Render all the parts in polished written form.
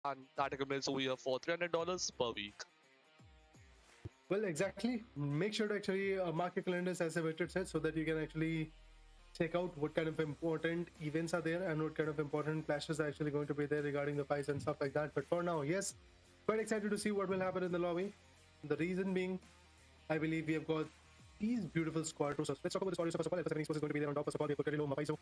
and that accumulates over here for $300 per week. Well, exactly. Make sure to actually mark your calendars as Richard said, so that you can actually check out what kind of important events are there and what kind of important clashes are actually going to be there regarding the fights and stuff like that. But for now, yes, quite excited to see what will happen in the lobby. The reason being, I believe we have got these beautiful squad rosters. Let's talk about the squad roster first of all. F7 Esports is going to be there on top. First of all, we have got Carrillo, Mapaiso.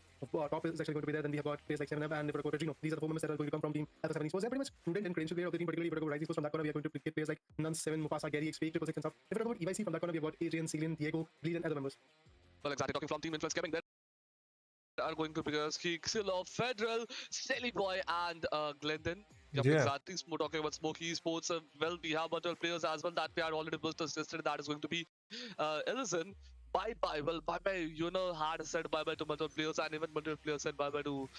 Top is actually going to be there. Then we have got players like 7 and we have got Gino. These are the 4 members that are going to come from team F7 Esports. They're pretty much prudent and credential player of the team, particularly if we Rise Esports. From that corner, we are going to get players like Nuns, 7, Mufasa, Gary, XP, 666 and stuff. If we talk about EYC, from that corner, we have got Adrian, Celine, Diego, Bleed and other members. Well, exactly. Talking from Team Influence Gaming, there are going to be players Xilo, Federal, Silly Boy, and Glendon. Yep, Yeah. exactly. Talking about Smoky Sports, well, we have multiple players as well that we are already boosted yesterday. That is going to be Ellison. Bye-bye. Well, bye-bye, you know, had said bye-bye to multiple players, and even multiple players said bye-bye to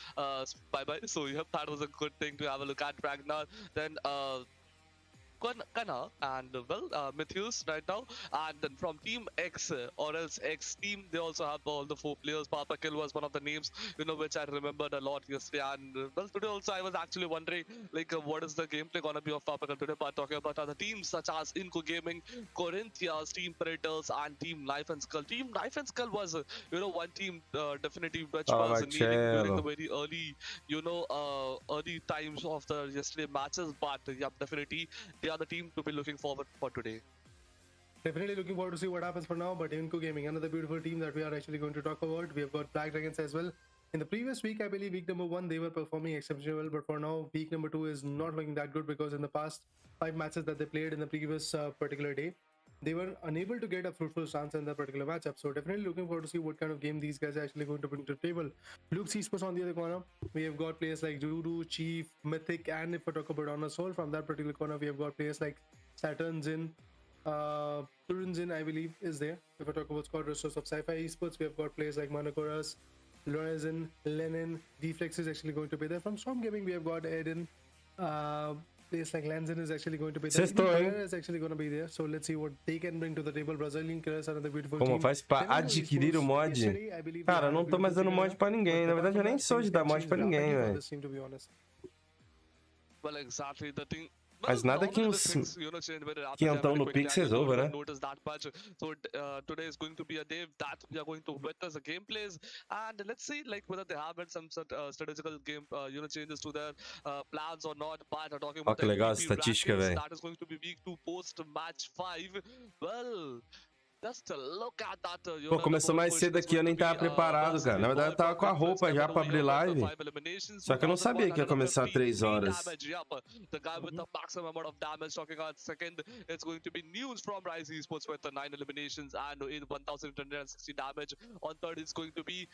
bye-bye. So, yep, that was a good thing to have a look at Ragnar. Then, CANAL and Matthews right now, and then from Team X or else X team, they also have all the 4 players. Papa Kill was one of the names, you know, which I remembered a lot yesterday. And well, today also I was actually wondering like what is the gameplay gonna be of Papa Kill today. But talking about other teams such as Inco Gaming, Corinthians, Team Predators, and Team Knife and Skull. Team Knife and Skull was you know, one team definitely which was kneeling during the very early, you know, early times of the yesterday matches. But yeah, definitely they are the team to be looking forward for today. Definitely looking forward to see what happens for now. But Inco Gaming, another beautiful team that we are actually going to talk about. We have got Black Dragons as well. In the previous week, I believe week number 1, they were performing exceptionally well. But for now, week number 2 is not looking that good, because in the past 5 matches that they played in the previous particular day, they were unable to get a fruitful stance in that particular matchup. So definitely looking forward to see what kind of game these guys are actually going to bring to the table. Luke Esports on the other corner, we have got players like Judo, Chief, Mythic, and if we talk about Honor Soul, from that particular corner, we have got players like Saturn Zin, Turinzin, I believe, is there. If I talk about squad rosters of Sci-Fi Esports, we have got players like Manakoras, Lorenzen, Lenin, D-Flex is actually going to be there. From Storm Gaming, we have got Eden. Players like Lanzin is actually going to be there. Even is actually going to be there. So let's see what they can bring to the table. Brazilian Killers, another beautiful Como team. faz pra adquirir o mod? Cara, eu não tô mais dando mod pra ninguém. Na verdade, eu nem sou de dar mod pra ninguém, velho. Well, exactly the thing. Mas nada que uns quentão no Pix resolva, né? So today is going to be a day that we are going to witness the gameplays, and let's see like whether they have some strategical game you know, changes to their plans or not. But talking about que legal essa estatística, velho. that is going to be week 2 post match 5. Well, just look at that, Pô, começou mais cedo aqui, eu nem tava preparado, cara. Na verdade, eu tava com a roupa já pra abrir live. Só que eu não sabia que ia começar 3 horas. The guy with the maximum amount of damage. Talking about second, it's going to be News from Rise Esports with the 9 eliminations and 1,260 damage. On third, it's going to be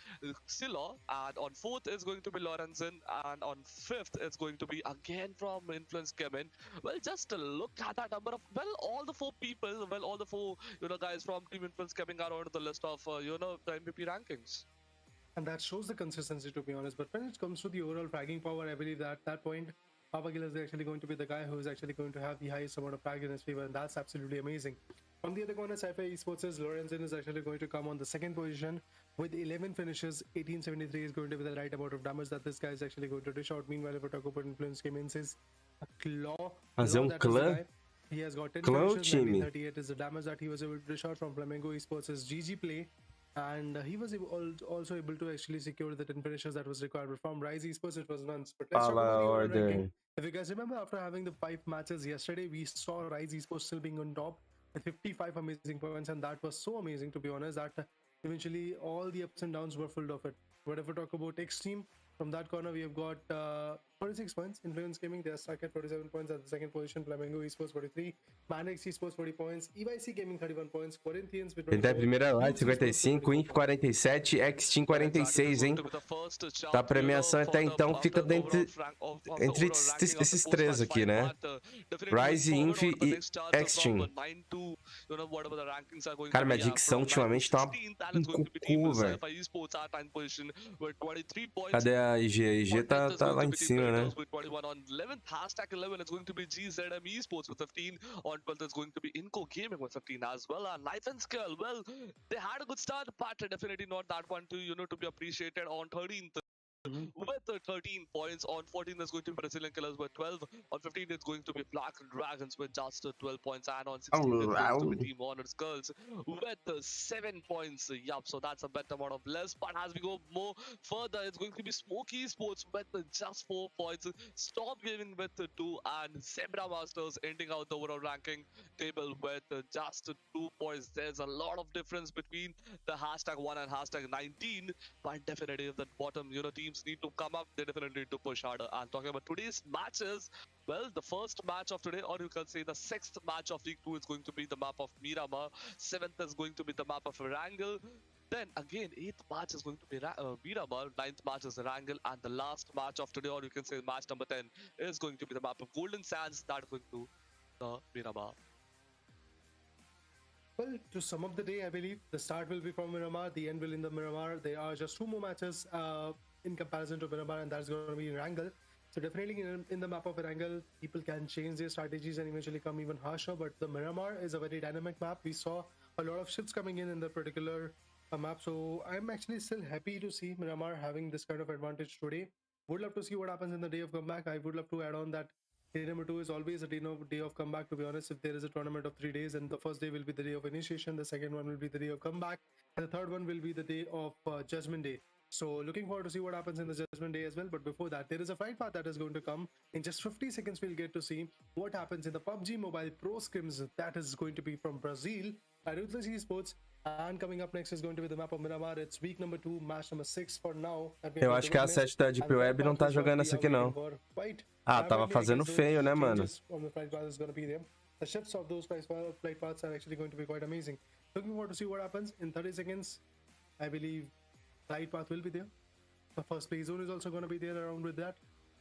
Silla, and on fourth, it's going to be Lorenzen, and on fifth, it's going to be again from Influence Kevin. Well, just look at that number of, well, all the 4 people, well, all the 4, you know, guys from Team Influence coming out onto the list of, you know, the MVP rankings. And that shows the consistency, to be honest. But when it comes to the overall fragging power, I believe that at that point, Pubg is actually going to be the guy who is actually going to have the highest amount of frag in his favor, and that's absolutely amazing. On the other corner, Sci-Fi Esports is Lorenzen is actually going to come on the second position with 11 finishes. 1873 is going to be the right amount of damage that this guy is actually going to dish out. Meanwhile, if we talk about Influence Gaming, is a claw. Fazer clã. He has got 10 finishes. 1938 is the damage that he was able to dish out. From Flamengo Esports is GG Play, and he was also able to actually secure the 10 finishes that was required. But from Rise Esports, it was none. But let's talk about the overall ranking. If you guys remember, after having the 5 matches yesterday, we saw Rise Esports still being on top with 55 amazing points, and that was so amazing, to be honest, that eventually all the ups and downs were full of it. But if we talk about X team, from that corner, we have got 46 points. Influence Gaming, they are stuck at 47 points at the second position. Flamengo Esports 43, Manex Esports 40 points, EYC Gaming 31 points, Corinthians with 24. Ele tá em primeira live, 55, Inf 47, X-Team 46, hein? A premiação até então fica entre esses 3 aqui, né? Rise, Inf e X-Team. Cara, minha dicção ultimamente tá um cocô, velho. Cadê a IG? A IG tá lá em cima, né? Hashtag 11 is going to be GZM Esports with 15. On 12th is going to be Inco Gaming with 15 as well. And Knife and Skull, well, they had a good start, but definitely not that one to, you know, to be appreciated. On 13th, with 13 points. On 14 is going to be Brazilian Killers with 12. On 15 it's going to be Black Dragons with just 12 points. And on 16 it's going to be Team Honors Girls with 7 points. Yup, so that's a better amount of less. But as we go more further, it's going to be Smoky Sports with just 4 points. Stop Gaming with 2. And Zebra Masters ending out the overall ranking table with just 2 points. There's a lot of difference between the hashtag 1 and hashtag 19. But definitely if the bottom, teams need to come up, they definitely need to push harder. And talking about today's matches, well, the first match of today, or you can say the 6th match of League 2 is going to be the map of Miramar. 7th is going to be the map of Wrangel. Then again, 8th match is going to be Miramar, 9th match is Wrangel, and the last match of today, or you can say match number 10, is going to be the map of Golden Sands. That is going to the Miramar. Well, to sum up the day, I believe the start will be from Miramar, the end will in the Miramar. There are just 2 more matches in comparison to Miramar, and that's going to be Wrangel. So definitely in the map of Wrangel, people can change their strategies and eventually come even harsher. But the Miramar is a very dynamic map. We saw a lot of ships coming in the particular map. So I'm actually still happy to see Miramar having this kind of advantage today. Would love to see what happens in the day of comeback. I would love to add on that day number 2 is always a day of comeback, to be honest. If there is a tournament of 3 days, and the first day will be the day of initiation, the second one will be the day of comeback, and the third one will be the day of Judgment Day. So looking forward to see what happens in the Judgment Day as well. But before that, there is a flight path that is going to come. In just 50 seconds, we'll get to see what happens in the PUBG Mobile Pro Scrims. That is going to be from Brazil by Ruthless Esports. And coming up next is going to be the map of Miramar. It's week number 2, match number 6 for now. Eu acho que a 7 da Deep Web não tá jogando essa aqui, não. Ah, tava fazendo feio, né, mano? The shifts of those flight paths are actually going to be quite amazing. Looking forward to see what happens in 30 seconds. I believe flight path will be there. The first play zone is also going to be there around with that.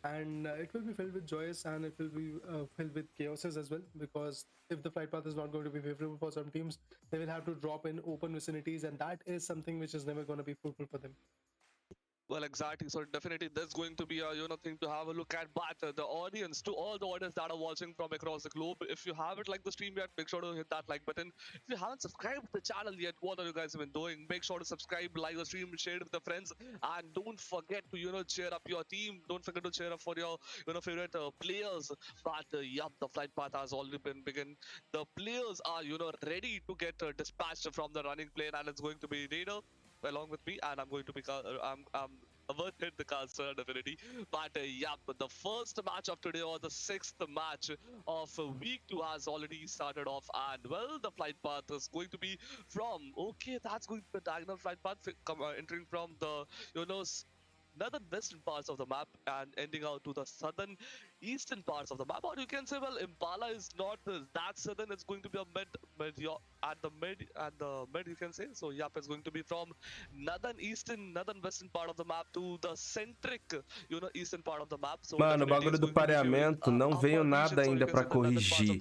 And it will be filled with joyous, and it will be filled with chaoses as well, because if the flight path is not going to be favorable for some teams, they will have to drop in open vicinities, and that is something which is never going to be fruitful for them. Well, exactly. So definitely there's going to be a thing to have a look at. But the audience, to all the audience that are watching from across the globe, if you haven't liked the stream yet, make sure to hit that like button. If you haven't subscribed to the channel yet, what are you guys even doing? Make sure to subscribe, like the stream, share it with your friends, and don't forget to cheer up your team. Don't forget to cheer up for your favorite players. But yup, the flight path has already been begun. The players are ready to get dispatched from the running plane, and it's going to be Raider along with me, and I'm going to be I'm averted the caster definitely. But yeah, the first match of today, or the 6th match of week 2, has already started off, and well, the flight path is going to be from that's going to be a diagonal flight path entering from the northern western parts of the map and ending out to the southern eastern parts of the map. Or you can say, well, Impala is not that southern. It's going to be a mid you can say. So yep, it's going to be from northern western part of the map to the centric eastern part of the map. So mano, o bagulho do pareamento não veio nada ainda pra corrigir.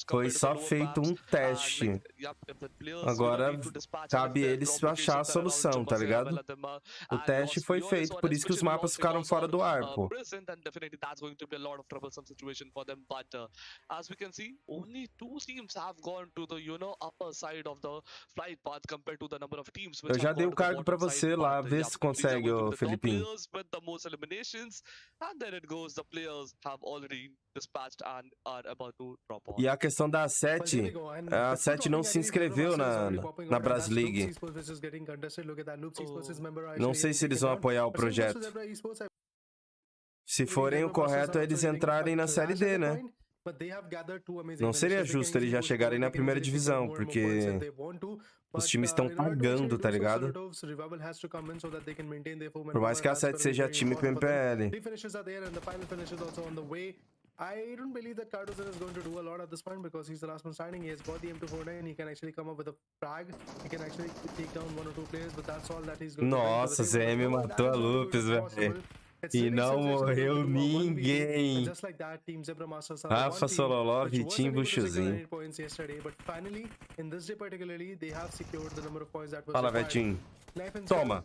Foi só feito um teste. Agora cabe eles achar a solução, tá ligado? O teste foi feito, por isso que os mapas ficaram fora do ar, pô. Troublesome situation for them, but as we can see, only 2 teams have gone to the upper side of the flight path compared to the number of teams. Eu já dei o cargo pra você lá, vê se consegue, ô Felipinho. With the most eliminations, and then it goes, the players have already dispatched and are about to drop off. E a questão da 7, a 7 não se inscreveu na Bras League. Não sei se eles vão apoiar o projeto. Se forem o correto, é eles entrarem na Série D, né? Não seria justo eles já chegarem na primeira divisão, porque os times estão pagando, tá ligado? Por mais que a 7 seja time pro MPL. I don't believe that Cardozo is going to do a lot at this point, because he's the last one standing. He has got the M249. He can actually come up with a frag. He can actually take down 1 or 2 players, but that's all that he's going to do. Nossa, ZM matou a Lupes, velho. E não morreu ninguém. Rafa Sololov e Tim Buchuzinho. Fala, Vetinho. Toma.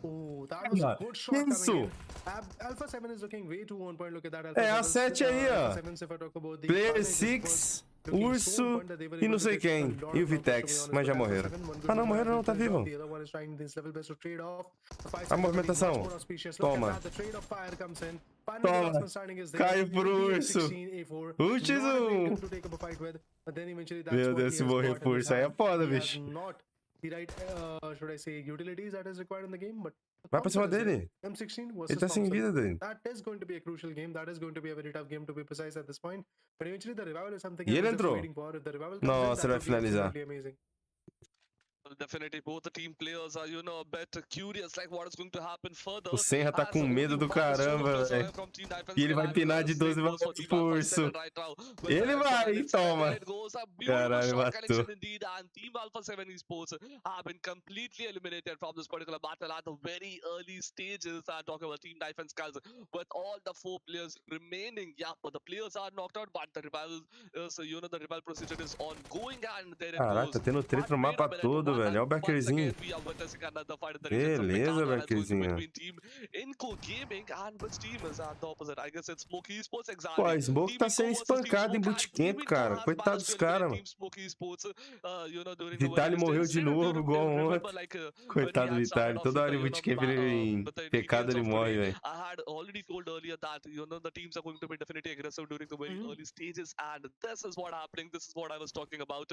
Isso. É a 7 aí, ó. Player 6. Urso e não sei quem. E o Vitex, mas já morreram. Ah não, morreram não, tá vivo. A movimentação. Toma. Toma. Caiu pro urso. Urso. Meu Deus, se morrer por isso aí é foda, bicho. Vai pra cima dele. Ele tá sem vida dele. E ele entrou. Nossa, ele vai finalizar. Definitely both the team players are, you know, a bit curious like what is going to happen further. O Senra tá com medo do caramba, velho. E ele vai pinar de 12 mais pro urso. Ele vai, toma. Caralho, matou. And Team Alpha 7 Esports have been completely eliminated from this particular battle at the very early stages. I'm talking about Team Knife and Skulls with all the 4 players remaining. Yeah, but the players are knocked out, but the revival is, you know, the revival procedure is ongoing and there it Caraca, goes. tá tendo treta no mapa todo, velho. Olha o Beckerzinho. Beleza, Beckerzinho. Pô, a Smoke tá sendo espancado em bootcamp, cara. Coitado dos caras, mano. Vitali morreu de novo, igual ontem. Coitado do Vitali. Toda hora em bootcamp em pecado ele morre, velho. I had already told earlier that, you know, the teams are going to be definitely aggressive during the very early stages, and this is what happening. This is what I was talking about.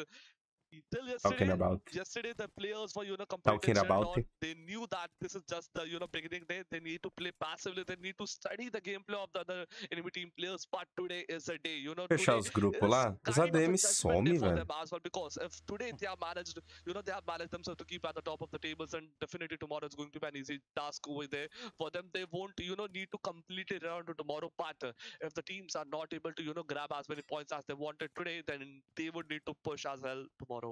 Till yesterday, the players were, you know, completely chilled out. They knew that this is just the, you know, beginning day. They need to play passively. They need to study the gameplay of the other enemy team players. But today is a day, you know. Fechar os grupos lá, os ADM some, velho. Because if today they have managed, you know, they have managed themselves to keep at the top of the tables, and definitely tomorrow is going to be an easy task over there for them. They won't, you know, need to completely run to tomorrow. But if the teams are not able to, you know, grab as many points as they wanted today, then they would need to push as well tomorrow.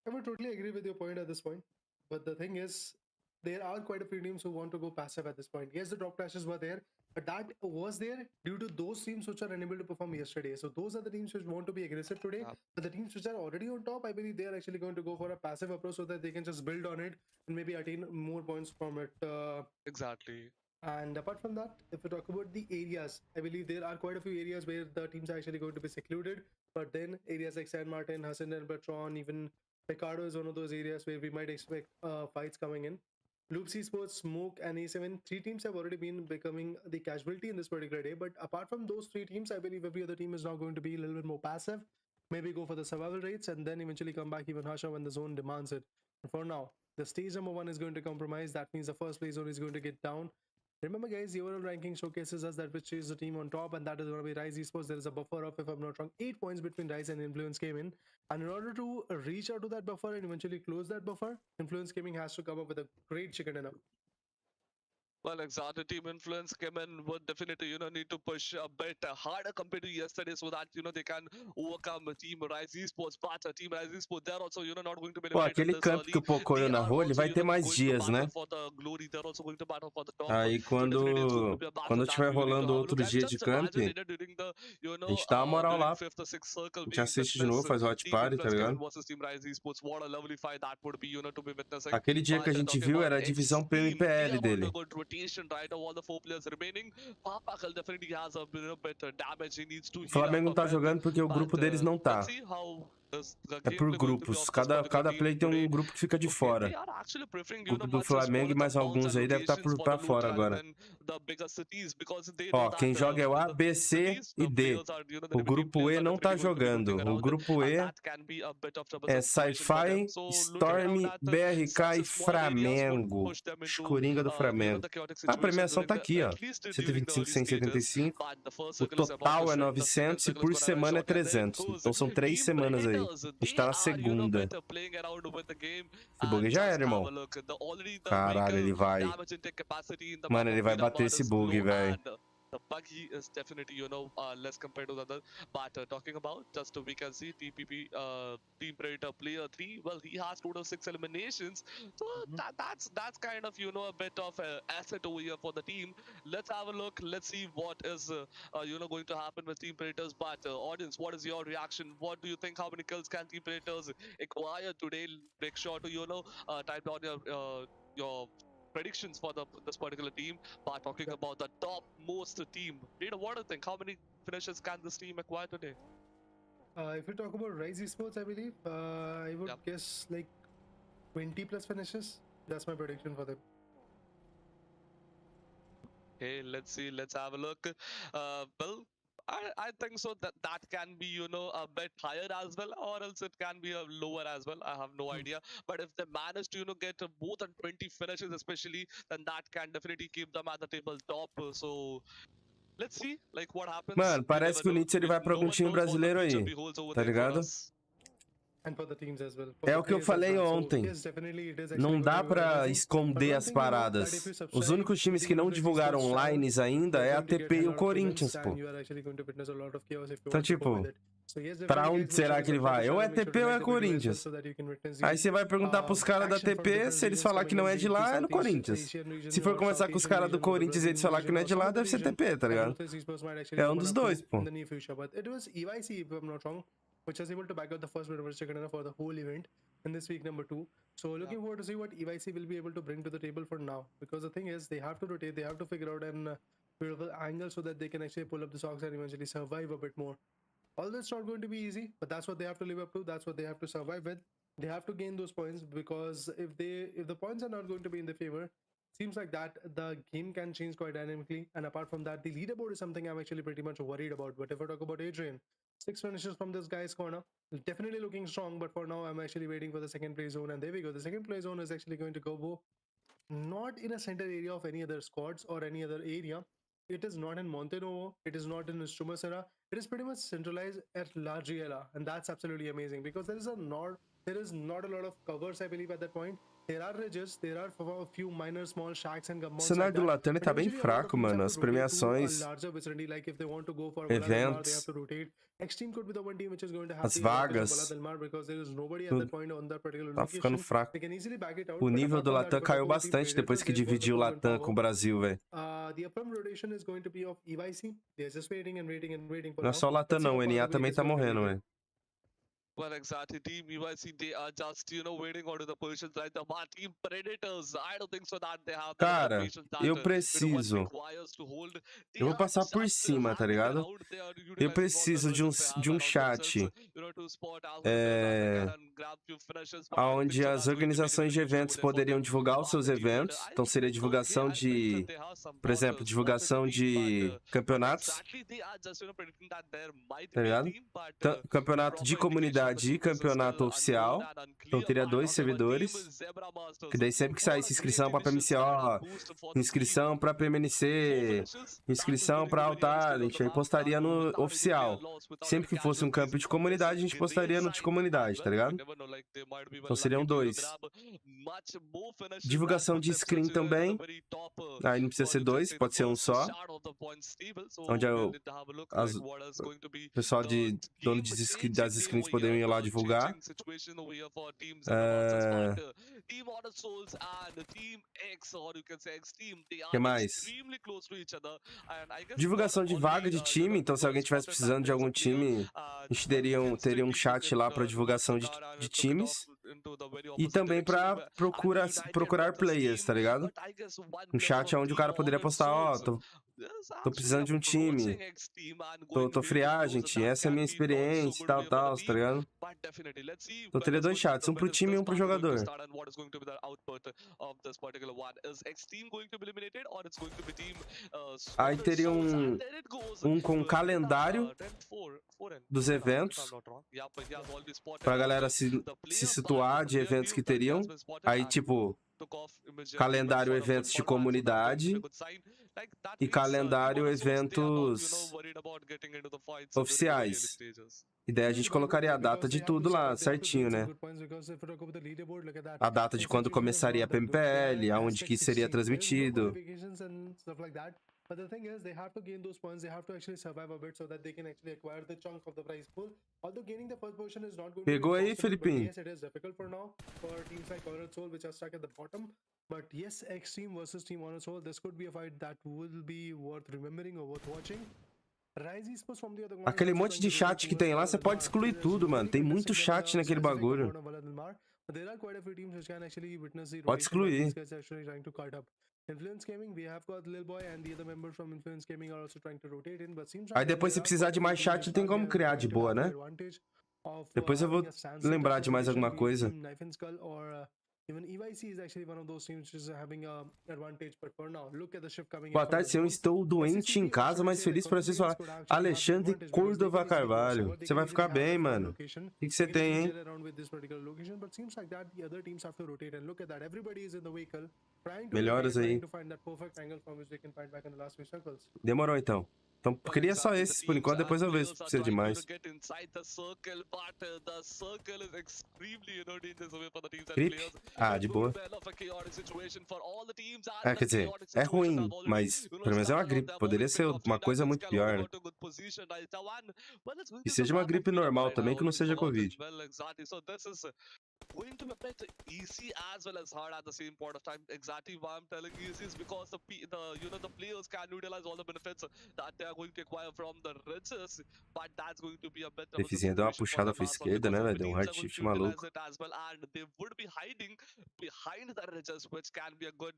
I would totally agree with your point at this point. But the thing is, there are quite a few teams who want to go passive at this point. Yes, the drop clashes were there, but that was there due to those teams which are unable to perform yesterday. So those are the teams which want to be aggressive today. But the teams which are already on top, I believe they are actually going to go for a passive approach so that they can just build on it and maybe attain more points from it. Exactly. And apart from that, if we talk about the areas, I believe there are quite a few areas where the teams are actually going to be secluded. But then areas like San Martin, Hassan and Bertrand, even Picardo is one of those areas where we might expect fights coming in. Loops Esports, Smoke, and A7, 3 teams have already been becoming the casualty in this particular day. But apart from those 3 teams, I believe every other team is now going to be a little bit more passive. Maybe go for the survival rates and then eventually come back even harsher when the zone demands it. And for now, the stage number 1 is going to compromise. That means the first place zone is going to get down. Remember, guys, the overall ranking showcases us that which is the team on top, and that is going to be Rise Esports. There is a buffer of, if I'm not wrong, 8 points between Rise and Influence Gaming. And in order to reach out to that buffer and eventually close that buffer, Influence Gaming has to come up with a great chicken dinner. Well, exactly. Team Influence came in would definitely, you know, need to push a bit harder compared to yesterday so that, you know, they can overcome Team Rise Esports. But Team Rise Esports, they're also, you know, not going to be Pô, aquele campo que o Poco olhou na rua, ele vai ter mais dias, né? Aí quando tiver rolando outros dias de camp, a gente dá uma moral lá. A gente assiste de novo, faz hot party, tá ligado? Aquele dia que a gente viu era a divisão PMPL dele. O Flamengo não tá jogando porque o grupo deles não tá. É por grupos. Cada play tem um grupo que fica de fora. O grupo do Flamengo e mais alguns aí deve estar pra fora agora. Ó, quem joga é o A, B, C e D. O grupo E não tá jogando. O grupo E é Sci-Fi, Storm, BRK e Flamengo. Escoringa do Flamengo. A premiação tá aqui, ó. 125, 175. O total é 900 e por semana é 300. Então são 3 semanas aí. A gente tá na segunda. Esse bug já era, irmão. Caralho, ele vai. Mano, ele vai bater esse bug, velho. The Pubg is definitely, you know, less compared to the other. But talking about, just we can see TPP, Team Predator Player 3, well, he has total of 6 eliminations. So that's kind of, you know, a bit of an asset over here for the team. Let's have a look. Let's see what is, you know, going to happen with Team Predators. But audience, what is your reaction? What do you think? How many kills can Team Predators acquire today? Make sure to, you know, type down your predictions for this particular team, but talking about the top most team. Rita, what do you think? How many finishes can this team acquire today? If we talk about Rise Esports, I believe I would guess like 20 plus finishes. That's my prediction for them. Okay, let's see. Let's have a look. Well, I think so that can be, you know, a bit higher as well, or else it can be a lower as well. I have no idea. But if they manage to, you know, get more than 20 finishes especially, then that can definitely keep them at the table top. So let's see, like, what happens. Mano, parece que o Nitz ele vai pra algum time brasileiro aí, tá ligado? And for the teams as well. É o que eu falei ontem. Não dá pra esconder as paradas. Os únicos times que não divulgaram lines ainda é a TP e o Corinthians, pô. Então, tipo, pra onde será que ele vai? Ou é TP ou é Corinthians. Aí você vai perguntar pros caras da TP, se eles falar que não é de lá, é no Corinthians. Se for conversar com os caras do Corinthians e eles falar que não é de lá, deve ser TP, tá ligado? É um dos dois, pô. Which was able to back out the first University Canada for the whole event in this week number 2. So looking forward to see what EYC will be able to bring to the table for now. Because the thing is, they have to rotate, they have to figure out an beautiful angle so that they can actually pull up the socks and eventually survive a bit more. Although it's not going to be easy, but that's what they have to live up to. That's what they have to survive with. They have to gain those points, because if the points are not going to be in their favor, seems like that the game can change quite dynamically. And apart from that, the leaderboard is something I'm actually pretty much worried about. But if I talk about Adrian, 6 finishes from this guy's corner, definitely looking strong, but for now I'm actually waiting for the second play zone, and there we go. The second play zone is actually going to go not in a center area of any other squads or any other area. It is not in Montenovo, it is not in Strumasera, it is pretty much centralized at La Giela, and that's absolutely amazing, because there is not a lot of covers, I believe, at that point. There are ridges, there are a few minor small shacks and o cenário do Latam tá bem fraco, mano. As premiações, eventos, as vagas, tá ficando fraco. O nível do Latam caiu bastante depois que dividiu o Latam com o Brasil, velho. Não é só o Latam não, o NA também tá morrendo, velho. Well, exactly. Team EYC, they are just, you know, waiting on the positions like the team Predators. I don't think so that they have. Cara, eu preciso. Eu vou passar por cima, tá ligado? Eu preciso de um chat onde as organizações de eventos poderiam divulgar os seus eventos. Então seria divulgação de, por exemplo, divulgação de campeonatos, tá ligado? Campeonato de comunidade e campeonato oficial. Então teria 2 servidores. Que daí sempre que saísse inscrição pra PMCO, inscrição pra PMNC, inscrição pra Altar, a gente aí postaria no oficial. Sempre que fosse um campo de comunidade, a gente postaria no de comunidade, tá ligado? Então seriam 2. Divulgação de screen também. Aí não precisa ser 2, pode ser um só. Onde o pessoal de dono das screens poderiam ir lá divulgar. O que mais? Divulgação de vaga de time. Então, se alguém estivesse precisando de algum time, a gente teria um chat lá para divulgação de times. E também para procurar players, tá ligado? Um chat onde o cara poderia postar, ó, tô precisando de um time, tô free agent, essa é a minha experiência e tal, tá ligado? Então teria 2 chats, um pro time e um pro jogador. Aí teria um com calendário dos eventos, pra galera se situar de eventos que teriam. Aí, tipo, calendário eventos de comunidade e calendário eventos oficiais. E daí a gente colocaria a data de tudo lá, certinho, né? A data de quando começaria a PMPL, aonde que seria transmitido. But the thing is, they have to gain those points. They have to actually survive a bit so that they can actually acquire the chunk of the prize pool. Although gaining the first position is not going Pegou to be aí, Felipinho? yes, it is difficult for now for teams like Honored Soul, which are stuck at the bottom. But yes, X Team versus Team Honored Soul, this could be a fight that will be worth remembering or worth watching. Aquele monte de chat que tem lá, você pode excluir tudo, mano. Tem muito chat naquele bagulho. there are quite a few teams which can actually witness the Pode rotation that excluir. these guys are actually trying to cut up. Influence Gaming, we have got Lil Boy and the other members from Influence Gaming are also trying to rotate in, but seems Aí like that depois, se there are precisar quite de a few mais teams chat, which tem are como criar de going to boa, have the né? advantage of Depois eu having vou a standstill lembrar de mais situation, alguma be it coisa. Team Knife and Skull or even EYC is actually one of those teams which is having a advantage, but for now, look at the shift coming Boa in from tarde, the senhor. zones. Estou doente em SCCP, or casa, should I mas say the feliz por vocês falar. Colombians could actually have the Alexandre advantage because they Cordova can easily cross Carvalho. over, they Você can vai easily ficar have that bem, farm mano. location, O que they você can tem, easily hein? jet around with this particular location, but seems like that the other teams have to rotate, and look at that, everybody is in the vehicle, trying to rotate Melhoras and aí. trying to find that perfect angle from which they can find back in the last few circles. Demorou, então. Então, queria só esses por enquanto, depois eu vejo se precisa de mais. Creep? Ah, de boa. Ah, quer dizer, é ruim, mas pelo menos é uma gripe. Poderia ser uma coisa muito pior, né? Que seja uma gripe normal também, que não seja Covid. Going to be a bit easy as well as hard at the same point of time. Exactly why I'm telling easy is because the players can utilize all the benefits that they are going to acquire from the riches, but that's going to be a bit of a Defizinho deu uma situation for puxada them pra as well, esquerda, because né, the velho? Deu um teams hard are going shift to utilize maluco. it as well, and they would be hiding behind the riches, which can be a good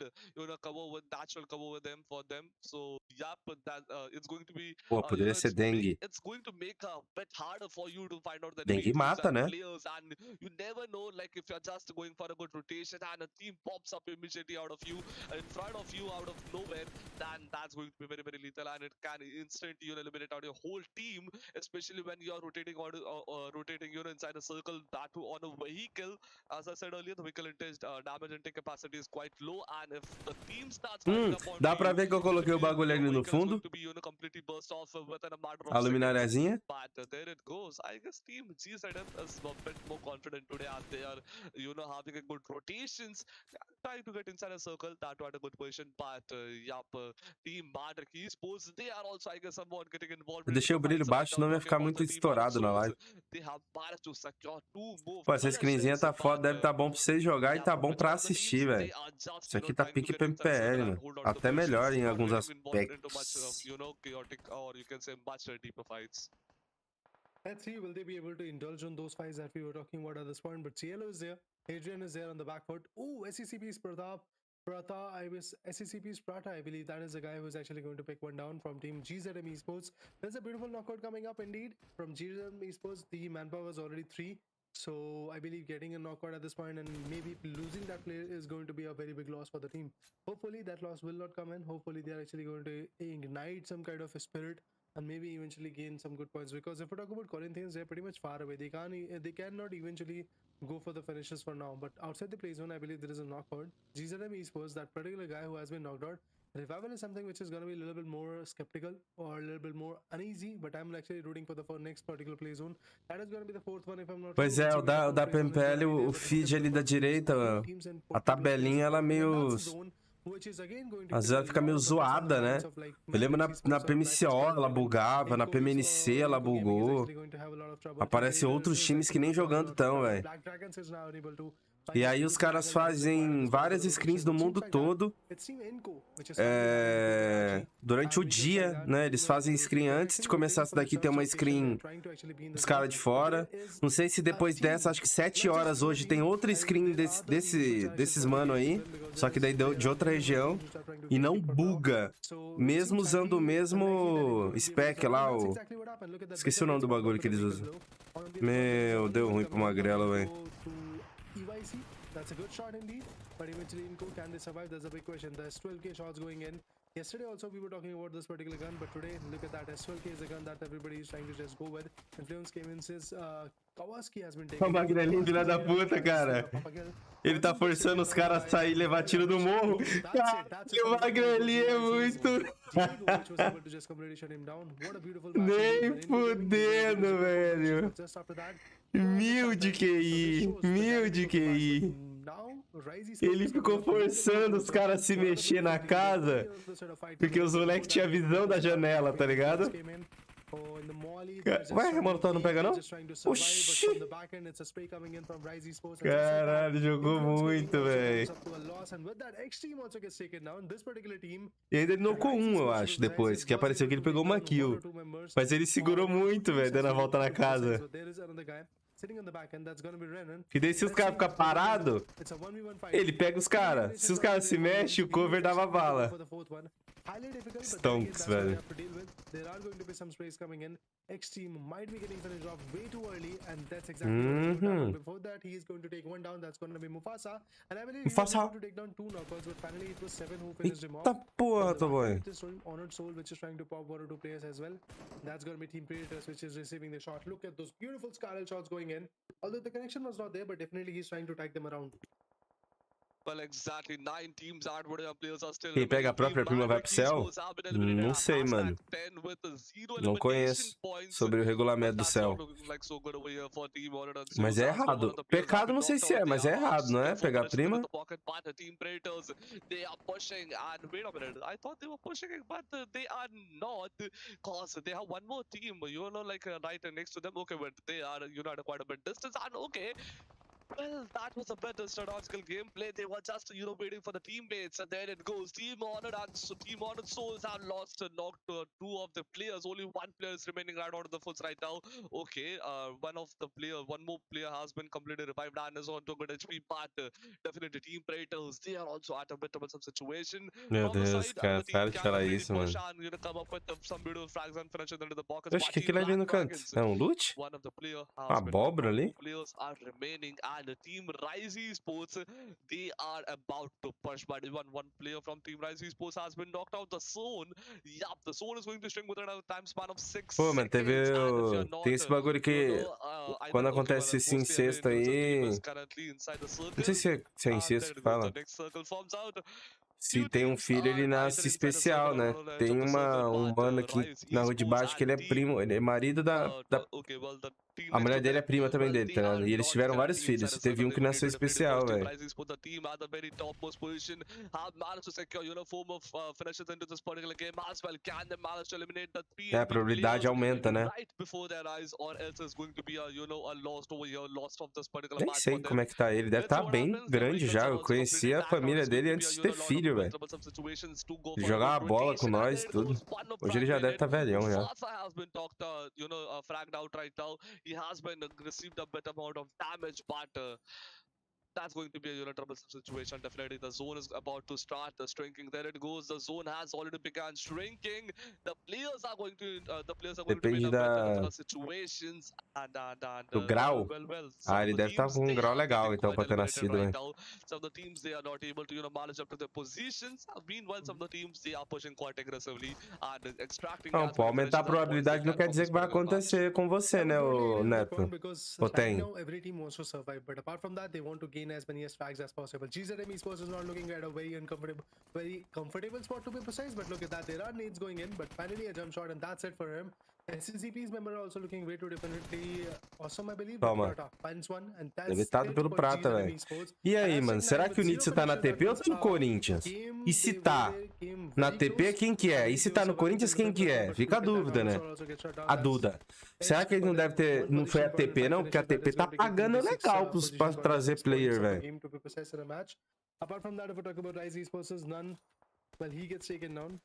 cover with natural cover with them for them. So yep, that it's going to be Pô, poderia ser dengue. it's going to make a bit harder for you to find out the Dengue enemies mata, and né? players, and you never know, like if you're just going for a good rotation and a team pops up immediately out of you, in front of you, out of nowhere, then that's going to be very, very lethal, and it can instantly eliminate out your whole team, especially when you're rotating on rotating inside a circle, that too on a vehicle. As I said earlier, the vehicle damage intake capacity is quite low, and if the team starts firing up on Dá pra you, ver que eu coloquei o bagulho ali no fundo. to be completely burst off within a matter of A luminariazinha. but there it goes. I guess Team G7 is a bit more confident today, and they are, having a good rotations, trying to get inside a circle, that to at a good position. But Team Madrid Esports, they are also, I guess, somewhat getting involved. Eu deixei o brilho baixo, senão vai ficar muito estourado na live. They have managed to secure 2 more. Pô, essa screenzinha tá foda, deve tá bom pra você jogar e tá bom pra assistir, velho. Isso aqui tá pique PMPL, mano. Até melhor em alguns aspectos. Chaotic, or you can say much deeper fights. Let's see, will they be able to indulge on those fights that we were talking about at this point? But Cielo is there, Adrian is there on the back foot. Oh, SCCP's SCCP's Prata, I believe that is the guy who's actually going to pick one down from Team GZM Esports. There's a beautiful knockout coming up indeed from GZM Esports. The manpower was already 3. So I believe getting a knockout at this point and maybe losing that player is going to be a very big loss for the team. Hopefully that loss will not come in. Hopefully they are actually going to ignite some kind of a spirit and maybe eventually gain some good points, because if we talk about Corinthians, they're pretty much far away. They cannot eventually go for the finishes for now, but outside the play zone, I believe there is a knockout. GZM Esports, that particular guy who has been knocked out, Revival is something which is going to be a little bit more skeptical or a little bit more uneasy, but I'm actually rooting for the next particular play zone. That is going to be the 4th one if I'm not wrong. Pois é, o da PMPL, o feed ali da direita, a tabelinha, ela meio... Às vezes ela fica meio zoada, né? Eu lembro na PMCO ela bugava, na PMNC ela bugou. Aparecem outros times que nem jogando tão, velho. E aí os caras fazem várias screens do mundo todo durante o dia, né? Eles fazem screen antes de começar essa daqui, tem uma screen dos caras de fora. Não sei se depois dessa, acho que 7 horas hoje tem outra screen desses mano aí, só que daí de outra região, e não buga, mesmo usando o mesmo spec lá, esqueci o nome do bagulho que eles usam. Meu, deu ruim pro Magrelo, velho. That's a good shot indeed, but eventually can they survive? That's a big question. There's 12k shots going in. Yesterday also we were talking about this particular gun, but today look at that. S12k is the gun that everybody is trying to just go with. Influence came in since Kawasaki has been taken. O Magrelinho, filha da puta, cara. Ele tá forçando os caras a sair e levar tiro do morro. O Magrelinho é muito... Nem fudendo, velho. 1000 de QI. 1000 de QI. Ele ficou forçando os caras a se mexer na casa, porque os moleques tinham visão da janela, tá ligado? Ué, a Molotov não pega não? Oxi! Caralho, jogou muito, velho. E ainda ele nocou um, eu acho, depois, que apareceu que ele pegou uma kill. Mas ele segurou muito, velho, dando a volta na casa. sitting on the back end. That's gonna be Renan. E daí se os caras ficarem parados, It's a 1v1 fight. ele pega os caras. Se os caras se mexem, o cover dava bala. Stonks, velho. There are going to be some sprays coming in. X team might be getting finished off way too early, and that's exactly what he's going to do. Before that, he is going to take one down. That's going to be Mufasa, and I believe he was able to take down 2 knockouts, but finally it was 7 who finished him off. Eita porra, boy. This Honored Soul, which is trying to pop 1 or 2 players as well. That's going to be Team Predators, which is receiving the shot. Look at those beautiful Scarlet shots going in. Although the connection was not there, but definitely he's trying to tag them around. Well, exactly. 9 teams and whatever players are still. Quem pega a própria prima vai pro céu? Não sei, mano. Não conheço sobre o regulamento do céu. Mas é errado. Pecado não sei se é, mas é errado, não é? Pegar a prima. They are pushing and wait a minute. I thought they were pushing it, but they are not, cause they have one more team, you know, like right next to them. Okay, but they are, you know, at quite a bit distance. And okay. Well, that was a better strategical gameplay. They were just, you know, waiting for the teammates, and there it goes. Team Honored and Team Honored Souls have lost and knocked 2 of the players. Only 1 player is remaining right out of the foots right now. Okay, one more player has been completely revived and is on to good HP, but definitely Team Predators, they are also at a bit of some situation. Meu Deus, cara, para de falar isso, mano. Oxe, que aquilo ali no canto? É um loot? Abóbora ali? And the Team Rise Esports, they are about to push, but even one player from Team Rise Esports has been knocked out. The zone, yup, the zone is going to shrink within a time span of 6 Pô, mano, tem esse bagulho que quando acontece esse incesto aí, não sei se é incesto que fala. Se tem um filho, ele nasce especial, né? Tem um mano aqui na rua de baixo que ele é primo, ele é marido da... A mulher dele é prima também dele, tá ligado? E eles tiveram vários filhos. Teve um que nasceu especial, velho. É, a probabilidade aumenta, né? Nem sei como é que tá ele. Deve estar bem grande já. Eu conheci a família dele antes de ter filho, velho. Jogava bola com nós e tudo. Hoje ele já deve estar velhão já. He has been received a bit amount of damage, but that's going to be a troublesome situation. Definitely, the zone is about to start shrinking. There it goes. The zone has already begun shrinking. The players are going to be in a better situations. Do grau? Ele deve estar com um grau legal, então, pra ter nascido, né? Some of the teams, they are not able to, manage up to their positions. Meanwhile, some of the teams, they are pushing quite aggressively and extracting. Não, pô, aumentar a probabilidade não quer dizer que vai acontecer com você, né, o Neto? Ou tem? Every team wants to survive, but apart from that, they want to gain as many frags as possible. GZM Esports is not looking at a very comfortable spot to be precise, but look at that, there are nades going in, but finally a jump shot, and that's it for him. SCP's member also looking way too definitely awesome, I believe. Toma. Limitado pelo Prata, velho. E aí, mano, será que o Nitsu tá na TP ou tá no Corinthians? E se tá na TP, quem que é? E se tá no Corinthians, quem que é? Fica a dúvida, né? A Duda. Será que ele não deve ter... Não foi a TP, não? Porque a TP tá pagando legal pra trazer player, velho. Apart from that, if we talk about Rise Esports, none. Well, he gets taken down.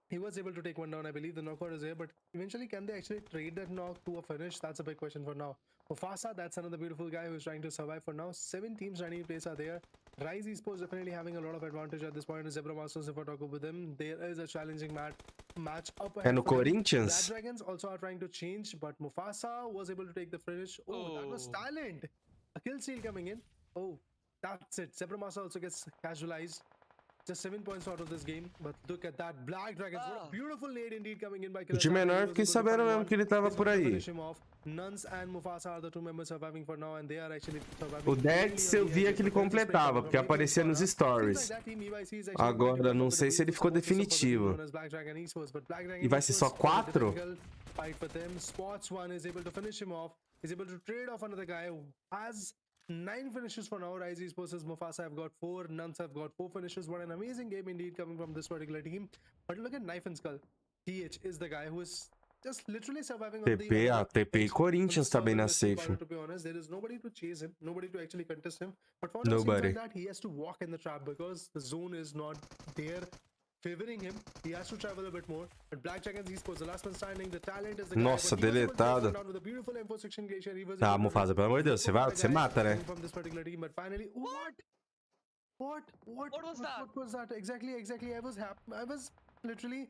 He was able to take one down, I believe. The knockout is there, but eventually can they actually trade that knock to a finish? That's a big question for now. Mufasa, that's another beautiful guy who's trying to survive for now. 7 teams running plays are there. Rise Esports definitely having a lot of advantage at this point. Zebra Masters, if I talk with them, there is a challenging match up ahead. And Corinthians? Black Dragons also are trying to change, but Mufasa was able to take the finish. Oh, that was talent. A kill steal coming in. Oh, that's it. Zebra Master also gets casualized. Just 7 points out of this game, but look at that. Black Dragons, what a beautiful nade indeed coming in by Killer. De menor, fiquei sabendo mesmo que ele tava por aí. Nuns and Mufasa are the 2 members surviving for now, and they are actually surviving. O Dex eu via que ele completava, porque aparecia nos stories. Agora, não sei se ele ficou definitivo. E vai ser só 4? Fight for them. Spots one is able to finish him off. Is able to trade off another guy who has 9 finishes for now. Rise versus Mufasa have got 4. Nuns have got 4 finishes. What an amazing game indeed coming from this particular team. But look at Knife and Skull. TH is the guy who is just literally surviving on TP, TP e Corinthians tá bem na safe. To be honest, there is nobody to chase him, nobody to actually contest him. But for now, like that, he has to walk in the trap because the zone is not there. favoring him. He has to travel a bit more. But Black Dragons Esports, the last man standing, the talent is the Nossa, guy. deletado. Tá, Mufasa, pelo amor de Deus, você mata, né? From this particular team, but finally, what was that? What was that? Exactly. I was literally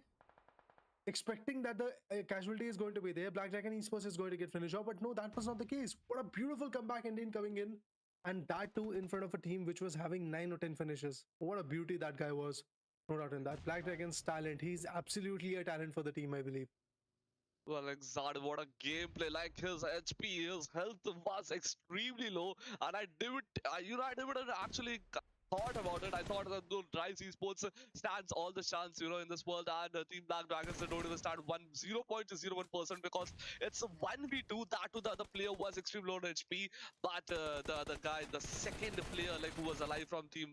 expecting that the casualty is going to be there. Black Dragon Esports is going to get finished off, but no, that was not the case. What a beautiful comeback Indian coming in, and that too in front of a team which was having 9 or 10 finishes. What a beauty that guy was. No doubt in that. Black Dragon's talent. He's absolutely a talent for the team, I believe. Well, exactly. What a gameplay! Like his HP, his health was extremely low, and I didn't actually thought about it. I thought that Rise Esports stands all the chance, in this world, and Team Black Dragons, they don't even stand 0.01% because it's a 1v2. That to the other player was extremely low on HP, but the other guy, the second player, like who was alive from Team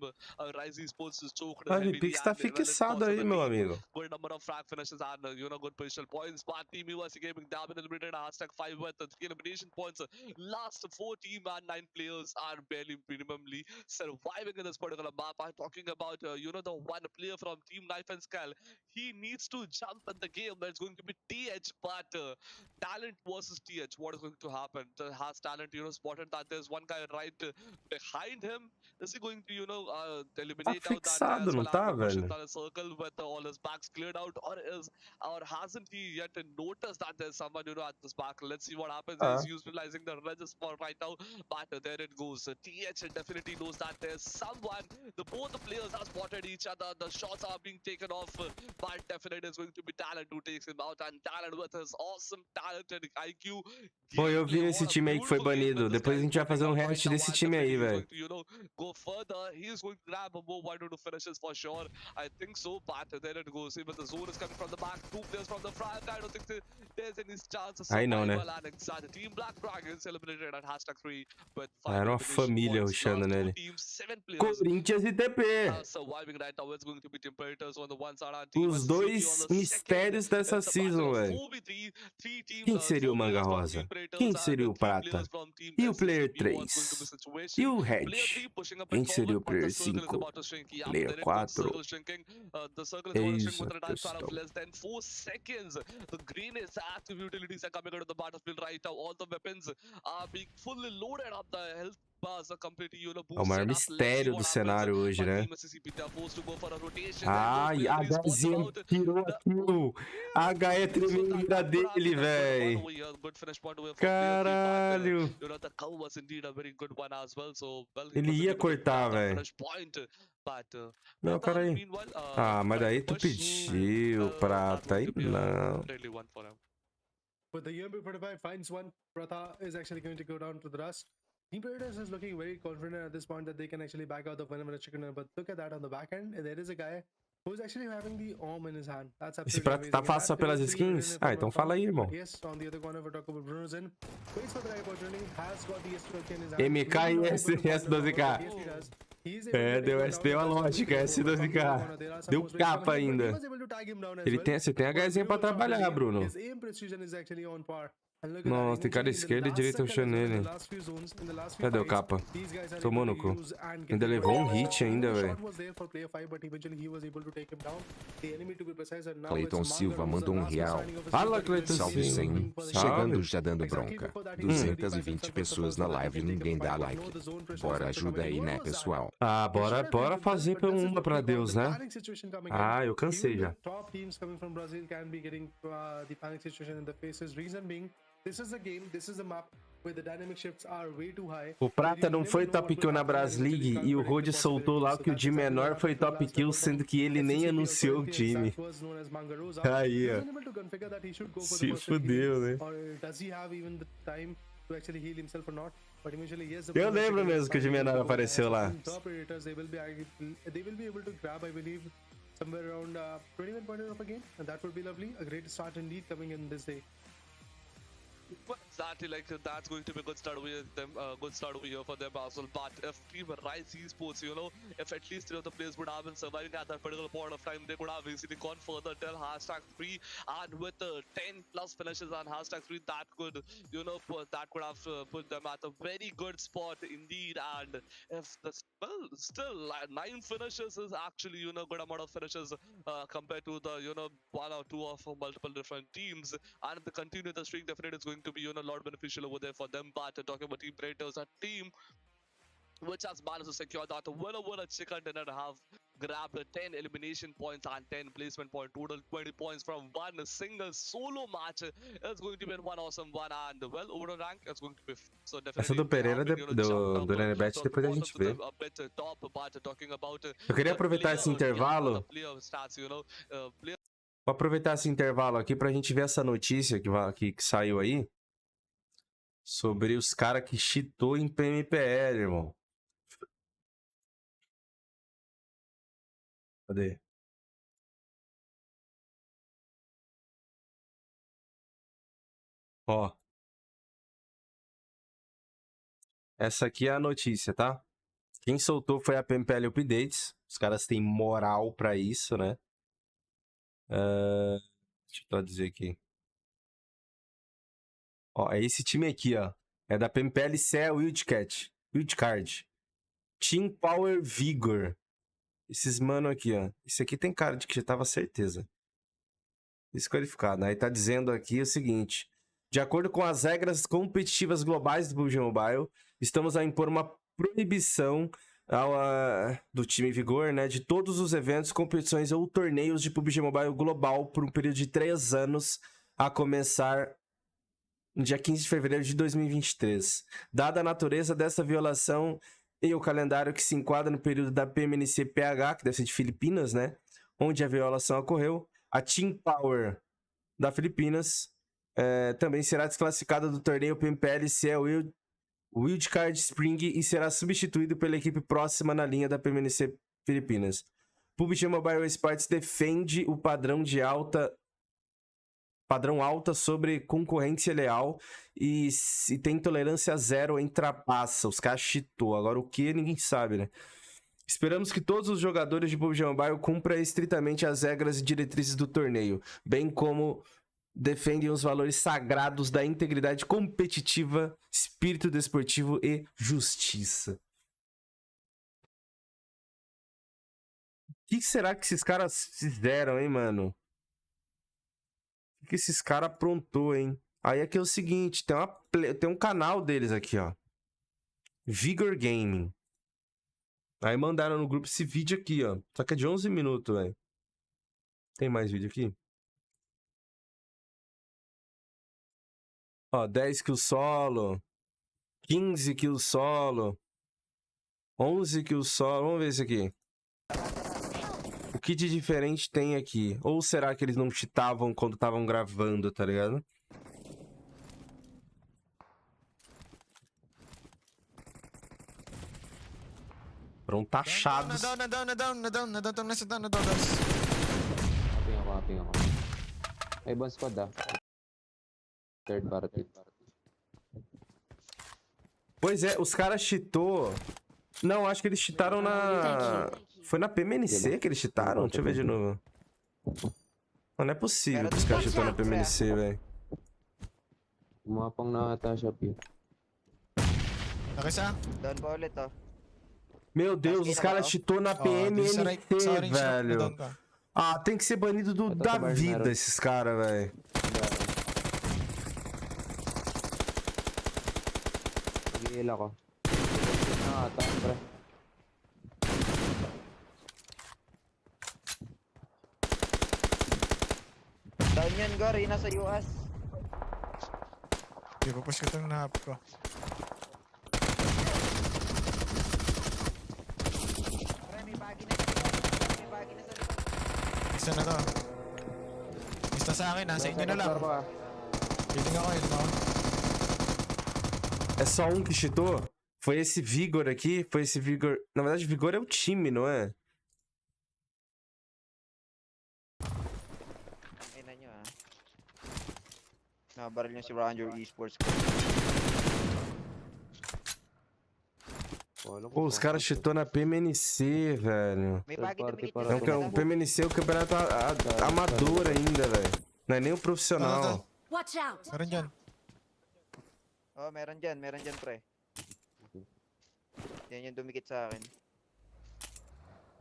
Rise Esports, is choked. A Pix tá fixado aí, meu amigo. Good number of frag finishes and good positional points. But Team USA Gaming, they have been eliminated #5 with 3 elimination points. Last 4 team and 9 players are barely minimally surviving in this particular map. I'm talking about the one player from Team Knife and Skull. He needs to jump in the game. That's going to be TH, but talent versus TH. What is going to happen? Has talent spotted that there's one guy right behind him? Is he going to eliminate Tá out that guy fixado, as não well? tá, And push him velho? down a circle with all his backs cleared out, or hasn't he yet noticed that there's someone at this back? Let's see what happens. He's utilizing the red spot right now, but there it goes. TH definitely knows that there's someone. Both the players have spotted each other. The shots are being taken off, but definitely is going to be Talent who takes him out, and Talent with his awesome talented IQ. Pô, eu vi esse time aí que foi banido. Depois a gente vai fazer um react desse time aí, velho. Go further. He's going to grab a more 1-2 finishes for sure. I think so, but there it goes. Even the zone is coming from the back. 2 players from the front. I don't think there's any chance of Aí não, né? and Team Black Dragons eliminated at #3 with 5 Era uma família rushando nele. teams, 7 players. Corinthians e TP. Surviving right now. It's going to be Temperatures on the one side. Os dois mistérios dessa season, velho. Quem seria o Manga Rosa? Quem seria o Prata? E o Player 3? E o Red? Quem seria o Player 5? Player 4? Eita, questão. Less than 4 seconds. The green is active utilities are coming out of the battlefield right now. All the weapons are being fully loaded up. The health bars are completely É o maior mistério do cenário hoje, né? Ai, a HZ tirou aquilo. A HE tremenda dele, velho. Caralho. Ele ia cortar, velho. Não, cara aí. Ah, mas daí tu pediu, Prata. Aí não. But the UMP45 finds one. Prata is actually going to go down to the rust. Team Predators is looking very confident at this point that they can actually back out the 1-minute chicken, but look at that on the back end. There is a guy who's actually having the arm in his hand. That's Esse absolutely prato amazing. tá fácil só pelas skins? Ah, então fala aí, irmão. Yes, on the other corner we're talking about Bruno's in. Waits for the right opportunity. Has got the S12 in his hand. MK e S12K. É, deu a lógica, S12K. Deu capa ainda. Você tem a HZ pra trabalhar, Bruno. Nossa, tem cara esquerda e direita puxando ele. Cadê o capa? Tomou no cu. Ainda levou um hit ainda, velho. Cleiton Silva mandou R$1. Fala, Cleiton Salve Silva. 100. Chegando já dando bronca. 220 pessoas na live e ninguém dá like. Bora, ajuda aí, né, pessoal? Ah, bora fazer uma pra Deus, né? Ah, eu cansei já. O Prata não foi top kill na Bras League e o Rod soltou lá que o de menor foi top kill, sendo que ele nem anunciou o time. Aí, ó. Se fudeu, né? Eu lembro mesmo que o de menor apareceu lá. Somewhere around 21 pointers of a game, and that would be lovely. A great start indeed coming in this day. that's going to be a good start with them, good start over here for them as well. But if Team Rise Esports, you know, if at least the players would have been surviving at that particular point of time, they could have easily gone further till #3, and with 10+ finishes on #3, that could, you know, that could have put them at a very good spot indeed. And if the still 9 finishes is actually, you know, good amount of finishes compared to the, you know, 1 or 2 of multiple different teams, and if they continue the streak, definitely it's going to be, you know, a lot beneficial over there for them. But talking about Team Predators, a team which has managed to secure that winner chicken dinner, have grabbed 10 elimination points and 10 placement point, total 20 points from one single solo match. It's going to be one awesome one, and well, overall rank is going to be so definitely. Essa do Pereira do Nenebet depois a gente vê. Eu queria aproveitar esse intervalo. Vou aproveitar esse intervalo aqui pra gente ver essa notícia que saiu aí sobre os caras que cheatou em PMPL, irmão. Cadê? Ó. Essa aqui é a notícia, tá? Quem soltou foi a PMPL Updates. Os caras têm moral pra isso, né? Deixa eu traduzir aqui. Ó, é esse time aqui, ó. É da PMPL Wildcard. Team Power Vigor. Esses mano aqui, ó. Esse aqui tem cara de que já tava certeza. Desqualificado. Aí tá dizendo aqui o seguinte. De acordo com as regras competitivas globais do Pubg Mobile, estamos a impor uma proibição do time Vigor, né, de todos os eventos, competições ou torneios de Pubg Mobile global por um período de 3 anos, a começar no dia 15 de fevereiro de 2023. Dada a natureza dessa violação e o calendário que se enquadra no período da PMNC-PH, que deve ser de Filipinas, né, onde a violação ocorreu, a Team Power da Filipinas também será desclassificada do torneio PMPL Wildcard Spring e será substituído pela equipe próxima na linha da PMNC Filipinas. Pubg Mobile Esports defende o padrão alta sobre concorrência leal e tem tolerância zero em trapaça. Os caras cheatou. Agora o que? Ninguém sabe, né? Esperamos que todos os jogadores de Pubg Mobile cumpram estritamente as regras e diretrizes do torneio, bem como defendem os valores sagrados da integridade competitiva, espírito desportivo e justiça. O que será que esses caras fizeram, hein, mano? O que esses caras aprontou, hein? Aí aqui é o seguinte, tem um canal deles aqui, ó. Vigor Gaming. Aí mandaram no grupo esse vídeo aqui, ó. Só que é de 11 minutos, velho. Tem mais vídeo aqui? Ó, 10 kills solo. 15 kills solo. 11 kills solo. Vamos ver esse aqui. O que de diferente tem aqui? Ou será que eles não cheatavam quando estavam gravando, tá ligado? Foram taxados. Copy ako. May ibang squad ah. Third party. Pois é, os caras cheatou. Não, acho que eles cheataram na... Foi na PMNC que eles cheataram? Deixa eu ver de novo. Não é possível que os caras cheataram na PMNC, velho. Umapang na ata siya, P. Nakisa? Down pa ulit oh. Meu Deus, os caras cheatou na PMNC, velho. Ah, tem que ser banido da vida esses caras, velho. Gigil ako. Ata, pre. Down yan, Gor. Yun nasa US. Di ba push ko itong nahap ko. Pre, may bagi na sa likod. May bagi na sa likod. Isa na to. Isa sa akin ha. Sa inyo na lang. Healing ako, healing ako. É só um que cheatou? Foi esse Vigor aqui? Foi esse Vigor... Na verdade, Vigor é o time, não é? Ina nyo ah. Nabaril niya si Ranger Esports. Pô, os caras cheatou na PMNC, velho. May bagi dumikit É o PMNC é o campeonato amador ainda, velho. Não é nem o profissional. Watch out! Meron dyan. Oh, meron dyan, pre. Yan yung dumikit sa akin.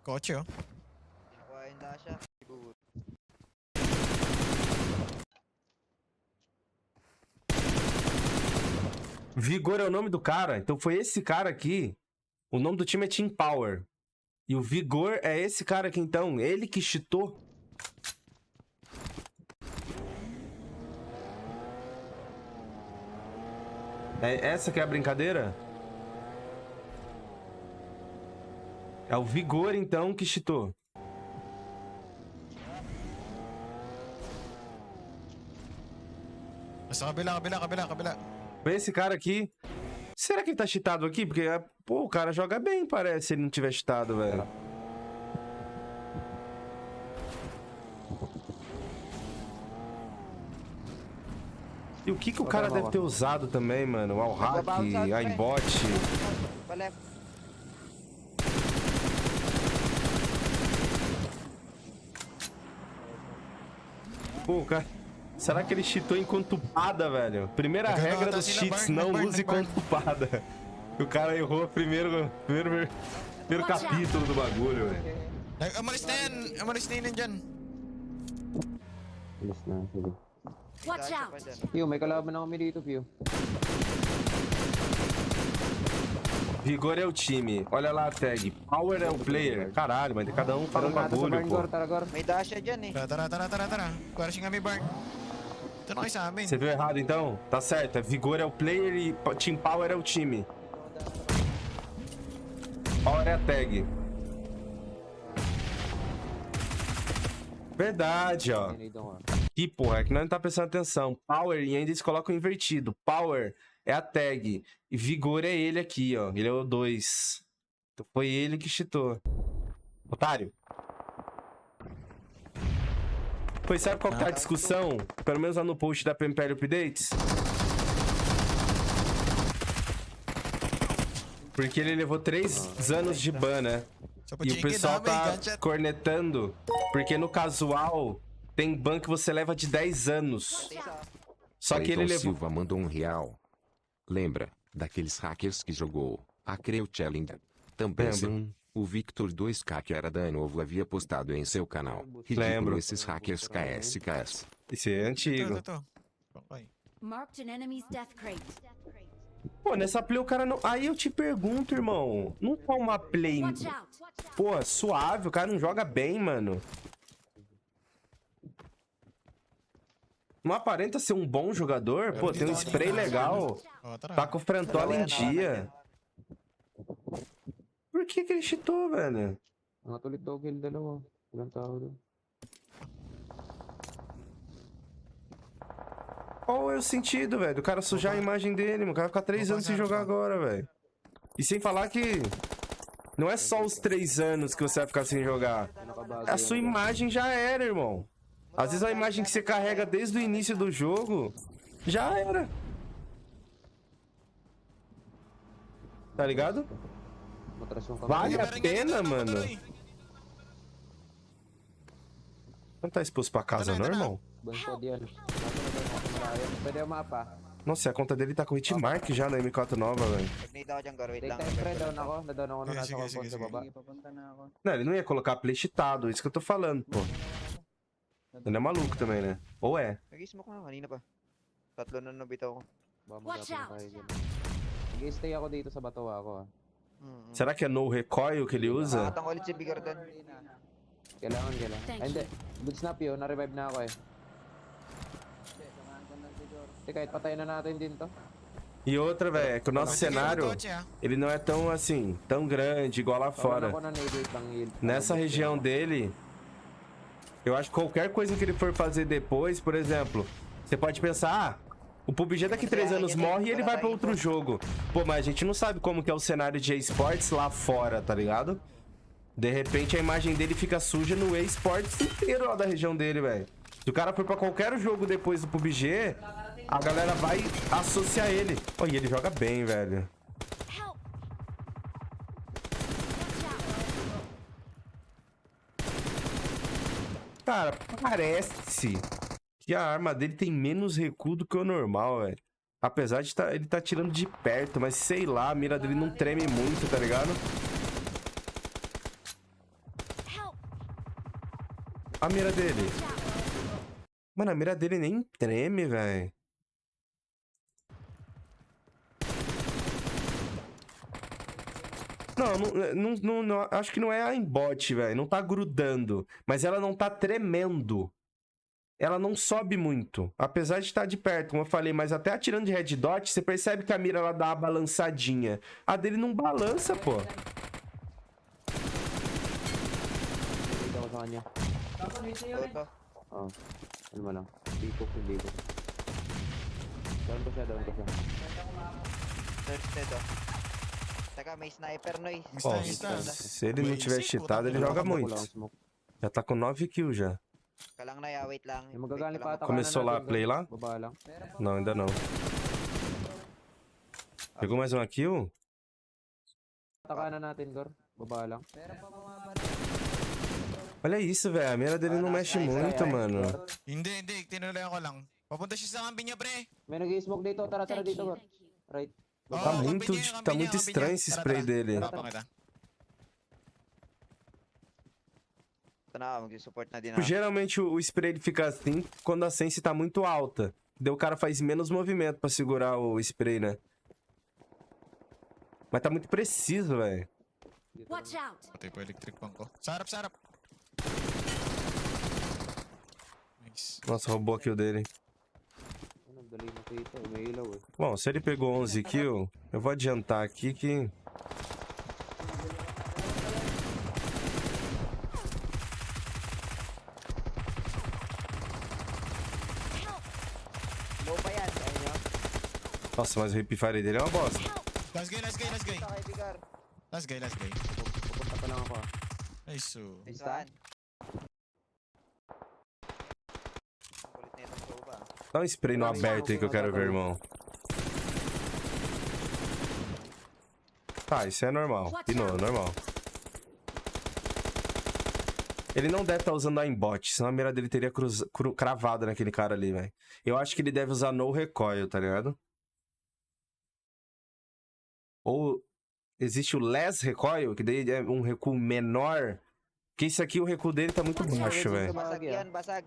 Kotse, oh. Kinukuha yung dasha. Siguro. Vigor é o nome do cara. Então foi esse cara aqui. O nome do time é Team Power. E o Vigor é esse cara aqui, então. Ele que cheatou. É essa que é a brincadeira? É o Vigor, então, que cheatou. Basta kabila. Foi esse cara aqui. Será que ele tá cheatado aqui? Porque, pô, o cara joga bem, parece, se ele não tiver cheatado, velho. E o que o cara deve ter usado também, mano? Ao hack, aimbot. Pô, cara... Será que ele cheatou enquanto tupada, velho? Primeira regra dos cheats, não use enquanto tupada. O cara errou primeiro capítulo do bagulho, velho. Umalis na yan nandyan. Alis na, sige. Watch out! Pio, may kalaban na kami dito, Pio. Vigor é o time. Olha lá a tag. Power é o player. Caralho, mas cada um fala um bagulho, pô. May dasha dyan eh. Tara. Para siya kami, Barn. Ito na kayo sa amin. Você viu errado, então? Tá certo. Vigor é o player e Team Power é o time. Power é a tag. Verdade, ó. Ih, porra, é que nós não tá prestando atenção. Power, e ainda eles colocam invertido. Power é a tag. E Vigor é ele aqui, ó. Ele é o 2. Então foi ele que cheatou. Otário. Pois sabe qual que tá a discussão? Pelo menos lá no post da PMPL Updates. Porque ele levou 3 anos de ban, né? E o pessoal tá cornetando. Porque no casual tem ban que você leva de 10 anos. Só que ele levou... Silva mandou R$1. Lembra daqueles hackers que jogou a Creu Challenge? Também o Victor 2K que era da novo havia postado em seu canal. Lembro. Esses hackers KS. Esse é antigo. Marked an enemy's death crate. Pô, nessa play o cara não... Aí eu te pergunto, irmão. Não tá uma play... Watch out! Pô, suave. O cara não joga bem, mano. Não aparenta ser um bom jogador. Pô, tem um spray legal. Tá com o Frantola em dia. Por que ele cheatou, velho? Nakatulit daw kill dalawa. Ilang tao doon. Qual é o sentido, velho? O cara sujar a imagem dele, mano. O cara vai ficar 3 anos sem jogar agora, velho. E sem falar que... Não é só os 3 anos que você vai ficar sem jogar. A sua imagem já era, irmão. Às vezes a imagem que você carrega desde o início do jogo... Já era. Tá ligado? Vale a pena, mano. Não tá exposto pra casa, não, irmão? Nossa, a conta dele tá com hitmark já na M4 nova, velho. Não, ele não ia colocar play cheatado, isso que eu tô falando, pô. Ele é maluco também, né? Ou é? Nag-smoke na kanina pa. Tatlo na nabitaw ko. Watch out! Nag-stay ako dito sa Batawa ako, ah. Será que é no recoil que ele usa? Nakatang ulit si Bigger doon. Kailangan. Thank Ay, hindi. Good snap yun. Na-revive na ako eh. Hindi, kahit patayin na natin din to. E outra, velho, é que o nosso cenário, ele não é tão, assim, tão grande igual lá fora. Nessa região dele, eu acho que qualquer coisa que ele for fazer depois, por exemplo, você pode pensar, o Pubg daqui 3 anos morre e ele vai pra outro jogo. Pô, mas a gente não sabe como que é o cenário de esportes lá fora, tá ligado? De repente a imagem dele fica suja no esportes inteiro lá da região dele, velho. Se o cara for pra qualquer jogo depois do Pubg, a galera vai associar ele. Oh, e ele joga bem, velho. Help! Cara, parece que a arma dele tem menos recuo do que o normal, velho. Apesar de ele tá tirando de perto, mas sei lá, a mira dele não treme muito, tá ligado? A mira dele. Mano, a mira dele nem treme, velho. Não, acho que não é a aimbot, velho. Não tá grudando. Mas ela não tá tremendo. Ela não sobe muito. Apesar de estar de perto, como eu falei. Mas até atirando de red dot, você percebe que a mira ela dá uma balançadinha. A dele não balança, pô. Oh, ano mo lang. Dito. Down ko siya. Dito. Teka, may sniper, Noy. Ó, se ele não tiver cheatado, ele joga muito. Já tá com 9 kills já. Kalang Noy, wait lang. Magagaling pa ata. Começou lá a play lá? Baba lang. Não, ainda não. Pegou mais uma kill? Takanan natin, Gor. Baba lang. Olha isso, velho. A mira dele não mexe muito, mano. Hindi. Tinulayan ko lang. Papunta siya sa kampi niya, pre. May nag-i-smoke dito. Tara dito, Gor. Right. Tá muito estranho esse spray dele. Geralmente o spray ele fica assim quando a sense tá muito alta. Daí o cara faz menos movimento pra segurar o spray, né? Mas tá muito preciso, velho. Watch out! Patay po electric pang ko. Sa harap. Nice. Nossa, roubou a kill dele. Bom, se ele pegou 11 kills, eu vou adiantar aqui que... Nossa, mas o hip fire dele é uma bosta. Last guy. Pupunta pa lang ako. Nice. Dá um spray no aberto aí que eu quero ver, irmão. Tá, isso é normal. Pinou, normal. Ele não deve estar usando a aimbot, senão a mira dele teria cravado naquele cara ali, velho. Eu acho que ele deve usar no recoil, tá ligado? Ou existe o less recoil, que daí é um recuo menor. Porque isso aqui, o recuo dele tá muito baixo, velho. Basag.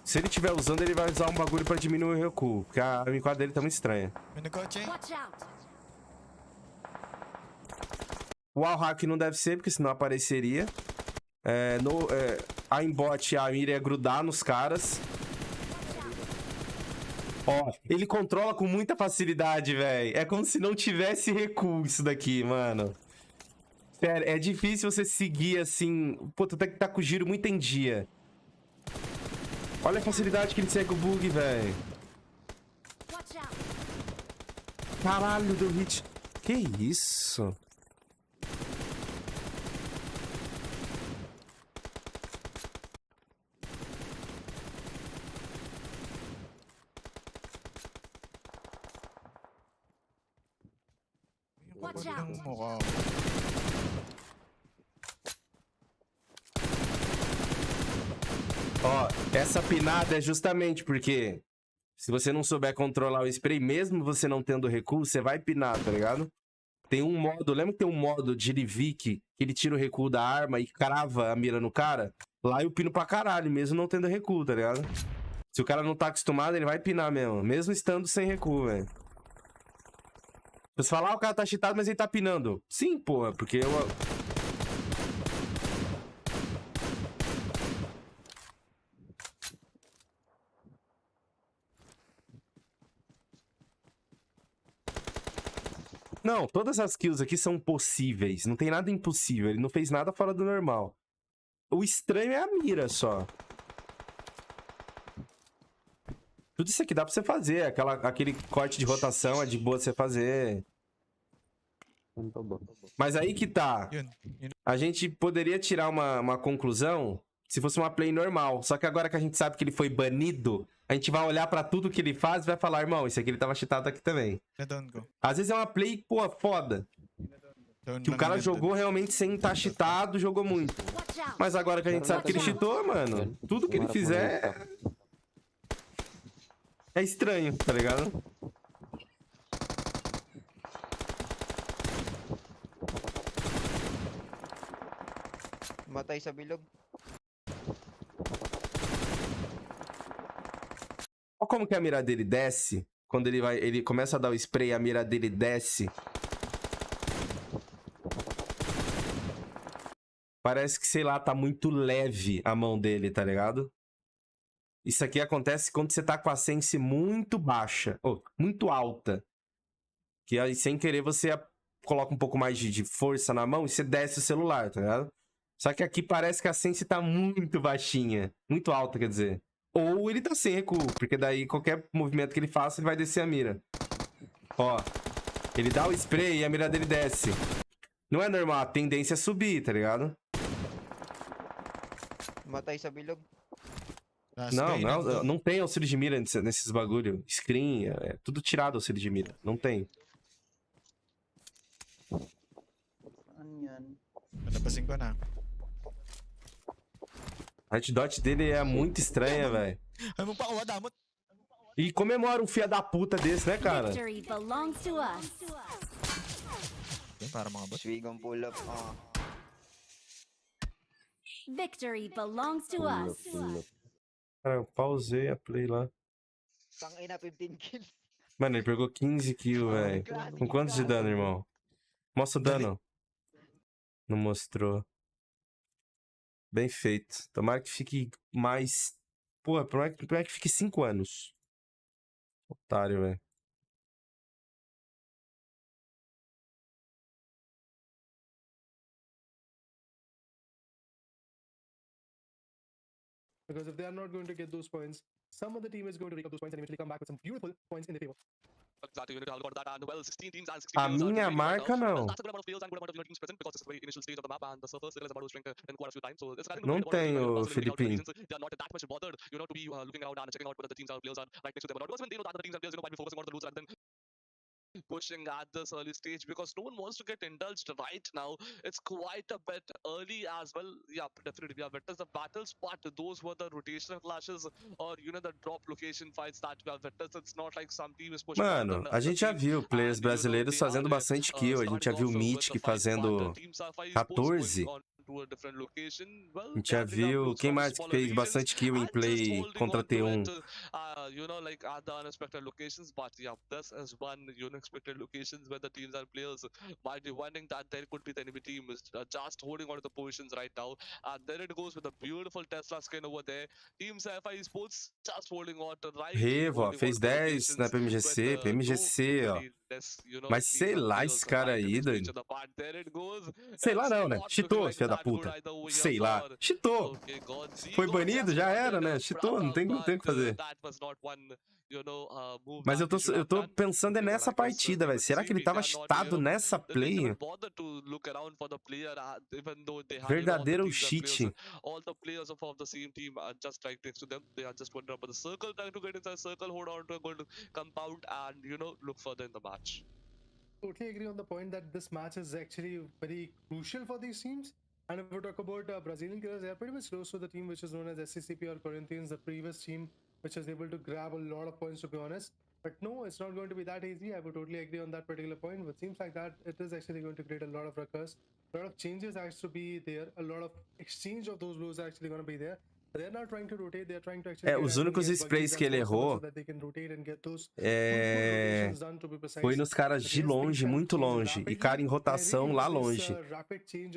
Se ele estiver usando, ele vai usar um bagulho pra diminuir o recuo. Porque a M4 dele tá muito estranha. Watch out! O wall hack não deve ser, porque senão apareceria. A aimbot, a mira é grudar nos caras. Ó, ele controla com muita facilidade, velho. É como se não tivesse recuo isso daqui, mano. Sério, é difícil você seguir assim... Pô, tu tem que estar com o giro muito em dia. Olha a facilidade que ele segue o bug, velho. Caralho, deu hit. Que isso? Watch out! Ó, essa pinada é justamente porque se você não souber controlar o spray, mesmo você não tendo recuo, você vai pinar, tá ligado? Tem um modo, lembra que tem um modo de Livik que ele tira o recuo da arma e crava a mira no cara? Lá eu pino pra caralho, mesmo não tendo recuo, tá ligado? Se o cara não tá acostumado, ele vai pinar mesmo estando sem recuo, velho. Você fala, o cara tá cheatado, mas ele tá pinando. Sim, porra, porque eu... Não, todas as kills aqui são possíveis. Não tem nada impossível. Ele não fez nada fora do normal. O estranho é a mira só. Tudo isso aqui dá pra você fazer. Aquele corte de rotação é de boa você fazer. Mas aí que tá. A gente poderia tirar uma conclusão Se fosse uma play normal. Só que agora que a gente sabe que ele foi banido, a gente vai olhar pra tudo que ele faz e vai falar, irmão, esse aqui ele tava cheatado aqui também. Down ko. Às vezes é uma play, pô, foda. Down Que o cara jogou realmente sem estar cheatado, jogou muito. Watch out. Mas agora que a gente sabe que ele cheatou, mano, tudo que ele fizer é estranho, tá ligado? Matay sa bilog. Olha como que a mira dele desce. Quando ele começa a dar o spray, a mira dele desce. Parece que, sei lá, tá muito leve a mão dele, tá ligado? Isso aqui acontece quando você tá com a sense muito baixa, ou muito alta. Que aí, sem querer, você coloca um pouco mais de força na mão e você desce o celular, tá ligado? Só que aqui parece que a sense tá muito baixinha. Muito alta, quer dizer. Ou ele tá sem recuo, porque daí qualquer movimento que ele faça, ele vai descer a mira. Ó, ele dá o spray e a mira dele desce. Não é normal, a tendência é subir, tá ligado? Matay sa bilog. Não tem auxílio de mira nesses bagulho. Screen, é tudo tirado auxílio de mira. Não tem. Ano yan? Palabasin ko na. A red dot dele é muito estranha, velho. Ay, magpakawa, damot. E comemora um filho da puta desse, né, cara? Victory belongs to us. Yan, para mga bot. Swigang pull up. Victory belongs to us. Cara, eu pausei a play lá. Tangina 15 kills. Mano, ele pegou 15 kills, velho. Com quantos de dano, irmão? Mostra o dano. Não mostrou. Bem feito. Tomara que fique mais... Pô, tomara que fique 5 anos. Otário, velho. Because if they are not going to get those points, some other team is going to rake up those points and eventually come back with some beautiful points in their favor. Exactly, you need to have got that, and well, 16 teams and 16 A players are minha doing right marca, now. não. That's a good amount of players and good amount of teams present because it's the very initial stage of the map and the surface circle is about to shrink in quite a few times. So it's Não tem o Filipinho. They are not that much bothered, you know, to be looking around and checking out what the teams and players are right next to them. Because when they know that the teams and players, you know, might be focusing on the loot rather than pushing at this early stage, because no one wants to get indulged right now. It's quite a bit early as well. Yeah, definitely we have witnessed the battles, but those were the rotational clashes or, you know, the drop location fights that we have witnessed. It's not like some team is pushing. Mano, a gente já viu players brasileiros fazendo bastante kill. A gente já viu o Mythic fazendo 14. A gente já viu quem mais que fez bastante kill em play contra T1. You know, like at the unexpected locations, but yeah, this is one unexpected locations where the teams and players might be wondering that there could be the enemy team is just holding on to the positions right now. And there it goes with the beautiful Tesla skin over there. Team FI Sports just holding on to right. Revo, ó, fez 10 na PMGC, PMGC, ó. Mas sei lá esse cara aí, doido. Sei lá não, né? Cheatou, filha da puta. Sei lá. Cheatou. Foi banido, já era, né? Cheatou, não tem o que fazer. Mas eu tô pensando nessa partida, velho. Será que ele tava cheatado nessa play? Verdadeiro cheat. All the players of the same team are just right next to them. They are just wandering up the circle, trying to get inside the circle, hold on to a good compound, and, you know, look further in the match. Totally agree on the point that this match is actually very crucial for these teams. And if we talk about Brazilian killers, they are pretty much close to the team which is known as SCCP or Corinthians, the previous team which is able to grab a lot of points, to be honest. But no, it's not going to be that easy. I would totally agree on that particular point. But it seems like that it is actually going to create a lot of ruckus. A lot of changes has to be there. A lot of exchange of those blows are actually going to be there. They're not trying to rotate, they're trying to actually os únicos sprays que ele errou foi nos caras de longe, muito longe, e cara em rotação lá longe.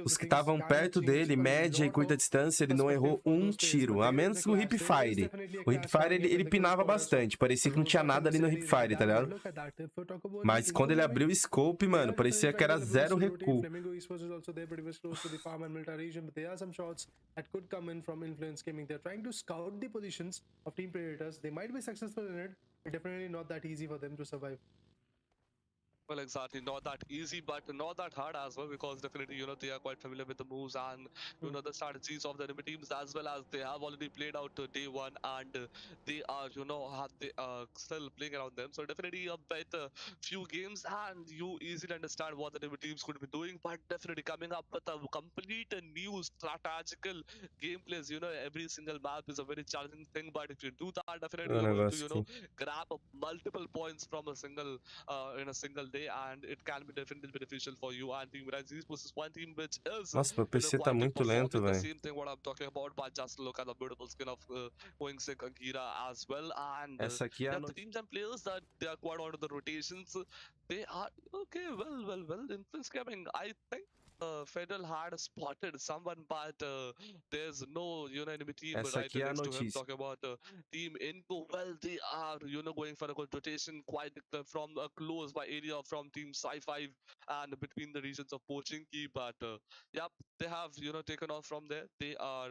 Os que estavam perto dele, média e curta distância, ele não errou um tiro, a menos que o hipfire. O hipfire ele pinava bastante, parecia que não tinha nada ali no hipfire, tá ligado? Mas quando ele abriu o scope, mano, parecia que era zero recuo. They're trying to scout the positions of team predators. They might be successful in it, but definitely not that easy for them to survive. Well, exactly. Not that easy, but not that hard as well, because definitely, they are quite familiar with the moves and, the strategies of the enemy teams, as well as they have already played out day one, and they are, they are still playing around them. So definitely a better few games, and you easily understand what the enemy teams could be doing, but definitely coming up with a complete and new strategical gameplays. Every single map is a very challenging thing, but if you do that, definitely O you're going to, negócio aqui. grab multiple points from a single in a single day, and it can be definitely beneficial for you and Team Rise versus one team which is Nossa, meu PC tá quite muito lento, performing the velho. same thing what I'm talking about, but just look at the beautiful skin of going sick Akira as well, and Essa aqui é a the teams and players that they are quite onto the rotations, they are okay. Well, influence coming, I think. Federal had spotted someone, but there's no enemy team Essa right aqui é a next to him. notícia. Talking about Team Inco, well, they are going for a good rotation quite from a close by area from Team Sci-Fi and between the regions of Pochinki, but yep, they have taken off from there. They are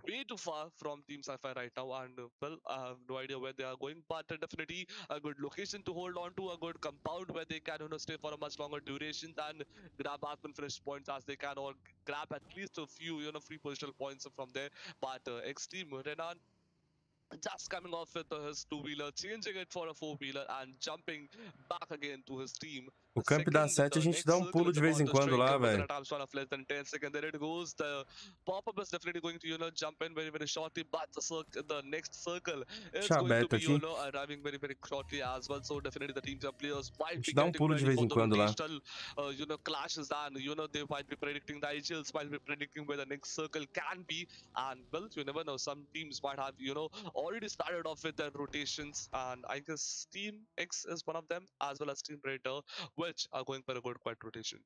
way too far from Team Sci-Fi right now, and well, I have no idea where they are going, but definitely a good location to hold on to, a good compound where they can stay for a much longer duration and grab as many finish points as they can, or grab at least a few free positional points from there. But Extreme Renan just coming off with his two-wheeler, changing it for a four-wheeler, and jumping back again to his team. O camp da 7 a gente dá um pulo de vez em quando lá, velho. Less than 10 seconds. There it goes. The pop-up is definitely going to jump in very shortly, but the next circle is Deixa going to aberto be aqui. arriving very shortly as well. So definitely the teams and players A might be gente dá um getting pulo de ready vez for em the quando lá. rotational clashes, and they might be predicting, the IGLs might be predicting where the next circle can be, and well, you never know, some teams might have already started off with their rotations, and I guess Team X is one of them, as well as Team Predator, which are going for a good quiet rotation.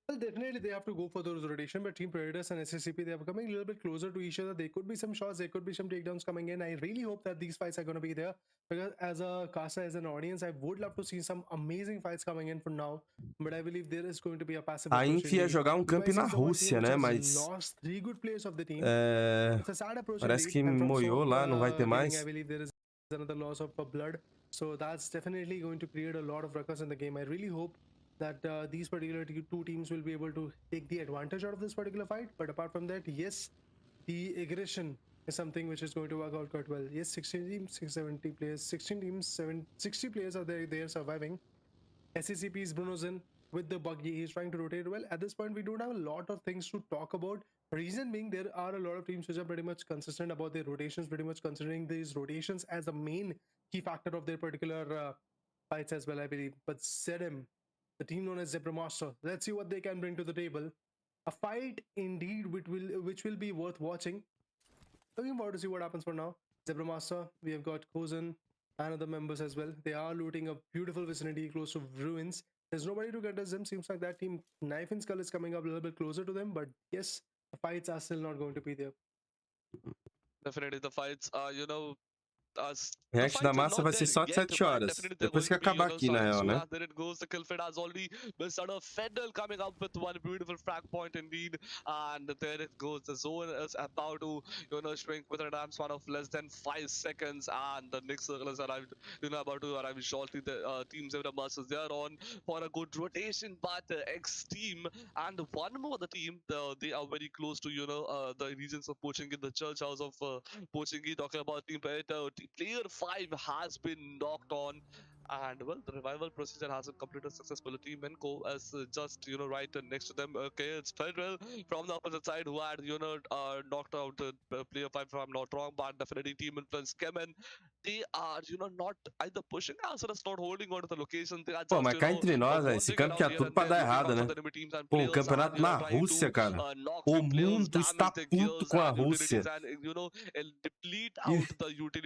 Well, definitely they have to go for those rotation, but Team Predators and SSCP, they are coming a little bit closer to each other. There could be some shots, there could be some takedowns coming in. I really hope that these fights are going to be there, because as a caster, as an audience, I would love to see some amazing fights coming in for now, but I believe there is going to be a passive A approach. Inf ia jogar um camp na Rússia, né? Mas lost 3 good players of the team. é... It's a sad approach parece que indeed. And from moiou lá, não vai ter Gaming, mais. I believe there is another loss of blood, so that's definitely going to create a lot of ruckus in the game. I really hope that these particular two teams will be able to take the advantage out of this particular fight. But apart from that, yes, the aggression is something which is going to work out quite well. Yes, 16 teams, 670 players, 16 teams, 60 players are there. They are surviving. SCCP's Bruno's in with the buggy. He's trying to rotate well. At this point, we don't have a lot of things to talk about. Reason being, there are a lot of teams which are pretty much consistent about their rotations, pretty much considering these rotations as the main key factor of their particular fights as well, I believe. But Zedem, the team known as Zebra Master, let's see what they can bring to the table. A fight indeed which will be worth watching. Looking forward to see what happens for now. Zebra Master, we have got Kozan and other members as well. They are looting a beautiful vicinity close to ruins. There's nobody to contest them. Seems like that team Knife and Skull is coming up a little bit closer to them, but yes, the fights are still not going to be there. Definitely the fights are, React da Massa vai ser só de 7 horas. Depois que acabar aqui, na real, né? There it goes. The Killfed has already been sort of Fedel coming up with one beautiful frag point indeed. And there it goes. The zone is about to, shrink with a damn span of less than 5 seconds. And the next circle has arrived, about to arrive shortly. The teams of the Masters, they are on for a good rotation. But X team and one more the team, they are very close to, the regions of Pochinki, the church house of Pochinki. Talking about Team Predator, player 5 has been knocked on, and well, the revival procedure hasn't completed successfully. Team Enco is just right next to them. Okay, it's Federal from the opposite side who had knocked out player 5, if I'm not wrong, but definitely Team Influence came in. They are not either pushing as well as not holding on to the location. They are Pô, just, mas cá entre nós, velho, esse campo tinha tudo pra dar errado, né? Pô, o campeonato na Rússia, cara. O mundo está puto com a Rússia.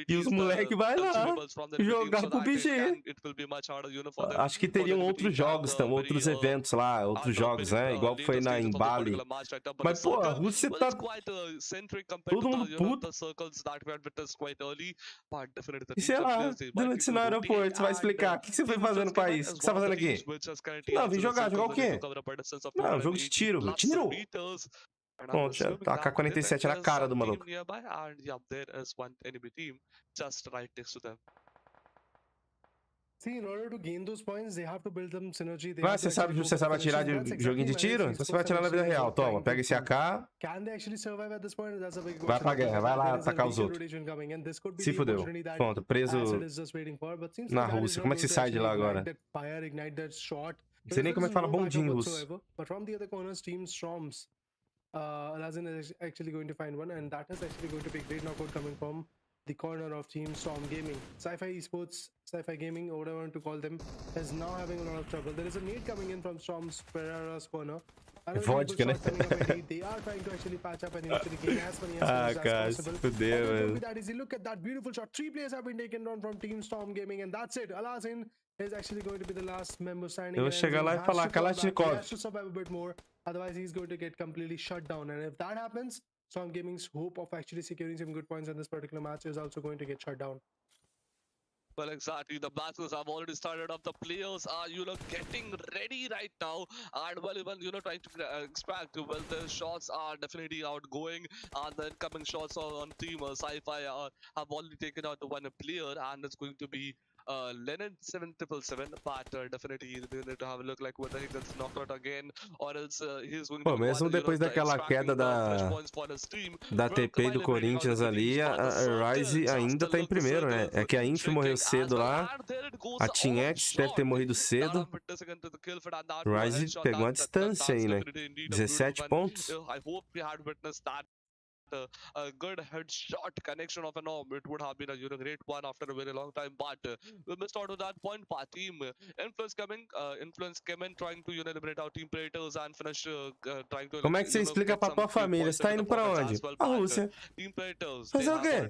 E os moleques vai lá jogar Pubg. Acho que teriam outros jogos, outros eventos lá, outros jogos, né? Igual foi em Bali. Mas, pô, a Rússia tá todo mundo puto. E sei lá, durante no aeroporto, você vai explicar. O que você foi fazer no país? O que você tá fazendo aqui? Não, vim jogar. Jogar o quê? Não, jogo de tiro. Tiro! Pronto, já tá com a 47 na cara do maluco. See, in order to gain those points, they have to build some synergy. They Vai, have to você sabe, actually go você for sabe atirar finishes. de That's joguinho de exactly tiro? my Então você vai atirar na vida real. Toma, pega esse AK, Can they actually survive at this point? That's a big vai question. pra guerra, vai lá There is a atacar os legal outros. rotation coming in. This could be Se the fudeu. opportunity that Pronto, preso Acid is just waiting for, but seems na like that is Rússia. not Como é que se going to sai de lá actually ignite agora? that fire, ignite that shot. Não sei nem como é que fala bom dia em russo. Whatsoever. But from the other corners, Team Storms, Alazin is actually going to find one, and that is actually going to be a great knockout coming from the corner of Team Storm Gaming. Sci-Fi Esports, Sci-Fi Gaming, or whatever I want to call them, is now having a lot of trouble. There is a nade coming in from Storm's Pereira's corner. Vodka, né? They are trying to actually patch up and eventually gain as many as cara, possible. se fudeu, velho. That easy. Look at that beautiful shot. 3 players have been taken down from Team Storm Gaming, and that's it. Alazin is actually going to be the last member standing. Eu vou chegar lá e falar, Kalashnikov. He has to survive a bit more, otherwise he's going to get completely shut down. And if that happens, Storm Gaming's hope of actually securing some good points in this particular match is also going to get shut down. Well, exactly. The matches have already started off. The players are, getting ready right now. And well, even, trying to extract. Well, the shots are definitely outgoing. And the incoming shots on team Sci-Fi have already taken out one player. And it's going to be Lennon 7777, but definitely they need to have a look like whether he gets knocked out again or else he's going Pô, to mesmo depois daquela queda da TP do Corinthians ali, a Rise ainda tá em primeiro, né? É que a Inf morreu cedo lá, a Team X deve ter morrido cedo. Rise pegou uma distância aí, né? 17 pontos. I hope we had witnessed that. A good headshot connection of an arm. It would have been a great one after a very long time, but we missed out on that point. But team influence came in trying to liberate our team Predators and finish trying to. Como é que você explica pra tua família? Você tá indo pra onde? A Rússia. Team Predators. Fazer o quê?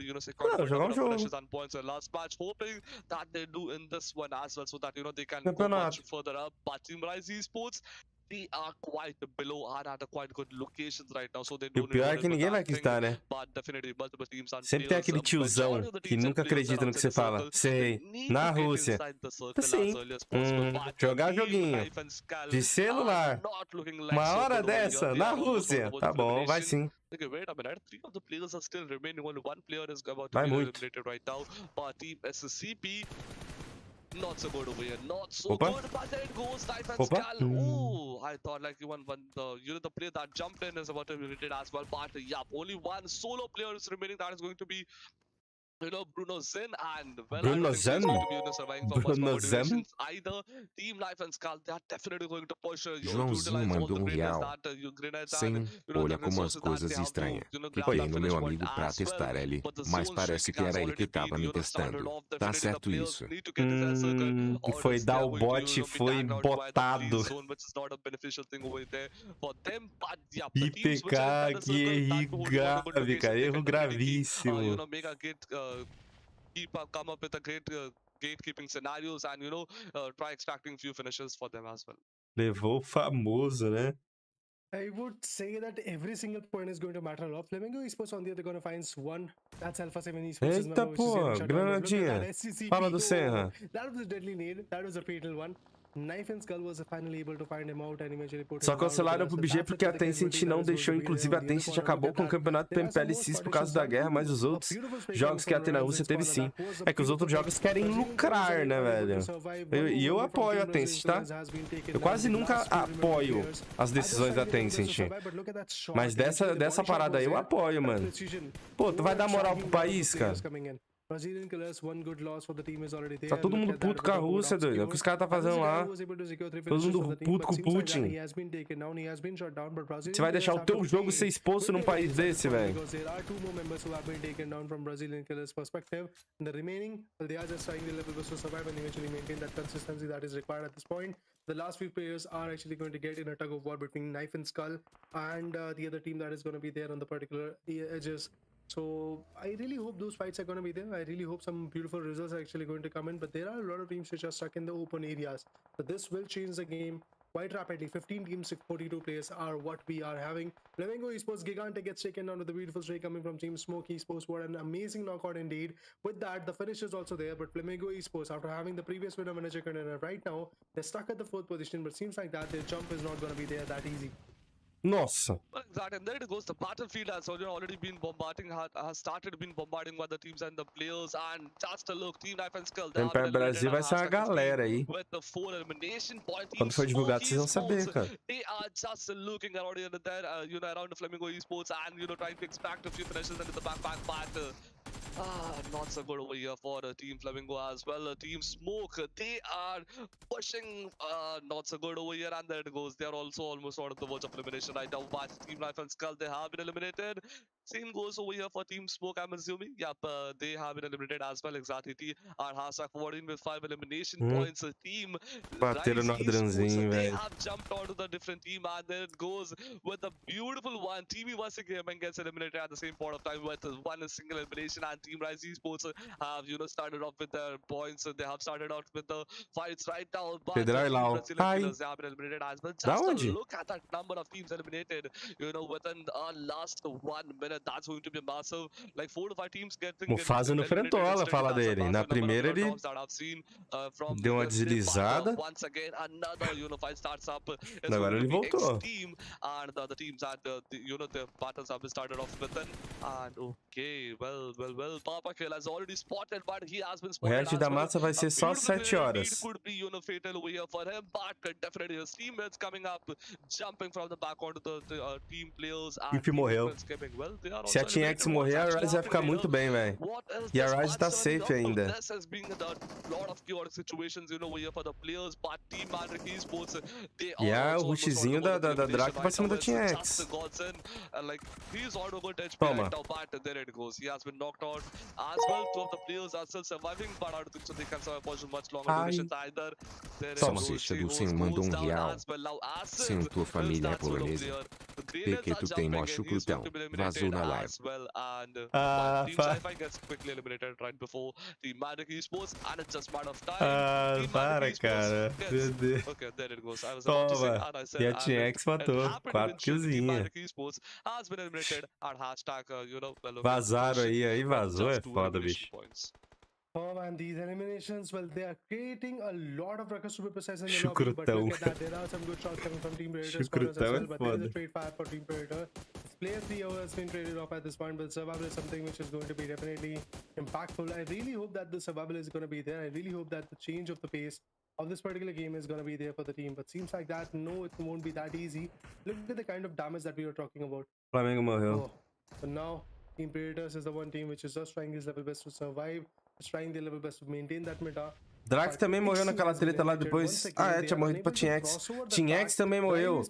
Não, jogar um jogo. Points last match, hoping that they do in this one as well, so that they can go much further up. But Team Rise Esports, they are quite below and at a quite good locations right now, so they E o pior é que ninguém vai acreditar, né? Sempre tem aquele tiozão que nunca acredita no que você fala. Sei, na Rússia. Assim, jogar joguinho de celular. Uma hora dessa, na Rússia. Tá bom, vai sim. Vai muito. Not so good over here. Not so Opa. good, but there it goes. Knife and Opa. Skull. Oh, I thought like even when the player that jumped in is about to be rated as well. But yep, only one solo player is remaining. That is going to be Bruno Zen, and well, Bruno Zen? surviving from Bruno Zen? either. Team Life and Skull, they are definitely going to push Joãozinho mandou um real. Sim, olha como as coisas estranhas. Cliquei no meu amigo pra testar ele, mas parece que era ele que tava me testando. Tá certo isso? E foi dar o bot e foi botado. IPK, que erro grave, cara. Erro gravíssimo. Come up with a great gatekeeping scenarios and try extracting few finishes for them as well. Levou o famoso, né? I would say that every single point is going to matter a lot. Flamingo Esports on the other gonna find one. That's Alpha 7 Esports. Eita, pô, granadinha. Fala do Serra. That was a deadly nade. That was a fatal one. Knife and Skull was finally able to find him out and eventually put Só cancelaram o Pubg porque a Tencent não deixou, inclusive a Tencent acabou com o campeonato PMPLCs por causa da guerra, mas os outros jogos que a na Rússia teve sim. É que os outros jogos querem lucrar, né, velho? E eu apoio a Tencent, tá? Eu quase nunca apoio as decisões da Tencent. Mas dessa parada aí eu apoio, mano. Pô, tu vai dar moral pro país, cara? Tá todo mundo puto com a Rússia, doido. É o que os caras tá fazendo lá. Todo mundo puto com o Putin. Você vai deixar o teu jogo ser exposto num país desse, velho? The last few players are actually going to get in a tug of war between Knife and Skull and the other team that is going to be there on the particular edges. So I really hope those fights are going to be there. I really hope some beautiful results are actually going to come in, but there are a lot of teams which are stuck in the open areas. But this will change the game quite rapidly. 15 teams, 42 players are what we are having. Flamingo Esports Gigante gets taken down with the beautiful strike coming from Team Smoke Esports. What an amazing knockout indeed. With that, the finish is also there, but Flamingo Esports, after having the previous winner manager right now, they're stuck at the 4th position, but seems like that their jump is not going to be there that easy. Nossa. Exactly, and there it goes. The battlefield has already been bombarding, has started been bombarding by the teams and the players. And just a look, Team Knife and Skull, they have been Temper eliminated Brasil and vai ser uma galera aí. with the 4 elimination point. Team Quando for divulgado, vocês vão Esports, saber, cara. they are just looking around here and there, around the Flamingo Esports and trying to extract a few finishes into the backpack, but not so good over here for Team Flamingo as well. Team Smoke, they are pushing not so good over here, and there it goes. They are also almost out of the verge of elimination right now. But Team Knife and Skull, they have been eliminated. Same goes over here for Team Smoke, I'm assuming. Yep, they have been eliminated as well. Exactly. Our hashtag forwarding with 5 elimination points. Team Bateram no Adranzinho, they velho. have jumped onto the different team, and there it goes with a beautiful one. Team Massa Gaming gets eliminated at the same point of time with one single elimination, and Team Rise Esports have started off with their points. They have started out with the fights right now, but Federal Team Lau. Brazil Ai. Killers, they have been eliminated as well. Da Just onde? look at that number of teams eliminated. Within last 1 minute, that's going to be massive. Like 4 to 5 teams getting Mufasa no eliminated Frentola, instantly. fala That's a dele. Na massive number of primeira ele drops that I've seen, from deu uma the team, but, deslizada. once again, another fight starts up. It's Agora going ele to be voltou. X-Team, and the other teams and the battles have been started off with them. And okay, well, Papa Kill has already spotted, but he has been O spotted resto as da well. massa vai ser só às 7 horas. It could be fatal over here for him, but definitely his teammates coming up, jumping from the back onto the team players. And If morreu. Well, they are Se a also Team X eliminated. morrer, a What's Rise vai ficar happening muito bem, velho. What is E a this Rise tá match safe turning out to? ainda. This has been a lot of chaotic situations, over here for the players, but Team Magic Esports, they E are o also rushzinho almost da out of the Draco pra cima da Team elimination. X. Just a godsend. Like, he's auto goal touch Toma. right now, but there it goes. He has been knocked out as well. 2 of the players are still surviving, but I don't think so they can survive for much longer durations either. There it Toma. goes. Salsicha do He Sem mandou goes down real. as well. Now, Acid Sim, tua família é starts with a polonesa. player. The grenades Pequeto are tem jumping mó and he's going chucrutão. to be Vazou eliminated na live. as well. And Ah, Team fa- Sci-Fi gets quickly eliminated right before Team Magic Esports, and it's just a matter of time. Ah, Team para, Magic Esports cara. gets- Meu Deus. Okay, there it goes. I was about to say, Toma. and I said, E a and Team it X matou. happened to 4 mention Team killzinha. Magic Esports has been eliminated. Our hashtag, well, Vazaram aí vazou, é just 2 foda, elimination bicho. points. Oh man, these eliminations, well, they are creating a lot of ruckus to be precise in the lobby, but Chucrutão. look at that, there are some good shots coming from Team Predator's corners as Chucrutão well, é but there is foda. a trade fire for Team Predator. Player 3 has been traded off at this point, but survival is something which is going to be definitely impactful. I really hope that the survival is going to be there. I really hope that the change of the pace of this particular game is going to be there for the team, but seems like that, no, it won't be that easy. Look at the kind of damage that we were talking about. Flamengo morreu. Oh, but now Team Predators is the one team which is just trying his level best to survive, just trying their level best to maintain that meta. Drax também morreu naquela treta lá depois. Ah, é, tinha morrido pra Team X. Team X também morreu.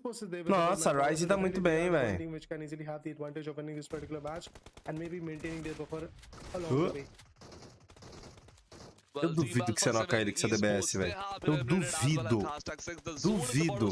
Nossa, a Rise tá muito bem, velho. Which can easily have the advantage of winning this particular match and maybe maintaining their buffer along the way. Eu duvido que você não caia com essa DBS, velho. Eu duvido. Duvido.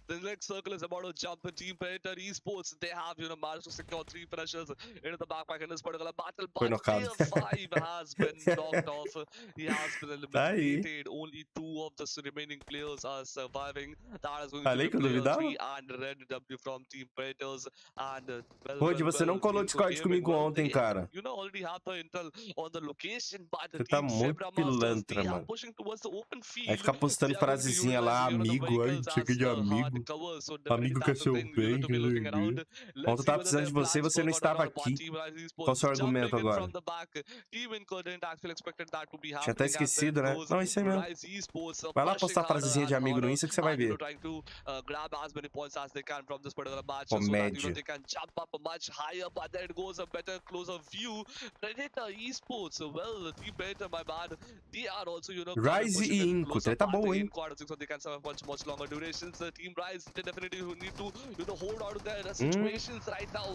The next circle is about to jump in Team Predator Esports. They have, managed to secure 3 finishes into the backpack in this particular battle. But knockout. Player 5 has been knocked off. He has been eliminated. Only 2 of the remaining players are surviving. That is going Falei to que be eu player duvidava? 3 and Red W from Team Predators. And Rod, você não colou Discord comigo ontem, cara. Already have the intel on the location, but the Você tá Team muito Zebra Masters, pilantra, they are mano. pushing towards the open field. Aí fica postando They are going to frasezinha utilize, lá, the amigo, ai, vehicles chega as de the hard amigo. cover. So definitely Amigo quer that's the seu thing we're bem, going to be looking around. Let's Ontem eu see tava whether precisando de their você e plans você não go estava out, but aqui. Team Rise Esports Qual o seu argumento jumping in agora? from the back. Team Inco didn't actually expect that to be Tinha happening, até and there esquecido, né? goes Não, isso aí mesmo. Rise Esports, Vai lá pushing postar harder frasezinha de and amigo no harder, Insta que você vai and, ver. trying to grab as many points as they can from this particular match, so that Comédia. they can jump up much higher. But there goes a better, closer view. Predator Esports, well, Team Predator, my bad, they are also, Rise e Inco, treta boa, hein? so they can survive much longer durations. The Team Rise, they definitely need to hold out of their situations right now.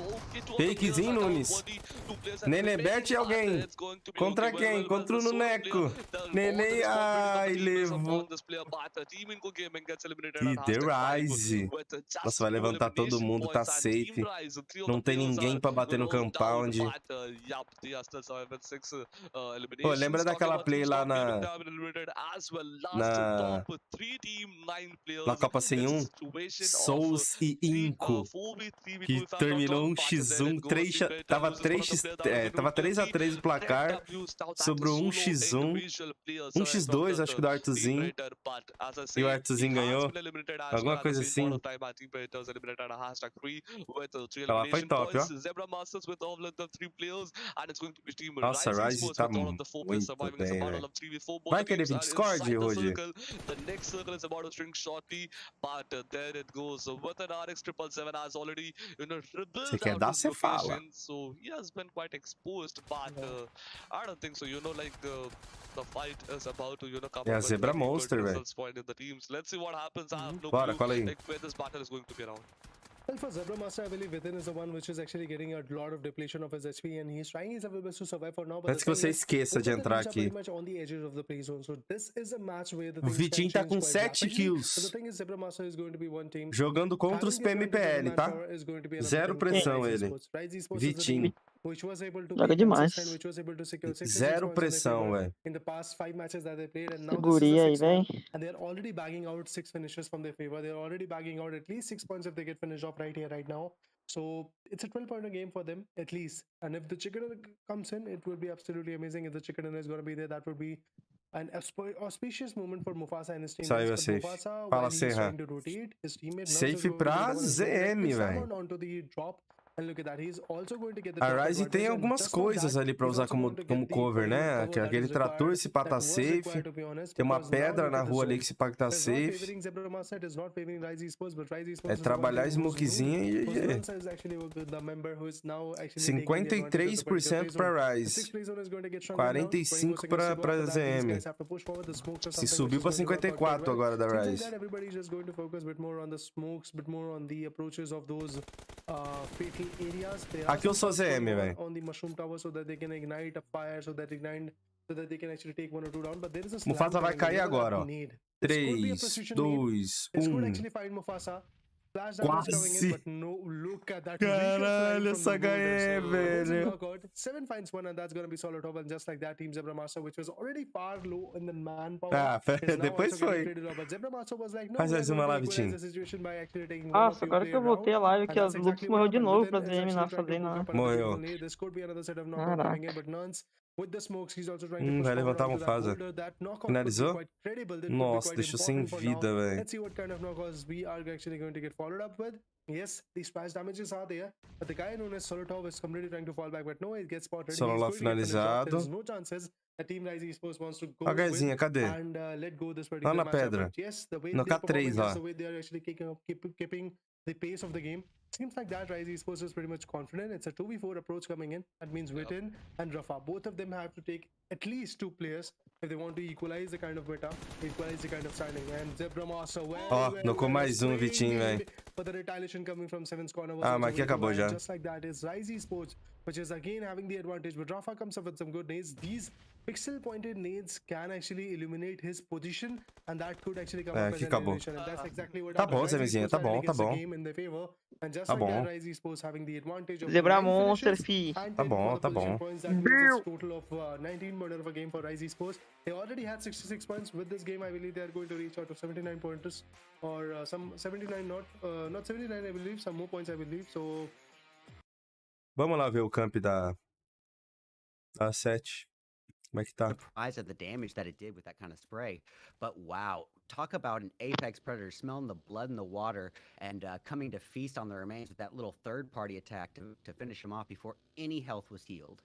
Okay, Fakezinho, Nunes. Nenebet e alguém. Contra quem? Contra o Nuneco. Neném, ai, levou. E The Rise. Nossa, vai levantar todo mundo, tá safe. Não tem ninguém pra bater no compound. Pô, lembra daquela play play lá na Copa 101, Souls e Inco, que terminou um x1, tava 3x3 o placar, sobrou 1x1, 1x2, acho que do Arthurzinho, e o Arthurzinho ganhou, alguma coisa assim. Ela foi top, ó. Nossa, a Ryze tá muito bem, velho. Vai querer vir Discord, Roger? The next circle is about to string shortly, but there it goes. With an RX 777 has already, rebuilt Você quer out dar, his você fala. location, so he has been quite exposed, but I don't think so. Like the fight is about to, come É a up with Zebra very good Monster, velho. results point in the teams. Let's see what happens. I have no Bora, clue, cola aí. like, where this battle is going to be around. Well, for Zebra Master, I believe Within is the one which is actually getting a lot of depletion of his HP, and he's trying his level best to survive for now. But Antes que você esqueça de entrar aqui. on the edges of the play zone. So this is a match where the O Vitinho tá com 7 kills. The thing is, Zebra Master is going to be one team. Jogando contra os PMPL, tá? Zero pressão ele. Vitinho. Joga demais. Zero pressão, velho. Segurinha aí, vem. And they're already bagging out 6 finishes from their favor. They're already bagging out at least 6 points if they get finished off right here, right now. So it's a 12-point game for them, at least. And if the chicken comes in, it would be absolutely amazing. If the chicken is going to be there, that would be an auspicious moment for Mufasa and his team. Saiu a safe. Fala, Seja. Safe pra ZM, velho. A Ryze tem algumas coisas ali pra usar como cover, né? Aquele trator se pá tá safe. Tem uma pedra na rua ali que se pá que tá safe. É trabalhar smokezinha e... 53% pra Ryze. 45% pra ZM. Se subiu pra 54 agora da Ryze. Aqui eu sou ZM, velho. Mufasa vai cair agora, ó. 3, 2, 1. Quase. Caralho, essa ganhe, velho. 7 finds 1 and that's gonna be solo top, and just like that, Team Zebra Massa, which was already far low in the manpower. Ah, depois foi. Faz mais uma lá, Vitinho. Nossa, agora que eu voltei a live, que as Lux morreu de novo pra ZM não fazer nada. Morreu. Vai levantar a Mufasa. Finalizou? Nossa, deixou sem vida, velho. Let's see what kind of knockouts we are actually going to get followed up with. Yes, the splash damages are there, but the guy known as Solotov is completely trying to fall back, but no, it gets spotted. Solo lá finalizado. There's no chances. The Team Rise Esports wants to go a Gaizinha, cadê? And let go this particular lá na pedra. Yes, the way no K3 lá. the way they are actually keeping the pace of the game. Seems like that Rise Esports is pretty much confident. It's a 2v4 approach coming in. That means Witten and Rafa. Both of them have to take at least 2 players if they want to equalize the kind of meta, equalize the kind of standing. And Zebra Massa, nocou mais Vitinho, velho. But the retaliation coming from Seven's corner was mas aqui acabou já. Just like that is Rise Esports, which is again having the advantage. But Rafa comes up with some good nades. These pixel pointed nades can actually illuminate his position, and that could actually come up as an illumination. And that's exactly what tá bom, Zemezinha, tá bom, tá bom. Tá bom. Zebra Monster, fi. Tá bom, tá bom. Total of 19 point of a game for Rise Esports. They already had 66 points. With this game, I believe they are going to reach out to 79 pointers, or some 79, not 79, I believe, some more points, I believe. So, vamos lá ver o camp da 7. Como é que tá? Surprised at the damage that it did with that kind of spray. But wow, talk about an apex predator smelling the blood in the water and coming to feast on the remains with that little third-party attack to finish him off before any health was healed.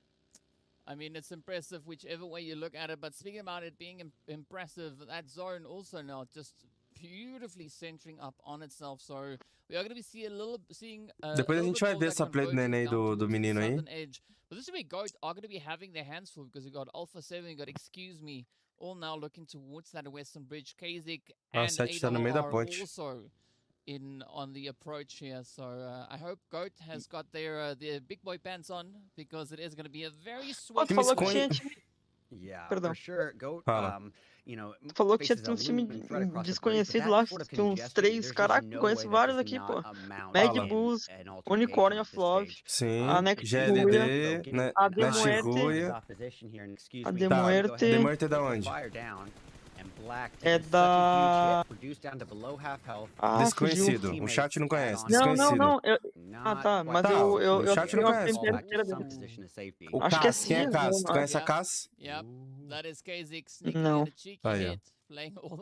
I mean, it's impressive whichever way you look at it, but speaking about it being impressive, that zone also now just beautifully centering up on itself, so we are going to be seeing depois a gente vai ver essa play do neném do menino aí. But this is where Goat are going to be having their hands full, because we got Alpha 7, we got Excuse Me, all now looking towards that Western Bridge. Kazik and Adal are also in on the approach here, so I hope Goat has got their big boy pants on, because it is going to be a very swift. Perdão. Fala. Tu falou que tinha uns times desconhecidos lá, tinha uns 3. Caraca, conheço vários aqui, pô. Mad Bulls, Unicorn of Love, Sim, a Next GLD, né? a Next Ruia. A Demuerte. Demuerte é da onde? É da... Desconhecido. O chat não conhece. Não, Desconhecido. não. Ah, tá. Mas Tá, eu o chat não conhece. O Acho que é Cass, quem é Seja, Cass? Tu né? conhece a Cass? Não. Aí, ó.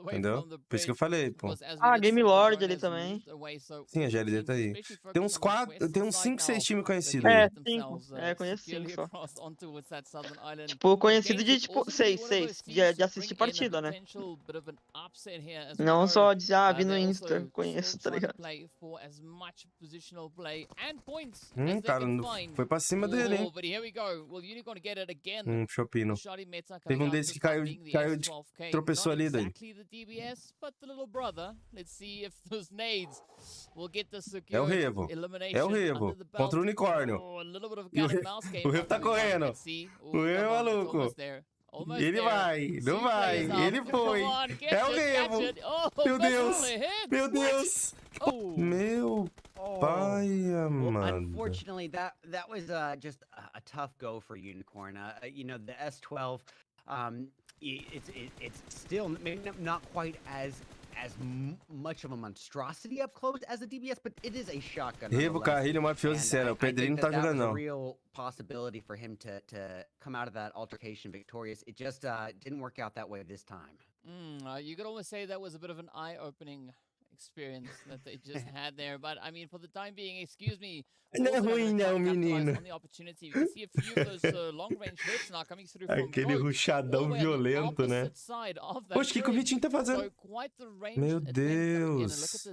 Entendeu? Por isso que eu falei, pô. Ah, Game Lord ali também. Sim, a GLD tá aí. Tem uns 4, tem uns 5, 6 times conhecidos É, aí. 5. É, conheço 5 só. Tipo, conhecido de, tipo, 6. De assistir partida, né? Não só de, vi no Insta. Conheço, tá ligado? Cara, foi pra cima dele, hein? Chopino. Teve um desses que caiu tropeçou ali daí. É o Revo. É o Revo. Contra o Unicórnio. O Revo tá correndo. O Revo é maluco. Ele vai. Não vai. Ele foi. É o Revo. Meu Deus. Meu Deus. Meu pai amado. Unfortunately, that was just a tough go for Unicorn. The S12, it's still maybe not quite as much of a monstrosity up close as a DBS, but it is a shotgun. Revo, Carrilho, Mafioso e Senna. O Pedrinho não tá jogando, não. Real possibility for him to come out of that altercation victorious. It just didn't work out that way this time. You could almost say that was a bit of an eye-opening experience that they just had there, but I mean, for the time being, excuse me. Não é ruim não, menino. Aquele rushadão violento, né? Poxa, o que o Vitinho tá fazendo? Meu Deus.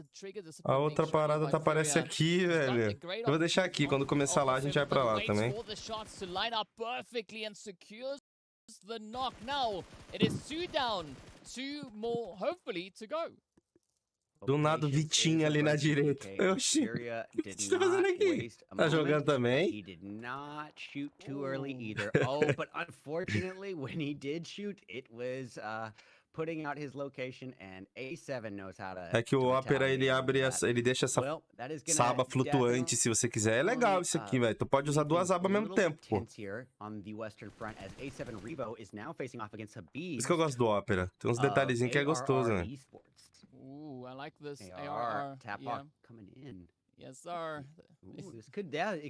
A outra parada tá aparece aqui, velho. Eu vou deixar aqui, quando começar lá, a gente vai pra lá também. Do nada o Vitinho ali na direita. Oxi, o que você tá fazendo aqui? Tá jogando também? He did not shoot too early either. Oh, but unfortunately, when he did shoot, it was putting out his location, and A7 knows how to. É que o Opera, ele abre ele deixa essa aba flutuante, se você quiser. É legal isso aqui, velho. Tu pode usar 2 abas ao mesmo tempo, pô. Por isso que eu gosto do Opera. Tem uns detalhezinhos que é gostoso, né? Ooh, I like this ARR. Tap yeah. coming in. Yes, sir. Ooh, it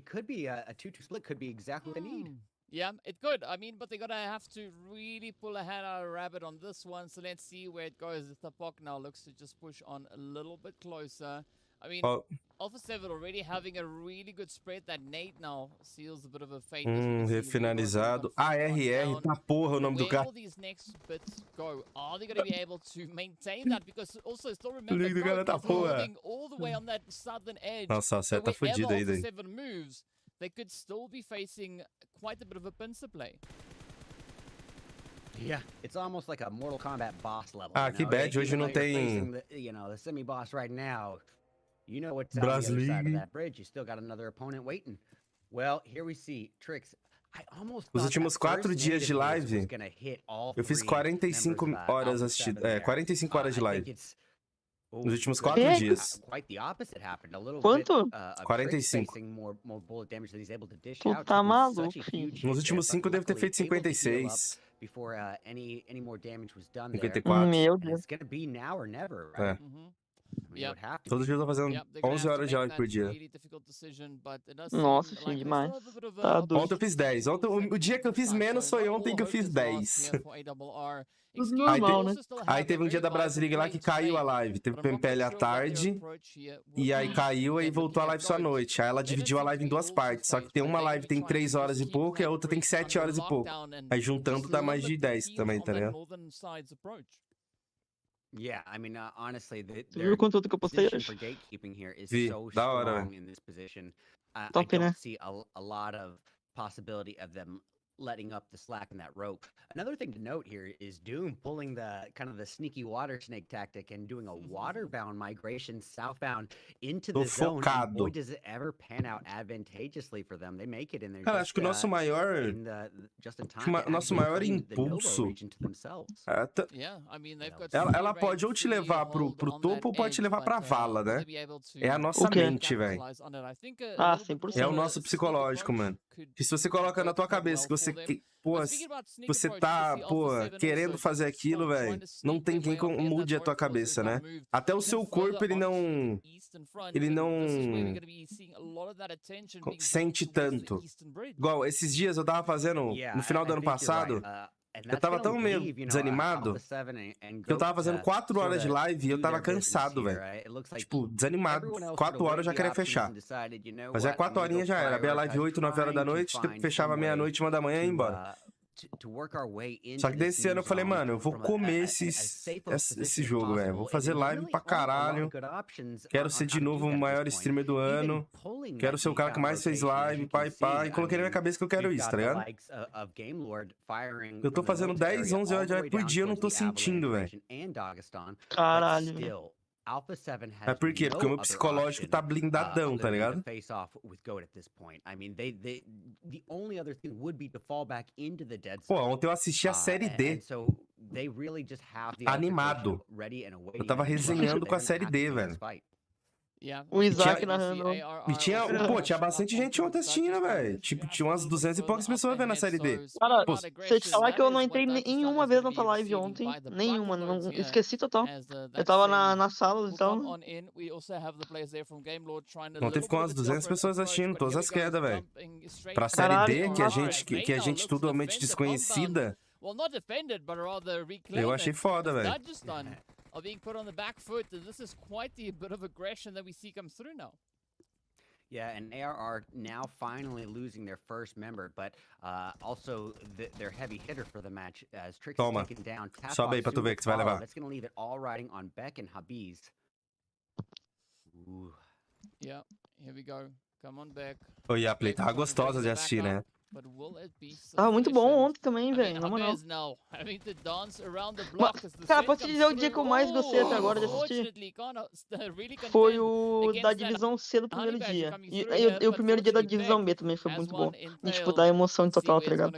could be a 2-2 split. Could be exactly what they need. Yeah, it could. I mean, but they're gonna have to really pull a hat out of a rabbit on this one. So let's see where it goes. The Pubg now looks to just push on a little bit closer. I mean, Alpha 7 already having a really good spread. That Nate now seals a bit of a fate. Refinalizado. ARR, tá porra o nome do cara. Where will these next bits go? Are they going to be able to maintain that? Because also still remember, holding all the way on that southern edge. Nossa, você tá fudido aí daí. 7 moves, they could still be facing quite a bit of a pincer play. Yeah, it's almost like a Mortal Kombat boss level. Ah, que bad, hoje não tem. The semi-boss right now. You know what's on the other side of that bridge. You still got another opponent waiting. Well, here we see Tricks. Os últimos 4 dias de live, eu fiz 45 horas assistidas. 45 horas de live. Nos últimos 4 dias. Quanto? 45. Tu tá maluco, filho. Nos últimos 5 eu devo ter feito 56. 54. Meu Deus. É. Todos os dias eu tô fazendo 11 horas de live por dia. Nossa, filho, demais. Tá doido. Ontem eu fiz 10. O dia que eu fiz menos foi ontem que eu fiz 10. Tudo normal, né? Aí teve um dia da Brasiliga lá que caiu a live. Teve PMPL à tarde. E aí caiu e voltou a live só à noite. Aí ela dividiu a live em 2 partes. Só que tem uma live tem 3 horas e pouco e a outra tem 7 horas e pouco. Aí juntando dá mais de 10 também, tá ligado? Yeah, I mean, honestly, Tu viu o conteúdo que eu postei hoje? Vi, da hora. Top, né? see a lot of possibility of them letting up the slack in that rope. Another thing to note here is Doom pulling the kind of the sneaky water snake tactic and doing a waterbound migration southbound into the zone. And boy, does it ever pan out advantageously for them. They make it in there. Cara, acho que o nosso maior impulso ela pode ou te levar pro topo ou pode te levar pra vala, né? É a nossa mente, velho. Ah, 100%. É o nosso psicológico, mano. Que se você coloca na tua cabeça que você tá, querendo fazer aquilo, velho, não tem quem mude a tua cabeça, né? Até o seu corpo, ele não sente tanto. Igual, esses dias eu tava fazendo, no final do ano passado, eu tava tão meio desanimado que eu tava fazendo 4 horas de live e eu tava cansado, velho. Tipo, desanimado. 4 horas eu já queria fechar. Fazia 4 horinhas já era. Abria a live 8, 9 horas da noite, fechava meia-noite, 1 da manhã e ia embora. Só que desse ano eu falei, mano, eu vou comer esse jogo, velho. Vou fazer live pra caralho. Quero ser de novo o maior streamer do ano. Quero ser o cara que mais fez live, pai. E coloquei na minha cabeça que eu quero isso, tá ligado? Eu tô fazendo 10, 11 horas de live por dia, eu não tô sentindo, velho. Caralho. É por quê? Porque o meu psicológico tá blindadão, tá ligado? Pô, ontem eu assisti a série D. Animado. Eu tava resenhando com a série D, velho. O Isaac narrando. E tinha bastante gente ontem assistindo, velho. Tipo, tinha umas 200 e poucas pessoas vendo a série D. Cara, se eu te falar que eu não entrei nenhuma vez na tua live ontem. Nenhuma, não, esqueci total. Eu tava na sala e tal. Ontem ficou umas 200 pessoas assistindo, todas as quedas, velho. Pra série D, que a gente totalmente desconhecida. Eu achei foda, velho. Are being put on the back foot. This is quite the bit of aggression that we see come through now. Yeah, and ARR now finally losing their first member, but also their heavy hitter for the match as Trix is taken down. Sobe aí pra tu ver que você vai levar. That's going to leave it all riding on Beck and Habiz. Yeah, here we go. Come on, Beck. Oh, e a play tava gostosa de assistir, né? Tava muito bom ontem também, velho, na moral. Cara, posso te dizer o dia que eu mais gostei até agora de assistir? Foi o da divisão C do primeiro dia. E o primeiro dia da divisão B também foi muito bom. E tipo, dá emoção total, tá ligado?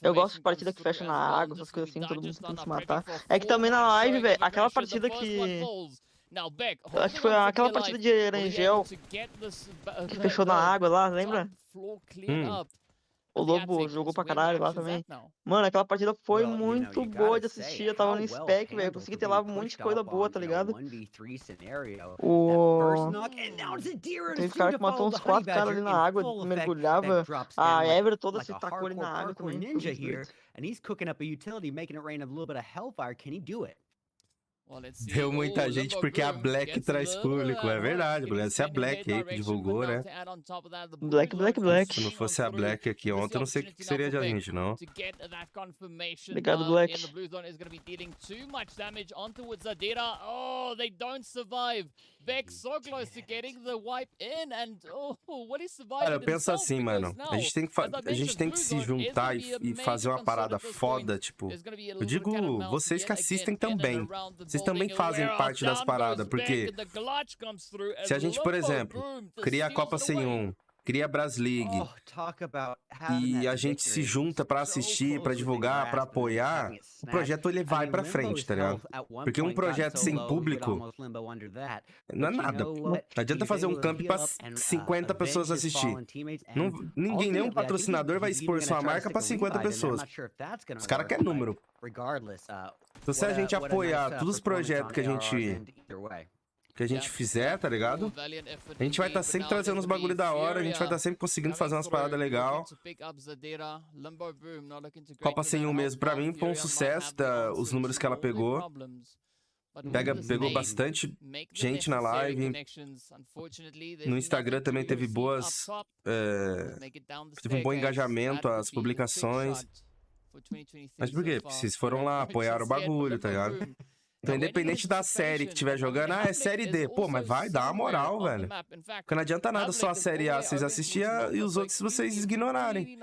Eu gosto de partida que fecha na água, essas coisas assim, todo mundo tem que se matar. É que também na live, velho, aquela partida que... Acho que foi aquela partida de Erangel que fechou na água lá, lembra? O Lobo jogou pra caralho lá também. Mano, aquela partida foi muito boa de assistir. Eu tava no spec, velho. Eu consegui ter lá um monte de coisa boa, tá ligado? Teve cara que matou uns 4 caras ali na água, mergulhava. A Ever toda se tacou ali na água também. Deu muita gente porque a Black traz público, é verdade, essa é a Black aí que divulgou, né? Black. Se não fosse a Black aqui ontem, eu não sei o que seria de a gente, não. Obrigado, Black. Cara, eu penso assim, mano, a gente tem que se juntar e fazer uma parada foda, tipo, eu digo vocês que assistem também. Vocês também fazem parte das paradas, porque se a gente, por exemplo, cria a Copa 101, cria a Bras League e a gente se junta pra assistir, pra divulgar, pra apoiar, o projeto ele vai pra frente, tá ligado? Porque um projeto sem público não é nada. Não adianta fazer um camp pra 50 pessoas assistir. Nenhum patrocinador vai expor sua marca pra 50 pessoas. Os caras querem número. Então se a gente apoiar todos os projetos que a gente fizer, tá ligado? A gente vai estar sempre trazendo uns bagulho da hora, a gente vai estar sempre conseguindo fazer umas paradas legais. Copa 101 mesmo, pra mim foi um sucesso, os números que ela pegou. Pegou bastante gente na live. No Instagram também teve teve um bom engajamento, as publicações. Mas por quê? Porque vocês foram lá, apoiaram o bagulho, tá ligado? Então, independente da série que estiver jogando, é série D. Pô, mas vai, dá uma moral, velho. Porque não adianta nada só a série A vocês assistirem e os outros vocês ignorarem.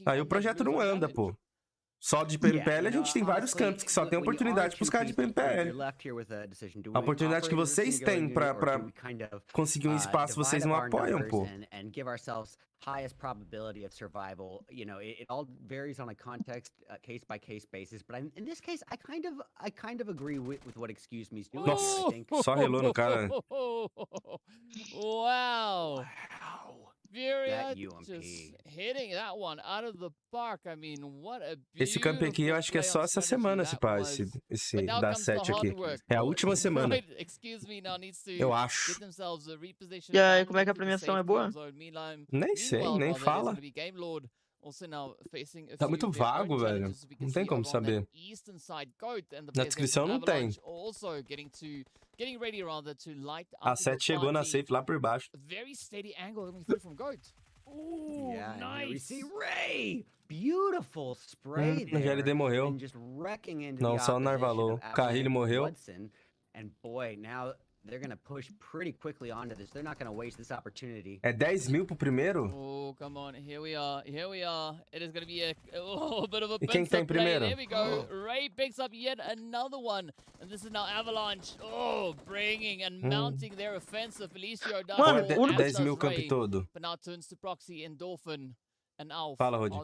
Aí o projeto não anda, pô. Só de PMPL a gente tem vários cantos que só tem oportunidade pros caras de PMPL. A oportunidade que vocês têm pra conseguir um espaço, vocês não apoiam, pô. Highest probability of survival. You know, it all varies on a context, case by case basis. But in this case, I kind of agree with what Excuse Me is doing. Nossa, só relou no cara. Wow. Furia just hitting that one out of the park. I mean, what a esse camp aqui eu acho que é só essa semana, esse pá, esse da 7 aqui. É a última semana. Eu acho. E aí, como é que a premiação é boa? Nem sei, nem fala. Tá muito vago, velho. Não tem como saber. Na descrição não tem. A 7 chegou na safe lá por baixo. Yeah, we see Ray. Beautiful spray there. O GLD morreu. Não, só o Narvalou. Carrilho morreu. And boy, now they're gonna push pretty quickly onto this. They're not gonna waste this opportunity. É 10 mil pro primeiro? Oh, come on. Here we are. Here we are. It is gonna be a bit of a e quem tá em primeiro? There we go. Ray picks up yet another one. And this is now Avalanche. Oh, bringing and mounting their offensive. Felicio does. Mano, 10 mil camp todo. But now turns to Proxy, Endorphin. Fala, Rod. O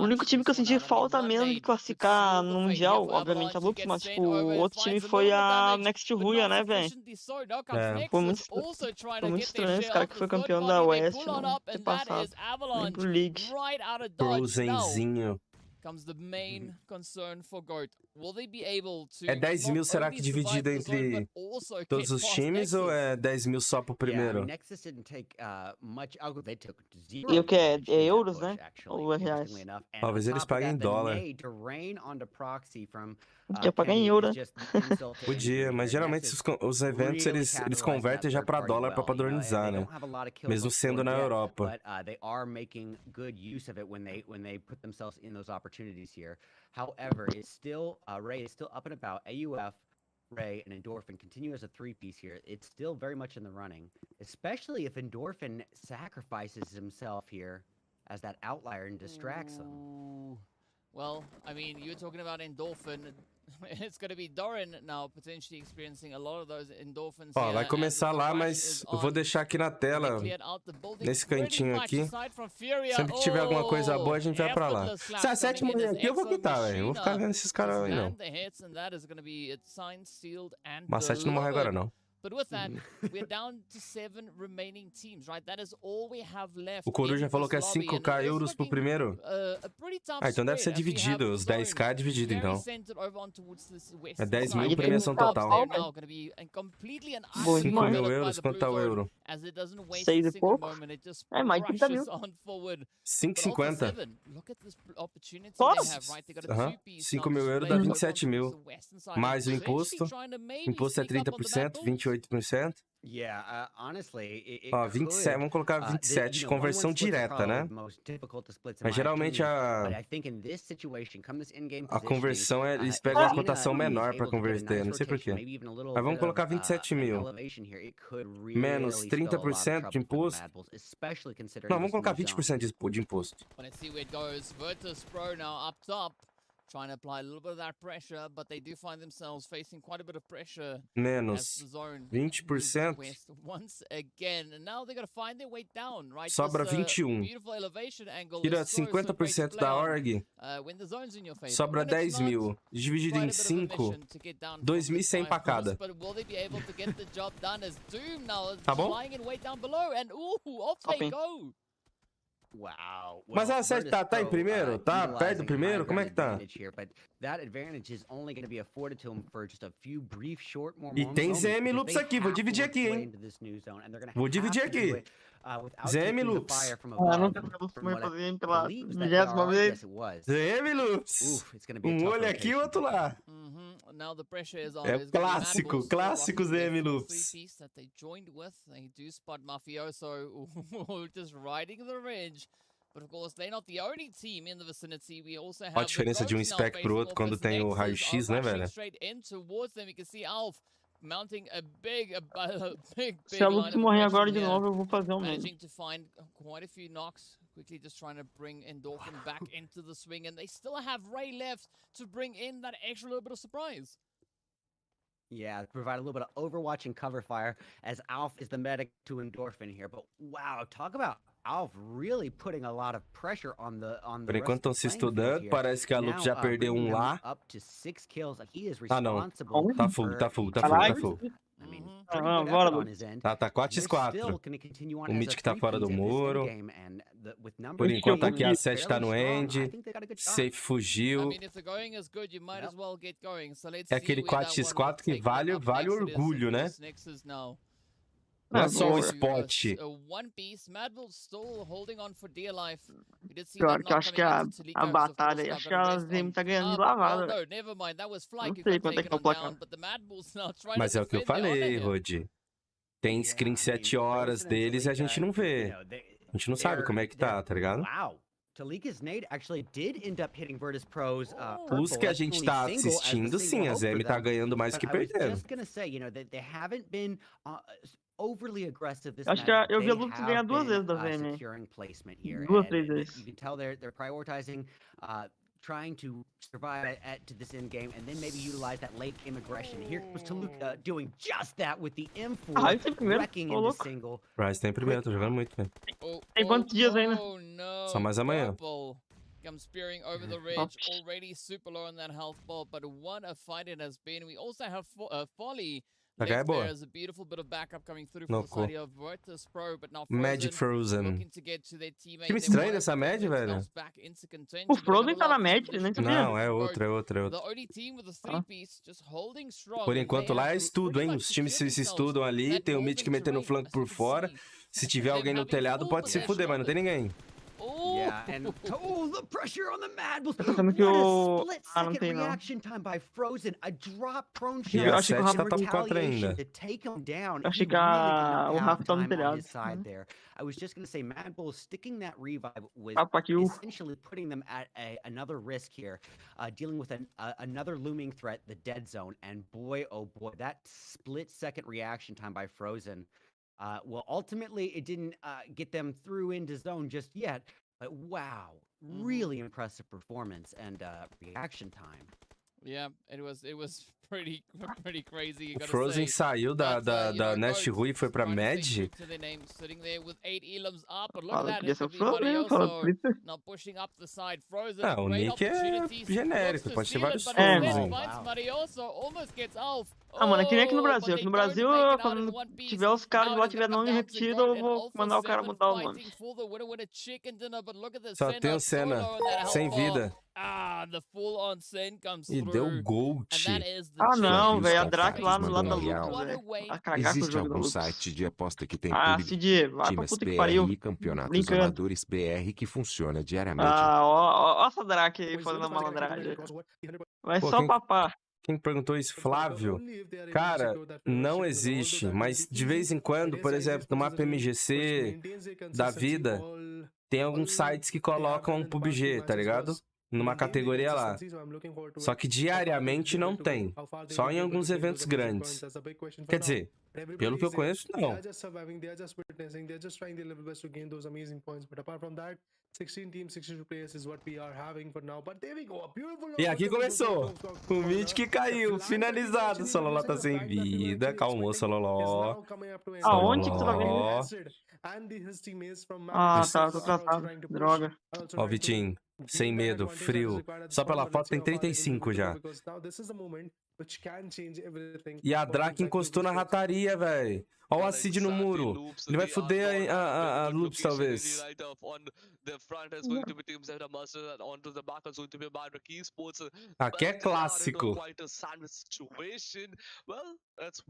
único time que eu senti falta mesmo de classificar no Mundial, obviamente a Lux, mas tipo, o outro time foi a Next Ruia, né, velho? Foi muito estranho esse cara que foi campeão da West, né? Ter passado. Nem pro League. Frozenzinho. É 10 mil, será que dividido entre todos os times ou é 10 mil só pro primeiro? E o que é? É euros, né? Ou é reais? Talvez eles paguem em dólar. Podia pagar em euro. Podia, mas geralmente os eventos eles convertem já pra dólar pra padronizar, né? Mesmo sendo na Europa. However, it's still Ray is still up and about. AUF, Ray, and Endorphin continue as a three-piece here. It's still very much in the running, especially if Endorphin sacrifices himself here as that outlier and distracts them. Well, I mean, you're talking about Endorphin. It's going to be Doran now potentially experiencing a lot of those endorphins. Ó, vai começar lá, mas eu vou deixar aqui na tela, nesse cantinho aqui. Sempre que tiver alguma coisa boa, a gente vai pra lá. Se a 7 morrer aqui, eu vou quitar, velho. Eu vou ficar vendo esses caras aí, não. Mas 7 não morre agora, não. But with that, we're down to 7 remaining teams, right? That is all we have left. O Coruja falou que é 5k euros pro primeiro. Então deve ser dividido, os 10k é dividido, então. É 10 mil premiação total. 5 mil euros, quanto tá o euro? 6 e pouco? É, mais de 30 mil. 5,50. Nossa! 5 mil euros dá 27 mil. Mais o imposto. Imposto é 30%, 28%. Ó, 27, vamos colocar 27, conversão direta, né? Mas geralmente a conversão, eles pegam a cotação menor pra converter, não sei porquê. Mas vamos colocar 27 mil. Menos 30% de imposto. Não, vamos colocar 20% de imposto. Trying to apply a little bit of that pressure, but they do find themselves facing quite a bit of pressure. Menos 20%. Once again, and now they got to find their way down, right? Sobra 21. Tira 50% da org. Sobra 10 mil. Dividido em 5, 2.100 pra cada. Tá bom? Wow. Mas a 7 tá em primeiro? Tá perto do primeiro? Como é que tá? E tem ZM Loops aqui, vou dividir aqui, hein? Vou dividir aqui. ZM Loops. Não tem problema fazer pela 20ª vez. ZM Loops. Um olho aqui e o outro lá. É o clássico, clássico ZM Loops. Just riding the ridge. But of course, they're not the only team in the vicinity. We also have Olha a diferença de spec pro outro quando tem o raio-x, né, velho? Straight in towards them. You can see Alf mounting a big Se a Lux morrer agora de here, novo, eu vou fazer um managing to find quite a few knocks. Quickly just trying to bring Endorphin back into the swing, and they still have Ray left to bring in that extra little bit of surprise. Yeah, provide a little bit of overwatch and cover fire as Alf is the medic to Endorphin here. But wow, talk about Alf really putting a lot of pressure on the Por enquanto estão se estudando, parece que a Lux já perdeu um lá. Ah, não. Tá full. Tá 4x4. O Mitch que tá fora do muro. Por enquanto aqui a 7 tá no end. Safe fugiu. É aquele 4x4 que vale orgulho, né? Não é só o spot. Pior que eu acho que a batalha, acho que a Zem tá ganhando de lavada. Não sei quanto é que é o placar. Mas é o que eu falei, Rodi. Tem screen 7 horas deles e a gente não vê. A gente não sabe como é que tá ligado? Os que a gente tá assistindo, sim, a Zem tá ganhando mais que perdendo. Acho que eu vi a Lux ganhar 2 vezes da VM. 2, 3 vezes. You can tell they're prioritizing trying to survive to this end game and then maybe utilize that late game aggression. Here comes Toluca doing just that with the M4 wrecking in the single. Ryze tá em primeiro, tô jogando muito, velho. Tem quantos dias ainda? Só mais amanhã. Comes spearing over the ridge, already super low on that health ball, but what a fight it has been. We also have Folly. There's a beautiful bit of backup coming through from the side of Virtus Pro, but now Magic Frozen. Looking to get to their teammate. Que estranho dessa Mad, velho. O Frozen tá na Mad, nem sabia. Não, é outra. Por enquanto lá é estudo, hein? Os times se estudam ali, tem o Mitch que metendo o flanco por fora. Se tiver alguém no telhado, pode se fuder, mas não tem ninguém. Yeah, and the pressure on the Mad Bulls. Pensando que o não tem não. Reaction time by Frozen, a drop prone shot. Eu achei que o Rafa tá top 4 ainda. Achei que o Rafa tá no telhado. I was just going to say, Mad Bull sticking that revive was essentially putting them at another risk here, dealing with another looming threat, the dead zone. And boy, oh boy, that split-second reaction time by Frozen. Well, ultimately, it didn't get them through into zone just yet. But wow, really impressive performance and reaction time. Yeah, it was pretty crazy. O Frozen saiu da Nest Rui e foi pra Mad? Ah, o Nick é genérico, pode ter vários Frozen. Ah, mano, é que nem aqui no Brasil. Aqui no Brasil, quando tiver os caras lá tiver nome repetido, eu vou mandar o cara mudar o nome. Só tem o Senna, sem vida. E deu Gold. Ah, não, velho. A Drake lá da Lux, velho. Existe algum site de aposta que tem Cid, vai pra puta que pariu. e campeonatos amadores BR que funciona diariamente. Ah, ó essa Drake aí fazendo a malandragem. Vai só papar. Quem perguntou isso? Flávio? Cara, não existe, mas de vez em quando, por exemplo, no mapa MGC da vida, tem alguns sites que colocam um Pubg, tá ligado? Numa categoria lá. Só que diariamente não tem. Só em alguns eventos grandes. Quer dizer, pelo que eu conheço, não. E aqui começou. O Mitch que caiu. Finalizado. Sololó tá sem vida. Calmou, Sololó. Aonde que tu tá vendo? Ah, tá. Tô tratado. Droga. Ó, Vitinho. Sem medo, frio. Só pela foto tem 35 já. E a Drake encostou na rataria, velho. Ó o Acid no muro. Ele vai foder a Loops, talvez. Aqui é clássico.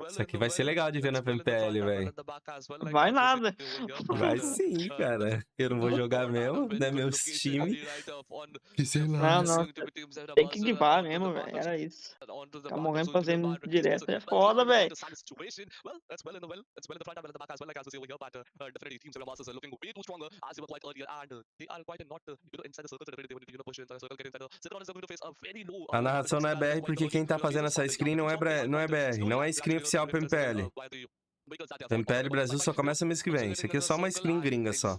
Isso aqui vai ser legal de ver na VMPL, velho. Vai nada. Vai sim, cara. Eu não vou jogar mesmo, né? Meus times. Que sei lá. Não. Tem que guivar mesmo, velho. Era isso. Tá morrendo fazendo direto. É foda, velho. It's well in the front and well in the back as well, like as we see over here, but definitely teams and Masters are looking way too stronger as they were quite earlier, and they are quite not inside the circle, so definitely they want to push inside the circle, get inside the Citadel is going to face a very low. A narração não é BR porque quem tá fazendo essa screen não é BR, não é screen oficial pro MPL. MPL Brasil só começa mês que vem. Isso aqui é só uma screen gringa só.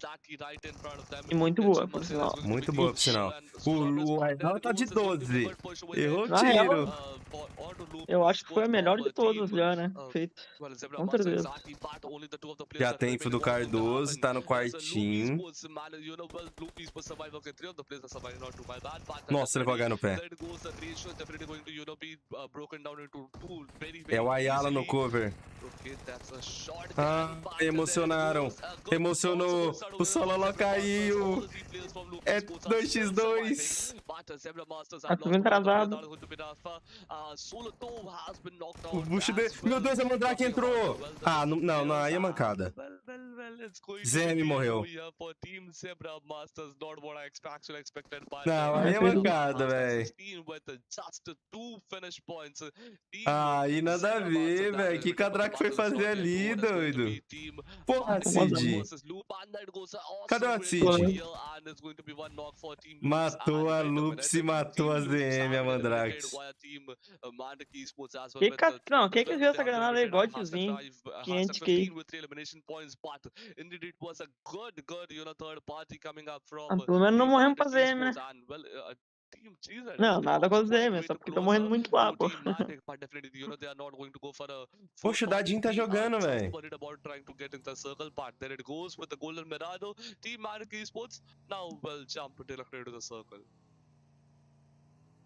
E muito boa, por sinal. Muito boa, por sinal. O Aidal tá de 12. Errou o tiro. Eu acho que foi a melhor de todas já, né? Feito. Com certeza. Já tem info do Cardoso, tá no quartinho. Nossa, ele vai ganhar no pé. É o Ayala no cover. Ah, emocionaram. Emocionou. O Sololó caiu. É 2x2. Tá tudo atrasado. O bucho dele. Meu Deus, a Mandrake entrou. Ah, não, aí é mancada. Zemi morreu. Não, aí é mancada, velho. Ah, e nada a ver, velho. Que Cadraque foi fazer ali, doido? Porra, Cid. Cadê o Cid? Matou a Lupus e matou a ZM, a Mandrake. Não, quem que viu essa granada aí? Godzinho. 500 QI. Pelo menos não morremos pra ZM, né? Não, nada com a ZM, só porque tô morrendo muito lá, pô. Poxa, o Dadinho tá jogando, velho.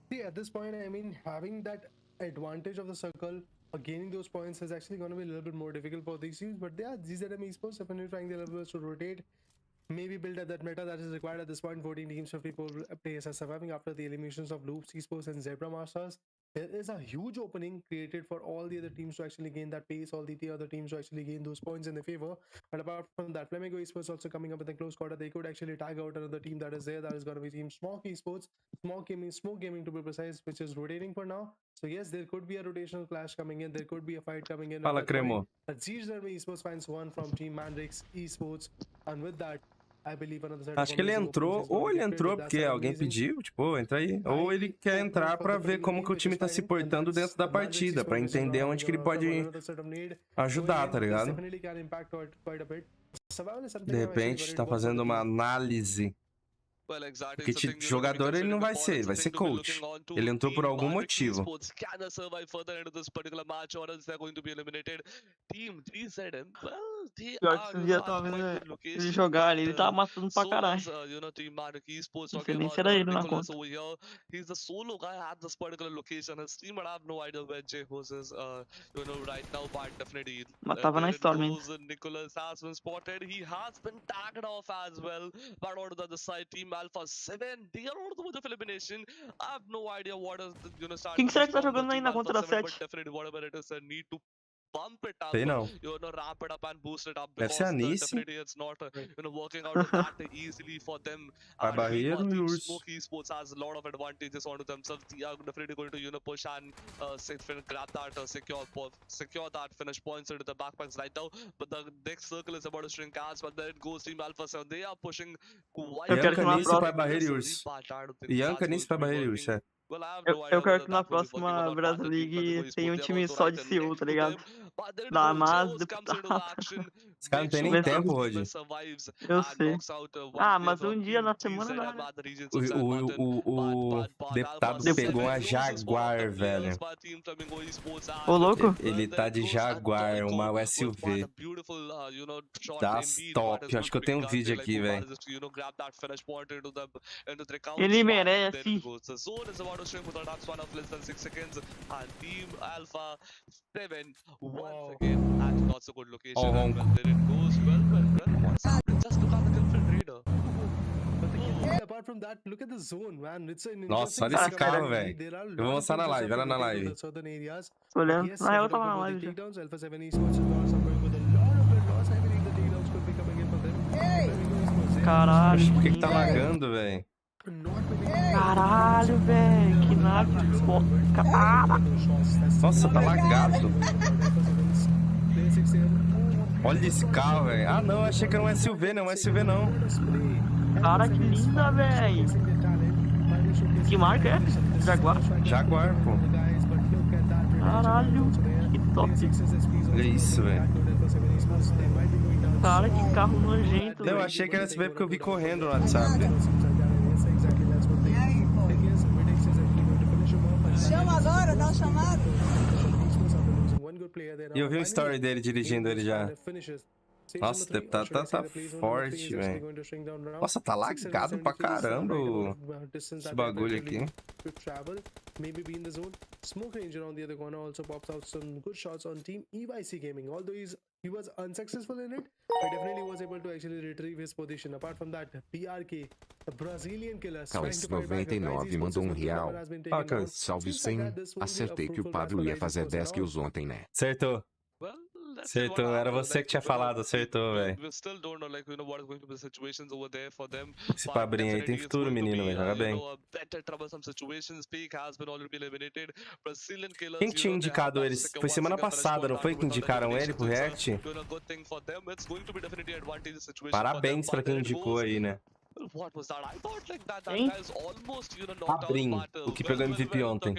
See, at this point, I mean, having that advantage of the circle, gaining those points is actually going to be a little bit more difficult for these teams. But yeah, GZM Esports definitely trying their level to rotate, maybe build at that meta that is required at this point. 14 teams, 54 players are surviving after the eliminations of Loops Esports and Zebra Masters. There is a huge opening created for all the other teams to actually gain that pace, all the other teams to actually gain those points in their favor. But apart from that, Flamingo Esports also coming up with a close quarter. They could actually tag out another team that is there. That is going to be Team Smoke Esports, Smoke Gaming to be precise, which is rotating for now. So yes, there could be a rotational clash coming in. There could be a fight coming in. Fala, Cremo. Seja Esports finds one from Team Mandrix Esports, and with that, acho que ele entrou, ou ele entrou porque alguém pediu, tipo, entra aí. Ou ele quer entrar pra ver como que o time tá se portando dentro da partida, pra entender onde que ele pode ajudar, tá ligado? De repente, tá fazendo uma análise. Porque jogador ele não vai ser, ele vai ser coach. Ele entrou por algum motivo. Pior que esse dia tava vendo ele jogar ali, ele tava matando pra caralho. Não sei nem se era ele na conta. Mas tava na Storm ainda. Quem será que tá jogando aí na conta da 7? Sei não. Deve ser a Nice. Vai barreiro e urso. Yanka Nice vai barreiro e urso. Yanka Nice vai barreiro e urso, é. Eu quero que na próxima Brasil League tenha um time só de Seul, tá ligado? Da Massa, deputado. Os caras não tem nem tempo, Rod. Eu sei. Ah, mas um dia na semana dá, né? O deputado pegou uma Jaguar, velho. Ô, louco? Ele tá de Jaguar, uma SUV. Das top. Acho que eu tenho um vídeo aqui, velho. Ele merece. Ó o ronco. Nossa, olha esse carro, velho. Eu vou mostrar na live, olha na live. Tô olhando. Ah, eu tava na live já. Caralho. Por que tá lagando, velho? Caralho, velho. Que nave de desconto. Caralho. Nossa, tá lagado. Olha esse carro, velho. Ah, não, achei que era um SUV, não. Um SUV não. Cara, que linda, velho. Que marca é? Jaguar? Jaguar, pô. Caralho, que top. Olha isso, velho. Cara, que carro nojento, não, eu velho. achei que era SUV porque eu vi correndo no WhatsApp. Chama agora, dá uma chamada. E eu vi um story dele dirigindo ele já. Nossa, o deputado tá forte, velho. Nossa, tá lagado pra caramba esse bagulho aqui. Maybe be in the zone. Smoke Ranger on the other corner also pops out some good shots on Team EYC Gaming. Although he was unsuccessful in it, but definitely was able to actually retrieve his position. Apart from that, PRK, the Brazilian killer, Calas 99 mandou R$1. Salve 100. Acertei que o Pablo ia fazer 10 kills ontem, né? Acertou. Acertou, era você que tinha falado, acertou, velho. Esse Pabrinho aí tem futuro, menino, velho, joga bem. Quem tinha indicado eles? Foi semana passada, não foi que indicaram ele pro React? Parabéns pra quem indicou aí, né? Pabrinho, o que pegou MVP ontem.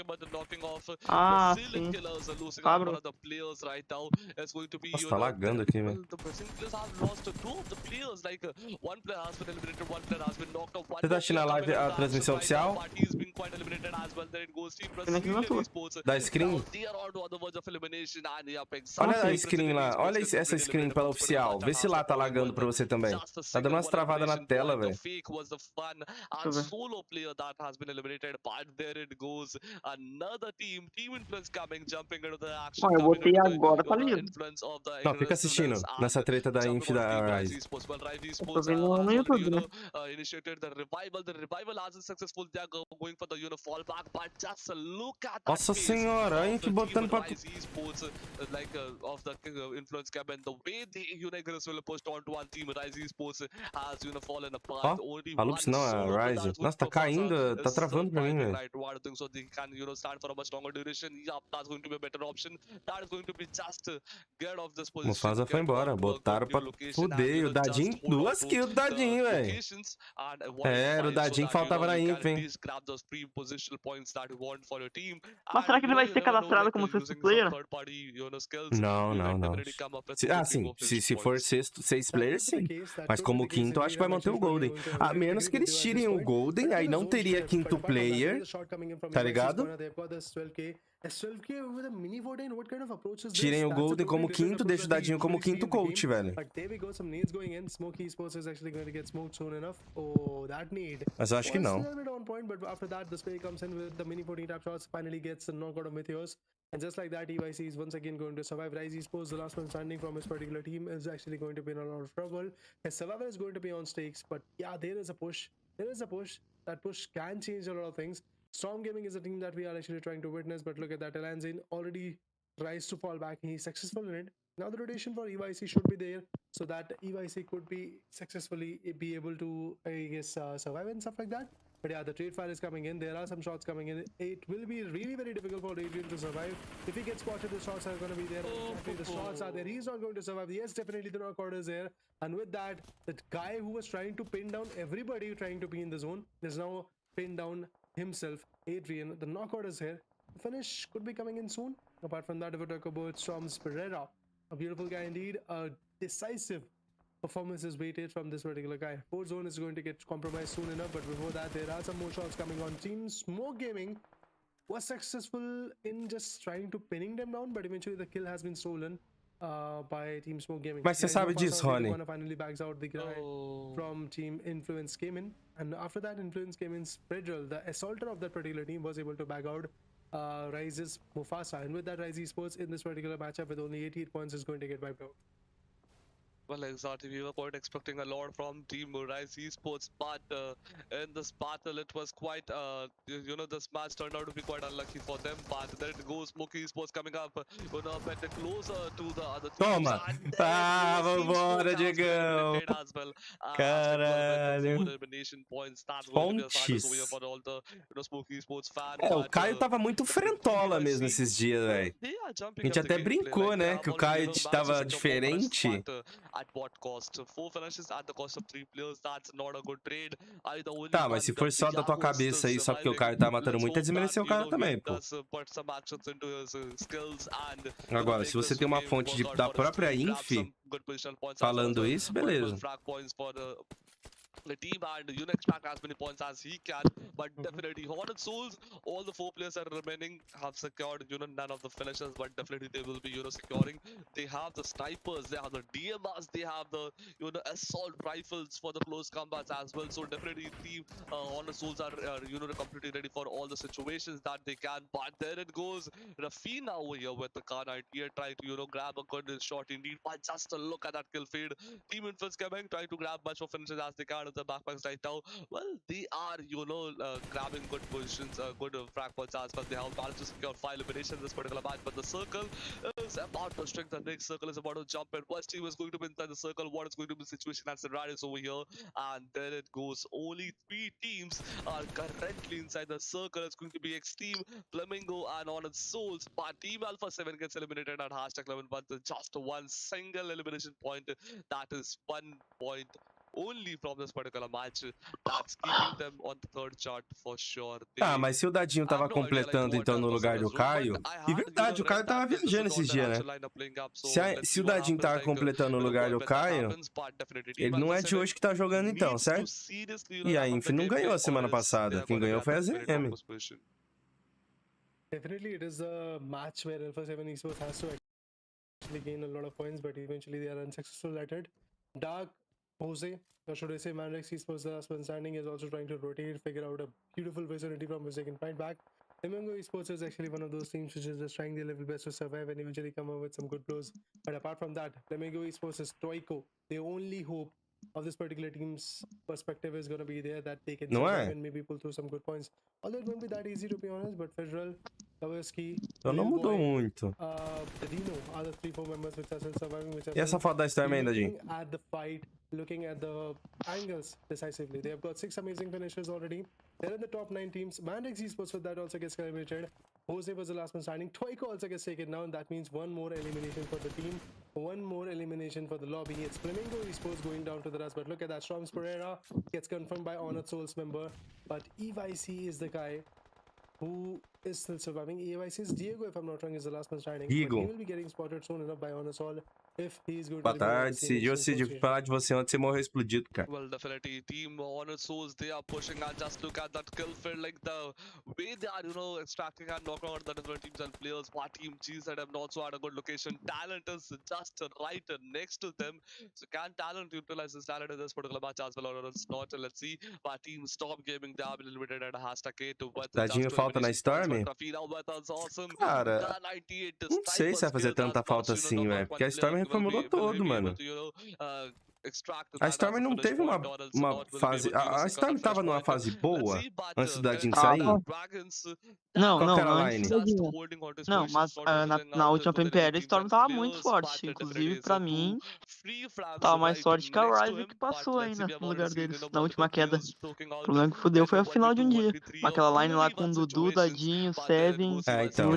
Ah, sim. Pablo. Nossa, tá lagando aqui, velho. Você tá assistindo a live, a transmissão oficial? Da screen? Olha a screen lá, olha essa screen pela oficial. Vê se lá tá lagando pra você também. Tá dando umas travadas na tela, velho. Was the fun and solo player that has been eliminated, but there it goes, another team influence coming, jumping into the action. Eu botei agora, tá lindo. Não, fica assistindo nessa treta da Inf da Rise. Eu tô vendo no YouTube, né? Initiated the revival hasn't successful. They are going for the fallback, but just look at that. Nossa senhora, a Inf botando pra like of the influence cabin, the way the Unigress will push onto one team. Rise Esports has fallen apart. A Lux não, a Rise. Nossa, tá caindo, tá travando pra mim, velho. Mufasa foi embora, botaram pra fuder. O Dadinho, 2 kills do Dadinho, velho. É, o Dadinho faltava na Inf, hein. Mas será que ele vai ser cadastrado como sexto player? Não. Sim, se for sexto, 6 players, sim. Mas como quinto, eu acho que vai manter o Golden. A menos que eles tirem o Golden, aí não teria quinto player, tá ligado? Tirem o Golden como quinto, deixa o Dadinho como quinto coach, velho. Mas eu acho que não. And just like that, EYC is once again going to survive. Rise Esports, the last one standing from his particular team, is actually going to be in a lot of trouble. His survival is going to be on stakes, but yeah, there is a push. That push can change a lot of things. Storm Gaming is a team that we are actually trying to witness, but look at that. Elanzin already tries to fall back. He's successful in it. Now the rotation for EYC should be there, so that EYC could be successfully be able to, I guess, survive and stuff like that. But yeah, the trade fire is coming in. There are some shots coming in. It will be really very difficult for Adrian to survive. If he gets spotted, the shots are going to be there. The shots are there. He's not going to survive. Yes, definitely the knockout is there. And with that, the guy who was trying to pin down everybody trying to be in the zone is now pinned down himself, Adrian. The knockout is here. The finish could be coming in soon. Apart from that, if we talk about Storms Pereira, a beautiful guy indeed. A decisive performance is waited from this particular guy. Port zone is going to get compromised soon enough, but before that, there are some more shots coming on. Team Smoke Gaming was successful in just trying to pinning them down, but eventually the kill has been stolen by Team Smoke Gaming. Mas você sabe disso, Rony? Finally bags out the guy from Team Influence came in, and after that, Influence came in. Spreadrel, the assaulter of that particular team, was able to bag out Rise's Mufasa, and with that, Rise Esports in this particular matchup with only 88 points is going to get wiped out. Well, exactly. We were quite expecting a lot from Team Rise Esports, but in this battle, it was quite, this match turned out to be quite unlucky for them. But there it goes, Smoky Esports coming up, a bit closer to the other teams. Toma! And Ah, there it goes, Team vambora, Sports has been Diegão! eliminated as well. With the 4 Caralho. elimination points. That's going to be a sadness over here Fontes. for all the Smoky Esports fan. É, o But Caio tava muito frentola mesmo EYC, esses dias, velho. they are A jumping gente up the até gameplay. brincou, Like, they né? have Que o already, Caio managed to tava secure 4 finishes, diferente. but at what cost? 4 finishes at the cost of 3 players. That's not a good trade. Are the only Tá, mas se one for that só the da tua Jaguars still cabeça aí, só porque o surviving? Caio tá matando Let's muito, é hope that, desmerecer o cara também, he pô. does put some actions into his skills and Agora, se make você this tem uma game fonte work out da for us própria team, grab Inf some good positional points as well. falando So, isso, multiple beleza. frag points for the team, and extract as many points as he can, but definitely Hornet Souls, all the 4 players that are remaining have secured none of the finishes, but definitely they will be securing. They have the snipers, they have the DMRs, they have the assault rifles for the close combats as well. So definitely team Hornet Souls are completely ready for all the situations that they can. But there it goes, Rafina over here with the Kana here trying to grab a good shot indeed. But just a look at that kill feed, Team Infant's coming, trying to grab much more finishes as they can. The backpacks right now, well, they are grabbing good positions, good frag points as well. They have managed to secure 5 eliminations in this particular match, but the circle is about to strike. The next circle is about to jump in. Which team is going to be inside the circle? What is going to be the situation as the Riders over here? And there it goes, only 3 teams are currently inside the circle. It's going to be X-Team, Flamingo and Honest Souls, but Team Alpha 7 gets eliminated at #11, but just one single elimination point. That is 1 point only from this particular match. That's keeping them on the 3rd chart for sure. Tá, mas se o Dadinho tava completando então no lugar do Caio, e verdade, o Caio tava viajando esses dias, né? Se o Dadinho tava completando no lugar do Caio, ele não é de hoje que tá jogando então, certo? E a Inf não ganhou a semana passada, quem ganhou foi a ZM. Definitely, it is a match where Alpha 7 Esports has to actually gain a lot of points, but eventually they are unsuccessful at it. Dark, Jose, or should I say Manrex Esports, the last one standing, is also trying to rotate, figure out a beautiful vicinity from which they can fight back. Flamingo Esports is actually one of those teams which is just trying their level best to survive and eventually come up with some good blows. But apart from that, Flamingo Esports is Stoico. The only hope of this particular team's perspective is going to be there that they can survive and maybe pull through some good points. Although it won't be that easy, to be honest, but Federal, Kawaski, Então não mudou muito. Dino are the 3-4 members which are still surviving. E essa foto da Storm ainda, Jim? Looking at the fight, looking at the angles decisively. They have got 6 amazing finishes already. They're in the top 9 teams. Mandex Esports with that also gets eliminated. Jose was the last one standing. Toiko also gets taken down. That means 1 more elimination for the team. 1 more elimination for the lobby. It's Flamingo Esports going down to the rust. But look at that. Storms Pereira gets confirmed by Honored Souls member. But EYC is the guy who is still surviving. EYC is Diego, if I'm not wrong, is the last one standing. Diego. But he will be getting spotted soon enough by Honor Soul if he's going Boa to tarde, Cid. Ô, Cid, eu fui falar de você ontem, você morreu explodido, cara. Well, definitely, Team Honor Souls, they are pushing, and just look at that kill feed, like the way they are, extracting and knocking out the different teams and players. What Team GZ have also had a good location. Talent is just right next to them. So can Talent utilize this talent in this particular match as well, or else not? Let's see. But Team Stop Gaming, they have been limited at #8 with Tadinho falta na Storm? Cara, não sei se vai fazer tanta falta assim, velho. Porque a Storm reformulou todo, mano. A Storm não teve uma fase... A Storm tava numa fase boa antes do Dadinho sair? Não, Qual não, que era não a antes line? do Dadinho. Não, mas na última PMPL a Storm tava muito forte. Inclusive, pra mim, tava mais forte que a Ryze que passou ainda no lugar deles, na última queda. O problema que fudeu foi a final de um dia. Aquela line lá com Dudu, Dadinho, Seven... É, então,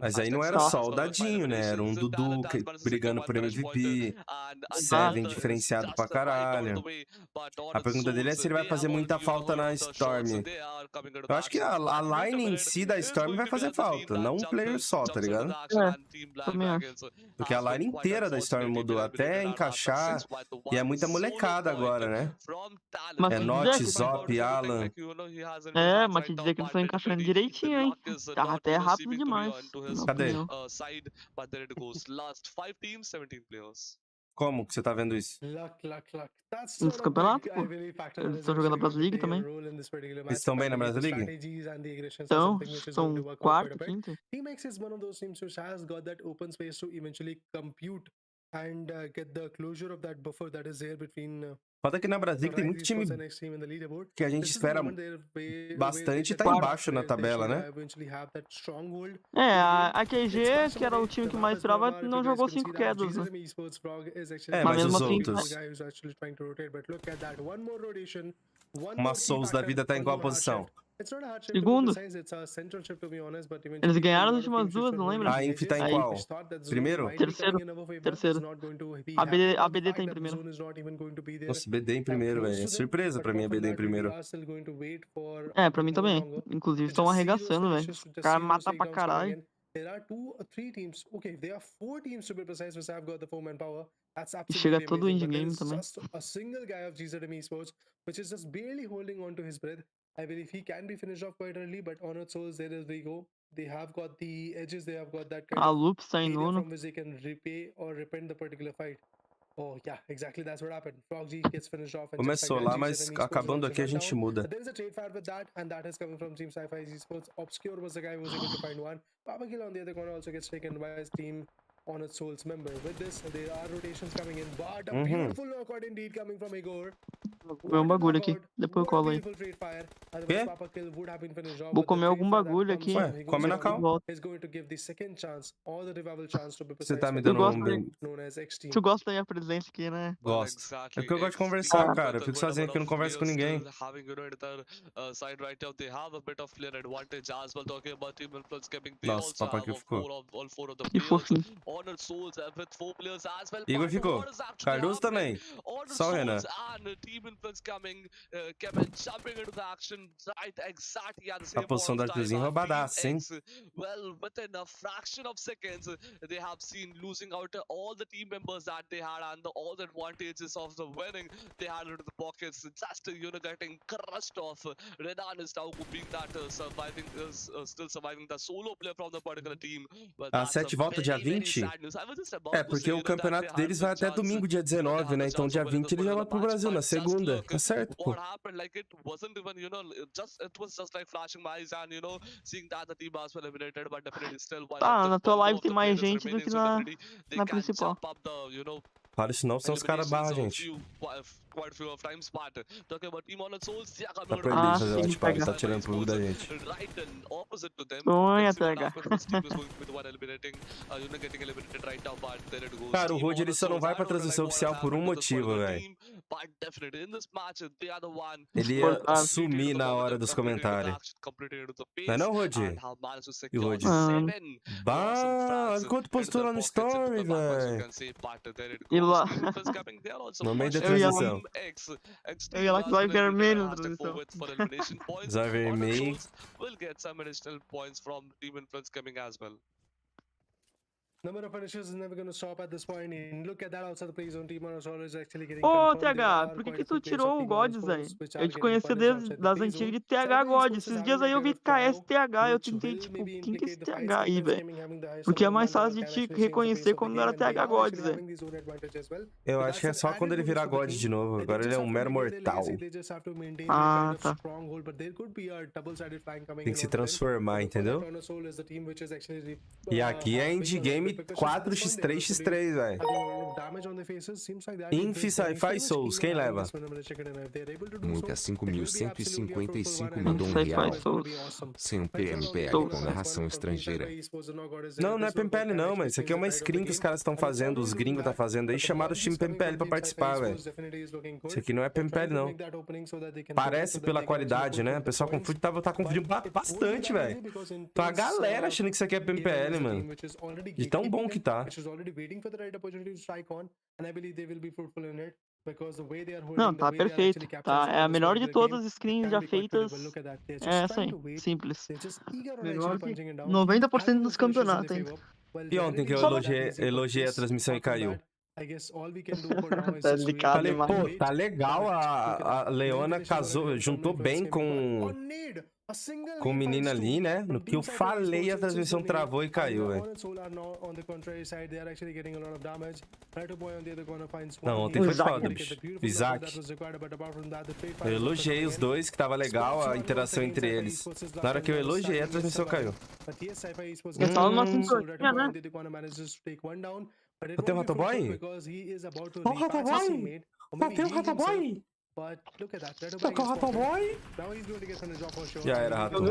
mas aí não era só o Dadinho, né? Era um Dudu brigando por MVP, Seven diferenciado pra caralho. A pergunta dele é se ele vai fazer muita falta na Storm. Eu acho que a line em si da Storm vai fazer falta, não um player só, tá ligado? Também acho. Porque a line inteira da Storm mudou, até encaixar, e é muita molecada agora, né? É Not, Zop, Alan. É, mas te dizer que eles estão encaixando direitinho, hein? Tava até rápido demais. Cadê? Como que você tá vendo isso? Nos campeonatos, pô. Eles estão jogando a Brasil League também. Eles estão bem na Brasil League? Então, são quarto, quinto. Team X is one of those teams which has got that open space to eventually compute and get the closure of that buffer that is there between Foda que na Brasília tem muito time que a gente espera bastante e tá embaixo na tabela, né? A QG, que era o time que mais esperava, não jogou 5 quedas, né? Mas mesmo os assim, outros. Uma Souls da vida tá em qual posição? Segundo. Eles ganharam as últimas duas, não lembra? A Inf tá em qual? Primeiro? Terceiro. A BD tá em primeiro. Nossa, BD em primeiro, velho. É surpresa pra mim a BD em primeiro. Pra mim também. Inclusive, estão arregaçando, velho. Os caras matam pra caralho. E chega todo o indie game também. I believe he can be finished off quite early, but Honored Souls, there as we go. They have got the edges, they have got that kind of area from which they can repay or repent the particular fight. Oh, yeah, exactly, that's what happened. Pubg gets finished off. Começou lá, mas acabando aqui a gente muda. There is a trade fire with that, and that is coming from Team Sci-Fi Esports. Obscure was the guy who was able to find one. Pubg on the other corner also gets taken by his team Honored Souls member. With this, there are rotations coming in, but a beautiful knockout indeed coming from Igor. Vou comer um bagulho aqui, depois eu colo aí. Quê? Vou comer algum bagulho aqui. Ué, come na cal. Você tá me dando Tu gosta da minha presença aqui, né? Gosto. É porque eu gosto de conversar, cara. Eu fico sozinho aqui, eu não converso com ninguém. Nossa, papai que ficou. Que fofinho. Igor ficou. Cardoso também. Só o Renan. A posição da artezinha roubadaça, hein? Well, within a fraction of seconds, they have seen losing out all the team members that they had and all the advantages of the winning they had into the pockets. Just getting crushed off. Renan is now being that still surviving the solo player from the particular team. A 7 volta dia 20? É, porque o campeonato deles vai até domingo, dia 19, né? Então dia 20 ele já vai pro Brasil, na segunda. Tá certo, pô. Tá, na tua live tem mais gente do que na principal. Fala isso não, senão os caras barram, gente. Tá proibido fazer watchpad, tá tirando Pubg da gente. Sonha, TH. Cara, o Road ele só não vai pra transmissão oficial por um motivo, velho. Ele ia sumir na hora dos comentários. Não é não, Road? E o Road? Bah, olha quanto postou lá no story, velho. E lá. No meio da transição. Eu ia lá que vai vermelho na transição. Zóio vermelho. Number of finishes is never going to stop at this point. And look at that outside the play zone. Team is actually getting Ô, TH, por que tu tirou o Gods, velho? Eu te conheci desde das antigas de TH God. Esses dias aí eu vi KS TH. Eu tentei, tipo, quem que é esse TH aí, velho? Porque é mais fácil de te reconhecer quando era TH God, velho. Eu acho que é só quando ele virar God de novo. Agora ele é um mero mortal. Ah, tá. Tem que se transformar, entendeu? E aqui é indie game 4x3x3, velho. Inf Sci-Fi Souls, quem leva? Muca 5155 mandou R$1. Sem um PMPL com narração estrangeira. Não, não é PMPL não, mas isso aqui é uma screen que os caras estão fazendo, os gringos tá fazendo aí, chamaram o time PMPL pra participar, velho. Isso aqui não é PMPL não. Parece pela qualidade, né? O pessoal confunde, tá confundindo bastante, velho. Então a galera achando que isso aqui é PMPL, mano. De tão bom que tá. Não, tá perfeito. Tá, é a melhor de todas as screens já feitas. É essa aí, simples. Melhor que 90% dos campeonatos ainda. E ontem que eu elogiei a transmissão e caiu. Tá delicado, falei, pô, tá legal, a Leona casou, juntou bem com o menino ali, né? No que eu falei, a transmissão travou e caiu, velho. Não, ontem foi foda, bicho. Isaac. Eu elogiei os dois, que tava legal a interação entre eles. Na hora que eu elogiei, a transmissão caiu. É só uma sintonia, né? But it Tem won't be fruitful Ratoboy? because he is about to Oh, repatch his Ratoboy! teammate, or Pô, maybe tem o heal himself. Ratoboy! But look at that. Tá Ratoboy com o is spotted. Ratoboy? Now he's going to get on a job for sure. Já era, Rato.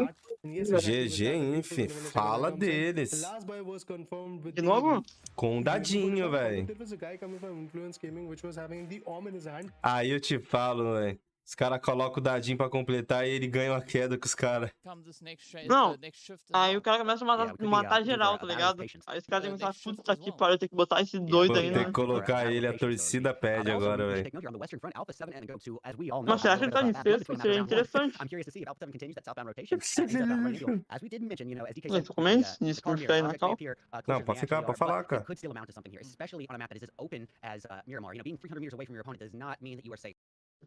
And yes, exactly, with GG, that, the Inf. beautiful elimination Fala comes in. The deles. last buy was confirmed with De the novo? Com um dadinho, velho. There was a guy coming from Influence Gaming which was having the Orm in his hand. Aí eu te falo, velho. Os caras colocam o dadinho pra completar e ele ganha uma queda com os caras. Não, aí o cara começa a matar geral, tá ligado? Aí os caras têm que pensar, puta que pariu, tem que botar esse doido aí, Tem né? que colocar ele, a torcida pede agora, velho. Mas você acha que ele tá de sexto? Seria interessante. Mas tu comenta? Discurso aí na cal? Não, pode ficar, pode falar, cara.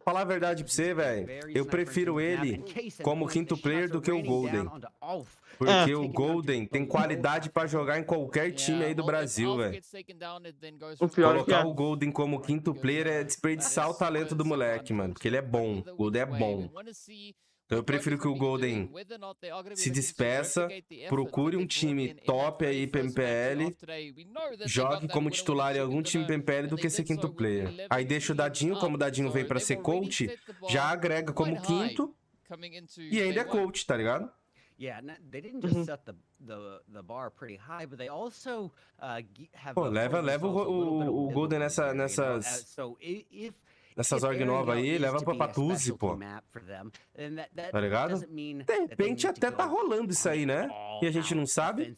Falar a verdade pra você, velho, eu prefiro ele como quinto player do que o Golden. Porque o Golden tem qualidade pra jogar em qualquer time aí do Brasil, velho. Colocar o Golden como quinto player é desperdiçar o talento do moleque, mano. Porque ele é bom, o Golden é bom. Então eu prefiro que o Golden se despeça, procure um time top aí pra MPL, jogue como titular em algum time pra MPL do que ser quinto player. Aí deixa o Dadinho, como o Dadinho vem pra ser coach, já agrega como quinto e ainda é coach, tá ligado? Pô, leva o Golden nessas org novas aí, leva pra Patuzi, pô. Tá ligado? De repente até tá rolando isso aí, né? E a gente não sabe.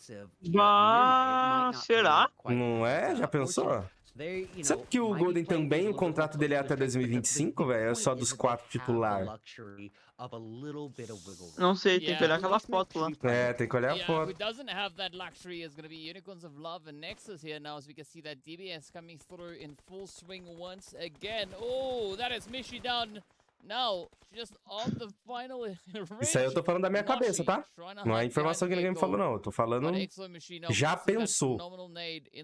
Será? Não é? Já pensou? Sabe que o Golden também, o contrato dele é até 2025, velho? É só dos 4 titulares. Não sei, tem que olhar aquela foto lá. É, tem que olhar a foto. Who doesn't have that luxury is going to be Unicorns of Love and Nexus here now, as we can see that DBS coming through in full swing once again. Oh, that is Mishi down now, just on the final. Isso aí eu tô falando da minha cabeça, tá? Não é informação que ninguém me falou, não. Eu tô falando... Já pensou.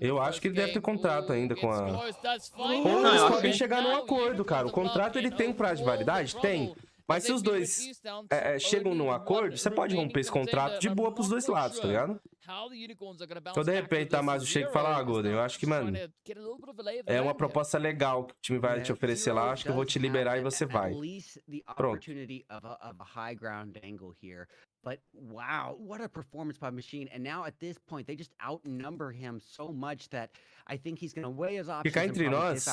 Eu acho que ele deve ter contrato ainda com a... Ou eles podem chegar num acordo, cara. O contrato, ele tem prazo de validade? Tem. Mas se os dois chegam num acordo, você pode romper esse contrato de boa pros dois lados, tá ligado? Então, de repente, tá mais o Shake e fala, Golden, eu acho que, mano, é uma proposta legal que o time vai te oferecer lá, acho que eu vou te liberar e você vai. Pronto. But wow, what a performance by Machine. And now at this point, they just outnumber him so much that I think he's going to weigh his options. Ficar entre nós,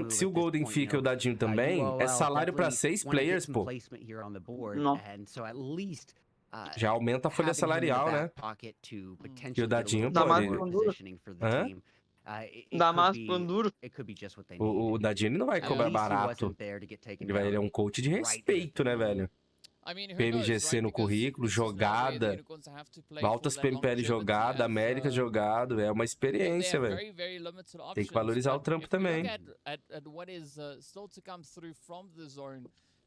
se o Golden fica e o Dadinho também, é salário pra 6 players, pô. Não. Já aumenta a folha salarial, né? E o Dadinho, pô, Dá mais pro duro. O Dadinho ele não vai cobrar barato. Ele é um coach de respeito, né, velho? PMGC no currículo, jogada, altas PMPL jogada, América jogado, é uma experiência, velho. Tem que valorizar o trampo também.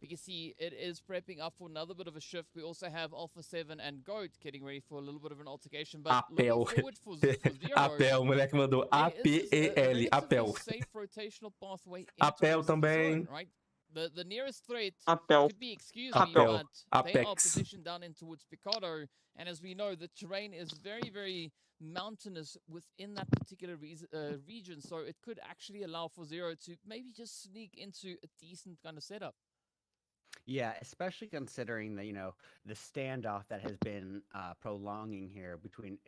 We can see it is prepping up for another bit of a shift. We also have Alpha 7 and Goat getting ready for a little bit of an altercation. But Apel. Apel, o moleque mandou APEL, Apel. Apel também. The nearest threat Apel. could be, excuse me, Apel. but they are Apex. positioned down in towards Picado, and as we know, the terrain is very, very mountainous within that particular region, so it could actually allow for Zero to maybe just sneak into a decent kind of setup. Yeah, especially considering the, the standoff that has been prolonging here between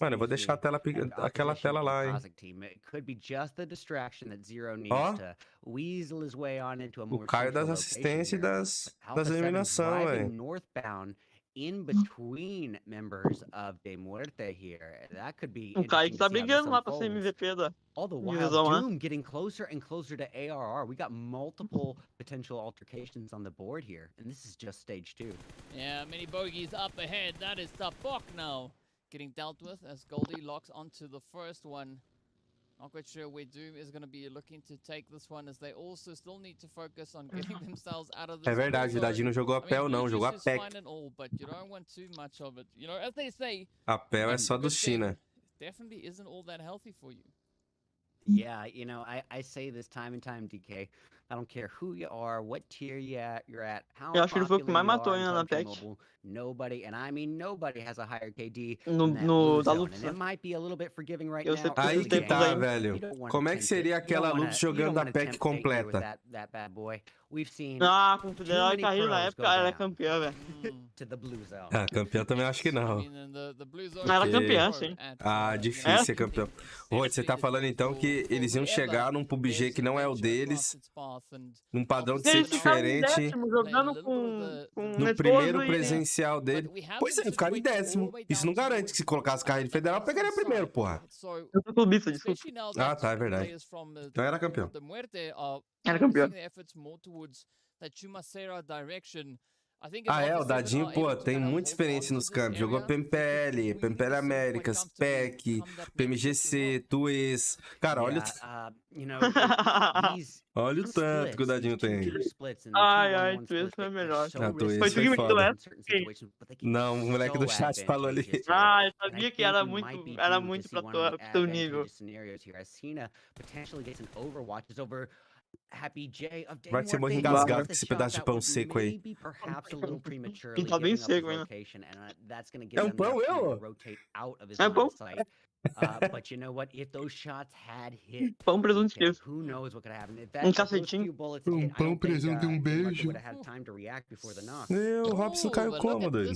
Mano, eu vou deixar a tela, aquela tela lá, hein. It could be just the distraction that Zero needs to weasel his way on into a more o Caio das assistências e das eliminações, velho. Northbound in between members of De Muerte here. That could be o Caio que tá brigando lá pra ser MVP da all the while, Doom getting closer and closer to ARR. We got multiple potential altercations on the board here, and this is just stage 2. Yeah, many bogeys up ahead. That is the fuck now getting dealt with as Goldie locks onto the first one. Not quite sure where Doom is going to be looking to take this one, as they also still need to focus on getting themselves out of this. É verdade, o Dadinho não jogou a PEL não, jogou a PEC. But you don't want too much of it. As they say, a PEL é só do China. Definitely isn't all that healthy for you. Yeah, I say this time and time, DK. I don't care who you are, what tier you're at, how Eu acho que ele foi o que popular mais you matou are in ainda na PUBG PEC. Mobile. Nobody, and I mean nobody, has a higher KD No, than that no blue da zone. And Luxa. it might be a little bit forgiving right Eu now. sempre Aí esses que tempos tá, aí. velho. Como é que seria aquela Lux jogando a PEC completa? That bad boy. We've seen Ah, com o too Federal e many Carrilho na pros época go era down campeão, velho. to the blue zone. Ah, campeão também acho que não. Era campeão, sim. Ah, difícil ser campeão. Rod, você tá falando então que eles iam chegar num PUBG que não é o deles, num padrão de ser Eles ficaram em diferente, décimo, jogando com no Nervoso primeiro e- presencial dele. Pois é, ficaram em décimo. Isso não garante que se colocasse Carrilho Federal, pegaria primeiro, porra. Eu sou clubista, desculpa. Ah, tá, é verdade. Então era campeão. Era campeão. Ah, é, o Dadinho, pô, tem muita experiência nos campos. Jogou PMPL, PMPL Américas, PEC, PMGC, Tues. Cara, olha, olha o tanto que o Dadinho tem. Ai, Tues foi melhor. Ah, Tues Foi tu que foi me foda. Não, Não, o moleque do chat falou ali. Ah, eu sabia que era muito pra pro teu nível. Vai que você morre engasgado com esse pedaço de pão seco aí. Tá bem seco ainda. É um pão, eu? É pão. But you know what? If those shots had hit, Pão, presunto e queijo. who knows what could have happened? If Um those few cacetinho. bullets hit, I pão, don't think, presunto e Market beijo. would have had time to react before the knock. O Robson caiu como, doido?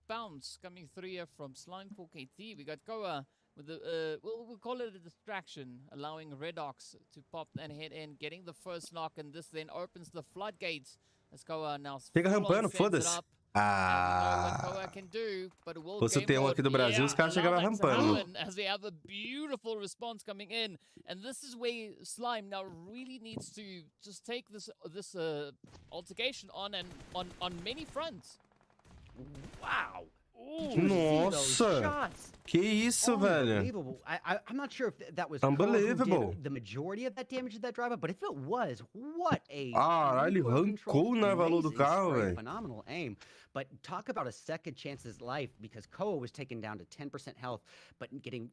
Bounce coming through here from Slime 4KT. We got Goa with the we'll call it a distraction, allowing Redox to pop and head in, getting the first knock, and this then opens the floodgates. As Goa now Fica full on rampando, sets it foda-se. up. Ah. Se fosse o T1 aqui do Brasil, os caras chegavam rampando. As we have a beautiful response coming in, and this is where Slime now really needs to just take this altercation on many fronts. Wow. Nossa! Que isso, velho? Unbelievable. I'm not sure if that was Unbelievable. the majority of that damage to that driver, but if it was, what a Caralho, arrancou o narvalor do carro, velho. Phenomenal aim. But talk about a second chance's life, because Koa was taken down to 10% health, but given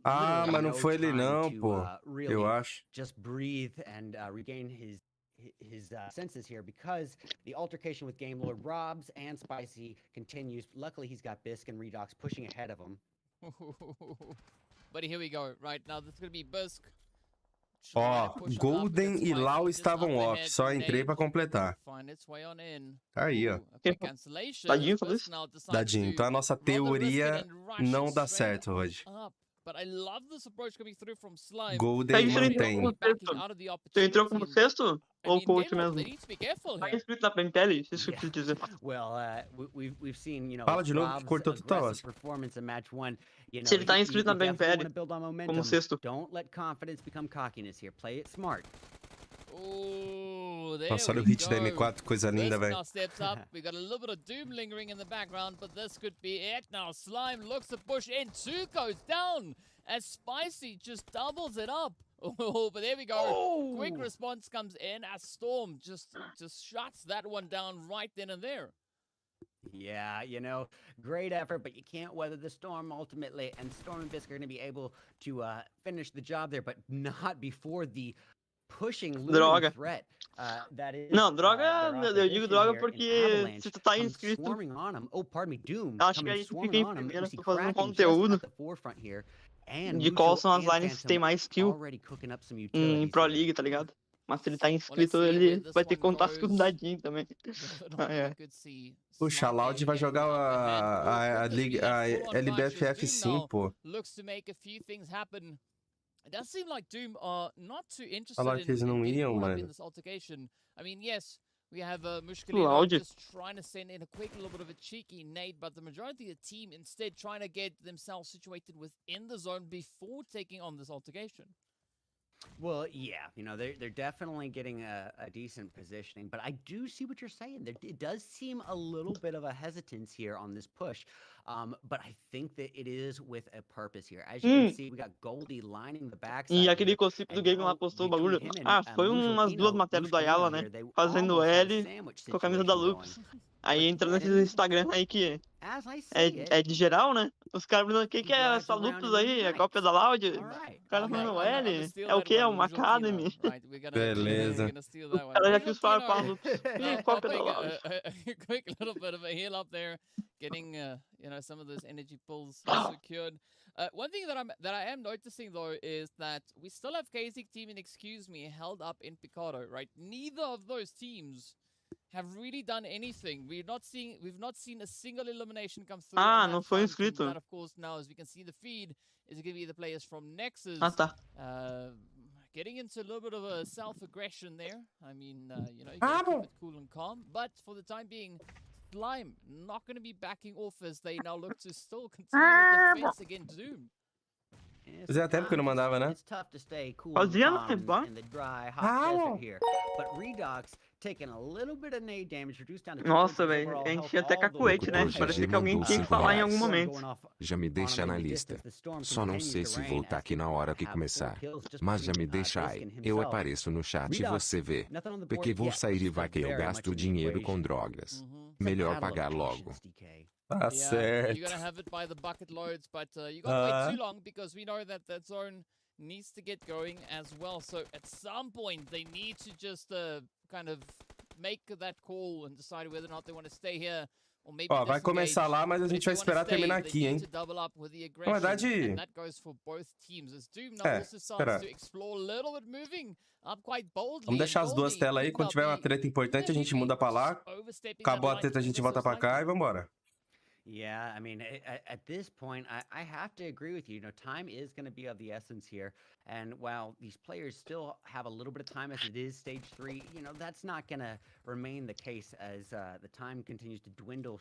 Ah, mas não no foi ele time não, to, pô. really Eu acho. just breathe and regain his senses here, because the altercation with Game Lord Robs and Spicy continues. Luckily, he's got Bisk and Redox pushing ahead of him. But here we go. Right now, this is gonna be Bisk. Ó, Golden e Lau estavam off, só entrei pra completar. Tá aí, ó. Dadinho falou isso? Dadinho, então a nossa teoria não dá certo hoje. Golden mantém. Tu entrou como sexto? Ou coach mesmo? Tá inscrito na PMPL? Isso que eu preciso dizer. Well, we've seen, Fala de novo que cortou total. Performance in match 1. Se ele tá inscrito na PMPL, como sexto. Don't let confidence become cockiness here. Play it smart. Nossa, olha o hit da M4, coisa linda, velho. Now steps up. We got a little bit of doom lingering in the background, but this could be it. Now Slime looks to push in. 2 goes down as Spicy just doubles it up. Oh, but there we go. Oh. Quick response comes in as Storm just shuts that one down right then and there. Yeah, you know, great effort, but you can't weather the storm ultimately. And Storm and Bisk are going to be able to finish the job there, but not before the pushing looming threat. That is, não, droga, eu digo droga porque se tu tá inscrito. Oh, pardon me, Doom. Acho que a gente fica em primeiro, tô fazendo conteúdo de quais são as lines que tem mais skill em Pro League, tá ligado? Mas se ele tá inscrito, ele vai ter que contar com o dadinho também. Puxa, a Loud vai jogar a LBFF sim, pô. It does seem like Doom are not too interested Falaram que eles não iam, in mano. this altercation. I mean, yes, we have Mushkalino just trying to send in a quick little bit of a cheeky nade, but the majority of the team instead trying to get themselves situated within the zone before taking on this altercation. Well, yeah, you know, they're definitely getting a decent positioning, but I do see what you're saying. It does seem a little bit of a hesitance here on this push, but I think that it is with a purpose here. As you can see, we got Goldie lining the backside. E aquele cocipo do game lá postou o bagulho. Ah, foi umas duas matérias do Ayala, né? Fazendo L com a camisa da Lux. Aí entra nesses Instagram aí que É de geral, né? Os caras perguntando, o que é essa Lupus aí? É cópia da Loud? O cara falando, L? É o quê? É uma Academy? Beleza. O cara já quis falar com a Lupus. Ih, cópia da Loud. Quick little bit of a heal up there, getting some of those energy pulls secured. One thing that I am noticing though is that we still have KZIC team and Excuse Me held up in Picado, right? Neither of those teams have really done anything. We've not seen a single elimination come through. Não foi inscrito. That of course now, as we can see, the feed is going to be the players from Nexus. Tá. Getting into a little bit of a self-aggression there. I mean, you gotta keep it cool and calm. But for the time being, Slime not going to be backing off as they now look to still continue the defense against Zoom. Fazia tempo que eu não mandava, né? Fazia, não, pá. Nossa, velho, a gente ia até cacuete, né? Parecia que alguém tinha que falar em algum momento. Já me deixa na lista. Só não sei se vou estar aqui na hora que começar. Mas já me deixa aí. Eu apareço no chat e você vê. Porque vou sair e vai que eu gasto dinheiro com drogas. Melhor pagar logo. Tá certo. You're gonna have it by the bucket loads, but you gotta wait too long because we know that that zone needs to get going as well. So at some point they need to just kind of make that call and decide whether or not they want to stay here. Ó, vai começar lá, mas a gente vai esperar terminar aqui, hein? Na verdade... esperar. Vamos deixar as duas telas aí. Quando tiver uma treta importante, a gente muda pra lá. Acabou a treta, a gente volta pra cá e vambora. Yeah, I mean, at this point, I have to agree with you. You know, time is going to be of the essence here. And while these players still have a little bit of time as it is stage 3, you know, that's not going to remain the case as the time continues to dwindle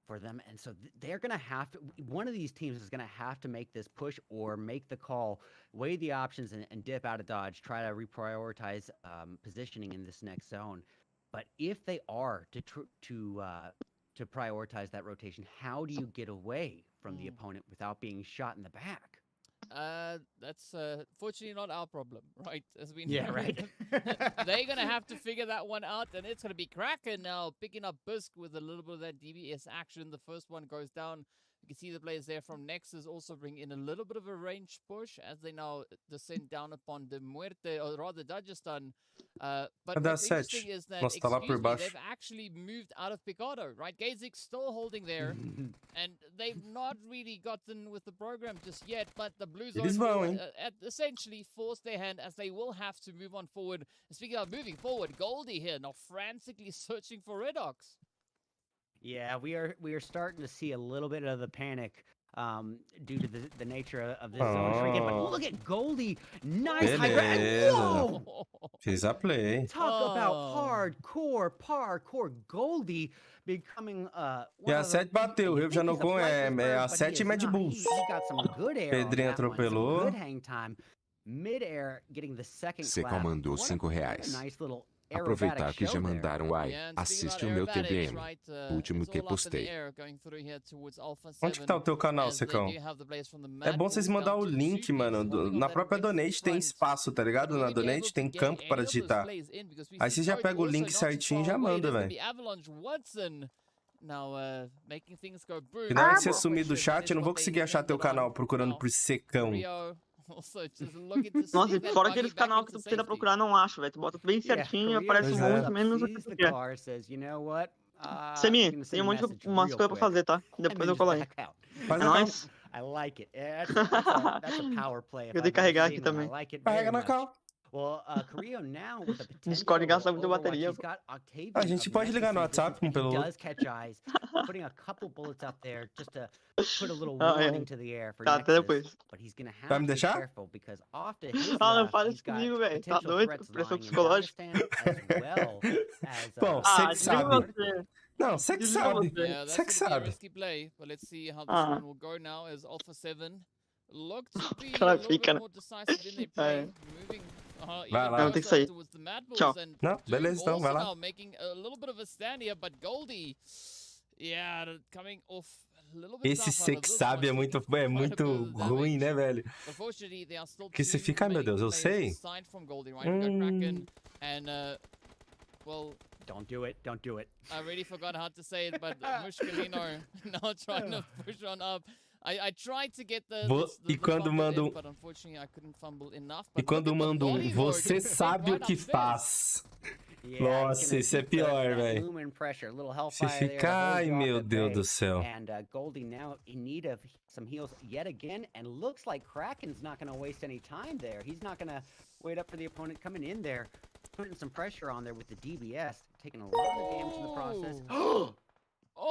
for them. And so they're going to have to, one of these teams is going to have to make this push or make the call, weigh the options and dip out of dodge, try to reprioritize positioning in this next zone. But if they are to prioritize that rotation, how do you get away from the opponent without being shot in the back? That's fortunately not our problem, right? As we know. Yeah, right. They're gonna have to figure that one out, and it's gonna be Kraken now picking up Busk with a little bit of that DBS action. The first one goes down. You can see the players there from Nexus also bring in a little bit of a range push as they now descend down upon the Muerte, or rather Dagestan. But what's interesting is that they've actually moved out of Picado, right? Gazix still holding there, and they've not really gotten with the program just yet, but the Blues are essentially forced their hand as they will have to move on forward. And speaking of moving forward, Goldie here now frantically searching for Redox. Yeah, we are starting to see a little bit of the panic due to the nature of this zone shrinking. But look at Goldie, nice high ground. Whoa! Fiz a play. Talk about parkour Goldie becoming E a 7 bateu, eu já não com a 7 Mad Bulls. Pedrinho atropelou. Você comandou R$5. Aproveitar que já mandaram ai, assiste o meu TBM, último que postei. Onde que tá o teu canal, Secão? É bom vocês mandar o link, mano. Na própria Donate tem espaço, tá ligado? Na Donate tem campo para digitar. Aí você já pega o link certinho e já manda, velho. E na hora que você sumir do chat, eu não vou conseguir achar teu canal procurando por Secão. Nossa, e fora aqueles canal que tu tenta procurar, não acho, velho. Tu bota bem certinho e aparece muito menos o que tu quer. Semi, tem umas coisas pra fazer, tá? Depois eu colo aí. É nóis. Eu tenho que carregar aqui também. Carrega na cal. Discord gasta muita bateria. A gente pode ligar no WhatsApp um pelo outro. Tá, até depois. Vai me deixar? Não fala isso comigo, velho. Tá doido? Pressão psicológica. Bom, você que sabe. Não, você que sabe. Você que sabe. Cara, fica, né? Vai lá. Não, tem que sair. Tchau. Não, beleza, então, vai lá. Esse você que sabe é muito ruim, né, velho? Que você fica, ai meu Deus, eu sei. Don't do it. Don't do it. I already forgot how to say it, but Mushkalino now trying to push on up. I tried to get the E quando manda but unfortunately I couldn't fumble enough. E quando manda você sabe o que faz. Nossa, isso é pior, velho. Você fica, ai meu Deus do céu. And Goldie now in need of some heals yet again, and looks like Kraken's not going to waste any time there. He's not going to wait up for the opponent coming in there, putting some pressure on there with the DBS, taking a lot of damage in the process.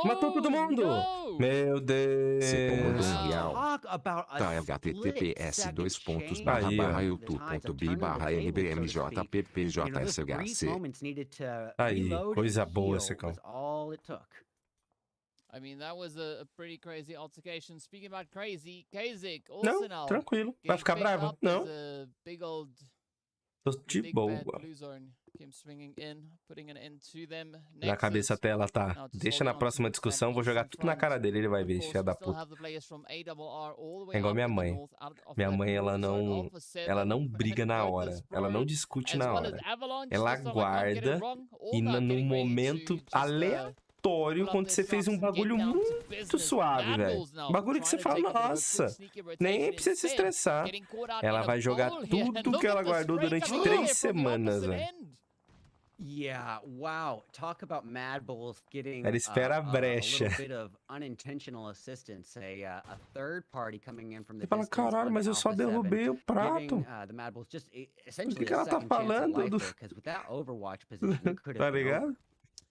Matou todo mundo! No! Meu Deus! Segundo mundial. Tá https://youtube.b/nbmjppjshc. Aí, coisa boa, Secão. I mean, that was a pretty crazy altercation. Speaking about crazy, Kazik also Não, tranquilo. Vai ficar bravo? Não. Big old Tô de boa. Na cabeça até ela tá. Deixa na próxima discussão, vou jogar tudo na cara dele, ele vai ver, filha da puta. É igual minha mãe. Minha mãe, ela não briga na hora. Ela não discute na hora. Ela guarda e num momento aleatório, quando você fez um bagulho muito suave, velho. Bagulho que você fala, nossa, nem precisa se estressar. Ela vai jogar tudo que ela guardou durante 3 semanas, velho. Yeah, wow. Talk about Mad Bulls getting Ela espera a brecha. a little bit of unintentional assistance, a third party coming in from the Você fala, caralho, mas eu só derrubei o prato. O que ela tá falando? Tá ligado?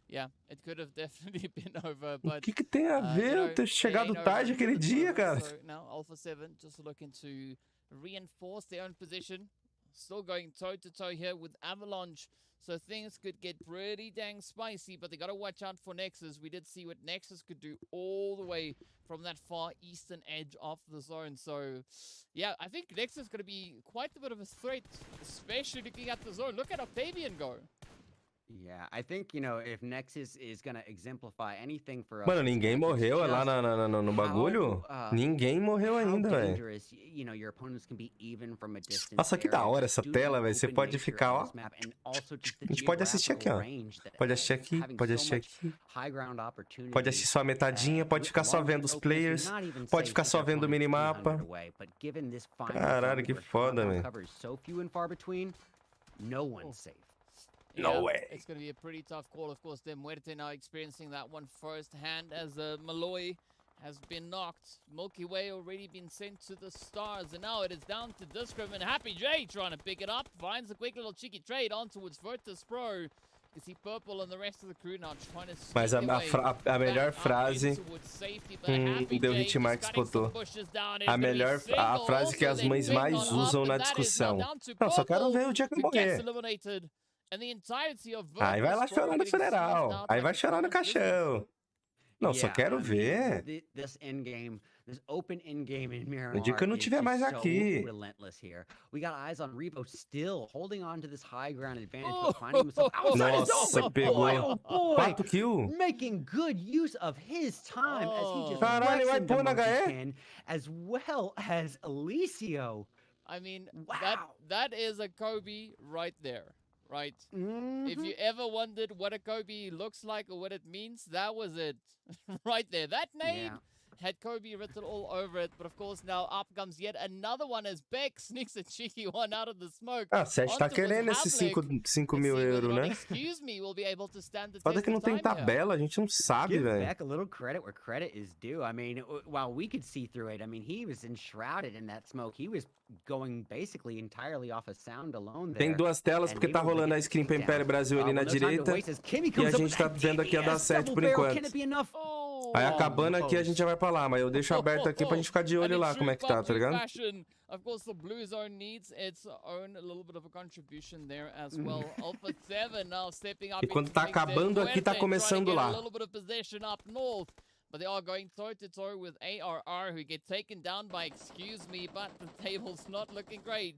Yeah, it could have definitely been over, but o que tem a ver eu ter chegado tarde aquele dia, cara? So now Alpha 7 just looking to reinforce their own position. Still going toe to toe here with Avalanche. So things could get pretty dang spicy, but they got to watch out for Nexus. We did see what Nexus could do all the way from that far eastern edge of the zone. So, yeah, I think Nexus is going to be quite a bit of a threat, especially looking at the zone. Look at Octavian go. Yeah, I think, you know, if Nexus is gonna exemplify anything for us. Mano, ninguém morreu lá no bagulho? Ninguém morreu ainda, velho. Nossa, que da hora essa tela, velho. Você pode ficar, ó. A gente pode assistir aqui, ó. Pode assistir aqui, pode assistir aqui. Pode assistir só a metadinha, pode ficar só vendo os players. Pode ficar só vendo o minimapa. Caralho, que foda, velho. No way. It's going to be a pretty tough call. Of course, Muerte now experiencing that one firsthand as Malloy has been knocked. Milky Way already been sent to the stars. And now it is down to Discrim and Happy J trying to pick it up. Finds a quick little cheeky trade on towards Virtus Pro. You see Purple and the rest of the crew now trying to Mas a melhor frase... deu hitmark, spotou. A frase que as mães mais usam na discussão. Não, só quero ver o dia que eu morrer. Aí vai lá chorar no funeral. Aí vai chorar no caixão. Não, só quero ver. No dia que eu não estiver mais aqui. Nossa, pegou 4 kills. Caralho, vai pôr na HE? As well as Alicio. I mean, that is a Kobe right there. Right? If you ever wondered what a Kobe looks like or what it means, that was it. Right there. That name had Kobe written all over it. But of course, now up comes yet another one as Beck sneaks a cheeky one out of the smoke. Ah, Seja tá querendo esses 5 mil euros, né? Foda que não tem tabela, a gente não sabe, velho. Give Beck a little credit where credit is due. I mean, while we could see through it, I mean, he was enshrouded in that smoke. He was going basically entirely off of sound alone there. Tem 2 telas porque tá rolando a screen pra Império Brasil ali na direita. E a gente tá vendo aqui a dar certo por enquanto. Aí acabando aqui a gente já vai pra lá, mas eu deixo aberto aqui pra gente ficar de olho lá como é que tá ligado? Of course, the blue zone needs its own little bit of a contribution there as well. Alpha 7 now stepping up. E quando tá acabando aqui, tá começando lá. But they are going toe-to-toe with ARR, who get taken down by Excuse Me, but the table's not looking great.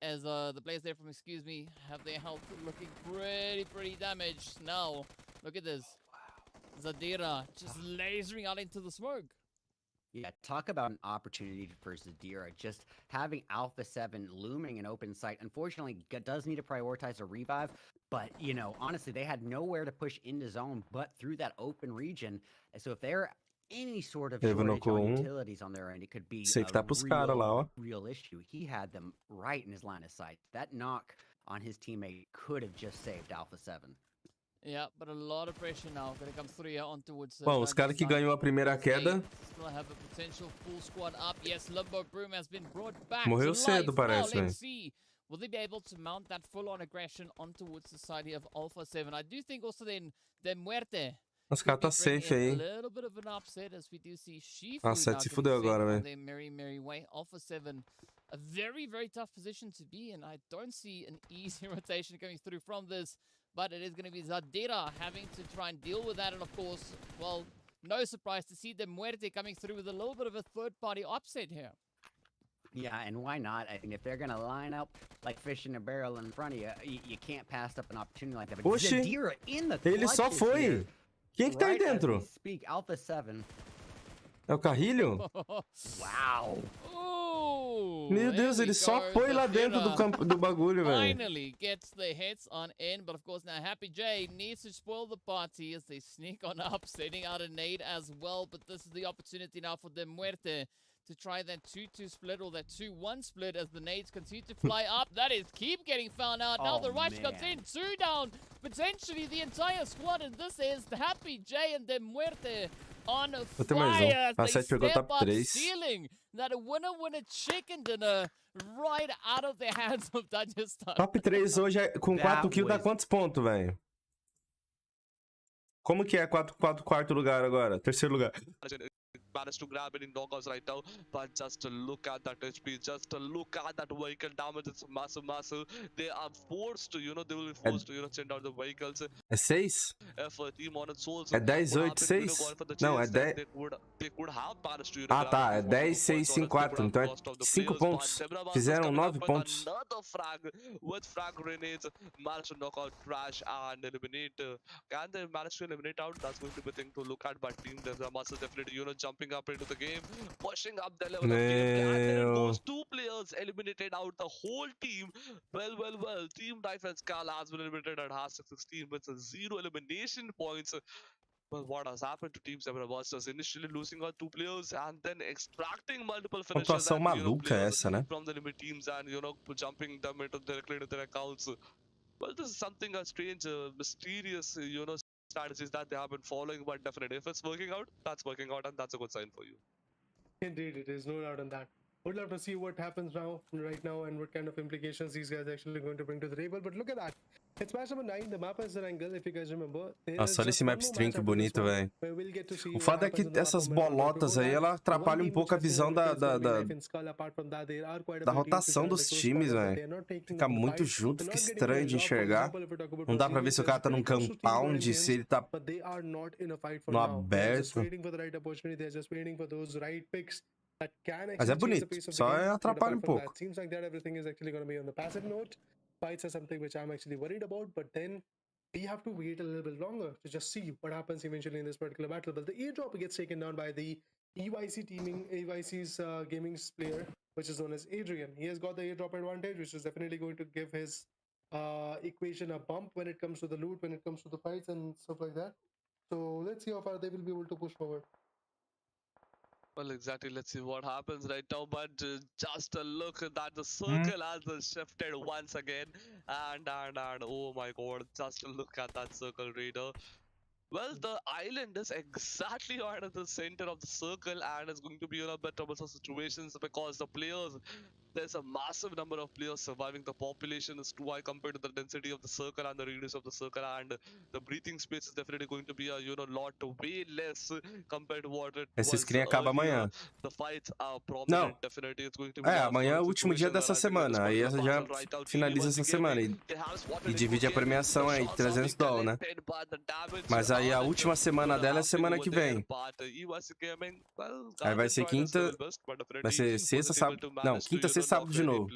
As the players there from Excuse Me have their health looking pretty damaged. Now, look at this. Zadira just lasering out into the smoke. Yeah, talk about an opportunity for Zadira. Just having Alpha 7 looming in open sight. Unfortunately, does need to prioritize a revive. But, you know, honestly, they had nowhere to push into zone but through that open region. So if they're any sort of shortage on utilities on their end, it could be a real issue. He had them right in his line of sight. That knock on his teammate could have just saved Alpha 7. Yeah, but a lot of pressure now going to come through here on towards. Bom, os caras que ganhou a primeira queda. Still have a potential full squad up. Yes, Limbo Broom has been brought back. Morreu cedo, parece, velho. Let's see. Will they be able to mount that full-on aggression on towards the side of Alpha 7? I do think also then the Muerte. Os caras tá safe aí. A little bit of an upset as we do see Shifu. Ah, 7 se fudeu agora, velho. Merry way. Alpha 7, a very, very tough position to be in. I don't see an easy rotation coming through from this. But it is going to be Zadira having to try and deal with that. And of course, well, no surprise to see the Muerte coming through with a little bit of a third-party upset here. Yeah, and why not? I mean, if they're going to line up like fish in a barrel in front of you, you can't pass up an opportunity like that. But Zadira in the ele só foi. Quem é que tá aí dentro? Speak, Alpha 7. É o Carrilho? Wow. Meu Deus, ele só foi lá dentro do campo do bagulho, velho. Finally gets the hits on in, but of course now Happy J needs to spoil the party as they sneak on up, sending out a nade as well. But this is the opportunity now for the Muerte to try that 2-2 split or that 2-1 split as the nades continue to fly up. That is keep getting found out. Now the rush comes in, 2 down, potentially the entire squad, and this is the Happy J and the Muerte on fire as they step up stealing that winner chicken dinner right out of the hands of Dagestan. Top 3 hoje com 4 kills dá quantos pontos, velho? Como que é quarto lugar agora? Terceiro lugar. Managed to grab any knockouts right now, but just to look at that HP, just to look at that vehicle damage, it's massive. They are forced to, you know, they will be forced to, you know, send out the vehicles. É 6? For a team on its souls. É 10, 8, 6? Não, é 10. They could have managed to, ah, tá. É 10, 6, 5, 4. Então é 5 pontos. Fizeram 9 pontos. Another frag with frag grenades. Managed to knock out Crash and eliminate. Can they manage to eliminate out? That's going to be a thing to look at. But team Massa definitely, you know, jumping up into the game, pushing up the level of gameplay, and then those 2 players eliminated out the whole team. Well, Team Knife and Skal has been eliminated at half 16 with 0 elimination points. Well, what has happened to Team Zebra Busters? Initially losing out 2 players and then extracting multiple finishes and, from the enemy teams and, you know, jumping them directly into their accounts. Well, this is something a strange, mysterious, you know, strategies that they have been following, but definitely if it's working out, that's working out, and that's a good sign for you. Indeed, it is, no doubt on that. Would love to see what happens right now, and what kind of implications these guys are actually going to bring to the table. But look at that. It's match number 9. The map has an angle, if you guys remember. Nossa, olha esse map stream que bonito, velho. O fato é que essas bolotas aí, ela atrapalha um pouco a visão da rotação dos times, velho. Fica muito junto, fica estranho de enxergar. Não dá pra ver se o cara tá num compound, se ele tá no aberto. Mas é bonito, só atrapalha um pouco. Seems like that everything is actually going to be on the passive note. Fights are something which I'm actually worried about, but then we have to wait a little bit longer to just see what happens eventually in this particular battle. But the airdrop gets taken down by the EYC's gaming player, which is known as Adrian. He has got the airdrop advantage, which is definitely going to give his equation a bump when it comes to the loot, when it comes to the fights and stuff like that. So let's see how far they will be able to push forward. Well, exactly. Let's see what happens right now. But just a look at that, the circle has shifted once again, and oh my God, just a look at that circle, Raider. Well, the island is exactly right at the center of the circle, and it's going to be in a bit troublesome situations because the players, there's a massive number of players surviving. The population is too high compared to the density of the circle and the radius of the circle, and the breathing space is definitely going to be a lot way less compared to what it Esse screen acaba amanhã. The fights are prominent, definitely it's going to be amanhã é o último dia dessa semana. Aí já finaliza essa semana e divide a premiação aí, $300, né? Mas aí a última semana dela é semana que vem. Aí vai ser quinta, vai ser sexta, sábado. Não, quinta, sexta, sábado de novo.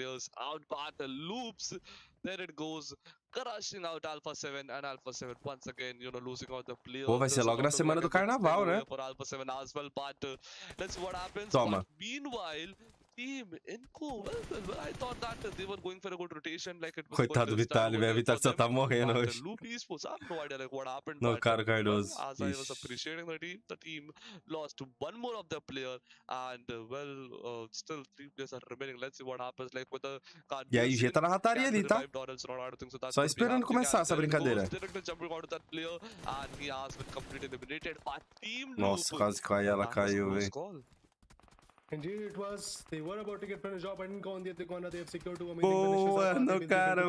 there it goes, crushing out Alpha 7, and Alpha 7 once again, you know, losing out the player. Pô, vai ser logo na semana do carnaval, né? For Alpha 7 as well, but let's see what happens. Toma. But meanwhile, Team Inco, well, I thought that they were going for a good rotation, like it was. Coitado do Vitali, velho. O Vitali só tá morrendo hoje. I have no idea like what happened. No, cara, Cardoso. As I was appreciating the team lost one more of their player, and still 3 players are remaining. Let's see what happens like with the. E aí, G tá na rataria ali, tá? Só esperando começar essa brincadeira. Nossa, quase caiu, ela caiu, velho. Indeed, it was. They were about to get finished off, and on the other corner, they have secured 2 amazing Boa, finishes. no cara.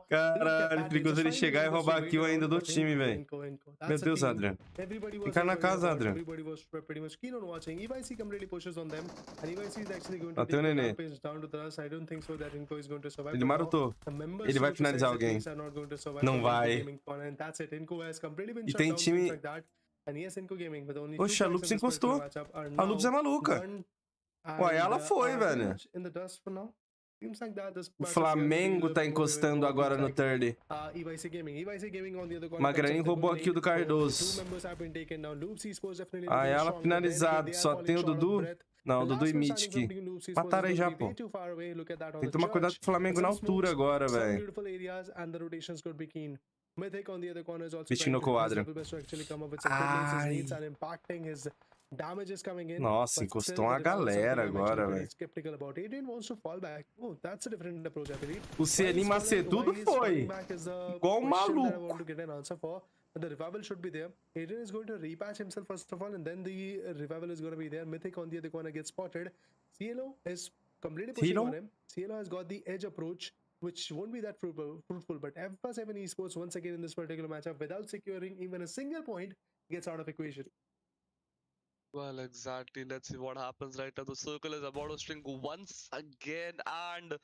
Caralho, perigoso ele chegar e roubar a kill ainda do time, velho. Meu Deus, Adrian. Fica na casa, Adrian. Bateu o nenê. Ele marotou. Ele vai finalizar alguém. Não vai. E tem time... Oxe, a Lupus encostou. A Lupus é maluca. Ué, ela foi, velho. O Flamengo tá encostando agora no third. Magraninho roubou a kill do Cardoso. Aí ela finalizado. Só tem o Dudu? Não, o Dudu e Mythic. Mataram aí já, pô. Tem que tomar cuidado com o Flamengo na altura agora, velho. Mythic no quadra. Ai. Nossa, encostou uma galera agora, velho. O Celim Macetudo foi. Igual um maluco. The revival should be there. Adrian is going to repatch himself first of all, and then the revival is going to be there. Mythic on the other corner gets spotted. Cielo is completely pushing on him. Cielo has got the edge approach, which won't be that fruitful. But F7 Esports once again in this particular matchup, without securing even a single point, gets out of equation. Well, exactly. Let's see what happens right now. The circle is about to string once again, and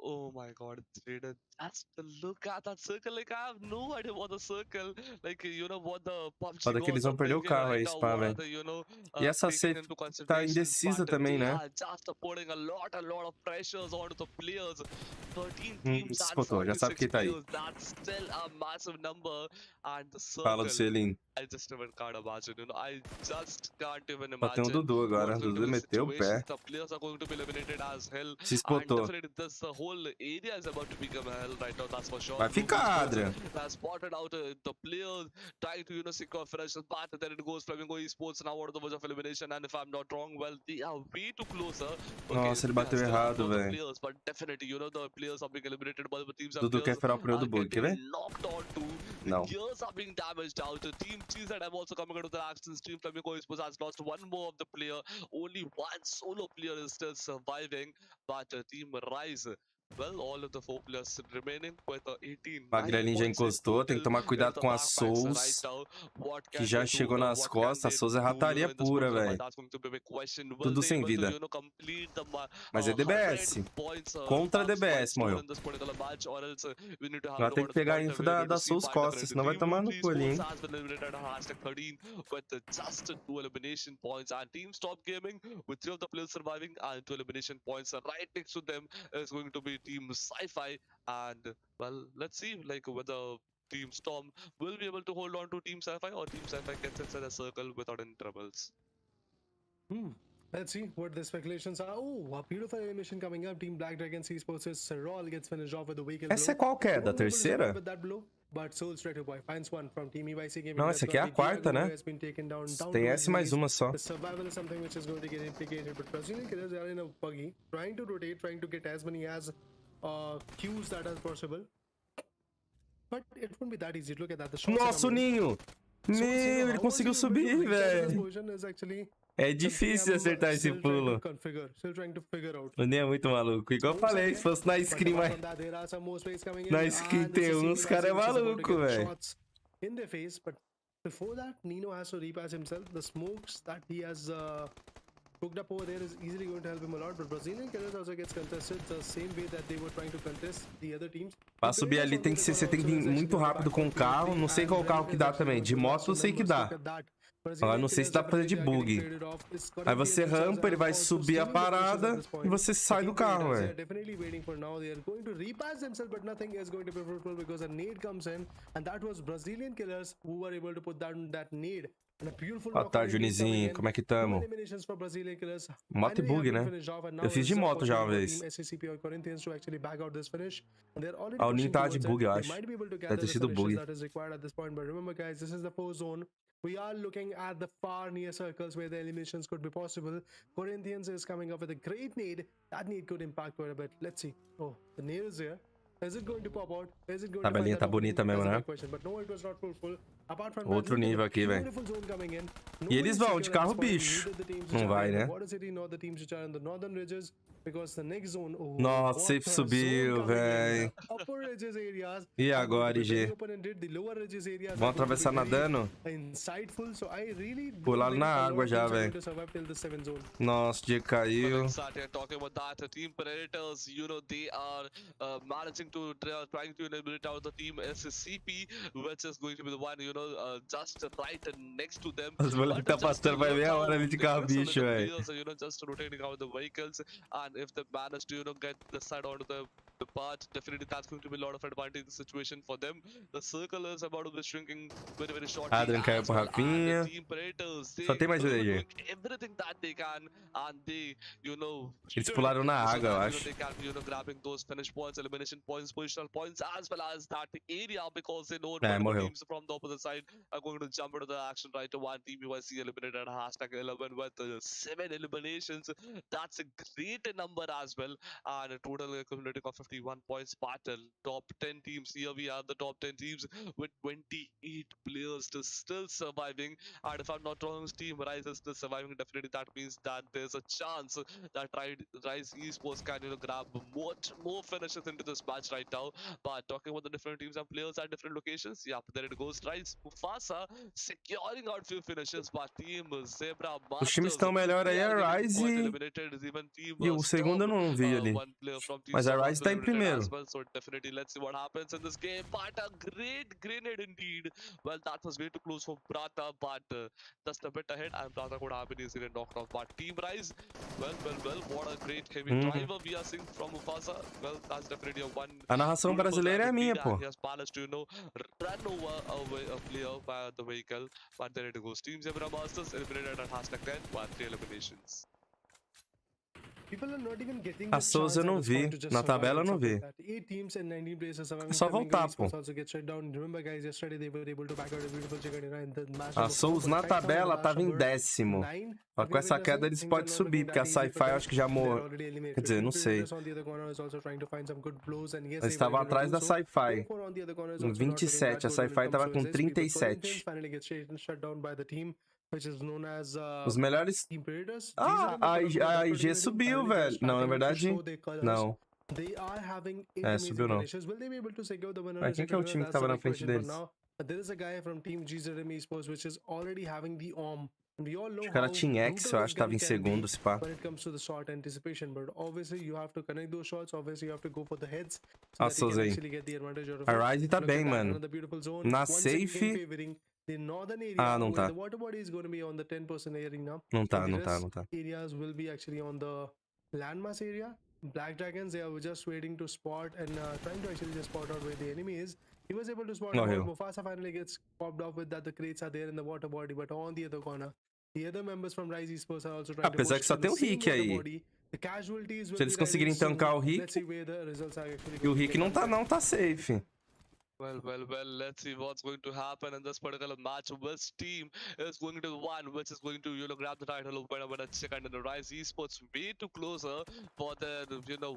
oh my god, Trader, just look at that circle. Like, I have no idea what the circle, like, you know, what the Pubg Foda que eles vão perder o carro aí, Spa, velho. E essa safe tá indecisa também, né? Just putting a lot of pressures onto the players. 13 teams, spotou, já sabe quem tá aí. That's still a massive number, and the circle. Fala do Celim. I just even can't imagine, you know. I just can't even imagine. Só tem o Dudu agora. O Dudu meteu o pé. The players are going to be eliminated as hell. Se spotou. The whole area is about to become hell right now, that's for sure. Vai ficar, Adrian. Has spotted out the players trying to, you know, secure fresh path, and then it goes Flamingo Esports now out of the verge of elimination, and if I'm not wrong, well, they are way too closer. Nossa, ele bateu errado, velho. But definitely, you know, the players are being eliminated by the teams. Dudu quer furar o pneu do bug, quer ver? Não. Gears are being damaged out. Team TZ have also coming into the action. Team Flamingo Esports has lost one more of the player. Only one solo player is still surviving, but Team Rise, well, all of the 4 players remaining with 18. Magrelinho já encostou, tem que tomar cuidado com a Souls, que já chegou nas costas. A Souls é rataria pura, velho. Tudo sem vida. Mas é DBS. Contra DBS, morreu. Vai ter que pegar a info da Souls costas, senão vai tomar no cu ali, hein? Just 2 elimination points, and Team Stop Gaming with 3 of the players surviving and 2 elimination points. Right next to them is going to be Team Sci-Fi, and well, let's see like whether Team Storm will be able to hold on to Team Sci-Fi, or Team Sci-Fi gets inside a circle without any troubles. Let's see what the speculations are. Oh, a beautiful animation coming up. Team Black Dragon Esports' Serol gets finished off with a vehicle. Essa é qual que é? Da terceira? Não, essa aqui é a quarta, né? Tem essa e mais uma só. Survival is something which is going to get implicated, but Brazilian killers are in a Pubg, trying to rotate, trying to get as many as queues that as possible. But it won't be that easy. Look at that. Nossa, o Ninho! Meu, ele conseguiu subir, velho. É difícil acertar esse pulo. O Ninho é muito maluco. Igual eu falei, se fosse na screen, mas... na screen T1, os caras é maluco, velho. In their face, but before that, Nino has to repass himself. The smokes that he has cooked up over there is easily going to help him a lot. But Brazilian killers also gets contested the same way that they were trying to contest the other teams. Pra subir ali tem que ser, você tem que vir muito rápido com o carro. Não sei qual carro que dá também. De moto eu sei que dá. Eu não sei se dá pra fazer de bug. Aí você rampa, ele vai subir a parada e você sai do carro, velho. Definitely waiting for now. They are going to repass themselves, but nothing is going to be fruitful because a nade comes in, and that was Brazilian killers who were able to put down that nade. And a beautiful Ó, tá, Junizinho, como é que tamo? Moto e bug, né? Eu fiz de moto já uma vez. Ah, o Ninho tá de bug, eu acho. Deve ter sido bug. We are looking at the far near circles where the eliminations could be possible. Corinthians is coming up with a great nade. That nade could impact quite a bit. Let's see. Oh, the nade is here. Is it going to pop out? Is it going to Tabelinha tá bonita mesmo, né? But no, it was not fruitful. Apart from Outro nível aqui, velho. E eles vão de carro bicho. Não vai, né? Nossa, safe subiu, velho. E agora, IG? Vão atravessar nadando? Pularam na água já, velho. Nossa, o dia caiu. Trying to eliminate out the team SCP, which is going to be the one, just right next to them. Os moleques tá passando, vai meia hora ali de carro bicho, velho. Just rotating out the vehicles, and if they manage to, get the side onto the part, definitely that's going to be a lot of advantage in the situation for them. The circle is about to be shrinking very, very shortly. Adrian caiu pro Rafinha. Só tem mais um aí. Everything that they can, and they, eles pularam na água, eu acho. They can, grabbing those finish points, elimination points, positional points, as well as that area, because they know teams from the opposite side are going to jump into the action right to one team. UIC eliminated #11 with 7 eliminations. That's a great number as well, and a total accumulating of 51 points. Battle top 10 teams. Here we are, the top 10 teams with 28 players still surviving. And if I'm not wrong, Team Rise is still surviving. Definitely that means that there's a chance that Rise Esports can grab more finishes into this match right now. But talking about the different teams and players at different locations, yeah, there it goes. Rise Mufasa securing out few finishes, but Team Zebra Masters, os times estão melhor aí, a Rise e o segundo eu não vi ali. Mas a Rise tá em primeiro. So definitely let's see what happens in this game. But a great grenade indeed. Well, that was way too close for Prata, but just a bit ahead, and Prata could have been easily knocked off. But Team Rise, well, what a great heavy driver we are seeing from Mufasa. Well, that's definitely a one. A narração brasileira é minha, pô. He has managed to, run over a player by the vehicle. But there it goes. Team Zebra Masters eliminated at #10 with 3 eliminations. A Souza eu não vi, na tabela eu não vi. É só voltar, pô. A Souza na tabela tava em 10º. Mas com essa queda eles podem subir, porque a Sci-Fi eu acho que já morreu. Quer dizer, não sei. Eles estavam atrás da Sci-Fi. Em 27, a Sci-Fi tava com 37. Os melhores... Ah, a IG subiu, velho. Não, na verdade, não. É, subiu não. Mas quem que é o time que tava na frente deles? Acho que era Team X, eu acho que tava em segundo, se pá. Ah, Souza aí. A Rise tá bem, mano. Na safe... Ah, não tá. Não tá, não tá. Areas will be actually on the landmass area. Black Dragons, they are just waiting to spot and trying to actually just spot out where the enemy is. He was able to spot out. Mufasa finally gets popped off with that. The crates are there in the water body, but on the other corner, the other members from Rise Esports are also trying to apesar que só tem o Rick aí. Se eles conseguirem tancar o Rick, e o Rick não tá safe. Well, let's see what's going to happen in this particular match. Which team is going to win, which is going to, grab the title of winner second, and the Rise Esports way too closer for the,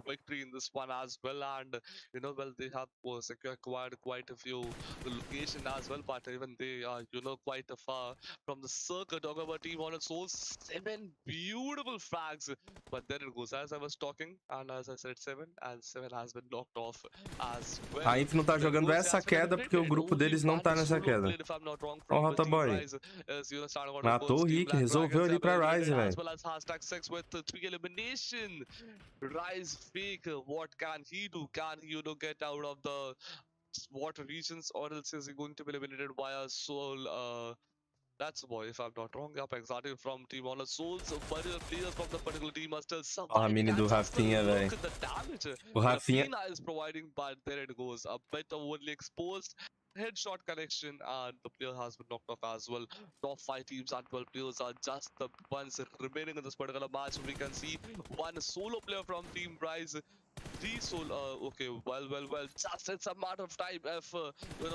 victory in this one as well. And, well, they have secured quite a few locations as well, but even they are, quite far from the circle. Talking about Team Honor Souls, 7 beautiful frags. But there it goes, as I was talking, and as I said 7, and 7 has been knocked off as well. A Inf não tá jogando essa queda porque o grupo deles não tá nessa queda. Ó o Rotaboy. Matou o Rick, resolveu ali pra Rise, velho. Rise fake, what can he do? Can he, get out of the water regions, or else is he going to be eliminated by a soul That's boy, if I'm not wrong. Yep, exactly from Team Honor Souls. But players from the particular team are still Ó, a surviving. mini do Rafinha, velho. Look at the damage O Rafinha Rafina is providing, but there it goes. A bit overly exposed. Headshot connection, and the player has been knocked off as well. Top 5 teams and 12 players are just the ones remaining in this particular match. We can see one solo player from Team Rise. Three solo, okay, well, just it's a matter of time if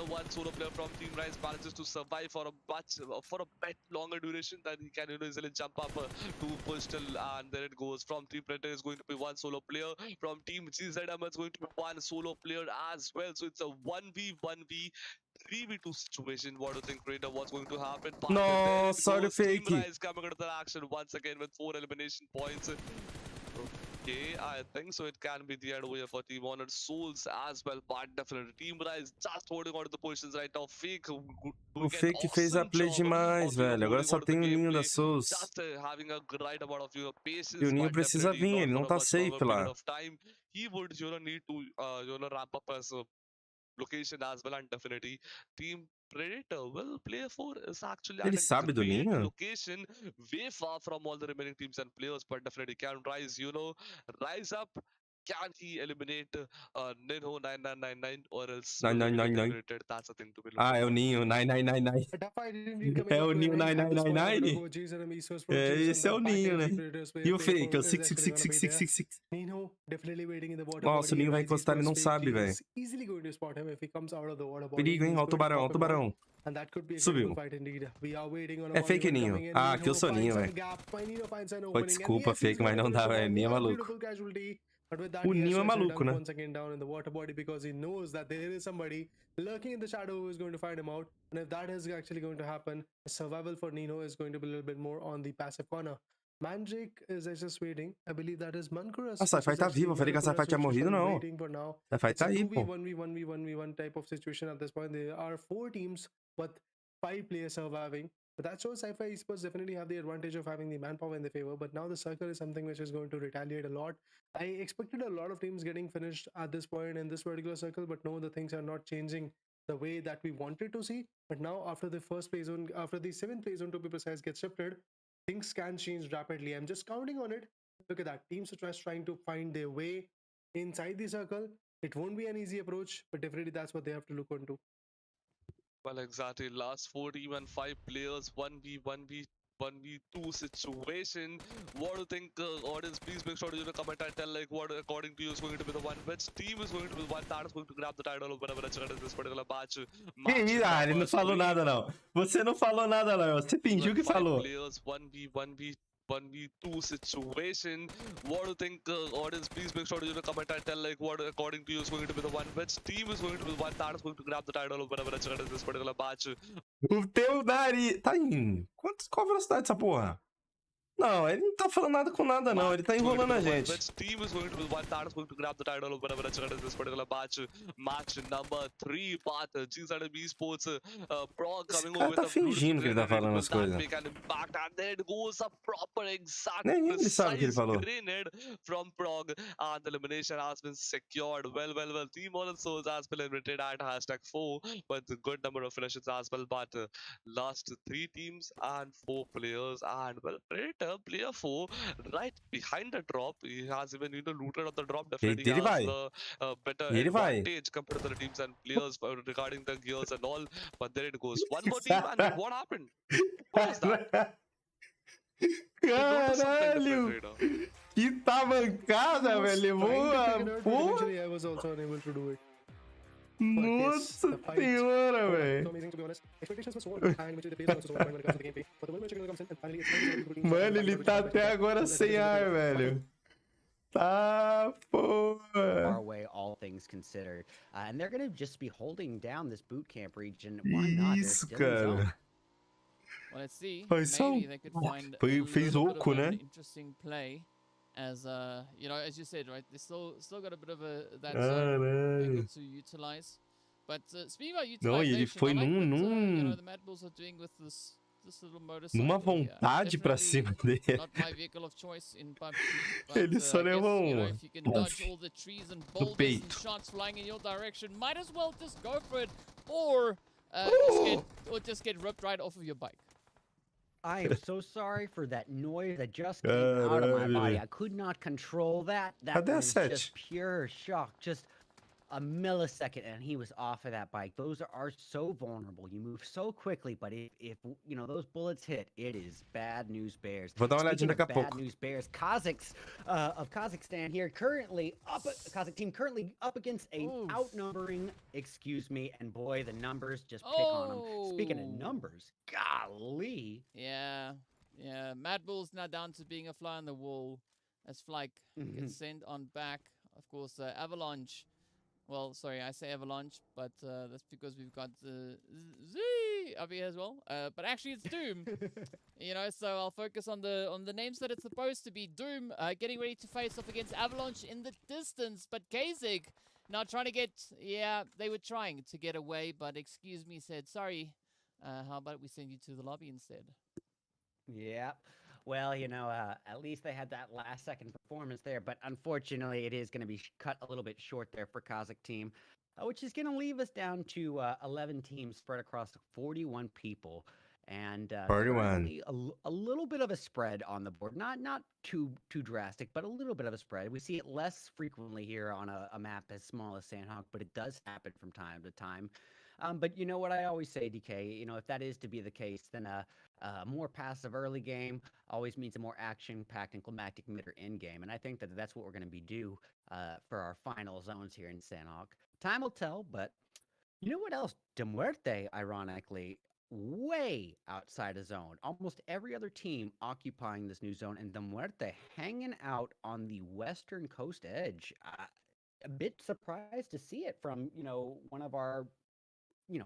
one solo player from Team Rise manages to survive for a bit longer duration, then he can easily jump up to push till, and there it goes. From Team Predator is going to be one solo player, from Team GZM it's going to be one solo player as well. So it's a 1v1v 3v2 situation. What do you think, Raider, what's going to happen? No, sorry, fake. Team Rise coming into the action once again with 4 elimination points. Okay, I think so. It can be the end way for Team Honored Souls as well, but definitely Team Rise just holding on to the positions right now. Fake, o Fake fez a play demais, velho. Agora só tem o ninho da Souls. Just having a right amount of patience. E o ninho precisa vir, ele não tá safe lá. He would need to ramp up his location as well, and definitely Team Predator will play for is actually Ele sabe do ninho? location way far from all the remaining teams and players, but definitely can rise, rise up. Can he eliminate Ninho 9999 or else 9999? That's a thing to be looked Ah, é o ninho 9999. É o ninho 9999? É, esse é o ninho, né? E o Fake, é o 6666666. Nossa, o ninho vai encostar, ele não sabe, velho. Perigo, hein? Ó o tubarão, ó o tubarão. Subiu. É Fake ninho. Ah, que eu sou ninho, velho. Pô, desculpa, Fake, mas não dá, velho. Ninho é maluco. O ninho é maluco, né? Once again down in the water body because he knows that there is somebody lurking in the shadow who is going to find him out, and if that is actually going to happen, survival for Nino is going to be a little bit more on the passive corner. Mandrake is just waiting. I believe that is Mankuras. A Sci-Fi tá vivo, eu falei que a Sci-Fi tinha morrido, não. A Sci-Fi tá aí, pô. 1v1v1v1 type of situation at this point. There are 4 teams but 5 players surviving. But that shows Sci-Fi Esports definitely have the advantage of having the manpower in their favor. But now the circle is something which is going to retaliate a lot. I expected a lot of teams getting finished at this point in this particular circle, but no, the things are not changing the way that we wanted to see. But now after the first play zone, after the 7th play zone to be precise gets shifted, things can change rapidly. I'm just counting on it. Look at that. Teams are just trying to find their way inside the circle. It won't be an easy approach, but definitely that's what they have to look onto. Well, exactly. Last 40 and 5 players, 1v2 situation. What do you think, audience? Please make sure to comment and tell what according to you is going to be the one. Which team is going to be the one that is going to grab the title of whatever this particular match? Ele não falou nada, não. Você não falou nada, não. Você fingiu que falou. Players, 1v2 situation. What do you think, audience? Please make sure to comment and tell what according to you is going to be the one. Which team is going to be the one that is going to grab the title of whatever this particular match? O teu nariz. Tá em. Qual a velocidade dessa porra? Não, ele não tá falando nada com nada, não. Ele tá enrolando a gente. Team is going to be one that is going to grab the title of whatever this particular match. Match number 3, part GZM Esports Pro coming over with tá fingindo que ele tá falando as coisas. And there goes a proper exact Nem ele sabe o que ele falou. grenade from Prog, and the elimination has been secured. Well. Team Honor Souls has been eliminated at #4, but a good number of finishes as well. But last 3 teams and 4 players, and well, player 4 right behind the drop. He has even looted on the drop. Definitely has a better advantage compared to the teams and players regarding the gears and all. But there it goes. One more team, and then what happened? What was that? Caralho! Que tavancada, velho! Boa! Porra! I was also unable to do it. Nossa senhora, velho! Mano, ele tá até agora sem ar, velho. Tá, porra. Far away, all things considered. And they're going to just be holding down this boot camp region. Why not? Isso, cara. Well, let's see. Maybe they could find fez oco, né? Interesting play. As as you said, right? They still got a bit of that angle to utilize. But speaking about utilization, não, ele foi the Mad Bulls are doing with this little motorcycle. Numa vontade pra cima dele. Not my vehicle of choice in PUBG. But, ele só levou if you can dodge all the trees and boulders and shots flying in your direction, might as well just go for it, or just get ripped right off of your bike. I am so sorry for that noise that just came out of my body. I could not control that. That was just pure shock. Just a millisecond and he was off of that bike. Those are so vulnerable. You move so quickly, but if you know those bullets hit, it is bad news bears. Vou dar uma olhadinha daqui a Bad pouco. news bears. Kazakhs of Kazakhstan here currently Kazakh team currently up against a outnumbering, excuse me, and boy, the numbers just pick on them. Speaking of numbers, golly. Yeah. Mad Bull's now down to being a fly on the wall as Flyke gets sent on back. Of course, Avalanche. Well, sorry, I say Avalanche, but that's because we've got Z up here as well. But actually, it's Doom. You know, so I'll focus on the names that it's supposed to be. Doom getting ready to face off against Avalanche in the distance, but Kazig now trying to get. Yeah, they were trying to get away, but excuse me said sorry. How about we send you to the lobby instead? Yeah. Well, you know, at least they had that last second performance there, but unfortunately it is going to be cut a little bit short there for Kazakh team, which is going to leave us down to 11 teams spread across 41 people. And 41. A little bit of a spread on the board, not too drastic, but a little bit of a spread. We see it less frequently here on a map as small as Sandhawk, but it does happen from time to time. But you know what I always say, DK, you know, if that is to be the case, then a more passive early game always means a more action-packed and climactic mid or end game. And I think that that's what we're going to be due for our final zones here in Sandhawk. Time will tell, but you know what else? De Muerte, ironically, way outside of zone. Almost every other team occupying this new zone, and De Muerte hanging out on the western coast edge. A bit surprised to see it from, you know, one of our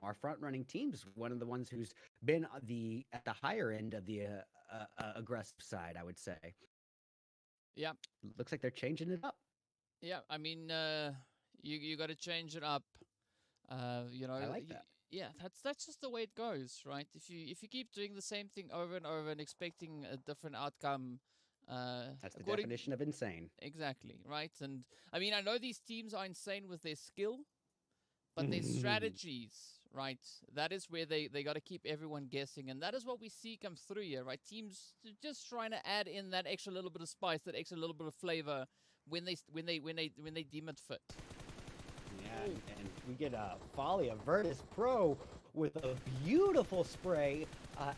our front-running teams, one of the ones who's been at the higher end of the aggressive side, I would say. Yeah. Looks like they're changing it up. Yeah, I mean, you got to change it up. You know, I like that. Yeah, that's just the way it goes, right? If you keep doing the same thing over and over and expecting a different outcome, that's the definition of insane. Exactly, right? And I mean, I know these teams are insane with their skill, but their strategies, right? That is where they got to keep everyone guessing, and that is what we see come through here, right? Teams just trying to add in that extra little bit of spice, that extra little bit of flavor when they deem it fit. Yeah, and we get a volley of Virtus Pro with a beautiful spray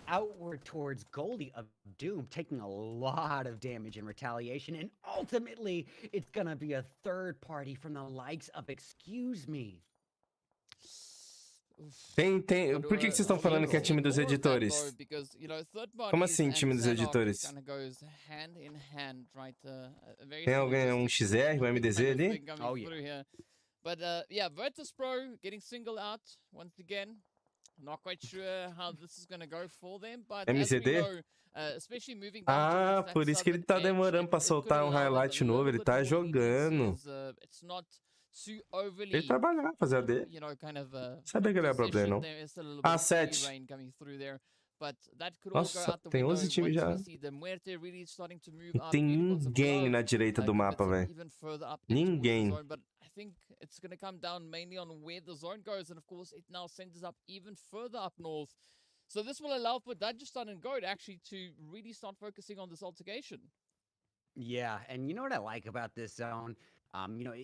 outward towards Goldie of Doom, taking a lot of damage in retaliation, and ultimately it's gonna be a third party from the likes of Excuse Me. Por que vocês estão falando que é time dos editores? Como assim, time dos editores? Tem alguém, um XR, um MDZ ali? Oh, yeah. But yeah, Virtus Pro getting singled out once again. Not quite sure how this is going to go for them, but MZD? as we know, especially moving down por isso que ele tá demorando pra soltar um highlight novo, ele tá jogando. It's not too overly, ele trabalhar, fazer a dele. You know, kind of Sabia que ele era problema, não. 7. Nossa, tem 11 times já. Não tem ninguém na direita do mapa, velho. Ninguém. I think it's going to come down mainly on where the zone goes, and of course it now sends us up even further up north. So this will allow for Dajistan and Goat actually to really start focusing on this altercation. Yeah, and you know what I like about this zone? You know,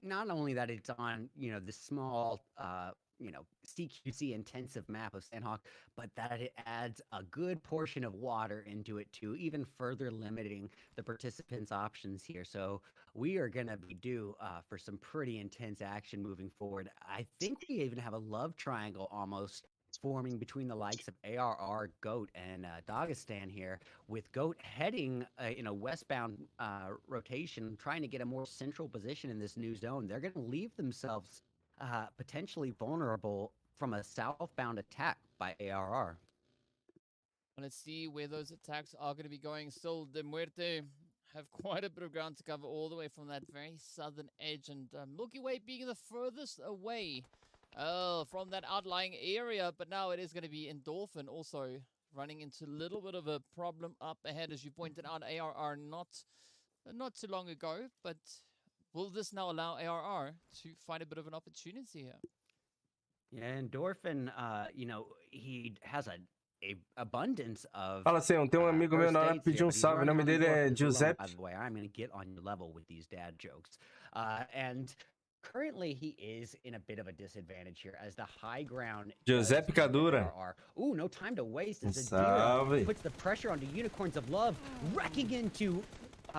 not only that it's on, you know, the small, you know, CQC intensive map of Sandhawk, but that it adds a good portion of water into it too, even further limiting the participants' options here. So we are going to be due for some pretty intense action moving forward. I think we even have a love triangle almost forming between the likes of ARR, Goat, and Dagestan here, with Goat heading in a westbound rotation, trying to get a more central position in this new zone. They're going to leave themselves potentially vulnerable from a southbound attack by ARR. Let's see where those attacks are going to be going. Still, De Muerte have quite a bit of ground to cover all the way from that very southern edge, and Milky Way being the furthest away from that outlying area. But now it is going to be Endorphin also running into a little bit of a problem up ahead, as you pointed out. ARR not too long ago, but will this now allow ARR to find a bit of an opportunity here? Yeah, Endorphin, you know, he has a abundance of. Fala assim, tem amigo meu na hora que pediu salve. O nome dele é Giuseppe. By the way, I'm going to get on your level with these dad jokes. And currently, he is in a bit of a disadvantage here as the high ground. Giuseppe Cadura. Ooh, no time to waste as Adira puts the pressure onto Unicorns of Love, wrecking into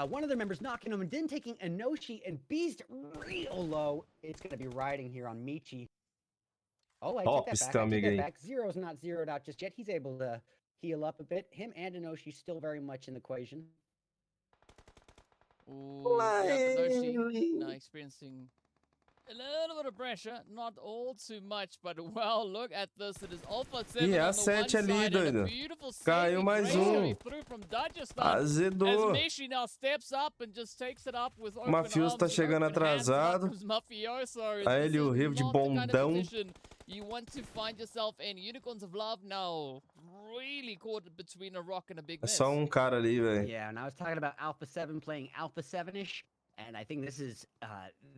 one of their members, knocking him, and then taking Enoshi and Beast real low. It's going to be riding here on Michi. Oh, I take that back. I take that back. Zero's not zeroed out just yet. He's able to heal up a bit. Him and Enoshi still very much in the equation. Ooh, Enoshi now experiencing a little bit of pressure, not all too much, but well, look at this. It is Alpha 7 E on a the one 7 ali, side, and a doido. beautiful Caiu mais saving through from Dagestan. Azedou. As Mishi now steps up and just takes it up with O open Mafioso arms tá and chegando open hands. atrasado. Mafioso. Aí ele, o Rio de bondão. You want to find yourself in. Unicorns of Love now really caught between a rock and a big É miss. só um cara ali, velho. Yeah, and I was talking about Alpha 7 playing Alpha 7-ish. And I think this is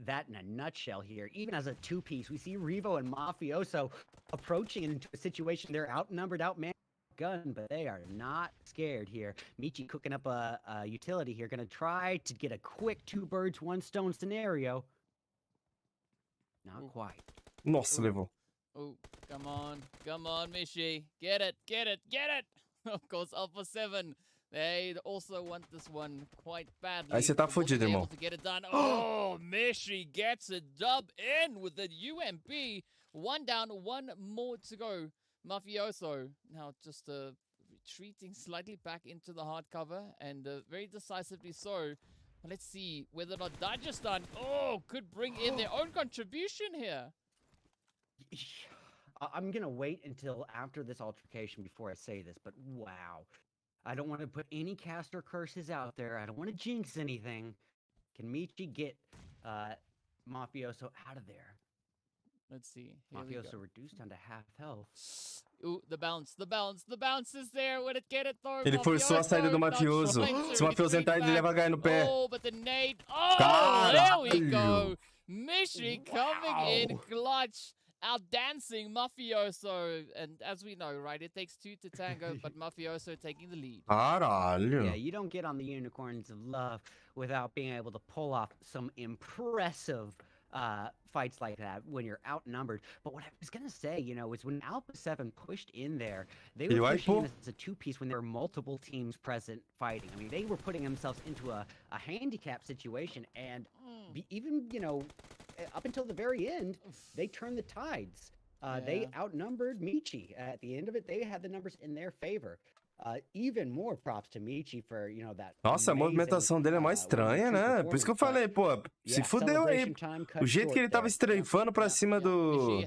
that in a nutshell here. Even as a two-piece, we see Revo and Mafioso approaching into a situation. They're outnumbered, outmanned, gun, but they are not scared here. Michi cooking up a utility here, gonna try to get a quick 2 birds, 1 stone scenario. Not quite. Nossa, levou. Oh, come on, Mishi. Get it. Of course, Alpha 7. They also want this one quite badly. Aí você tá fudido, irmão. To get it done. Oh, Mishi gets a dub in with the UMP. 1 down, 1 more to go. Mafioso now just retreating slightly back into the hard cover, and very decisively so. But let's see whether or not Dagestan could bring in their own contribution here. I'm gonna wait until after this altercation before I say this, but wow. I don't want to put any caster curses out there. I don't want to jinx anything. Can Michi get Mafioso out of there? Let's see. Mafioso reduced down to half health. Ooh, the bounce is there. Would it get it though? Ele forçou a saída do Mafioso. Se o Mafioso entrar, ele leva ganhe no pé. Oh, but the nade. Oh, there we go. Mishi coming in clutch. Outdancing Mafioso, and as we know, right, it takes 2 to tango, but Mafioso taking the lead. Caralho. Yeah, you don't get on the Unicorns of Love without being able to pull off some impressive fights like that when you're outnumbered. But what I was gonna say, is when Alpha 7 pushed in there, they were pushing in as a 2-piece when there were multiple teams present fighting. I mean, they were putting themselves into a handicap situation, and even, up until the very end, they turned the tides. They outnumbered Michi. At the end of it, they had the numbers in their favor. Even more props to Michi for, that. Nossa, a movimentação dele é mais estranha, né? Por isso que eu falei, pô, se fudeu aí. O jeito que ele tava estreifando pra cima do...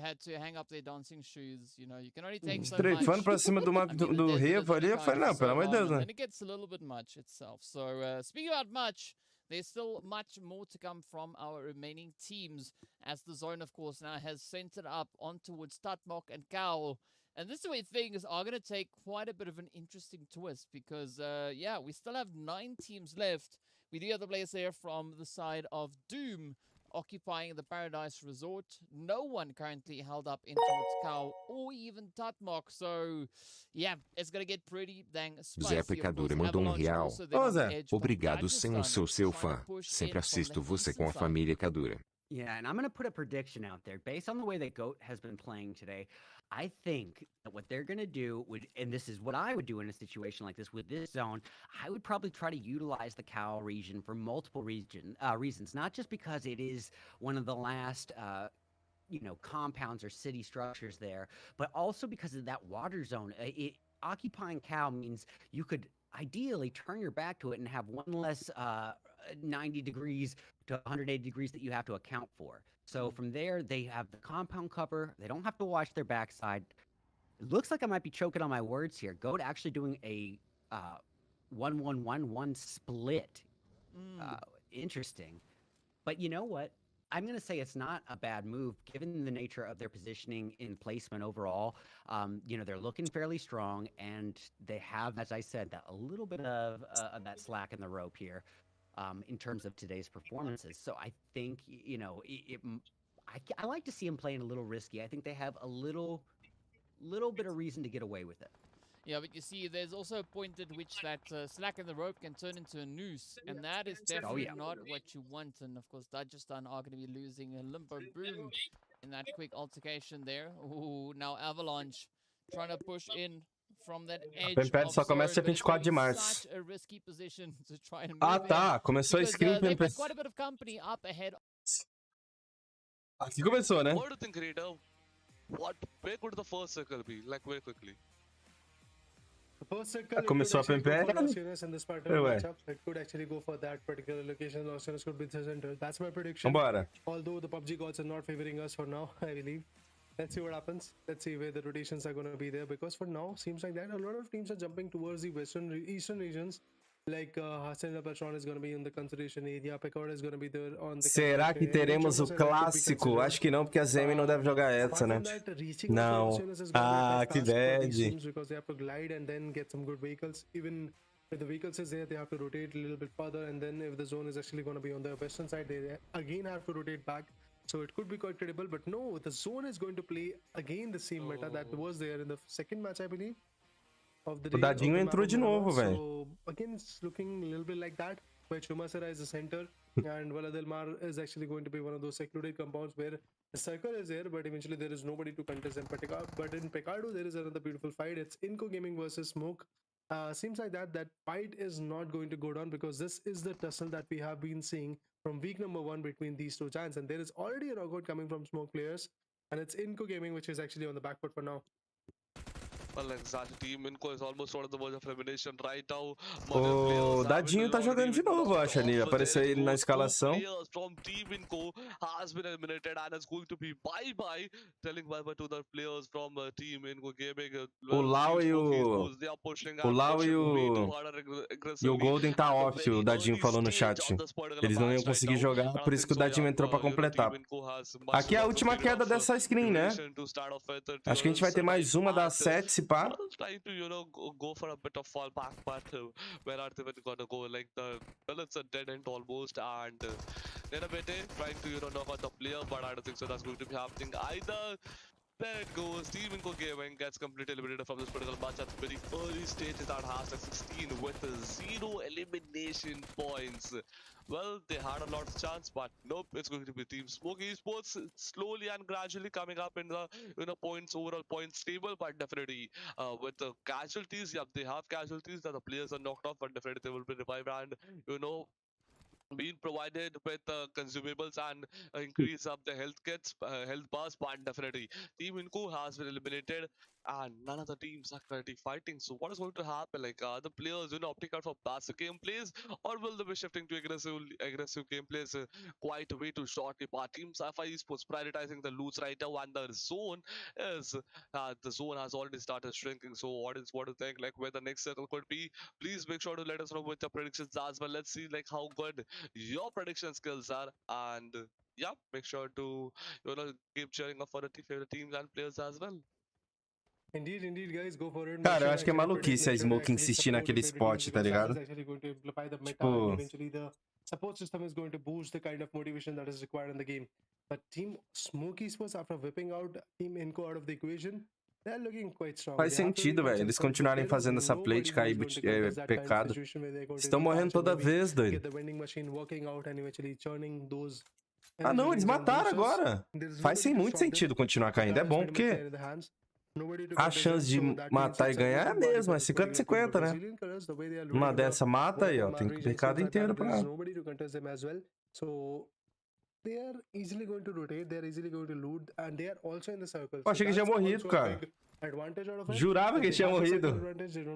Estreifando pra cima do Revo ali, eu falei, não, pelo amor de Deus, né? And it gets a little bit much itself. So, speaking about much, there's still much more to come from our remaining teams, as the zone, of course, now has centered up on towards Tatmok and Kao. And this is where things are going to take quite a bit of an interesting twist, because, we still have 9 teams left. We do have the players here from the side of Doom occupying the Paradise Resort. No one currently held up in towards Kao or even Tatmok. So, it's going to get pretty dang spicy. Zé Pecadura mandou R$1. Ô, Zé. Obrigado, sou seu fã. Sempre assisto você com a família Cadura. Yeah, and I'm going to put a prediction out there. Based on the way that GOAT has been playing today, I think that what they're going to do and this is what I would do in a situation like this with this zone, I would probably try to utilize the Cal region for multiple reasons, not just because it is one of the last, compounds or city structures there, but also because of that water zone. Occupying Cal means you could ideally turn your back to it and have one less 90 degrees to 180 degrees that you have to account for. So from there, they have the compound cover. They don't have to watch their backside. It looks like I might be choking on my words here. Goat actually doing a 1-1-1-1 split. Interesting. But you know what? I'm going to say it's not a bad move, given the nature of their positioning in placement overall. They're looking fairly strong, and they have, as I said, a little bit of that slack in the rope here. In terms of today's performances. So I think, I like to see them playing a little risky. I think they have a little bit of reason to get away with it. Yeah, but you see, there's also a point at which that slack in the rope can turn into a noose, and that is definitely not what you want. And of course, Dagestan are going to be losing a Limbo Boom in that quick altercation there. Ooh, now Avalanche trying to push in from that edge Pemped of só começa dia zone, but it's 24 de gonna be março. such a risky position to try and Ah, move in, tá. Começou a because screen they've got Pemped. quite a bit of company up ahead. Aqui começou, né? What do you think, Rita? Where could the first circle be? Like, very quickly. The first circle Começou a Pemped. in this particular matchup. It could actually go for that particular location. Los Angeles could be the center. That's my prediction. Vambora. Although the PUBG gods are not favoring us for now, I believe. Let's see what happens. Let's see where the rotations are going to be there, because for now, seems like that a lot of teams are jumping towards the eastern regions. Like Hassan Patron is going to be in the consideration area. Pecora is going to be there on the. Será que teremos o clássico? Acho que não, porque a Zemi não deve jogar essa, né? Não. Ah, que bad. Because they have to glide and then get some good vehicles. Even if the vehicles is there, they have to rotate a little bit further, and then if the zone is actually going to be on the western side, they again have to rotate back. So it could be quite credible, but no, the zone is going to play again the same meta that was there in the second match, I believe. Of the O Dadinho entrou de novo, velho. So again, it's looking a little bit like that, where Chumasera is the center, and Valadelmar is actually going to be one of those secluded compounds where the circle is there, but eventually there is nobody to contest in Pecardo. But in Pecardo, there is another beautiful fight. It's Inco Gaming versus Smoke. Seems like that fight is not going to go down, because this is the tussle that we have been seeing from week number 1 between these two giants, and there is already a knockout coming from Smoke players, and it's Inco Gaming which is actually on the back foot for now. Well, exactly. Team Inco is almost on the verge of elimination right now. O Dadinho tá jogando de novo, eu acho, ali. Apareceu ele na escalação. From Team Inco has been eliminated and is going to be bye-bye. Telling bye-bye to the players from Team Inco Gaming. O Lau e o... O Lau e o Golden tá off, o Dadinho falou no chat. Eles não iam conseguir jogar, por isso que o Dadinho entrou pra completar. Aqui é a última queda dessa screen, né? Acho que a gente vai ter mais uma das 7, se pá. Trying to, go for a bit of fallback, but where are they gonna go? Like, well, it's a dead end almost, and Nenabete trying to, knock out the player, but I don't think so that's going to be happening either. There it goes. Team Inco Gaming gets completely eliminated from this particular match at the very early stages at hashtag 16 with 0 elimination points. Well, they had a lot of chance, but nope, it's going to be Team Smoke Esports slowly and gradually coming up in the points, overall points table, but definitely with the casualties, yeah, they have casualties that the players are knocked off, but definitely they will be revived and being provided with consumables and increase up the health kits, health bars, but definitely Team Inco has been eliminated and none of the teams are currently fighting. So what is going to happen? Like, are the players opting out for passive gameplays, or will they be shifting to aggressive gameplays quite a way too shortly? But Team Sci-Fi Esports prioritizing the loots right now, and the zone has already started shrinking. So what do you think, like, where the next circle could be? Please make sure to let us know with your predictions as well. Let's see like how good your prediction skills are, and yeah, make sure to keep cheering up for the favorite teams and players as well. Indeed, guys, go for it. Cara, eu acho que é maluquice a Smoke insistir naquele spot, tá ligado? Tipo... Eventually the support system is going to boost the kind of motivation that is required in the game. But Team Smoke Esports, after whipping out Team Inco out of the equation, they're looking quite strong. Faz sentido, velho. Eles continuarem fazendo essa play de cair pecado. Estão morrendo toda vez, doido. Ah, não, eles mataram agora. Faz muito sentido continuar caindo. É bom, porque a chance de matar e ganhar é a mesma, é 50-50, né? Uma dessa mata aí, ó. Tem o pecado inteiro pra... They are easily going to rotate, they are easily going to loot, and they are also in the circle. Eu achei que tinha morrido, cara. Jurava que tinha morrido.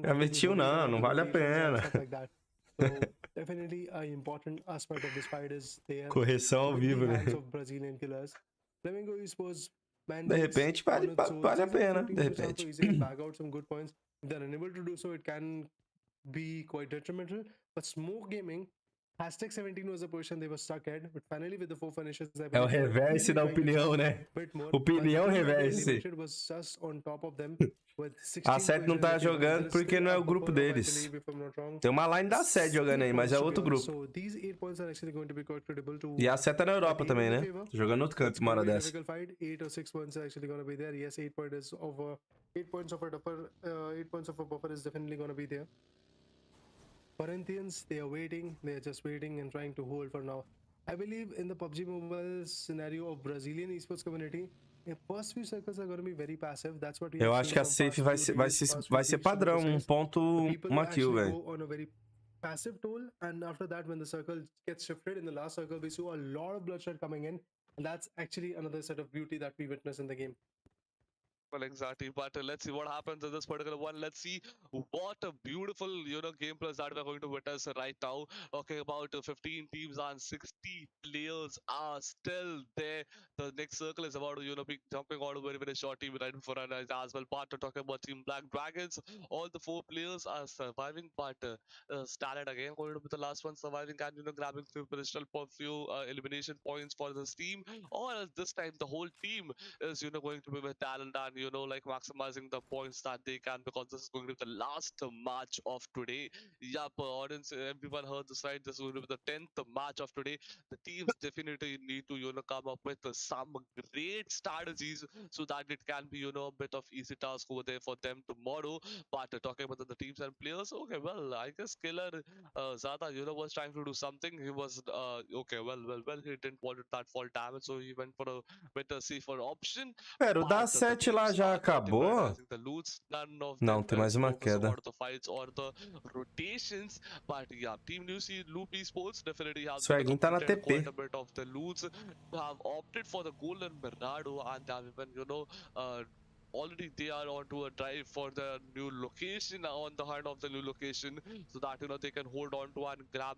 Eu meti não vale a pena. Definitely an important aspect of this fight is correção ao vivo, né? De repente vale a pena, de repente. If they're unable to do so, it can be quite detrimental. But Smoke Gaming, hashtag 17 was the position they were stuck at, but finally with the 4 finishes, é o reverse da opinião, né? Opinião reverse. A 7 não tá jogando porque não é o grupo deles. Tem uma line da 7 jogando aí, mas é outro grupo. E a 7 tá na Europa também, né? Jogando outro canto uma hora dessa. 8 points of a buffer. 8 points of a buffer is definitely gonna be there. Corinthians, they are waiting. They are just waiting and trying to hold for now. I believe in the PUBG Mobile scenario of Brazilian esports community, the first few circles are going to be very passive. That's what we Eu have acho seen que a from safe past vai ser weeks to be padrão, precise. ponto, People uma kill, actually velho. go on a very passive toll, and after that, when the circle gets shifted in the last circle, we saw a lot of bloodshed coming in, and that's actually another set of beauty that we witness in the game. Well, exactly. But let's see what happens in this particular one. Let's see what a beautiful, gameplays that we're going to witness right now. Talking about 15 teams and 60 players are still there. The next circle is about to, be jumping out a very, very short team right before us as well. But talking about Team Black Dragons, all the 4 players are surviving, but Starlet again going to be the last one surviving and, grabbing few additional few elimination points for this team. Or else this time the whole team is going to be with talent and like maximizing the points that they can, because this is going to be the last match of today. Yep, audience, everyone heard this right. This is going to be the 10th match of today. The teams definitely need to come up with some great strategies so that it can be a bit of easy task over there for them tomorrow. But talking about the teams and players, okay, well, I guess Killer Zada was trying to do something. He was okay, well, he didn't want that fall damage, so he went for a better safer option. Pera, o da 7 lá já acabou? Não, tem mais uma queda. Swaggin tá na TP. Already they are onto a drive for the new location, on the hunt of the new location, so that they can hold on to and grab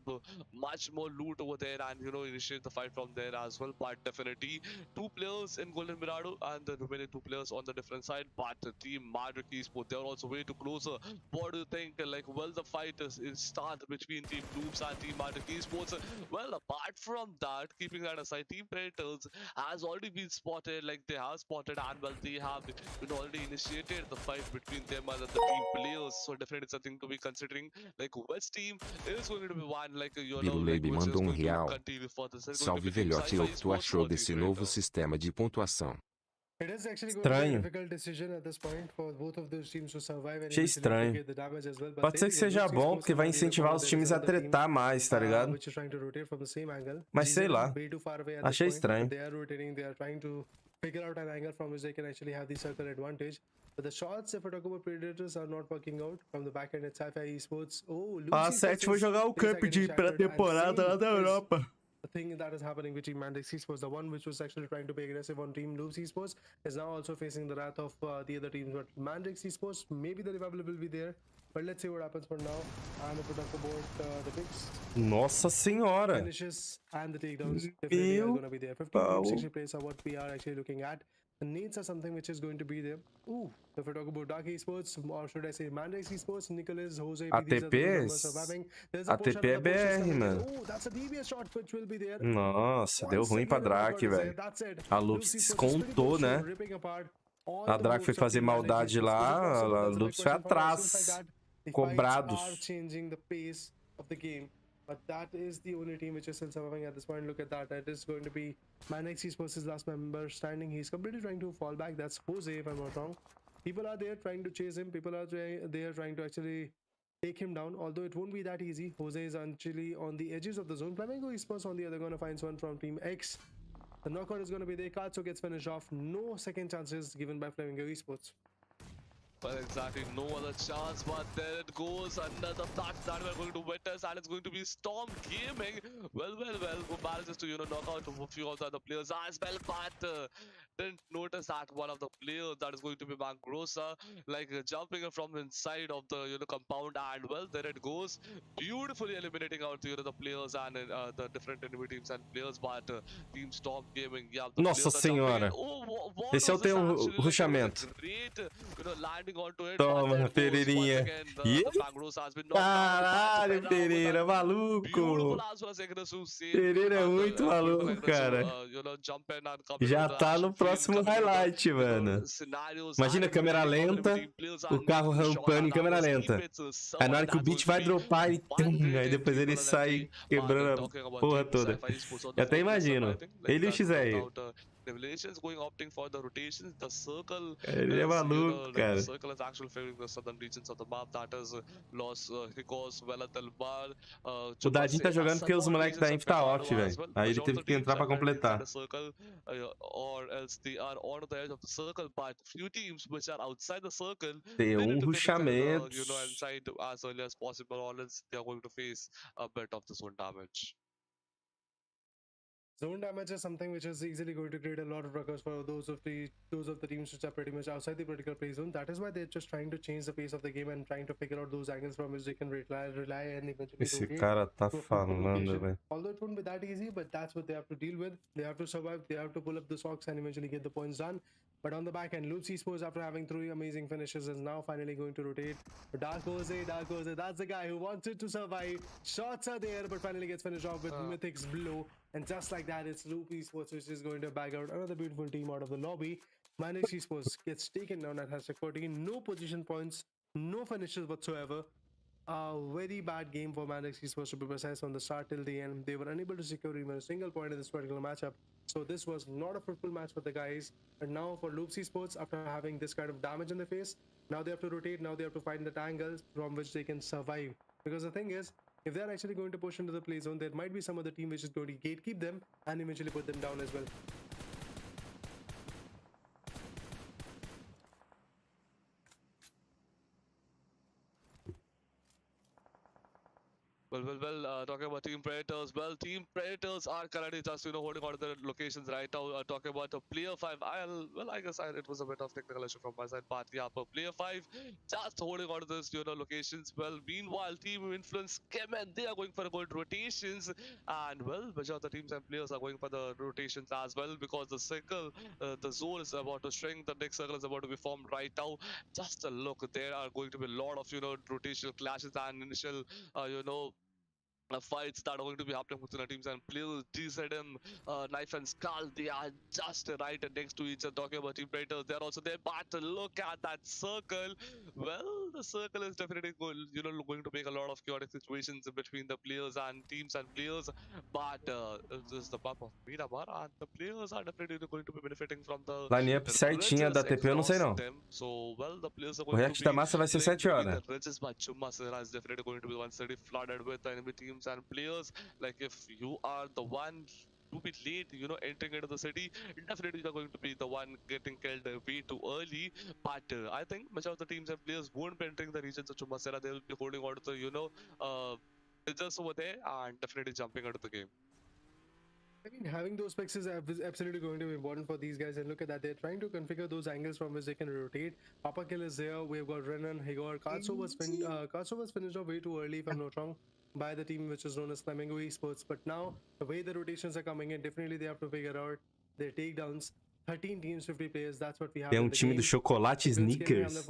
much more loot over there and initiate the fight from there as well. But definitely 2 players in Golden Mirado and the remaining 2 players on the different side. But Team Madrid Esports, they're also way too closer. What do you think? Like, well, the fight is start between Team Loops and Team Madrid Esports. Well, apart from that, keeping that aside, Team Predators has already been spotted. Like, they have spotted and well, they have already initiated the fight between them and the team players, so definitely something to be considering. Like, West team is going to be one, like Biruleibe mandou R$1. Salve, velhote, o que tu achou desse novo sistema de pontuação? Estranho. Achei estranho. Pode ser que seja bom, porque vai incentivar os times a tretar mais, tá ligado? Mas sei lá. Achei estranho. Figure out an angle from which they can actually have the circle advantage. But the shots, if we talk about Predators, are not working out. From the back end, it's Sci-Fi Esports. Oh, a 7 vai jogar o Cup de pré-temporada lá da Europa. The thing that is happening with Team Mandex Esports, the one which was actually trying to be aggressive on Team Loops Esports, is now also facing the wrath of the other teams. But Mandex Esports, maybe the revival will be there. But let's see what happens for now. And if we talk about the picks, Nossa senhora! Finishes and the takedowns definitely are going to be there. 50 60 plays are what we are actually looking at. The needs are something which is going to be there. Ooh, if we talk about Dark Esports, or should I say Mandex Esports, Nicholas, Jose, ATP? ATP é BR, mano. Nossa, deu ruim pra Drake, velho. A Loops descontou, né? A Drake foi fazer maldade lá, a Loops foi atrás. Cobrados. But that is the only team which is still surviving at this point. Look at that. That is going to be Mandex Esports' last member standing. He's completely trying to fall back. That's Jose, if I'm not wrong. People are there trying to chase him. People are there trying to actually take him down. Although it won't be that easy. Jose is actually on the edges of the zone. Flamengo Esports on the other gonna find one from Team X. The knockout is gonna be there. Katsu gets finished off. No second chances given by Flamengo Esports. Well, exactly, no other chance, but there it goes, another match that we're going to witness, and it's going to be Storm Gaming. Well, who manages to, knock out a few of the other players as well, but didn't notice that one of the players, that is going to be Mangrosa, like jumping from inside of the, compound, and well, there it goes, beautifully eliminating out, the players and the different enemy teams and players, but Team Storm Gaming, yeah. Nossa senhora, esse é o teu ruxamento. Toma, Pereirinha. Caralho, Pereira, maluco. Pereira é muito maluco, cara. Já tá no próximo highlight, mano. Imagina, câmera lenta, o carro rampando em câmera lenta. Aí na hora que o beat vai dropar, aí depois ele sai quebrando a porra toda. Eu até imagino. Ele e o XR. Revelations going opting for the rotations. The circle Ele é is, maluco, the cara. circle is actually favoring the southern regions of the map. That is Los Ricos, Velatal Bar, O Dadinho tá jogando porque os moleques da Inf tá off, velho. Aí ele teve que entrar pra completar. The circle, or else they are on the edge of the circle. But few teams which are outside the circle, Tem they need to get ruxamento. inside as early as possible, or else they are going to face a bit of the zone damage. Zone damage is something which is easily going to create a lot of ruckus for those of the teams which are pretty much outside the particular play zone. That is why they're just trying to change the pace of the game and trying to figure out those angles from which they can rely and eventually Esse cara tá falando, velho. Although it won't be that easy, but that's what they have to deal with. They have to survive, they have to pull up the socks and eventually get the points done. But on the back end, Loop Esports, after having 3 amazing finishes, is now finally going to rotate. Dark Jose, that's the guy who wanted to survive. Shots are there, but finally gets finished off with Mythic's blow. And just like that, it's Loop Esports which is going to bag out another beautiful team out of the lobby. Manix Esports gets taken down at hashtag 14. No position points, no finishes whatsoever. A very bad game for Manix Esports to be precise from the start till the end. They were unable to secure even a single point in this particular matchup. So this was not a fruitful match for the guys. And now for Loop Esports, after having this kind of damage in the face, now they have to rotate, now they have to find the angles from which they can survive. Because the thing is, if they're actually going to push into the play zone, there might be some other team which is going to gatekeep them and eventually put them down as well. Well, talking about Team Predators. Well, Team Predators are currently just, holding on to their locations right now. Talking about Player 5. I guess it was a bit of technical issue from my side, but yeah, but Player 5 just holding on to this, locations. Well, meanwhile, Team Influence came and they are going for good rotations. And, well, which of the teams and players are going for the rotations as well, because the circle, the zone is about to shrink. The next circle is about to be formed right now. Just a look, there are going to be a lot of, rotational clashes and initial, fights that are going to be happening between the teams and players. GZM, Knife and Skull, they are just right next to each other. Talking about Team Predators, they're also there. But look at that circle. Well, the circle is definitely going to make a lot of chaotic situations between the players and teams and players. But this is the map of Miramar, and the players are definitely going to be benefiting from the Line-up certinha da TP, eu não sei não. So, well, the players are O going to react da Massa vai ser 7 horas. the ridges, but Massa is definitely going to be the one city flooded with enemy teams and players. Like, if you are the one to be late, entering into the city, definitely you're going to be the one getting killed way too early. But I think much of the teams and players won't be entering the regions of Chumasera. They will be holding on to the, just over there and definitely jumping out of the game. I mean, having those specs is absolutely going to be important for these guys. And look at that, they're trying to configure those angles from which they can rotate. Papa Kill is there. We've got Renan, Higor. Katsu was finished off way too early, if I'm not wrong, by the team which is known as Flamingo Esports. But now, the way the rotations are coming in, definitely they have to figure out their takedowns. 13 teams, 50 players, that's what we have. Tem time do Chocolate Sneakers.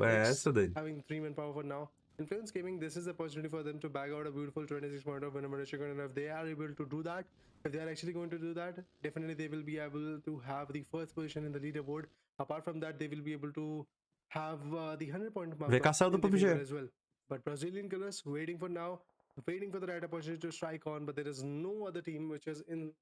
É essa daí. Having 3 manpower for now. Influence Gaming, this is the opportunity for them to bag out a beautiful 26 point of winner chicken, and if they are able to do that, if they are actually going to do that, definitely they will be able to have the first position in the leaderboard. Apart from that, they will be able to have the 100-point mark as well. But Brazilian Killers waiting for now, waiting for the right opportunity to strike on, but there is no other team which is in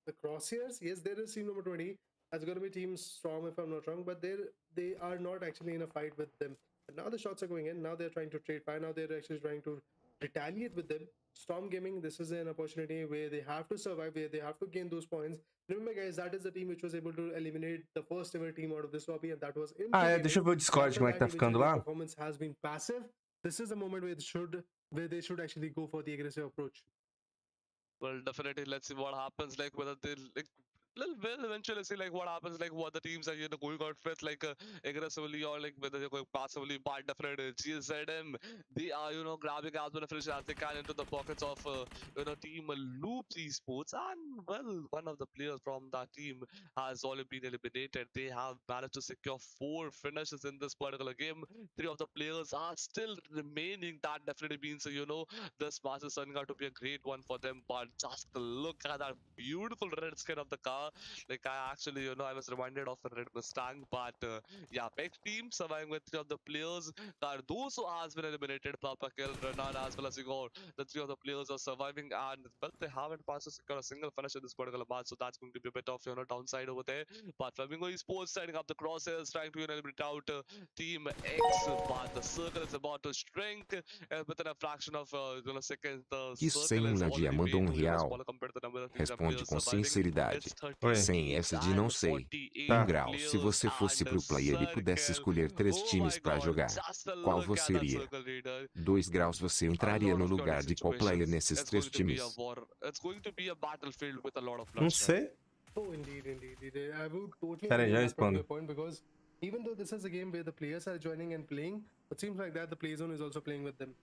the crosshairs. Yes, there is team number 20. That's going to be Team Storm, if I'm not wrong, but they are not actually in a fight with them. But now the shots are going in. Now they're trying to trade fire. Now they're actually trying to retaliate with them. Storm Gaming, this is an opportunity where they have to survive, where they have to gain those points. Remember, guys, that is the team which was able to eliminate the first ever team out of this lobby, and that was in. Deixa eu ver o Discord como é que tá ficando lá. Performance has been passive. This is the moment where they should actually go for the aggressive approach. Well, definitely, let's see what happens. Like, whether they will eventually see like what happens, like what the teams are going out with, like aggressively or like whether they're going passively. But definitely GZM, they are grabbing as many finishes as they can into the pockets of team Loop Esports, and well, one of the players from that team has already been eliminated. They have managed to secure 4 finishes in this particular game. 3 of the players are still remaining. That definitely means this match is turning out to be a great one for them. But just look at that beautiful red skin of the car. Like I actually, I was reminded of the Red Mustang, but yeah, big team surviving with 3 of the players. Cardoso has been eliminated. Papa Kill, Renan, as well as Igor. The 3 of the players are surviving, and well, they haven't managed to secure a single finish in this particular match, so that's going to be a bit of downside over there. But Flamingo Esports setting up the crosshairs, trying to eliminate out Team X, but the circle is about to shrink within a fraction of seconds. The Que circle sem is na dia already mandou way too real. smaller compared to the number of teams and Responde players com surviving. sinceridade. It's Sem essa de não sei. 48 Grau, se players você fosse and a pro player e pudesse circle. escolher 3 Oh times my pra god, jogar, just a qual look você at that iria? circle leader. 2 graus você A entraria lot no of chaotic lugar de qual player situations. nesses It's going 3 to be a times? war. It's going to be a battlefield with a lot of Não bloodshed. sei. Oh, indeed. I would totally Pera aí, agree já with that particular respondo. point, because even though this is a game where the players are joining and playing, it seems like that the play zone is also playing with them.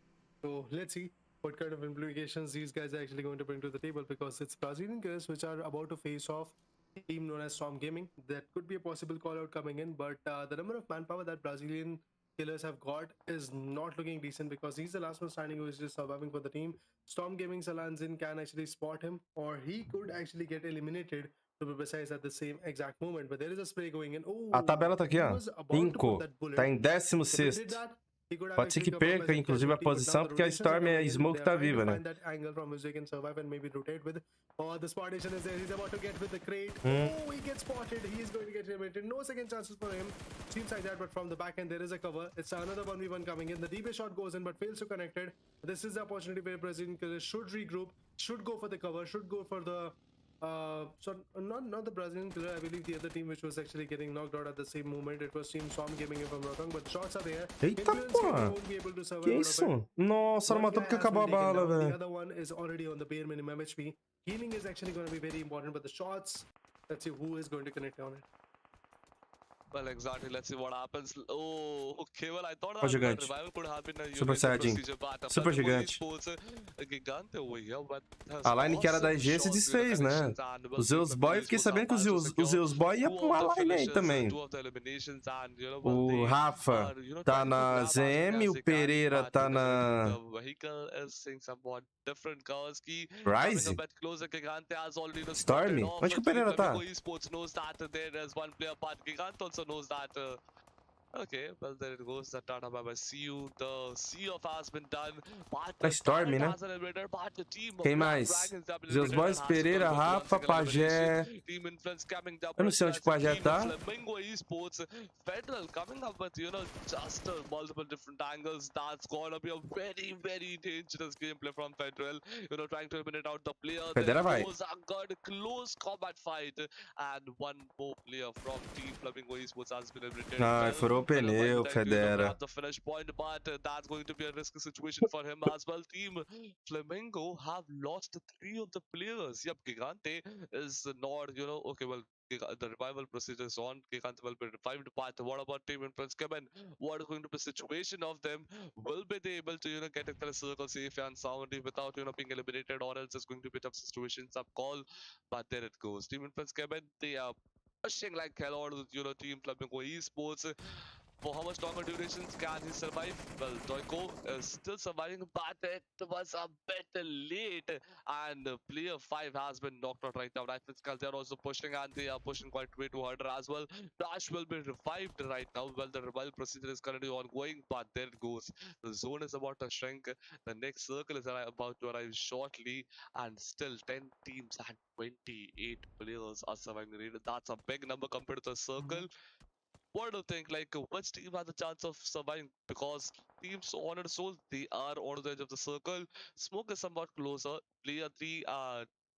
So let's see what kind of implications these guys are actually going to bring to the table, because it's Brazilian players which are about to face off a team known as Storm Gaming. That could be a possible call out coming in, but the number of manpower that Brazilian killers have got is not looking decent, because he's the last one standing who is just surviving for the team. Storm Gaming Salanzin can actually spot him, or he could actually get eliminated, to be precise, at the same exact moment. But there is a spray going in. Oh, A tabela tá aqui, he ó. was about to put Inco that bullet. tá em If he did 16º. that, he could have Pode ser actually que come up perca, as a inclusive, a casualty, but now posição, the porque a rotations Storm are e a coming in. Smoke They tá are trying viva, to né? find that angle from which they can survive and maybe rotate with. Oh, the Spartation is there. He's about to get with the crate. Oh, he gets spotted. He is going to get eliminated. No second chances for him. Seems like that, but from the back end, there is a cover. It's another 1v1 coming in. The DB shot goes in, but fails to connect it. This is the opportunity where Brazilian killers should regroup, should go for the cover, should go for the so not the Brazilian killer, I believe the other team which was actually getting knocked out at the same moment. It was Team Storm Gaming, if I'm not wrong, but the shots are there. Eita Influence porra! won't be able to survive Que out of it. isso? Nossa, não One matou guy porque has acabou a been taken bala, down. The velho. other one is already on the bare minimum HP. Healing is actually going to be very important, but the shots, let's see who is going to connect on it. Well, exactly. Let's see what happens. Oh, okay. Well, I thought Ó, that gigante. revival could have been a Super Saiyajin. Super gigante. Gigante over here, but A line que era da EG se desfez, né? Os Zeus Boy, eu fiquei sabendo que os Zeus Boy ia pra uma line aí também. O Rafa tá na ZM, o Pereira tá na Rise? Storm? Onde que o Pereira tá? Okay, well there it goes. The Tata Baba CU. The CF has been done. A Storm, né? Quem mais? Zeus Boys, Pereira, Rafa, Pajé. Eu não sei onde o Pajé tá. Flamingo Esports, Federal coming up with just multiple different angles. That's gonna be a very dangerous gameplay from Federal. Trying to eliminate out the player. Federal vai. There was a good close combat fight, and one more player from Team Flamingo Esports has been eliminated. Ai, furou o pneu, Federa. The finish point, but that's going to be a risky situation for him as well. Team Flamingo have lost 3 of the players. Yep, Gigante is not, okay, well, the revival procedure is on. Gigante will be revived, but what about Team Influence Kevin? What is going to be the situation of them? Will be they able to, get into the circle safe and soundly without, being eliminated, or else it's going to be a tough situation, some call, but there it goes. Team Influence Kevin, they are pushing like hell out of Team Flamingo Esports. For how much longer durations can he survive? Well, Doiko is still surviving, but it was a bit late, and player 5 has been knocked out right now. They're also pushing, and they are pushing quite way too harder as well. Dash will be revived right now. Well, the revival procedure is currently ongoing, but there it goes. The zone is about to shrink. The next circle is about to arrive shortly, and still 10 teams and 28 players are surviving. That's a big number compared to the circle. What do you think? Like, which team has a chance of surviving? Because teams Honored Soul, they are on the edge of the circle. Smoke is somewhat closer. Player 3,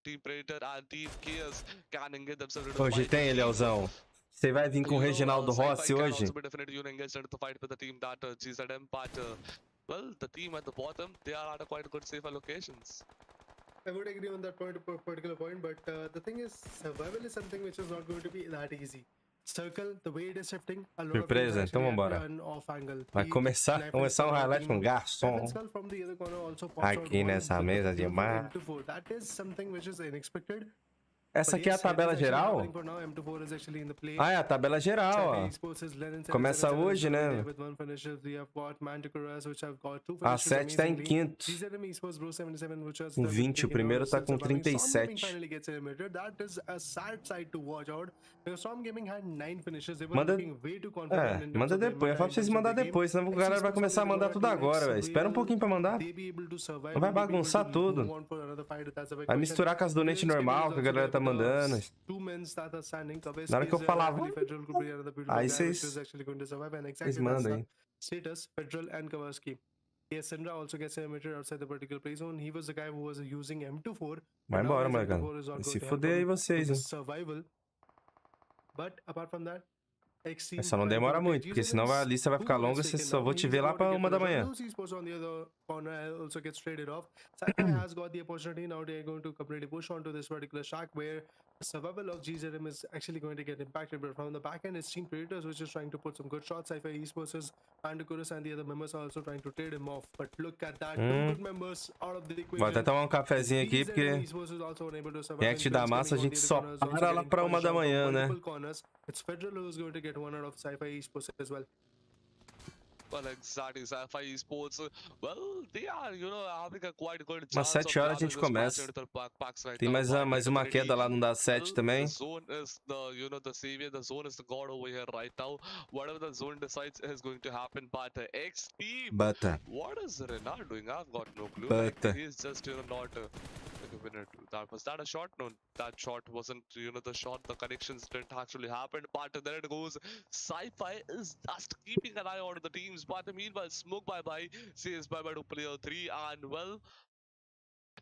Team Predator and Team Chaos can engage themselves into the Hoje fight. tem, Leozão. Você vai vir com o Reginaldo Rossi hoje? Also be definitely engaged into the fight with the team that GZM, but well, the team at the bottom, they are at a quite good safe allocations. I would agree on that particular point, but the thing is, survival is something which is not going to be that easy. Circle, the way it is shifting, a lot Surpresa, então vambora. Vai começar um highlight com garçom aqui nessa mesa de mar. That is something which is unexpected. Essa aqui é a tabela geral? Ah, é a tabela geral, ó. Começa hoje, né? A 7 tá em quinto. Com 20, o primeiro tá com 37. Manda depois. Eu falo pra vocês mandar depois, senão o galera vai começar a mandar tudo agora, velho. Espera um pouquinho pra mandar. Não vai bagunçar tudo. Vai misturar com as donates normal que a galera tá mandando. Na hora que eu falar, aí vocês mandam aí. Status, Federal and Kawasaki. Yes, Sindra also gets eliminated outside the particular play zone. He was the guy who was using M24. Vai embora, Marcano. E se fuder aí vocês, hein? Survival. But apart from that, só não demora muito, porque senão a lista vai ficar longa e só vou te ver lá pra 1 da manhã. Also gets traded off. Sci-Fi has got the opportunity now. They are going to completely push onto this particular shack where the survival of GZM is actually going to get impacted. But from the back end, it's Team Predators which is trying to put some good shots. Sci-Fi Esports is Antikurus and the other members are also trying to trade him off. But look at that, two good members out of the equation. Vou até tomar um cafezinho aqui, porque react da massa a gente só para lá pra 1 da manhã, né? It's Federal who's going to get one out of Sci-Fi Esports as well. Well, exactly. Sci-Fi Esports, well, they are, having a quite good chance. Umas 7 horas a gente começa. Tem mais uma queda lá no da 7 também. The zone is the savior. The zone is the god over here right now. Whatever the zone decides is going to happen. But X team, what is Renard doing? I've got no clue. He's just not. A minute. Was that a shot? No, that shot wasn't, the shot. The connections didn't actually happen. But there it goes. Sci-Fi is just keeping an eye on the teams. But meanwhile, Smoke bye-bye says bye-bye to player 3. And well,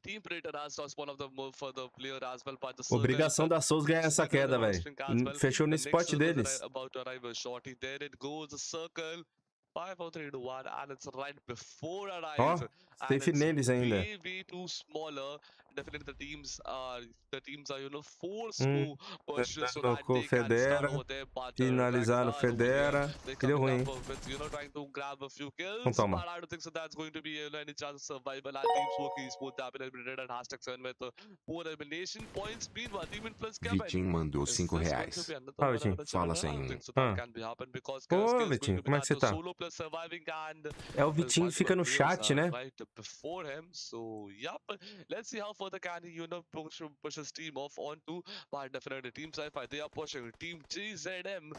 Team Predator has lost one of the move for the player as well. But the obrigação da Souls ganhar essa queda, velho. Fechou no spot deles. About to arrive a shorty. There it goes. The circle. 5, 4, 3, 2, 1, and it's right before arrives. Safe neles ainda. Way too smaller. Definitely the teams are forced to push so that they can stand over there. But finalizaram Federa. Que deu ruim. Trying to grab a few kills. Então toma. But I don't think so that's going to be any chance of survival. And Team Smoke Esports have been eliminated at #7 with 4 elimination points. Meanwhile, Team Influence Vitinho mandou R$5. Ah, Vitinho. Fala sem. Ô, Vitinho, como é que você tá? É o Vitinho que fica no chat, né? So, yep. Let's see how further can he, push his team off onto. But definitely Team Sci-Fi, they are pushing Team GZM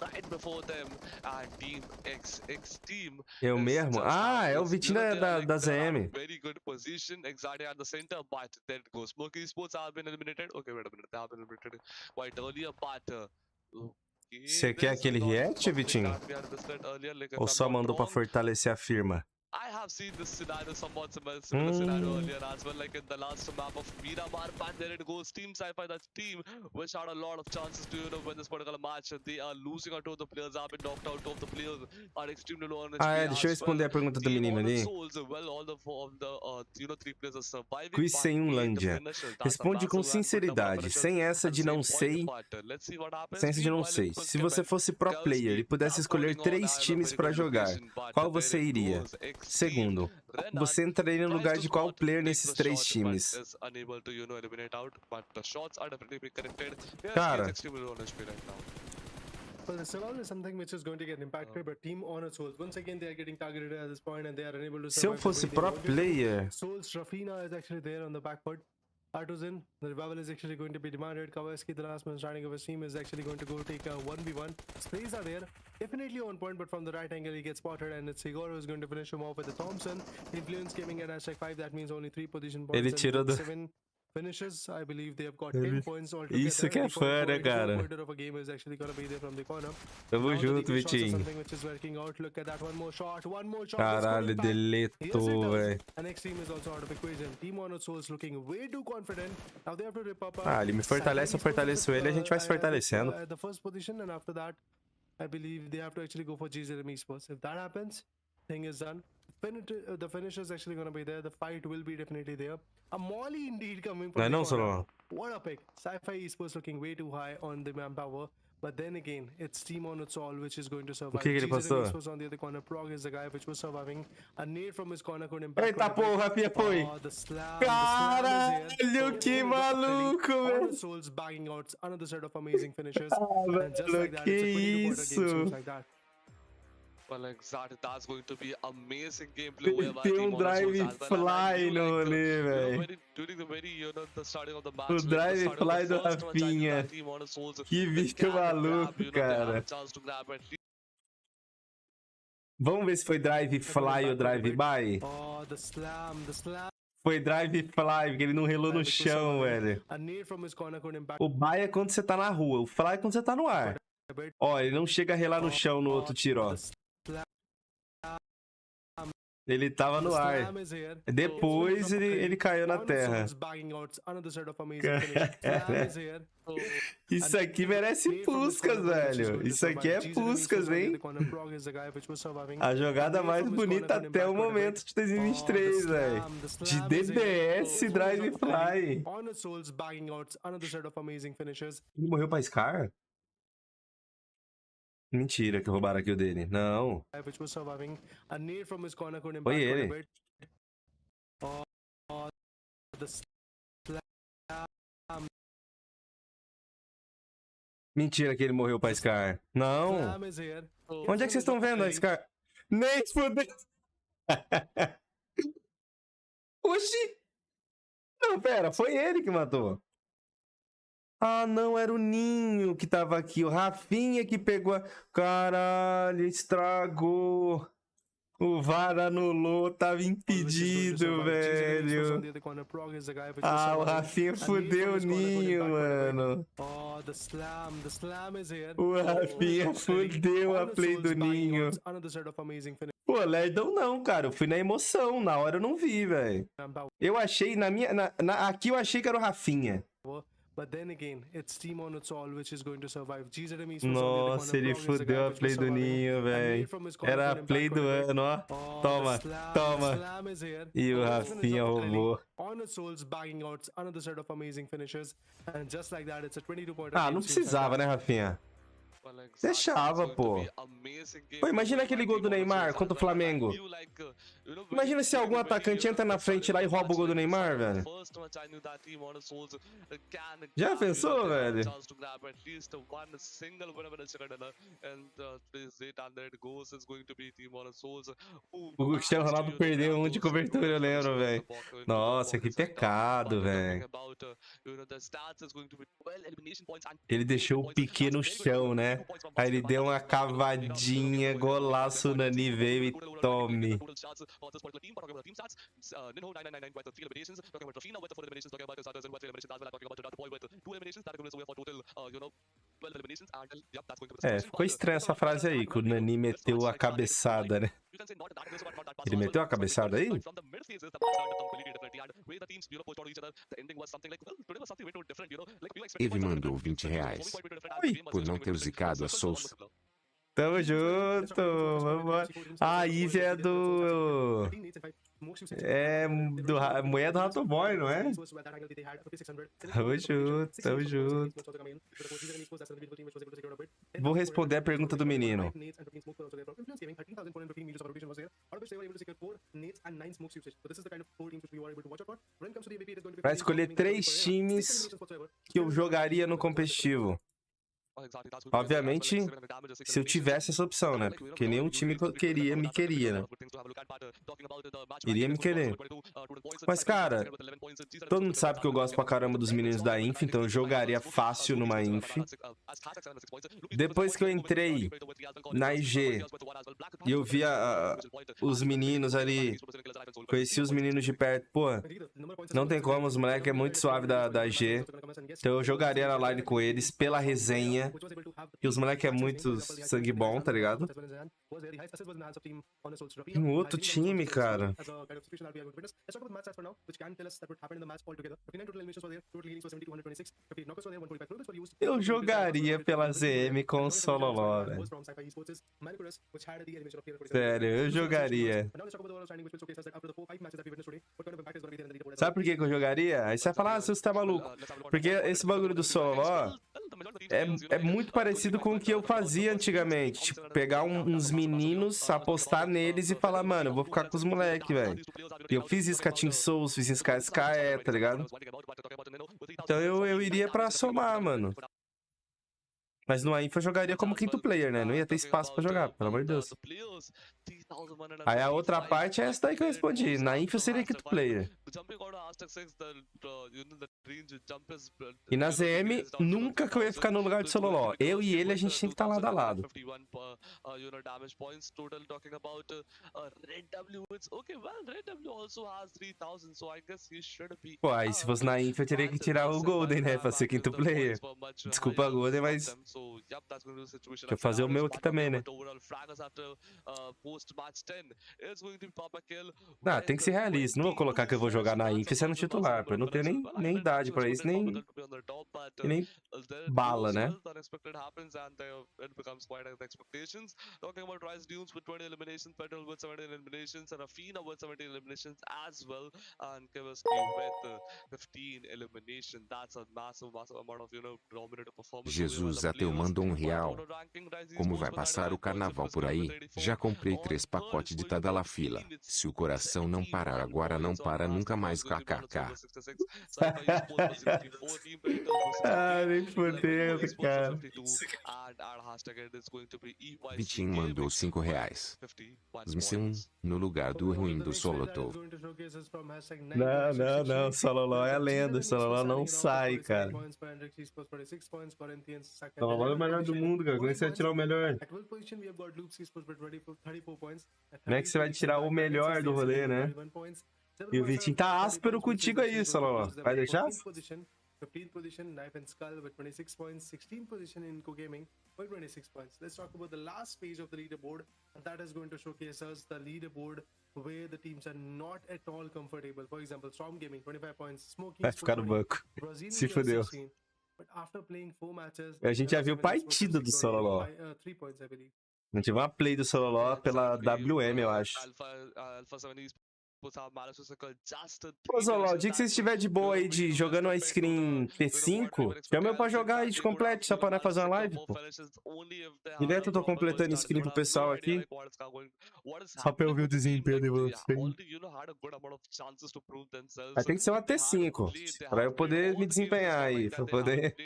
right before them. And Team XX Team. Eu mesmo? Ah, é o Vitinho da ZM. Very good position, exactly at the center. But there it goes. Smoke Esports have been eliminated. Okay, wait a minute. They have been eliminated quite earlier, but. Você quer aquele react, Vitinho? Ou só mandou pra fortalecer a firma? I have seen this scenario, somewhat similar scenario earlier as well, like in the last map of Miramar. But there it goes, Team Sci-Fi, that team which had a lot of chances to win this particular match. They are losing out of the players, have been knocked out of the players, are extremely low on HP. Deixa eu responder a pergunta do menino ali. Quiz sem Unlândia. Responde com sinceridade, sem essa de não sei. Sem essa de não sei. Se você fosse pro player e pudesse escolher 3 times pra jogar, qual você iria? Segundo, você entraria no lugar de qual player nesses 3 times? Cara, well, the survival is something which is going to get impacted, but Team Honor Souls, once again, they are getting targeted at this point and they are unable to survive. Se eu fosse pro player, Souls, Rafina is actually there on the back foot. Artusin, the revival is actually going to be demanded. Kawasaki, the last man starting of his team, is actually going to go take a 1v1. Sprays are there, definitely on point, but from the right angle he gets spotted, and it's Igor who's going to finish him off with the Thompson. Influence gaming at #5, that means only 3 position points. Ele tirou do... 7 finishes. I believe they have got 10 points altogether. Isso que é fã, né, cara? Tamo junto, Vitinho. Caralho, deletou, velho. Ah, ele me fortalece, eu fortaleço ele, a gente vai se fortalecendo. I believe they have to actually go for GZM Esports. If that happens, thing is done. The finish is actually going to be there. The fight will be definitely there. A Molly indeed coming from the corner. What a pick. Sci-Fi Esports looking way too high on the manpower. But then again, it's Team on its all which is going to survive. GZM on the other corner. Prog is the guy which was surviving. A nade from his corner could impact. Eita porra, Pia foi. The slam is here. Mano, que maluco, velho. Souls bagging out another set of amazing finishes. Mano, que isso? Well, exactly. That's going to be amazing gameplay. Tem um drive fly no rolê, velho. During the very, the starting of the match. O drive fly do Rafinha. Que bicho maluco, cara. Vamos ver se foi drive fly ou drive by? Oh, the slam. Foi drive fly, porque ele não relou no chão, velho. O by é quando você tá na rua, o fly é quando você tá no ar. Ó, ele não chega a relar no chão no outro tiro, ó. Ele tava no ar. Depois ele caiu na terra. Isso aqui merece Puskas, velho. Isso aqui é Puskas, hein? A jogada mais bonita até o momento de 2023, velho. De DBS Drive Fly. Ele morreu pra Scar? Mentira que roubaram aqui o dele. Não. Foi ele. Mentira que ele morreu pra Scar. Não. Onde é que vocês estão vendo a Scar? Nem fudeu. Oxi. Não, pera. Foi ele que matou. Ah, não, era o Ninho que tava aqui. O Rafinha que pegou a... Caralho, estragou. O VAR anulou, tava impedido, velho. Ah, o Rafinha fudeu o Ninho, mano. O Rafinha fudeu a play do Ninho. Pô, lerdão não, cara. Eu fui na emoção. Na hora eu não vi, velho. Eu achei, aqui eu achei que era o Rafinha. Nossa, ele fudeu a play do Ninho, velho. Era a play do ano, ó. Toma, toma. E o Rafinha roubou. Ah, não precisava, né, Rafinha? Deixava, pô. Pô, imagina aquele gol do Neymar contra o Flamengo. Imagina se algum atacante entra na frente lá e rouba o gol do Neymar, velho. Já pensou, velho? O Cristiano Ronaldo perdeu um de cobertura, eu lembro, velho. Nossa, que pecado, velho. Ele deixou o Piquet no chão, né? Aí ele deu uma cavadinha, golaço, o Nani veio e tome. É, ficou estranha essa frase aí, que o Nani meteu a cabeçada, né? Ele meteu a cabeçada aí? Eve mandou R$20 por não ter zicado a Souls. Tamo junto, vambora. A Eve é do... É mulher do Rato Boy, não é? Tamo junto, tamo junto. Vou responder a pergunta do menino. Vai escolher 3 times que eu jogaria no competitivo. Obviamente, se eu tivesse essa opção, né? Porque nenhum time que eu queria, me queria, né? Iria me querer. Mas, cara, todo mundo sabe que eu gosto pra caramba dos meninos da Inf, então eu jogaria fácil numa Inf. Depois que eu entrei na IG e eu via os meninos ali, conheci os meninos de perto, pô, não tem como, os moleques é muito suave da IG. Então eu jogaria na line com eles pela resenha. E os moleques é muito sangue bom, tá ligado? Um outro time, cara. Eu jogaria pela ZM com o Sololó, velho. Sério, eu jogaria. Sabe por que eu jogaria? Aí você vai falar, ah, você tá maluco. Porque esse bagulho do Sololó é muito parecido com o que eu fazia antigamente. Tipo, pegar uns meninos, apostar neles e falar, mano, eu vou ficar com os moleques, velho. E eu fiz isso com a Team Souls, fiz isso com a SKE, tá ligado? Então eu iria pra somar, mano. Mas no AINFA eu jogaria como quinto player, né? Não ia ter espaço pra jogar, pelo amor de Deus. Aí a outra parte é essa daí que eu respondi. Na INFA eu seria quinto player. E na ZM, nunca que eu ia ficar no lugar de Sololó. Eu e ele, a gente tem que estar lado a lado. Pô, aí se fosse na INFA eu teria que tirar o Golden, né? Pra ser quinto player. Desculpa, Golden, mas... Deixa eu fazer o meu aqui também, né? Ah, tem que ser realista. Não vou colocar que eu vou jogar na INFA sendo titular, pô. Eu não tenho nem idade pra isso, nem bala, né? Jesus ateu mandou R$1. Como vai passar o carnaval por aí? Já comprei 3 pacotes de Tadalafila. Se o coração não parar agora, não para nunca mais, kkk. Ah, nem fodeu, cara. Vitinho mandou R$5. Missão no lugar do ruim do Solotov. Não. Sololó é a lenda. Sololó não sai, cara. Sololó é o melhor do mundo, cara. Como é que você vai tirar o melhor? Como é que você vai tirar o melhor do rolê, né? E o Vitinho tá áspero contigo aí, Sololó. Vai deixar? 15th position, Knife and Skull with 26 points. 16th position in Co-Gaming with 26 points. Let's talk about the last page of the leaderboard, and that is going to showcase us the leaderboard where the teams are not at all comfortable. For example, Storm Gaming 25 points, Smoking vai ficar no banco. Se fodeu. A gente já viu partida do Sololó. A gente viu uma play do Sololó pela WM, eu acho. Pô, Zoló, o dia que você estiver de boa aí, jogando a screen P5, chama eu pra jogar aí de completo, só pra nós fazer uma live, pô. Direto eu tô completando screen pro pessoal aqui. Só pra eu ver o desempenho de vocês. Mas tem que ser uma T5, pra eu poder me desempenhar aí, pra poder...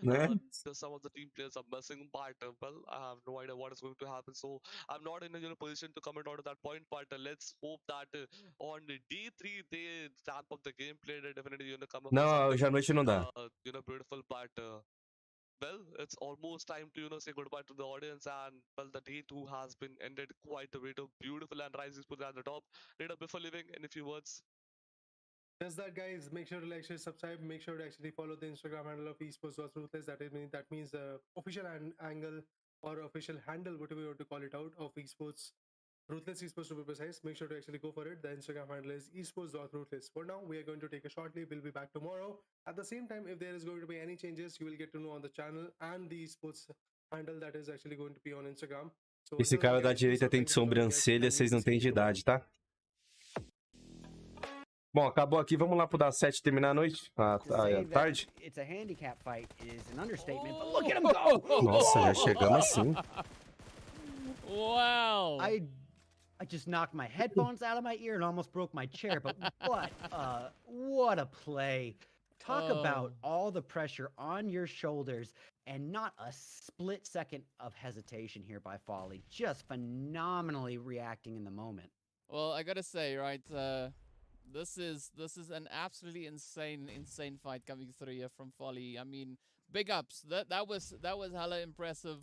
né? Não, hoje à noite não dá. Well, it's almost time to, say goodbye to the audience, and, well, the day 2 has been ended quite a bit of beautiful, and Rise is put at the top. Later, before leaving, any few words? Just that, guys. Make sure to like, share, subscribe. Make sure to actually follow the Instagram handle of esports.ruthless. That means the official angle or official handle, whatever you want to call it out, of esports. Ruthless Esports to be precise. Make sure to actually go for it. The Instagram handle is esports.ruthless. For now, we are going to take a short leave. We'll be back tomorrow. At the same time, if there is going to be any changes, you will get to know on the channel and the esports handle that is actually going to be on Instagram. So, esse cara da direita tem de sobrancelha, vocês não têm de idade, tá? Bom, acabou aqui. Vamos lá pro dar 7 terminar a noite? Tarde? Nossa, já chegamos assim. Wow! I just knocked my headphones out of my ear and almost broke my chair, but what a play. Talk about all the pressure on your shoulders and not a split second of hesitation here by Folly. Just phenomenally reacting in the moment. Well, I gotta say, right, this is an absolutely insane fight coming through here from Folly. I mean, big ups. That was hella impressive.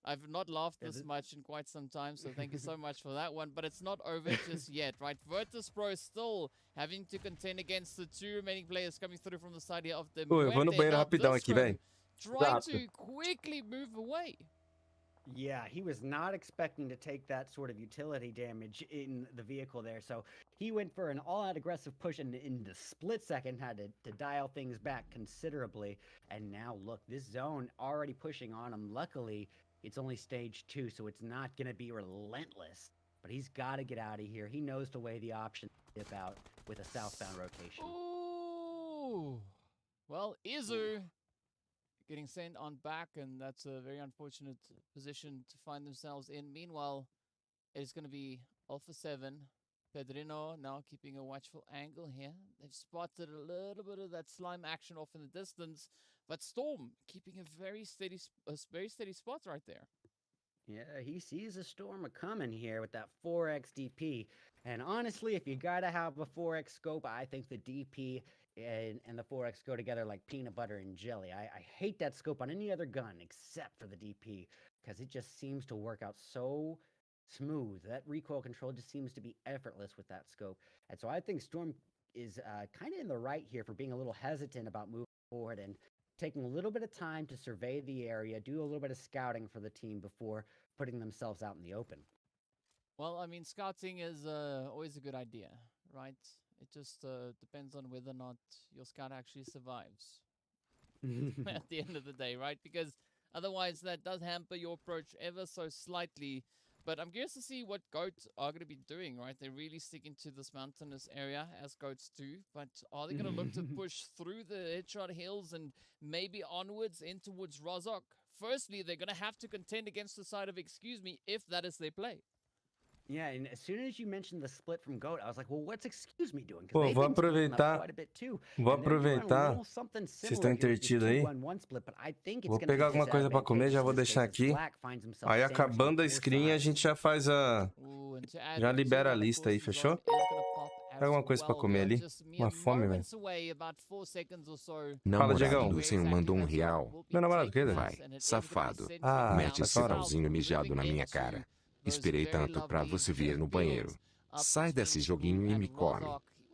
I've not laughed this much in quite some time, so thank you so much for that one. But it's not over just yet, right? Virtus Pro is still having to contend against the 2 remaining players coming through from the side of the eu vou no banheiro rapidão aqui, velho. Trying to quickly move away. Yeah, he was not expecting to take that sort of utility damage in the vehicle there. So he went for an all-out aggressive push and in the split second had to dial things back considerably. And now look, this zone already pushing on him. Luckily, it's only stage 2, so it's not going to be relentless. But he's got to get out of here. He knows to weigh the option out with a southbound rotation. Ooh. Well, Izu getting sent on back, and that's a very unfortunate position to find themselves in. Meanwhile, it's going to be Alpha 7. Pedrino now keeping a watchful angle here. They've spotted a little bit of that slime action off in the distance, but Storm keeping a very steady spot right there. Yeah, he sees a storm a-coming here with that 4x DP. And honestly, if you gotta have a 4x scope, I think the DP and the 4x go together like peanut butter and jelly. I hate that scope on any other gun except for the DP, because it just seems to work out so smooth. That recoil control just seems to be effortless with that scope. And so I think Storm is kind of in the right here for being a little hesitant about moving forward and taking a little bit of time to survey the area, do a little bit of scouting for the team before putting themselves out in the open. Well, I mean, scouting is always a good idea, right? It just depends on whether or not your scout actually survives at the end of the day, right? Because otherwise that does hamper your approach ever so slightly. But I'm curious to see what goats are going to be doing, right? They're really sticking to this mountainous area, as goats do. But are they going to look to push through the Headshot Hills and maybe onwards in towards Rozhok? Firstly, they're going to have to contend against the side of Excuse Me if that is their play. Yeah, and as soon as you mentioned the split from GOAT, I was like, well, what's Excuse Me doing? Pô, vou aproveitar. Vou aproveitar. Vocês estão entretidos aí. Vou pegar alguma coisa para comer, já vou deixar aqui. Aí acabando a screen, a gente já faz a. Já libera a lista aí, fechou? Pega alguma coisa para comer ali. Uma fome, velho. Namorado Lucian mandou R$1. Meu namorado, que Vai, safado. Ah, Mete esse salzinho mijado na minha cara. Esperei tanto pra você vir no banheiro. Sai desse joguinho e me come.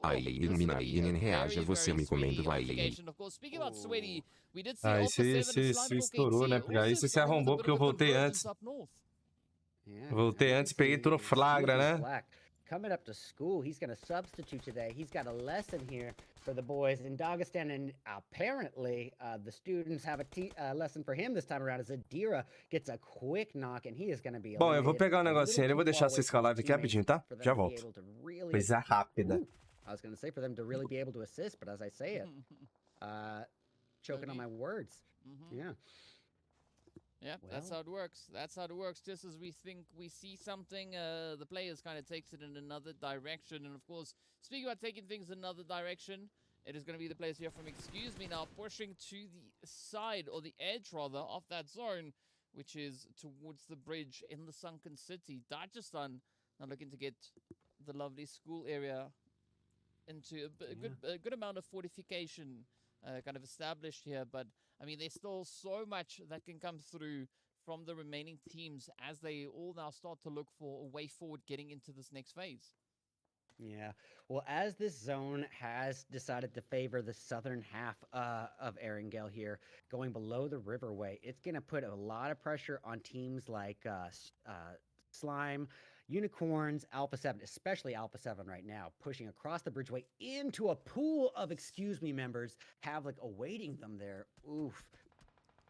Aí, ilumina aí, reaja você me comendo, vai. Ah, esse estourou, né? Porque aí você se arrombou porque eu voltei antes. Voltei antes, peguei tudo flagra, né? Coming up to school, he's going to substitute today. He's got a lesson here for the boys in Dagestan, and apparently the students have a lesson for him this time around as Adira gets a quick knock, and he is going to be... Bom, eu vou pegar um negocinho ali, eu vou deixar vocês com a live aqui rapidinho, tá? Já volto. Coisa rápida. I was going to say for them to really be able to assist, but as I say it, choking on my words. Yeah. Yeah, well, that's how it works. That's how it works. Just as we think we see something, the players kind of takes it in another direction. And of course, speaking about taking things in another direction, it is going to be the players here from Excuse Me now pushing to the side, or the edge rather, of that zone, which is towards the bridge in the sunken city. Dagestan now looking to get the lovely school area into a good amount of fortification kind of established here, but I mean, there's still so much that can come through from the remaining teams as they all now start to look for a way forward getting into this next phase. Yeah, well, as this zone has decided to favor the southern half of Erangel here, going below the riverway, it's going to put a lot of pressure on teams like Slime, Unicorns, Alpha 7, especially Alpha 7 right now, pushing across the bridgeway into a pool of Excuse Me members, Havlik awaiting them there. Oof.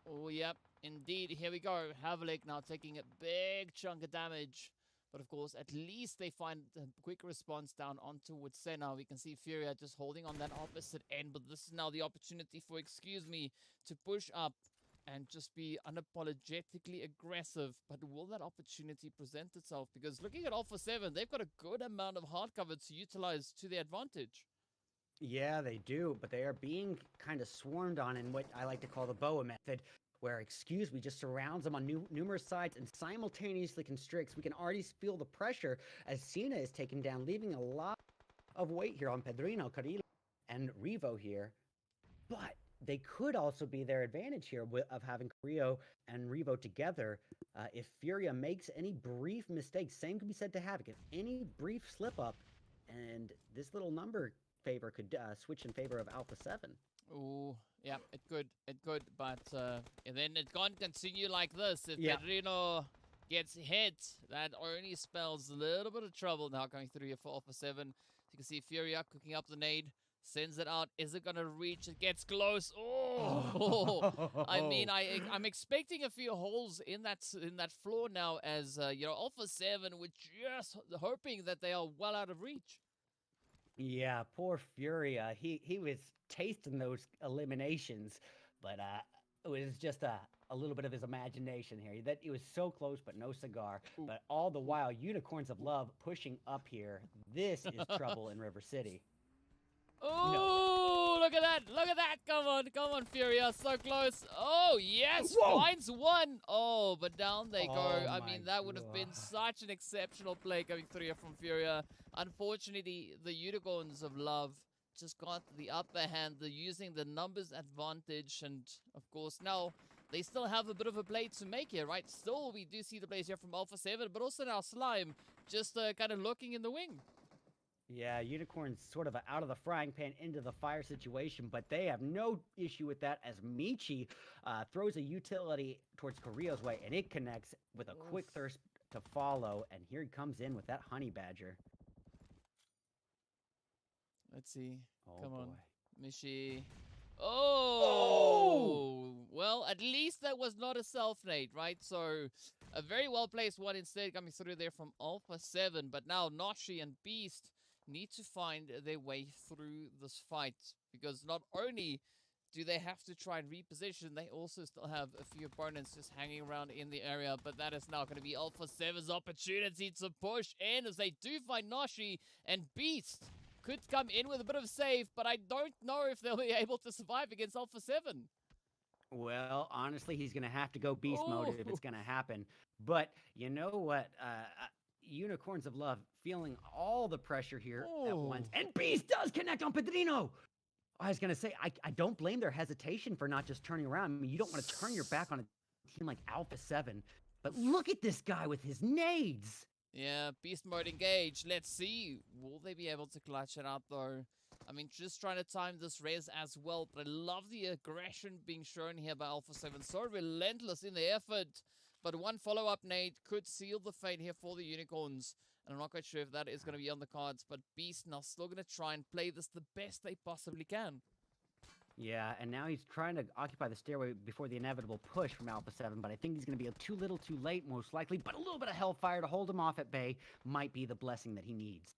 Oh, yep, indeed. Here we go. Havlik now taking a big chunk of damage. But of course, at least they find a quick response down onto Sena. We can see Furia just holding on that opposite end. But this is now the opportunity for Excuse Me to push up and just be unapologetically aggressive. But will that opportunity present itself? Because looking at Alpha 7, they've got a good amount of hard cover to utilize to their advantage. Yeah, they do, but they are being kind of swarmed on in what I like to call the BOA method, where Excuse Me just surrounds them on numerous sides and simultaneously constricts. We can already feel the pressure as Cena is taken down, leaving a lot of weight here on Pedrino, Carrillo, and Revo here. But they could also be their advantage here of having Carrillo and Revo together. If Furia makes any brief mistakes, same can be said to Havoc. If any brief slip-up, and this little number favor could switch in favor of Alpha 7. Oh, yeah, it could, but and then it can't continue like this. If Pedrino gets hit, that only spells a little bit of trouble now coming through here for Alpha 7. You can see Furia cooking up the nade, sends it out. Is it gonna reach? It gets close. Oh, I mean, I'm expecting a few holes in that floor now, as you know, Alpha 7 were just hoping that they are well out of reach. Yeah, poor Furia. He was tasting those eliminations, but it was just a little bit of his imagination here. That it was so close, but no cigar. But all the while, Unicorns of Love pushing up here. This is trouble in River City. Oh, look at that. Look at that. Come on, Furia. So close. Oh, yes. Whoa. Finds one. Oh, but down they go. I mean, that would have been such an exceptional play coming through here from Furia. Unfortunately, the Unicorns of Love just got the upper hand. They're using the numbers advantage. And, of course, now they still have a bit of a play to make here, right? Still, we do see the plays here from Alpha 7, but also now Slime just kind of lurking in the wing. Yeah, Unicorn's sort of out of the frying pan into the fire situation, but they have no issue with that as Michi throws a utility towards Carrillo's way, and it connects with a quick thirst to follow, and here he comes in with that Honey Badger. Let's see. Oh, Come on, boy. Michi. Oh! Well, at least that was not a self-nade, right? So, a very well-placed one instead coming through there from Alpha 7, but now Noshi and Beast need to find their way through this fight, because not only do they have to try and reposition, they also still have a few opponents just hanging around in the area, but that is now going to be Alpha 7's opportunity to push in as they do find Noshi, and Beast could come in with a bit of save, but I don't know if they'll be able to survive against Alpha 7. Well, honestly, he's going to have to go beast mode if it's going to happen. But you know what? Unicorns of Love feeling all the pressure here at once. And Beast does connect on Pedrino. I was going to say, I don't blame their hesitation for not just turning around. I mean, you don't want to turn your back on a team like Alpha 7. But look at this guy with his nades. Yeah, beast mode engaged. Let's see. Will they be able to clutch it out, though? I mean, just trying to time this res as well. But I love the aggression being shown here by Alpha 7. So relentless in the effort. But one follow-up nade could seal the fate here for the Unicorns. And I'm not quite sure if that is going to be on the cards. But Beast now still going to try and play this the best they possibly can. Yeah, and now he's trying to occupy the stairway before the inevitable push from Alpha 7, but I think he's going to be too little too late, most likely. But a little bit of hellfire to hold him off at bay might be the blessing that he needs.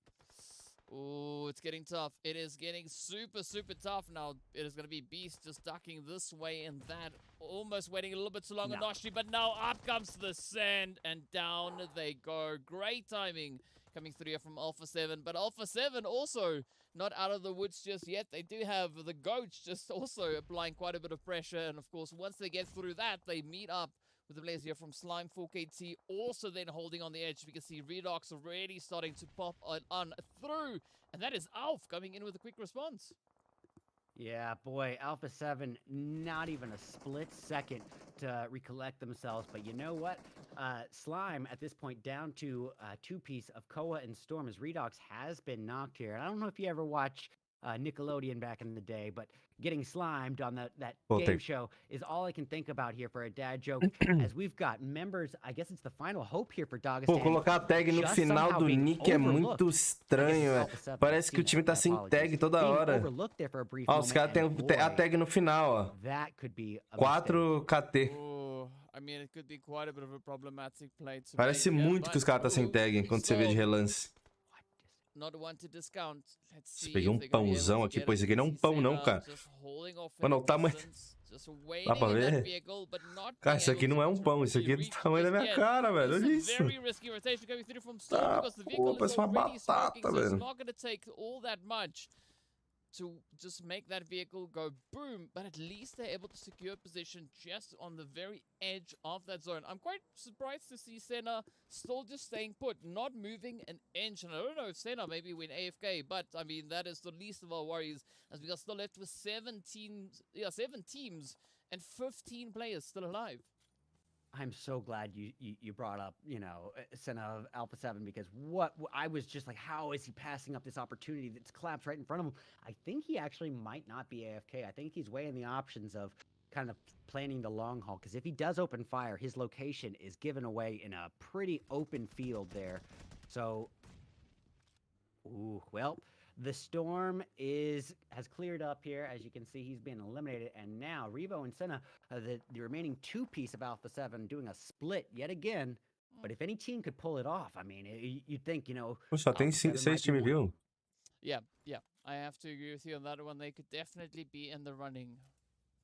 Oh, it's getting tough. It is getting super, super tough now. It is going to be Beast just ducking this way and that. Almost waiting a little bit too long on Noshi, but now up comes the sand and down they go. Great timing coming through here from Alpha 7, but Alpha 7 also not out of the woods just yet. They do have the Goats just also applying quite a bit of pressure, and of course, once they get through that, they meet up with the players here from Slime 4KT, also then holding on the edge. We can see Redox already starting to pop on through, and that is Alf coming in with a quick response. Yeah, boy, Alpha 7, not even a split second to recollect themselves. But you know what? Slime, at this point, down to two-piece of Koa and Storm, as Redox has been knocked here. I don't know if you ever watched Nickelodeon back in the day, but getting slimed on that game show is all I can think about here for a dad joke, as we've got members, I guess it's the final hope here for Dagestan. Pô, colocar a tag no final do nick é muito estranho, parece que o time tá sem tag toda hora. Ó, os caras têm a tag no final, ó. 4KT. I mean, it could be quite a bit of a problematic play to Parece muito que os caras tá sem tag quando você vê de relance. Not one to discount. Let's see. Peguei um pãozão aqui, pois aqui não é um pão não, cara. Mano, o tamanho... Dá pra ver? Cara, isso aqui não é um pão, isso aqui é do tamanho da minha cara, velho. Olha isso. Tá, pô, parece uma batata, velho. To just make that vehicle go boom, but at least they're able to secure position just on the very edge of that zone. I'm quite surprised to see Senna still just staying put, not moving an inch. And I don't know if Senna maybe went AFK, but I mean, that is the least of our worries, as we are still left with 7 teams and 15 players still alive. I'm so glad you brought up, you know, Senna of Alpha 7, because what I was just like, how is he passing up this opportunity that's collapsed right in front of him? I think he actually might not be AFK. I think he's weighing the options of kind of planning the long haul, because if he does open fire, his location is given away in a pretty open field there. So, ooh, well, the storm has cleared up here. As you can see, he's been eliminated. And now Revo and Senna, the remaining two-piece of Alpha 7, doing a split yet again. But if any team could pull it off, I mean, you'd think, you know... Só tem 6 times, viu? Yeah. I have to agree with you on that one. They could definitely be in the running.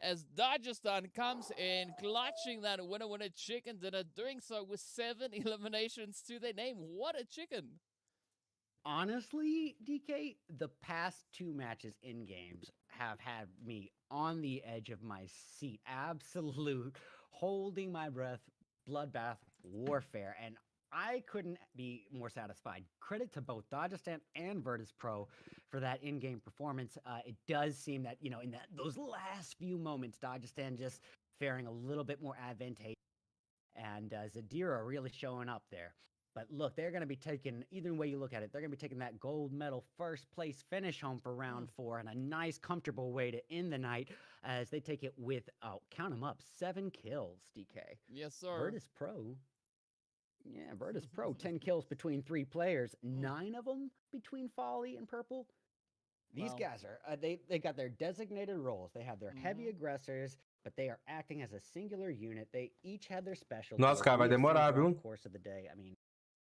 as Dagestan comes in, clutching that winner chicken dinner, doing so with 7 eliminations to their name. What a chicken! Honestly, DK, the past 2 matches in games have had me on the edge of my seat. Absolute holding my breath, bloodbath warfare, and I couldn't be more satisfied. Credit to both Dagestan and Virtus Pro for that in-game performance. It does seem that, you know, in those last few moments, Dagestan just faring a little bit more advantageous, and Zadira really showing up there. But look, they're going to be taking, either way you look at it, they're going to be taking that gold medal first place finish home for round 4, and a nice, comfortable way to end the night as they take it with, count them up, 7 kills, DK. Yes, sir. Virtus Pro. Yeah, Virtus Pro, 10 kills between 3 players, 9 of them between Folly and Purple. These guys are, they got their designated roles. They have their heavy aggressors, but they are acting as a singular unit. They each had their special. Nossa, cara, vai demorar, viu? Course of the day. I mean,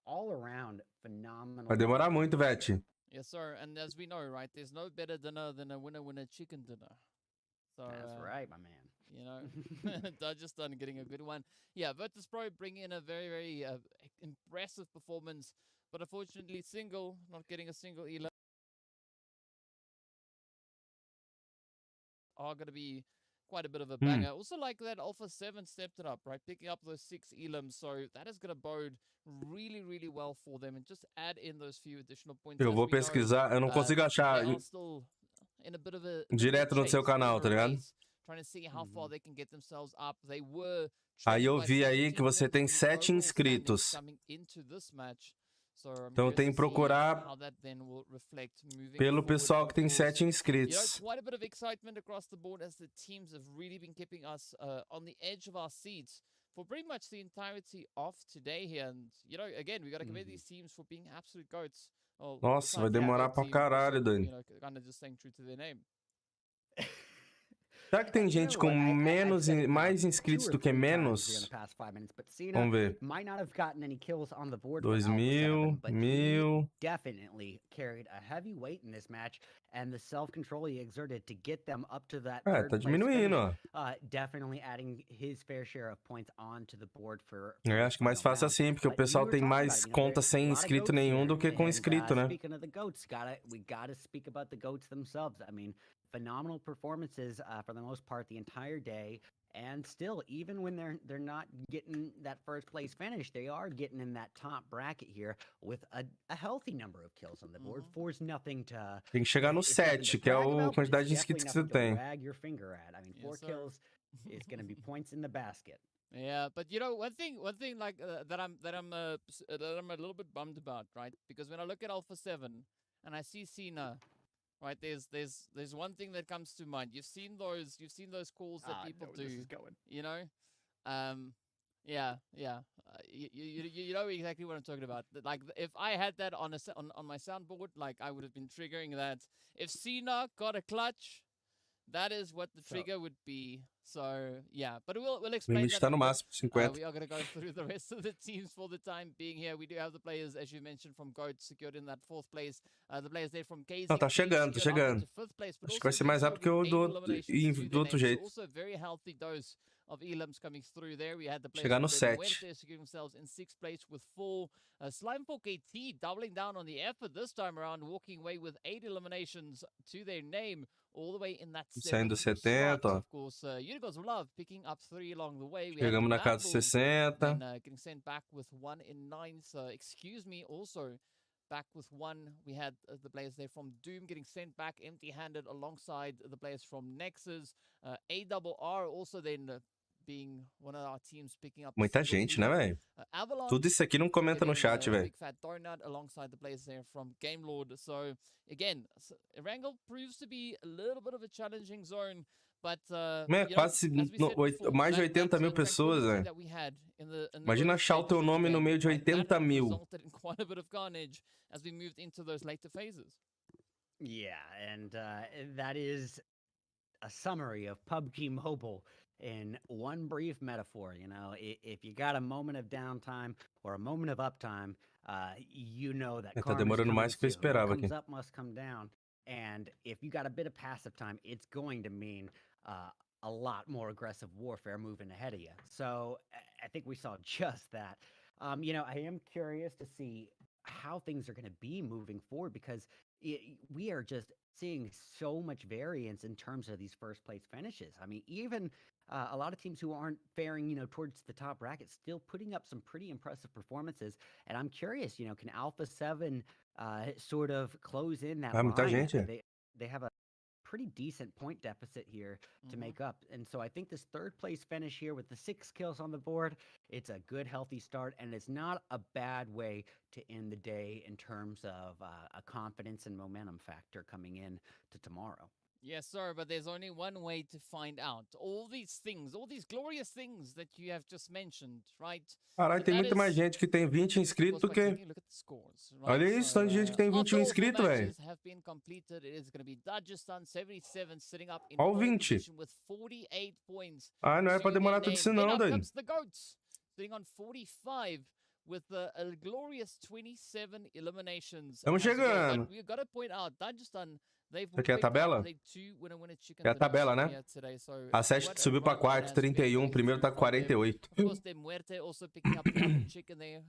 all around phenomenal. Vai demorar muito, Vete. Yes, sir. And as we know, right, there's no better dinner than a winner chicken dinner. So that's right, my man. You know, Dagestan getting a good one. Yeah, Virtus Pro bringing in a very, very impressive performance, but unfortunately, single, not getting a single elam. Are going to be quite a bit of a banger. Also, like that Alpha 7 stepped it up, right? Picking up those 6 elams. So that is going to bode really, really well for them. And just add in those few additional points. Eu vou pesquisar, eu não consigo achar direto no seu canal, tá ligado? Trying to see how far they can get themselves up. They were aí eu vi aí que você tem 7 inscritos. Então tem que procurar pelo pessoal que tem 7 inscritos. Quite a bit of excitement across the board as the teams have really been keeping us on the edge of our seats for pretty much the entirety of today here. And, you know, again, we got to commend these teams for being absolute goats. Nossa, vai demorar pra caralho, Dani. You know, kind of just staying true to their name. Será que tem gente com mais inscritos do que menos? Vamos ver. 2.000, 1.000. Definitely carried a heavy weight in this match, and the self-control he exerted to get them up to that third tá diminuindo, ó. Definitely adding his fair share of points onto the board for. Eu acho que mais fácil assim, porque o pessoal tem mais conta sem inscrito nenhum do que com inscrito, né? Speaking of the goats, we gotta speak about the goats themselves. I mean, phenomenal performances for the most part the entire day, and still, even when they're not getting that first place finish, they are getting in that top bracket here with a healthy number of kills on the board. 4-0 to. Tem que chegar no 7, que é a quantidade de inscritos que você tem. Drag your finger at. I mean, 4 kills is going to be points in the basket. Yeah, but you know, one thing like that I'm a little bit bummed about, right? Because when I look at Alpha 7 and I see Cena. Right, there's one thing that comes to mind. You've seen those calls that people do. You know, yeah. You know exactly what I'm talking about. Like if I had that on my soundboard, like I would have been triggering that. If Cena got a clutch, that is what the trigger would be. So yeah, but we'll explain that. Tá no máximo 50. We are going to go through the rest of the teams for the time being here. We do have the players, as you mentioned, from GOAT secured in that 4th place. The players there from KZ. Não, tá chegando. Acho que vai ser mais rápido que o do outro jeito. Also very healthy dose of elams coming through there. We had the players chegar no 7. securing themselves in 6th place with 4. Slimeful KT doubling down on the effort this time around, walking away with 8 eliminations to their name. All the way in that saindo 70, ó. Of course, Unicorns of Love picking up 3 along the way. Chegamos na casa 60. And, getting sent back with 1 in 9th. Excuse me, also back with 1. We had the players there from Doom getting sent back empty-handed alongside the players from Nexus. ARR also then being one of our teams picking up. Muita gente, né, velho? Tudo isso aqui não comenta no chat, velho. Big fat donut alongside the players there from Game Lord. So again, Erangel proves to be a little bit of a challenging zone, but quase mais de 80.000 pessoas, velho. Imagina achar o teu nome no meio de 80.000. Quite a bit of carnage as we moved into those later phases. Yeah, and that is a summary of PUBG Mobile in one brief metaphor. You know, if you got a moment of downtime or a moment of uptime, you know that tá demorando mais do que eu esperava aqui. Comes up must come down, and if you got a bit of passive time, it's going to mean a lot more aggressive warfare moving ahead of you. So I think we saw just that. You know, I am curious to see how things are going to be moving forward because we are just seeing so much variance in terms of these first place finishes. I mean, even a lot of teams who aren't faring, you know, towards the top bracket still putting up some pretty impressive performances. And I'm curious, you know, can Alpha 7 sort of close in that line? They have a pretty decent point deficit here to make up. And so I think this third place finish here with the 6 kills on the board, it's a good, healthy start, and it's not a bad way to end the day in terms of a confidence and momentum factor coming in to tomorrow. Yes, sir, but there's only one way to find out. All these things, all these glorious things that you have just mentioned, right? Caralho, tem muita mais gente que tem 20 inscritos do que... Olha isso, tanta gente que tem 21 inscritos, velho. Olha o 20. Ah, não é pra demorar tudo isso não, doido. Sitting on 45 with a glorious 27 eliminations. Estamos chegando. We've got to point out, Dagestan, aqui é a tabela? É a tabela, né? A 7 subiu pra quarto, 31. O primeiro tá com 48. Of course, Muerte also picking up the apple chicken there,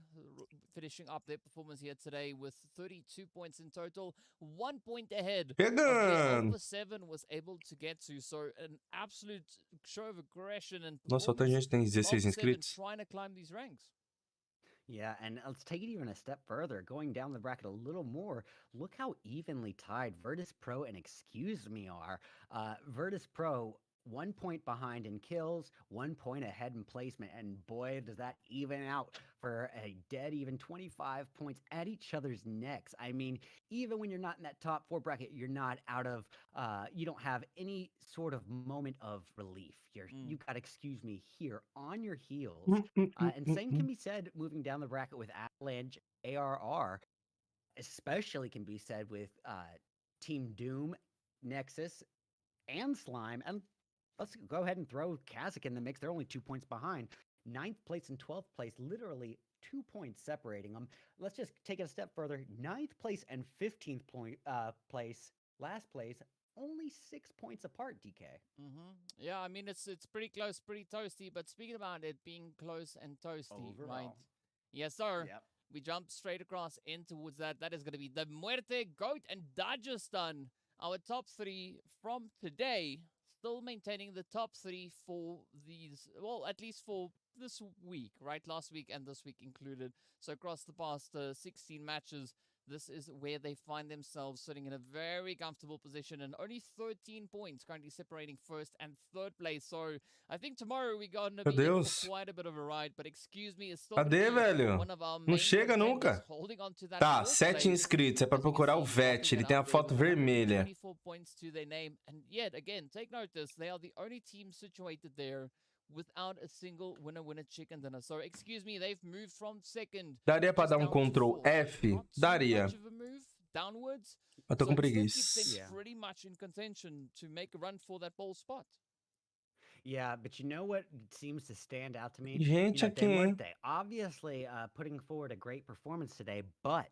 finishing up their performance here today with 32 points in total, 1 point ahead. Chegando! Alpha 7 was able to get to, so an absolute show of aggression and nossa, outra gente tem 16 inscritos. Trying to climb these ranks. Yeah, and let's take it even a step further, going down the bracket a little more. Look how evenly tied Virtus Pro and Excuse Me are. Virtus Pro, 1 point behind in kills, 1 point ahead in placement, and boy, does that even out for a dead even 25 points at each other's necks. I mean, even when you're not in that top 4 bracket, you're not out of, you don't have any sort of moment of relief. You got Excuse Me here on your heels. And same can be said moving down the bracket with Avalanche, ARR, especially can be said with Team Doom, Nexus, and Slime. And let's go ahead and throw Kazakh in the mix. They're only 2 points behind. 9th place and 12th place, literally 2 points separating them. Let's just take it a step further. 9th place and 15th place, last place, only 6 points apart, DK. Yeah, I mean, it's pretty close, pretty toasty. But speaking about it being close and toasty, right? Yes, sir. Yep. We jump straight across in towards that. That is going to be the Muerte, Goat, and Dagestan. Our top 3 from today, still maintaining the top 3 for these, well, at least for this week, right? Last week and this week included. So across the past 16 matches, this is where they find themselves sitting in a very comfortable position, and only 13 points currently separating first and third place. So I think tomorrow we're going to be in for quite a bit of a ride, but Excuse Me is still one of our main não chega nunca. holding on to that. Tá, 7 inscritos, é pra procurar o VET, ele tem a foto vermelha. 24 points to their name, and yet again, take notice, they are the only team situated there without a single winner chicken dinner. So, Excuse Me, they've moved from second. Daria pra dar um Ctrl F? Daria. Downwards. Eu tô com preguiça. Pretty much in contention to make a run for that pole spot. Yeah, but you know what seems to stand out to me? Gente, aqui, hein? Obviously putting forward a great performance today, but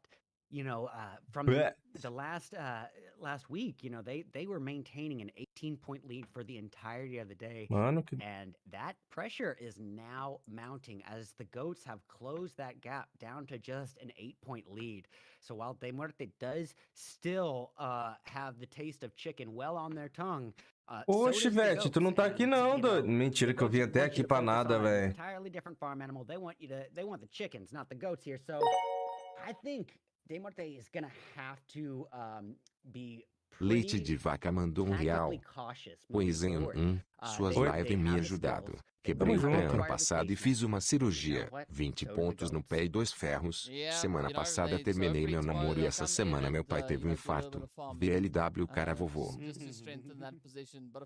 you know, from the last week, you know, they were maintaining an 18-point lead for the entirety of the day. And that pressure is now mounting as the Goats have closed that gap down to just an 8-point lead. So while De Muerte does still have the taste of chicken well on their tongue, oxe, Vete, tu não tá aqui não, doido. Mentira que eu vim até aqui pra nada, velho. Entirely different farm animal. They want the chickens, not the goats here. So I think De Muerte is gonna have to be Leite de Vaca mandou R$1. Pois em suas lives me ajudado. Quebrei o pé ano passado e fiz uma cirurgia. 20 pontos no pé e 2 ferros. Semana passada terminei meu namoro e essa semana meu pai teve um infarto. VLW, cara vovô.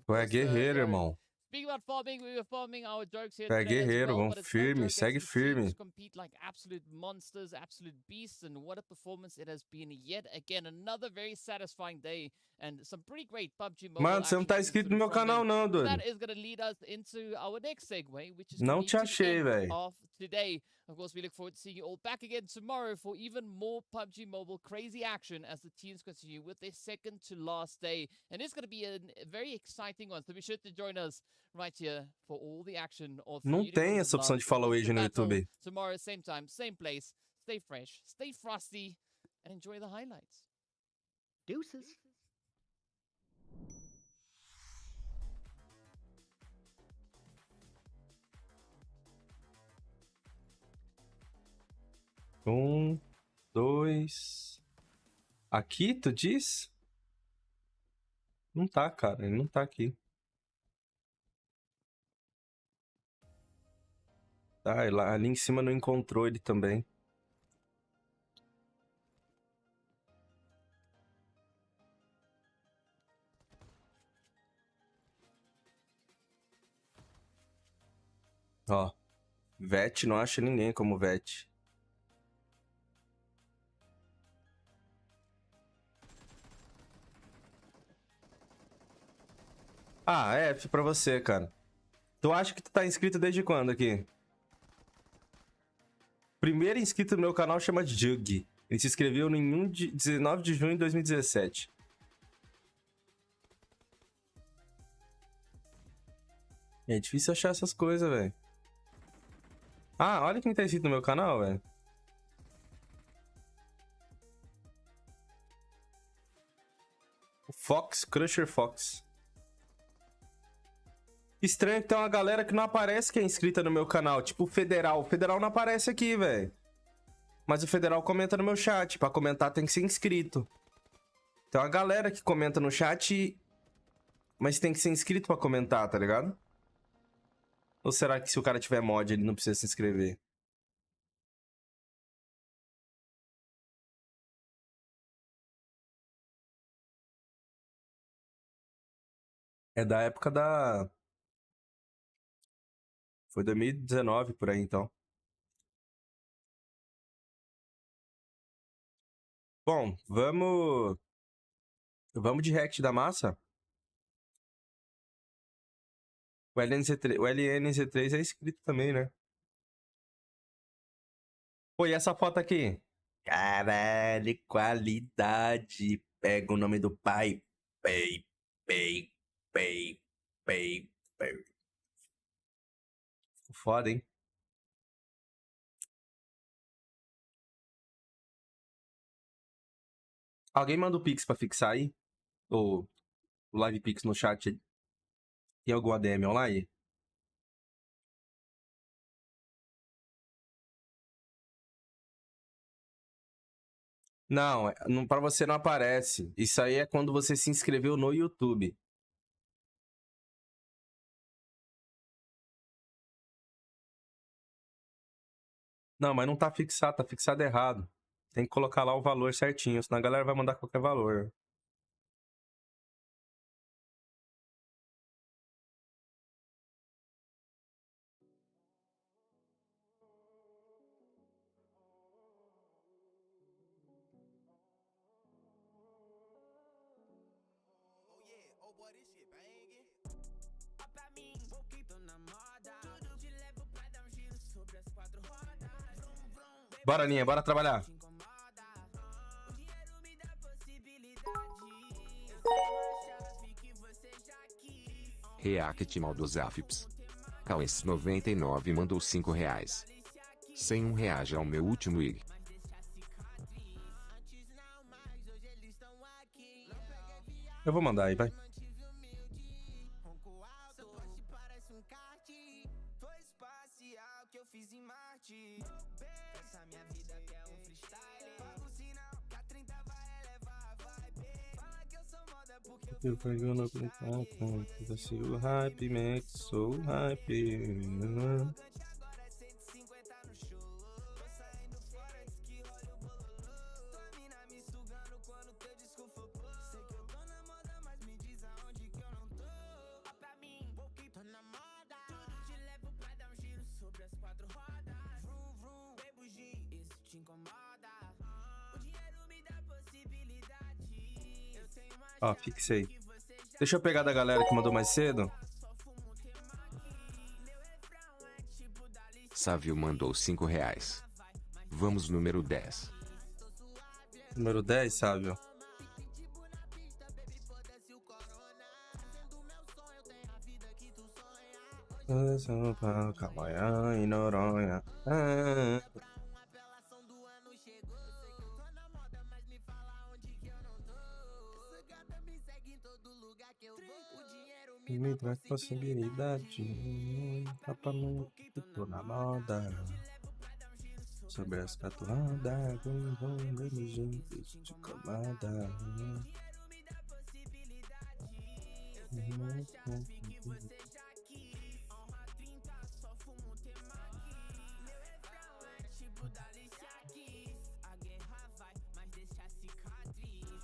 Tu é guerreiro, irmão. Speaking about farming, we were farming our jokes here today guerreiro, well, vamos firme, segue firme. Compete like absolute monsters, absolute beasts, and what a performance it has been yet again. Another very satisfying day and some pretty great PUBG mobile. Mano, você não tá inscrito no meu canal não, doido. That is going to lead us into our next segue, which is não te achei, velho. today. Of course, we look forward to seeing you all back again tomorrow for even more PUBG Mobile crazy action as the teams continue with their second to last day. And it's going to be a very exciting one, so be sure to join us right here for all the action. Não tem essa opção de follow age no YouTube. Tomorrow, same time, same place. Stay fresh, stay frosty, and enjoy the highlights. Deuces. Um, dois. Aqui, tu diz? Não tá, cara. Ele não tá aqui. Tá, ali em cima não encontrou ele também. Ó. VET, não acha ninguém como VET. Ah, é pra você, cara. Tu acha que tu tá inscrito desde quando aqui? Primeiro inscrito no meu canal chama Jug. Ele se inscreveu em 19 de junho de 2017. É difícil achar essas coisas, velho. Ah, olha quem tá inscrito no meu canal, velho. O Fox, Crusher Fox. Estranho que tem uma galera que não aparece que é inscrita no meu canal. Tipo o Federal. O Federal não aparece aqui, velho. Mas o Federal comenta no meu chat. Pra comentar tem que ser inscrito. Tem uma galera que comenta no chat, mas tem que ser inscrito pra comentar, tá ligado? Ou será que se o cara tiver mod, ele não precisa se inscrever? É da época da... Foi 2019 por aí, então. Bom, vamos de react da Massa. O LNZ3 é inscrito também, né? Pô, e essa foto aqui? Caralho, qualidade. Pega o nome do pai. Pay. Foda, hein? Alguém manda o Pix pra fixar aí? Ou o Live Pix no chat? Tem algum ADM online? Não, pra você não aparece. Isso aí é quando você se inscreveu no YouTube. Não, mas não tá fixado errado. Tem que colocar lá o valor certinho, senão a galera vai mandar qualquer valor. Bora, Ninha, bora trabalhar. React mal dos AFIPS. Cauês99 mandou R$5. Sem reage ao meu último IG. Eu vou mandar aí, vai. Eu pegando eu sigo hype, Max, sou hype. Ó, fixei. Deixa eu pegar da galera que mandou mais cedo. Sávio mandou 5 reais. Vamos número 10. Número 10, Sávio. Calmaia e Noronha. Me traz possibilidade. Tapa no tô na moda. Sobre as catuadas, vamos juntos de camada.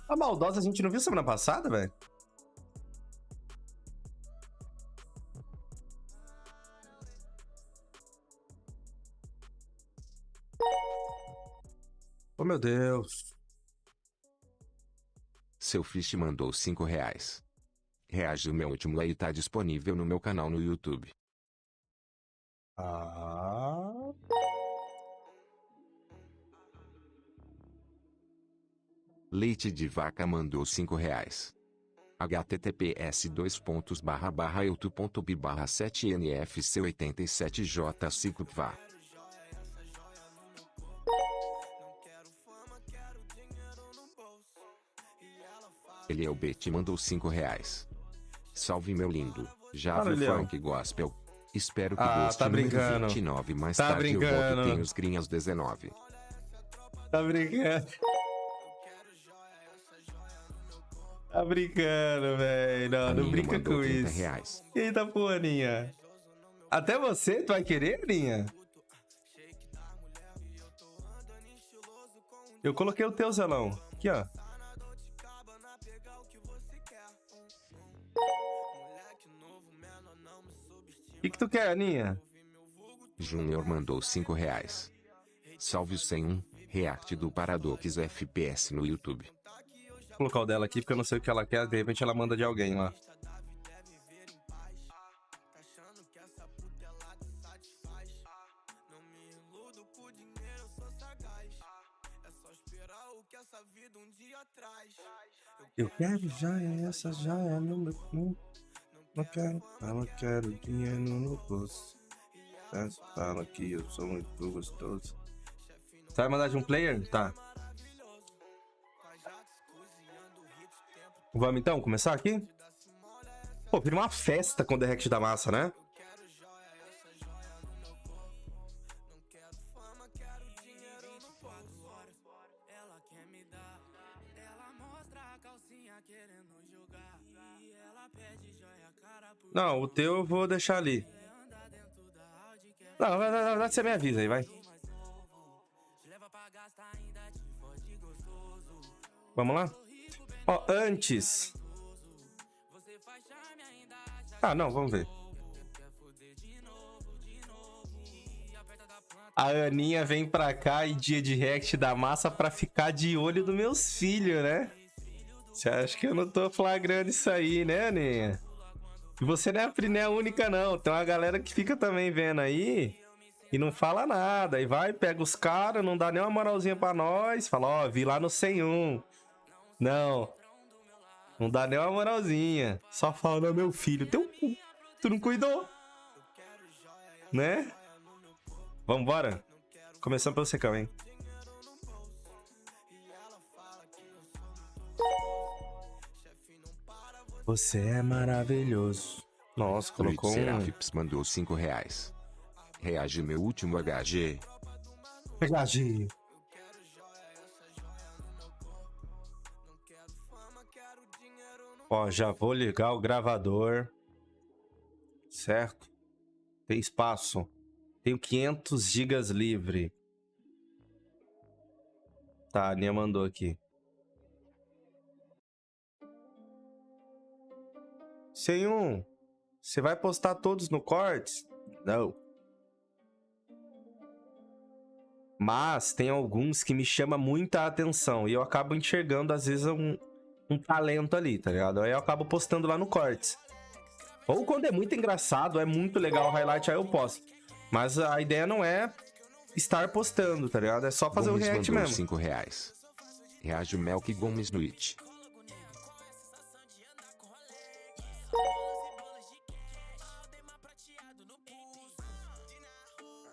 A maldosa a gente não viu semana passada, velho? Oh, meu Deus. Seu Fish mandou 5 reais. Reage o meu último aí tá disponível no meu canal no YouTube. Ah. Leite de Vaca mandou 5 reais. https://youtube.b/7nfc87j5va. Ele é o Bet mandou 5 reais. Salve meu lindo. Já viu funk gospel? Espero que goste. Tá Número brincando. 29 mais Tá tarde brincando. eu volto, tenho os grinhas 19. Tá brincando. Tá brincando, velho. Não brinca com isso. Reais. Eita, porra, Aninha. Até você, tu vai querer, Aninha? Eu coloquei o teu, Zelão. Aqui, ó. O que tu quer, Aninha? Júnior mandou 5 reais. Salve o 101, react do Paradox FPS no YouTube. Vou colocar o dela aqui porque eu não sei o que ela quer. De repente ela manda de alguém lá. Eu quero já é essa, já é no meu cu. Não quero dinheiro no bolso. Fala que eu sou muito gostoso. Você vai mandar de um player? Tá. Vamos então começar aqui? Pô, vira uma festa com o direct da massa, né? Não, o teu eu vou deixar ali. Não, na verdade você me avisa aí, vai. Vamos lá? Ó, antes... Ah, não, vamos ver. A Aninha vem pra cá e dia de react da massa pra ficar de olho dos meus filhos, né? Você acha que eu não tô flagrando isso aí, né, Aninha? E você não é a única, não. Tem uma galera que fica também vendo aí e não fala nada. Aí vai, pega os caras, não dá nem uma moralzinha pra nós. Fala, ó, vi lá no 101. Não. Não dá nem uma moralzinha. Só fala, não, meu filho, teu cu. Tu não cuidou. Né? Vambora. Começando pelo secão, hein? Você é maravilhoso. Nossa, colocou Serafips mandou 5 reais. Reage meu último HG. HG. Ó, já vou ligar o gravador. Certo? Tem espaço. Tenho 500 gigas livre. Tá, a Aninha mandou aqui. Senhor, você vai postar todos no Cortes? Não. Mas tem alguns que me chamam muita atenção e eu acabo enxergando, às vezes, um talento ali, tá ligado? Aí eu acabo postando lá no Cortes. Ou quando é muito engraçado, é muito legal o highlight, aí eu posto. Mas a ideia não é estar postando, tá ligado? É só fazer Gomes o react mandou mesmo. R$5. Reage o Melk Gomes no It.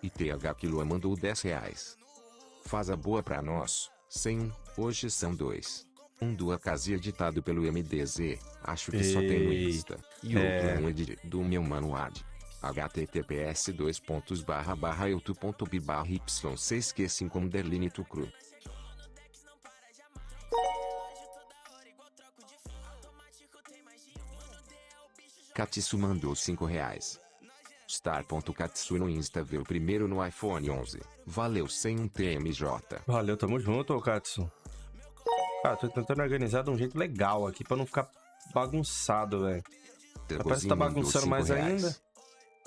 E TH Quilua mandou R$10. Faz a boa pra nós. Sem um, hoje são 2. Um do Akazi editado pelo MDZ. Acho que só tem no Insta. E outro edit do meu mano Ad. https://youtube.b/y6q5_tucru. Katsu mandou R$5. Star.katsu no Insta veio primeiro no iPhone 11. Valeu sem um TMJ. Valeu, tamo junto, Katsu. Cara, tô tentando organizar de um jeito legal aqui pra não ficar bagunçado, velho. Parece que tá bagunçando mais ainda.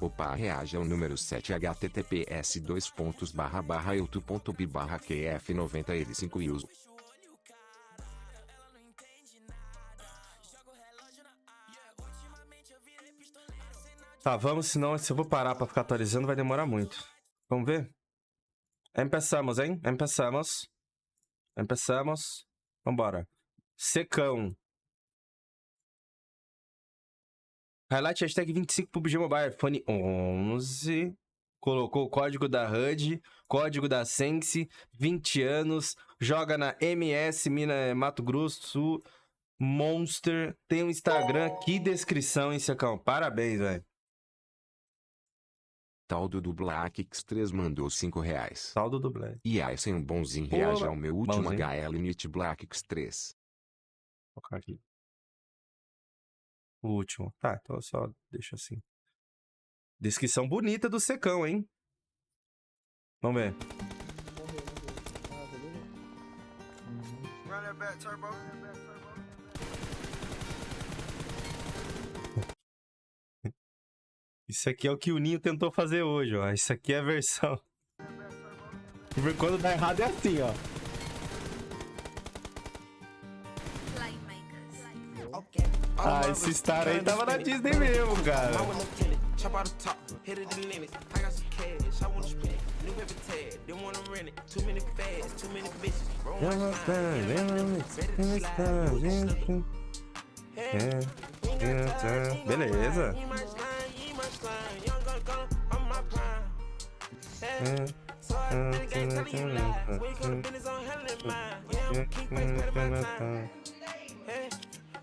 Opa, reage ao número 7 https://youtube.b/qf90l5 e uso. Tá, vamos, senão se eu vou parar pra ficar atualizando vai demorar muito. Vamos ver? Empezamos, hein? Empezamos. Vambora. Secão. Highlight hashtag 25 Pubg Mobile, iPhone 11. Colocou o código da HUD, código da Sense, 20 anos, joga na MS, Mato Grosso Sul, Monster. Tem um Instagram, que descrição, hein, Secão? Parabéns, velho. Taldo do Black X3 mandou R$5. Taldo do Black. E aí, sem um bonzinho, reage ao meu último HL Unit Black X3. Vou colocar aqui. O último. Tá, então eu só deixo assim. Descrição bonita do Secão, hein? Vamos ver. Isso aqui é o que o Ninho tentou fazer hoje, ó. Isso aqui é a versão. Quando dá errado é assim, ó. Ah, esse star aí tava na Disney mesmo, cara. Beleza.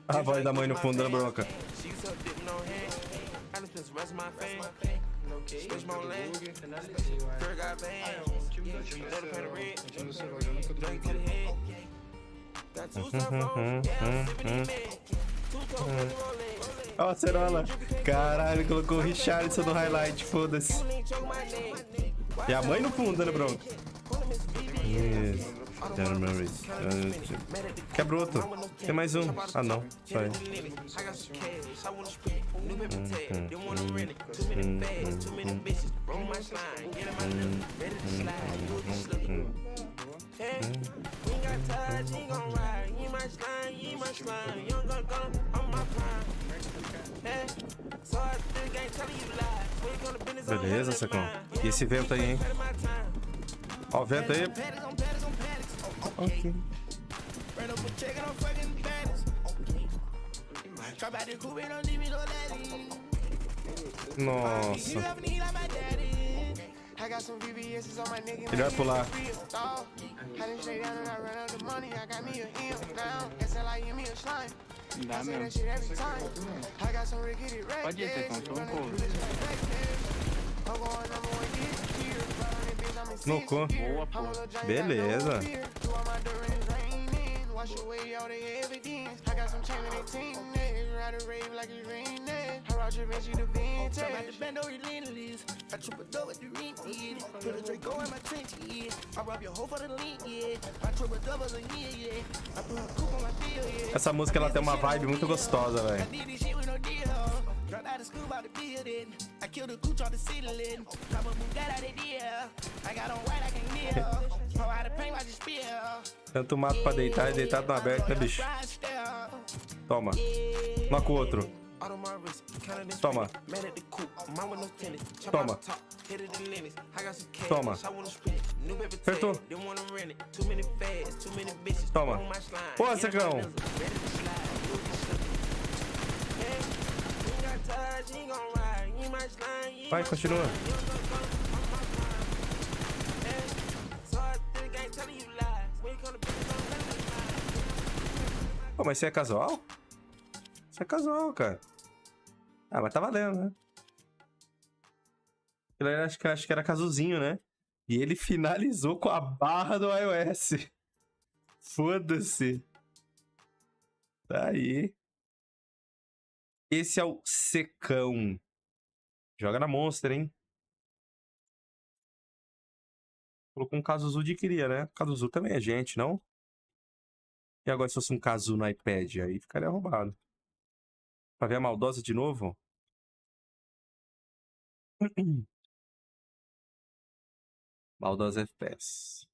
A voz da mãe no fundo da bronca. Ó, a cerola. Caralho, colocou o Richardson no highlight, foda-se. E a mãe no fundo dando bronca. Isso. Quebra outro. Tem mais um. Ah, não. Só ele. Beleza, Secão. E esse vento aí, hein? Ó, o vento aí. Ok. Nossa. Ele vai pular. Dá mesmo. Pode ir, Secão, tô um pouco. Nocou. Beleza. Essa música ela tem uma vibe muito gostosa, velho. Tanto mato pra deitar e deitado no aberto, né, bicho? Toma. Noca o outro. Toma. Toma. Toma. Acertou. Toma. Pô, secão. Vai, continua. Pô, mas isso é casual? Isso é casual, cara. Ah, mas tá valendo, né? Ele acho que era casuzinho, né? E ele finalizou com a barra do iOS. Foda-se. Tá aí. Esse é o secão. Joga na Monster, hein? Colocou um Kazuzu de cria, né? Kazuzu também é gente, não? E agora se fosse um Kazu no iPad? Aí ficaria roubado. Pra ver a maldosa de novo? Maldosa FPS.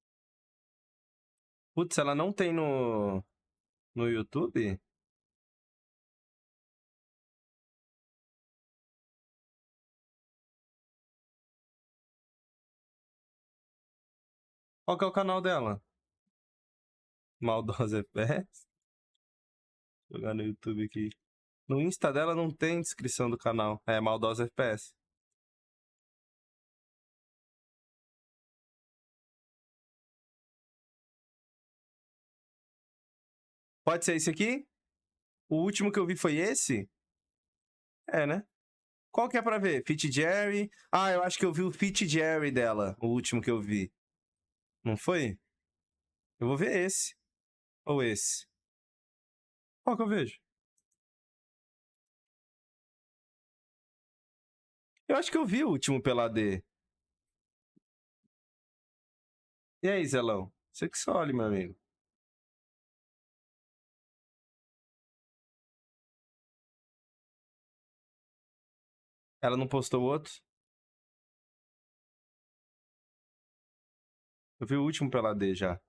Putz, ela não tem no YouTube? Qual que é o canal dela? Maldosa FPS? Vou jogar no YouTube aqui. No Insta dela não tem descrição do canal. É Maldosa FPS. Pode ser esse aqui? O último que eu vi foi esse? É, né? Qual que é pra ver? Fit Jerry? Ah, eu acho que eu vi o Fit Jerry dela. O último que eu vi. Não foi? Eu vou ver esse. Ou esse. Qual que eu vejo? Eu acho que eu vi o último pela D. E aí, Zelão? Você que só olha, meu amigo. Ela não postou o outro? Eu vi o último pela D já.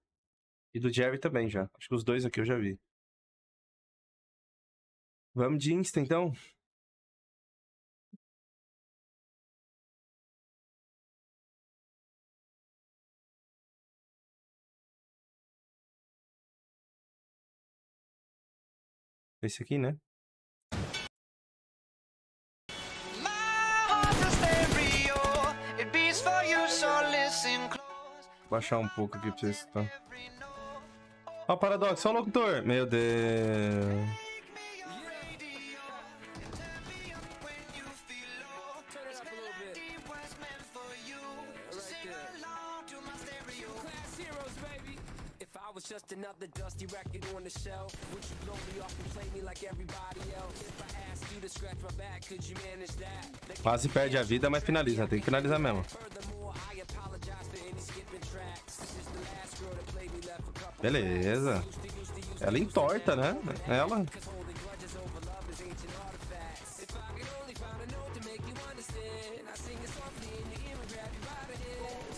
E do Jerry também já. Acho que os dois aqui eu já vi. Vamos de Insta, então? Esse aqui, né? Vou baixar um pouco aqui pra vocês escutar. Ó, o Paradoxo, ó o locutor. Meu Deus. Quase perde a vida, mas finaliza. Tem que finalizar mesmo. Beleza. Ela entorta, né? Ela.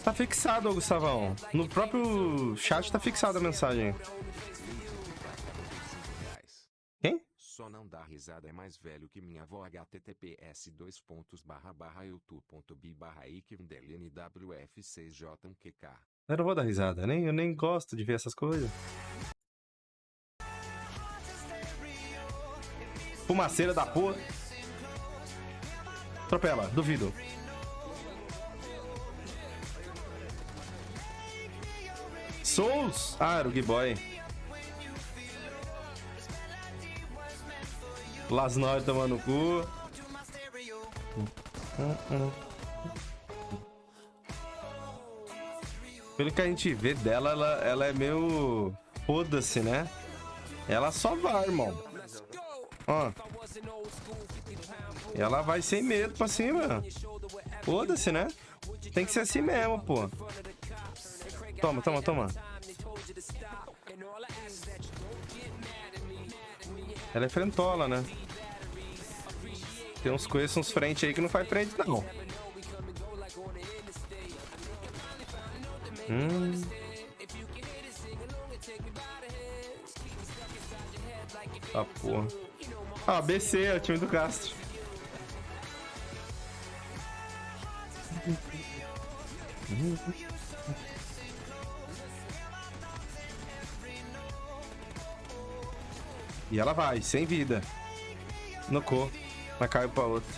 Tá fixado, Gustavão. No próprio chat tá fixada a mensagem. Quem? Só não dá risada é mais velho que minha avó. https://youtube.b/ikwnwf6jqk. Eu não vou dar risada, eu nem gosto de ver essas coisas. Fumaceira da porra. Atropela, duvido. Souls! Ah, era o G-Boy. Lasnor tomando o cu. Pelo que a gente vê dela, ela é meio... Foda-se, né? Ela só vai, irmão. Ó. Ela vai sem medo pra cima. Foda-se, né? Tem que ser assim mesmo, pô. Toma, toma, toma. Ela é frentola, né? Tem uns coisas, uns frente aí que não faz frente, não. Ah, porra. Ó, BC, é o time do Castro. E ela vai, sem vida. Nocou. Mas caiu pra outra.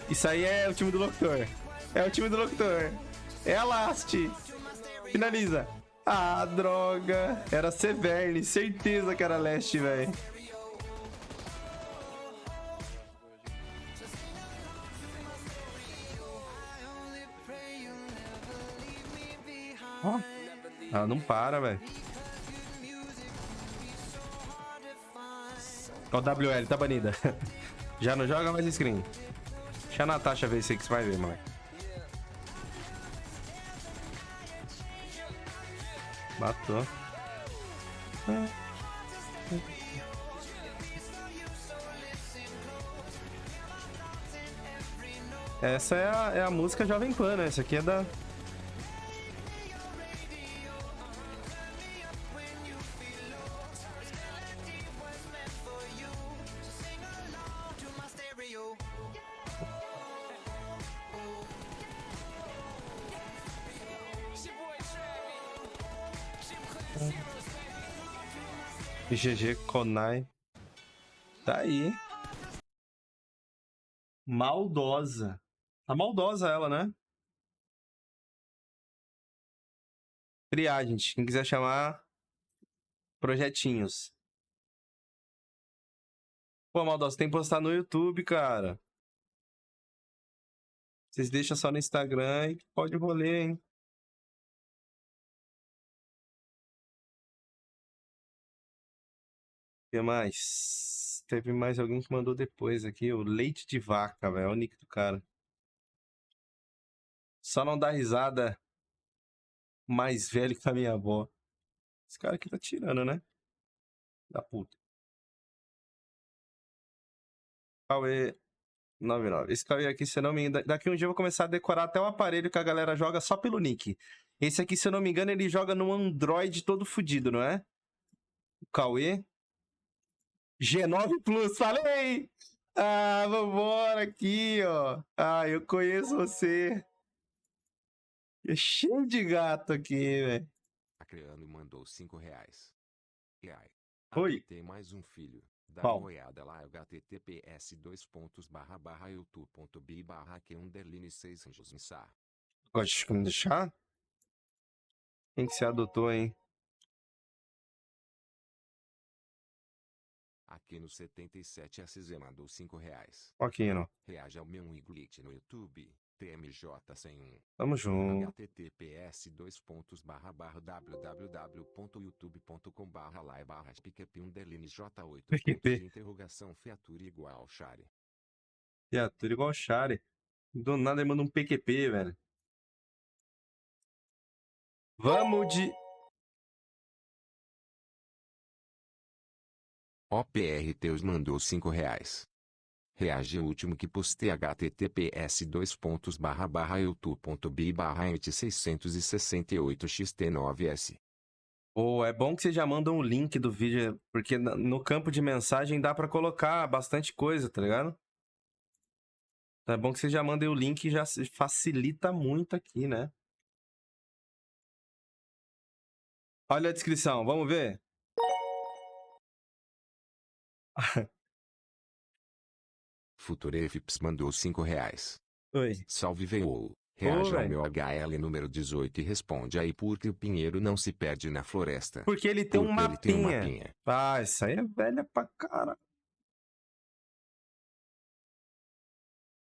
Isso aí é o time do Locutor. É o time do Locutor. É a Last. Finaliza. Ah, droga. Era Severne. Certeza que era Leste, velho. Ó. Ela não para, velho. Ó, o WL, tá banida. Já não joga mais screen. Deixa a Natasha ver isso aí que você vai ver, moleque. Matou. Essa é a música Jovem Pan, né? Essa aqui é da... GG Konai. Tá aí. Maldosa. Tá maldosa ela, né? Criar, gente. Quem quiser chamar, projetinhos. Pô, maldosa, tem que postar no YouTube, cara. Vocês deixam só no Instagram e pode rolê, hein? O que mais? Teve mais alguém que mandou depois aqui. O leite de vaca, velho. É o nick do cara. Só não dá risada mais velho que a minha avó. Esse cara aqui tá tirando, né? Da puta. Cauê 99. Esse Cauê aqui, se eu não me engano... Daqui um dia eu vou começar a decorar até o aparelho que a galera joga só pelo nick. Esse aqui, se eu não me engano, ele joga no Android todo fudido, não é? O Cauê... G9 Plus, falei! Ah, vambora aqui, ó. Ah, eu conheço você. É cheio de gato aqui, velho. Acreano mandou R$5. E aí? Oi. Tem mais um filho. Dá Qual? uma olhada lá, https://youtube.b/q_6 Gosta de me deixar? Quem que você adotou, hein? Aqui no 77SZ mandou R$5. Aqui, não. Reage ao meu glitch no YouTube. TMJ101. Tamo junto. https://www.youtube.com/live/pqp_j8. PQP. Fiatura igual Share. Fiatura igual Share. Do nada ele manda um PQP, velho. Vamos de... OPR Teus mandou R$5. Reage ao último que postei https://youtube.b/int668xt9s. Pô, é bom que você já manda um link do vídeo, porque no campo de mensagem dá pra colocar bastante coisa, tá ligado? Então é bom que você já manda o link e já facilita muito aqui, né? Olha a descrição, vamos ver? Futurefips mandou R$5. Oi. Salve VO. Reage ao meu HL número 18 e responde aí por que o pinheiro não se perde na floresta. Porque ele tem um mapinha. Ah, essa aí é velha pra cara.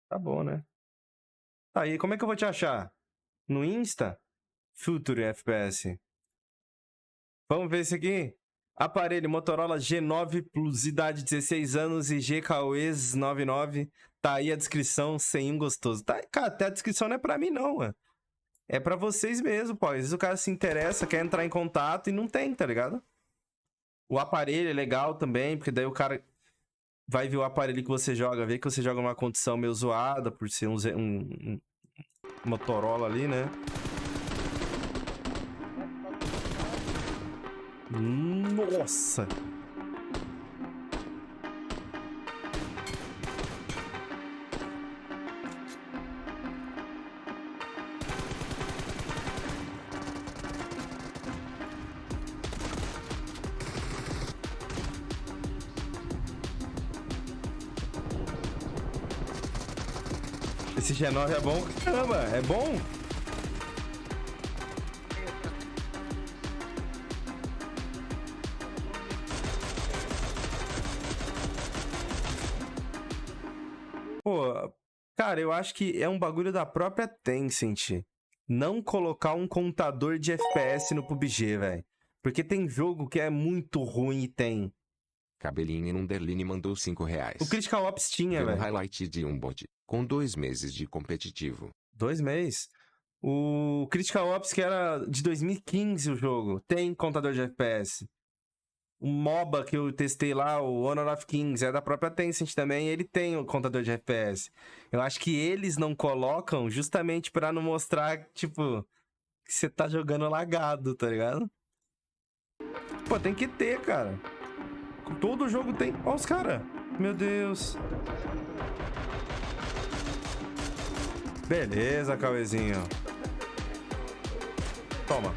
Tá bom, né? Tá, e como é que eu vou te achar? No Insta? Future FPS. Vamos ver esse aqui? Aparelho Motorola G9 Plus, idade 16 anos e GKUEs 99. Tá aí a descrição, sem um gostoso. Tá, cara, até a descrição não é pra mim, não, mano. É pra vocês mesmo, pô. Às vezes o cara se interessa, quer entrar em contato e não tem, tá ligado? O aparelho é legal também, porque daí o cara vai ver o aparelho que você joga, ver que você joga numa condição meio zoada, por ser um Motorola ali, né? Nossa! Esse G9 é bom, caramba, é bom? Pô, cara, eu acho que é um bagulho da própria Tencent não colocar um contador de FPS no PUBG, velho. Porque tem jogo que é muito ruim e tem. Cabelinho Underline mandou R$5. O Critical Ops tinha, velho. Highlight de um bot, com 2 meses de competitivo. 2 meses? O Critical Ops, que era de 2015 o jogo, tem contador de FPS. O MOBA que eu testei lá, o Honor of Kings, é da própria Tencent também, ele tem o contador de FPS. Eu acho que eles não colocam justamente pra não mostrar, tipo, que você tá jogando lagado, tá ligado? Pô, tem que ter, cara. Todo jogo tem... Ó os caras. Meu Deus. Beleza, Cauêzinho. Toma.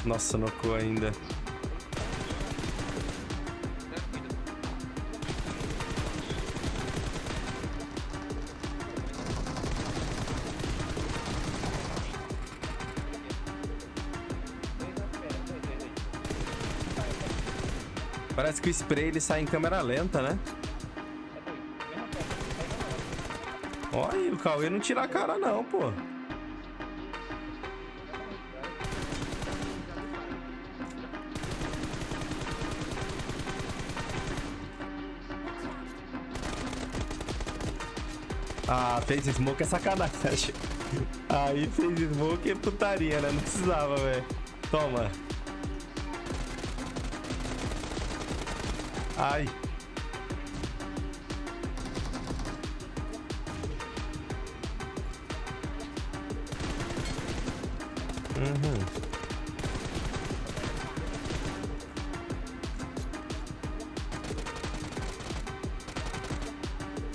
Nossa, nocou ainda. Parece que o spray ele sai em câmera lenta, né? Olha, o Cauê não tira a cara não, pô. Ah, fez smoke é sacanagem. Aí fez smoke é putaria, né? Não precisava, velho. Toma. Ai.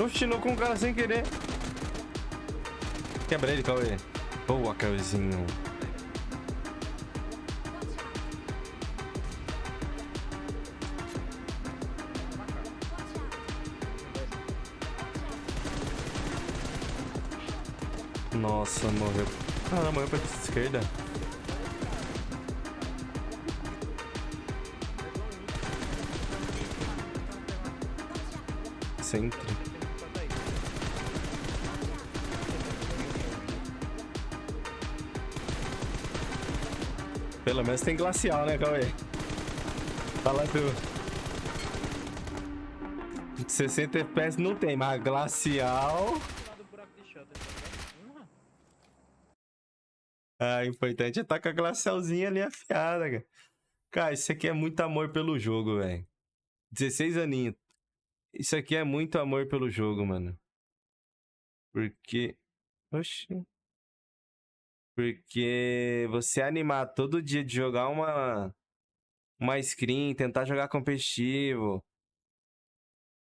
Oxi, não com o cara sem querer. Quebra ele, Cauê. Boa, Cauêzinho. Nossa, morreu. Ah, não, morreu pra esquerda. Centro. Pelo menos tem glacial, né, Cauê? Fala tu. 60 FPS não tem, mas glacial... Ah, o importante é estar com a glacialzinha ali afiada, cara. Cara, isso aqui é muito amor pelo jogo, velho. 16 aninhos. Isso aqui é muito amor pelo jogo, mano. Porque... Oxi. Porque você animar todo dia de jogar uma screen, tentar jogar competitivo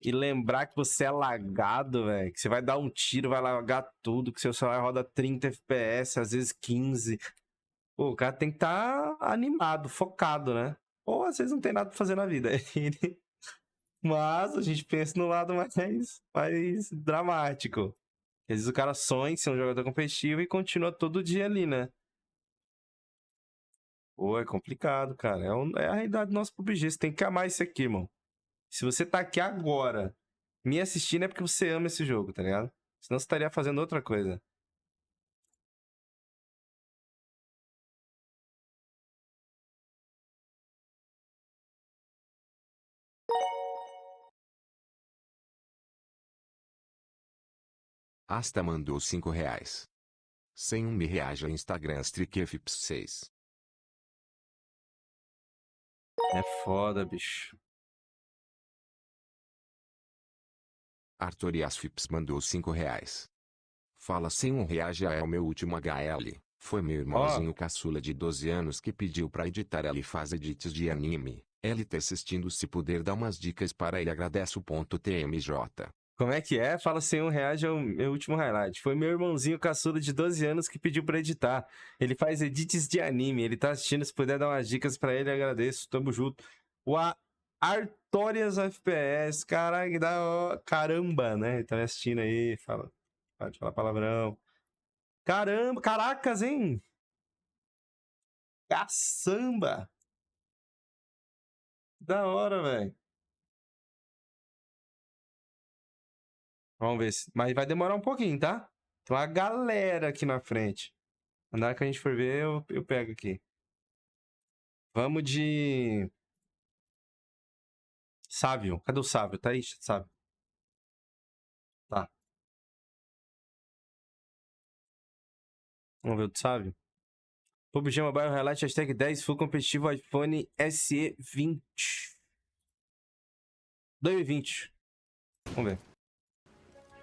e lembrar que você é lagado, velho. Que você vai dar um tiro, vai lagar tudo, que seu celular roda 30 FPS, às vezes 15. Pô, o cara tem que estar animado, focado, né? Ou às vezes não tem nada pra fazer na vida. Mas a gente pensa no lado mais dramático. Às vezes o cara sonha em ser um jogador competitivo e continua todo dia ali, né? Pô, é complicado, cara. É a realidade do nosso PUBG. Você tem que amar isso aqui, irmão. Se você tá aqui agora me assistindo é porque você ama esse jogo, tá ligado? Senão você estaria fazendo outra coisa. Asta mandou R$5. Sem me reage a Instagram Strikefips 6. É foda, bicho. Arthur Yasfips mandou R$5. Fala sem reage a é o meu último HL. Foi meu irmãozinho caçula de 12 anos que pediu pra editar. Ele faz edits de anime. Ele tá assistindo, se puder dar umas dicas para ele, agradeço. TMJ. Como é que é? Fala sem reage ao meu último highlight. Foi meu irmãozinho caçula de 12 anos que pediu pra editar. Ele faz edits de anime. Ele tá assistindo, se puder dar umas dicas pra ele, agradeço. Tamo junto. O Artorias FPS. Caralho, que da hora. Caramba, né? Tá me assistindo aí. Pode falar palavrão. Caramba, caracas, hein? Caçamba. Da hora, velho. Vamos ver se... Mas vai demorar um pouquinho, tá? Tem uma galera aqui na frente. Na hora que a gente for ver, eu pego aqui. Vamos de... Sávio. Cadê o Sávio? Tá aí, Sávio. Tá. Vamos ver o do Sávio. Pubg Mobile Highlight hashtag 10 Full competitivo iPhone SE 20. 2020. Vamos ver.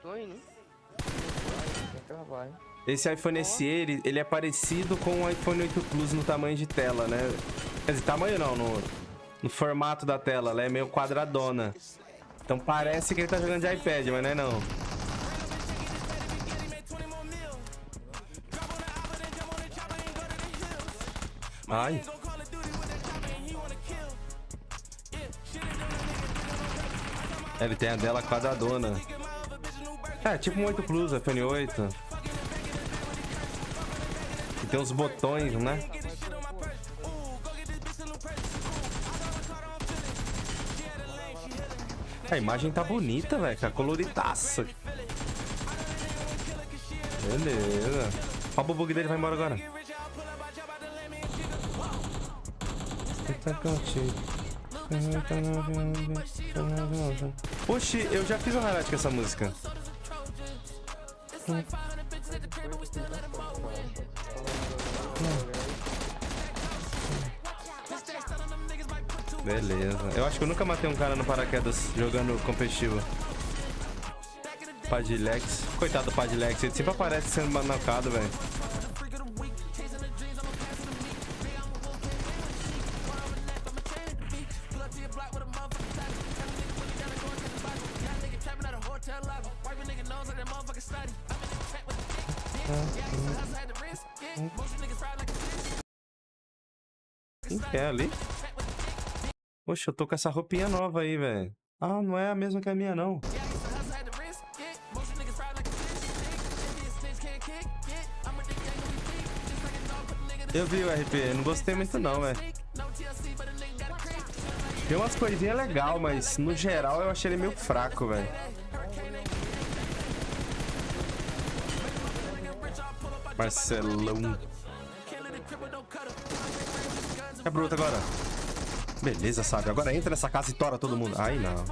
Tô indo. Tem que gravar, hein? Esse iPhone SE, ele é parecido com o iPhone 8 Plus no tamanho de tela, né? Quer dizer, tamanho não, no formato da tela. Ela é meio quadradona. Então parece que ele tá jogando de iPad, mas não é não. Ai. Ele tem a dela quadradona. É, tipo um 8 Plus, iPhone 8. E tem uns botões, né? A imagem tá bonita, velho. Tá coloridaça. Beleza. Ó, o Pubg dele vai embora agora. Oxi, eu já fiz um highlight com essa música. Beleza. Eu acho que eu nunca matei um cara no paraquedas jogando competitivo. Padlex. Coitado do Padlex, ele sempre aparece sendo manacado, velho. Quem que é ali? Poxa, eu tô com essa roupinha nova aí, velho. Ah, não é a mesma que a minha, não. Eu vi o RP, não gostei muito não, velho. Tem umas coisinhas legais, mas no geral eu achei ele meio fraco, velho. Marcelão. É bruto agora. Beleza, sabe? Agora entra nessa casa e tora todo mundo. Ai, não.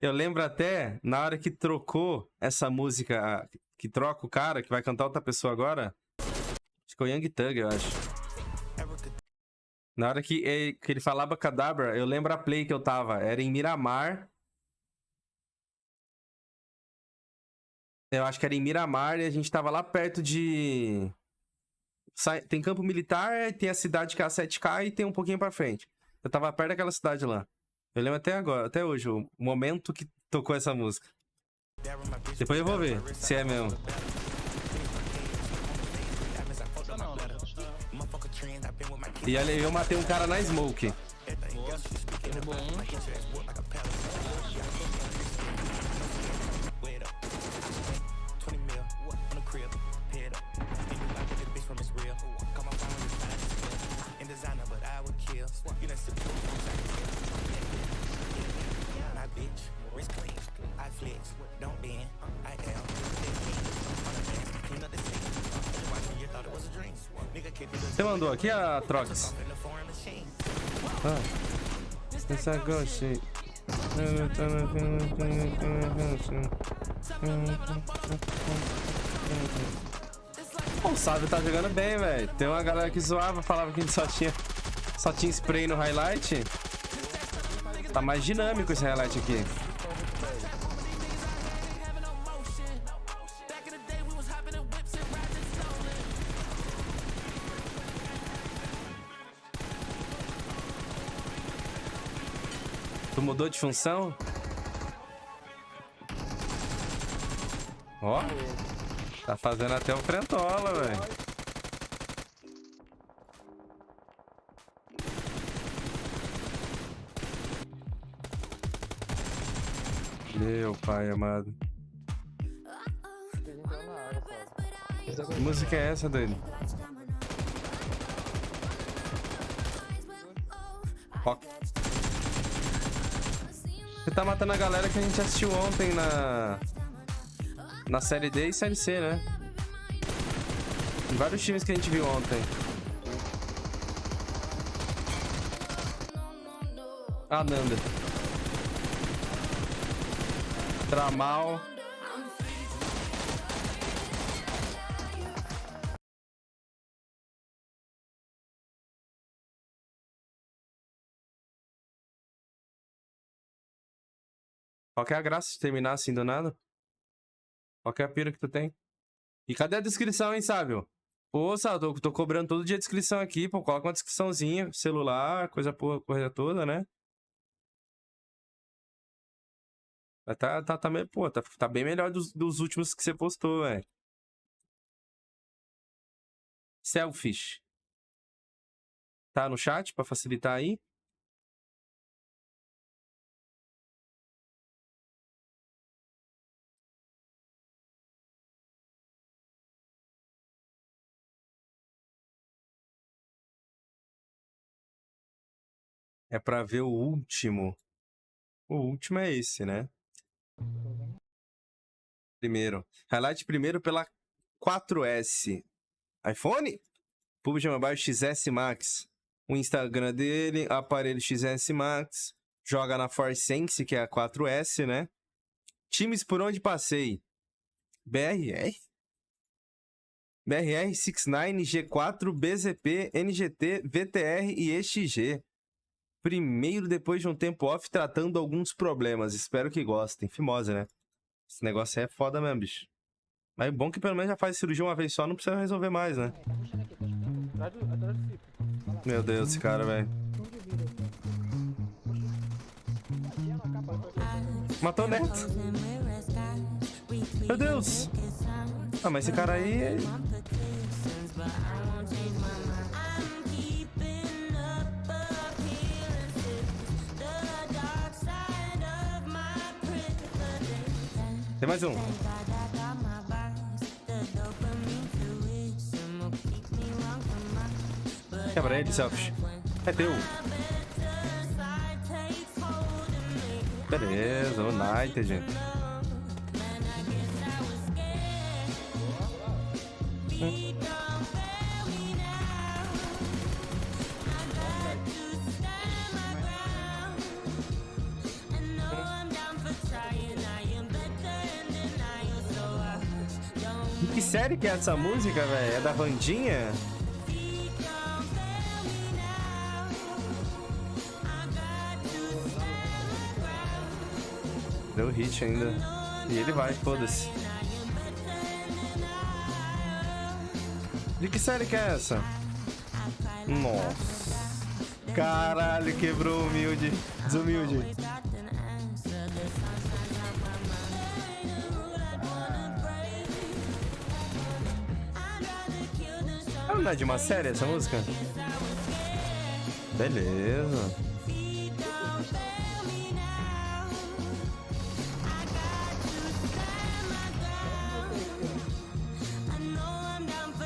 Eu lembro até na hora que trocou essa música, que troca o cara, que vai cantar outra pessoa agora. Acho que é o Young Thug, eu acho. Na hora que ele falava Cadabra, eu lembro a play que eu tava. Era em Miramar. Eu acho que era em Miramar e a gente tava lá perto de... Tem campo militar, tem a cidade que é a 7K e tem um pouquinho pra frente. Eu tava perto daquela cidade lá. Eu lembro até agora, até hoje, o momento que tocou essa música. Depois eu vou ver se é mesmo. E ali eu matei um cara na smoke. Você mandou aqui a Trox? Essa gostei. O Sábio tá jogando bem, velho. Tem uma galera que zoava, falava que ele só tinha spray no highlight. Tá mais dinâmico esse highlight aqui. Tu mudou de função? Ó. Tá fazendo até o frentola, velho. Meu pai amado. Que música é essa, doido? Ó. Você tá matando a galera que a gente assistiu ontem na Série D e Série C, né? Em vários times que a gente viu ontem. Ananda. Tramal. Qual que é a graça de terminar assim do nada? Qual que é a pira que tu tem? E cadê a descrição, hein, Sábio? Pô, Sábio, tô cobrando todo dia a descrição aqui, pô. Coloca uma descriçãozinha, celular, coisa toda, né? Tá bem melhor dos últimos que você postou, velho. Selfish. Tá no chat pra facilitar aí? É pra ver o último. O último é esse, né? Primeiro. Highlight primeiro pela 4S. iPhone? Pubg Mobile XS Max. O Instagram dele, aparelho XS Max. Joga na ForSense, que é a 4S, né? Times por onde passei. BRR? BRR 69, G4, BZP, NGT, VTR e EXG. Primeiro, depois de um tempo off, tratando alguns problemas. Espero que gostem. Fimose, né? Esse negócio é foda mesmo, bicho. Mas é bom que pelo menos já faz cirurgia uma vez só, não precisa resolver mais, né? Meu Deus, esse cara, velho. Matou o Neto. Meu Deus. Ah, mas esse cara aí... Tem mais um. Quebra ele, Selfish. É teu. Beleza, o United. Que série que é essa música, velho? É da Vandinha? Deu hit ainda. E ele vai, foda-se. De que série que é essa? Nossa. Caralho, quebrou o humilde. Desumilde. Não é de uma série essa música? Beleza.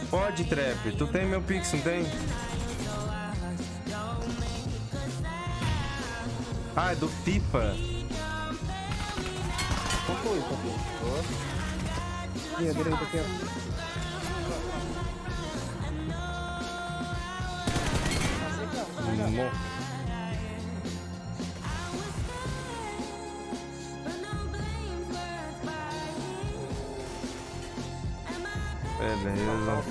Pode, Trap. Tu tem meu Pix, não tem? Ah, é do Pipa. Qual foi, Papi? Aqui, à direita, aqui, ó. Beleza.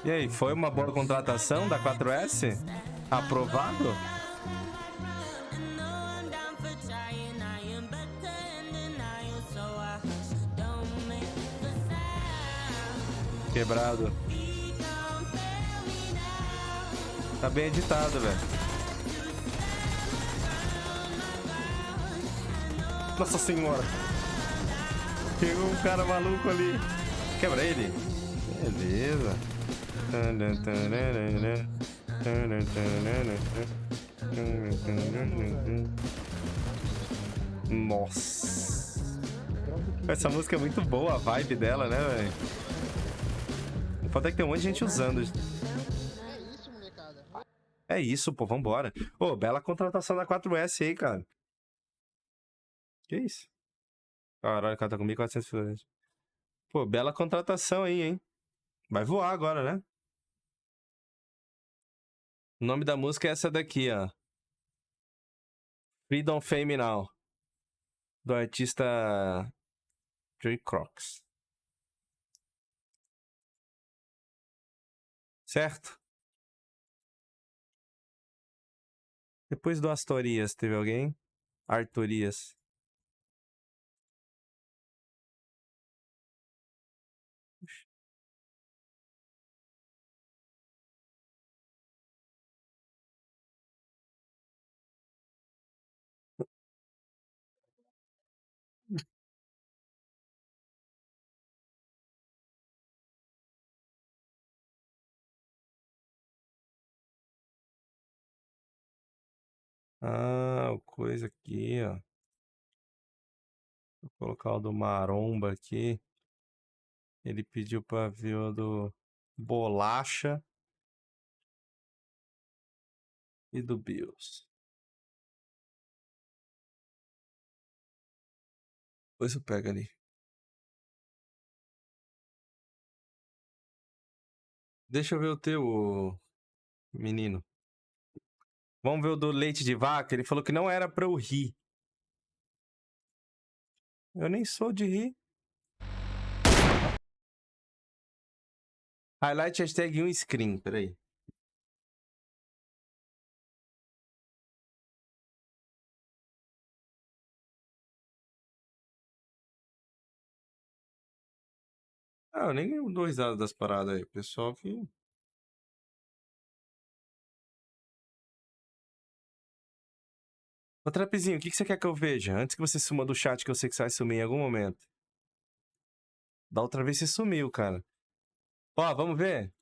E aí, foi uma boa contratação da 4S? Aprovado? Quebrado. Tá bem editado, velho. Nossa senhora. Pegou um cara maluco ali. Quebra ele. Beleza. Nossa. Essa música é muito boa, a vibe dela, né, velho? Pode que tem um monte de gente usando. É isso, molecada. É isso, pô, vambora. Ô, bela contratação da 4S aí, cara. Que isso? Caralho, o cara tá com 1.400 fileiras. Pô, bela contratação aí, hein? Vai voar agora, né? O nome da música é essa daqui, ó. Freedom Fame Now. Do artista Joey Crocs. Certo? Depois do Astorias, teve alguém? Artorias. Ah, coisa aqui, ó. Vou colocar o do Maromba aqui. Ele pediu pra ver o do Bolacha e do Bills. Depois eu pego ali. Deixa eu ver o teu, menino. Vamos ver o do leite de vaca. Ele falou que não era pra eu rir. Eu nem sou de rir. Highlight hashtag 1 screen. Peraí. Ah, eu nem dou risada das paradas aí. Pessoal que... Ô, Trapezinho, o que você quer que eu veja? Antes que você suma do chat, que eu sei que você vai sumir em algum momento. Da outra vez você sumiu, cara. Ó, vamos ver.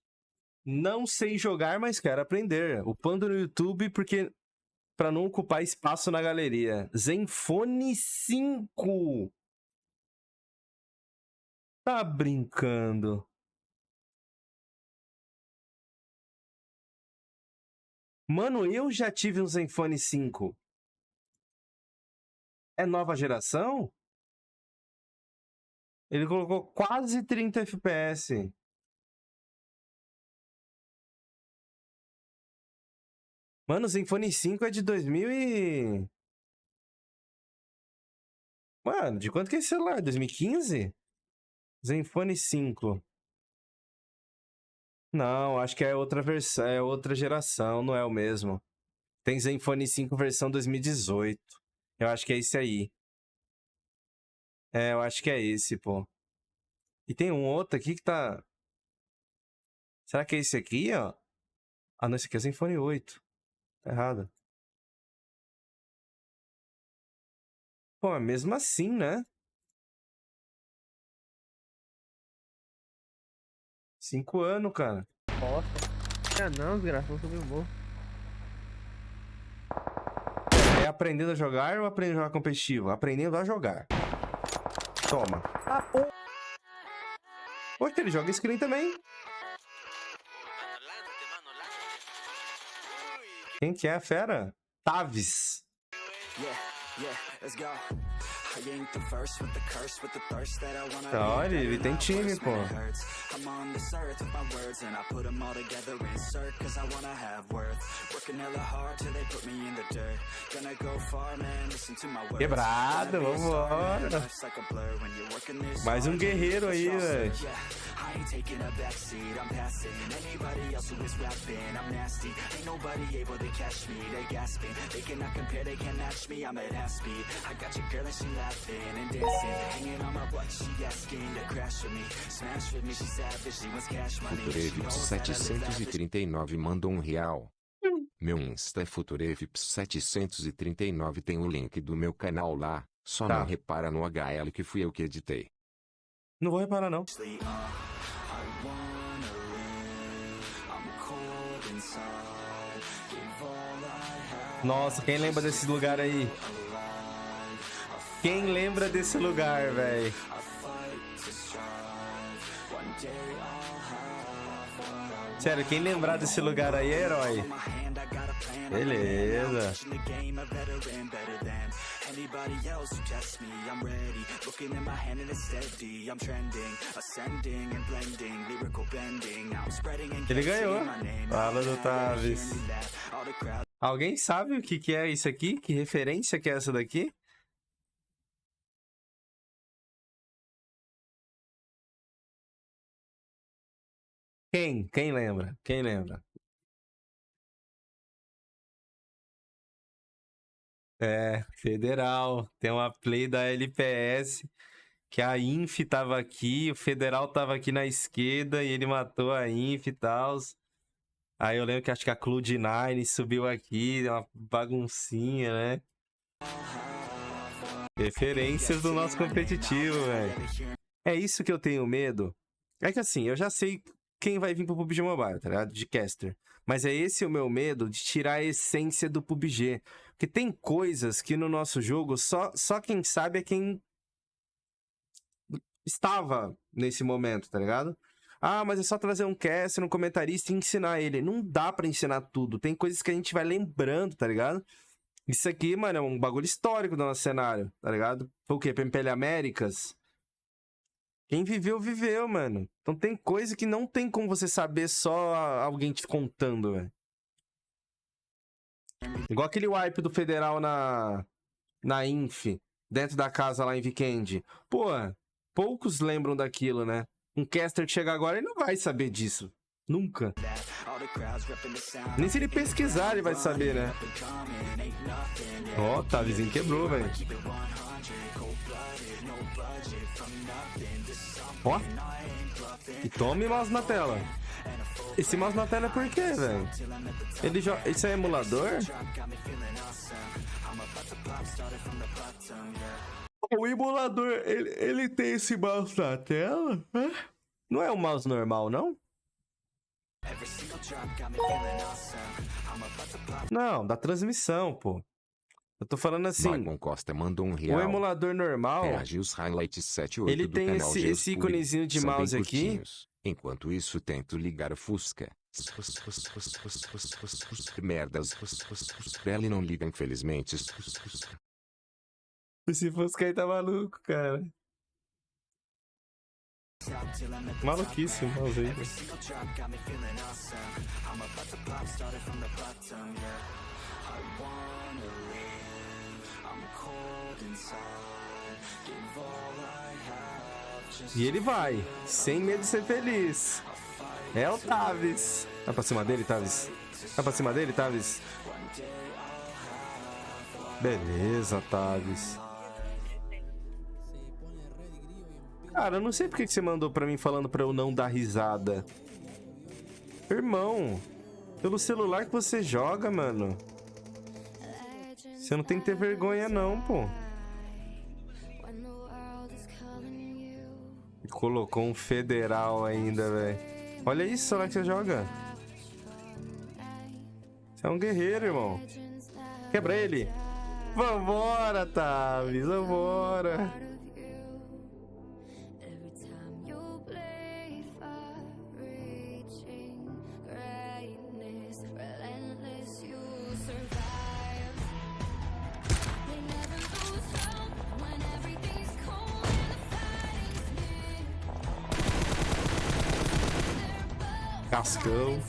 Não sei jogar, mas quero aprender. Upando no YouTube, porque... Pra não ocupar espaço na galeria. Zenfone 5. Tá brincando. Mano, eu já tive um Zenfone 5. É nova geração? Ele colocou quase 30 FPS. Mano, o Zenfone 5 é de 2000 e... Mano, de quanto que é esse celular? 2015? Zenfone 5. Não, acho que é outra versão, é outra geração, não é o mesmo. Tem Zenfone 5 versão 2018. Eu acho que é esse aí. É, eu acho que é esse, pô. E tem um outro aqui que tá... Será que é esse aqui, ó? Ah, não, esse aqui é o Zenfone 8. Tá errado. Pô, mas mesmo assim, né? 5 anos, cara. Nossa. Ah, não, desgraça, não subiu o morro. É aprendendo a jogar ou aprendendo a jogar competitivo? Aprendendo a jogar. Toma. Ah, pô. Poxa, ele joga screen também. Quem que é a fera? Tavis. Olha, ele tem time, pô. Quebrado, vambora. Mais um guerreiro aí, velho. I ain't taking a backseat, I'm passing anybody else who is rapping. I'm nasty, ain't nobody able to catch me. They gasping, they cannot compare, they can't match me. I'm at half speed, I got your girl and she laughing and dancing, hanging on my butt, she asking to crash with me, smash with me, she savage, she wants cash money. Futurevips 739 mandou R$1. Meu Insta é Futurevips 739, tem o link do meu canal lá, só não repara no HL que fui eu que editei. Não vou reparar não. Nossa, quem lembra desse lugar aí? Quem lembra desse lugar, velho? Sério, quem lembrar desse lugar aí é herói. Beleza. Ele ganhou. Fala do Tavis. Alguém sabe o que é isso aqui? Que referência que é essa daqui? Quem lembra? Quem lembra? É, Federal. Tem uma play da LPS que a Inf tava aqui, o Federal tava aqui na esquerda e ele matou a Inf e tal. Aí eu lembro que acho que a Cloud9 subiu aqui, uma baguncinha, né? Referências do nosso competitivo, velho. É isso que eu tenho medo. É que assim, eu já sei quem vai vir pro PUBG Mobile, tá ligado? De caster. Mas é esse o meu medo, de tirar a essência do PUBG. Porque tem coisas que no nosso jogo só quem sabe é quem estava nesse momento, tá ligado? Ah, mas é só trazer um caster, um comentarista e ensinar ele. Não dá pra ensinar tudo. Tem coisas que a gente vai lembrando, tá ligado? Isso aqui, mano, é um bagulho histórico do nosso cenário, tá ligado? Foi o quê? PMPL Américas? Quem viveu, viveu, mano. Então tem coisa que não tem como você saber só alguém te contando, velho. Igual aquele wipe do Federal na Inf, dentro da casa lá em Weekend. Pô, poucos lembram daquilo, né? Um caster que chega agora, ele não vai saber disso. Nunca. Nem se ele pesquisar, ele vai saber, né? Ó, tá, vizinho quebrou, velho. Ó. E tome mouse na tela. Esse mouse na tela é por quê, velho? Ele joga... Isso é emulador? O emulador, ele tem esse mouse na tela? Não é um mouse normal, não? Não, da transmissão, pô. Eu tô falando assim, Maicon Costa mandou R$1. o emulador normal, Reage os highlights 78 ele do tem canal esse íconezinho de São mouse bem aqui. curtinhos. Enquanto isso, tento ligar o Fusca. Merdas. Ele não liga, infelizmente. Esse Fusca aí tá maluco, cara. Maluquice o mouse aí. E ele vai, sem medo de ser feliz. É o Tavis. Vai pra cima dele, Tavis. Vai pra cima dele, Tavis. Beleza, Tavis. Cara, eu não sei porque que você mandou pra mim falando pra eu não dar risada. Irmão, pelo celular que você joga, mano. Você não tem que ter vergonha não, pô. Colocou um Federal ainda, velho. Olha isso, olha que você joga. Você é um guerreiro, irmão. Quebra ele. Vambora, Tavis, vambora. Cascão.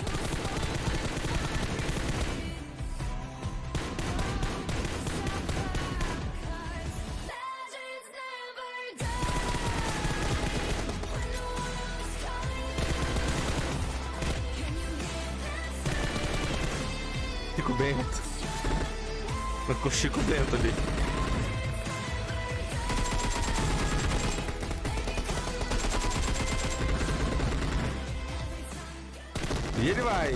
Bento. Com o Chico Bento ali. E ele vai.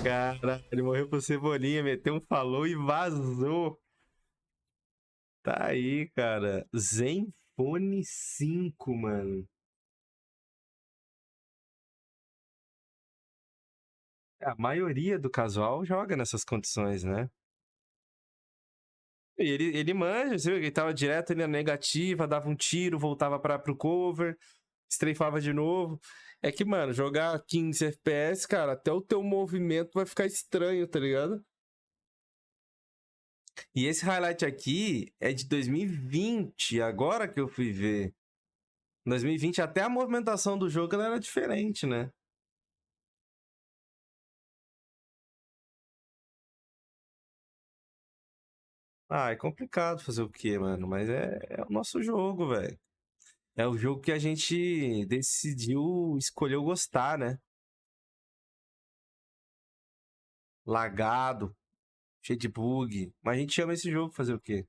Cara, ele morreu pro Cebolinha, meteu um falou e vazou. Tá aí, cara. Zenfone 5, mano. A maioria do casual joga nessas condições, né? E ele manja, você viu? Ele tava direto ali na negativa, dava um tiro, voltava pro cover, strafava de novo. É que, mano, jogar 15 FPS, cara, até o teu movimento vai ficar estranho, tá ligado? E esse highlight aqui é de 2020, agora que eu fui ver. Em 2020, até a movimentação do jogo ela era diferente, né? Ah, é complicado fazer o quê, mano? Mas é o nosso jogo, velho. É o jogo que a gente decidiu, escolheu gostar, né? Lagado, cheio de bug. Mas a gente ama esse jogo, fazer o quê?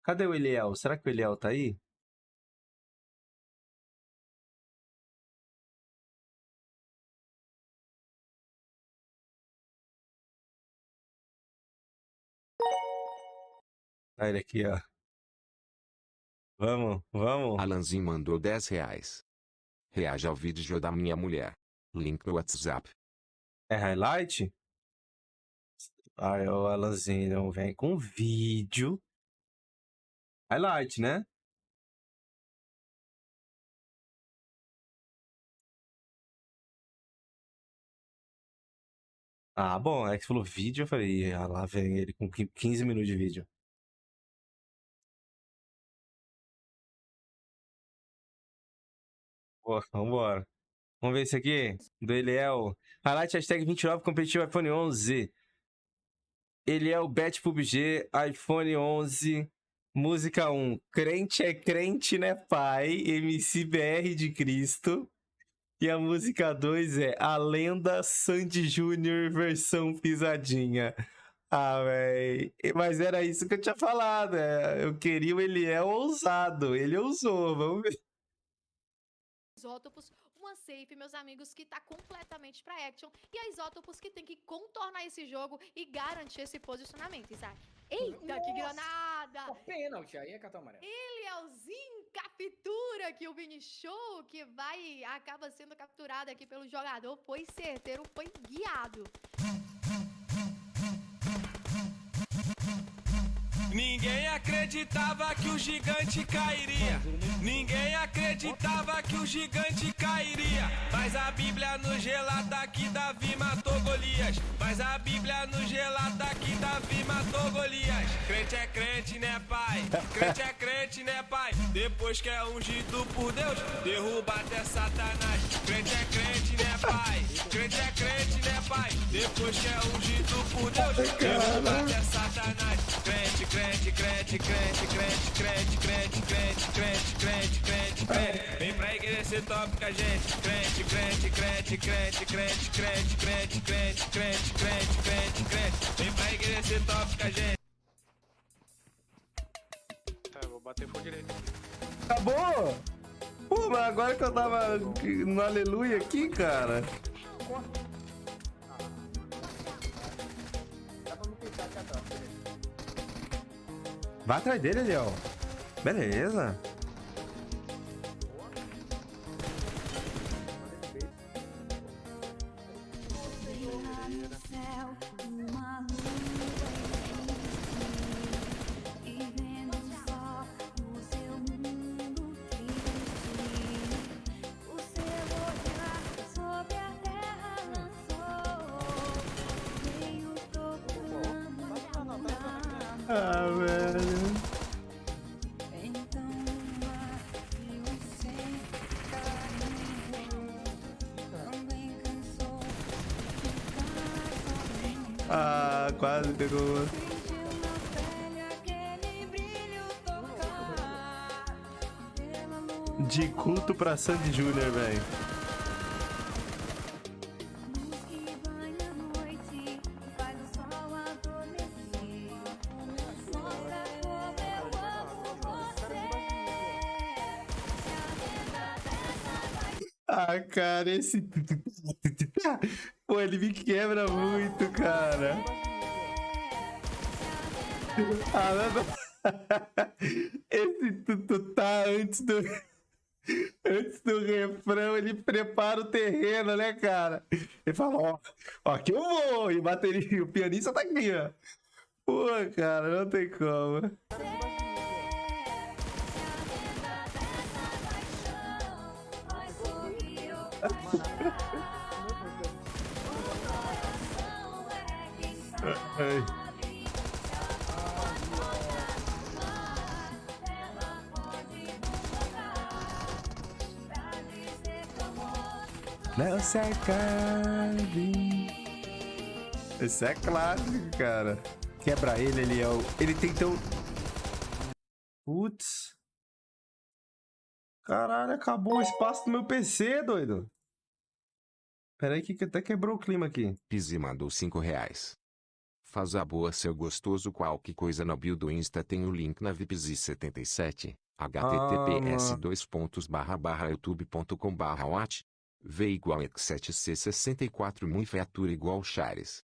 Cadê o Eliel? Será que o Eliel tá aí? Olha ele aqui, ó. Vamos, vamos. Alanzinho mandou R$10. Reaja ao vídeo da minha mulher. Link no WhatsApp. É highlight? Aí o Alanzinho vem com vídeo. Highlight, né? Ah, bom, é que você falou vídeo, eu falei, ah, lá vem ele com 15 minutos de vídeo. Pô, vambora. Vamos ver esse aqui, do Eliel. Highlight hashtag 29 competitivo iPhone 11. Eliel Bet Pubg, iPhone 11, música 1. Crente é crente, né, pai? MCBR de Cristo. E a música 2 é A Lenda Sandy Júnior versão pisadinha. Ah, véi. Mas era isso que eu tinha falado. Eu queria o Eliel ousado. Ele ousou, vamos ver. Isótopos, uma safe, meus amigos, que tá completamente pra action. E a Isótopos que tem que contornar esse jogo e garantir esse posicionamento, Isaac. Eita, que granada! Pênalti, aí é cartão amarelo. Elielzinho captura aqui o Vini Show, que acaba sendo capturado aqui pelo jogador. Foi certeiro, foi guiado. Ninguém acreditava que o gigante cairia. Ninguém acreditava que o gigante cairia. Mas a Bíblia nos relata que Davi matou Golias. Mas a Bíblia nos relata que Davi matou Golias. Crente é crente, né, pai? Crente é crente, né, pai? Depois que é ungido por Deus, derruba até Satanás. Crente é crente, né, pai? Crente é crente, né, pai? Depois que é ungido por Deus, derruba até Satanás. Crente, crente, crente, crente, crente, crente, crente, crente, crente, crente, crente, crente. Vem pra igreja ser top com a gente. Crente, crente, crente, crente, crente, crente, crente, crente, crente, crente, crente, crente. Vem pra igreja ser top com a gente. Tá, eu vou bater por direito. Acabou! Pô, mas agora que eu tava no aleluia aqui, cara. Vai atrás dele, Eliel. Beleza. Ah, velho. Ah, quase pegou. De culto pra Sandy Júnior, velho. Ah, cara, esse... Pô, ele me quebra muito, cara. Ah, não. Esse tututá antes do refrão, ele prepara o terreno, né, cara? Ele fala, ó, aqui eu vou. E bateria, o pianista tá aqui, ó. Pô, cara, não tem como. Não se acabe. Esse é clássico, cara. Quebra ele é o... Ele tem tão... Putz. Caralho, acabou o espaço do meu PC, doido. Pera aí que até quebrou o clima aqui. Pizzi mandou R$5. Faz a boa, seu gostoso. Qualquer coisa na bio do Insta tem o link na VIPZ77. https://youtube.com/watch. V igual x7c64 Muifatura igual Chares.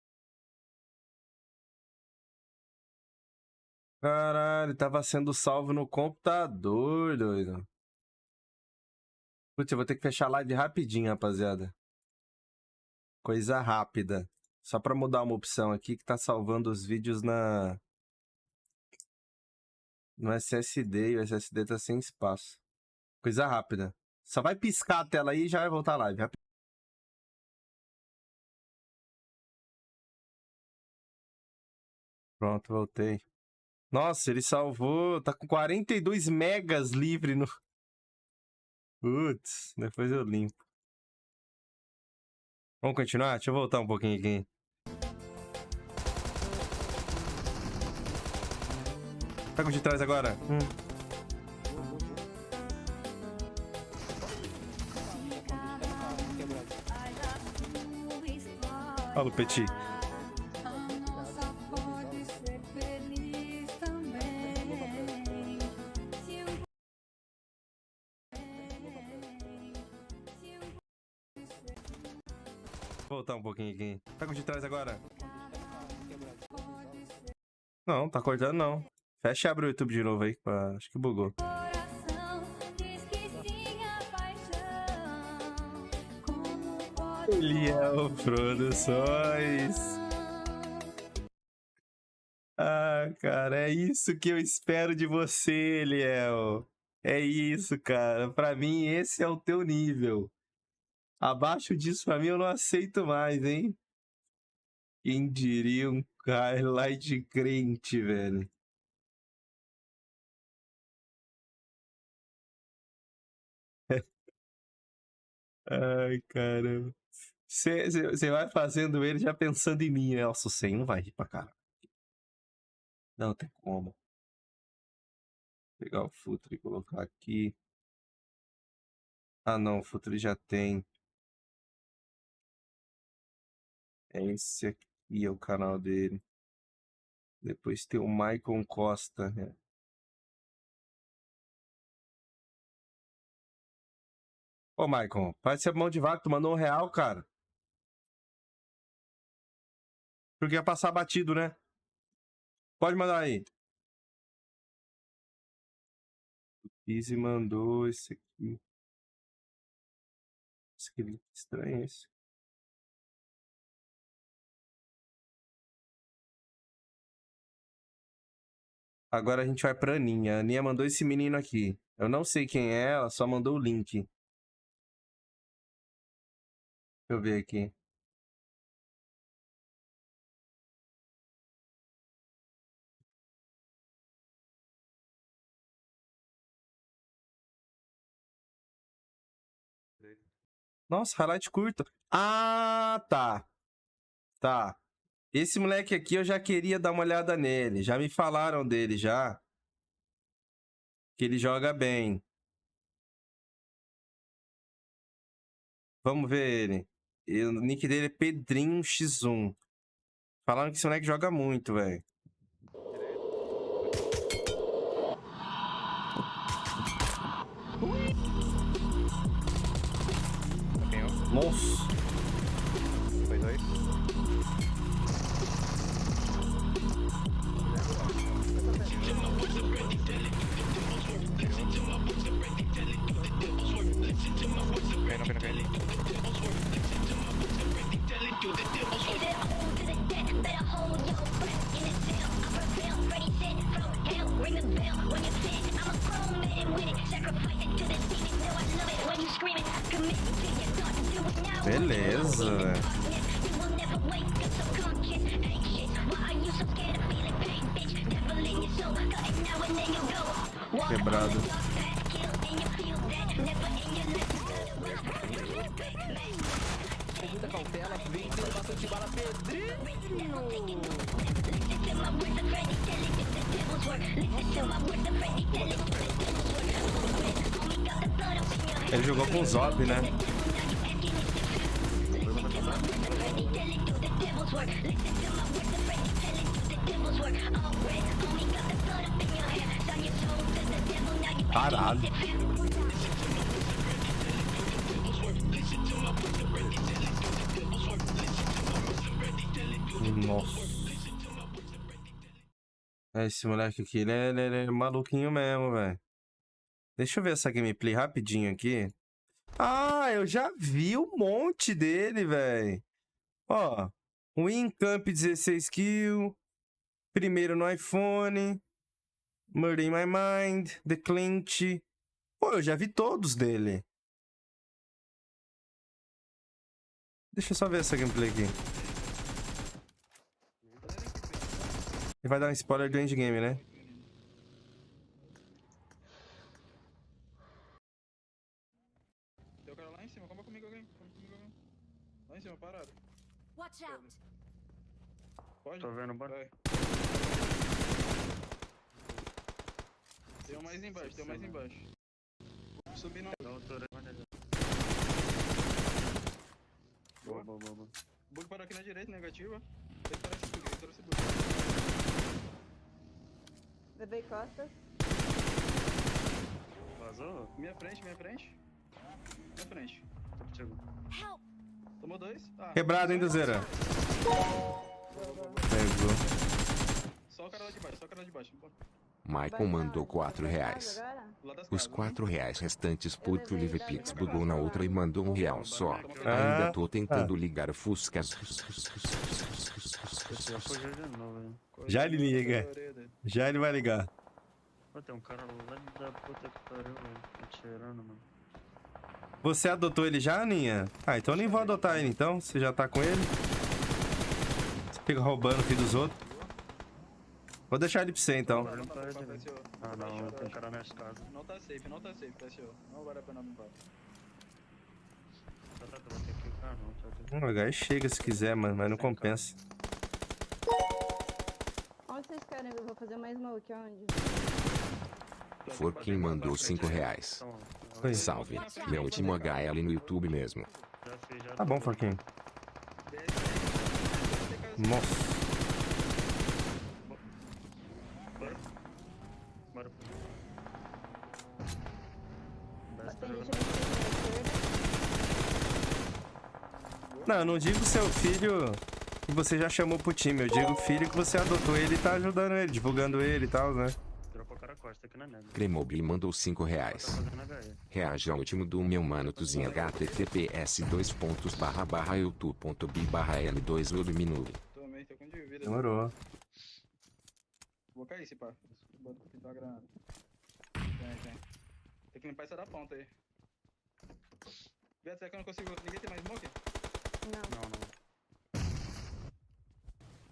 Caralho, tava sendo salvo no computador, doido. Putz, eu vou ter que fechar a live rapidinho, rapaziada. Coisa rápida. Só pra mudar uma opção aqui que tá salvando os vídeos no SSD e o SSD tá sem espaço. Coisa rápida. Só vai piscar a tela aí e já vai voltar a live. Pronto, voltei. Nossa, ele salvou. Tá com 42 megas livre no... Putz, depois eu limpo. Vamos continuar? Deixa eu voltar um pouquinho aqui. Pega o de trás agora. Fala, Petit. Vou voltar um pouquinho aqui. Pega o de trás agora. Não, tá cortando não. Fecha e abre o YouTube de novo aí. Acho que bugou. Eliel Produções. Ah, cara, é isso que eu espero de você, Eliel. É isso, cara. Pra mim, esse é o teu nível. Abaixo disso, pra mim, eu não aceito mais, hein? Quem diria um highlight crente, velho. Ai, caramba. Você vai fazendo ele já pensando em mim, né? Nossa, você não vai rir pra caralho. Não tem como. Vou pegar o Futre e colocar aqui. Ah, não. O Futre já tem. É esse aqui, é o canal dele. Depois tem o Maicon Costa, né? Ô, Maicon, parece ser mão de vaca. Tu mandou R$1, cara. Porque ia passar batido, né? Pode mandar aí. Easy mandou esse aqui. Esse aqui é estranho esse. Agora a gente vai pra Aninha. A Aninha mandou esse menino aqui. Eu não sei quem é, ela só mandou o link. Deixa eu ver aqui. Nossa, highlight curto. Ah, tá. Tá. Esse moleque aqui eu já queria dar uma olhada nele. Já me falaram dele já. Que ele joga bem. Vamos ver ele. O nick dele é Pedrinho X1. Falaram que esse moleque joga muito, velho. Nossa. Foi 2. Beleza, velho. Quebrado. Com muita cautela, vem tendo bastante bala, Pedrinho. Ele jogou com o Zop, né? Caralho. Nossa. Esse moleque aqui, ele é maluquinho mesmo, velho. Deixa eu ver essa gameplay rapidinho aqui. Ah, eu já vi um monte dele, velho. Ó, Win Camp 16 kills. Primeiro no iPhone. Murder in My Mind. The Clint. Pô, eu já vi todos dele. Deixa eu só ver essa gameplay aqui. Ele vai dar um spoiler do endgame, né? Tem o cara lá em cima, comigo alguém. Lá em cima, parado. Watch out. Pode? Tô vendo, bora. Vai. Tem um mais embaixo, tem um mais embaixo. Subir não. Boa. Bug parou aqui na direita, negativa. Tem que parar esse bug, esse bug. Levei costas. Vazou? Minha frente. Minha frente. Chegou. Tomou 2. Ah, Quebrado, hein, Zera? Pegou. Só o cara lá de baixo, Michael mandou R$4. Os R$4 restantes por Live Pix bugou na outra e mandou R$1 só. Ainda tô tentando ligar o Fusca. Já ele liga. Já ele vai ligar. Pô, tem um cara lá da puta que pariu, velho. Atirando, mano. Você adotou ele já, Aninha? Ah, então nem vou adotar ele, então. Você já tá com ele. Você fica roubando o filho dos outros. Vou deixar ele pra você, então. Ah, não. Tem cara nas casas. Não tá safe, PSO. Não vale a pena limpar. O H chega se quiser, mano, mas não compensa. Onde vocês querem? Eu vou fazer mais smoke, onde? Forquinho mandou R$5. Salve, meu último HL no YouTube mesmo. Tá bom, Forquinho. Nossa. Não, eu não digo seu filho que você já chamou pro time. Eu digo filho que você adotou ele e tá ajudando ele, divulgando ele e tal, né? Cremobi mandou R$5. Reage ao último do meu mano Tuzinha https://youtube.b/l2lubminube. Também, tô com dívida. Demorou. Vou cair esse pá. Bota pra pintar a granada. Tem. Tem que limpar essa da ponta aí. Viado, será que eu não consigo... Ninguém tem mais smoke?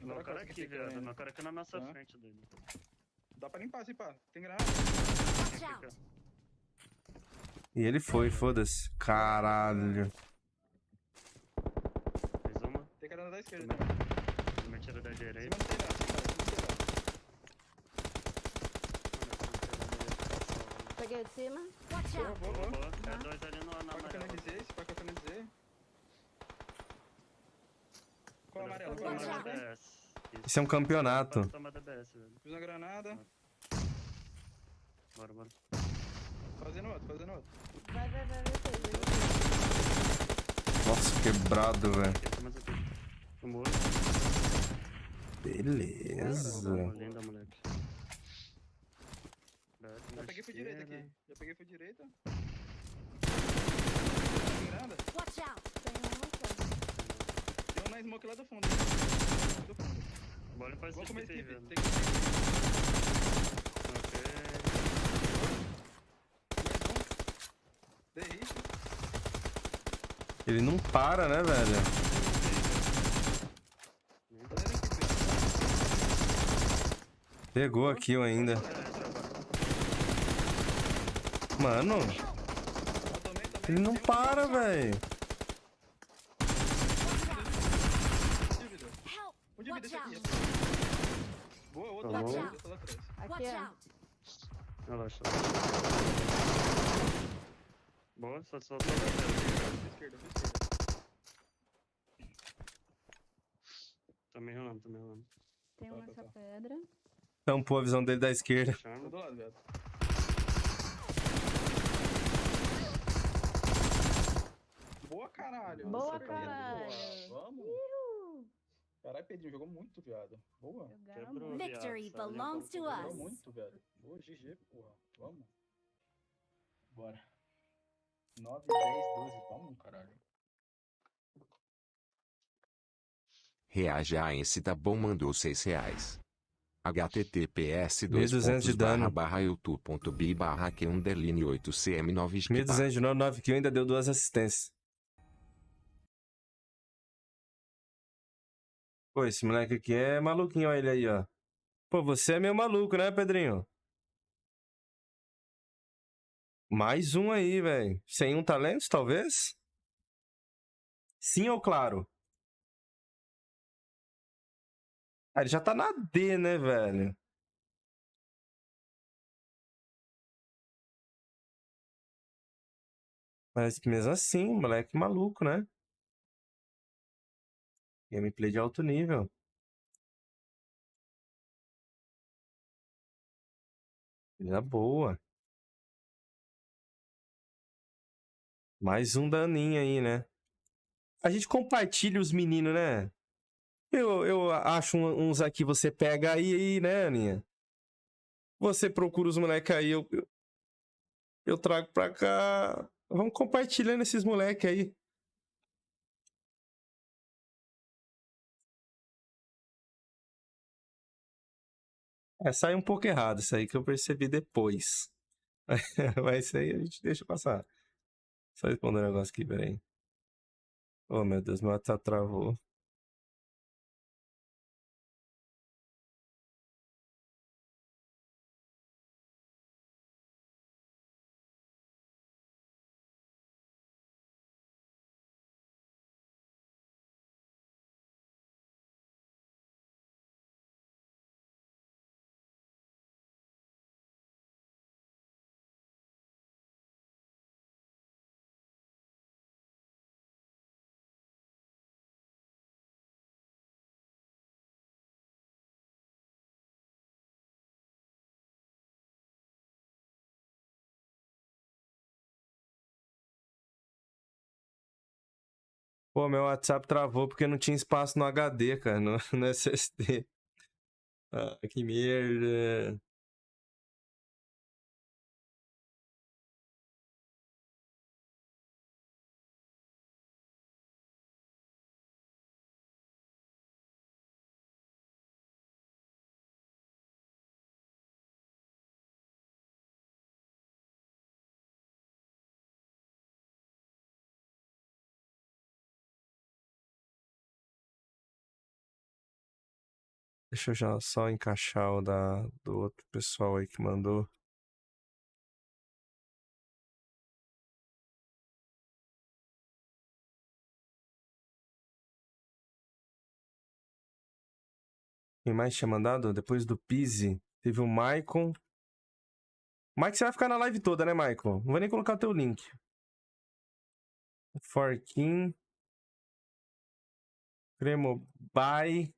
Não. Meu cara aqui, viado. Meu cara aqui na nossa frente dele. Dá pra limpar esse pá. Tem granada. E ele foi, foda-se. Caralho. Fez uma. Tem granada da esquerda. Uma tira da direita. Peguei de cima. Boa. É dois ali na amarela. Esse pá que eu finalizei. Qual amarelo? Isso é um campeonato. Fiz uma granada. Bora. Fazendo outro. Vai. Nossa, quebrado, velho. Mas aqui. Tomou. Beleza. Linda, moleque. Já peguei por direita aqui. Já peguei por direita. Watch out. Tem um só. Tem um na smoke lá do fundo. Do fundo. Bora pra Vou esse comer skip aí, skip. velho. Tem que Dei hit. Ele não para, né, velho? Pegou a kill ainda. Mano. Ele não para, velho. Um de vida esse aqui. Boa, outro Tá lá bom. atrás. Outro lá atrás. Aqui é. Relaxa. Boa, só. Esquerda, esquerda. Tá me enrolando. Tem uma nessa pedra. Tampou a visão dele da esquerda. Tô do lado, viado. Boa, caralho. Boa, Nossa, caralho. boa. Vamos. Ihu. Caralho, Pedrinho jogou muito, viado. Boa. Quebrou, Victory viado. belongs to Jogou us. muito, velho. Boa, GG, porra. Vamos. Bora. 9, 10, 12. Vamos, caralho. Reage a INSTA bom mandou R$6. https 1.200 de dano. youtube.b/q_8cm9 1.200 de novo, 9 kill, ainda deu 2 assistências. Pô, esse moleque aqui é maluquinho, olha ele aí, ó. Pô, você é meio maluco, né, Pedrinho? Mais um aí, velho. Sem um talento, talvez? Sim ou claro? Ah, ele já tá na D, né, velho? Mas mesmo assim, moleque maluco, né? Gameplay de alto nível. Coisa boa. Mais um daninho aí, né? A gente compartilha os meninos, né? Eu acho uns aqui, você pega aí, né, Aninha? Você procura os moleques aí, eu trago pra cá. Vamos compartilhando esses moleques aí. Sai um pouco errado, isso aí que eu percebi depois. Mas isso aí a gente deixa passar. Só responder um negócio aqui, peraí. Oh, meu Deus, meu WhatsApp travou. Pô, meu WhatsApp travou porque não tinha espaço no HD, cara, no SSD. Ah, que merda. Deixa eu já só encaixar o do outro pessoal aí que mandou. Quem mais tinha mandado? Depois do Pizzi, teve o Maicon. Mike, você vai ficar na live toda, né, Maicon? Não vou nem colocar o teu link. Forkin. Cremobai.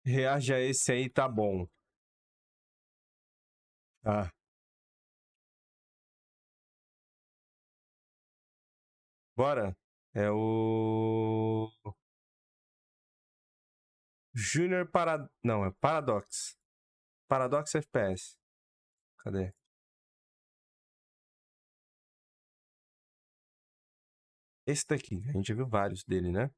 Reage a esse aí, tá bom. Tá. Bora. É o... Junior para... Não, é Paradox. Paradox FPS. Cadê? Esse daqui. A gente já viu vários dele, né?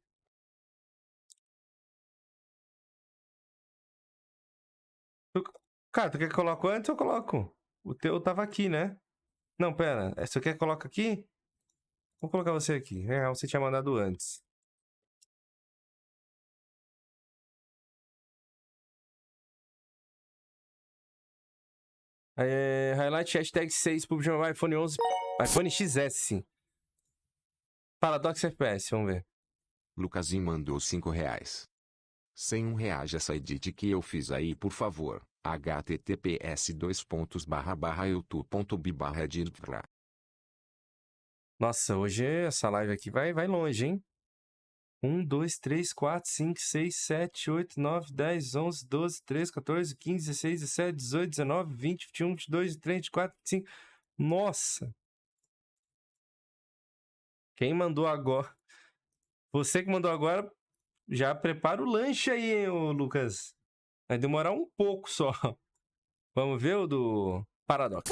Cara, tu quer que eu coloque antes? Eu coloco. O teu tava aqui, né? Não, pera. Você quer que eu coloque aqui? Vou colocar você aqui. É, você tinha mandado antes. Highlight hashtag 6 Pubg Mobile iPhone 11 iPhone XS. Paradox FPS, vamos ver. Lucasinho mandou R$5. Sem R$1 essa edit que eu fiz aí, por favor. https://youtube.b/edit. Nossa, hoje essa live aqui vai longe, hein? 1, 2, 3, 4, 5, 6, 7, 8, 9, 10, 11, 12, 13, 14, 15, 16, 17, 18, 19, 20, 21, 22, 23, 24, 25. Nossa! Quem mandou agora? Você que mandou agora, já prepara o lanche aí, hein, ô Lucas. Vai demorar um pouco só. Vamos ver o do Paradox.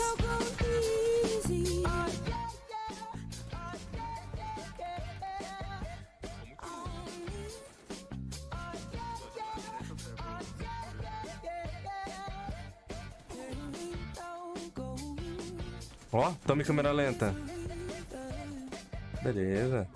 Ó, tome câmera lenta. Beleza.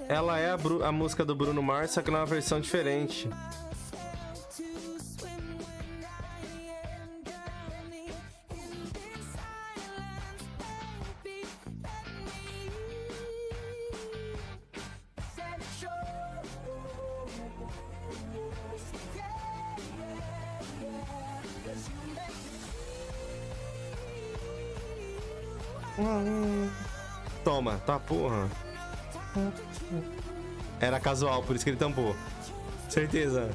Ela é a música do Bruno Mars, só que numa versão diferente. Toma, tá porra. Era casual, por isso que ele tampou. Certeza.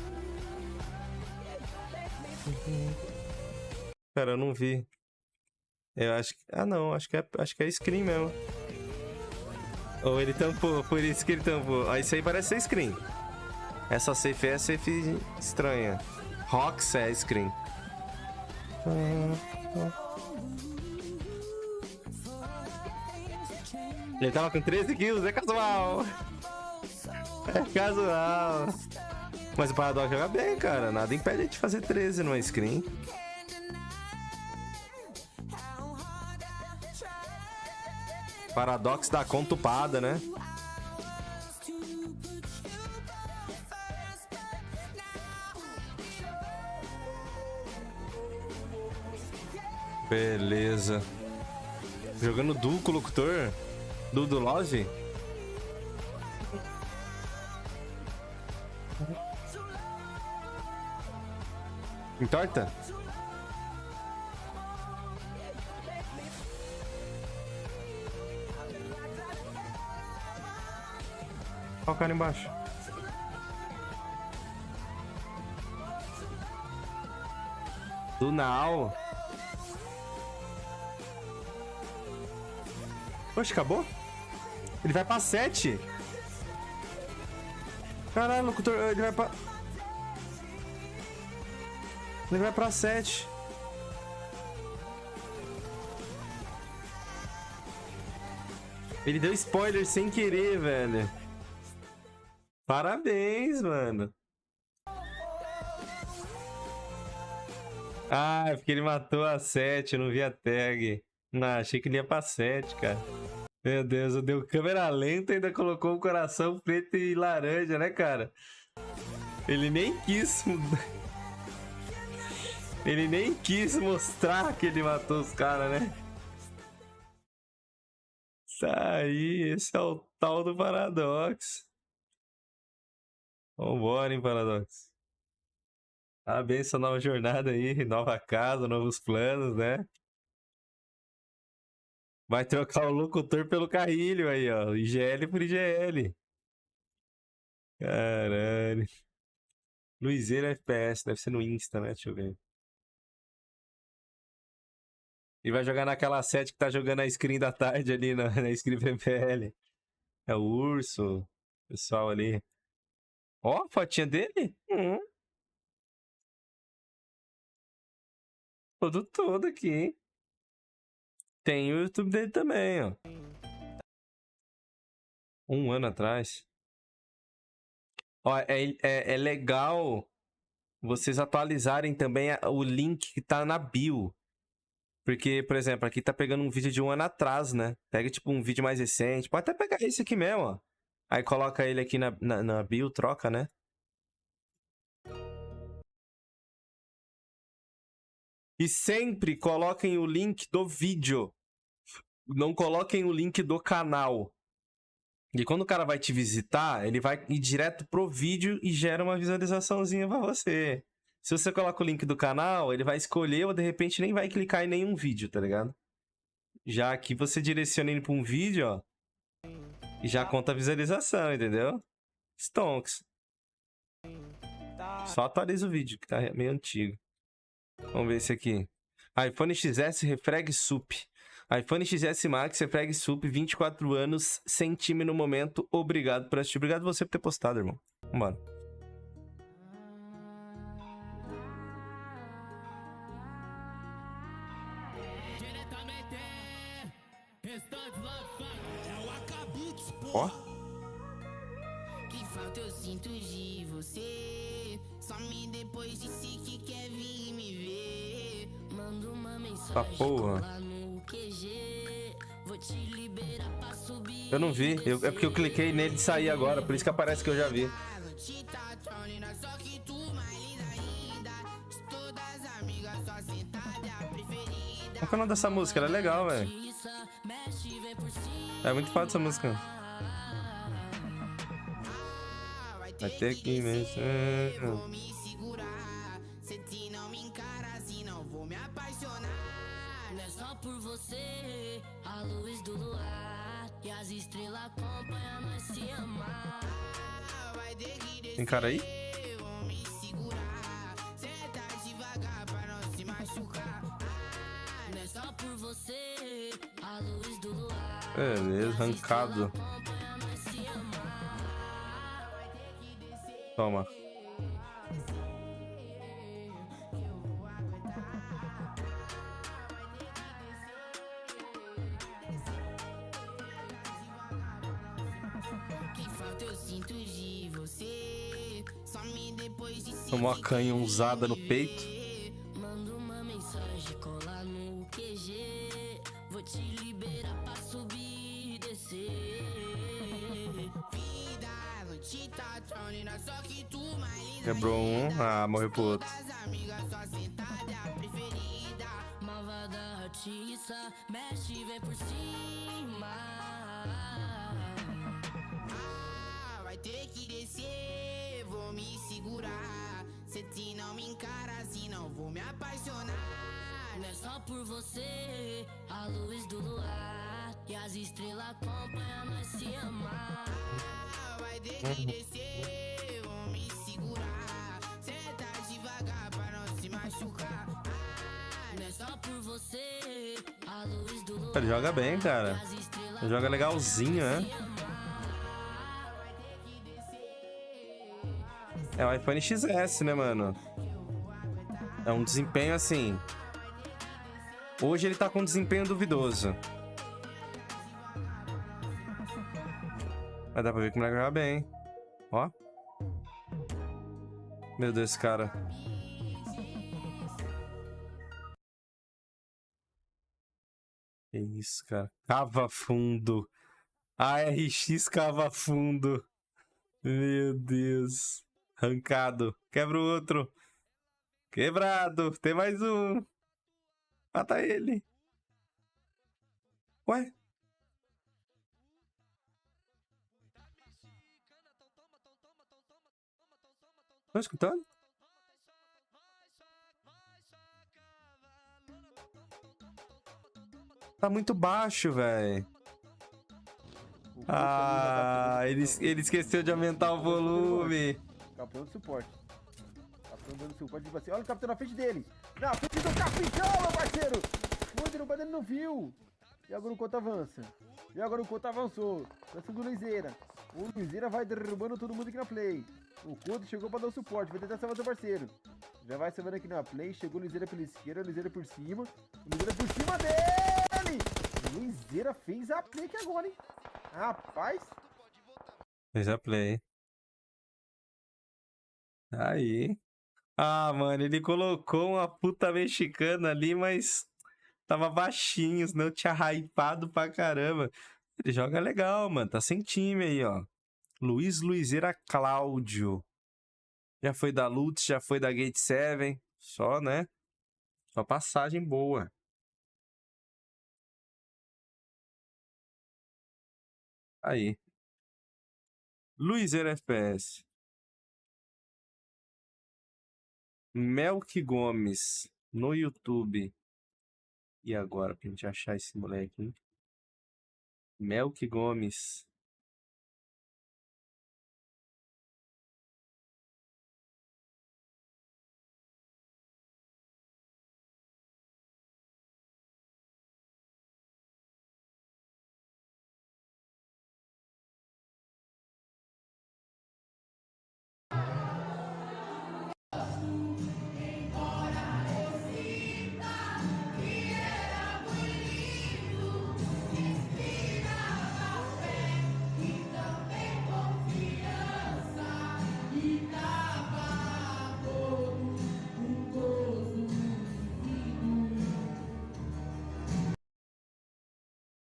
Pera, eu não vi. Eu acho que... Ah, não. Acho que é screen mesmo. Ou ele tampou, por isso que ele tampou. Ah, isso aí parece ser screen. Essa safe é safe estranha. Rox é screen. Ele tava com 13 kills, é casual. É casual. Mas o Paradox joga bem, cara. Nada impede de fazer 13 numa screen. Paradox dá conta upada, né? Beleza. Jogando duo com o locutor? Do Love? Entorta? Olha o cara embaixo. Do Now. Poxa, acabou? Ele vai pra 7. Caralho, locutor, ele vai pra... Ele vai pra 7. Ele deu spoiler sem querer, velho. Parabéns, mano. Ah, é porque ele matou a 7, eu não vi a tag. Não, achei que ele ia pra 7, cara. Meu Deus, deu câmera lenta e ainda colocou o coração preto e laranja, né, cara? Ele nem quis... Ele nem quis mostrar que ele matou os caras, né? Tá aí, esse é o tal do Paradox. Vambora, hein, Paradox. Parabéns, essa nova jornada aí, nova casa, novos planos, né? Vai trocar o locutor pelo carrilho aí, ó. IGL por IGL. Caralho. Luizeiro FPS, deve ser no Insta, né? Deixa eu ver. E vai jogar naquela set que tá jogando a screen da tarde ali na screen PPL. É o Urso, pessoal ali. Ó, fotinha dele? Todo aqui, hein? Tem o YouTube dele também, ó. 1 ano atrás. Ó, é legal vocês atualizarem também o link que tá na bio. Porque, por exemplo, aqui tá pegando um vídeo de 1 ano atrás, né? Pega, tipo, um vídeo mais recente. Pode até pegar esse aqui mesmo, ó. Aí coloca ele aqui na bio, troca, né? E sempre coloquem o link do vídeo. Não coloquem o link do canal. E quando o cara vai te visitar, ele vai ir direto pro vídeo e gera uma visualizaçãozinha pra você. Se você coloca o link do canal, ele vai escolher ou de repente nem vai clicar em nenhum vídeo, tá ligado? Já aqui você direciona ele pra um vídeo, ó. E já conta a visualização, entendeu? Stonks. Só atualiza o vídeo, que tá meio antigo. Vamos ver esse aqui. iPhone XS Refreg Sup. iPhone XS Max Refreg Sup, 24 anos, sem time no momento. Obrigado por assistir. Obrigado você por ter postado, irmão. Vambora. Ó. Que falta eu sinto de você. Some depois disse que quer vir me ver. Manda uma mensagem porra. no QG. Vou te liberar pra subir. Eu não vi. É porque eu cliquei nele de sair agora. Por isso que aparece que eu já vi. Qual que é o nome dessa música? Ela é legal, velho. É muito foda essa música. Vai ter que vencer. Vou me segurar. Se não me encara assim, não vou me apaixonar. Não é só por você, a luz do luar. E as estrelas acompanham nós se amar. Vai ter que descer. Tem cara aí? Vou me segurar. Senta devagar pra não se machucar. Não é só por você, a luz do luar. Beleza, arrancado. Toma. Que falta eu sinto de você. Some depois de Tomou uma canhãozada no peito. Manda uma mensagem, cola no QG. Vou te liberar pra subir e descer. Vida, não te tá tronina, só que tu mais linda. Quebrou um. Ah, morreu pro outro. Só sentada preferida. Malvada ratiça, mexe, vem por cima. Vai ter que descer, vou me segurar. Se não me encara assim, não vou me apaixonar. Não é só por você, a luz do luar. E as estrelas acompanham nós se amar. Vai ter que descer, vou me segurar. Senta devagar pra não se machucar. Não é só por você, a luz do luar. Ele joga bem, cara. Ele joga legalzinho, né? É o iPhone XS, né, mano? É um desempenho assim. Hoje ele tá com um desempenho duvidoso. Mas dá pra ver que o moleque joga bem. Ó. Meu Deus, cara. Que isso, cara. Cava fundo. ARX cava fundo. Meu Deus. Arrancado. Quebra o outro. Quebrado. Tem mais um. Mata ele. Ué? Tá escutando? Tá muito baixo, velho. Ah, ele esqueceu de aumentar o volume. Campeão de suporte. Estão dando suporte de você. Olha o capitão na frente dele. Na frente do capitão, meu parceiro. Foi derrubado, ele não viu. E agora o Couto avança. E agora o Couto avançou. Pra cima do Luizeira. O Luizeira vai derrubando todo mundo aqui na play. O Couto chegou pra dar o suporte. Vai tentar salvar seu parceiro. Já vai salvando aqui na play. Chegou o Luizeira pela esquerda. O Luizeira por cima. O Luizeira por cima dele. O Luizeira fez a play aqui agora, hein? Rapaz. Fez a play. Aí. Ah, mano, ele colocou uma puta mexicana ali, mas tava baixinho, senão tinha hypado pra caramba. Ele joga legal, mano. Tá sem time aí, ó. Luizeira Cláudio. Já foi da Lutz, já foi da Gate 7. Só, né? Só passagem boa. Aí. Luizeira FPS. Melk Gomes no YouTube. E agora, pra gente achar esse moleque, hein? Melk Gomes.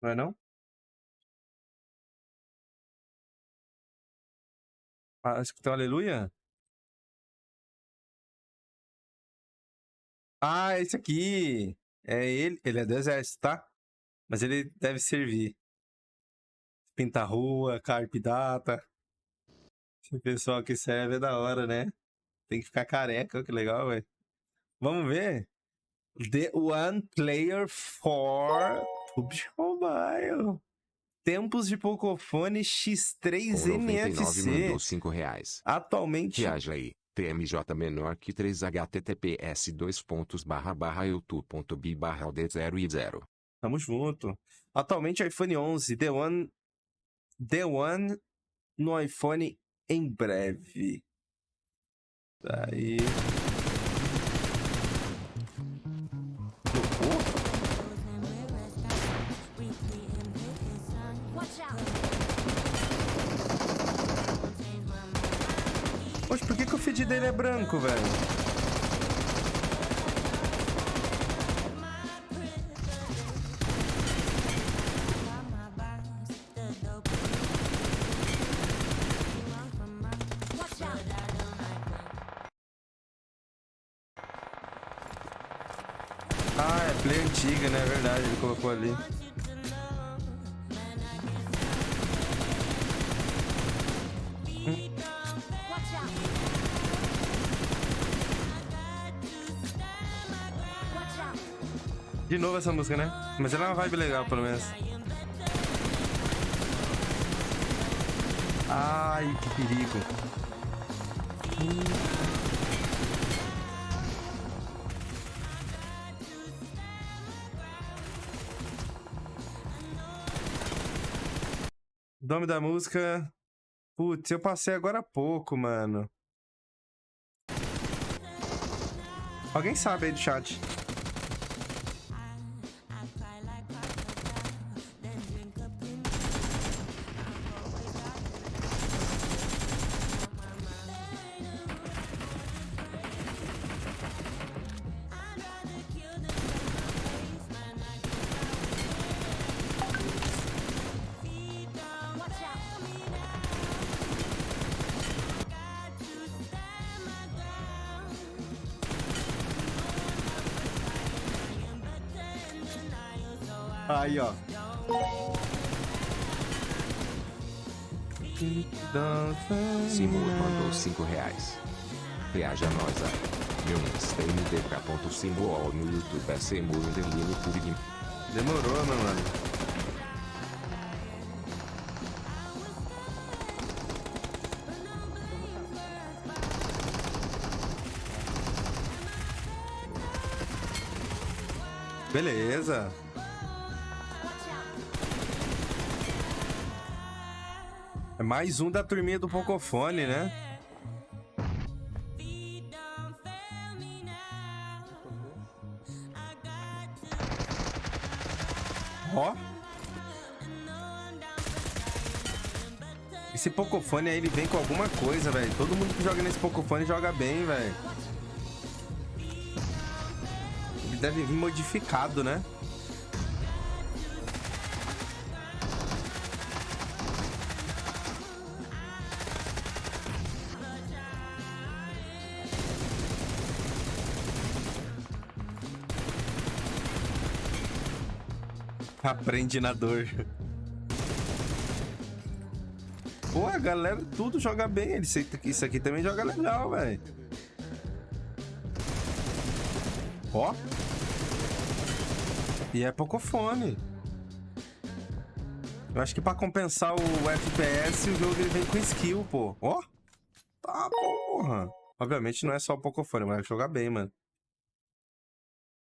Não é não? Ah, escutou aleluia? Ah, esse aqui. É ele. Ele é do exército, tá? Mas ele deve servir. Pintar rua, carpidata. Esse pessoal que serve é da hora, né? Tem que ficar careca, que legal, velho. Vamos ver. The One Player for Pubg Mobile. Tempos de Pocofone X3 NFC. Mandou R$5. Atualmente. Reaja aí. TMJ menor que 3 https://youtube.b/ld0 e 0. Tamo junto. Atualmente iPhone 11. The One no iPhone em breve. Daí. Poxa, por que o feed dele é branco, velho? Ah, é play antiga, né? É verdade, ele colocou ali. De novo essa música, né? Mas ela é uma vibe legal, pelo menos. Ai, que perigo. O nome da música... Putz, eu passei agora há pouco, mano. Alguém sabe aí do chat? Aí, ó. Simur mandou R$5. Reaja a nós aí. Meu Insta mdk.simul no YouTube é Simur_Pubg. Demorou, meu mano. Beleza. É mais um da turminha do Pocofone, né? Ó. Esse Pocofone aí, ele vem com alguma coisa, velho. Todo mundo que joga nesse Pocofone joga bem, velho. Ele deve vir modificado, né? Aprende na dor. Pô, a galera tudo joga bem. Isso aqui também joga legal, velho. Ó. E é Pocofone. Eu acho que pra compensar o FPS, o jogo ele vem com skill, pô. Ó. Tá, porra. Obviamente não é só o Pocofone, mas joga bem, mano.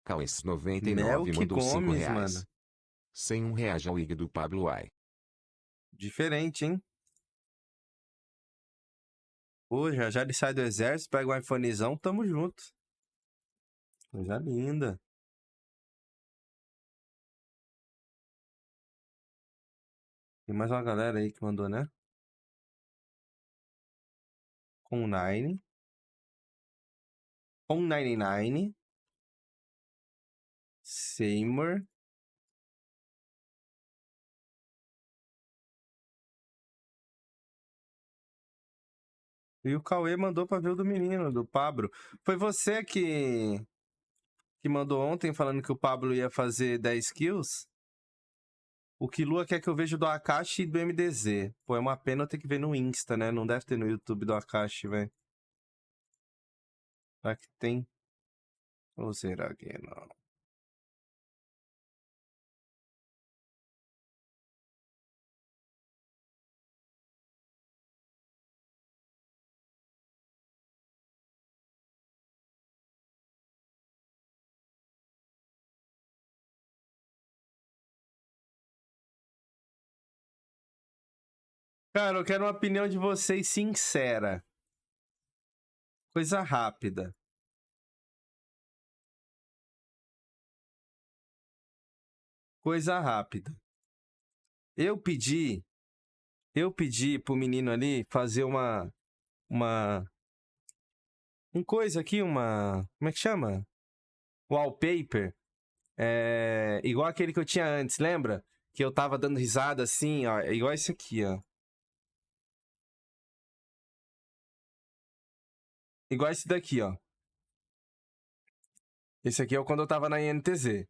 Cauês 99 mandou 5 reais. Mano. Sem R$1 ao IG do Pablo Ai. Diferente, hein? Pô, já ele sai do exército, pega um iPhonezão, tamo junto. Coisa linda. Tem mais uma galera aí que mandou, né? Com 9. Com 99. Seymour. E o Cauê mandou pra ver o do menino, do Pablo. Foi você que mandou ontem falando que o Pablo ia fazer 10 kills? O Kilua quer que eu veja do Akashi e do MDZ. Pô, é uma pena eu ter que ver no Insta, né? Não deve ter no YouTube do Akashi, velho. Será que tem? Ou será que não? Cara, eu quero uma opinião de vocês sincera. Coisa rápida. Coisa rápida. Eu pedi pro menino ali fazer uma coisa aqui, como é que chama? Wallpaper. Igual aquele que eu tinha antes, lembra? Que eu tava dando risada assim, ó. É igual esse aqui, ó. Igual esse daqui, ó. Esse aqui é quando eu tava na INTZ.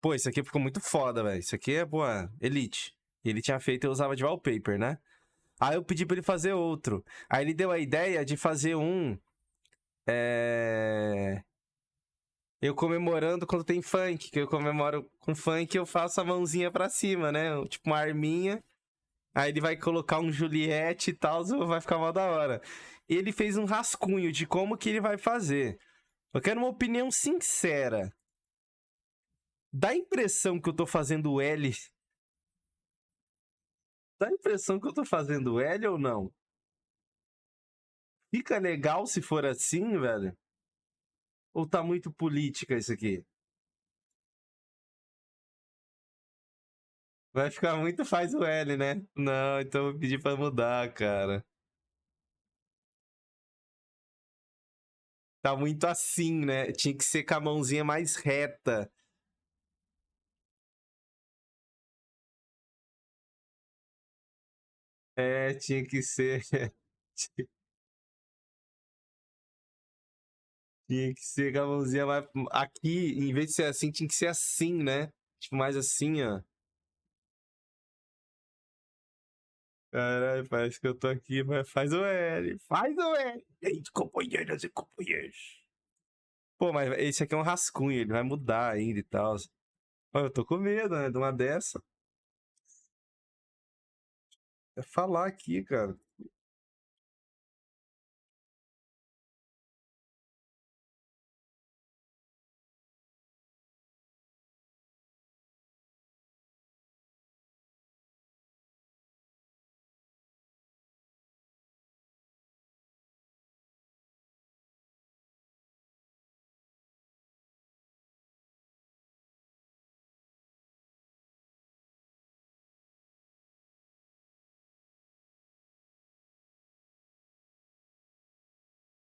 Pô, esse aqui ficou muito foda, velho. Esse aqui é, pô, Elite. Ele tinha feito e eu usava de wallpaper, né? Aí eu pedi pra ele fazer outro. Aí ele deu a ideia de fazer um... Eu comemorando quando tem funk. Que eu comemoro com funk, eu faço a mãozinha pra cima, né? Tipo uma arminha. Aí ele vai colocar um Juliette e tal, vai ficar mal da hora. Ele fez um rascunho de como que ele vai fazer. Eu quero uma opinião sincera. Dá a impressão que eu tô fazendo L? Dá a impressão que eu tô fazendo L ou não? Fica legal se for assim, velho? Ou tá muito política isso aqui? Vai ficar muito faz o L, né? Não, então eu vou pedir pra mudar, cara. Tá muito assim, né? Tinha que ser com a mãozinha mais reta. Tinha que ser... Tinha que ser com a mãozinha mais... Aqui, em vez de ser assim, tinha que ser assim, né? Tipo, mais assim, ó. Caralho, parece que eu tô aqui, mas faz o L. Faz o L. Gente, companheiras e companheiros. Pô, mas esse aqui é um rascunho, ele vai mudar ainda e tal. Eu tô com medo, né, de uma dessa. É falar aqui, cara.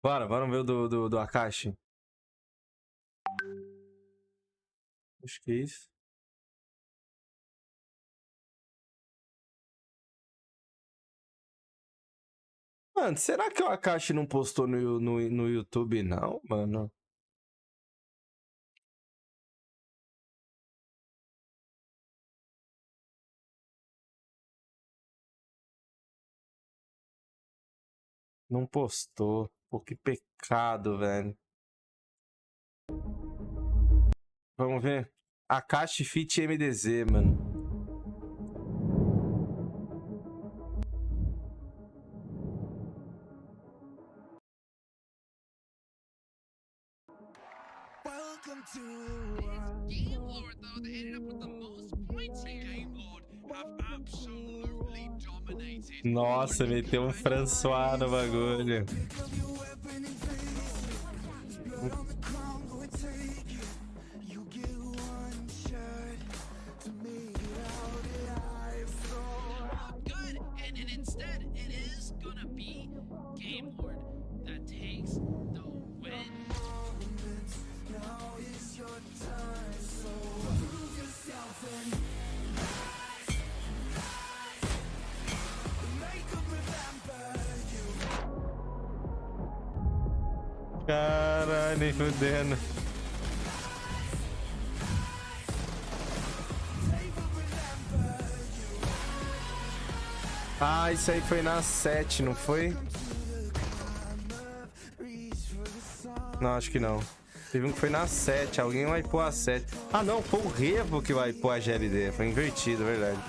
Bora, vamos ver o do Akashi. Acho que é isso. Mano, será que o Akashi não postou no YouTube, não, mano? Não postou. Pô, que pecado, velho. Vamos ver. Akashi Fit MDZ, mano. Welcome to Game Lord, though, they ended up with the most points here. Game Lord have absolutely dominated. Nossa, meteu um François no bagulho. Good, and instead it is gonna be Game Lord that takes the win. Now is your time, so prove yourself and make them remember you. Caralho, nem fudendo. Ah, isso aí foi na 7, não foi? Não, acho que não. Teve um que foi na 7, alguém wipou a 7. Ah, não, foi o Revo que wipou a GLD. Foi invertido, verdade.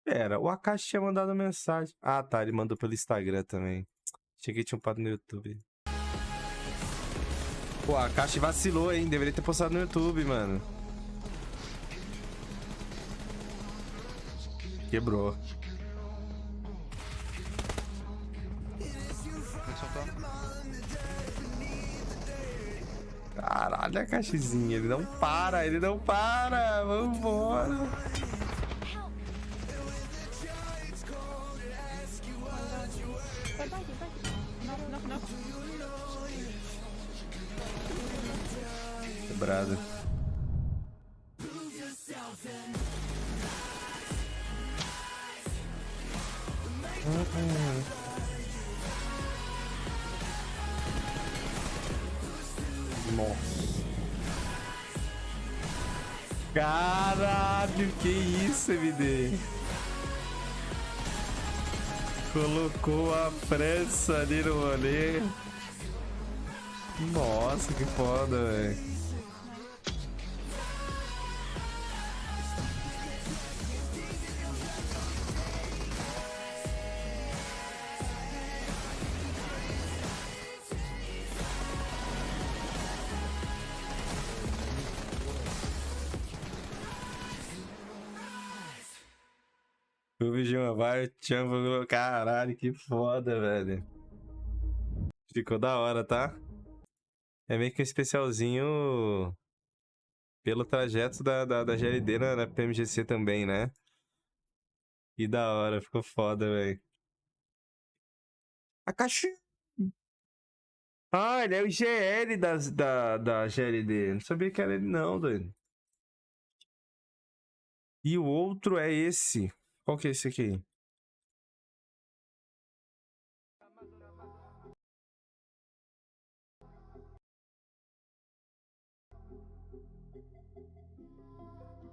Pera, o Akashi tinha mandado mensagem. Ah, tá, ele mandou pelo Instagram também. Achei que tinha upado no YouTube. Pô, a Akashi vacilou, hein? Deveria ter postado no YouTube, mano. Quebrou. Caralho, a caixinha, ele não para, vambora. Quebrado. Nossa. Caralho, que isso, MD? Colocou a França ali no rolê. Nossa, que foda, velho. O vídeo vai, tchambo, caralho, que foda, velho. Ficou da hora, tá? É meio que um especialzinho pelo trajeto da GLD na PMGC também, né? Que da hora, ficou foda, velho. A caixa... Ah, ele é o GL da GLD. Não sabia que era ele não, doido. E o outro é esse. Qual que é esse aqui?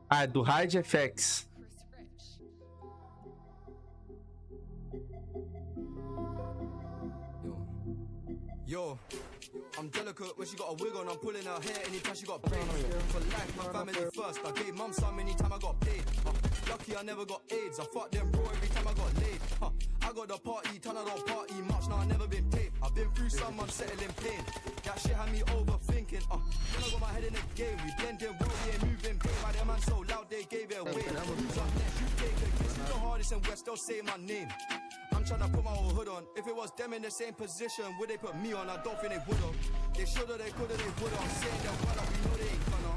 Ah, é do Hard FX. Yo, I'm delicate when she got a wig on, I'm pulling her hair anytime she got paid. For life, my family first. I gave mum some anytime I got paid. Lucky I never got AIDS. I fucked them raw every time I got laid. I got the party, turn I don't party much, now I never been paid. been through some unsettling pain. That shit had me overthinking. Then I got my head in the game. We blending well, we ain't moving. Pain by them man so loud they gave it away. Who's up next? You take it. This is the hardest and West, they'll say my name. I'm trying to put my old hood on. If it was them in the same position, would they put me on? I don't think they would have. They shoulda, they coulda, they would have. I'm saying that well, we know they ain't gonna.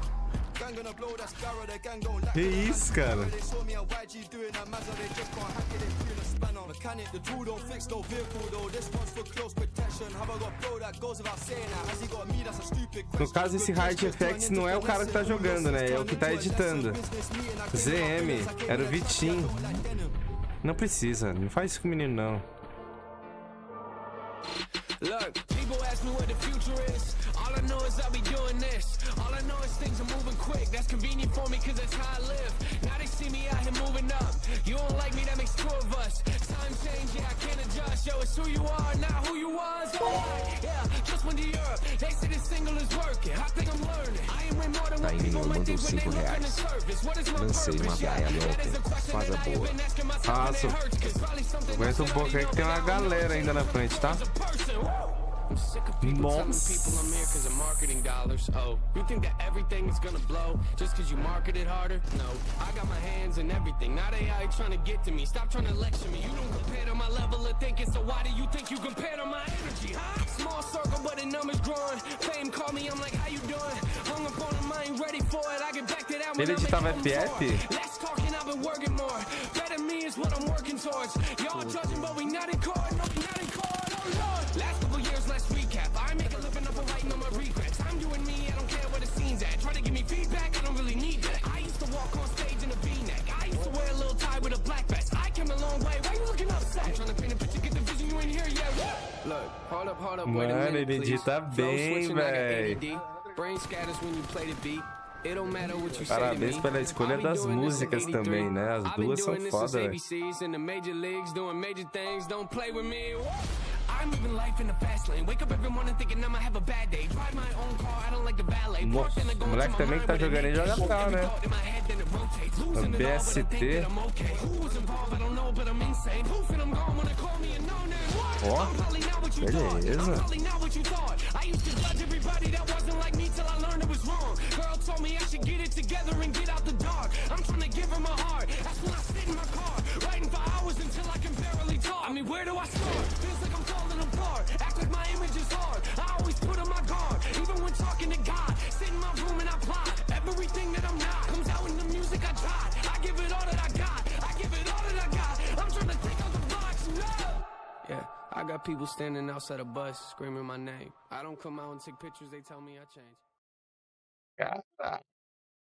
Gang gonna blow, that's Garra, the gang don't like. Que isso, cara? They saw me and YG doing that Massa, they just can't hack it, they feel a spanner. Mechanic, the tool don't fix no vehicle though. This one's for close protection. Have I got bro that goes without saying that? Has he got me? That's a stupid question. No caso, esse Hard FX não é o cara que tá jogando, né? É o que tá editando. ZM, era o Vitinho. Não precisa, não faz isso com o menino, não. Look, people ask me what the future is. All I know is I'll be doing this. All I know is things are moving quick. That's convenient for me cause that's how I live. Now they see me out here moving up. You don't like me, that makes two of us. Time change, yeah, I can't adjust. Yo, it's who you are, not who you was. Alright, yeah, just went to Europe. They say this single is working. I think I'm learning. I am way more than what people might think when they look on the surface. What is my purpose? Yeah, that is a question that I have been asking myself and it hurts. Cause probably something Aguenta pouco aí que tem uma galera ainda na frente, tá? I'm sick of people telling people I'm here cause of marketing dollars. Oh, you think that everything is gonna blow just cause you market it harder? No, I got my hands in everything. Now they out trying to get to me. Stop trying to lecture me. You don't compare to my level of thinking, so why do you think you compare to my energy, huh? Small circle, but the numbers growing. Fame call me, I'm like, how you doing? Hung up on them, I ain't ready for it. I get back to that when Ele editava FF? Less talking, I've been working more. Better me is what I'm working towards. Y'all judging, but we not in court. No, we not in court. Oh Lord. Last couple years, let's recap. I make a living off of writing on my regrets. I'm doing me, I don't care where the scene's at. Try to give me feedback, I don't really need that. I used to walk on stage in a V-neck. I used to wear a little tie with a black vest. I came a long way. Why you looking upset? I'm trying to paint a picture, get the vision, you ain't here yet. Look, hold up, wait a minute, Mano, ele please. edita bem, velho. Brain scatters when you play the beat. Parabéns pela escolha das músicas também, né? As duas são foda, velho. Nossa, o moleque também que tá jogando aí joga tal, né? O BST. Ó, beleza. Told me I should get it together and get out the dark. I'm trying to give her my heart. That's when I sit in my car, writing for hours until I can barely talk. I mean, where do I start? Feels like I'm falling apart. Act like my image is hard. I always put on my guard, even when talking to God. Sit in my room and I plot. Everything that I'm not comes out in the music I tried. I give it all that I got. I give it all that I got. I'm trying to think of the box. No. Yeah, I got people standing outside a bus screaming my name. I don't come out and take pictures. They tell me I changed. Caralho,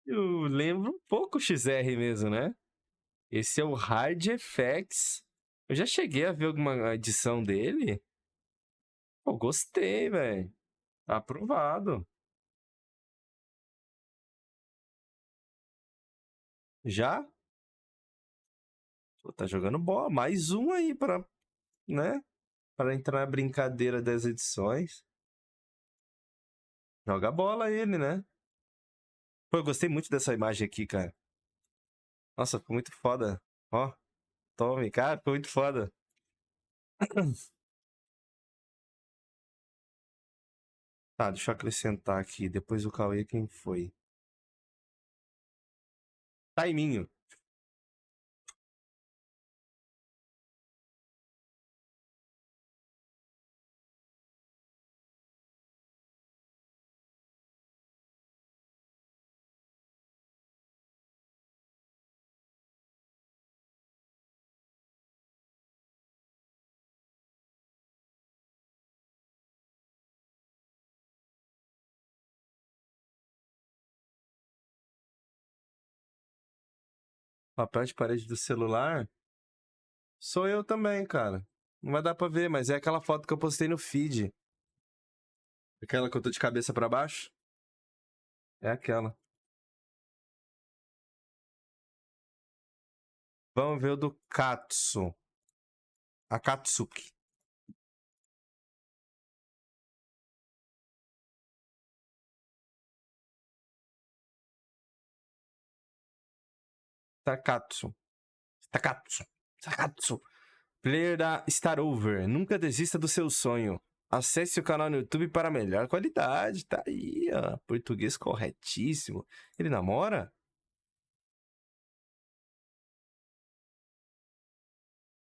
eu lembro um pouco o XR mesmo, né? Esse é o Hard FX. Eu já cheguei a ver alguma edição dele. Pô, gostei, velho. Tá aprovado. Já? Pô, tá jogando bola. Mais um aí pra, né? Pra entrar na brincadeira das edições. Joga bola ele, né? Pô, eu gostei muito dessa imagem aqui, cara. Nossa, ficou muito foda. Ó, tome, cara, ficou muito foda. Tá, deixa eu acrescentar aqui. Depois do Cauê, quem foi? Taiminho. Papel de parede do celular? Sou eu também, cara. Não vai dar pra ver, mas é aquela foto que eu postei no feed. Aquela que eu tô de cabeça pra baixo? É aquela. Vamos ver o do Katsu. Akatsuki. Takatsu. Player da Star Over. Nunca desista do seu sonho. Acesse o canal no YouTube para melhor qualidade. Tá aí, ó. Português corretíssimo. Ele namora?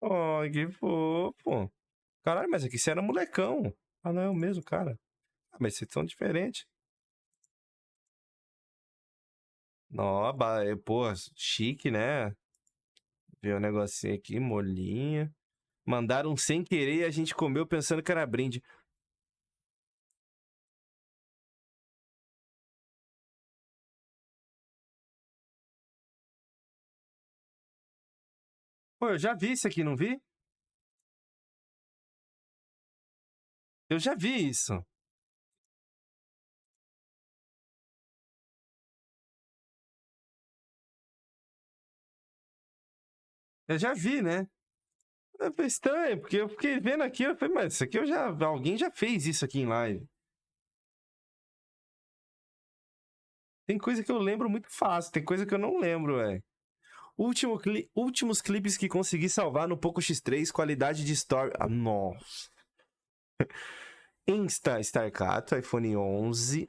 Oh, que fofo. Caralho, mas aqui você era molecão. Ah, não é o mesmo cara. Ah, mas vocês são diferentes. Pô, chique, né? Ver um negocinho aqui, molinha. Mandaram sem querer e a gente comeu pensando que era brinde. Pô, eu já vi isso aqui, não vi? Eu já vi isso. Eu já vi, né? É estranho, porque eu fiquei vendo aqui, eu falei, mas isso aqui alguém já fez isso aqui em live. Tem coisa que eu lembro muito fácil, tem coisa que eu não lembro, velho. Últimos clipes que consegui salvar no Poco X3, qualidade de story. Ah, nossa. Insta, Starcato, iPhone 11,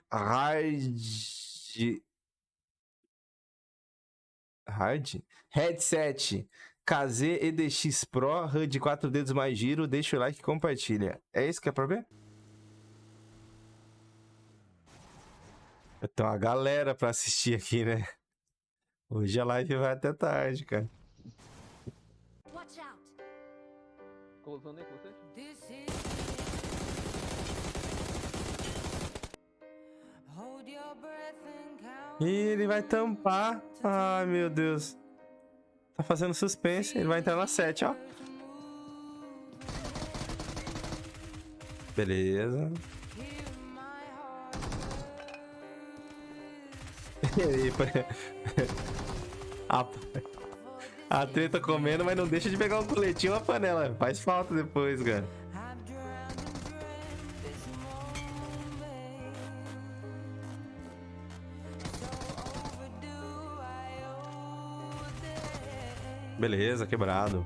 Headset, KZ EDX Pro, HUD 4 dedos mais giro, deixa o like e compartilha. É isso que é pra ver? Tem uma galera pra assistir aqui, né? Hoje a live vai até tarde, cara. Colocando aí com você? E ele vai tampar. Ai, meu Deus. Tá fazendo suspense. Ele vai entrar na 7, ó. Beleza. E aí, a treta comendo, mas não deixa de pegar um coletinho ou uma panela. Faz falta depois, cara. Beleza, quebrado.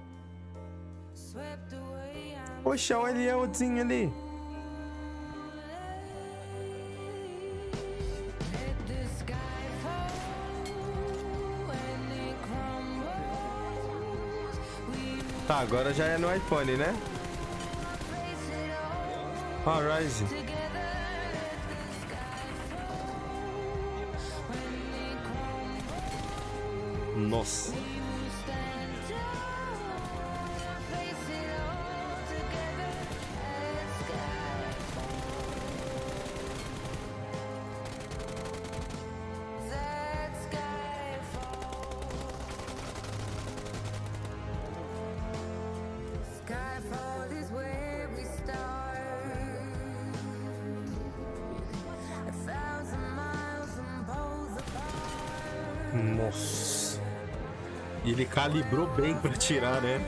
Poxa, olha ele é o Zinho ali. Tá, agora já é no iPhone, né? Rise. Nossa. Nossa. E ele calibrou bem pra tirar, né?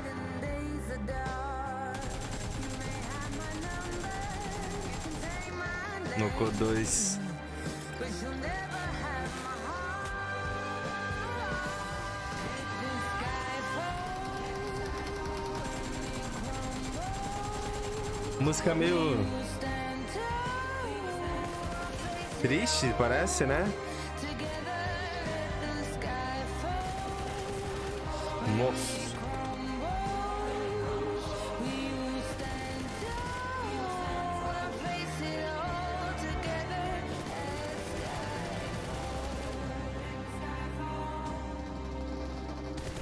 No CO2. Música meio triste, parece, né? Nossa.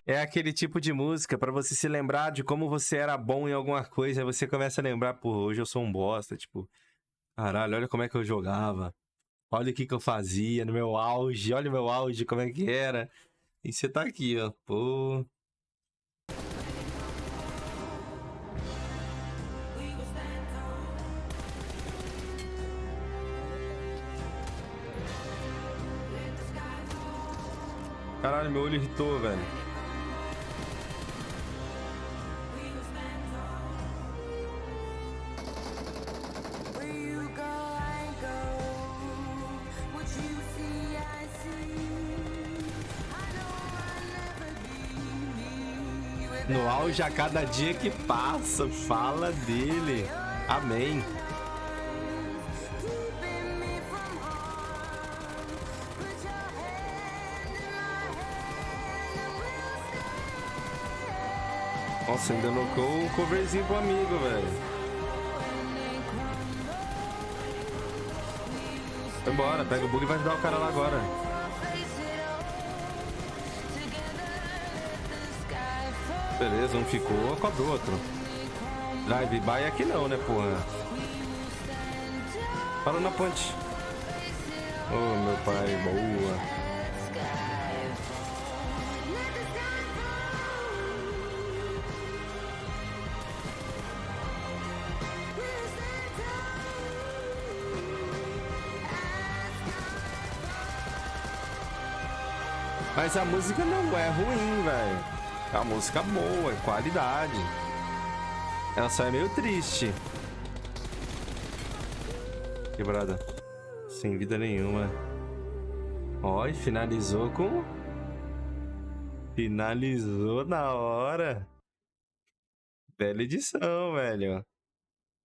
É aquele tipo de música pra você se lembrar de como você era bom em alguma coisa, aí você começa a lembrar, pô, hoje eu sou um bosta, tipo, caralho, olha como é que eu jogava, olha o que eu fazia no meu auge, olha o meu auge, como é que era. E você tá aqui, ó, pô. Caralho, meu olho irritou, velho. No auge, a cada dia que passa, fala dele. Amém. Nossa, ainda locou um coverzinho pro amigo, velho. Vai embora, pega o bug e vai ajudar o cara lá agora. Beleza, um ficou, cobra o outro. Drive-by aqui não, né, porra? Parou na ponte. Oh, meu pai, boa. Mas a música não é ruim, velho. É uma música boa, é qualidade. Ela só é meio triste. Quebrada. Sem vida nenhuma. Ó, e finalizou com... Finalizou na hora. Bela edição, velho.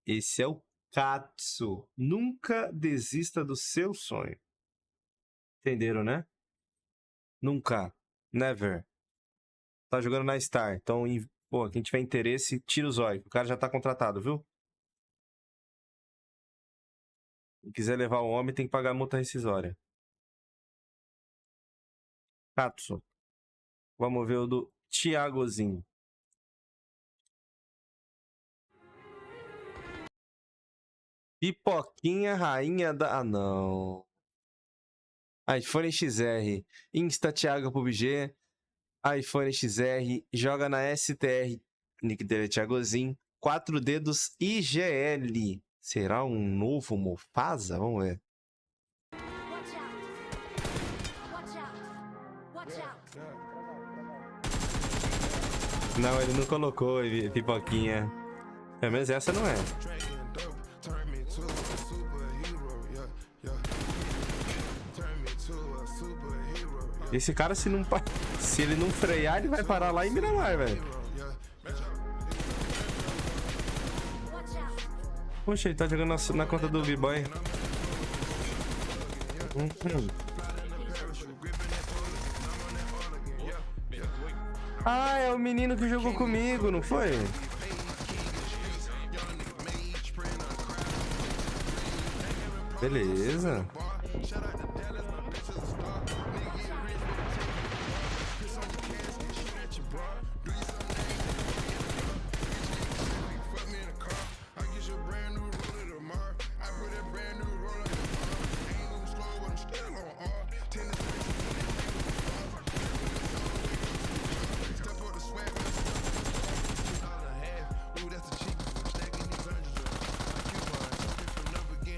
Esse é o Katsu. Nunca desista do seu sonho. Entenderam, né? Nunca. Never. Tá jogando na Star. Então, pô, quem tiver interesse, tira o zóio. O cara já tá contratado, viu? Se quiser levar o homem, tem que pagar a multa rescisória. Katsu. Vamos ver o do Thiagozinho. Pipoquinha, rainha da... Ah, não. iPhone XR. Insta Thiago Pubg. iPhone XR. Joga na STR. Nick dele é Thiagozinho. 4 dedos IGL. Será um novo Mofasa? Vamos ver. Não, ele não colocou pipoquinha. Pelo menos essa não é. Esse cara, se ele não frear, ele vai parar lá em Miramar, velho. Poxa, ele tá jogando na conta do B-Boy. Ah, é o menino que jogou comigo, não foi? Beleza.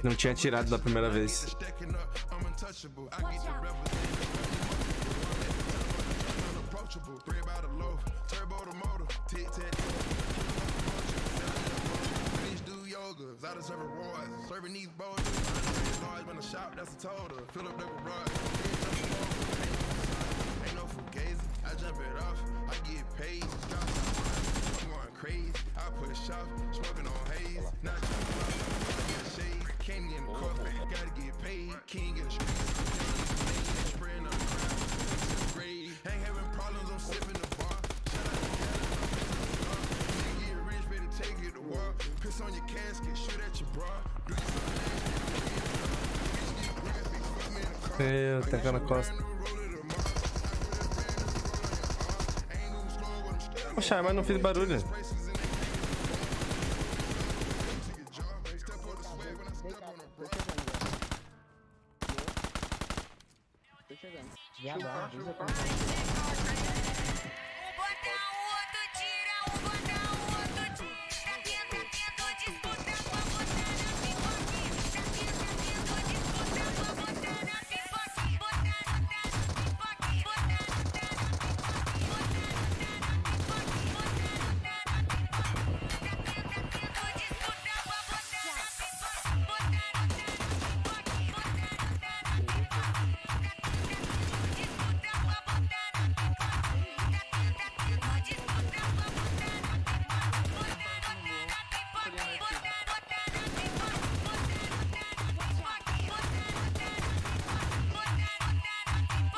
Não tinha tirado da primeira vez. Eu tacar na costa. Poxa, mas não fiz barulho.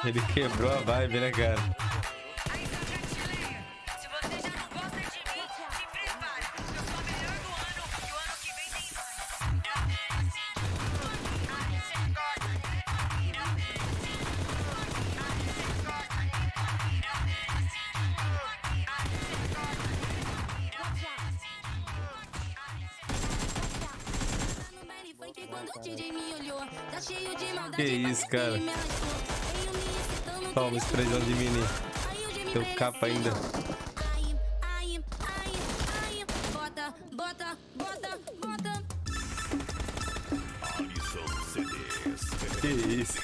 Ele quebrou a vibe, né, cara? Que isso, cara. Toma, sprayzão de mini. Teu capa ainda. Que isso.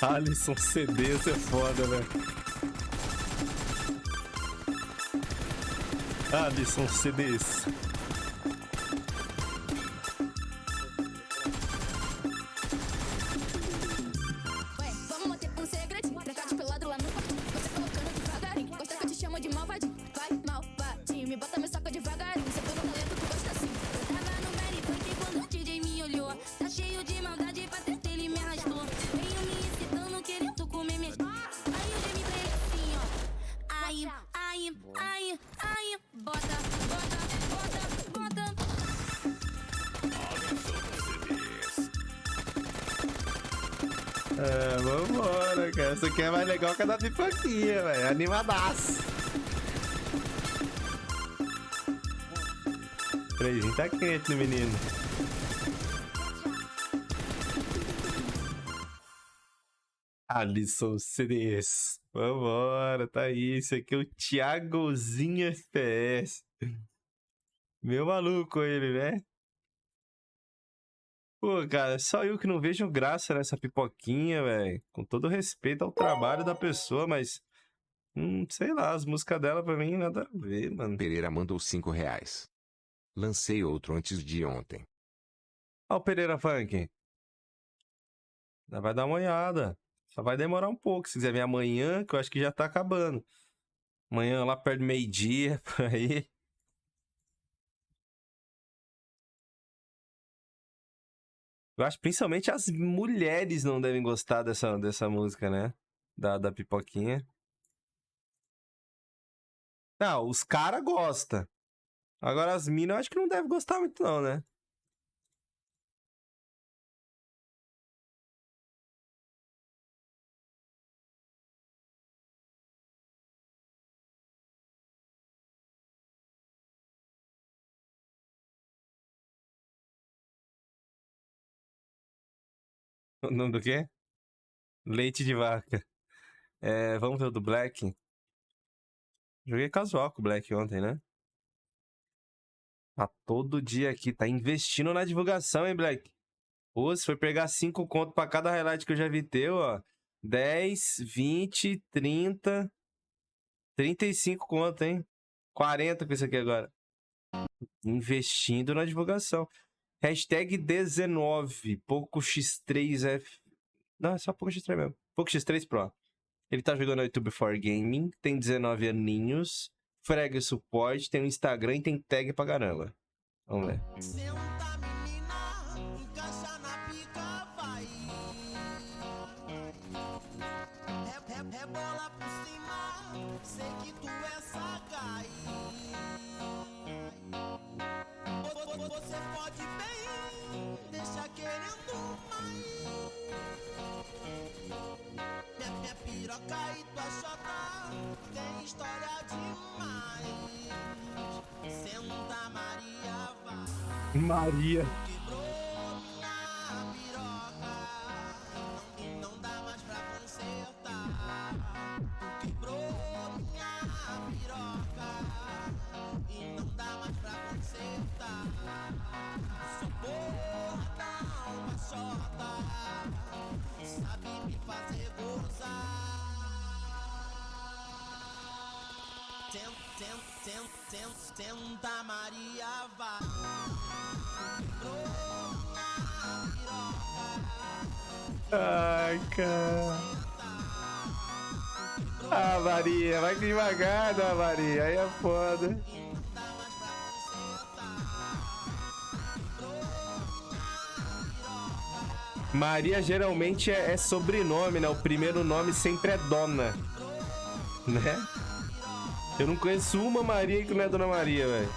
Alisson CDs é foda, velho. Alisson CDs. Vambora, cara. Essa aqui é mais legal que a da pipoquinha, velho. Animadaço. 3 tá quente no menino. Alisson CDs. Vambora, tá aí. Esse aqui é o Thiagozinho FPS. Meu maluco ele, né? Pô, cara, só eu que não vejo graça nessa pipoquinha, velho. Com todo respeito ao trabalho da pessoa, mas... sei lá, as músicas dela pra mim nada a ver, mano. Pereira mandou R$5. Lancei outro antes de ontem. Ó o Pereira Funk. Vai dar uma olhada. Só vai demorar um pouco. Se quiser vir amanhã, que eu acho que já tá acabando. Amanhã lá perto do meio-dia, por aí. Eu acho que principalmente as mulheres não devem gostar dessa música, né? Da pipoquinha. Não, os caras gostam. Agora as minas eu acho que não devem gostar muito não, né? O nome do quê? Leite de vaca. Vamos ver o do Black. Joguei casual com o Black ontem, né? Tá todo dia aqui. Tá investindo na divulgação, hein, Black? Pô, se for pegar 5 conto pra cada highlight que eu já vi teu, ó. 10, 20, 30... 35 conto, hein? 40 com isso aqui agora. Investindo na divulgação. Hashtag 19. Pouco X3F. Não, é só pouco X3 mesmo. Pouco X3 Pro. Ele tá jogando no YouTube for Gaming. Tem 19 aninhos. Frega suporte. Tem um Instagram e tem tag pra caramba. Vamos ver. Rebola por cima, sei que tu é sagaz. Você pode bem, deixa querendo mais. Minha piroca e tua chota tem história demais. Senta Maria, vai. Maria. Sabe me fazer gozar. Senta Maria, vai. Ai, cara. Ah, Maria, vai devagar, né, Maria? Aí é foda. Maria geralmente é sobrenome, né? O primeiro nome sempre é Dona, né? Eu não conheço uma Maria que não é Dona Maria, velho.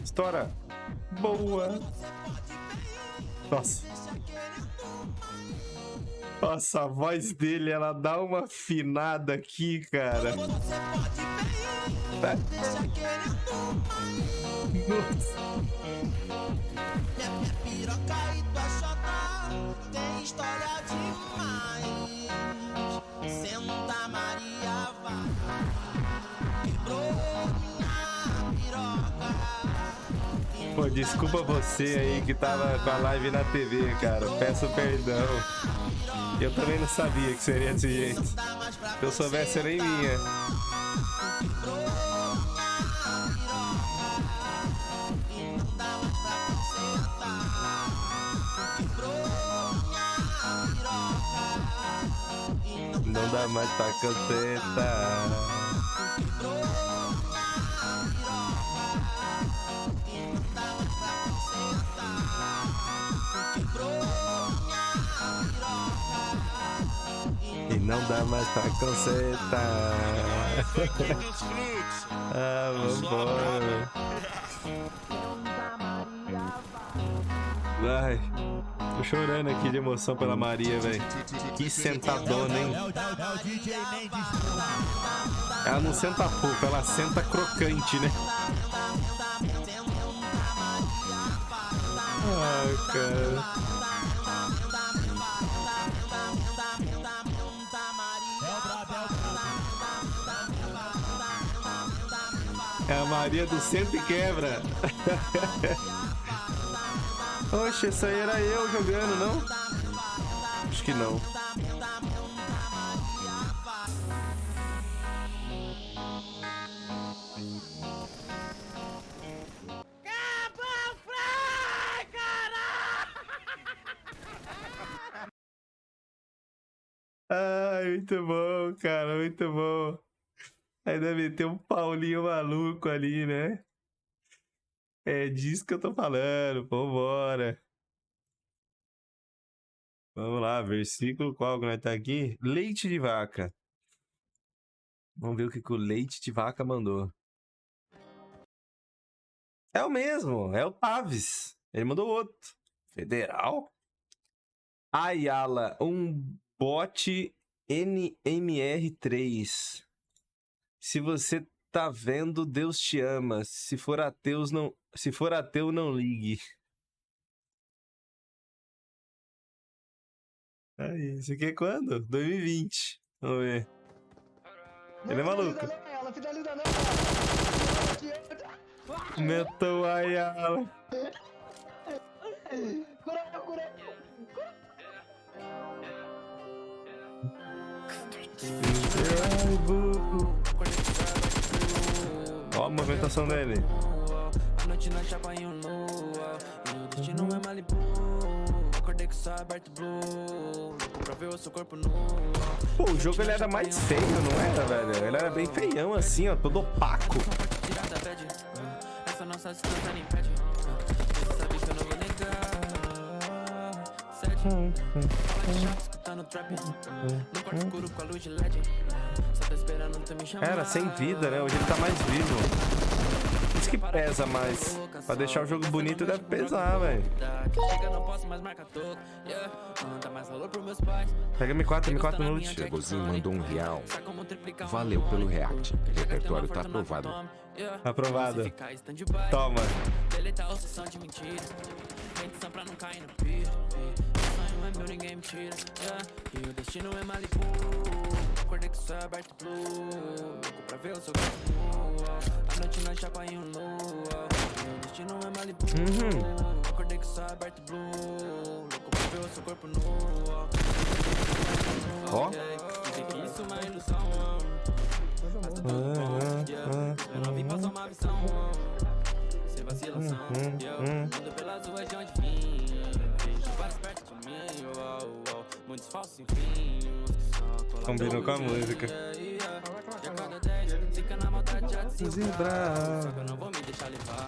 Estoura. Boa. Nossa. Nossa, a voz dele, ela dá uma afinada aqui, cara. Nossa. Tem história demais. Senta Maria vai. Quebrou minha piroca. Pô, desculpa você aí que tava com a live na TV, cara. Peço perdão. Eu também não sabia que seria desse jeito. Se eu soubesse, era nem minha. Não dá mais pra cansetar. E não dá mais pra consertar. Ah, vambora. Ai, tô chorando aqui de emoção pela Maria, velho. Que sentadona, hein? Ela não senta pouco, ela senta crocante, né? Ai, cara. É a Maria do Centro e Quebra. Oxe, essa aí era eu jogando, não? Acho que não. Ai, muito bom, cara, muito bom. Aí deve ter um Paulinho maluco ali, né? É disso que eu tô falando. Vambora. Vamos lá, versículo qual que nós tá aqui? Leite de vaca. Vamos ver o que o leite de vaca mandou. É o mesmo, é o Taves. Ele mandou outro. Federal? Ayala, um bot NMR3. Se você tá vendo, Deus te ama. Se for ateu, não ligue. Aí, isso aqui é quando? 2020. Vamos ver. Ele é maluco. Finaliza não, Metal Ayala. Cura. Ai, burro. Ó a movimentação dele. A noite na chapa em lua. E o destino é Malibu. Acordei com o céu aberto blue. Louco pra ver o seu corpo nu. Pô, o jogo ele era mais feio, não era, velho? Ele era bem feião assim, ó, todo opaco. Essa nossa distância nem impede. Você sabe que eu não vou negar. Sede. Fala de chapa, escutando trap. No quarto escuro com a luz de LED. Só tô esperando tu me chamar. Era sem vida, né? Hoje ele tá mais vivo. Isso que pesa mais. Pra deixar o jogo bonito deve pesar, velho. Pega M4 no loot. Chegouzinho mandou R$1. Valeu pelo react. Repertório tá aprovado. Aprovado. Toma. Pra não cair no piro. Sonho é meu, ninguém me tira. E o destino é Malibu. Acordei com o céu aberto blue. Louco pra ver o seu corpo nu. A noite na chapa em lua. E o destino é Malibu. Acordei com o céu aberto blue. Louco pra ver o seu corpo nu. Ó. Dizem que isso é uma ilusão. Mas tudo bom. Eu não vim passar uma visão. Sem vacilação. Ando pelas ruas de onde vim. Vejo vários perto de mim. Muitos falsos enfim. Combinou com a música. E a cada 10 fica na maldade já desilibrar. Só que eu não vou me deixar levar.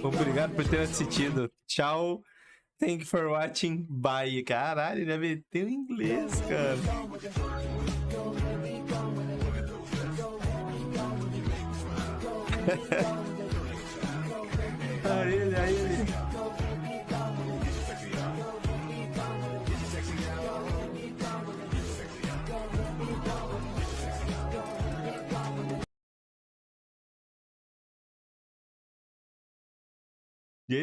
Obrigado por ter assistido. Tchau. Thank you for watching. Bye. Caralho, ele meteu em inglês, cara. Aí ele. E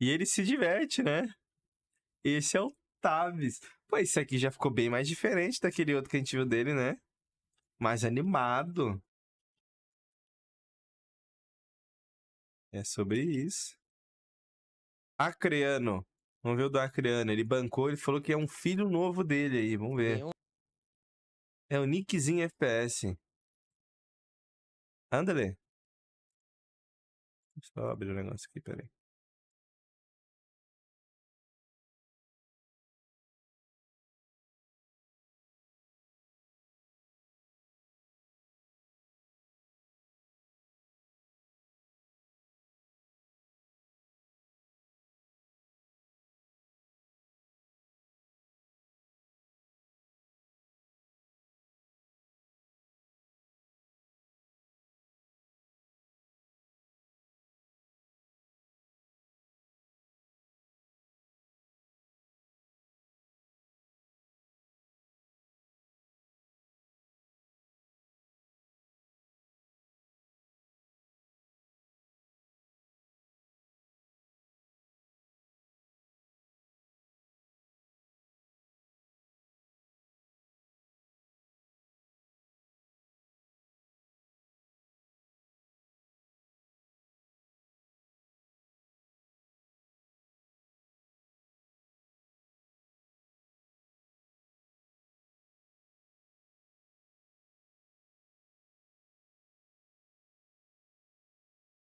ele se diverte, né? Esse é o Tavis. Pô, esse aqui já ficou bem mais diferente daquele outro que a gente viu dele, né? Mais animado. É sobre isso. Acreano. Vamos ver o do Acreano. Ele bancou, ele falou que é um filho novo dele aí. Vamos ver. É o Nickzinho FPS. Andale. Deixa eu abrir o negócio aqui, peraí.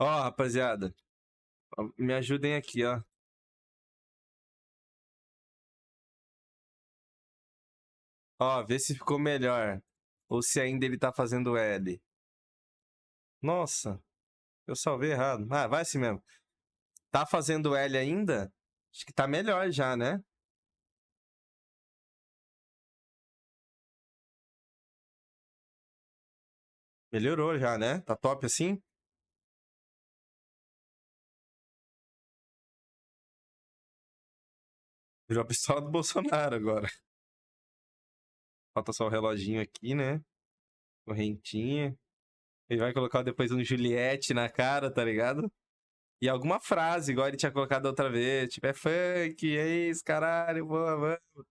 Ó, rapaziada. Me ajudem aqui, ó. Ó, vê se ficou melhor. Ou se ainda ele tá fazendo L. Nossa. Eu salvei errado. Ah, vai assim mesmo. Tá fazendo L ainda? Acho que tá melhor já, né? Melhorou já, né? Tá top assim? Virou a pistola do Bolsonaro agora. Falta só o reloginho aqui, né? Correntinha. Ele vai colocar depois um Juliette na cara, tá ligado? E alguma frase, igual ele tinha colocado outra vez. Tipo, é funk, é isso, caralho, boa, vamos.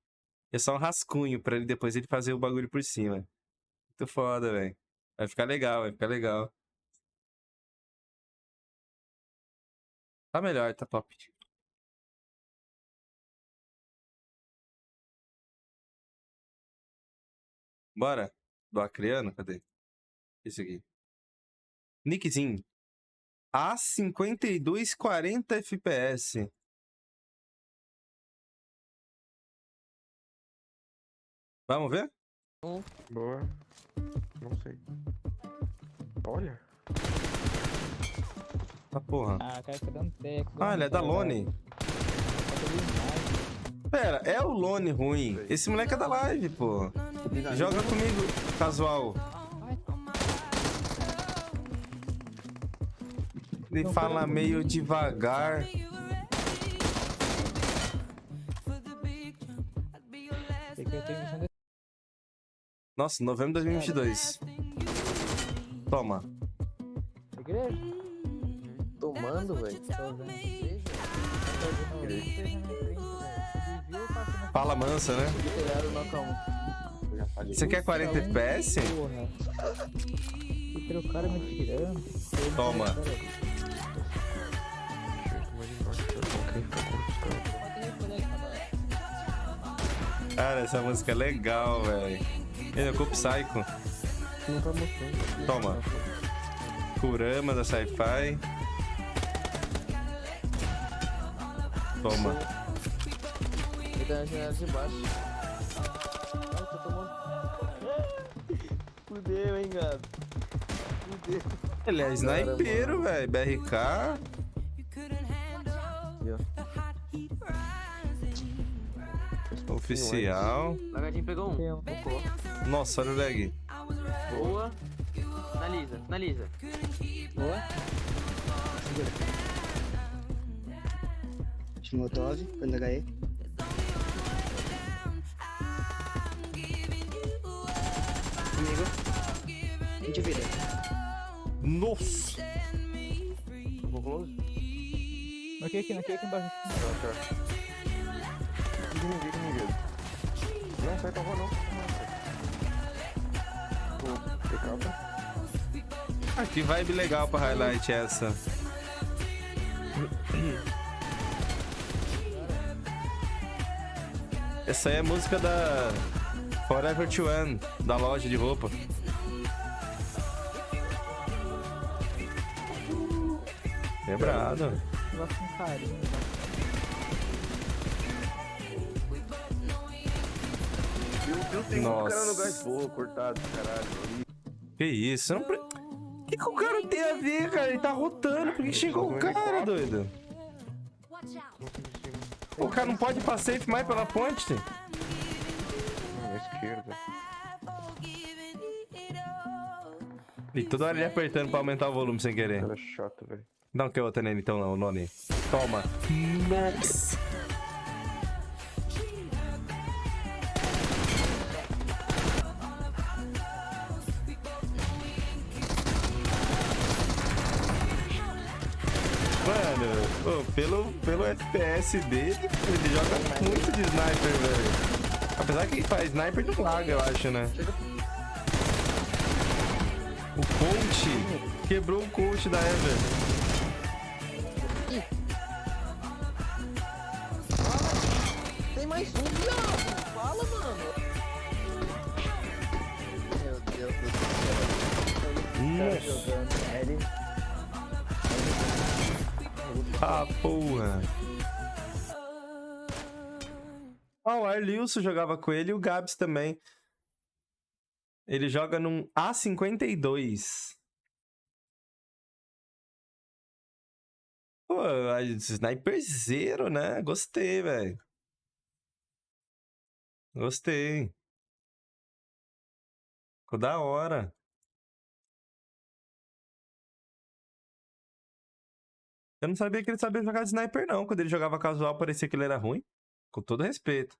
É só um rascunho pra ele depois ele fazer o bagulho por cima. Muito foda, velho. Vai ficar legal, vai ficar legal. Tá melhor, tá top. Bora? Do Acreano, cadê? Esse aqui. Nickzinho. A 5240 FPS. Vamos ver? Boa. Não sei. Olha. Tá porra. Ah, cara, tá dando teco. Ah, ele é da Lone. Pera, é o Lone ruim. Esse moleque é da live, pô. Joga comigo, casual. Ele fala meio devagar. Nossa, novembro de 2022. Toma. Igreja? Tomando, velho. Fala mansa, né? Você quer 40 FPS? O cara me tirando. Toma. Cara, essa música é legal, velho. Ele é Cop Psycho. Toma. Kurama da Sci-Fi. Toma. Ele tá na janela de baixo. Ai, tô tomando. Fudeu, hein, gado. Fudeu. Ele é snipeiro, velho. BRK. Oficial. O lagadinho pegou um. Nossa, olha o lag. Boa. Finaliza, finaliza. Boa. Molotov, quando HE. Comigo. 20 vida. Nossa. Vou close. Aqui embaixo. Fica ninguém. Não, sai pra rua não. Tem capa. Ah, que vibe legal pra highlight essa. Essa aí é a música da Forever 21, da loja de roupa. Quebrado. Gosto com carinho. Eu tenho um cara no gás porra, cortado, caralho. Que isso? Não... O que o cara tem a ver, cara? Ele tá rotando. Por que xingou o cara, doido? O cara não pode ir pra safe mais pela ponte? Na esquerda. E toda hora ele apertando pra aumentar o volume sem querer. Cara chato, velho. Dá um que outra nele então, não, Noni. Toma. Nossa. Mano, pelo FPS dele, ele joga muito de sniper, velho. Apesar que faz sniper não larga, eu acho, né? O coach quebrou o coach da Ever. Tem mais um, viado. Fala, mano. Meu Deus do céu. Ah, porra. Ah, o Arlilson jogava com ele e o Gabs também. Ele joga num A52. Pô, sniperzeiro, né? Gostei, velho. Gostei. Ficou da hora. Eu não sabia que ele sabia jogar de sniper, não. Quando ele jogava casual, parecia que ele era ruim. Com todo respeito.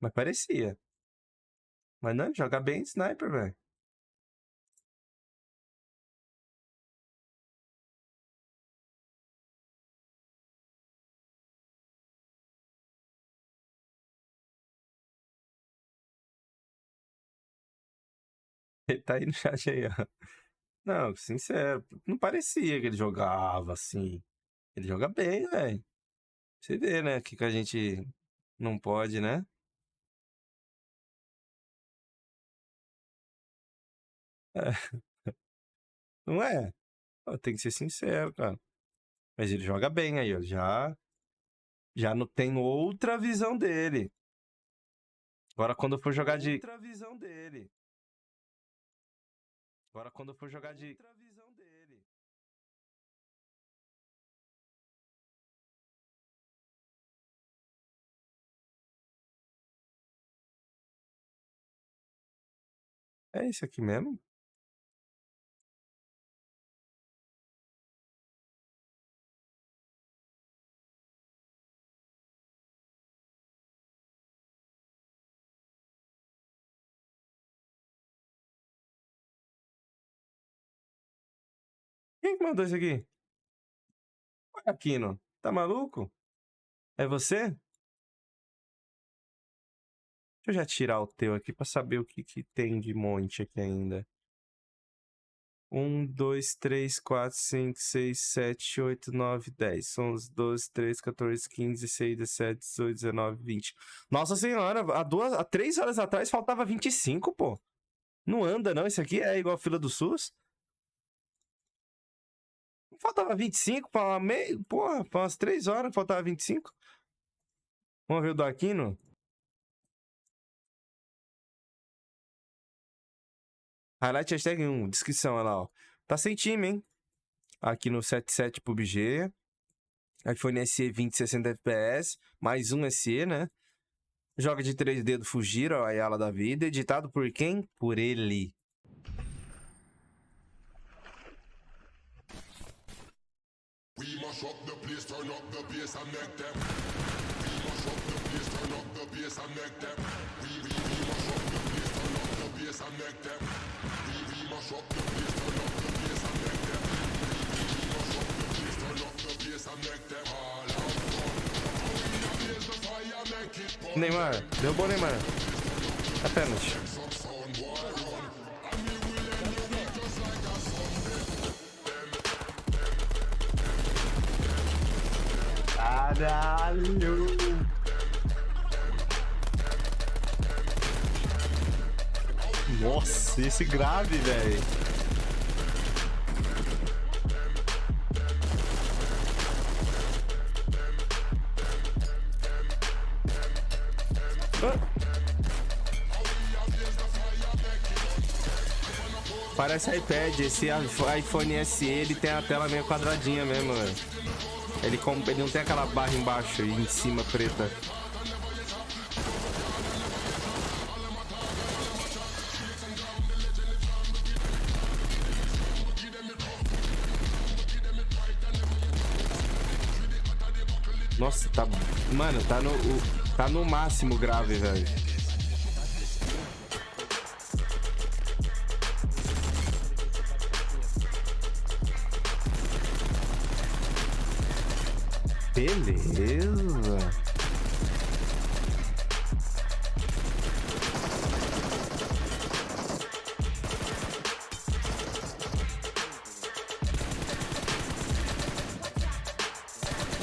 Mas parecia. Mas não, ele joga bem de sniper, velho. Ele tá aí no chat aí, ó. Não, sincero. Não parecia que ele jogava assim. Ele joga bem, velho. Você vê, né? Que a gente não pode, né? É. Não é? Tem que ser sincero, cara. Mas ele joga bem aí, ó. Já não tem outra visão dele. Agora quando eu for jogar de... Outra visão dele. Agora quando eu for jogar de... Outra visão dele. É esse aqui mesmo? Quem que mandou isso aqui? Olha, Aquino. Tá maluco? É você? Deixa eu já tirar o teu aqui pra saber o que tem de monte aqui ainda. 1, 2, 3, 4, 5, 6, 7, 8, 9, 10. 11, 12, 13, 14, 15, 16, 17, 18, 19, 20. Nossa senhora, há 3 horas atrás faltava 25, pô. Não anda, não. Esse aqui é igual a fila do SUS. Faltava 25 para meio. Porra, para umas 3 horas faltava 25. Vamos ver o do Aquino. Highlight hashtag 1, descrição, olha lá, ó. Tá sem time, hein? Aqui no 77 Pubg. iPhone SE 20, 60 FPS. Mais um SE, né? Joga de 3D do Fugir, ó, a Ayala da vida. Editado por quem? Por ele. We mash up the place, turn up the bass and make them. We mash up the place, turn up the bass and make them. We mash up the place, turn up the bass and make them. We mash up the place, turn up the bass and make them. We mash up the place, turn Neymar. Derrubou o Neymar. É pênalti. Caralho! Nossa, esse grave, velho. Parece iPad, esse iPhone SE ele tem a tela meio quadradinha mesmo, velho. Ele não tem aquela barra embaixo e em cima preta. Nossa, tá... Mano, tá no máximo grave, velho. Beleza.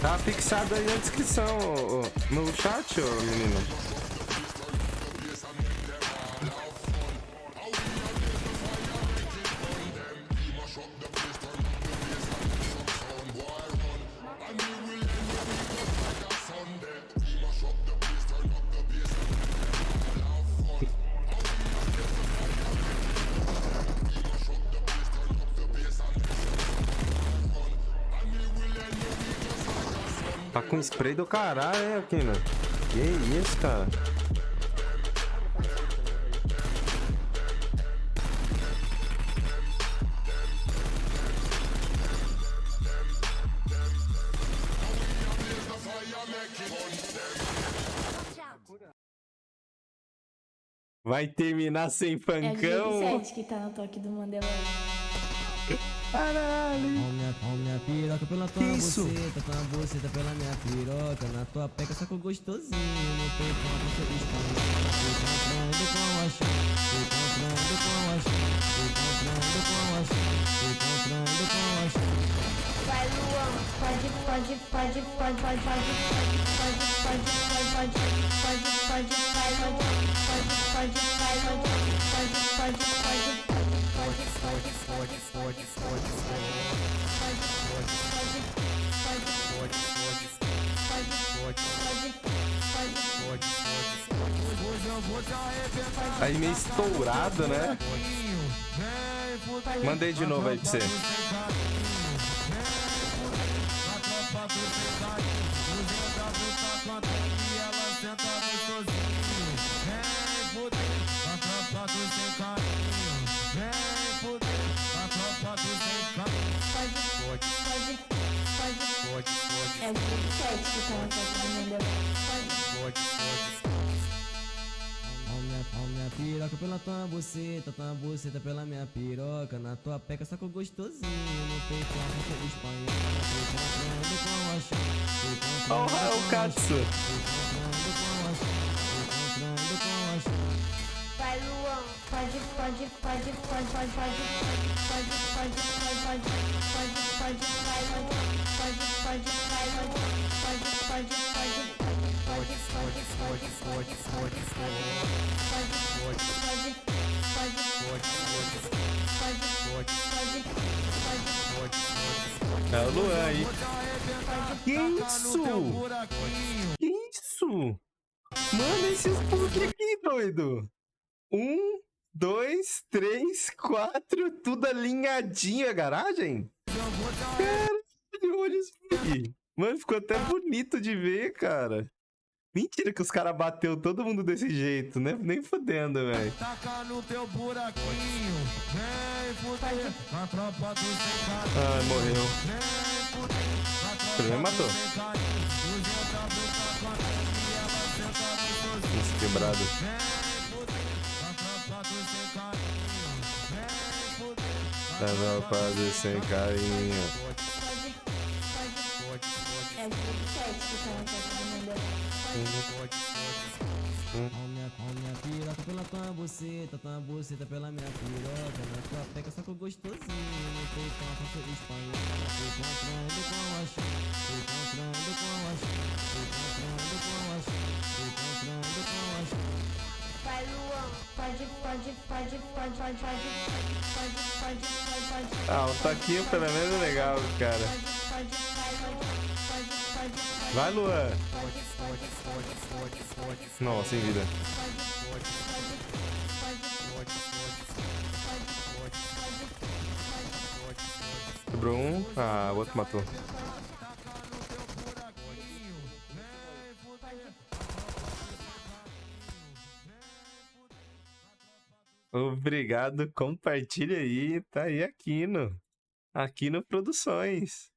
Tá fixado aí na descrição, no chat, ô menino. Tá com spray do caralho, hein, Aquino? Que isso, cara? Vai terminar sem fancão? É o 17 que tá no toque do Mandela. Caralho! Minha piroca pela tua buceta, tua buceta pela minha piroca, na tua peca só com gostosinho, no peito uma puxa de espanha, fui comprando com a chão, fui comprando com a chão, fui comprando com a chão, fui comprando com a chão. Vai, Luan, pode, vai, Aí meio estourado, né? Mandei de novo aí pra você. É o 17 que tá no toque do Mandela. Minha piroca pela tua buceta pela minha piroca, na tua peca só com gostosinho, no peito uma puxa de espanha, fui comprando com a chão, fui comprando o Katsu. Vai, Luan, pode, É o Luan aí. Que isso? Que isso? Mano, esses Pubg aqui, doido. 1, 2, 3, 4, tudo alinhadinho a garagem. Caralho, olha isso aqui. Mano, ficou até bonito de ver, cara. Mentira que os caras bateu todo mundo desse jeito, né? Nem fodendo, velho. Ah, morreu. Primeiro matou. Nossa, quebrado. Tropa do sem carinho. É o 17 que tá no toque do Mandela. Com minha piroca pela tua buceta pela minha piroca. Na tua peca só com gostosinho. No peitão faço espanhol. Fui comprando com a chave. Fui comprando com a chave. Fui comprando com a chave. Fui comprando com a chave. Vai, Luan, pode. Ah, o taquinho pelo menos é legal, cara. Vai, Luan. Não, sem vida. Quebrou um. Ah, o outro matou. Obrigado, compartilha aí. Tá aí Aquino Produções.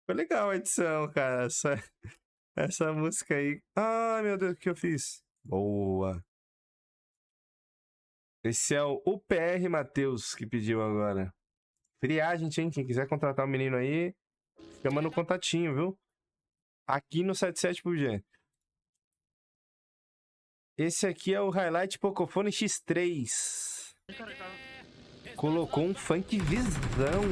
Foi legal a edição, cara. Essa música aí. Ai, meu Deus, o que eu fiz? Boa. Esse é o UPR Matheus que pediu agora. Friagem, hein? Quem quiser contratar o menino aí, chama no contatinho, viu? Aqui no 77 Pubg. Esse aqui é o Highlight Pocophone X3. Colocou um funk visão.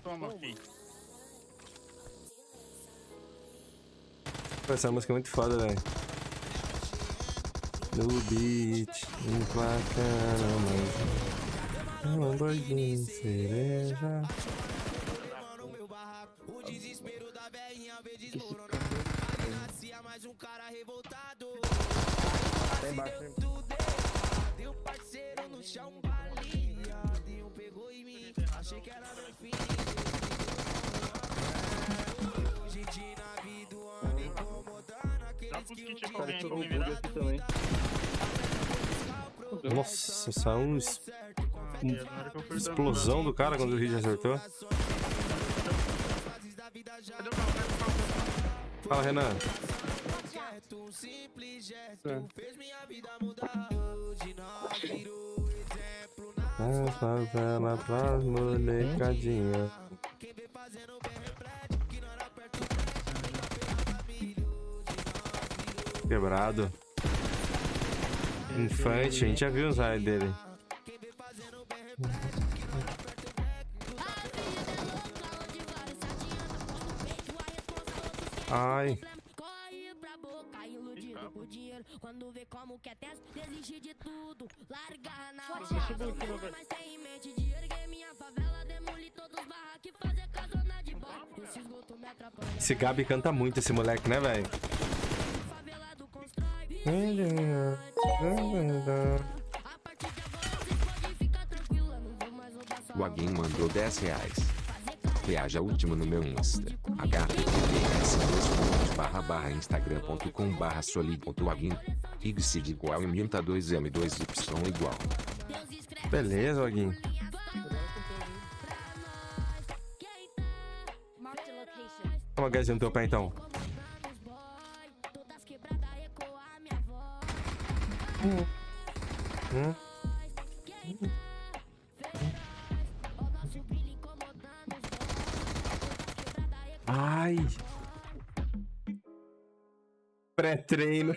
Toma, filho. Essa música é muito foda, velho. No beat, emplacando mais um Lamborghini cereja. O desespero da velhinha vez de desmoronar. Aí nascia mais um cara revoltado. Tudo errado. E o parceiro no chão baleado. E um pegou em mim, achei que era meu fim. Hoje de na vida anda incomodando aqueles que um dia também. Nossa, saiu uma explosão do cara quando o Rich acertou. Fala, Renan. Na favela pras molecadinha. Quebrado. Infante, a gente já viu os raios dele. Ai. Quando vê como quer teste, desiste de tudo, larga na mas tem em mente de erguer minha favela, demolir todos os barracos e fazer casona de bar. Esse esgoto me atrapalha. Esse Gabi canta muito, esse moleque, né, velho? O Aguin mandou R$10. Reaja último no meu Insta. https://instagram.com/solid.aguin. Igsid igual e minta 2m2y igual. Beleza, Aguin. Toma gás no teu pé, então. Ai. Pré-treino.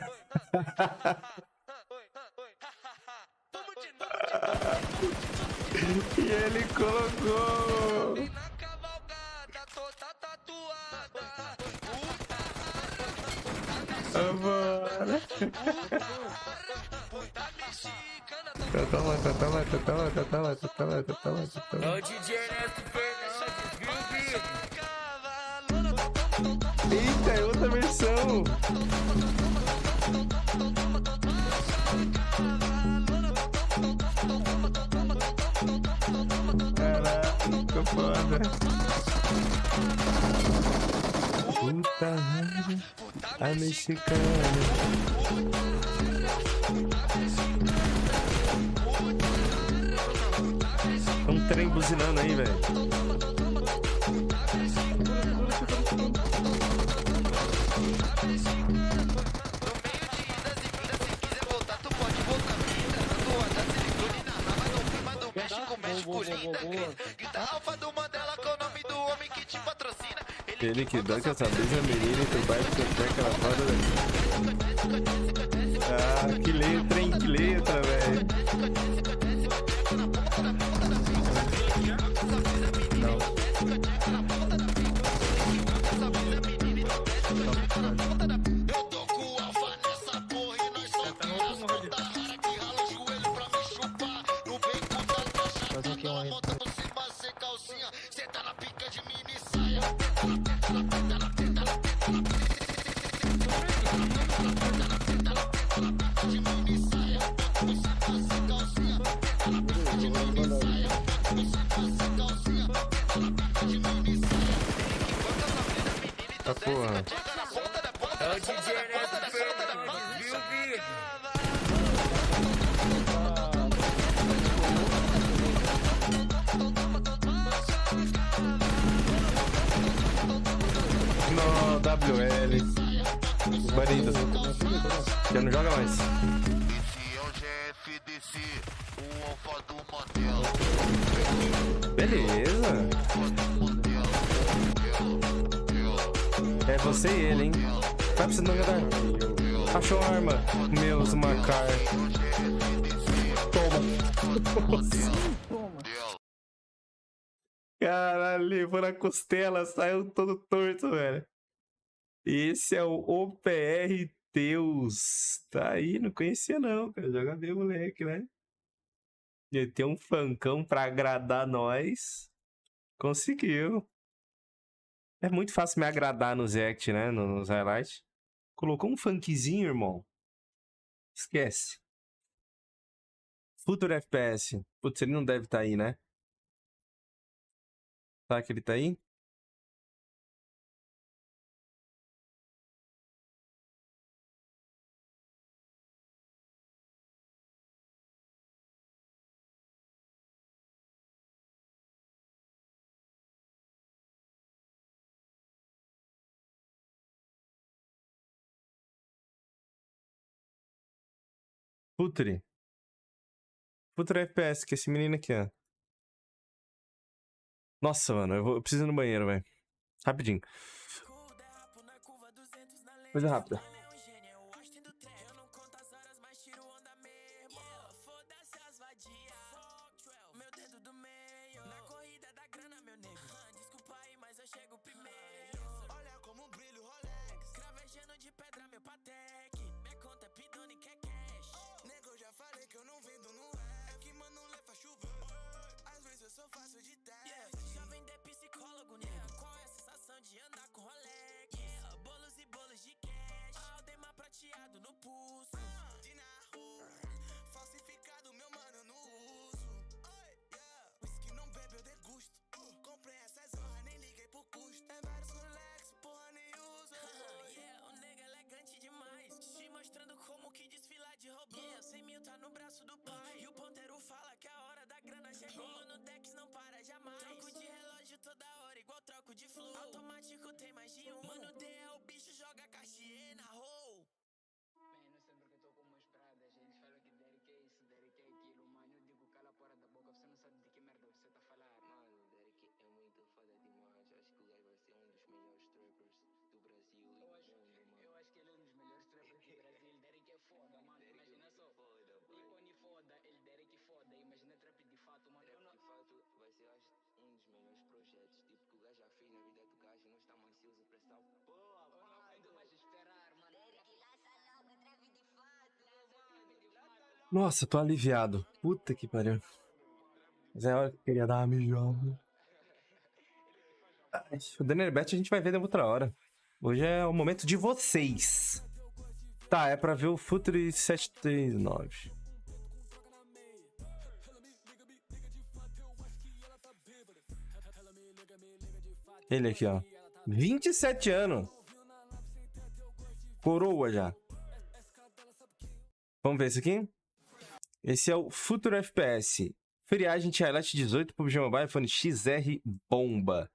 E ele colocou. Toma. Eita, é outra versão. Caraca, ficou foda. Puta merda, a mexicana. Um trem buzinando aí, velho. Ele que dança essa brisa menina que vai ter aquela foda daqui. Ah, que letra, hein? Que letra, velho. Tá porra. É o DJ Neto Fernandes, viu, vídeo? No, WL. Banido. Já não joga mais. Beleza. É você e ele, hein? Vai precisando jogar. Achou a arma. Meus macar. Toma. Caralho, levou na costela, saiu todo torto, velho. Esse é o OPR Teus. Tá aí, não conhecia não, cara. Joga bem, moleque, né? Ele tem um funkão pra agradar nós. Conseguiu. É muito fácil me agradar nos act, né? Nos highlights. Colocou um funkzinho, irmão. Esquece. Futuro FPS. Putz, ele não deve estar aí, né? Será que ele tá aí? Futuri. Futuro FPS, que esse menino aqui, ó. Nossa, mano, eu preciso ir no banheiro, velho. Rapidinho. Coisa rápida. Nossa, tô aliviado. Puta que pariu. Mas é a hora que eu queria dar uma mijada. O Denerbet a gente vai ver na outra hora. Hoje é o momento de vocês. Tá, é pra ver o Futuri 739. Ele aqui, ó. 27 anos. Coroa já. Vamos ver esse aqui? Esse é o Futuro FPS. Free Agent Highlight 18, Pubg Mobile, iPhone XR bomba.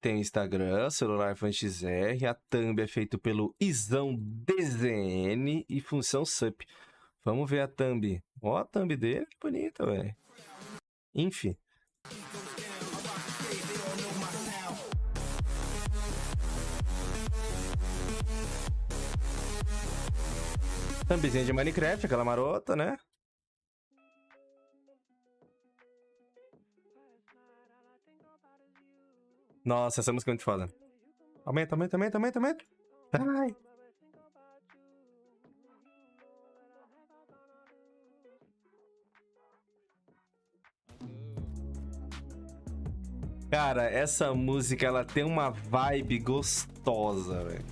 Tem Instagram, celular iPhone XR. A thumb é feito pelo Izão DZN e função SUP. Vamos ver a thumb. Ó a thumb dele, que bonita, velho. Enfim. Thumbzinha de Minecraft, aquela marota, né? Nossa, essa música é muito foda. Aumenta, aumenta, aumenta, aumenta, aumenta. Ai. Cara, essa música, ela tem uma vibe gostosa, velho.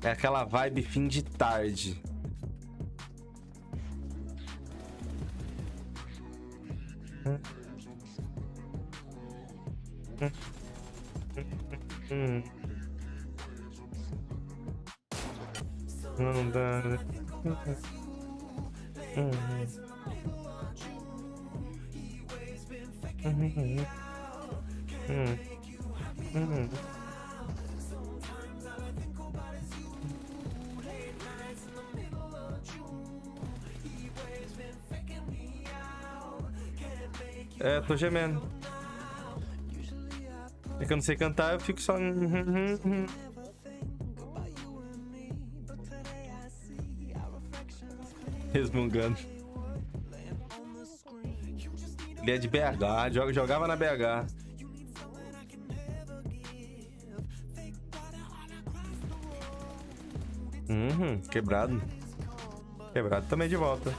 É aquela vibe fim de tarde. Não dá, né? É, tô gemendo. É que eu não sei cantar, eu fico só... Resmungando. Ele é de BH, jogava na BH. Quebrado. Quebrado também de volta.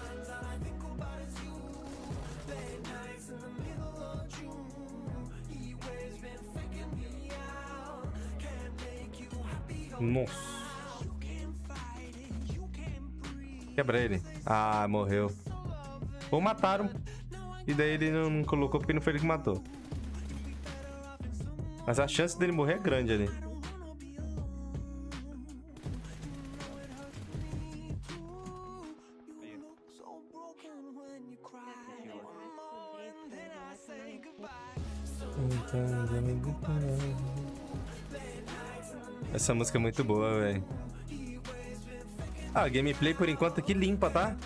Nossa. Quebra ele. Ah, morreu. Ou mataram. E daí ele não colocou porque não foi ele que matou. Mas a chance dele morrer é grande ali. Essa música é muito boa, velho. Ah, a gameplay por enquanto aqui limpa, tá?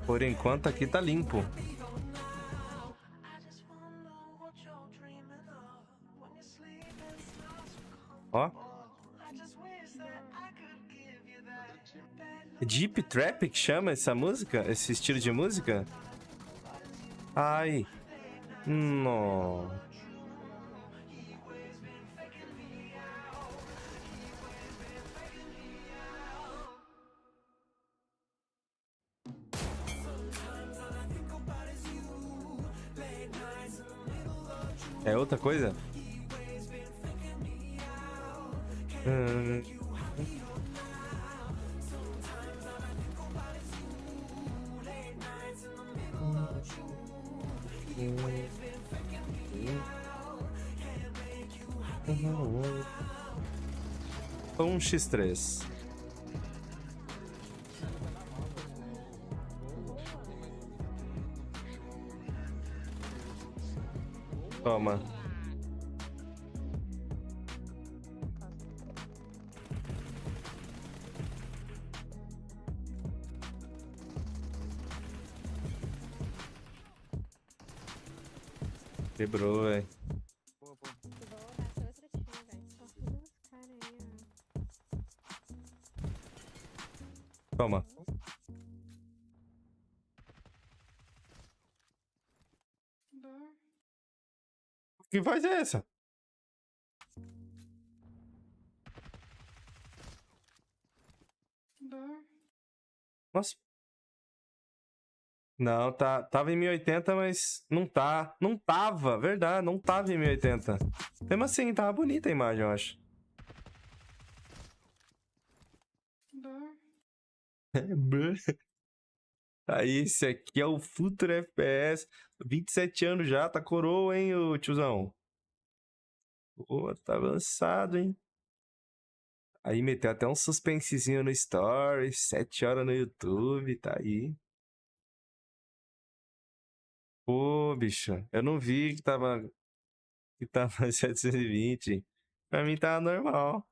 Por enquanto aqui tá limpo. Ó. Deep Trap que chama essa música? Esse estilo de música? Ai. Não. É outra coisa? X3. Toma. Quebrou, velho. Toma. Que voz é essa? Nossa. Não, tava em 1080, mas não tá. Não tava, verdade, não tava em 1080. Mesmo assim, tava bonita a imagem, eu acho. Aí, esse aqui é o Futuro FPS. 27 anos já, tá coroa, hein, ô tiozão? Pô, tá avançado, hein? Aí meteu até um suspensezinho no Story, 7 horas no YouTube, tá aí. Pô, bicho, eu não vi que tava Que tá no 720. Pra mim tá normal.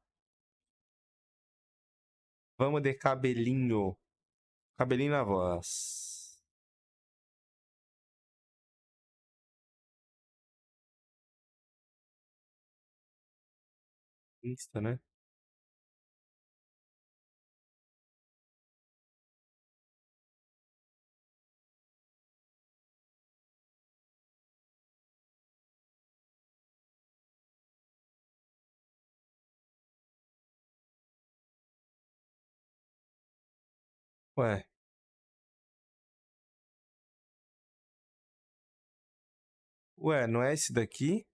Vamos de cabelinho. Cabelinho na voz. Insta, né? Ué. Ué, não é esse daqui?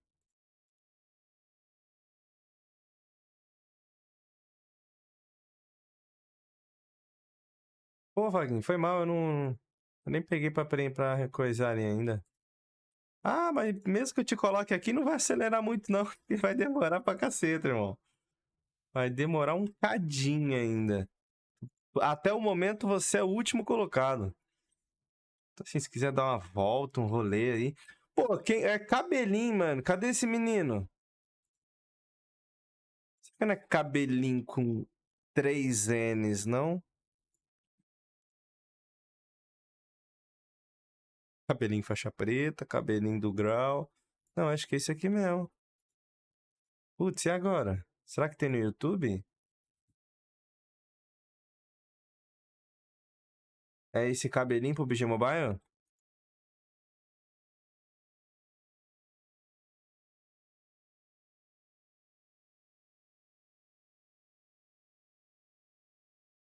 Pô, Wagner, foi mal, eu não... Eu nem peguei pra recoisarem ainda. Ah, mas mesmo que eu te coloque aqui, não vai acelerar muito não, porque vai demorar pra caceta, irmão. Vai demorar um cadinho ainda. Até o momento você é o último colocado. Então, assim, se quiser dar uma volta, um rolê aí. Pô, quem é cabelinho, mano? Cadê esse menino? Você não é cabelinho com 3 N's, não? Cabelinho faixa preta, cabelinho do grau. Não, acho que é esse aqui mesmo. Putz, e agora? Será que tem no YouTube? É esse cabelinho pro Pubg Mobile?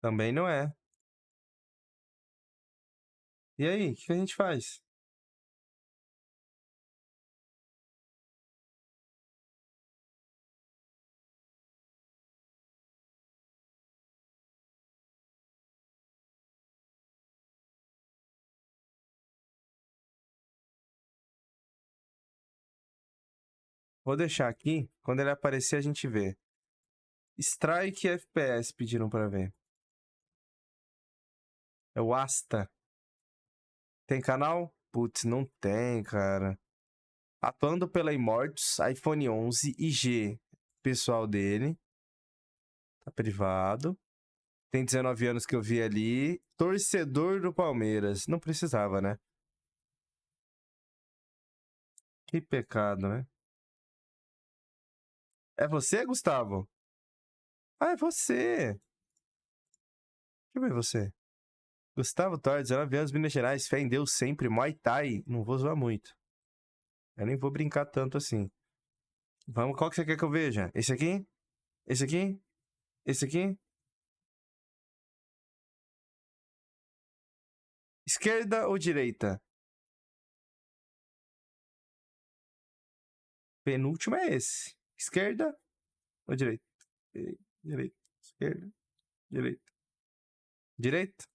Também não é. E aí, o que a gente faz? Vou deixar aqui. Quando ele aparecer, a gente vê. Strike FPS pediram pra ver. É o Asta. Tem canal? Putz, não tem, cara. Atuando pela Immortus, iPhone 11 IG. Pessoal dele. Tá privado. Tem 19 anos que eu vi ali. Torcedor do Palmeiras. Não precisava, né? Que pecado, né? É você, Gustavo? Ah, é você. Deixa eu ver você. Gustavo Torres, 19 anos, Minas Gerais. Fé em Deus sempre. Muay Thai. Não vou zoar muito. Eu nem vou brincar tanto assim. Vamos, qual que você quer que eu veja? Esse aqui? Esse aqui? Esse aqui? Esquerda ou direita? Penúltimo é esse. Esquerda ou direita? Direita. Esquerda. Direita. Direita.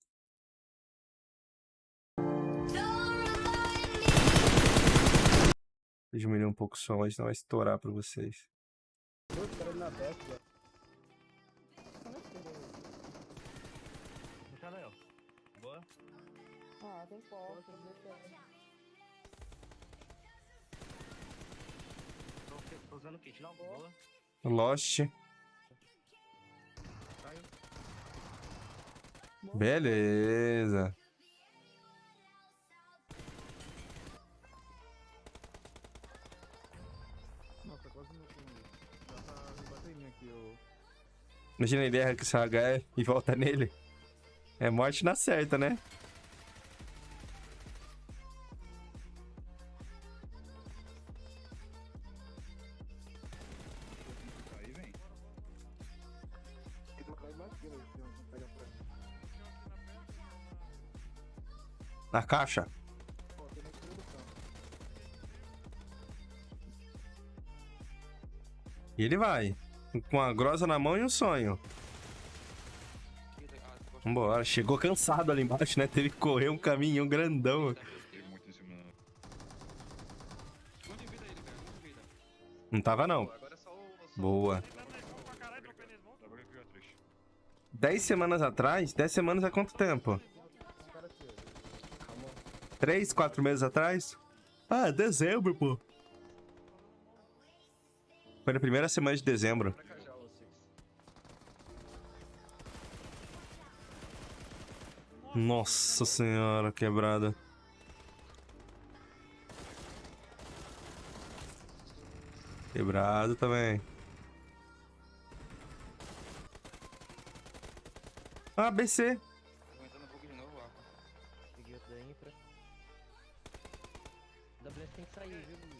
Vou diminuir um pouco o som, senão vai estourar pra vocês. Boa. Ah, tem foto, Tô usando o kit, não? Boa. Lost. Beleza. Nossa, quase não já tá batendo aqui, ô. Imagina ele erra com esse HE e volta nele. É morte na certa, né? Aí vem. Na caixa. E ele vai. Com a grosa na mão e um sonho. Vambora. Chegou cansado ali embaixo, né? Teve que correr um caminhão grandão. Não tava, não. Boa. 10 semanas atrás? 10 semanas há quanto tempo? 3, 4 meses atrás? Ah, dezembro, pô. Foi na primeira semana de dezembro. Nossa senhora, quebrada. Quebrado também. Ah, BC. Aguentando um pouco de novo, ó. Peguei outro da infra. WS tem que sair, viu, Bruno?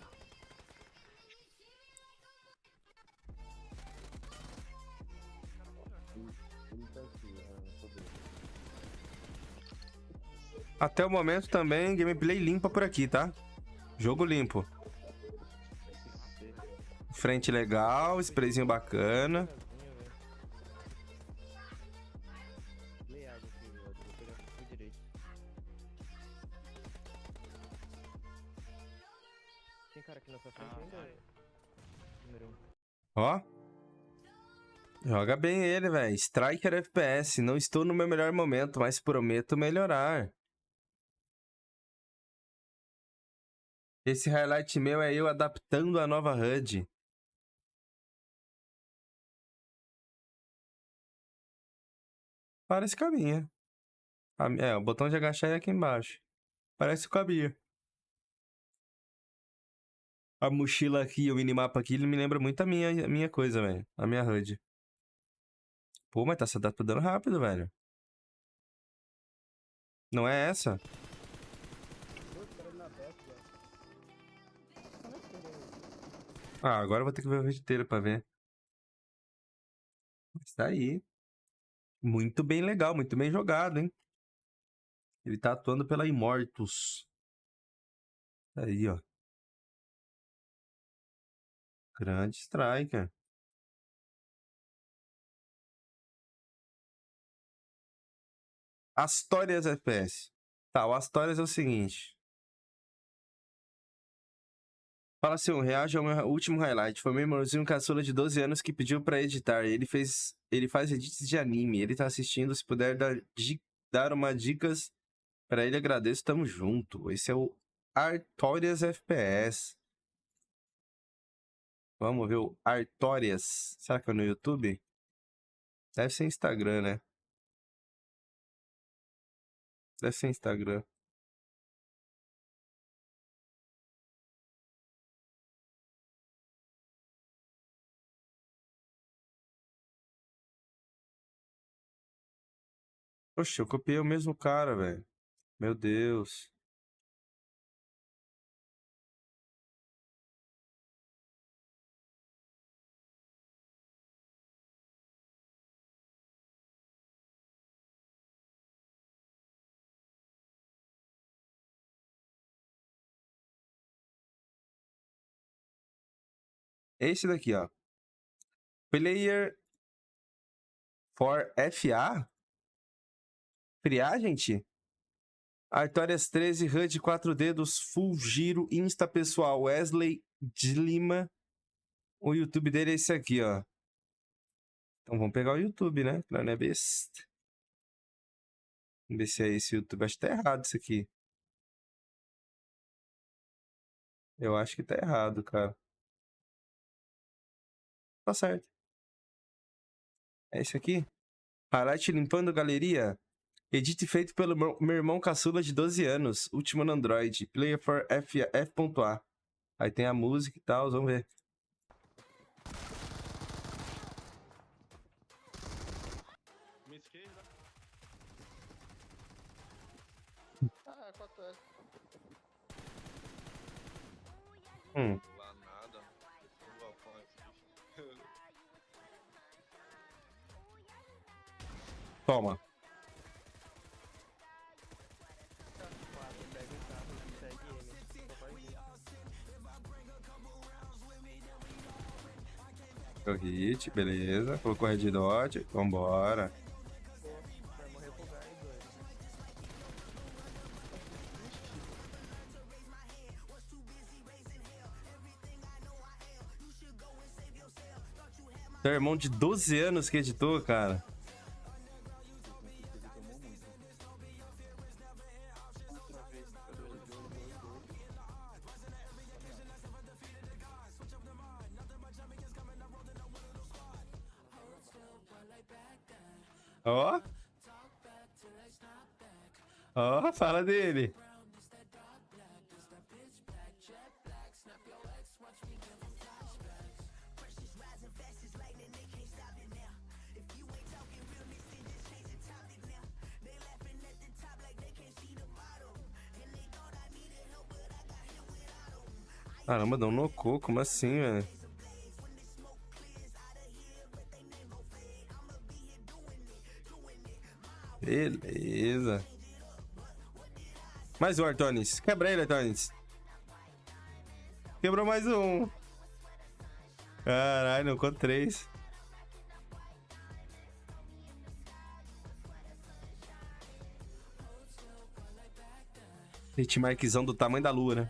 Até o momento também, gameplay limpa por aqui, tá? Jogo limpo. Frente legal, sprayzinho bacana. Tem cara aqui na sua frente ainda? Número 1. Ó. Joga bem ele, velho. Striker FPS. Não estou no meu melhor momento, mas prometo melhorar. Esse highlight meu é eu adaptando a nova HUD. Parece caminha. É, o botão de agachar é aqui embaixo. Parece o caminho. A mochila aqui, o minimapa aqui, ele me lembra muito a minha coisa, velho. A minha HUD. Pô, mas tá se adaptando rápido, velho. Não é essa? Ah, agora eu vou ter que ver o vídeo inteiro pra ver. Mas tá aí. Muito bem legal, muito bem jogado, hein? Ele tá atuando pela Immortus. Tá aí, ó. Grande striker. Astórias FPS. Tá, o Astórias é o seguinte. Fala assim, reage ao meu último highlight. Foi meu irmãozinho caçula de 12 anos que pediu pra editar. Ele faz edits de anime. Ele tá assistindo. Se puder dar uma dicas pra ele, agradeço. Tamo junto. Esse é o Artorias FPS. Vamos ver o Artorias. Será que é no YouTube? Deve ser Instagram, né? Deve ser Instagram. Oxe, eu copiei o mesmo cara, velho. Meu Deus. Esse daqui, ó. Player for FA? Friar, gente? Artorias 13, HUD 4 dedos, full giro, Insta pessoal, Wesley de Lima. O YouTube dele é esse aqui, ó. Então vamos pegar o YouTube, né? Pra não é besta. Vamos ver se é esse YouTube. Acho que tá errado isso aqui. Eu acho que tá errado, cara. Tá certo. É esse aqui? Highlight limpando galeria. Edit feito pelo meu irmão caçula de 12 anos. Último no Android. Player for F.A. Aí tem a música e tal. Vamos ver. Minha esquerda. Ah, 4S. Lá nada. O balcão aqui. Toma. O hit, beleza. Colocou red dot. Vambora. Teu irmão de 12 anos que editou, cara. Ó. Ó, fala dele. Caramba, dá um nocô, como assim, velho? Beleza. Mais um, Artonis. Quebra ele, Artonis. Quebrou mais um. Caralho, não, com 3. Hitmarkzão do tamanho da lua, né?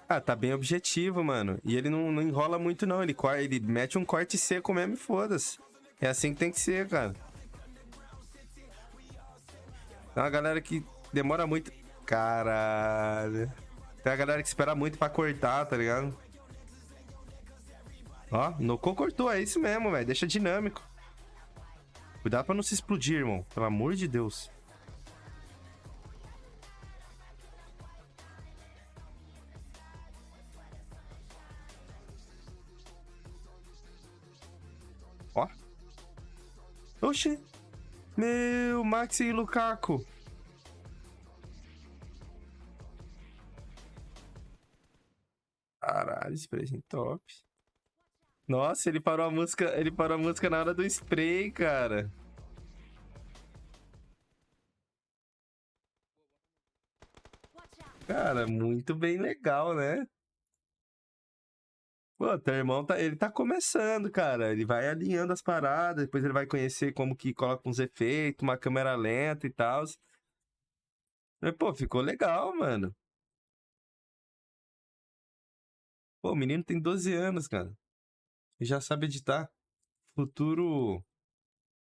Ah, tá bem objetivo, mano. E ele não enrola muito, não. Ele mete um corte seco mesmo e foda-se. É assim que tem que ser, cara. Tem uma galera que demora muito... Caralho. Tem uma galera que espera muito pra cortar, tá ligado? Ó, Nocô cortou. É isso mesmo, velho. Deixa dinâmico. Cuidado pra não se explodir, irmão. Pelo amor de Deus. Ó. Oxi. Meu, Maxi e Lukaku. Caralho, sprayzinho top. Nossa, ele parou a música na hora do spray, cara. Cara, muito bem legal, né? Pô, teu irmão ele tá começando, cara. Ele vai alinhando as paradas, depois ele vai conhecer como que coloca uns efeitos, uma câmera lenta e tal. Mas, pô, ficou legal, mano. Pô, o menino tem 12 anos, cara. E já sabe editar. Futuro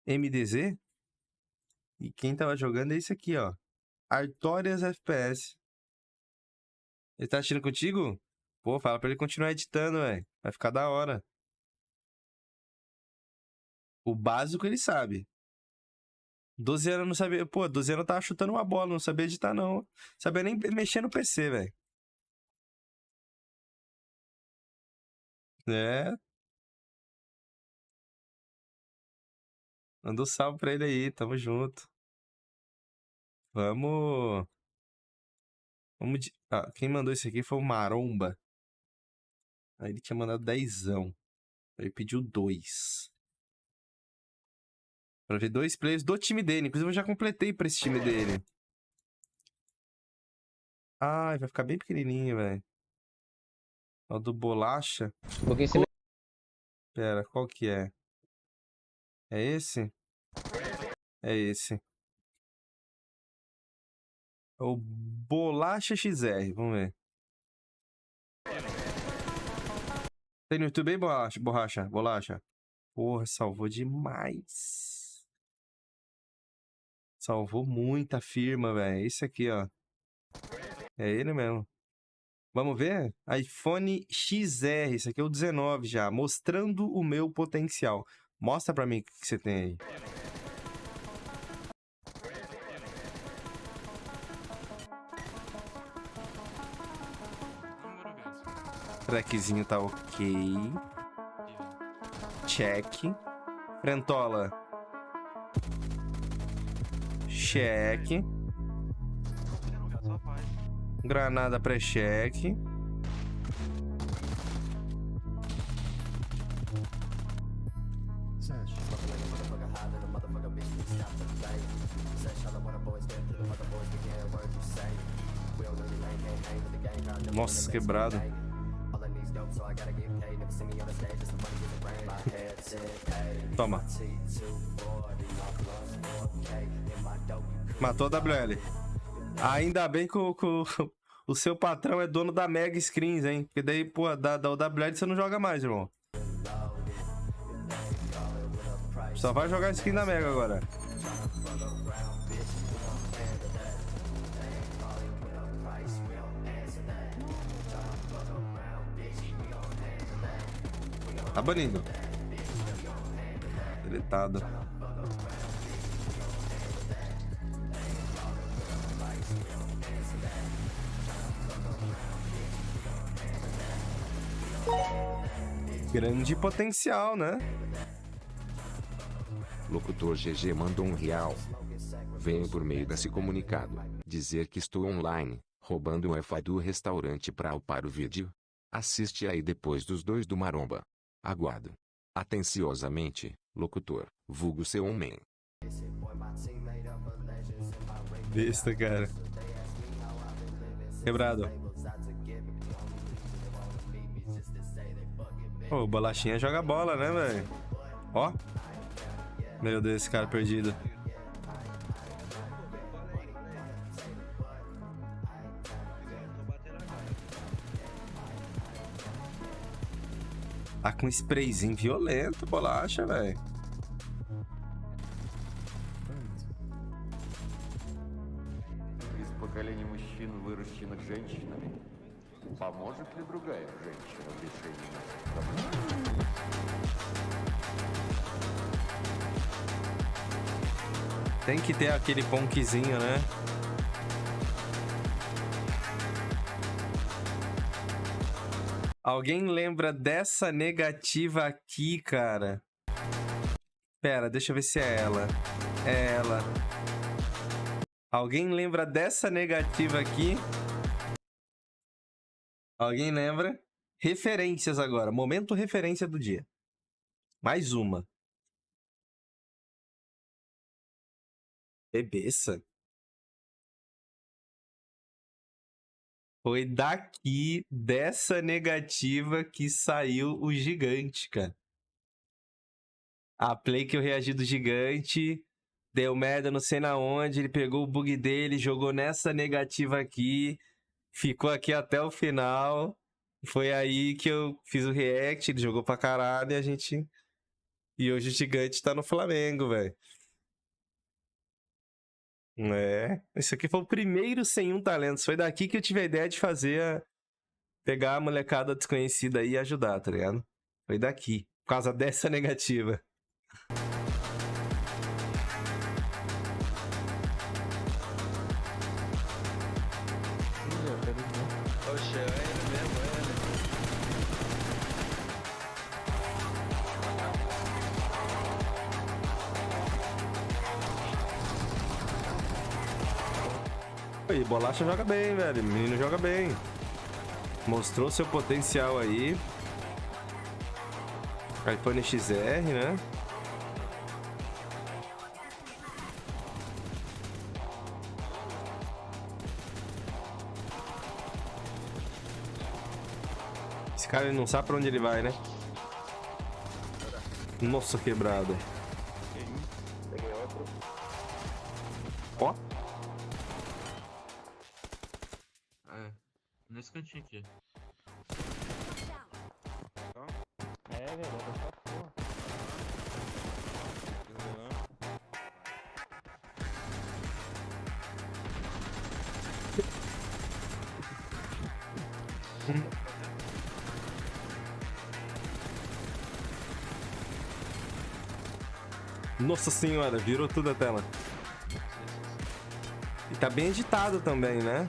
MDZ. E quem tava jogando é esse aqui, ó. Artorias FPS. Ele tá assistindo contigo? Pô, fala pra ele continuar editando, velho. Vai ficar da hora. O básico ele sabe. 12 anos não sabia... Pô, 12 anos tava chutando uma bola, não sabia editar, não. Sabia nem mexer no PC, velho. É. Manda um salve pra ele aí, tamo junto. Vamos... Ah, quem mandou isso aqui foi o Maromba. Aí ele tinha mandado 10ão. Aí pediu 2. Pra ver 2 players do time dele. Inclusive eu já completei pra esse time dele. Ai, vai ficar bem pequenininho, velho. O do Bolacha. Pera, qual que é? É esse? É esse. É o Bolacha XR, vamos ver. Tem no YouTube aí, Bolacha? Porra, salvou demais. Salvou muita firma, velho. Esse aqui, ó. É ele mesmo. Vamos ver? iPhone XR. Esse aqui é o 19 já. Mostrando o meu potencial. Mostra pra mim o que você tem aí. Trackzinho tá ok. Check. Frentola. Check. Granada pré-check. Nossa, quebrado. Toma. Matou a WL. Ainda bem que o seu patrão é dono da Mega Screens, hein? Porque daí, pô, da WL você não joga mais, irmão. Só vai jogar skin da Mega agora. Tá banido. Deletado. Grande potencial, né? Locutor GG mandou R$1. Venho por meio desse comunicado dizer que estou online, roubando o Wi-Fi do restaurante para upar o vídeo. Assiste aí depois dos dois do Maromba. Aguardo. Atenciosamente, locutor, vulgo seu homem. Besta, cara. Quebrado. Pô, o Bolachinha joga bola, né, velho? Ó. Meu Deus, esse cara perdido. Tá com um sprayzinho violento, Bolacha, velho. Из поколения мужчин, выращенных женщинами, поможет ли другая женщина в решении наших проблем? Tem que ter aquele ponquezinho, né? Alguém lembra dessa negativa aqui, cara? Pera, deixa eu ver se é ela. É ela. Alguém lembra dessa negativa aqui? Alguém lembra? Referências agora. Momento referência do dia. Mais uma. Bebeça. Foi daqui, dessa negativa, que saiu o gigante, cara. A play que eu reagi do gigante, deu merda não sei na onde, ele pegou o bug dele, jogou nessa negativa aqui, ficou aqui até o final. Foi aí que eu fiz o react, ele jogou pra caralho e a gente... E hoje o gigante tá no Flamengo, velho. É, isso aqui foi o primeiro sem um talentos. Foi daqui que eu tive a ideia de fazer... Pegar a molecada desconhecida aí e ajudar, tá ligado? Foi daqui, por causa dessa negativa. Oxe, é ele mesmo, é ele. E Bolacha joga bem, velho. O menino joga bem. Mostrou seu potencial aí. iPhone XR, né? Esse cara ele não sabe pra onde ele vai, né? Nossa, quebrado. Ó. É, nesse cantinho aqui. É, velho, essa porra. Nossa senhora, virou tudo a tela. E tá bem editado também, né?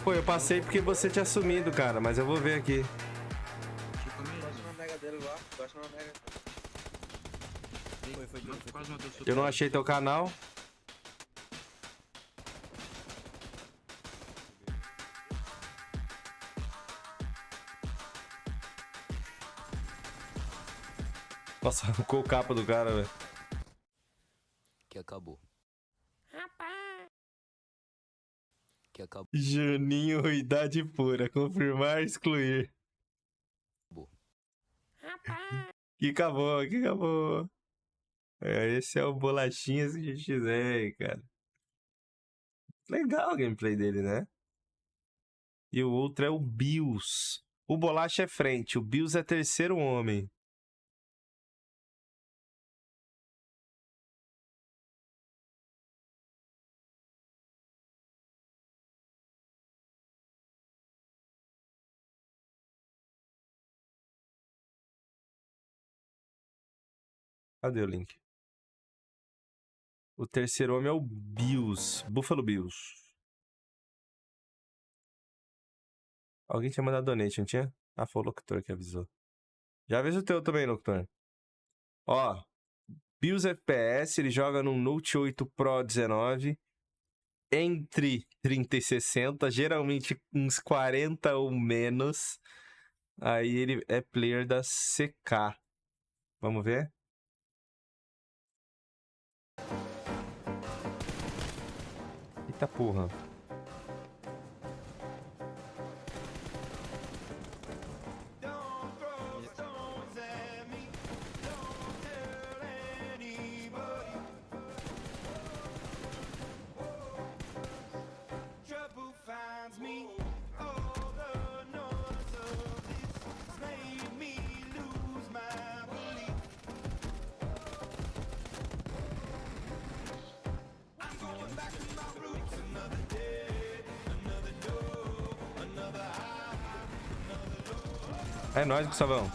Pô, eu passei porque você tinha sumido, cara, mas eu vou ver aqui. Baixa na mega dele lá, baixa na mega. Eu não achei teu canal. Nossa, arrancou o capa do cara, velho. Que acabou. Que acabou. Juninho, idade pura. Confirmar, excluir. Que acabou, que acabou. É, esse é o Bolachinhas XR, cara. Legal o gameplay dele, né? E o outro é o Bills. O Bolacha é frente, o Bills é terceiro homem. Cadê o link? O terceiro homem é o Bills. Buffalo Bills. Alguém tinha mandado donate, não tinha? Ah, foi o locutor que avisou. Já avisa o teu também, locutor. Ó. Bills FPS, ele joga no Note 8 Pro 19. Entre 30 e 60. Geralmente uns 40 ou menos. Aí ele é player da CK. Vamos ver? Eita porra. É nóis, Gustavão.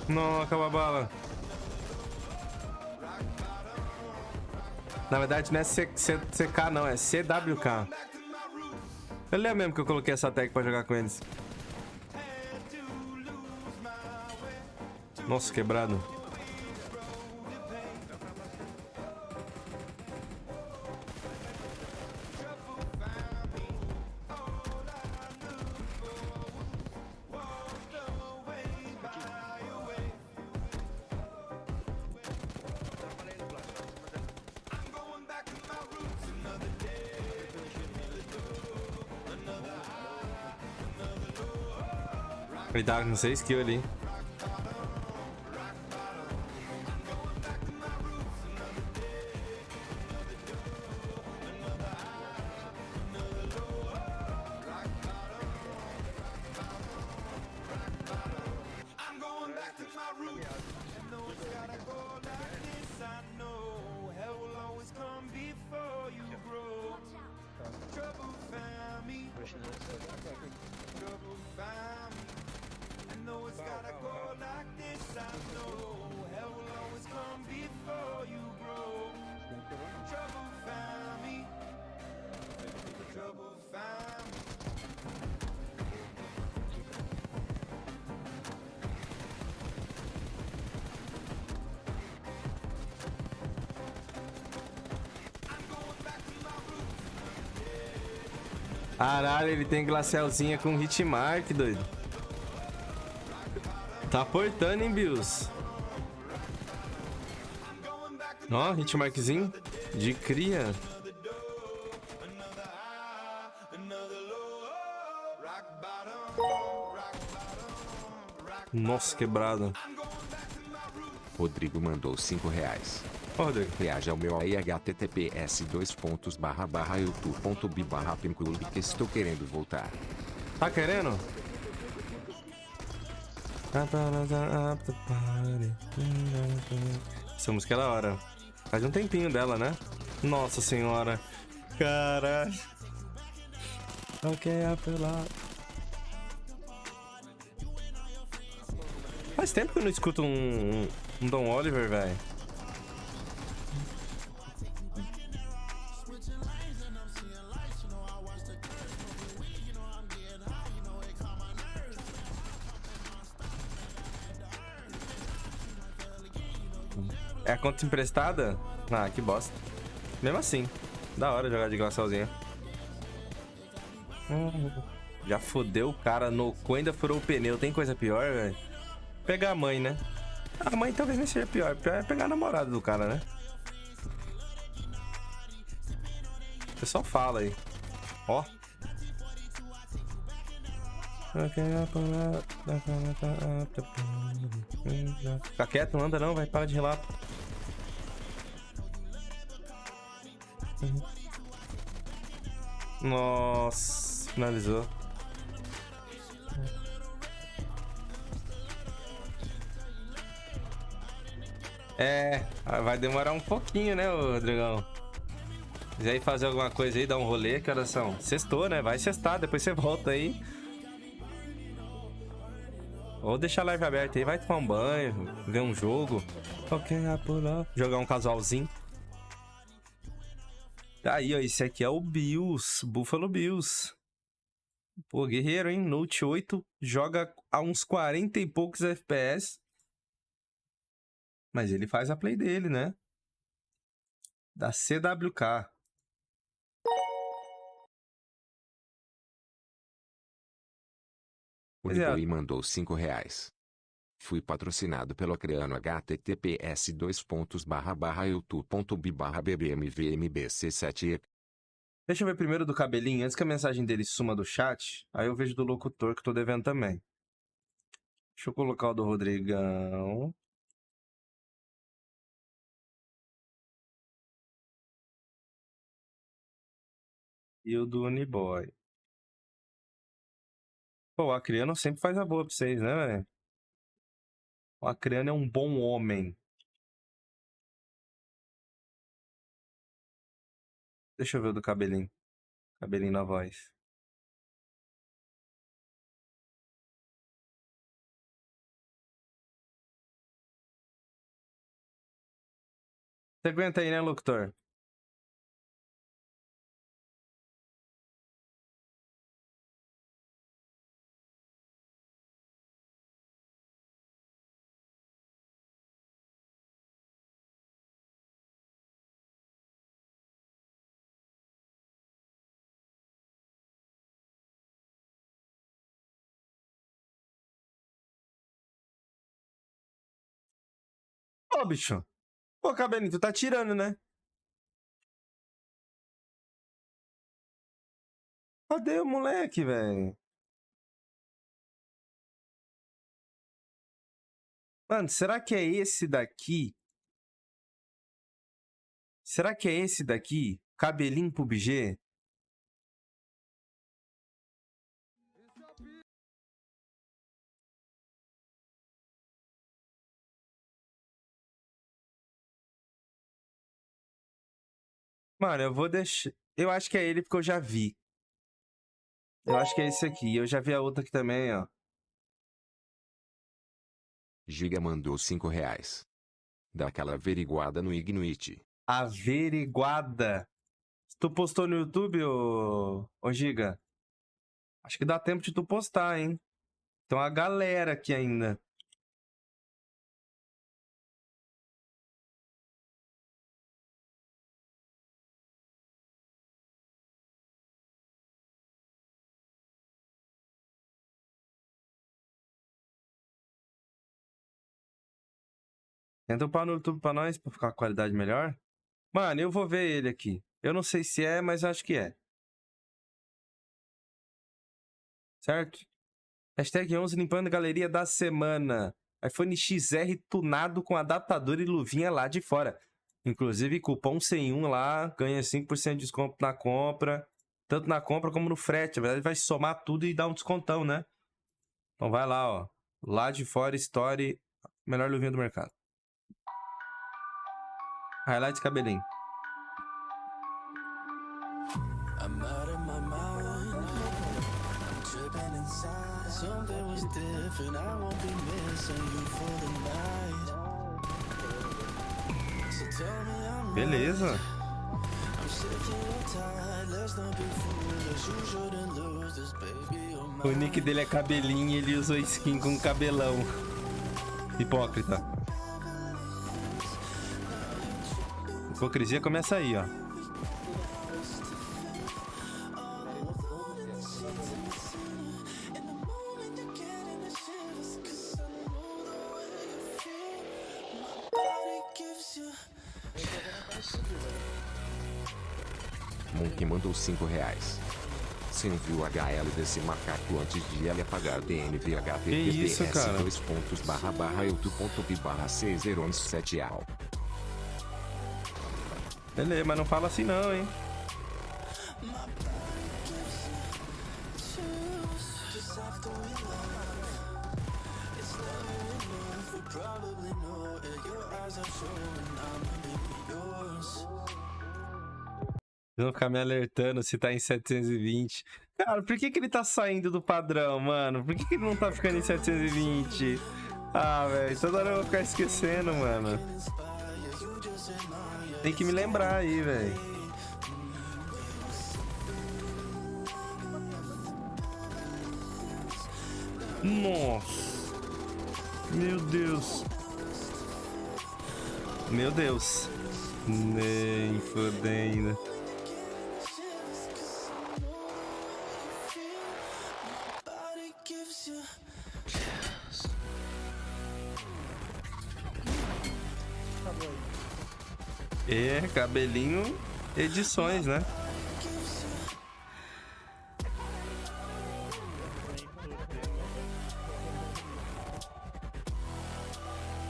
Não, acaba a bala. Na verdade não é CK não, é CWK. Eu lembro mesmo que eu coloquei essa tag pra jogar com eles. Nossa, quebrado. Ele tá com 6 kills ali. Caralho, ele tem glacialzinha com hitmark, doido. Tá aportando, hein, Bills? Ó, hitmarkzinho de cria. Nossa, quebrado. Rodrigo mandou 5 reais. Rodrigo. Reaja ao meu aí https://youtube.b/pinclub que estou querendo voltar. Tá querendo? Essa música é da hora. Faz um tempinho dela, né? Nossa senhora. Caralho. Ok, apelar. Faz tempo que eu não escuto um Don Oliver, velho. É a conta emprestada? Ah, que bosta. Mesmo assim, da hora jogar de glacialzinha. Já fodeu o cara no cu, ainda furou o pneu. Tem coisa pior, velho? Pegar a mãe, né? A mãe talvez nem seja pior. Pior é pegar a namorada do cara, né? O pessoal fala aí. Ó. Fica quieto, não anda não, vai. Para de relato. Nossa, finalizou. É, vai demorar um pouquinho, né, ô Dragão? quiser ir fazer alguma coisa aí, dar um rolê, que horas são? Sextou, né? Vai sextar, depois você volta aí. Ou deixar a live aberta aí, vai tomar um banho, ver um jogo. Jogar um casualzinho. Aí, ó, esse aqui é o Bills, Buffalo Bills. Pô, guerreiro, hein? Note 8, joga a uns 40 e poucos FPS. Mas ele faz a play dele, né? Da CWK. O Niboi mandou R$5. Fui patrocinado pelo Acreano https://youtube.b/bbmvmbc7e. Deixa eu ver primeiro do cabelinho, antes que a mensagem dele suma do chat. Aí eu vejo do locutor que eu tô devendo também. Deixa eu colocar o do Rodrigão. E o do Uniboy. Pô, o Acreano sempre faz a boa pra vocês, né, velho? O Acreano é um bom homem. Deixa eu ver o do cabelinho. Cabelinho na voz. Você aguenta aí, né, locutor? Ô, bicho. Pô, cabelinho, tu tá tirando, né? Cadê o moleque, velho? Mano, será que é esse daqui? Será que é esse daqui? Cabelinho Pubg? Mano, eu vou deixar... Eu acho que é ele porque eu já vi. Eu acho que é esse aqui. Eu já vi a outra aqui também, ó. Giga mandou R$5. Dá aquela averiguada no Ignite. Averiguada. Tu postou no YouTube, ô Giga? Acho que dá tempo de tu postar, hein? Tem uma galera aqui ainda. Tenta upar no YouTube pra nós, pra ficar com a qualidade melhor. Mano, eu vou ver ele aqui. Eu não sei se é, mas acho que é. Certo? Hashtag 11 limpando a galeria da semana. iPhone XR tunado com adaptador e luvinha lá de fora. Inclusive, cupom 101 lá, ganha 5% de desconto na compra. Tanto na compra como no frete. Na verdade, vai somar tudo e dar um descontão, né? Então vai lá, ó. Lá de fora, Story. Melhor luvinha do mercado. Highlights cabelinho. I'm out of my mind. I'm tripping inside. Something was different. I won't be missing you for the night. So tell me I'm Beleza. I'm sick of your tired. Let's not be foolish. You shouldn't lose this, baby. O nick dele é cabelinho e ele usou skin com cabelão. Hipócrita. Hipocrisia começa aí, ó. Monkey mandou R$5. Você não viu o HL desse macaco antes de ele apagar DNVHTTPS://youtube.b/c017al. Beleza, mas não fala assim não, hein? Probably know it. Your eyes are showing I'm yours. Não ficar me alertando se tá em 720. Cara, por que ele tá saindo do padrão, mano? Por que ele não tá ficando em 720? Ah, velho, toda hora eu vou ficar esquecendo, mano. Tem que me lembrar aí, velho. Nossa. Meu Deus. Meu Deus. Nem fodendo. É, cabelinho edições, né?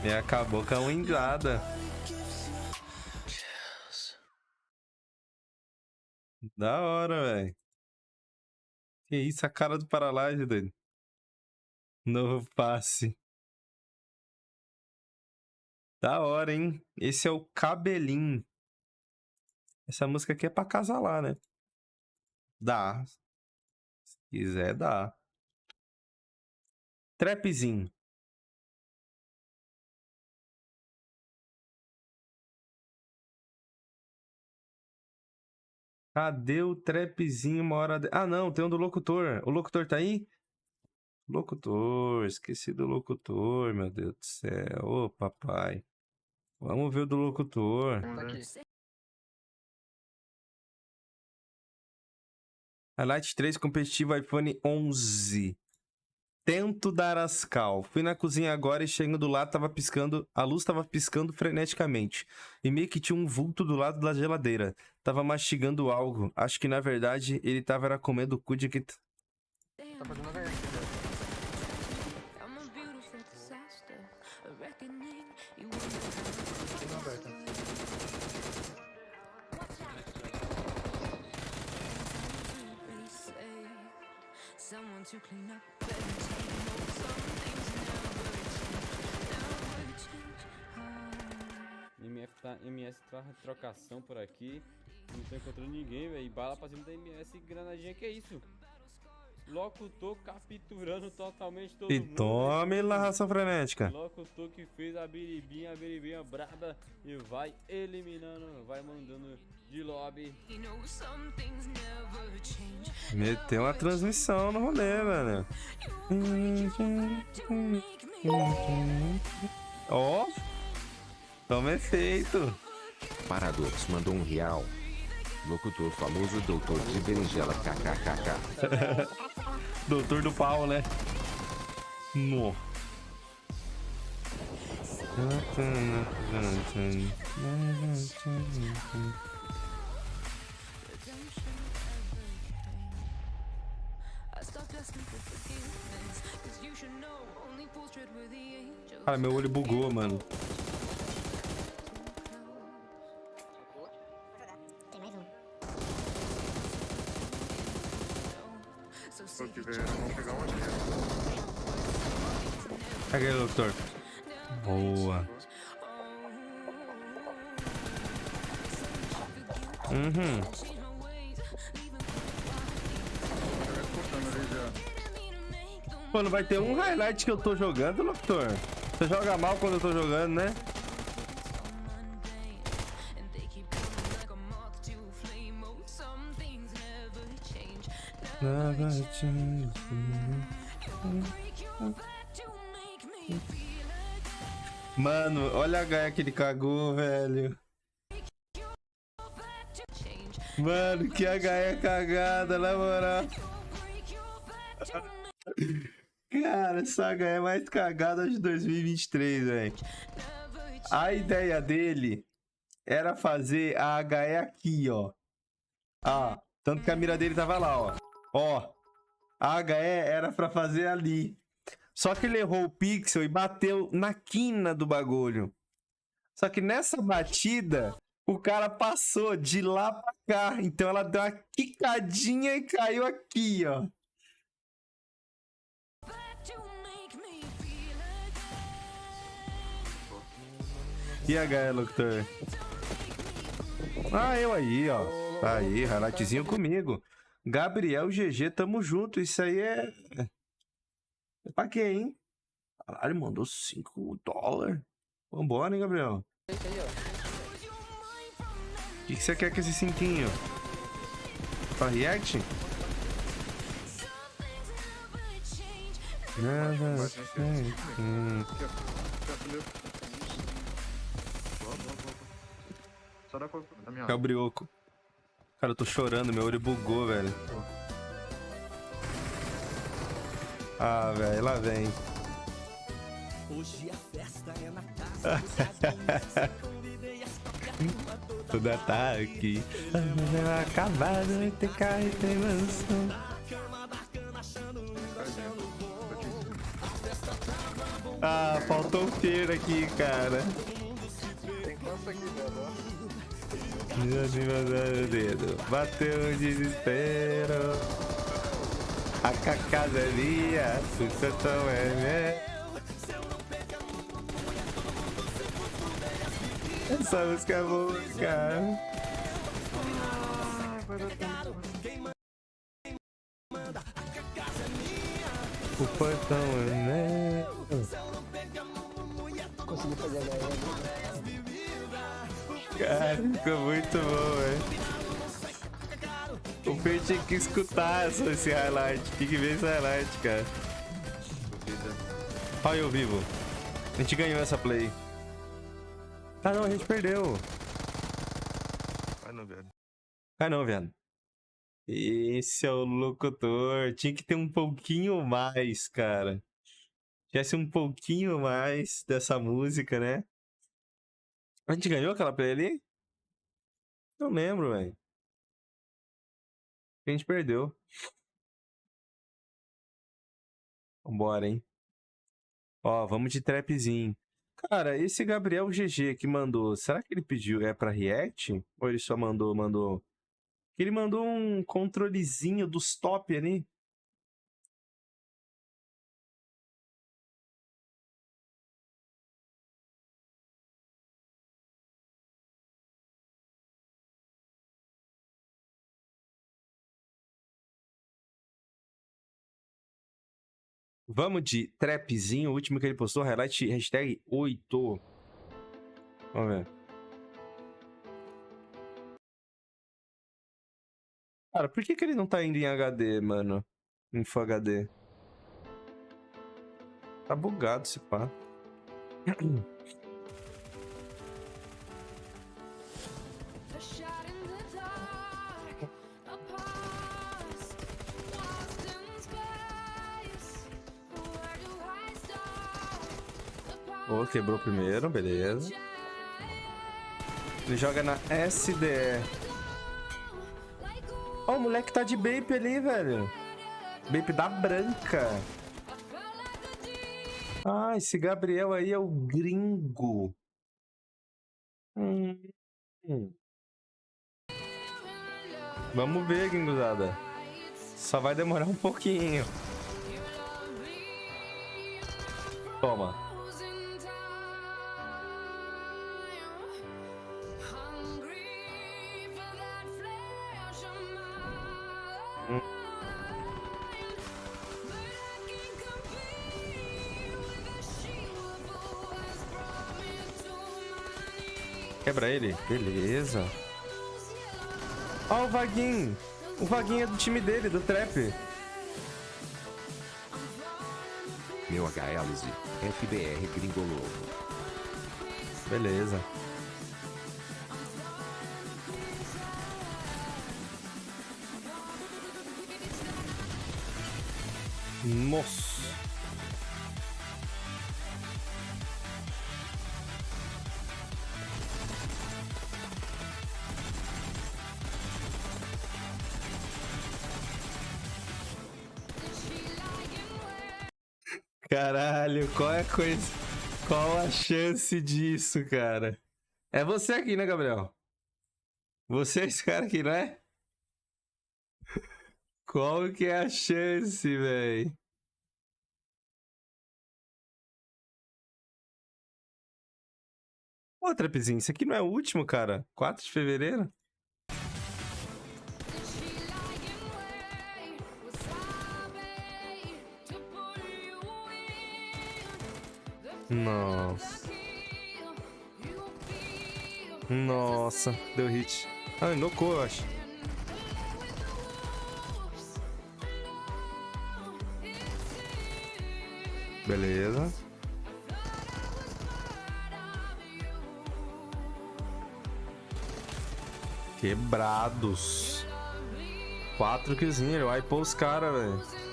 E acabou com a wingada. Da hora, velho. Que isso, a cara do Paralyze, doido. Novo passe. Da hora, hein? Esse é o cabelinho. Essa música aqui é pra casalar, né? Dá. Se quiser, dá. Trapzinho. Cadê o trapzinho uma hora... Ah, não, tem um do locutor. O locutor tá aí? Locutor, esqueci do locutor, meu Deus do céu. Ô, papai. Vamos ver o do locutor. Highlight 3 competitivo iPhone 11. Tento dar ascal. Fui na cozinha agora e chegando do lado tava piscando. A luz tava piscando freneticamente. E meio que tinha um vulto do lado da geladeira. Tava mastigando algo. Acho que na verdade ele tava era comendo o cu de que... Tá fazendo ganhe. MS trocação por aqui. Não tô encontrando ninguém, velho. Bala pra cima da MS granadinha, que é isso? Locutor capturando totalmente todo E mundo. tome lá, raça frenética. Locutor que fez a biribinha braba e vai eliminando, vai mandando de lobby. Meteu uma transmissão no rolê, velho. Ó. Toma efeito. Paradox mandou R$1. Locutor famoso doutor de berinjela kkkk. Doutor do pau, né? No. Cara, meu olho bugou, mano. Vamos pegar uma aqui. Peguei o doutor. Boa. Mano, vai ter um highlight que eu tô jogando, doutor. Você joga mal quando eu tô jogando, né? Mano, olha a gaia que ele cagou, velho. Mano, que a gaia cagada, na moral. Cara, essa gaia é mais cagada de 2023, velho. A ideia dele era fazer a HE aqui, ó. Ah, tanto que a mira dele tava lá, ó. Ó, a HE era pra fazer ali. Só que ele errou o pixel e bateu na quina do bagulho. Só que nessa batida, o cara passou de lá pra cá. Então ela deu uma quicadinha e caiu aqui, ó. E a HE, locutor? Ah, eu aí, ó. Aí, highlightzinho comigo. Gabriel GG, tamo junto. Isso aí é pra quem, hein? Caralho, mandou $5. Vambora, hein, Gabriel? O que você quer com esse cinquinho? Pra react? Só dá da minha É o brioco. Cara, eu tô chorando, meu olho bugou, velho. Ah, velho, lá vem. Hoje a festa é na casa. Tudo ataque. Acabado, vai ter carro e tem mansão. Ah, faltou um feiro aqui, cara. Tem cansa aqui, velho. Meu dedo, bateu o desespero. A casa é minha, o sertão é meu. Essa música é boa, cara. O portão é meu. Consegui fazer a galera. Cara, ficou muito bom, velho. O Fer tinha que escutar esse highlight. Tinha que ver esse highlight, cara. Olha eu vivo. A gente ganhou essa play. Ah, não, a gente perdeu. Vai não, velho. Ah, não, velho. Esse é o locutor. Tinha que ter um pouquinho mais, cara. Tivesse um pouquinho mais dessa música, né? A gente ganhou aquela play ali? Não lembro, velho. A gente perdeu. Vambora, hein? Ó, vamos de trapzinho. Cara, esse Gabriel GG que mandou, será que ele pediu pra react? Ou ele só mandou? Ele mandou um controlezinho dos top ali. Vamos de trapzinho, o último que ele postou, highlight hashtag 8. Vamos ver. Cara, por que ele não tá indo em HD, mano? Em Full HD. Tá bugado esse pá. Oh, quebrou primeiro, beleza. Ele joga na SDE. Ó, o moleque tá de Bape ali, velho. Bape da branca. Ah, esse Gabriel aí é o gringo. Vamos ver, gringozada. Só vai demorar um pouquinho. Toma. Quebra ele. Beleza. Ó, o Vaguinho. O Vaguinho é do time dele, do Trap. Meu HLZ, FBR Gringolovo. Beleza. Nossa. Caralho, qual é a coisa? Qual a chance disso, cara? É você aqui, né, Gabriel? Você é esse cara aqui, não é? Qual que é a chance, velho? Ô, Trapzinho, isso aqui não é o último, cara? 4 de fevereiro? Nossa. Nossa, deu hit. Ah, inocou, eu acho. Beleza. Quebrados. 4 killzinhos, ele vai pôr os caras, velho.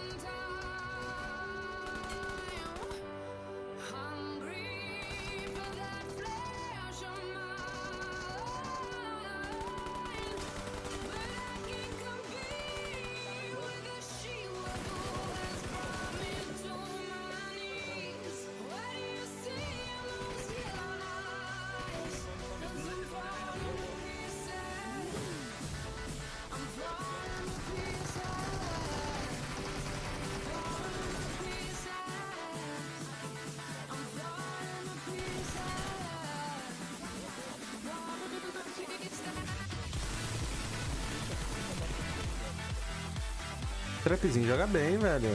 Trapzinho joga bem, velho.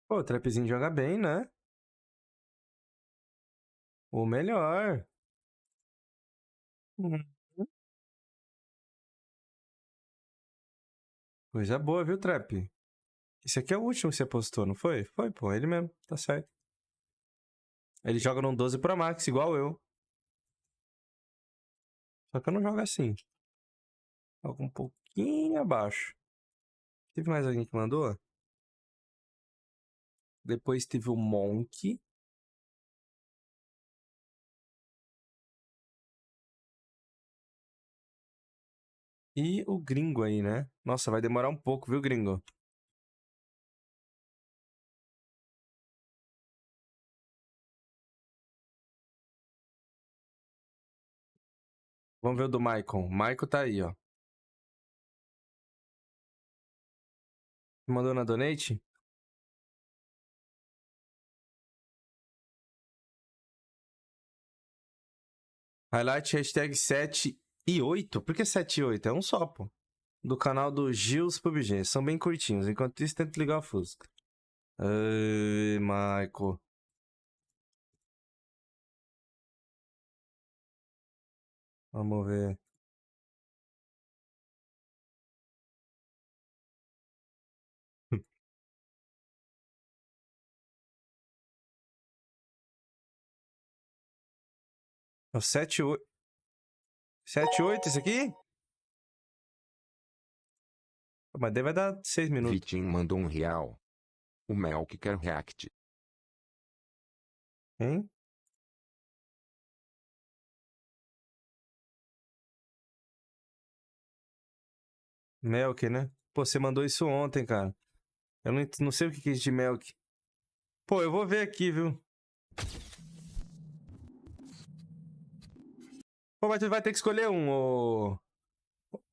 Pô, o Trapzinho joga bem, né? O melhor. Coisa boa, viu, Trap? Esse aqui é o último que você postou, não foi? Foi, pô, ele mesmo, tá certo. Ele joga num 12 Pro Max, igual eu. Só que eu não jogo assim. Jogo um pouquinho abaixo. Teve mais alguém que mandou? Depois teve o Monk. E o gringo aí, né? Nossa, vai demorar um pouco, viu, gringo? Vamos ver o do Maicon. Maicon tá aí, ó. Mandou na donate? Highlight hashtag 7 e 8? Por que 7 e 8? É um só, pô. Do canal do Gils Pubg. São bem curtinhos. Enquanto isso, tento ligar o Fusca. Ai, Michael. Vamos ver. É o 7 e 8. 7 e 8 esse aqui? Mas daí vai dar 6 minutos. Vitinho mandou R$1. O Melk quer react. Hein? Melk, né? Pô, você mandou isso ontem, cara. Eu não sei o que é isso de Melk. Pô, eu vou ver aqui, viu? Pô, mas tu vai ter que escolher um,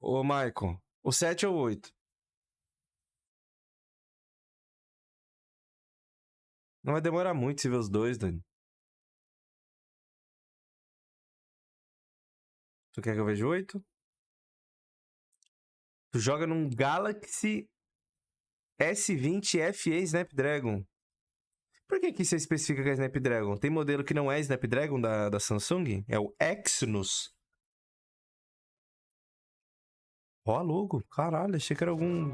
ô Michael. O 7 ou o 8? Não vai demorar muito se ver os dois, Dani. Tu quer que eu veja o 8? Tu joga num Galaxy S20 FE Snapdragon. Por que você especifica que é Snapdragon? Tem modelo que não é Snapdragon da Samsung? É o Exynos. Ó, logo. Caralho, achei que era algum...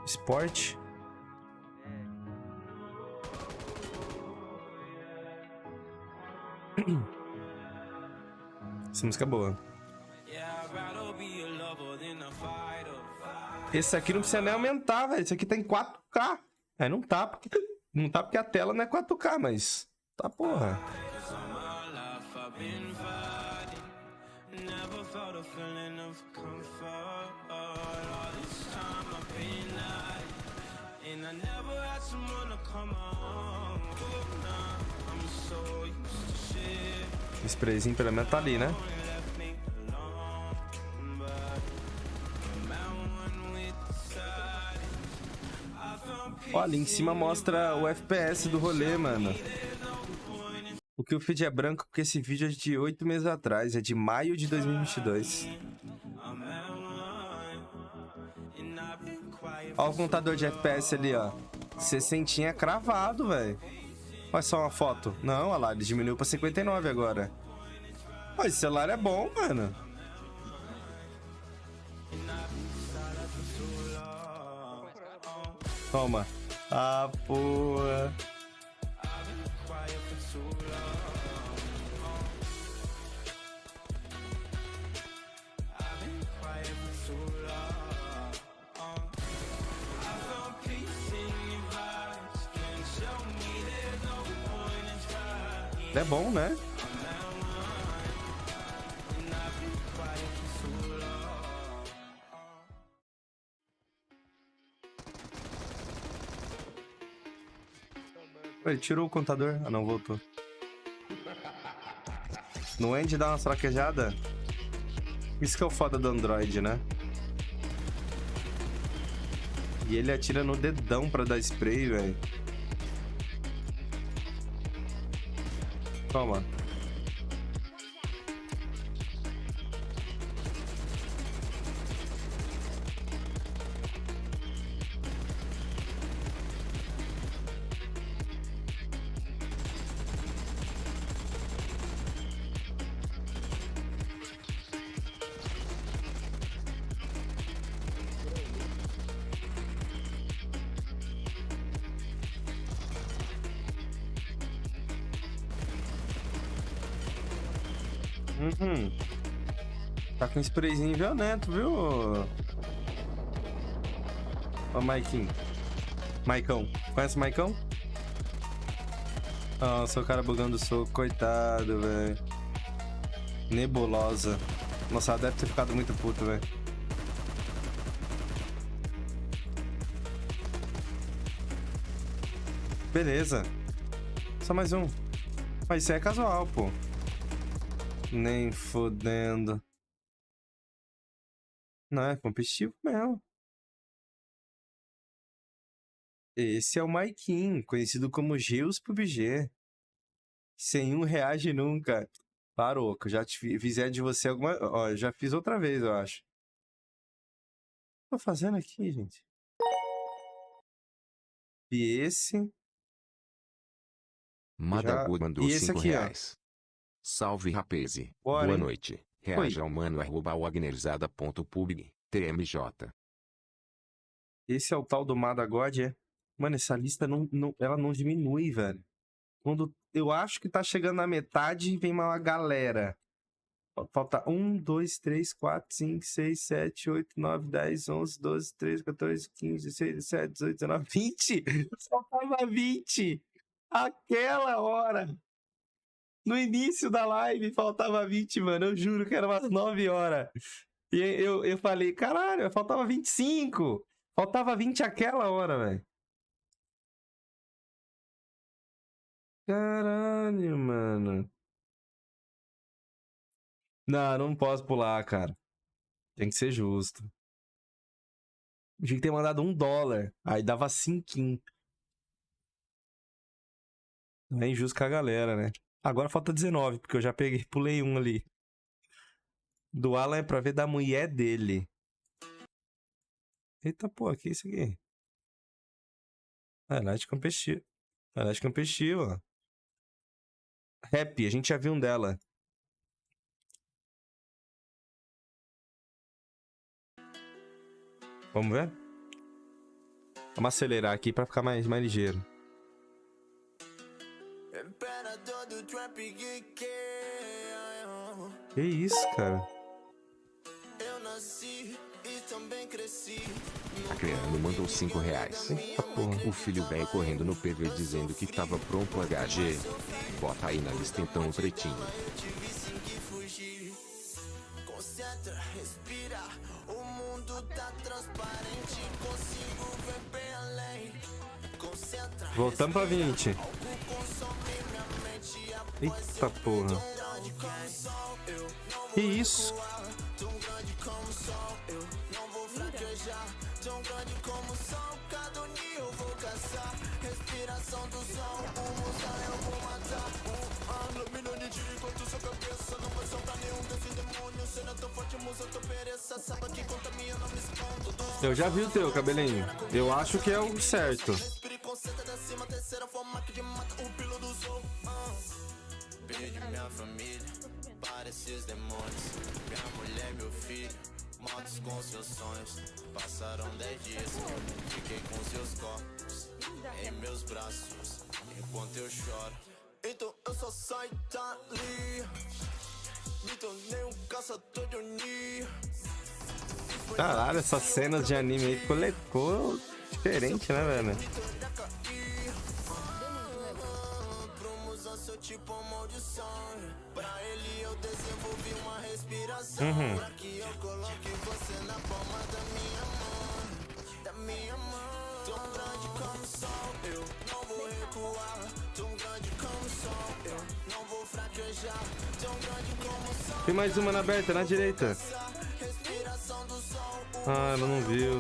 Sport. Essa música é boa. Esse aqui não precisa nem aumentar, velho. Esse aqui tá em 4K. É, não tá porque a tela não é 4K, mas... Tá, porra. O sprayzinho pelo menos tá ali, né? Ó, ali em cima mostra o FPS do rolê, mano. O que o feed é branco porque esse vídeo é de 8 meses atrás. É de maio de 2022. Ó o contador de FPS ali, ó. 60 cravado, velho. Olha só uma foto. Não, olha lá, ele diminuiu pra 59 agora. Ó, esse celular é bom, mano. Toma. Ah, porra. É bom, né? Ele tirou o contador. Ah, não, voltou. No end dá uma fraquejada. Isso que é o foda do Android, né? E ele atira no dedão pra dar spray, velho. Toma. Tá com um sprayzinho violento, viu? Ó, Maikinho. Maicão. Conhece o Maicão? Nossa, o cara bugando o soco. Coitado, velho. Nebulosa. Nossa, ela deve ter ficado muito puto, velho. Beleza. Só mais um. Mas isso aí é casual, pô. Nem fodendo. Não, é competitivo mesmo. Esse é o Maikin, conhecido como Geus Pubg. Sem um reage nunca. Parou, que eu já fizer de você alguma... Ó, eu já fiz outra vez, eu acho. O que tô fazendo aqui, gente? E esse... Madagu mandou E esse 5 aqui, reais. Salve, rapaz. Bora, Boa hein? noite. Reaja ao mano @wagnerzada.pubg, TMJ. Esse é o tal do Madagod, é? Mano, essa lista ela não diminui, velho. Quando eu acho que tá chegando na metade, vem uma galera. Falta 1, 2, 3, 4, 5, 6, 7, 8, 9, 10, 11, 12, 13, 14, 15, 16, 17, 18, 19, 20! Faltava 20! Aquela hora! No início da live faltava 20, mano. Eu juro que era umas 9 horas. E eu falei, caralho, faltava 25. Faltava 20 aquela hora, velho. Caralho, mano. Não posso pular, cara. Tem que ser justo. Tinha que ter mandado $1. Aí dava 5. Não é injusto com a galera, né? Agora falta 19, porque eu já peguei, pulei um ali. Do Alan é pra ver da mulher dele. Eita, pô, que é isso aqui? Highlight competitivo. Highlight competitivo, ó. Rap, a gente já viu um dela. Vamos ver? Vamos acelerar aqui pra ficar mais ligeiro. Que isso, cara? Acreano mandou 5 reais. Eita, porra. O filho velho correndo no PV dizendo que tava pronto HG. Bota aí na lista então, pretinho. Concentra, respira. O mundo tá transparente. Consigo ver bem além. Concentra. Voltamos pra 20. Eita, porra. Que isso? Tão grande como o sol, eu não vou fraquejar. Tão grande como o sol, cada dia eu vou caçar. Respiração do sol, o musão eu vou matar. Eu já vi o teu, cabelinho. Eu acho que é o certo. Perdi minha família para esses demônios. Minha mulher, meu filho, mortos com seus sonhos. Passaram 10 dias, fiquei com seus corpos em meus braços, enquanto eu choro. Então eu só saio dali, me tornei um caçador de unir. Caralho, essas cenas de anime aí ficou diferente, né, velho? Tipo maldição, pra ele eu desenvolvi uma respiração, pra que eu coloque você na palma da minha mão, tão grande como o sol, eu não vou recuar, tão grande como o sol, eu não vou fraquejar, tão grande como o sol. Tem mais uma na aberta, na direita. Ah, ela não viu.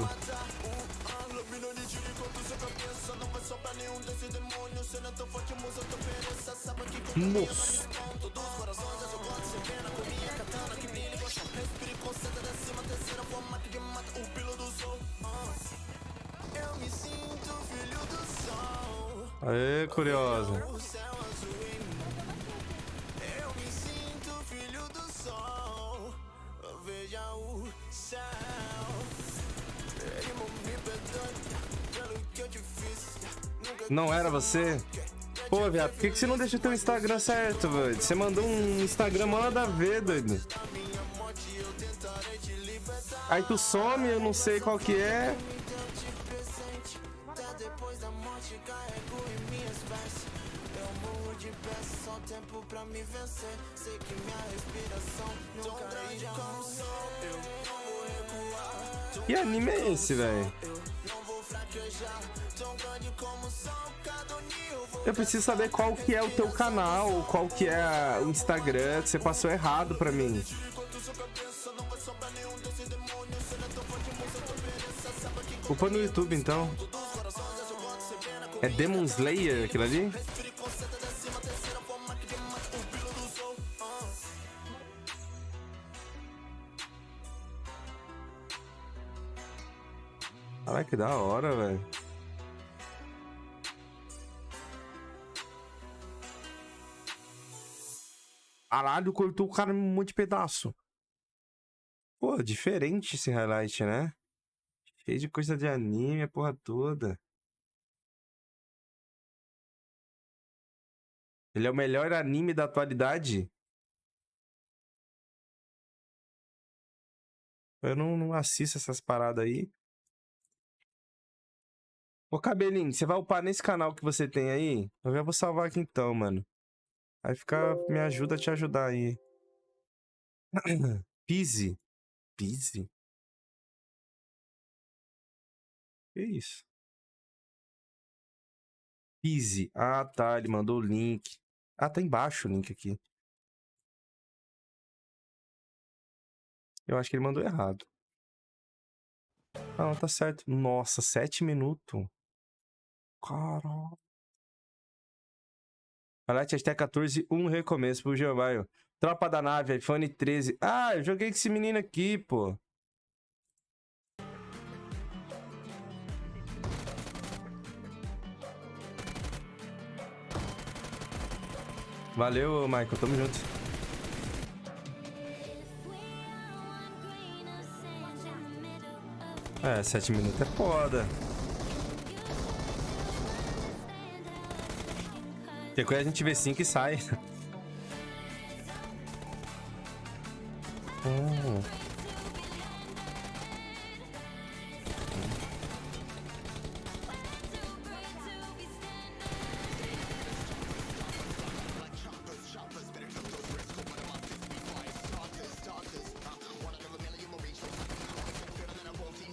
Nossa. Eu me sinto filho do sol. Aê, curiosa. Eu me sinto filho do sol. Veja o céu. Irmão, me perdoe pelo que eu te fiz. Não era você? Pô, viado, por que você não deixa o teu Instagram certo, velho? Você mandou um Instagram mó nada a ver, doido. Aí tu some, eu não sei qual que é. Que anime é esse, velho? Eu preciso saber qual que é o teu canal, qual que é o Instagram, que você passou errado pra mim. Culpa no YouTube, então. É Demon Slayer aquilo ali? Caraca, que da hora, velho. Caralho, cortou o cara em um monte de pedaço. Pô, diferente esse highlight, né? Cheio de coisa de anime, a porra toda. Ele é o melhor anime da atualidade? Eu não assisto essas paradas aí. Ô, cabelinho, você vai upar nesse canal que você tem aí? Eu já vou salvar aqui então, mano. Aí fica... Me ajuda a te ajudar aí. Pise. Pise? Que isso? Pise. Ah, tá. Ele mandou o link. Ah, tá embaixo o link aqui. Eu acho que ele mandou errado. Ah, não, tá certo. Nossa, 7 minutos. Caralho. Highlight hashtag 14, recomeço pro Giovanni. Tropa da nave, iPhone 13. Ah, eu joguei com esse menino aqui, pô. Valeu, Michael. Tamo junto. É, 7 minutos é foda. Porque quando a gente vê 5 e sai.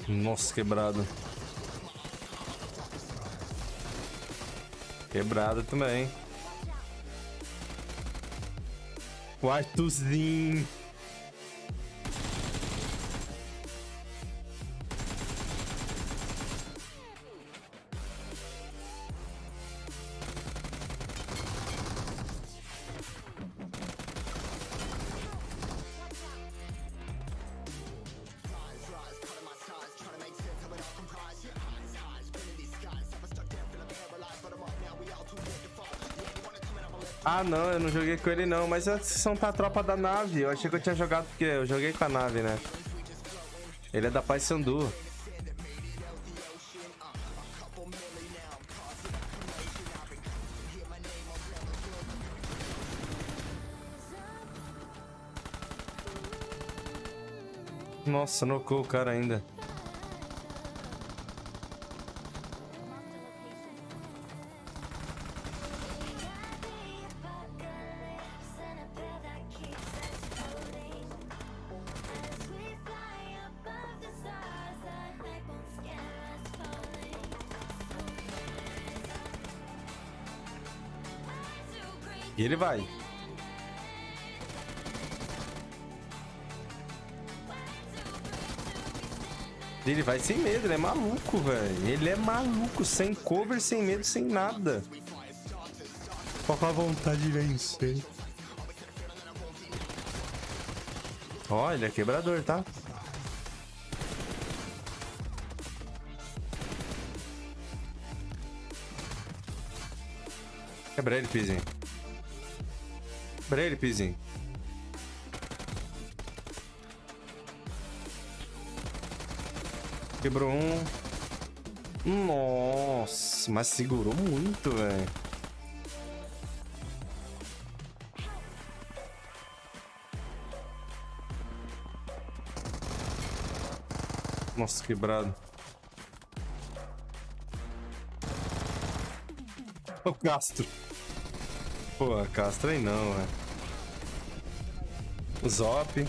Nossa, quebrado. Quebrado também. O Arthurzinho. Ah, não, eu não joguei com ele não, mas vocês são da tropa da nave. Eu achei que eu tinha jogado porque eu joguei com a nave, né? Ele é da Paysandu. Nossa, nocou o cara ainda. E ele vai. Ele vai sem medo, ele é maluco, velho. Ele é maluco, sem cover, sem medo, sem nada. Só com a vontade de vencer. Ó, ele é quebrador, tá? Quebra ele, Pizinho. Quebra ele, Pizinho. Quebrou um. Nossa, mas segurou muito, velho. Nossa, quebrado. O Castro. Pô, Castro aí não, velho. O Zop.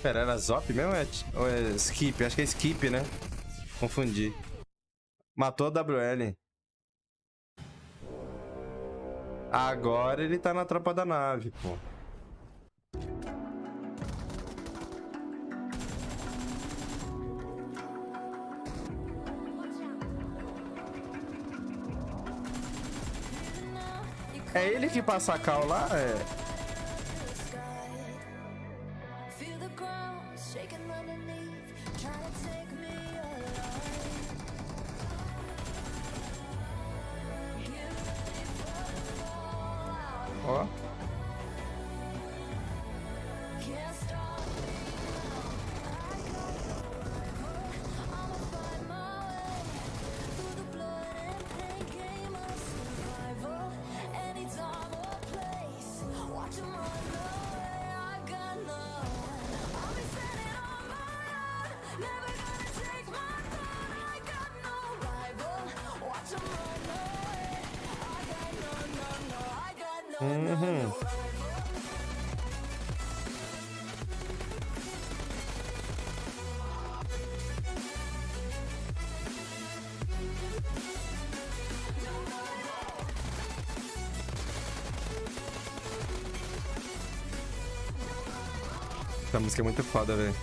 Pera, era Zop mesmo ou é Skip? Acho que é Skip, né? Confundi. Matou a WL. Agora ele tá na tropa da nave, pô. É ele que passa a cal lá? É. Ó. Uhum. Essa música é muito foda, velho.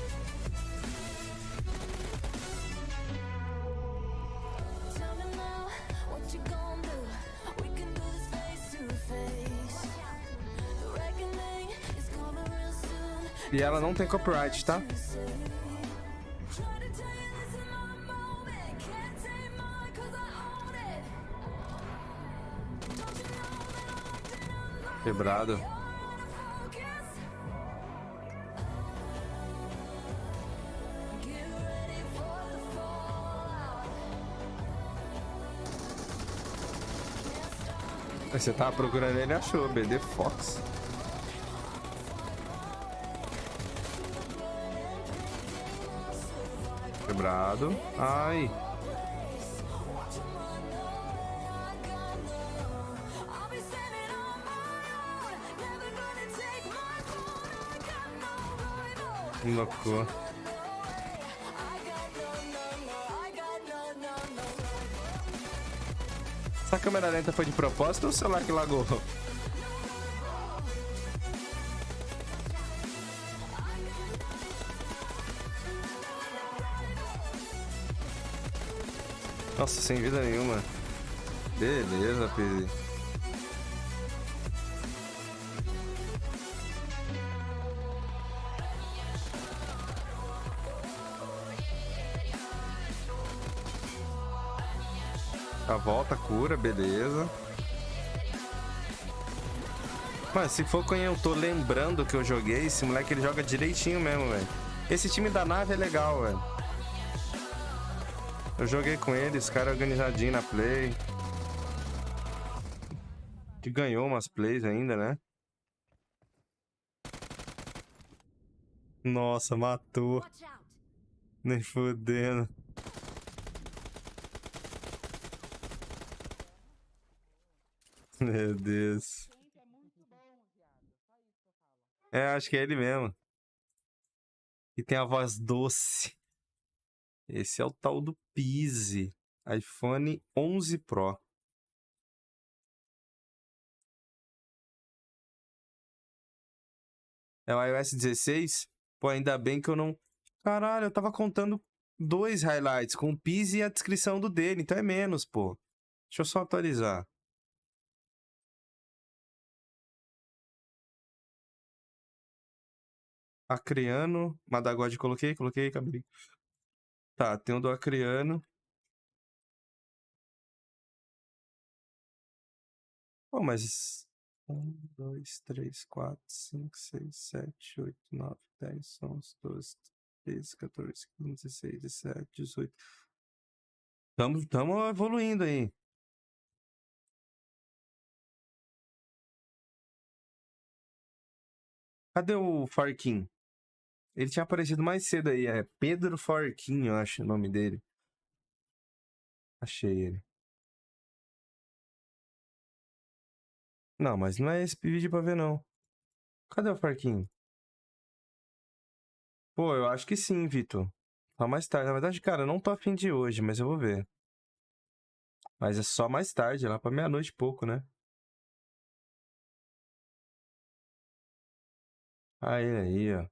E ela não tem copyright, tá? Quebrado. Você tava procurando ele e achou, BD Fox. Quebrado. Ai. Loucura. Essa câmera lenta foi de propósito ou o celular que lagou? Nossa, sem vida nenhuma. Beleza, Pizzi. A volta, cura, beleza. Mas se for quem eu tô lembrando que eu joguei, esse moleque ele joga direitinho mesmo, velho. Esse time da nave é legal, velho. Eu joguei com eles, cara organizadinho na play. Que ganhou umas plays ainda, né? Nossa, matou. Nem fudendo. Meu Deus. É, acho que é ele mesmo. E tem a voz doce. Esse é o tal do Pubg. iPhone 11 Pro. É o iOS 16? Pô, ainda bem que eu não... Caralho, eu tava contando 2 highlights com o Pubg e a descrição do dele. Então é menos, pô. Deixa eu só atualizar. Acreano. Madagode coloquei, acabei. Tá, tem o do Acreano. Pô, mas... 1, 2, 3, 4, 5, 6, 7, 8, 9, 10, 11, 12, 13, 14, 15, 16, 17, 18. Tamo evoluindo aí. Cadê o Farquim? Ele tinha aparecido mais cedo aí. É Pedro Farquim, eu acho o nome dele. Achei ele. Não, mas não é esse vídeo pra ver, não. Cadê o Farquim? Pô, eu acho que sim, Vitor. Só mais tarde. Na verdade, cara, eu não tô afim de hoje, mas eu vou ver. Mas é só mais tarde, lá pra meia-noite e pouco, né? Aí, ó.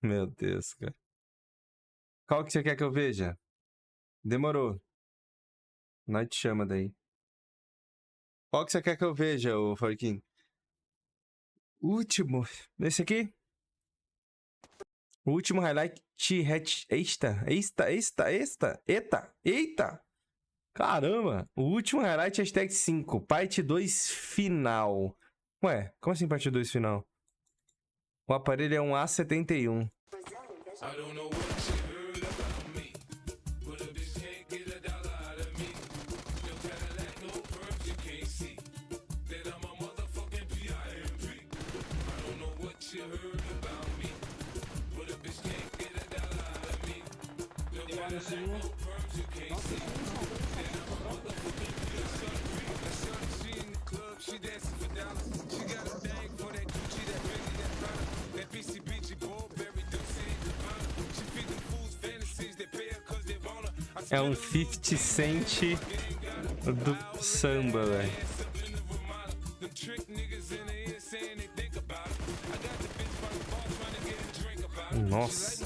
Meu Deus, cara. Qual que você quer que eu veja? Demorou. Nós te chama daí. Qual que você quer que eu veja, ô Farquim? Último. Esse aqui? O último highlight. Eita! Caramba! O último highlight hashtag 5. Parte 2 final. Ué, como assim parte 2 final? O aparelho é um A71. É um 50 Cent do samba, velho. Nossa.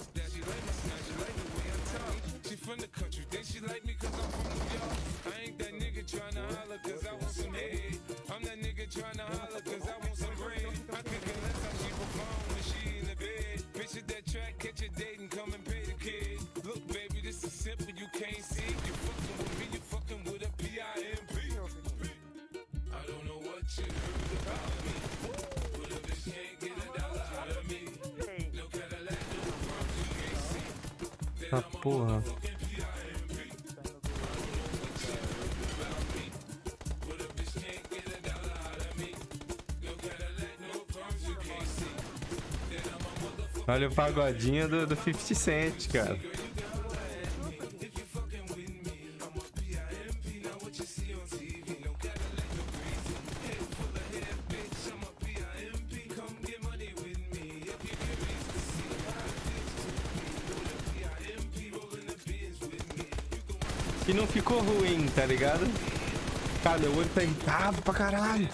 Ah, porra. Olha o pagodinho do 50 Cent, cara. E não ficou ruim, tá ligado? Cara, meu olho tá irritado pra caralho.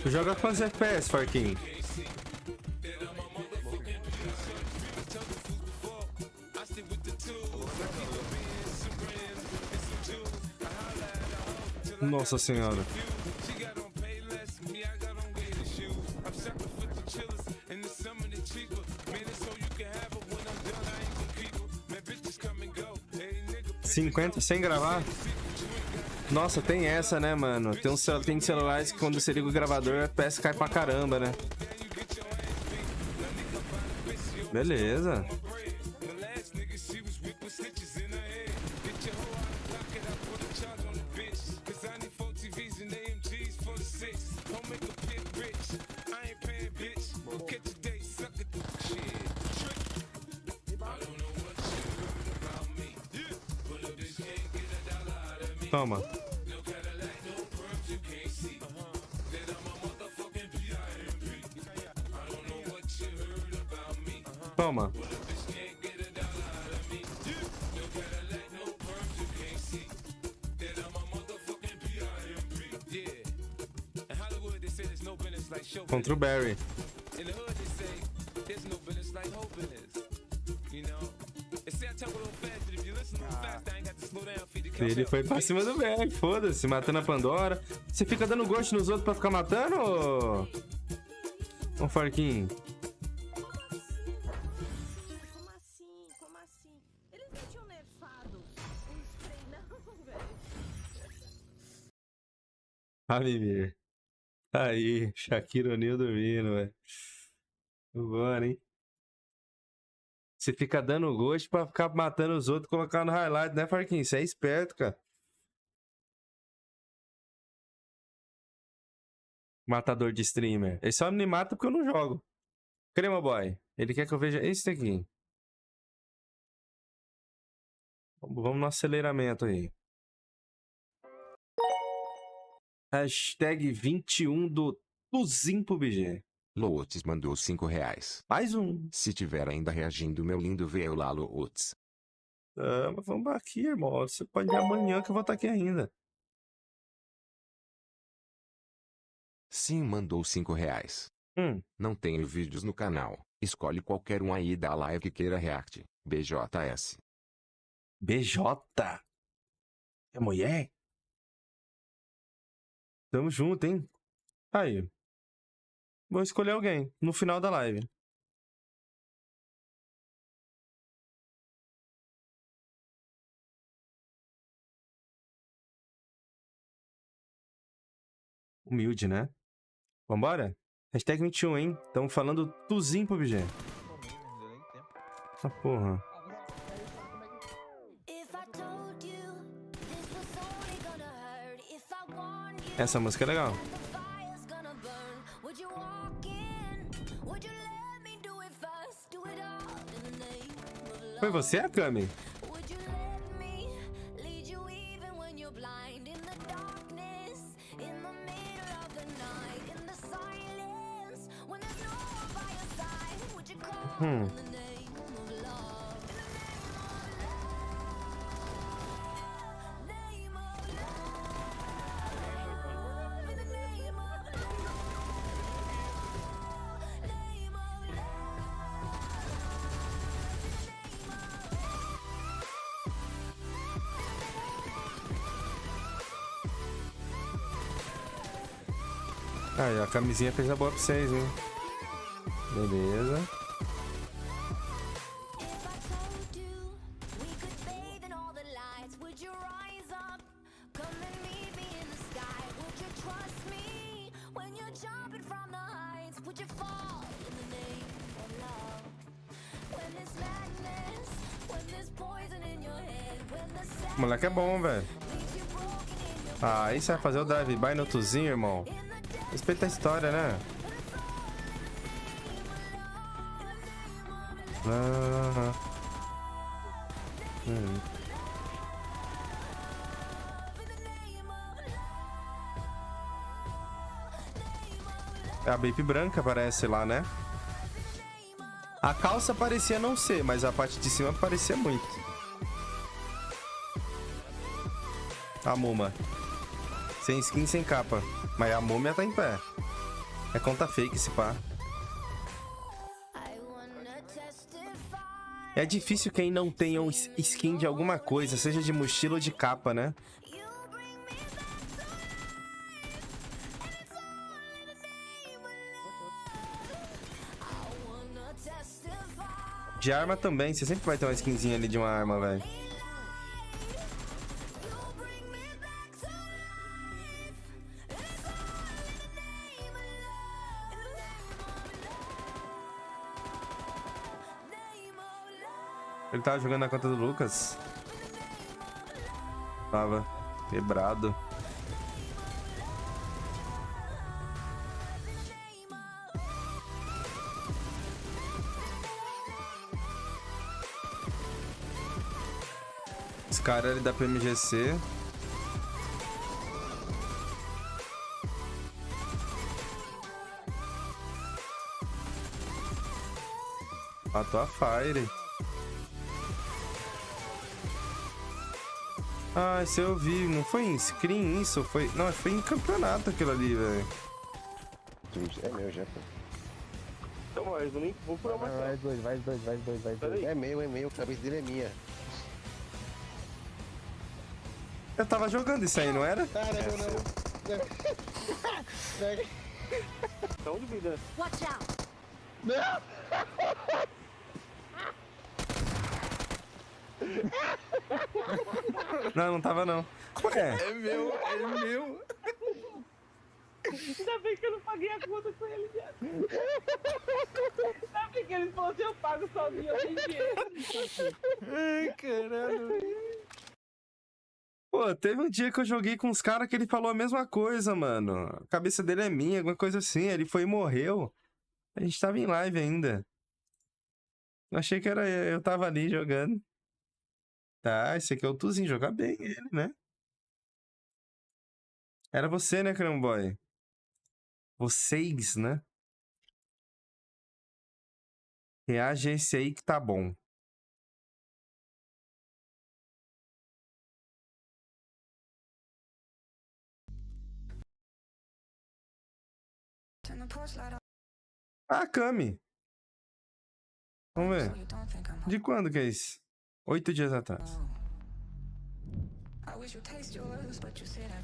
Tu joga quantos FPS, Farquinho? Nossa senhora. $50 sem gravar? Nossa, tem essa, né, mano? Tem celulares que quando você liga o gravador, a FPS cai pra caramba, né? Beleza. Toma. Toma. Contra o Barry. Ele foi pra cima do Barry, foda-se, matando a Pandora. Você fica dando gosto nos outros pra ficar matando, ô Farquinho? Como assim? Eles não tinham nerfado o spray, não, velho. Ah, Mimir. Aí, Shakira O'Neal dormindo, velho. Vambora, hein? Você fica dando gosto pra ficar matando os outros e colocar no highlight, né, Farquinho? Você é esperto, cara. Matador de streamer. Ele só me mata porque eu não jogo. Crema Boy. Ele quer que eu veja esse aqui. Vamos no aceleramento aí. Hashtag 21 do Tuzinho Pubg. Loots mandou R$5. Mais um. Se tiver ainda reagindo, meu lindo, veio lá, Loots. Ah, mas vamos aqui, irmão. Você pode ir amanhã que eu vou estar aqui ainda. Sim, mandou R$5. Não tenho vídeos no canal. Escolhe qualquer um aí da live que queira react. BJS. BJ? É mulher? Tamo junto, hein? Aí. Vou escolher alguém no final da live. Humilde, né? Vambora? Hashtag 21, hein? Estamos falando Tuzinho Pubg. Ah, porra. Essa música é legal. Foi você, Akami? Aí, a camisinha fez a boa pra vocês, hein? Beleza. O moleque é bom, velho. Ah, aí você vai fazer o drive-by no Tuzinho, irmão. Respeita a história, né? É a baby branca, parece lá, né? A calça parecia não ser, mas a parte de cima parecia muito. A Muma. Sem skin, sem capa. Mas a múmia tá em pé. É conta fake esse pá. É difícil quem não tenha um skin de alguma coisa, seja de mochila ou de capa, né? De arma também, você sempre vai ter uma skinzinha ali de uma arma, velho. Ele tava jogando na conta do Lucas. Tava quebrado. Esse cara ali da PMGC. Matou a Fire. Ah, esse eu vi. Não foi em screen isso? Foi... Não, foi em campeonato aquilo ali, velho. É meu já, pô. Então, mas não vou por mais. Vai dois. É meu, a cabeça dele é minha. Eu tava jogando isso aí, não era? Então, duvida. Watch out! Não! Não, não tava não. Ué. É meu. Ainda bem que eu não paguei a conta com ele, já. Ainda bem que ele falou assim, eu pago sozinho, eu tenho dinheiro. Ai, caralho. Pô, teve um dia que eu joguei com uns caras que ele falou a mesma coisa, mano. A cabeça dele é minha, alguma coisa assim. Ele foi e morreu. A gente tava em live ainda. Eu achei que era eu tava ali jogando. Tá, esse aqui é o Tuzinho, joga bem ele, né? Era você, né, Cramboy? Vocês, né? Reage a esse aí que tá bom. Ah, Cami. Vamos ver. De quando que é isso? 8 dias atrás.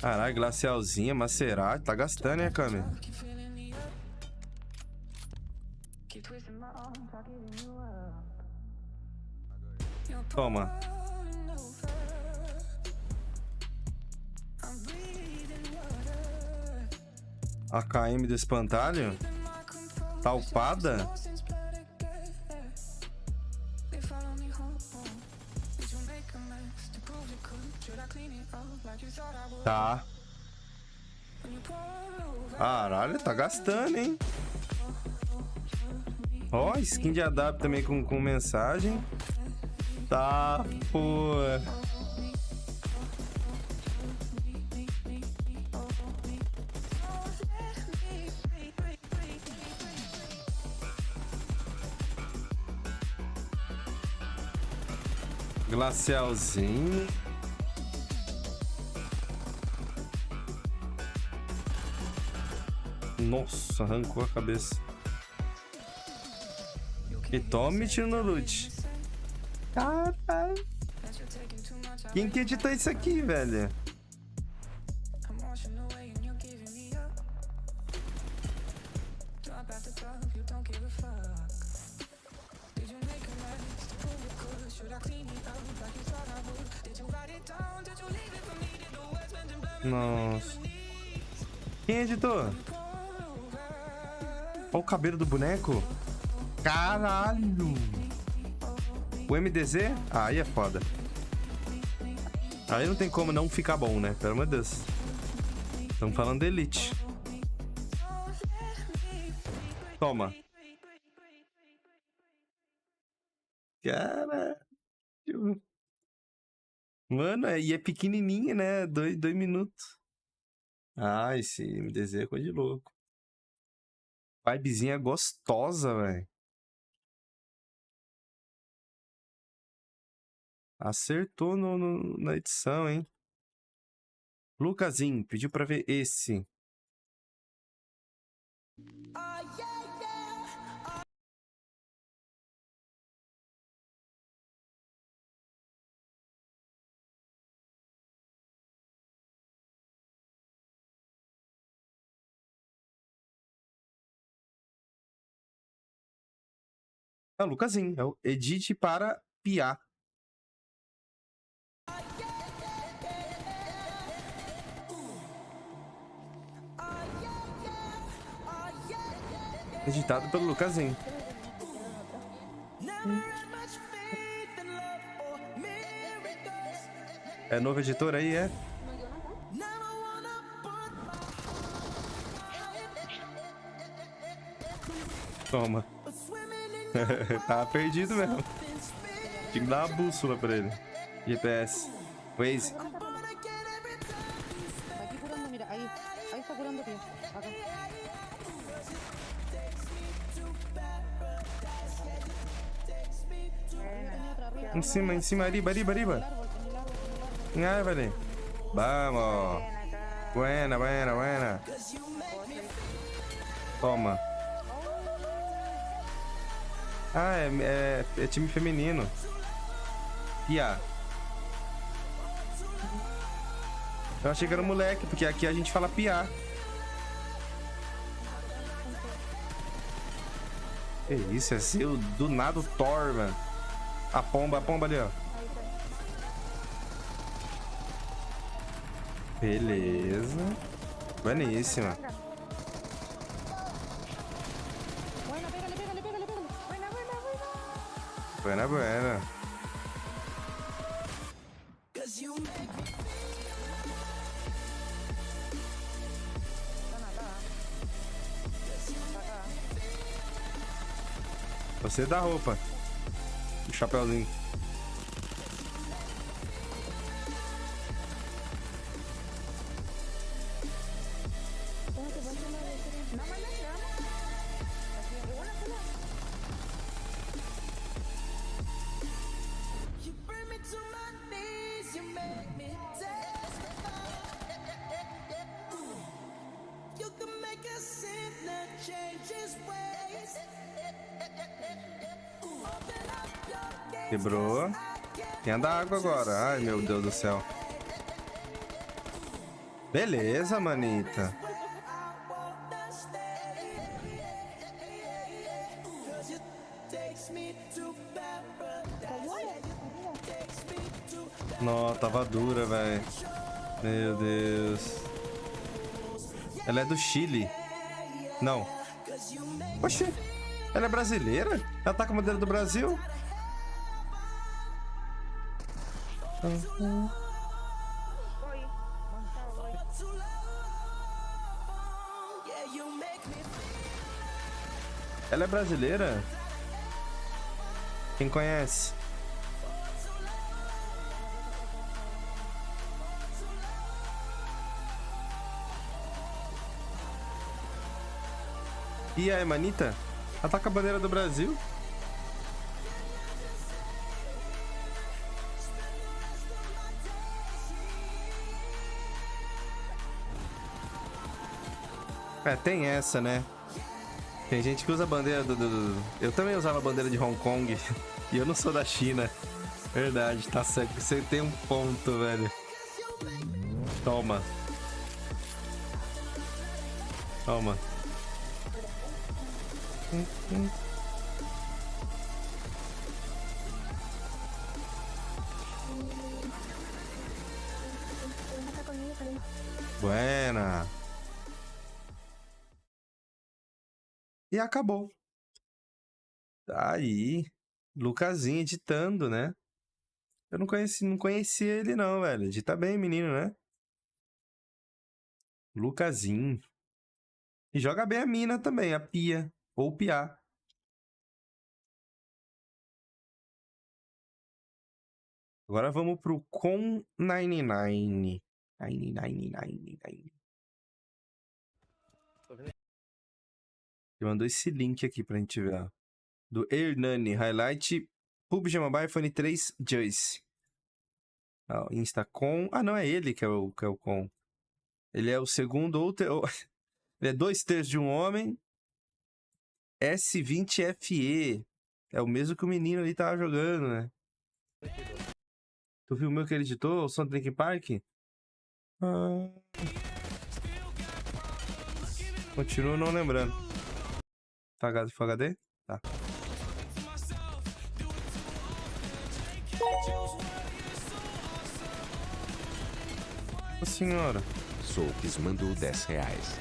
Caralho, glacialzinha, Maserati. Tá gastando, hein, Cami? Toma. AKM do espantalho? Tá upada? Tá. Caralho, tá gastando, hein? Ó, skin de AW também com mensagem. Tá, pô. Glacialzinho. Nossa, arrancou a cabeça. E tome tiro no loot. Caralho. Quem que editou isso aqui, velho? Nossa. Quem editou? Olha o cabelo do boneco. Caralho. O MDZ? Ah, aí é foda. Aí não tem como não ficar bom, né? Pelo amor de Deus. Estamos falando de Elite. Toma. Caralho. Mano, e é pequenininha, né? 2 minutos. Ah, esse MDZ é coisa de louco. Vibezinha gostosa, velho. Acertou na edição, hein? Lucasinho, pediu pra ver esse. É o Lucasinho. É o edit para piar. Editado pelo Lucasinho. É novo editor aí, é? Toma. Tava perdido mesmo. Tinha que dar uma bússola pra ele. GPS. Waze. Aquí curando, mira, ahí está curando, tío. Acá. Em cima, arriba. Ai, vale. Vamos. Buena. Toma. Ah, é time feminino. Pia. Eu achei que era um moleque, porque aqui a gente fala piá. Que isso, é seu do nada o Thor, mano. A pomba ali, ó. Beleza. Bueníssima. Buena. Você dá roupa. O chapéuzinho. Quebrou. Tem a da água agora. Ai, meu Deus do céu. Beleza, manita. Nossa, tava dura, velho. Meu Deus. Ela é do Chile. Não. Oxi. Ela é brasileira? Ela tá com a bandeira do Brasil? Ela é brasileira? Quem conhece? E aí, manita? Ela tá com a bandeira do Brasil? É, tem essa, né? Tem gente que usa a bandeira Eu também usava a bandeira de Hong Kong. E eu não sou da China. Verdade, tá certo. Você tem um ponto, velho. Toma. Buena. E acabou. Tá aí. Lucasinho editando, né? Eu não conhecia ele não, velho. Edita bem, menino, né? Lucasinho. E joga bem a mina também, a Pia. Ou Piá. Agora vamos pro Com 99. 99. Eu mandou esse link aqui pra gente ver, ó. Do Hernani, highlight Pubg Mobile iPhone 3 Juice. Ó, Insta com... Ah, não, é ele que é o com. Ele é o segundo ou... Ele é 2/3 de um homem S20FE. É o mesmo que o menino ali tava jogando, né? Tu viu o meu que ele editou? O som do Linkin Park? Ah. Continuo não lembrando. Full HD? Tá. Nossa senhora. Souks mandou 10 reais.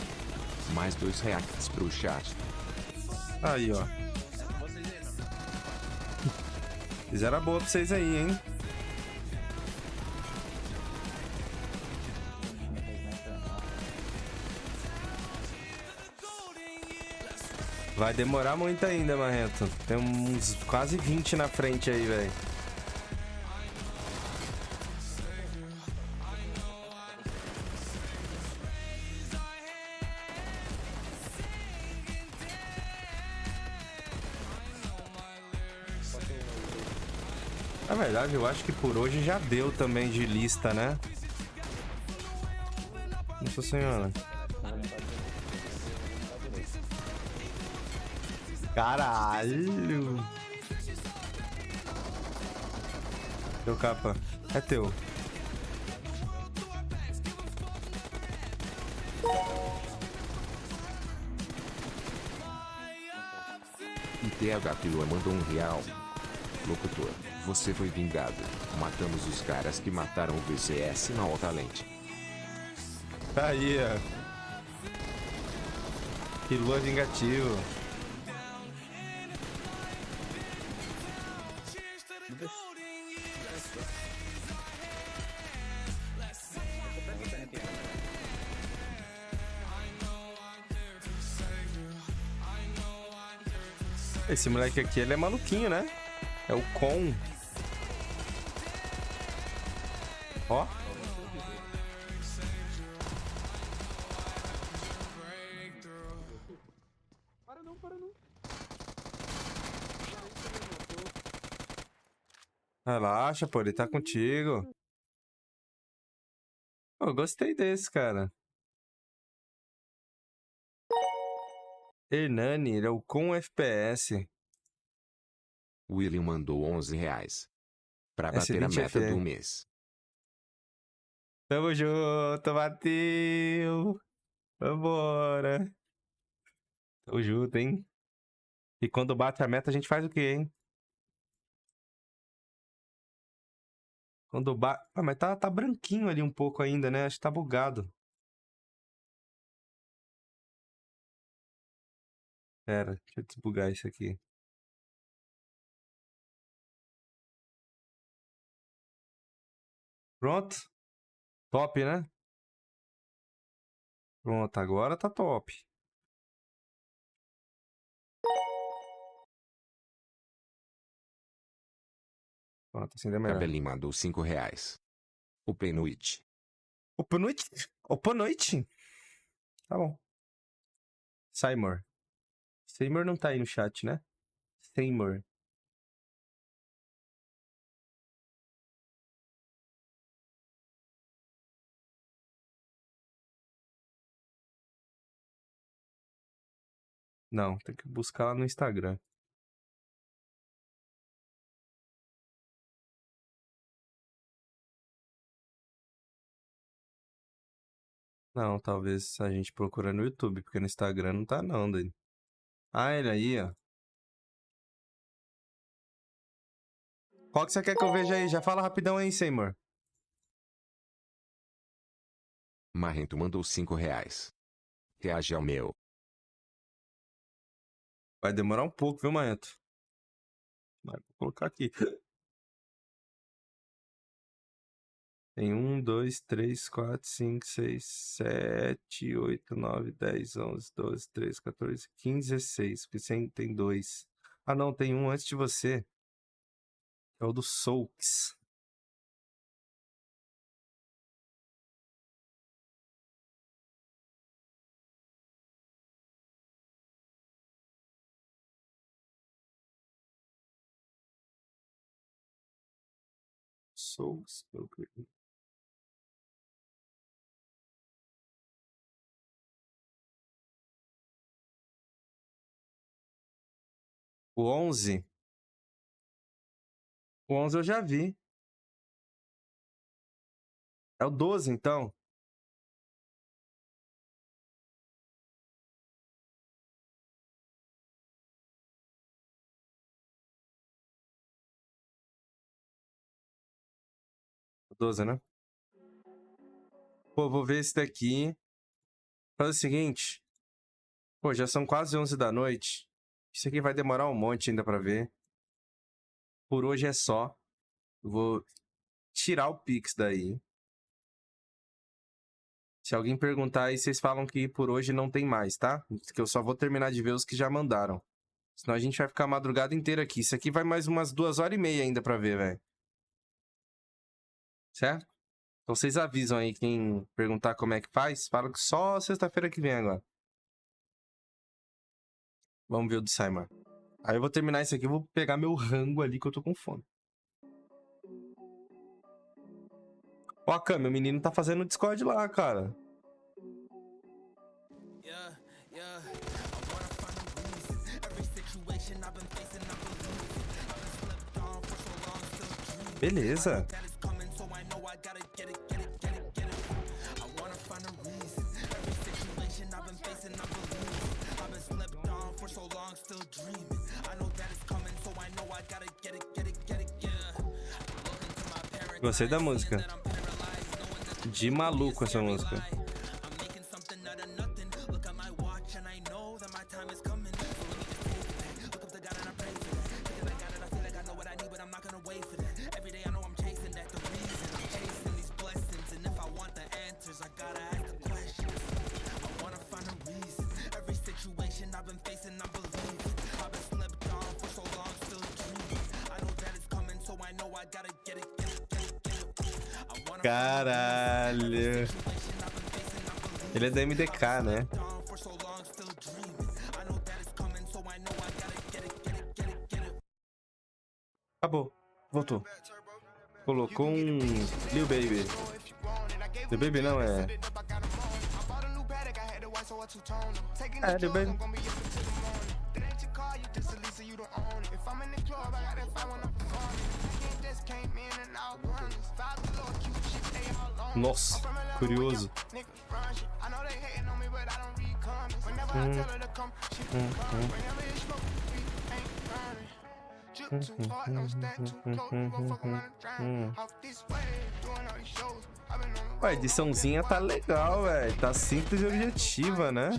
Mais 2 reais pro chat. Aí, ó. Fizeram a boa pra vocês aí, hein? Vai demorar muito ainda, Marrento. Tem uns quase 20 na frente aí, velho. Na verdade, eu acho que por hoje já deu também de lista, né? Nossa senhora. Caralho. Teu capa. É teu. E TH Pila mandou R$1. Locutor, você foi vingado. Matamos os caras que mataram o VCS na Altalente. Tá aí, ó. Que lua vingativo. Esse moleque aqui, ele é maluquinho, né? É o Con. Ó. Para não, para não. Relaxa, pô, ele tá contigo. Pô, gostei desse, cara. Hernani, ele é o Com FPS. William mandou 11 reais. Pra bater a S20 meta do FM. mês. Tamo junto, bateu. Vambora. Tamo junto, hein? E quando bate a meta, a gente faz o quê, hein? Quando bate... Ah, mas tá branquinho ali um pouco ainda, né? Acho que tá bugado. Pera, deixa eu desbugar isso aqui. Pronto? Top, né? Pronto, agora tá top. Pronto, assim deu melhor. Cabelinho mandou R$5. O Penuit. Opa noite? Opa noite? Tá bom. Seymour. Seymour não tá aí no chat, né? Seymour. Não, tem que buscar lá no Instagram. Não, talvez a gente procura no YouTube, porque no Instagram não tá não, daí. Ah, ele aí, ó. Qual que você quer que eu veja aí? Já fala rapidão aí, Seymour. Marrento mandou R$5. Reage ao meu. Vai demorar um pouco, viu, Maento? Vou colocar aqui. Tem 1, 2, 3, 4, 5, 6, 7, 8, 9, 10, 11, 12, 13, 14, 15, 16. Porque você tem 2. Ah, não, tem um antes de você. É o do Souks. Souks. O 11? O 11 eu já vi. É o 12, então? O 12, né? Pô, vou ver esse daqui. Faz o seguinte. Pô, já são quase 11 da noite. Isso aqui vai demorar um monte ainda pra ver. Por hoje é só. Eu vou tirar o Pix daí. Se alguém perguntar aí, vocês falam que por hoje não tem mais, tá? Que eu só vou terminar de ver os que já mandaram. Senão a gente vai ficar a madrugada inteira aqui. Isso aqui vai mais umas 2h30 ainda pra ver, velho. Certo? Então vocês avisam aí quem perguntar como é que faz. Fala que só sexta-feira que vem agora. Vamos ver o do Simon. Aí eu vou terminar isso aqui, eu vou pegar meu rango ali que eu tô com fome. Ó, Cami, o menino tá fazendo Discord lá, cara. Beleza. Gostei da música. De maluco essa música. Caralho. Ele é da MDK, né? Acabou. Voltou. Colocou um Lil Baby. Lil Baby não, é... É, Lil Baby. Nossa, curioso. A ediçãozinha tá legal, velho. Tá simples e objetiva, né?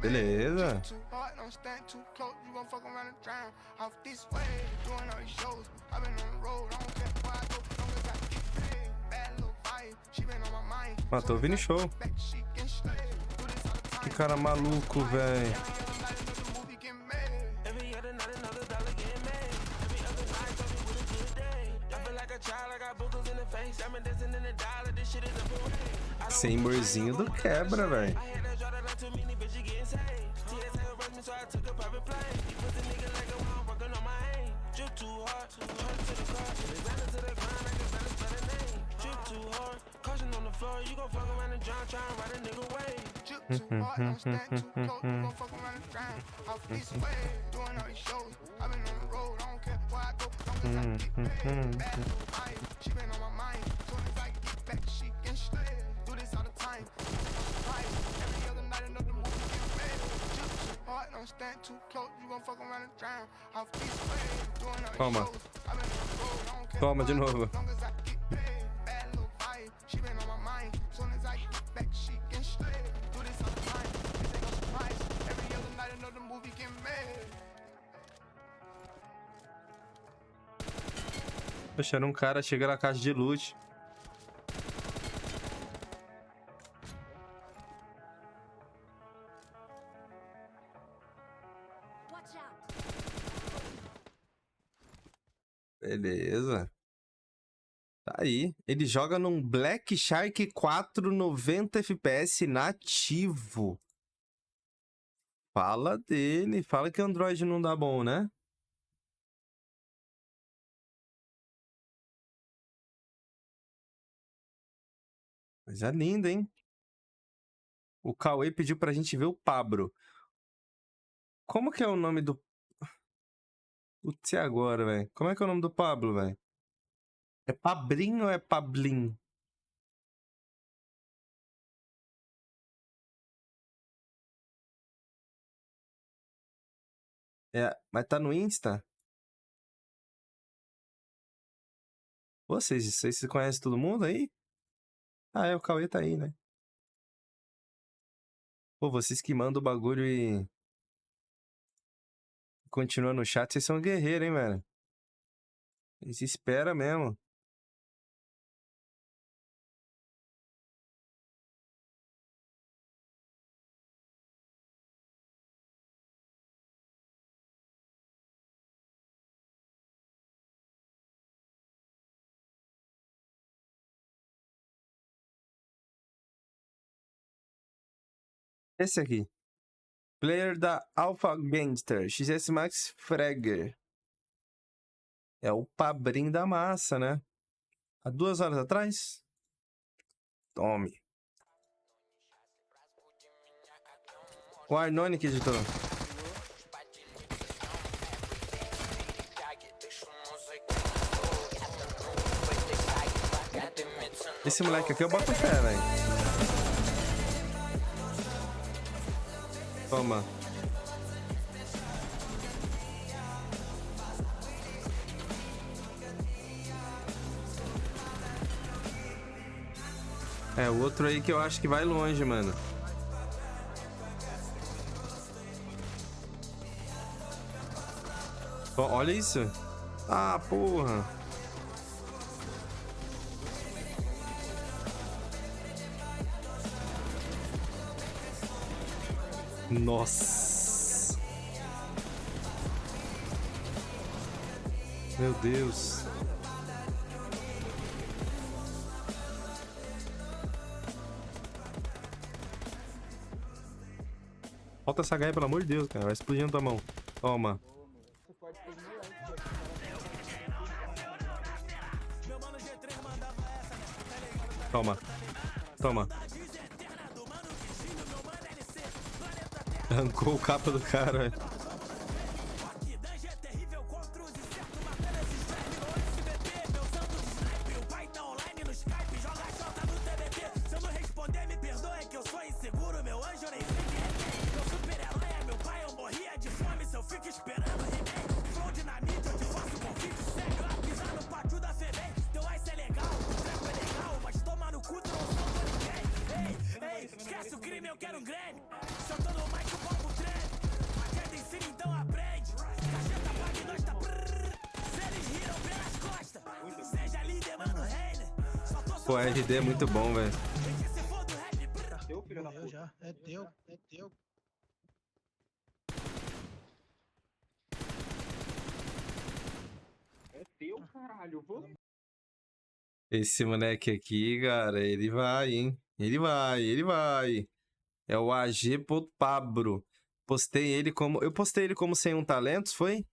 Beleza. Ah, tô ouvindo show. Que cara maluco, velho. Semborzinho do quebra, velho. Toma. Toma de novo. Deixando um cara chegar na caixa de loot. Beleza. Tá aí. Ele joga num Black Shark 4 90 FPS nativo. Fala dele. Fala que Android não dá bom, né? Coisa linda, hein? O Cauê pediu pra gente ver o Pablo. Como que é o nome do... Putz, e agora, velho? Como é que é o nome do Pablo, velho? É Pablinho ou é Pablin? É, mas tá no Insta? Vocês conhecem todo mundo aí? Ah, é, o Cauê tá aí, né? Pô, vocês que mandam o bagulho e... Continua no chat, vocês são guerreiros, hein, velho? Eles esperam mesmo. Esse aqui. Player da Alpha Gangster, XS Max Fragger. É o Pabrim da Massa, né? Há 2 horas atrás? Tome. O Arnone que editou. Esse moleque aqui eu boto fé, velho. Toma. É, o outro aí que eu acho que vai longe, mano. Ó, olha isso. Ah, porra. Nossa. Meu Deus. Falta essa gaia, pelo amor de Deus, cara. Vai explodir na tua mão. Toma. Toma. Toma. Arrancou o capa do cara, velho. Pô, RD é muito bom, velho. Teu, filho da puta. Já. É teu, é teu. É teu, caralho. Vou... Esse moleque aqui, cara, ele vai, hein? Ele vai, ele vai. É o AG.Pabro. Postei ele como... Eu postei ele como sem um talentos, foi?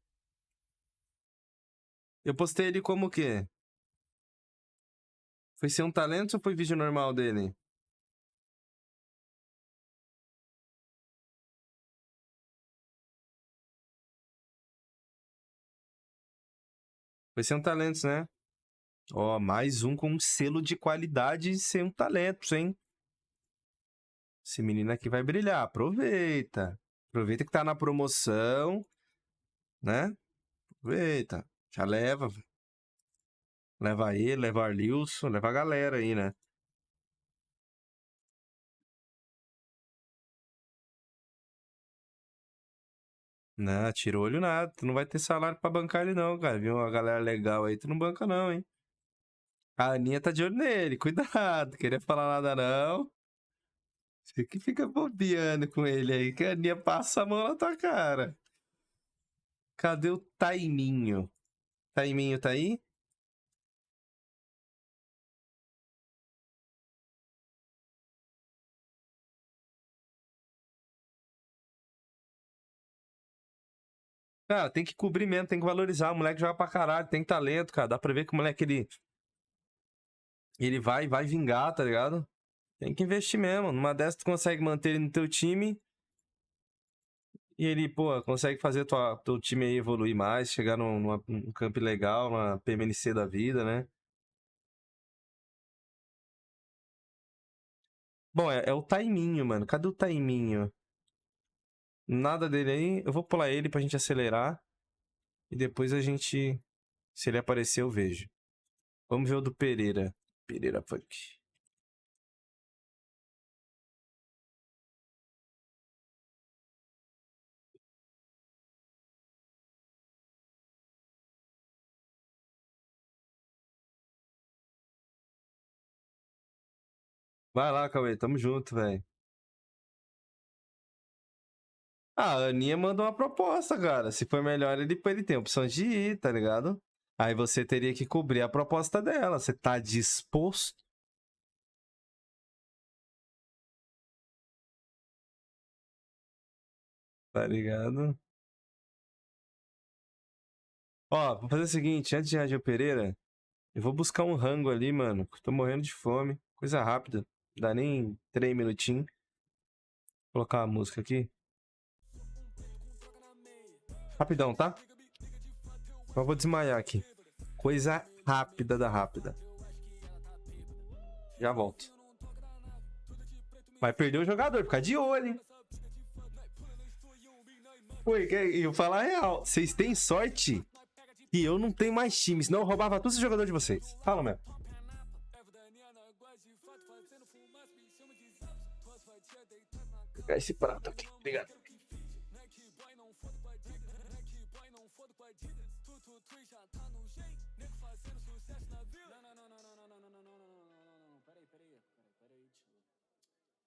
Eu postei ele como o quê? Foi sem um talentos ou foi vídeo normal dele? Foi sem um talentos, né? Ó, mais um com um selo de qualidade e sem um talentos, hein? Esse menino aqui vai brilhar. Aproveita. Aproveita que tá na promoção, né? Aproveita. Já leva. Leva ele, leva o Arlilson, leva a galera aí, né? Não, tira o olho nada. Tu não vai ter salário pra bancar ele não, cara. Viu uma galera legal aí, tu não banca não, hein? A Aninha tá de olho nele. Cuidado. Queria falar nada não. Você que fica bobeando com ele aí, que a Aninha passa a mão na tua cara. Cadê o Taiminho? Taiminho tá aí? Cara, tem que cobrir mesmo, tem que valorizar. O moleque joga pra caralho, tem talento, cara. Dá pra ver que o moleque, ele vai vingar, tá ligado? Tem que investir mesmo. Numa dessas tu consegue manter ele no teu time. E ele, pô, consegue fazer teu time aí evoluir mais, chegar num camp legal, uma PMNC da vida, né? Bom, é o Taiminho, mano. Cadê o Taiminho? Nada dele aí. Eu vou pular ele pra gente acelerar. E depois a gente... Se ele aparecer, eu vejo. Vamos ver o do Pereira. Pereira Funk. Vai lá, Cauê. Tamo junto, velho. Ah, a Aninha mandou uma proposta, cara. Se for melhor, ele tem a opção de ir, tá ligado? Aí você teria que cobrir a proposta dela. Você tá disposto? Tá ligado? Ó, vou fazer o seguinte. Antes de Rádio Pereira, eu vou buscar um rango ali, mano. Que eu tô morrendo de fome. Coisa rápida. Não dá nem 3 minutinhos. Vou colocar uma música aqui. Rapidão, tá? Só vou desmaiar aqui. Coisa rápida da rápida. Já volto. Vai perder o jogador, fica de olho, hein? Oi, eu vou falar a real. Vocês têm sorte que eu não tenho mais time, senão eu roubava todos os jogadores de vocês. Fala mesmo. Vou pegar esse prato aqui. Obrigado.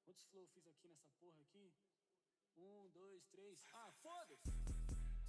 Quantos flow eu fiz aqui nessa porra aqui? 1, 2, 3. Ah, foda-se!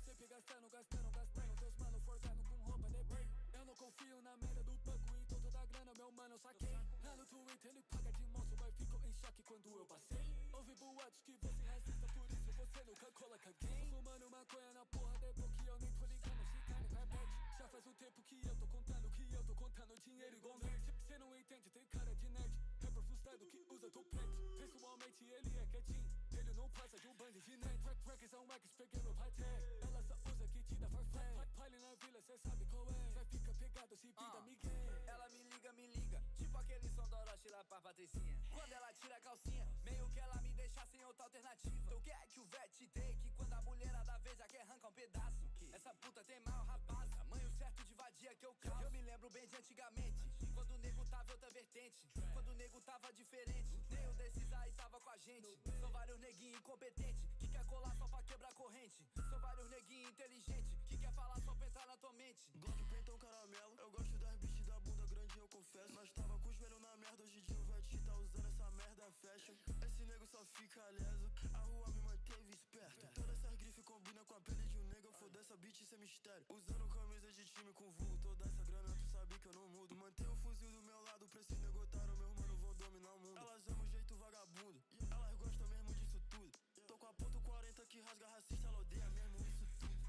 Sempre gastando, teus mano forgado com roupa de bem. Eu não confio na merda do banco, então toda a grana meu mano eu saquei. Lá no Twitter ele paga de monstro, mas ficou em choque quando eu passei. Ouvi boatos que você é racista, por isso você nunca coloca gay. Fumando maconha na porra depois que eu nem tô ligando se cai no carpete. Já faz um tempo que eu tô contando dinheiro igual nerd. Cê não entende, tem cara de nerd. Rapper frustrado que usa topete. Pessoalmente ele é quietinho, ele não passa de um bando de nerd. Records são X, peguei meu pai tag. Ela só usa que te dá farfetch. Pile na vila, cê sabe qual é. Vai ficar pegado se pinta Miguel. Ela me liga. Tipo aquele som do Orochi lá pra Patricinha. Quando ela tira a calcinha, meio que ela me deixa sem outra alternativa. Então quer que o vet te dê, que quando a mulherada veja quer arrancar um pedaço. Essa puta tem mal rapaz, tamanho certo de vadia que eu causo. Eu me lembro bem de antigamente, quando o nego tava outra vertente. Quando o nego tava diferente, nenhum desses aí tava com a gente. São vários neguinhos incompetentes, que quer colar só pra quebrar corrente. São vários neguinhos inteligentes, que quer falar só pra entrar na tua mente. Glock, pentão, caramelo, eu gosto das bitches da bunda grande, eu confesso. Mas tava com o joelho na merda, hoje em dia o vet tá usando essa merda fashion. Esse nego só fica leso, a rua me manteve esperto. Todas essas grifes combinam com a pele de um nego, foda essa bitch, isso é mistério. Usando camisa de time com vulto, toda essa grana tu sabe que eu não mudo. Mantenho o fuzil do meu lado pra esse nego otário, meu mano vão dominar o mundo. Elas amam o jeito vagabundo, elas gostam mesmo disso tudo. Tô com a ponto 40 que rasga racista, ela odeia mesmo isso tudo.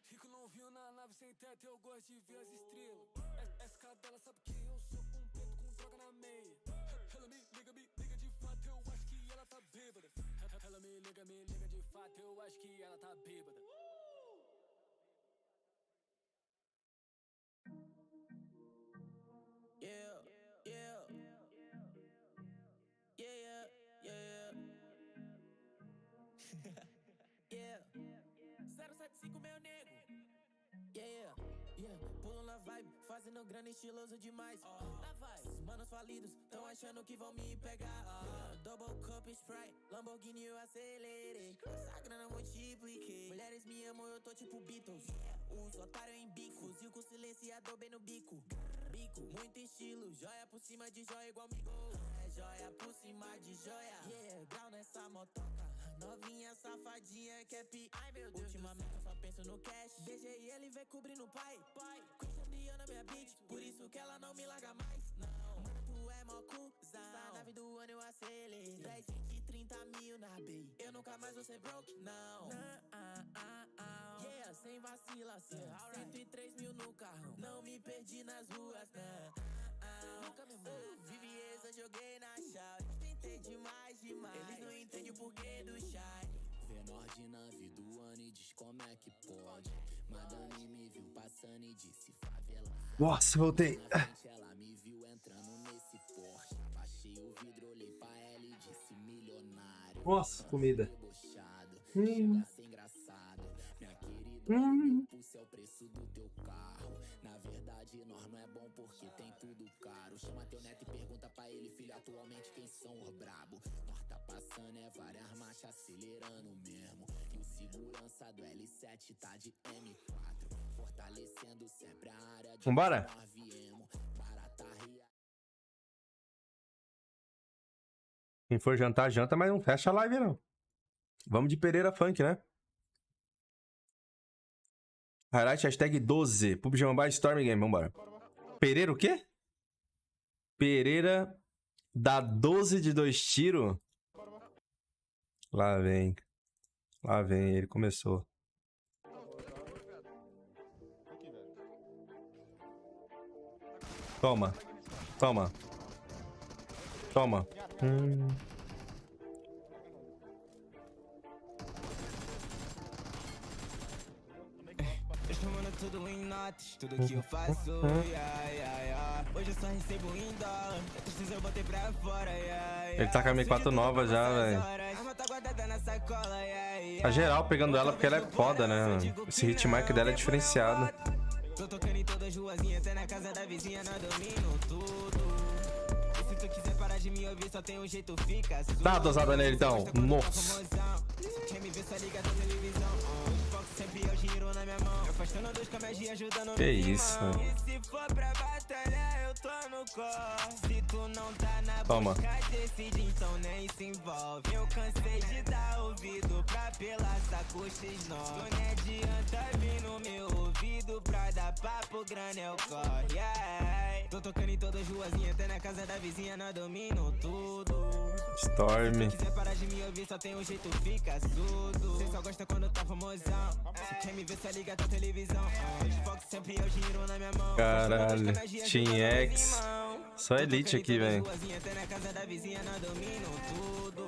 Rico não viu na nave sem teto, eu gosto de ver as estrelas. Essa cadela sabe que eu sou um preto com droga na meia. Ela me liga de fato, eu acho que ela tá bêbada. Ela me liga de fato, eu acho que ela tá bêbada. Yeah. 075 meu nego. Pulo na vibe, fazendo grana estiloso demais. Lá vai, os manos falidos, tão achando que vão me pegar. Double cup Sprite, Lamborghini eu acelerei. Essa grana multipliquei. Mulheres me amam, eu tô tipo Beatles. Uso otário em bico, fuzil com silenciador bem no bico. Muito estilo, joia por cima de joia igual migo. É joia por cima de joia. Grau nessa motoca. Novinha safadinha que é pi. Ai meu Deus, ultimamente eu só penso no cash. Beijei ele, vem cobrindo o pai. Christian Dior na minha bitch, por isso que ela não me larga mais. Não, mano, tu é mó cuzão. Essa nave do ano eu acelerei. 10, 20, 30 mil na B. Eu nunca mais vou ser broke, não. Sem vacilação. 103 mil no carrão. Não me perdi nas ruas, não. Viviesa, joguei na chave. Tentei demais, eles não entendem o porquê do chai. Menor de nave do ano e diz como é que pode. Madame me viu passando e disse favela. Nossa, voltei. Ela me viu entrando nesse Porsche. Baixei o vidro, olhei pra ela e disse milionário. Nossa, comida. Chega a ser engraçado. Minha querida, meu pulso é o preço do teu carro. Na verdade, nós não é bom porque tem tudo caro. Chama teu neto e pergunta pra ele, filho, atualmente quem são os brabo. Nós tá passando é várias marchas acelerando mesmo. E o segurança do L7 tá de M4. Fortalecendo sempre a área de Vambora? nós viemos. Quem for jantar, janta, mas não fecha a live, não. Vamos de Pereira Funk, né? Highlight hashtag 12. Pubg Mobile Storm Game. Vambora. Pereira o quê? Pereira dá 12 de 2 tiros? Lá vem. Lá vem, ele começou. Toma. Toma. Toma. Eu chamando tudo em notas, tudo que eu faço, hoje eu só recebo em dólar, a tristeza eu botei pra fora, Ele tá com a M4 nova já, velho. Tá geral pegando ela porque ela é foda, né? Esse hitmark dela é diferenciado. Tô tocando em todas as ruazinhas, até na casa da vizinha, nós domino tudo. E se tu quiser parar de me ouvir, só tem um jeito, fica surdo. Dá uma dosada nele então. Nossa. Quer me ver, só liga da televisão. Foco sempre é o dinheiro na minha mão. Afastando dos camédias, ajudando no Que isso, irmão. E se for pra batalhar, eu tô no corre. Se tu não tá na Toma. busca, decide, então nem se envolve. Eu cansei de dar ouvido pra pela saco X9. Não adianta vir no meu ouvido pra dar papo, grana é o corre. Tô tocando em todas as ruazinhas, até na casa da vizinha, nós domino tudo. Storm. Se quiser parar de me ouvir, só tem um jeito, fica surdo. Cê só gosta quando tá famosão. Se quer me ver, só liga da televisão. Hoje foco sempre é o dinheiro na minha mão. Caralho. Team X. Só elite aqui, velho. Até na casa da vizinha, nós domino tudo.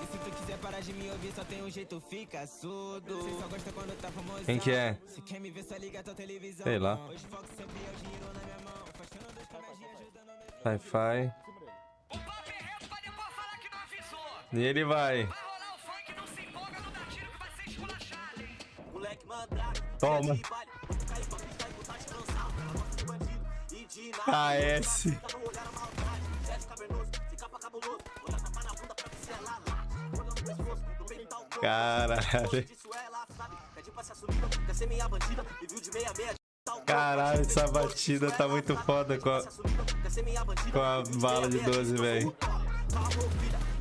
E se tu quiser parar de me ouvir, só tem um jeito, fica surdo. Cê só gosta quando tá famosão. Quem que é? Se quer me ver, só liga da televisão. Sei lá. Hoje foco sempre é o dinheiro na minha mão. Afastando dos camédias, ajudando no Sci-fi. E ele vai. Toma. KS. Caralho. Caralho, essa batida tá muito foda com a bala de 12, velho.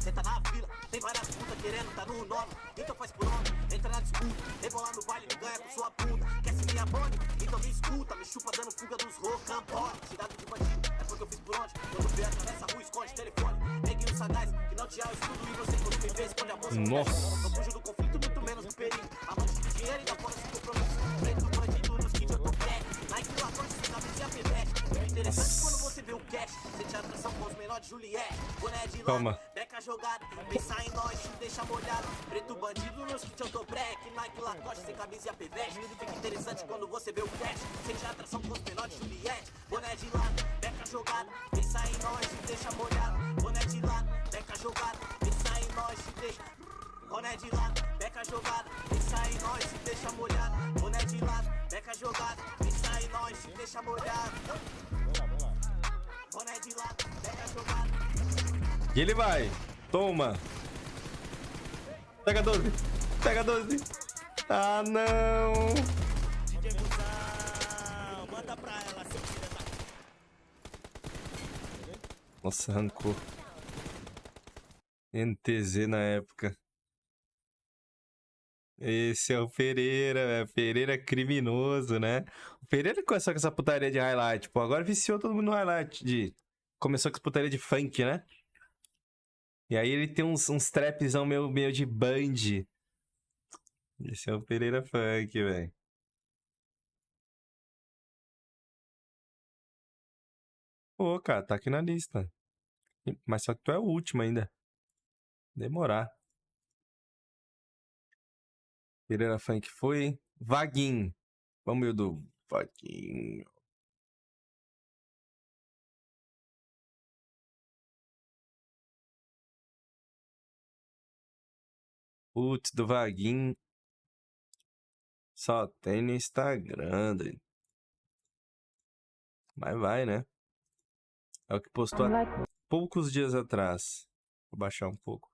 Cê tá na fila, tem várias putas querendo tá no nome. Então faz por onde, entra na disputa. Rebolar no baile, me ganha com sua bunda. Quer ser minha bonde? Então me escuta. Me chupa dando fuga dos rocambora. Cidade de bandido, é porque eu fiz por onde. Quando vê atravessa a rua, esconde telefone. Neguinho sagaz, que não te há estudo. E você quando me vê, esconde a bolsa. Nossa. Não fujo do conflito, muito menos do perigo. Amante de dinheiro e da fora se compromisso. Preto bandido nos kits, eu tô pé. Nike ladrão, se sabe se a pivete. Interessante quando você vê o cash. Sente a atração com os menores de Juliette. Boné de Toma. Beca jogada, pensa em nós, te deixa molhado. Preto bandido nos kits eu tô break. Nike Lacoste, sem camisa e a pivete. Fica interessante quando você vê o cash. Sente a atração com os menores de Juliette. Boné de lado, beca jogada, pensa em nós, te deixa molhado. Boné de lado, beca jogada, pensa em nós, te deixa. Boné de lado, beca jogada, pensa em nós, te deixa molhado. Boné de lado, beca jogada, pensa em nós, te deixa molhado. Boné de lado, beca jogada. E ele vai. Toma. Pega 12. Pega 12. Ah, não. Manda pra ela, seu filho da... Nossa, arrancou. NTZ na época. Esse é o Pereira, velho. Pereira é criminoso, né? O Pereira começou com essa putaria de highlight. Pô, agora viciou todo mundo no highlight. Começou com essa putaria de funk, né? E aí ele tem uns trapzão meio de band. Esse é o Pereira Funk, velho. for, cara. Tá aqui na lista. Mas só que tu é o último ainda. Demorar. Pereira Funk foi. Vaguinho. Vamos, Ildo. Vaguinho. Putz, do Vaguinho. Só tem no Instagram, doido. Mas vai, né? É o que postou há poucos dias atrás. Vou baixar um pouco.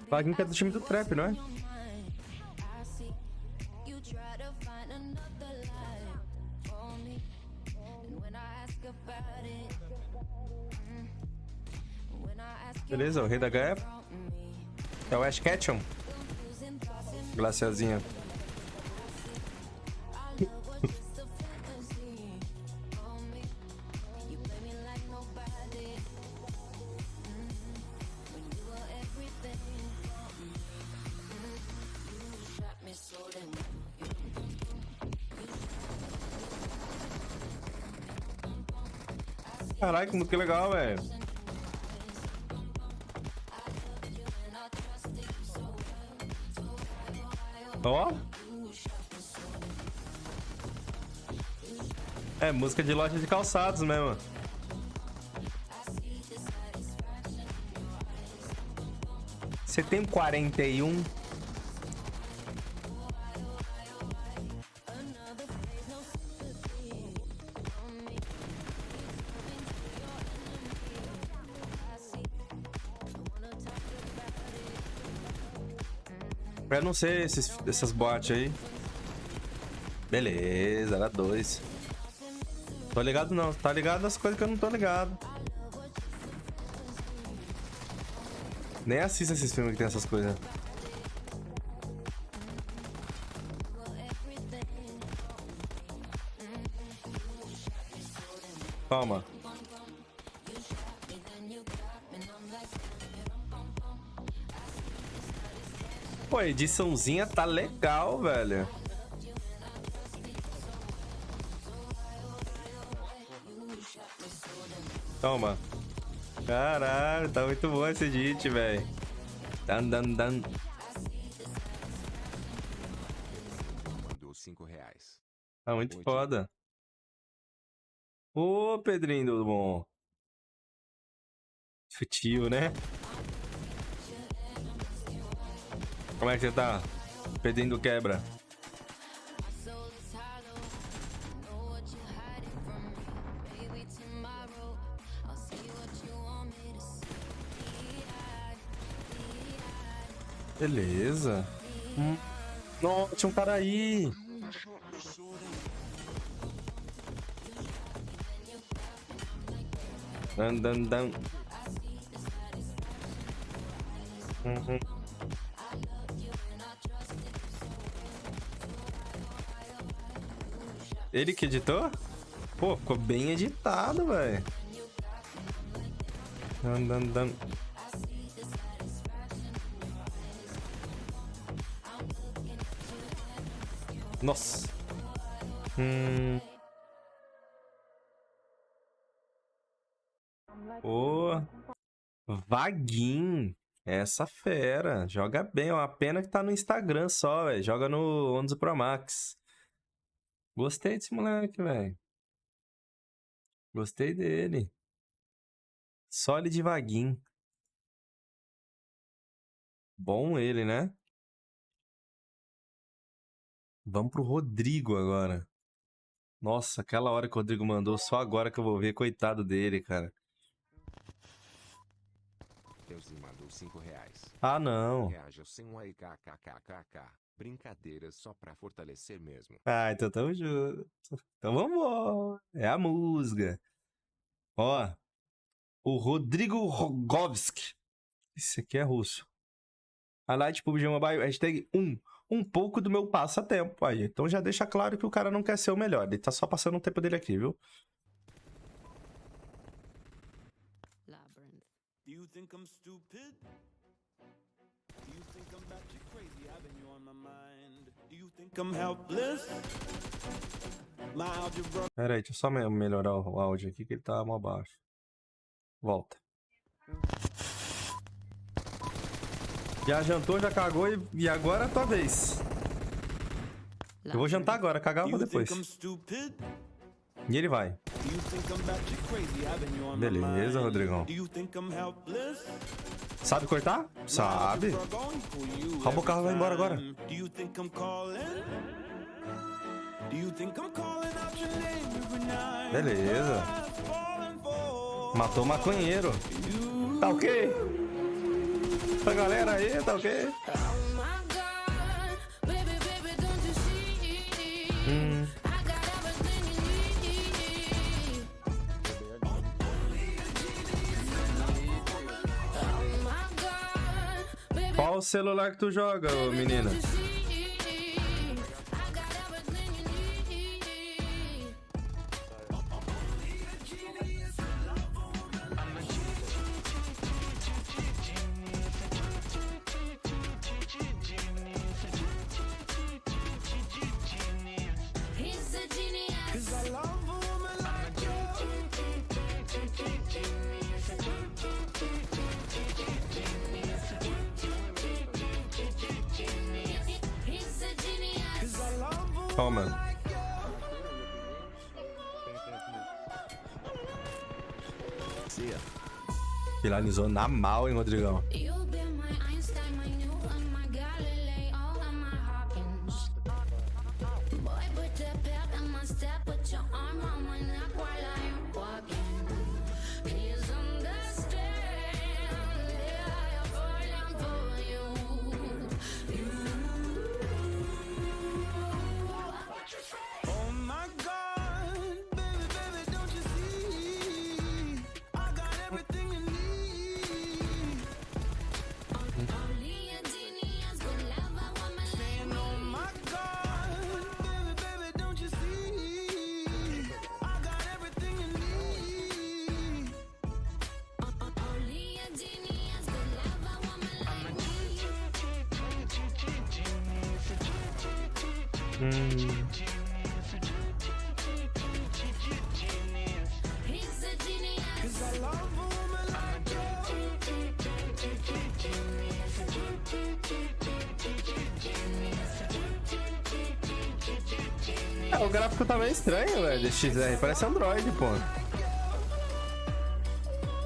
Vaguinho que é do time do Trap, não é? Beleza, o rei da ganha é o Ash Ketchum. Glaciazinha. Caralho, que música legal, velho. Ó. É música de loja de calçados mesmo. Você tem 41? Eu não sei essas boates aí. Beleza, era 2. Tô ligado não. Tá ligado nas coisas que eu não tô ligado. Nem assisto esses filmes que tem essas coisas. Toma. Pô, a ediçãozinha tá legal, velho. Toma. Caralho, tá muito bom esse edit, velho. Dan. Mandou R$5. Tá muito foda. Ô, Pedrinho do bom. Sutil, né? Como é que você tá? Pedrinho do quebra. Beleza. Nossa, tinha um cara aí. Dan. Ele que editou? Pô, ficou bem editado, velho. Dan. Nossa. Ô. Vaguinho. Essa fera. Joga bem. É uma pena que tá no Instagram só, velho. Joga no 11 Pro Max. Gostei desse moleque, velho. Gostei dele. Sólido Vaguinho. Bom ele, né? Vamos pro Rodrigo agora. Nossa, aquela hora que o Rodrigo mandou, só agora que eu vou ver. Coitado dele, cara. Deusinho mandou R$5. Ah, não. Reaja sem um aí, kkkk. Brincadeira só pra fortalecer mesmo. Ah, então tamo junto. Então vambora. É a música. Ó. O Rodrigo Rogovski. Esse aqui é russo. Highlight Pubg Mobile. Hashtag 1. Um pouco do meu passatempo aí. Então já deixa claro que o cara não quer ser o melhor. Ele tá só passando o tempo dele aqui, viu? think I'm stupid? Do you think I'm batshit crazy? Having you on my mind. Do you think I'm helpless? My algebra. Pera aí, deixa eu só melhorar o áudio aqui que ele tá mal baixo. Volta. Já jantou, já cagou e agora é a tua vez. Eu vou jantar agora, cagar eu vou depois. E ele vai. Beleza, Rodrigão. Sabe cortar? Sabe. Rouba o carro e vai embora agora. Beleza. Matou o maconheiro. Tá ok? Pra galera aí, tá ok? Qual o celular que tu joga, ô menina? Toma. Finalizou na mal, hein, Rodrigão? O gráfico tá meio estranho, velho, desse XR. Parece Android, pô.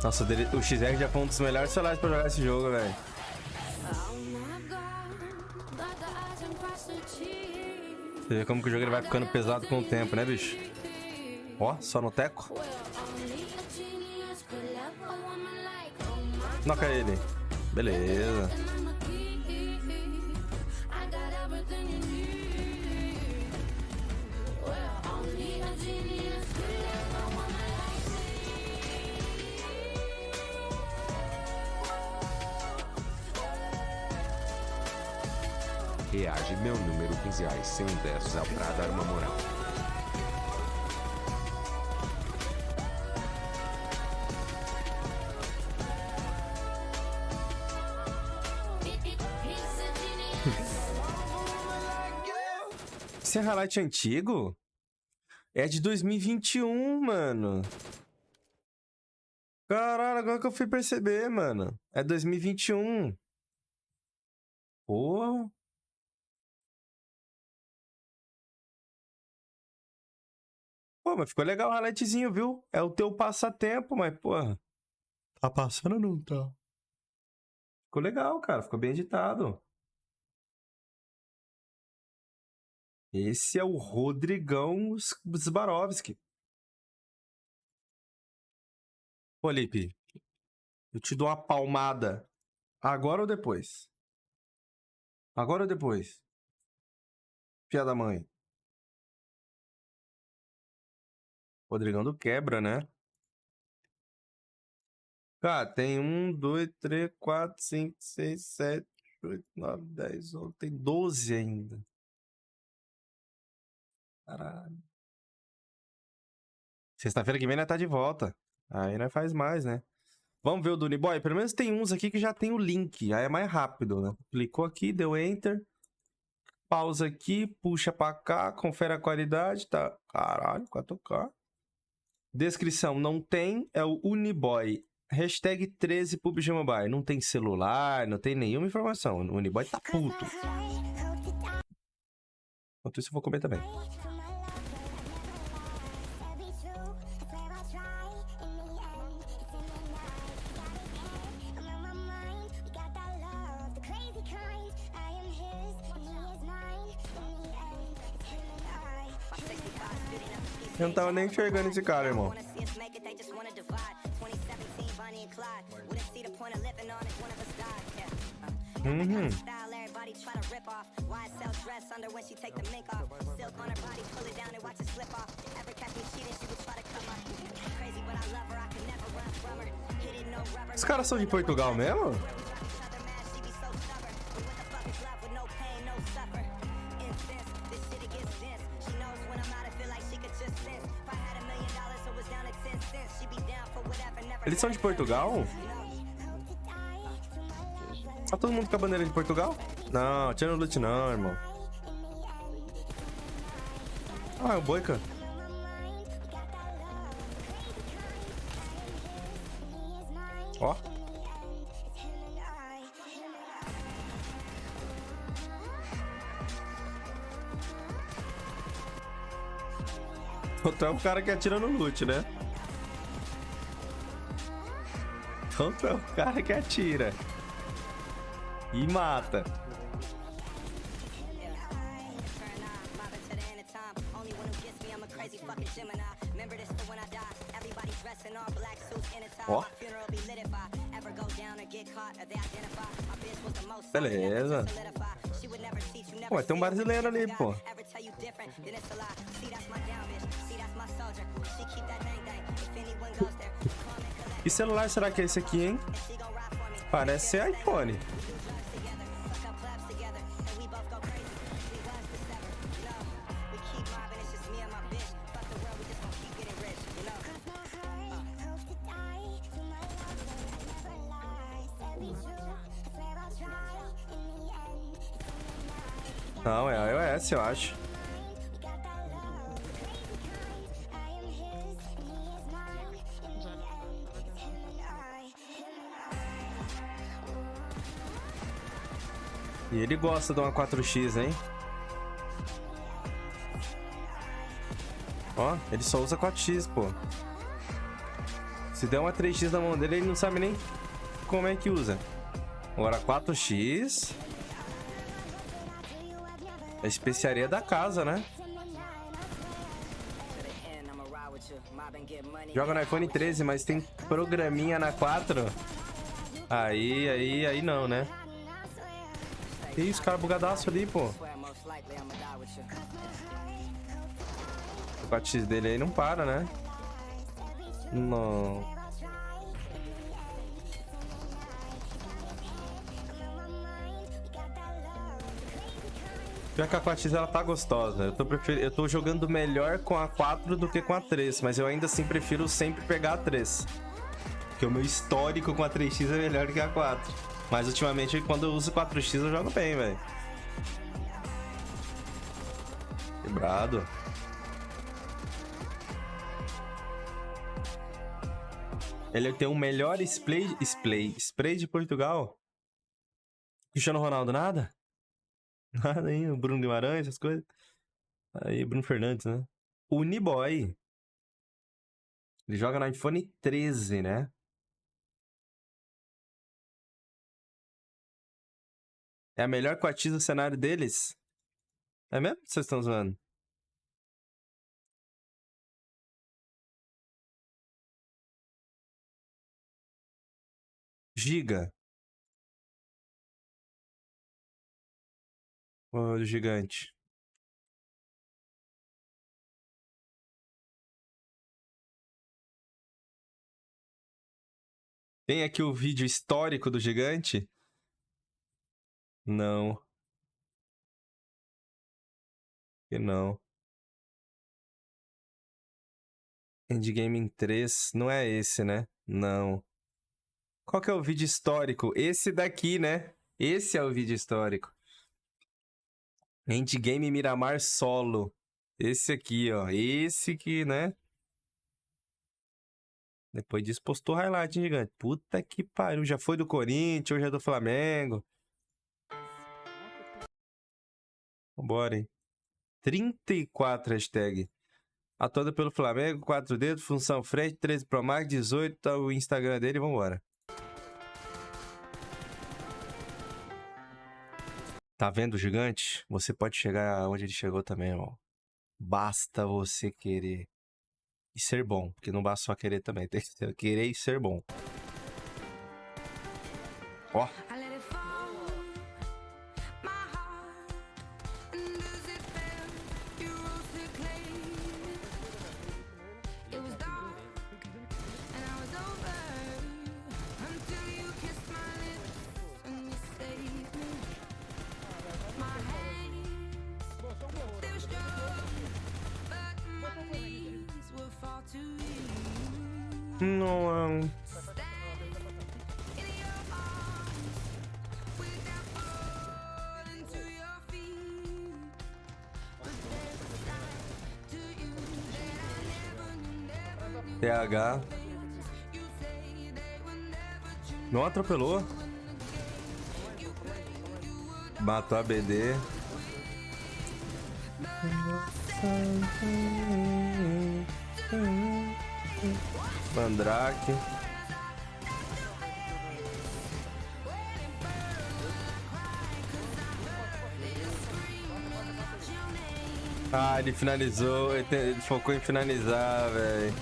Nossa, o XR já foi um dos melhores celulares pra jogar esse jogo, velho. Você vê como que o jogo ele vai ficando pesado com o tempo, né, bicho? Ó, só no teco. Noca ele. Beleza. Reage meu número 15 reais sem 10 pra dar uma moral. Esse é highlight antigo? É de 2021, mano. Caralho, agora que eu fui perceber, mano. É 2021. Pô. Pô, mas ficou legal o highlightzinho, viu? É o teu passatempo, mas, porra. Tá passando ou não tá? Ficou legal, cara. Ficou bem editado. Esse é o Rodrigão Zbarovski. Pô, Lipe, eu te dou uma palmada. Agora ou depois? Agora ou depois? Filha da mãe. Rodrigão do quebra, né? Cara, tem 1, 2, 3, 4, 5, 6, 7, 8, 9, 10, 11. Tem 12 ainda. Caralho. Sexta-feira que vem nós tá de volta. Aí nós faz mais, né? Vamos ver o do Uniboy? Pelo menos tem uns aqui que já tem o link. Aí é mais rápido, né? Clicou aqui, deu Enter. Pausa aqui, puxa pra cá, confere a qualidade. Tá. Caralho, 4K. Descrição, não tem. É o Uniboy. Hashtag 13 Pubg Mobile. Não tem celular, não tem nenhuma informação. O Uniboy tá puto. Enquanto isso, eu vou comer também. Eu não tava nem enxergando esse cara, irmão. Os caras são de Portugal mesmo? Eles são de Portugal? Tá todo mundo com a bandeira de Portugal? Não, tira no loot não, irmão. Ah, é o Boica. Ó. Outro é o cara que atira no loot, né? Outro é o cara que atira. E mata. Ó. Beleza. Pô, tem um brasileiro ali, pô. Que celular será que é esse aqui, hein? Parece ser iPhone. Não, é iOS, eu acho. E ele gosta de uma 4X, hein? Ó, ele só usa 4X, pô. Se der uma 3X na mão dele, ele não sabe nem como é que usa. Agora 4X... a especiaria da casa, né? Joga no iPhone 13, mas tem programinha na 4. Aí não, né? Ih, os caras bugadaço ali, pô. O 4X dele aí não para, né? Não. Pior que a 4X ela tá gostosa. Eu tô jogando melhor com a 4 do que com a 3, mas eu ainda assim prefiro sempre pegar a 3. Porque o meu histórico com a 3X é melhor que a 4. Mas ultimamente, quando eu uso 4X, eu jogo bem, velho. Quebrado. Ele tem o melhor spray de Portugal. Cristiano Ronaldo, nada? Nada aí, o Bruno Guimarães, essas coisas. Aí, Bruno Fernandes, né? Uniboy. Ele joga no iPhone 13, né? É a melhor 4X do cenário deles? É mesmo? Vocês estão zoando? Giga. O gigante. Tem aqui o vídeo histórico do gigante? Não. Que não. Endgaming 3. Não é esse, né? Não. Qual que é o vídeo histórico? Esse daqui, né? Esse é o vídeo histórico. Endgame Miramar solo. Esse aqui, ó. Esse que, né? Depois disso postou highlight, hein, gigante. Puta que pariu. Já foi do Corinthians, hoje é do Flamengo. Vambora, hein? 34 hashtag. Atuando pelo Flamengo, 4 dedos, função frente, 13 Pro Max, 18, tá o Instagram dele, vambora. Tá vendo, gigante? Você pode chegar onde ele chegou também, irmão. Basta você querer. E ser bom, porque não basta só querer também, tem que querer e ser bom. Ó. Não. TH. Não atropelou. Matou a BD. Mandrake. Ah, ele finalizou. Ele focou em finalizar, velho.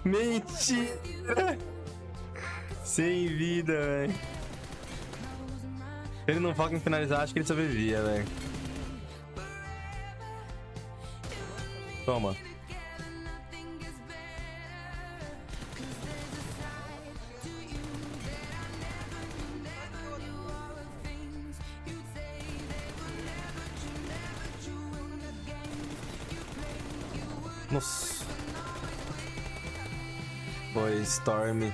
Mentira! Sem vida, velho. Ele não foca em finalizar, acho que ele sobrevivia, velho. Toma. Nossa. Foi Storm.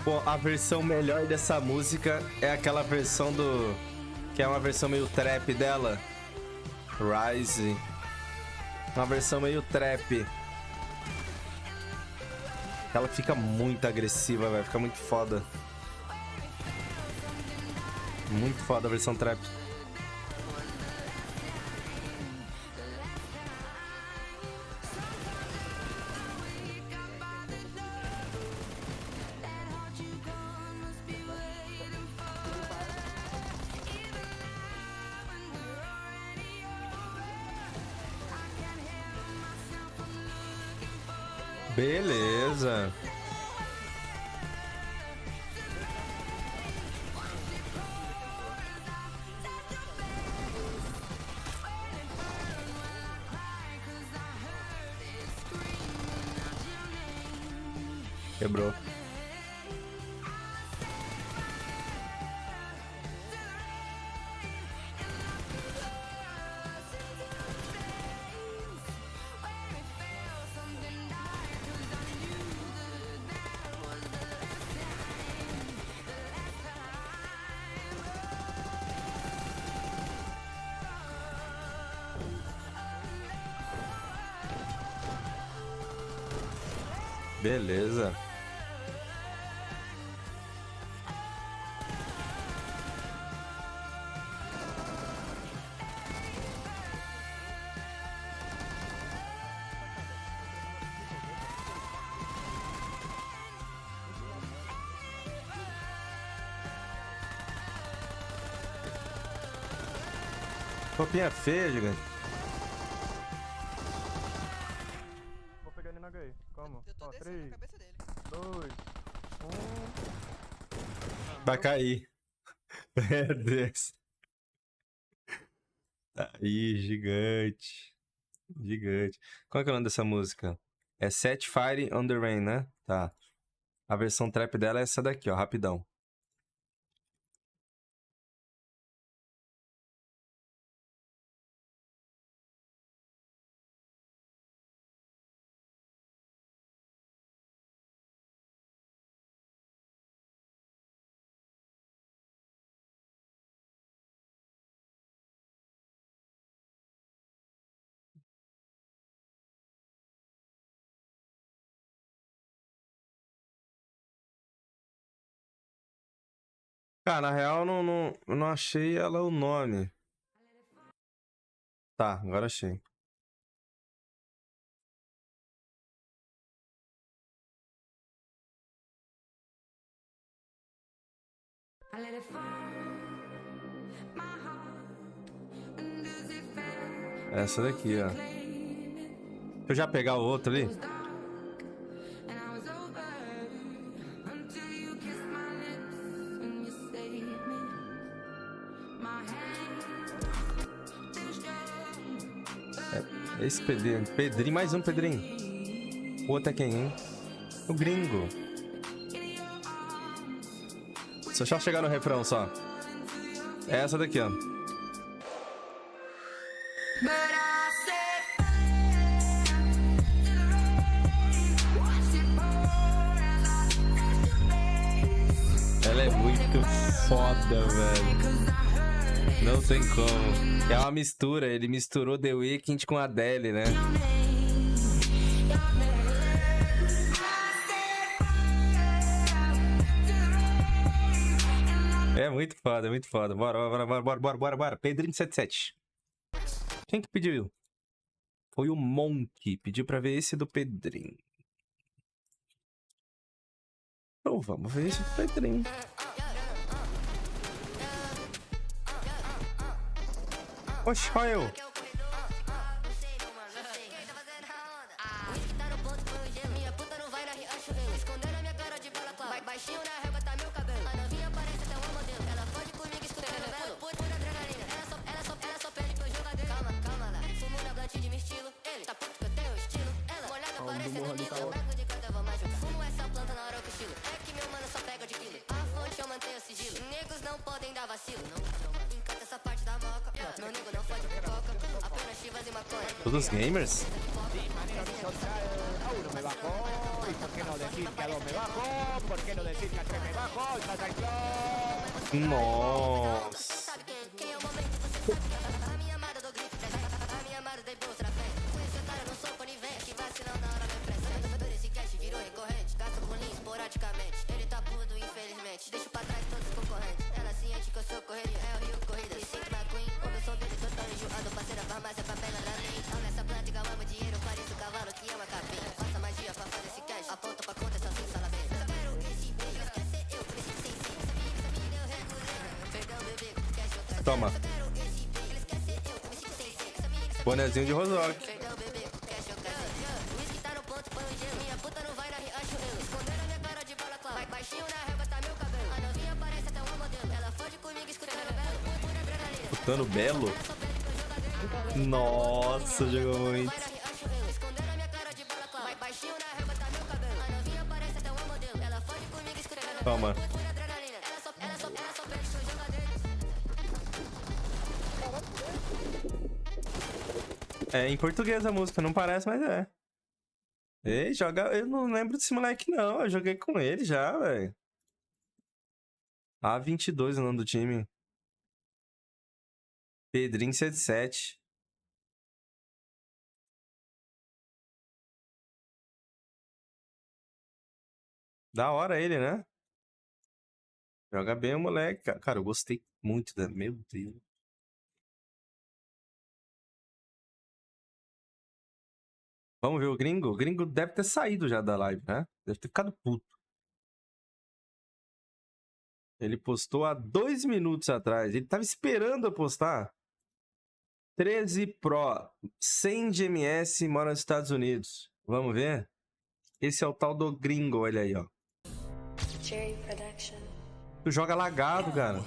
Pô, a versão melhor dessa música é aquela versão do... que é uma versão meio trap dela. Rise. Uma versão meio trap. Ela fica muito agressiva, velho. Fica muito foda. Muito foda a versão trap. Beleza. Quebrou. Beleza. Copinha feia, gigante. Vou pegar ele na ganhe. Calma. Ó, 3, 2, 1. Vai cair. Meu Deus. Aí, gigante. Gigante. Qual é que é o nome dessa música? É Set Fire on the Rain, né? Tá. A versão trap dela é essa daqui, ó. Rapidão. Cara, na real, eu não achei ela o nome. Tá, agora achei. Essa daqui, ó. Deixa eu já pegar o outro ali. É esse Pedrinho. Pedrinho, mais um Pedrinho. O outro é quem, hein? O gringo. Deixa eu chegar no refrão só. É essa daqui, ó. Ela é muito foda, velho. Não tem como. É uma mistura. Ele misturou The Weeknd com a Adele, né? É muito foda, muito foda. Bora. Pedrinho 77. Quem que pediu? Foi o Monk. Pediu pra ver esse do Pedrinho. Então vamos ver esse do Pedrinho. Oxe, olha eu. Todos gamers? Nossa. Ele tá puto, infelizmente. Deixa pra trás todos os concorrentes. Ela ciente que eu sou correria, é o Rio Corrida. Me sinto na Queen, ouve o som dele total enjoado. Parceira, farmácia, papel, pra mim. Amo essa planta igual amo dinheiro. Pareço o cavalo que ama capim. Faça magia pra fazer esse cash. Aponta pra conta, só assim, sala bem. Eu quero esse beijo, esquece eu, preciso sem sim. Essa menina eu recusei. Perdão, bebê, cash eu trago. Toma. Eu quero esse beijo, esquece eu, preciso sem sim. Bonezinho de Rosoc. Perdão, bebê, cash eu trago. O whisky tá no ponto, põe o gelo. Minha puta não vai na riachuelo. Escondendo a minha cara de bala clara. Baixinho na régua tá meu cabelo. A novinha parece até uma modelo. Ela fode comigo escutando belo. Pura adrenalina. Escutando Belo? Nossa, jogou muito. Escondendo a minha cara de bala clara. Baixinho na régua tá meu cabelo. A novinha parece até uma modelo. Ela fode comigo escutando belo. Toma. Pura adrenalina. Ela só perde seu jogador. É em português a música, não parece, mas é. Ei, joga. Eu não lembro desse moleque, não. Eu joguei com ele já, velho. A22 é o nome do time. Pedrinho 77. Da hora ele, né? Joga bem o moleque. Cara, eu gostei muito da. Meu Deus. Vamos ver o gringo? O gringo deve ter saído já da live, né? Deve ter ficado puto. Ele postou há 2 minutos atrás. Ele tava esperando eu postar. 13 Pro. 100 de MS, mora nos Estados Unidos. Vamos ver? Esse é o tal do gringo, olha aí, ó. Tu joga lagado, cara.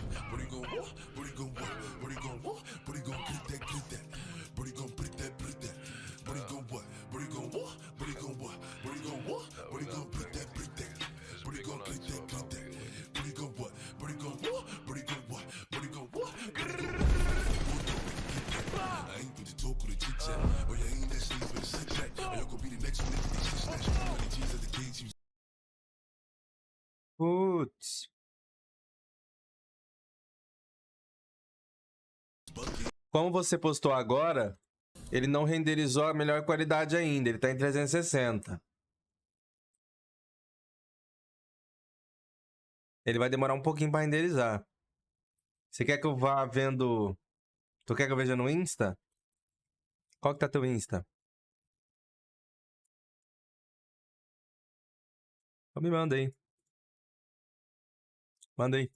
Putz. Como você postou agora, ele não renderizou a melhor qualidade ainda. Ele tá em 360. Ele vai demorar um pouquinho para renderizar. Você quer que eu vá vendo... Tu quer que eu veja no Insta? Qual que tá teu Insta? Então me manda aí. Manda aí.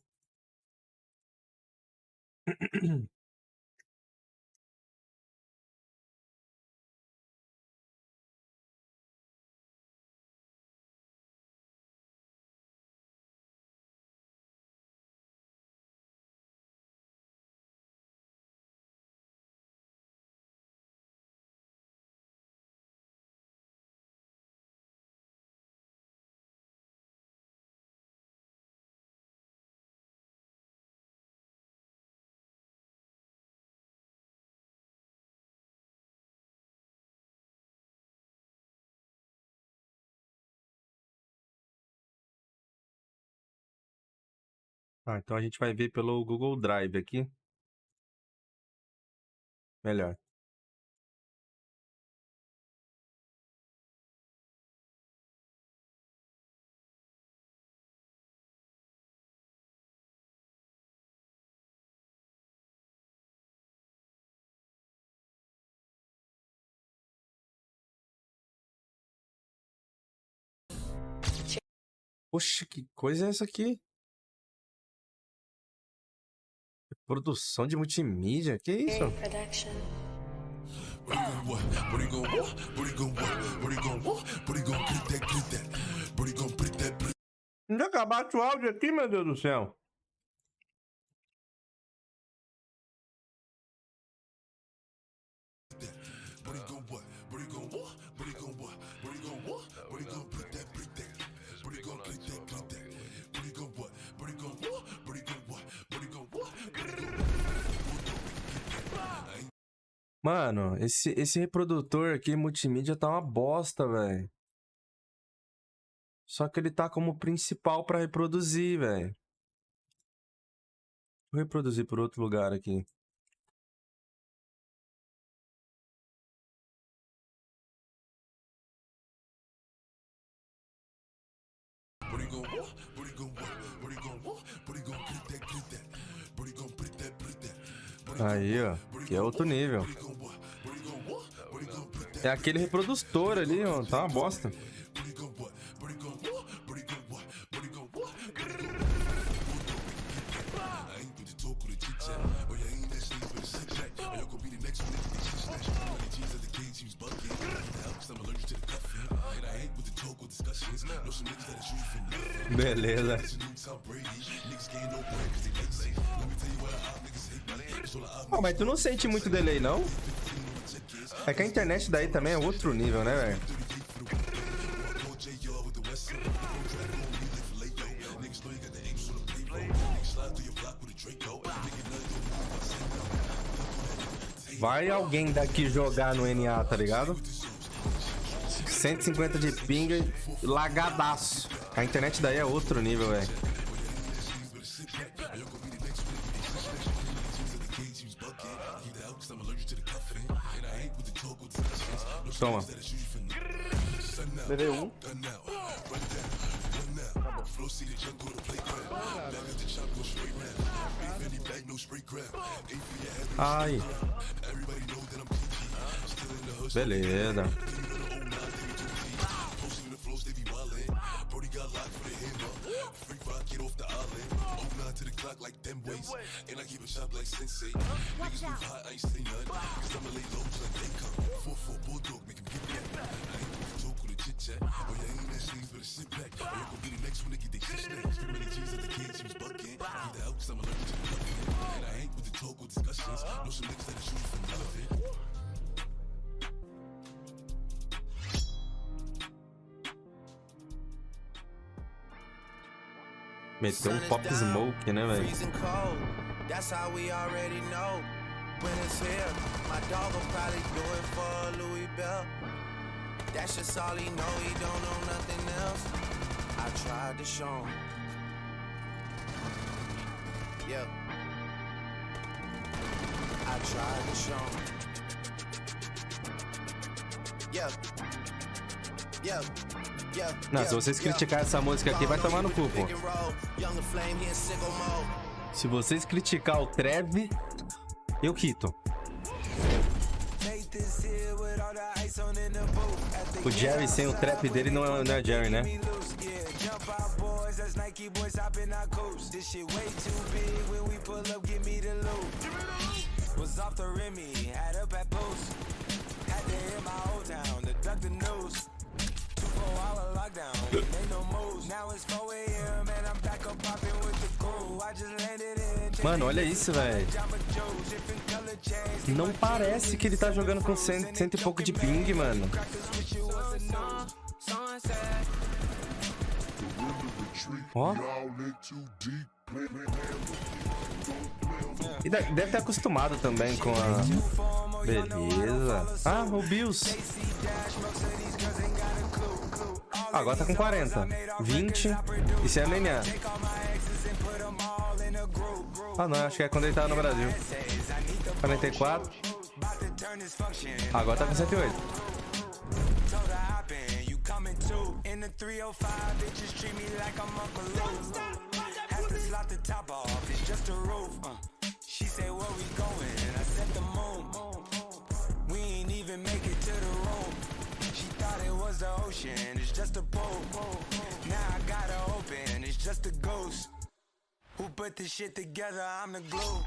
Ah, então a gente vai ver pelo Google Drive aqui. Melhor. Poxa, que coisa é essa aqui? Produção de multimídia? Que isso? Ainda acabaste o áudio aqui, meu Deus do céu. Mano, esse reprodutor aqui multimídia tá uma bosta, velho. Só que ele tá como principal pra reproduzir, velho. Vou reproduzir por outro lugar aqui. Aí, ó. Que é outro nível. É aquele reprodutor ali, ó. Tá uma bosta. Beleza. Oh, mas tu não sente muito delay, não? É que a internet daí também é outro nível, né, velho? Vai alguém daqui jogar no NA, tá ligado? 150 de pinga e lagadaço. A internet daí é outro nível, velho. Toma. Levei um. Ai. Beleza. Meteu um pop smoke, né, velho? That's how we already know when it's here. My dog will probably do it for Louis Bell. That's just all he know, he don't know nothing else. I tried to show him. Yeah. I tried to show him. Yeah. Yeah. Não, se vocês criticarem essa música aqui, vai tomar no cu, pô. Se vocês criticar o Trev, eu quito. O Jerry sem o trap dele não é Jerry, né? Mano, olha isso, velho. Não parece que ele tá jogando com cento e pouco de ping, mano. Ó. E deve ter acostumado também com a... Beleza. Ah, o Bills. Agora tá com 40. 20. Isso é MMA. Ah, não. Acho que é quando ele tava no Brasil. 44. Agora tá com 108. Who put this shit together? I'm the glue.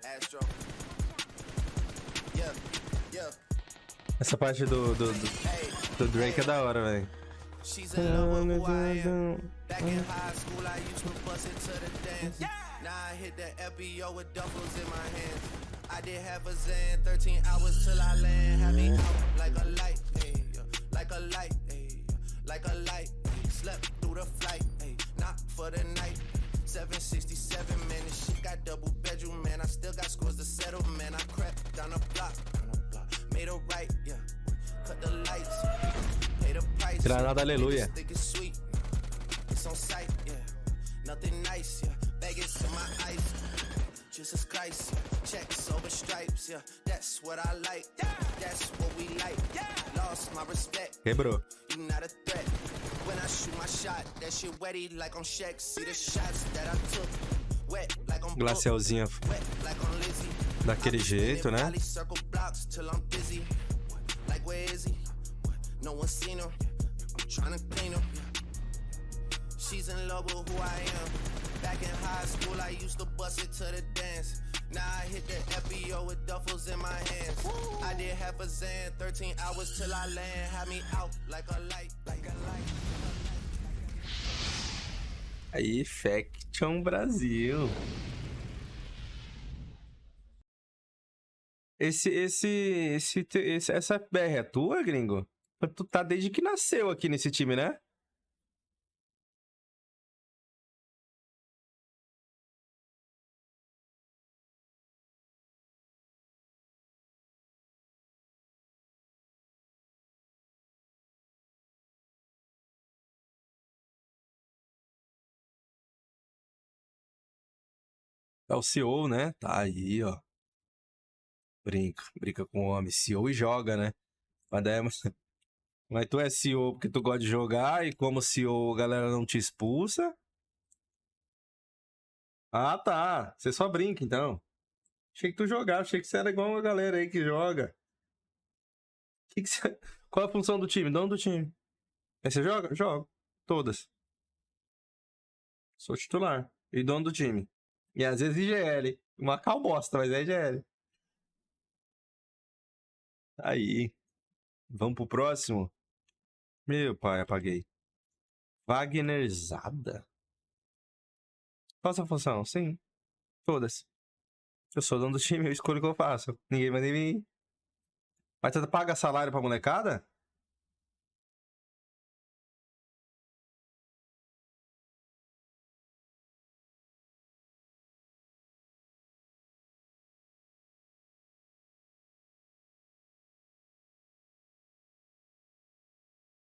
Astro. Yeah, yeah. Essa parte do Drake é da hora, velho. She's in love with who I am. Back in high school, I used to bust it to the dance. Now I hit the FBO with duffels in my hands. I did half a Zan, 13 hours till I land. Had me out like a light, ayy, like a light, ayy, like a light. Slept through the flight, ayy, not for the night. 767, man, this shit got double bedroom, man. I still got scores to settle, man. I crept down the block, made a right, yeah. Cut the lights, pay the price. Granada, aleluia. Think it's sweet, it's on sight, yeah. Nothing nice, yeah. Vegas to my ice. Jesus Christ, checks over stripes, yeah. That's what I like, that's what we like. Lost my respect. Quebrou. You not a threat. When I shoot my shot, that shit wetty like on Shaq. See the shots that I took. Wet like on Glacialzinha daquele jeito, né? Circle blocks till I'm busy. Like where is he? No one seen him. I'm trying to clean him. She's in love with who I am. Back in high school, I used to bust it to the dance. Now I hit the FBO with duffels in my hands. I did half a Zan, 13 hours till I land. Had me out like a light, like a light. Aí, Faction Brasil. Essa BR é tua, gringo? Tu tá desde que nasceu aqui nesse time, né? É o CEO, né? Tá aí, ó. Brinca com o homem. CEO e joga, né? Mas tu é CEO porque tu gosta de jogar e como CEO a galera não te expulsa? Ah, tá. Você só brinca, então. Achei que tu jogava. Achei que você era igual a galera aí que joga. Qual é a função do time? Dono do time. Aí você joga? Jogo. Todas. Sou titular. E dono do time. E às vezes IGL. Uma cal bosta, mas é IGL. Aí. Vamos pro próximo? Meu pai, apaguei. Wagnerzada? Qual a sua função? Sim. Todas. Eu sou dono do time, eu escolho o que eu faço. Ninguém vai nem vir. Mas tu paga salário pra molecada?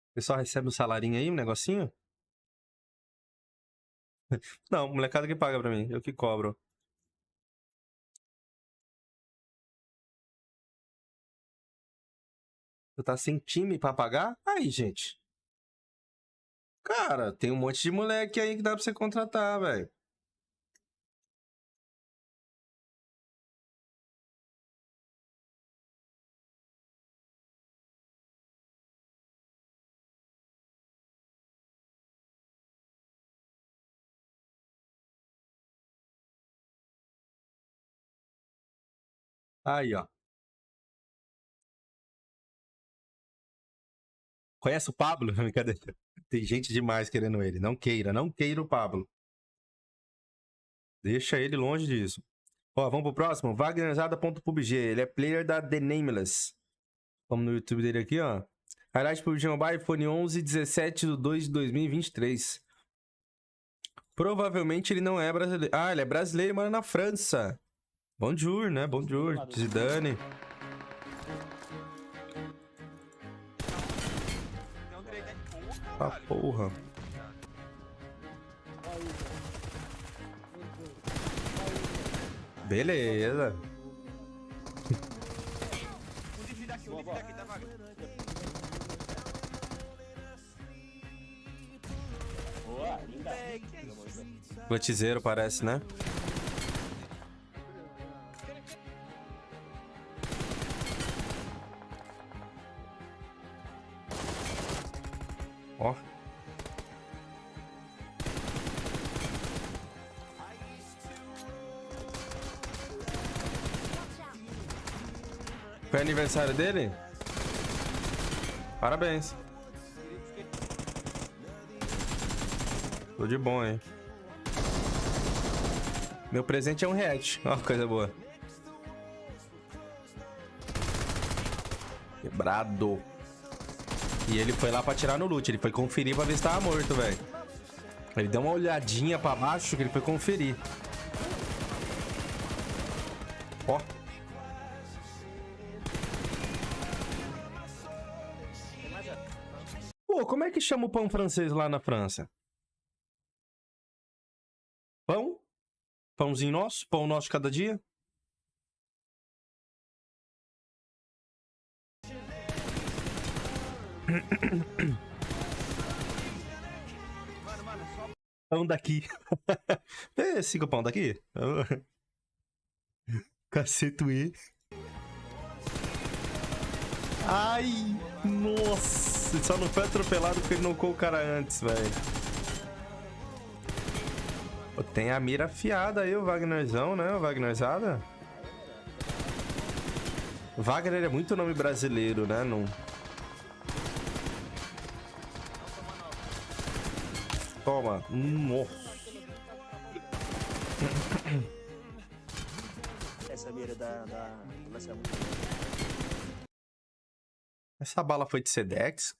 O pessoal recebe um salarinho aí, um negocinho? Não, molecada que paga pra mim. Eu que cobro. Tu tá sem time pra pagar? Aí, gente. Cara, tem um monte de moleque aí que dá pra você contratar, velho. Aí, ó. Conhece o Pablo? Brincadeira. Tem gente demais querendo ele. Não queira o Pablo. Deixa ele longe disso. Ó, vamos pro próximo. Wagnerzada.pubg. Ele é player da The Nameless. Vamos no YouTube dele aqui, ó. Highlight PUBG Mobile, iPhone 11, 17 de 2 de 2023. Provavelmente ele não é brasileiro. Ah, ele é brasileiro e mora na França. Bonjour, né? Bonjour. Zidane. Ah, porra. Beleza. Gotizeiro parece, né? Ó. Foi aniversário dele? Parabéns. Tô de bom, hein? Meu presente é um react. Ó, coisa boa. Quebrado. E ele foi lá pra tirar no loot. Ele foi conferir pra ver se tava morto, velho. Ele deu uma olhadinha pra baixo que ele foi conferir. Ó. Pô, como é que chama o pão francês lá na França? Pão? Pãozinho nosso? Pão nosso de cada dia? Pão daqui. Siga o pão daqui. Cacetuê. Ai, nossa. Ele só não foi atropelado porque ele não colocou o cara antes, velho. Tem a mira afiada aí, o Wagnerzão, né? O Wagnerzada. Wagner é muito nome brasileiro, né? Não... Toma. Nossa. Essa mira vai ser muito... Essa bala foi de Sedex?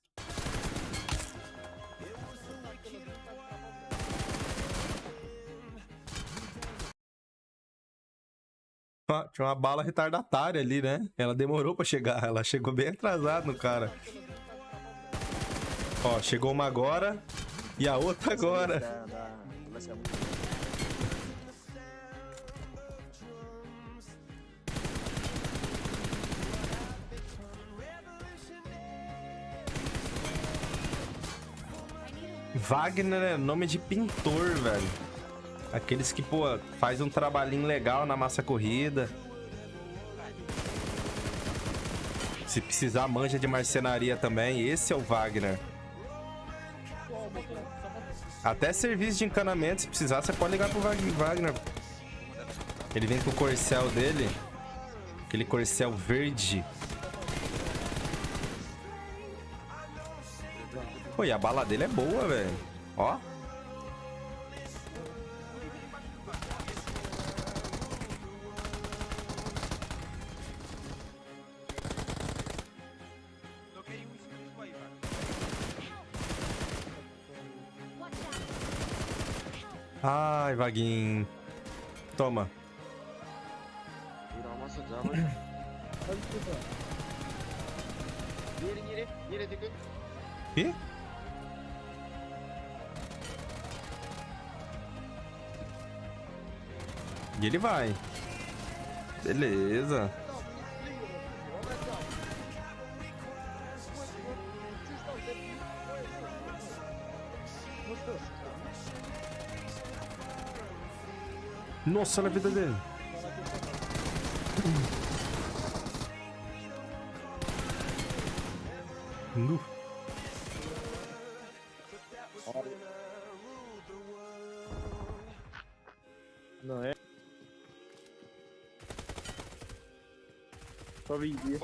Tinha uma bala retardatária ali, né? Ela demorou pra chegar. Ela chegou bem atrasada no cara. Ó, chegou uma agora e a outra agora. Wagner é nome de pintor, velho. Aqueles que, pô, faz um trabalhinho legal na massa corrida. Se precisar, manja de marcenaria também. Esse é o Wagner. Até serviço de encanamento, se precisar, você pode ligar pro Wagner. Ele vem com o corcel dele. Aquele corcel verde. Pô, e a bala dele é boa, velho. Ó. Ai, Vaguinho. Toma. Que? E ele vai. Beleza. Nossa, olha a vida dele. Não é? Só vendia.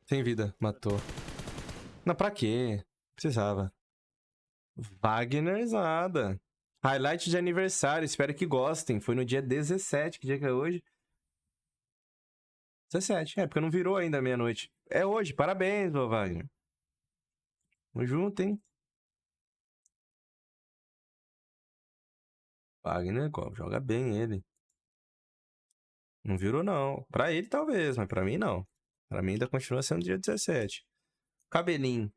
Sem vida, matou. Não, pra quê? Precisava. Wagnerzada. Highlight de aniversário, espero que gostem. Foi no dia 17, que dia que é hoje? 17, porque não virou ainda meia-noite. É hoje, parabéns, ô Wagner. Tamo junto, hein? Wagner, joga bem ele. Não virou, não. Pra ele, talvez, mas pra mim, não. Pra mim, ainda continua sendo dia 17. Cabelinho.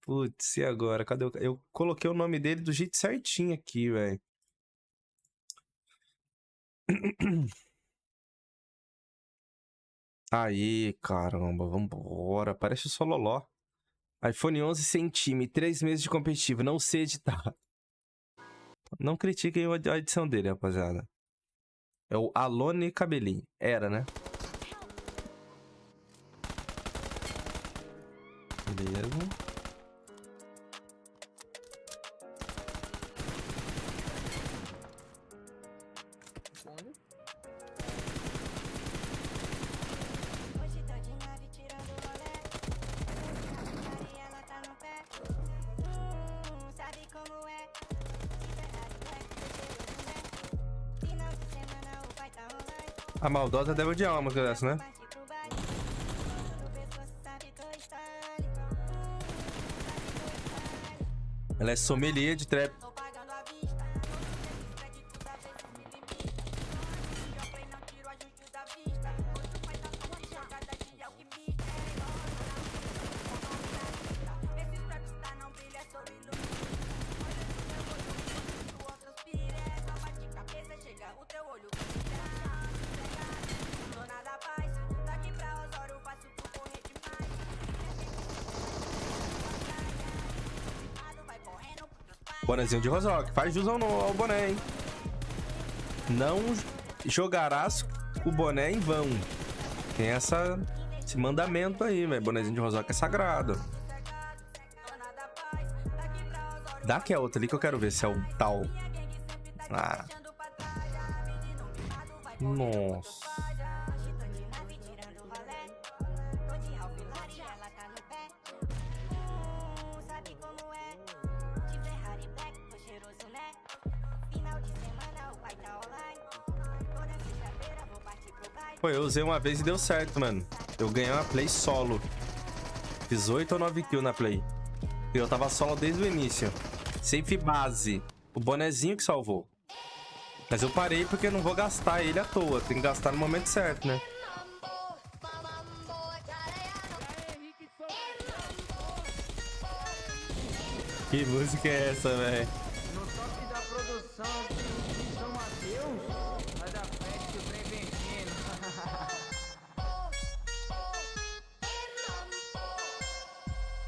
Putz, e agora? Cadê o... Eu coloquei o nome dele do jeito certinho aqui, velho. Aí, caramba, vambora. Parece o Sololó. iPhone 11 sem time, 3 meses de competitivo, não sei editar. Não critiquem a edição dele, rapaziada. É o Alone Cabelinho. Era, né? Beleza. A maldosa deve odiar uma música dessa, né? Ela é sommelier de trap. Bonezinho de Rosoc. Faz jus ao boné, hein? Não jogarás o boné em vão. Tem esse mandamento aí, velho. Bonezinho de Rosoc é sagrado. Dá que é outra ali que eu quero ver se é o tal. Ah. Nossa. Pô, eu usei uma vez e deu certo, mano. Eu ganhei uma play solo. Fiz 8 ou 9 kills na play. E eu tava solo desde o início. Safe base. O bonezinho que salvou. Mas eu parei porque eu não vou gastar ele à toa. Tem que gastar no momento certo, né? Que música é essa, velho? No top da produção de São Mateus, vai dar festa o trem vencendo.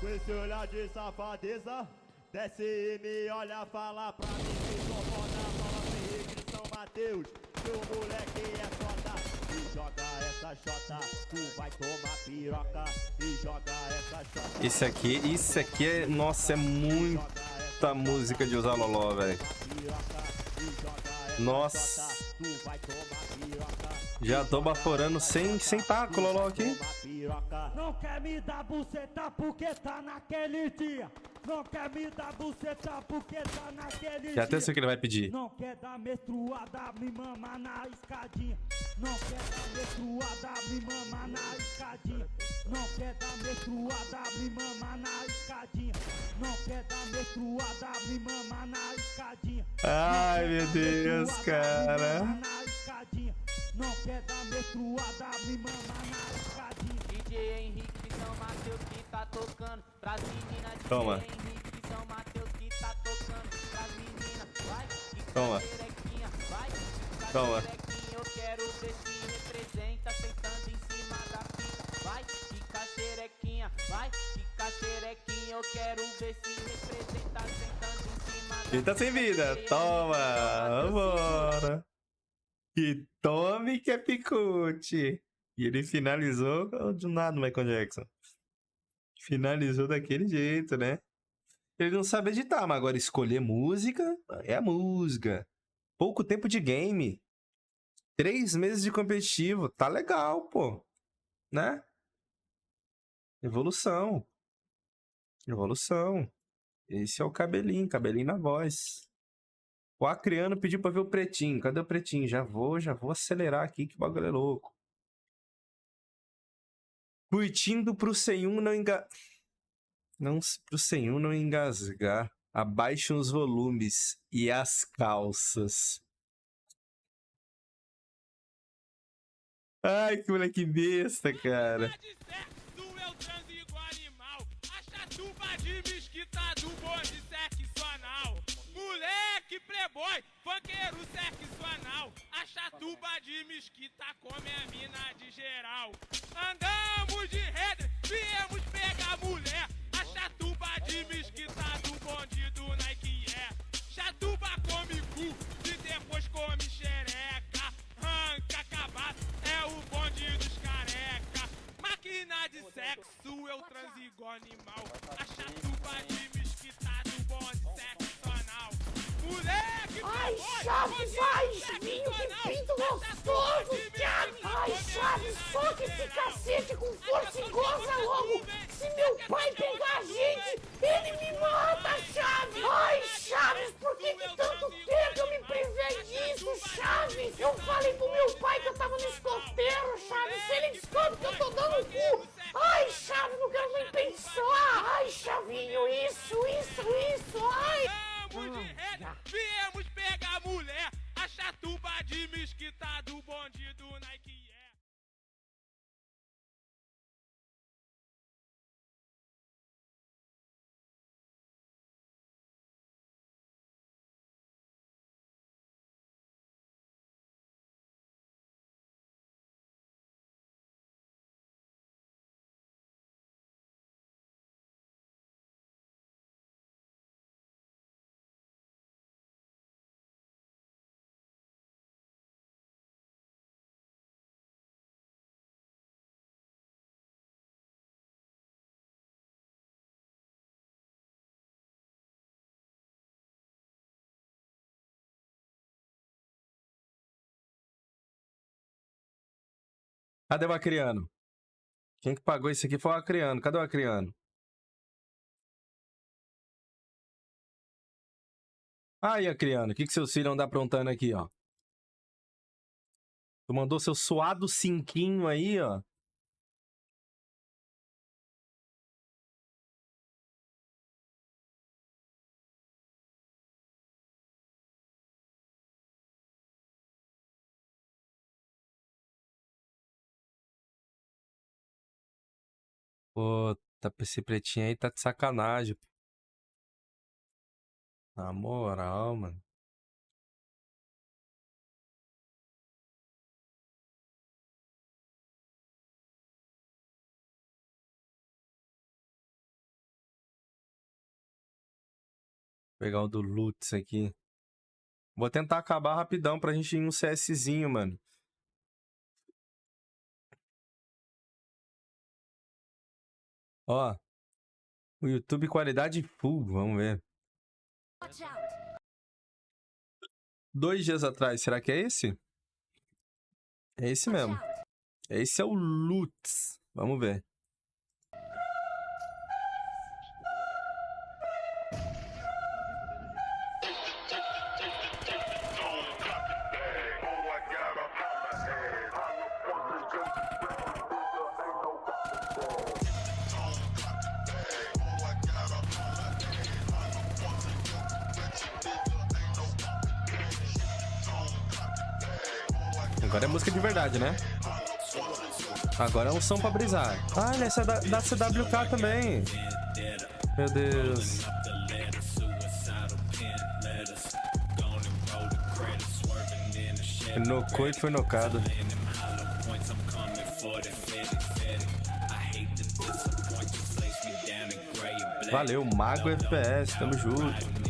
Com esse olhar de safadeza, desce e me olha, fala pra mim que sou foda, fala Henrique de São Mateus, seu moleque é foda. E joga essa chota, tu vai tomar piroca. E joga essa chota. Isso aqui é... Nossa, é muita música de usar loló, velho. Nossa. Já tô baforando sem taco, loló aqui. Não quer me dar buceta porque tá naquele dia. Não quer me dar buceta porque tá naquele dia. Já até sei o que ele vai pedir. Não quer dar menstruada, me mama na escadinha. Não quer dar menstruada, me mama na escadinha. Não quer dar menstruada, me mama na escadinha. Não quer dar menstruada, me mama na escadinha. Ai, meu Deus, cara. Não quer dar menstruada, me mama na escadinha. DJ Henrique de São Mateus que tá tocando pras meninas. Toma. DJ Henrique de São Mateus que tá tocando pras meninas. Vai, toma. Vai, toma. Eu quero ver se representa sentando em cima da fita. Vai, fica xerequinha. eu quero ver se representa sentando em cima. Ele tá sem vida. Toma. Vambora. Que tome que é picute. E ele finalizou do nada, Michael Jackson. Finalizou daquele jeito, né? Ele não sabe editar, mas agora escolher música é a música. Pouco tempo de game. 3 meses de competitivo. Tá legal, pô. Né? Evolução. Evolução. Esse é o cabelinho na voz. O Acriano pediu pra ver o pretinho. Cadê o pretinho? Já vou acelerar aqui que o bagulho é louco. Curtindo pro 101 pro 101 não engasgar. Abaixem os volumes e as calças. Ai, que moleque besta, cara. Moleque playboy, funkeiro sexo anal. A chatuba de mesquita come a mina de geral. Andamos de rede, viemos pegar mulher. A chatuba de mesquita do bonde do Nike é. Chatuba come cu e depois come xereca. Ranca cabaço, é o bonde dos careca. Máquina de sexo, eu transo igual animal. A chatuba de mesquita do bonde sexo anal. Moleque, ai, Chaves, ai, vinho, que pinto gostoso, Chaves. Ai, Chaves, soca esse cacete com força e goza logo. Se meu pai pegar a gente, ele me mata, Chaves. Ai, Chaves, por que tanto tempo eu me privei disso, Chaves? Eu falei pro meu pai que eu tava no escoteiro, Chaves. Ele descobre que eu tô dando o cu. Ai, Chaves, não quero nem pensar. Ai, Chavinho, isso, ai. Viemos pegar mulher, a chatuba de mesquita do bonde do Nike é. Cadê o Acriano? Quem que pagou isso aqui foi o Acriano. Cadê o Acriano? Aí, Acriano, o que seus filhos andam aprontando aqui, ó? Tu mandou seu suado cinquinho aí, ó. Pô, esse pretinho aí tá de sacanagem. Na moral, mano. Vou pegar o do Lutz aqui. Vou tentar acabar rapidão pra gente ir no CSzinho, mano. Ó. O YouTube qualidade full, vamos ver. 2 dias atrás, será que é esse? É esse mesmo. Esse é o Lutz. Vamos ver. Agora é música de verdade, né? Agora é um som pra brisar. Ah, ele é da CWK também. Meu Deus. Nocou e foi nocado. Valeu, Mago FPS, tamo junto.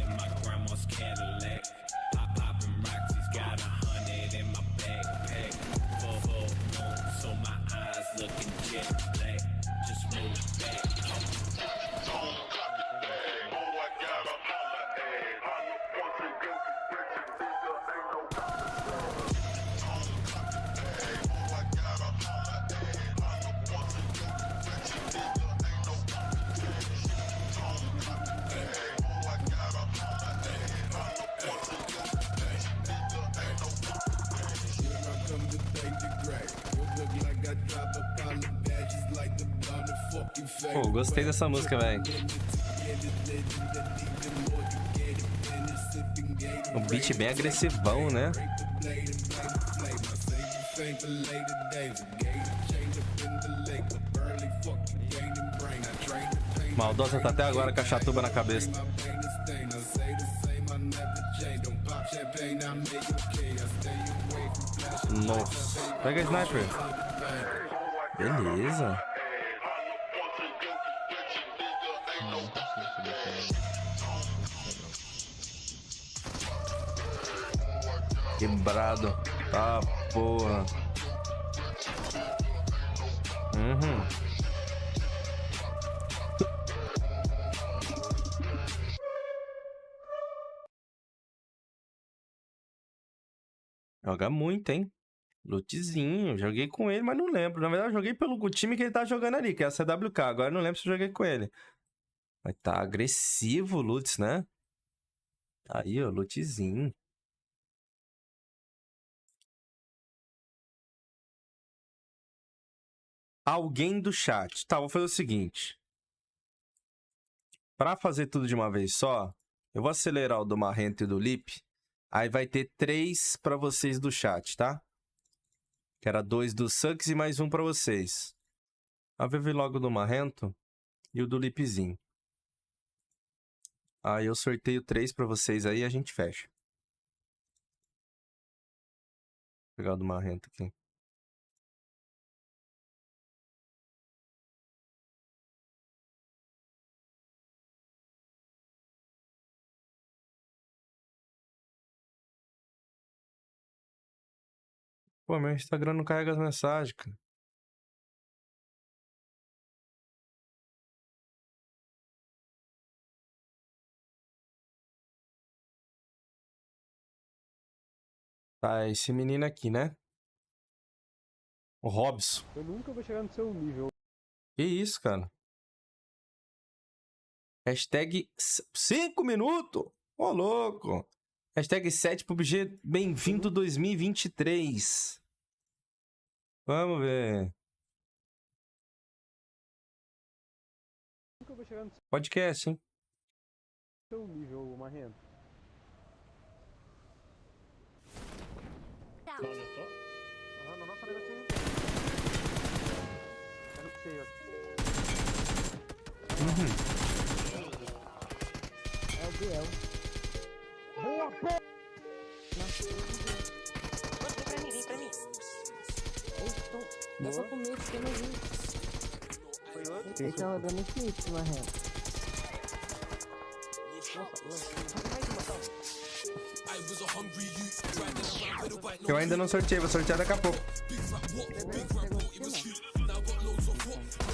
Pô, gostei dessa música, velho. Um beat bem agressivão, né? Maldosa tá até agora com a chatuba na cabeça. Nossa. Pega a sniper. Beleza. Quebrado. Ah, porra. Joga muito, hein? Lootzinho. Joguei com ele, mas não lembro. Na verdade, eu joguei pelo time que ele tá jogando ali, que é a CWK. Agora eu não lembro se eu joguei com ele. Mas tá agressivo o Lutz, né? Aí, ó, lootzinho. Alguém do chat. Tá, vou fazer o seguinte. Pra fazer tudo de uma vez só, eu vou acelerar o do Marrento e do Lip. Aí vai ter 3 pra vocês do chat, tá? Que era 2 do Sucks e mais 1 pra vocês. Aí eu vi logo o do Marrento e o do Lipzinho. Aí eu sorteio 3 pra vocês aí e a gente fecha. Vou pegar o do Marrento aqui. Pô, meu Instagram não carrega as mensagens, cara. Tá, esse menino aqui, né? O Robson. Eu nunca vou chegar no seu nível. Que isso, cara? Hashtag 5 minutos? Ô, louco. Hashtag 7 Pubg, bem-vindo 2023. Vamos ver. Nunca vou chegar no Podcast, hein? seu nível, Marrento. Onde eu tô? Aham, na nossa negocinho. Quero que você. É o Biel. Boa, pô! Vem pra mim. Eu só comi porque não vi. Foi outro? Esse é o benefício, Marrento. Eu ainda não sorteei, vou sortear daqui a pouco.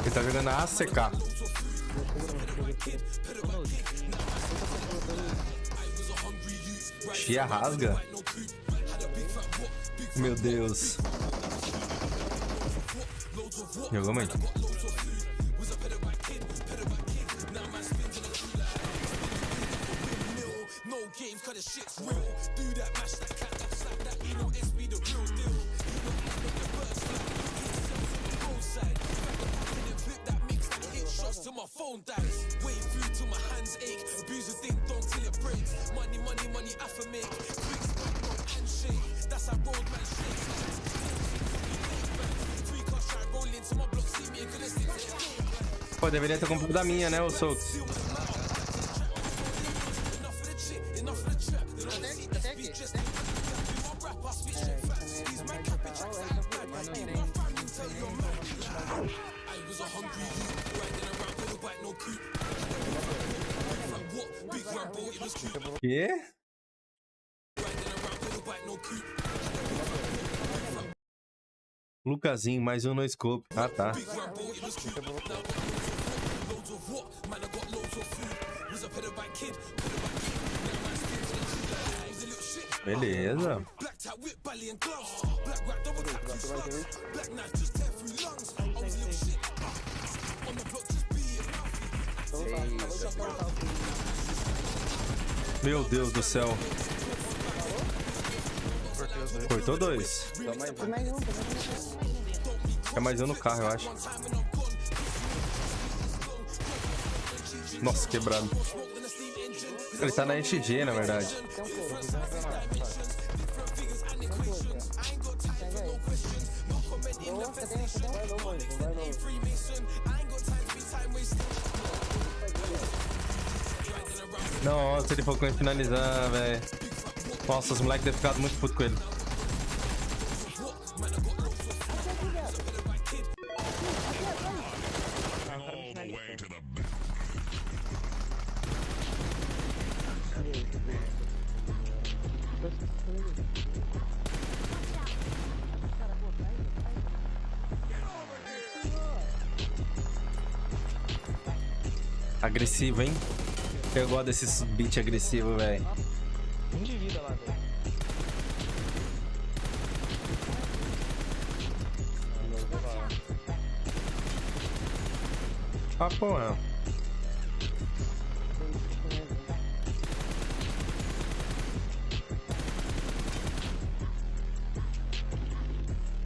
Ele tá jogando a ACK. Chia rasga? Meu Deus. Jogou muito. Pô, deveria ter comprado da minha, né, ô Souks? Quê? Lucasinho, mais um no scope. Ah, tá. Beleza. Meu Deus do céu. Cortou dois. É mais um no carro, eu acho. Nossa, quebrado. Ele tá na NXG, na verdade. Nossa, ele focou em finalizar, velho. Nossa, os moleques devem ficar muito putos com ele. Agressivo, hein? Eu gosto desses beat agressivo, velho. Um de vida lá, velho. Ah, porra.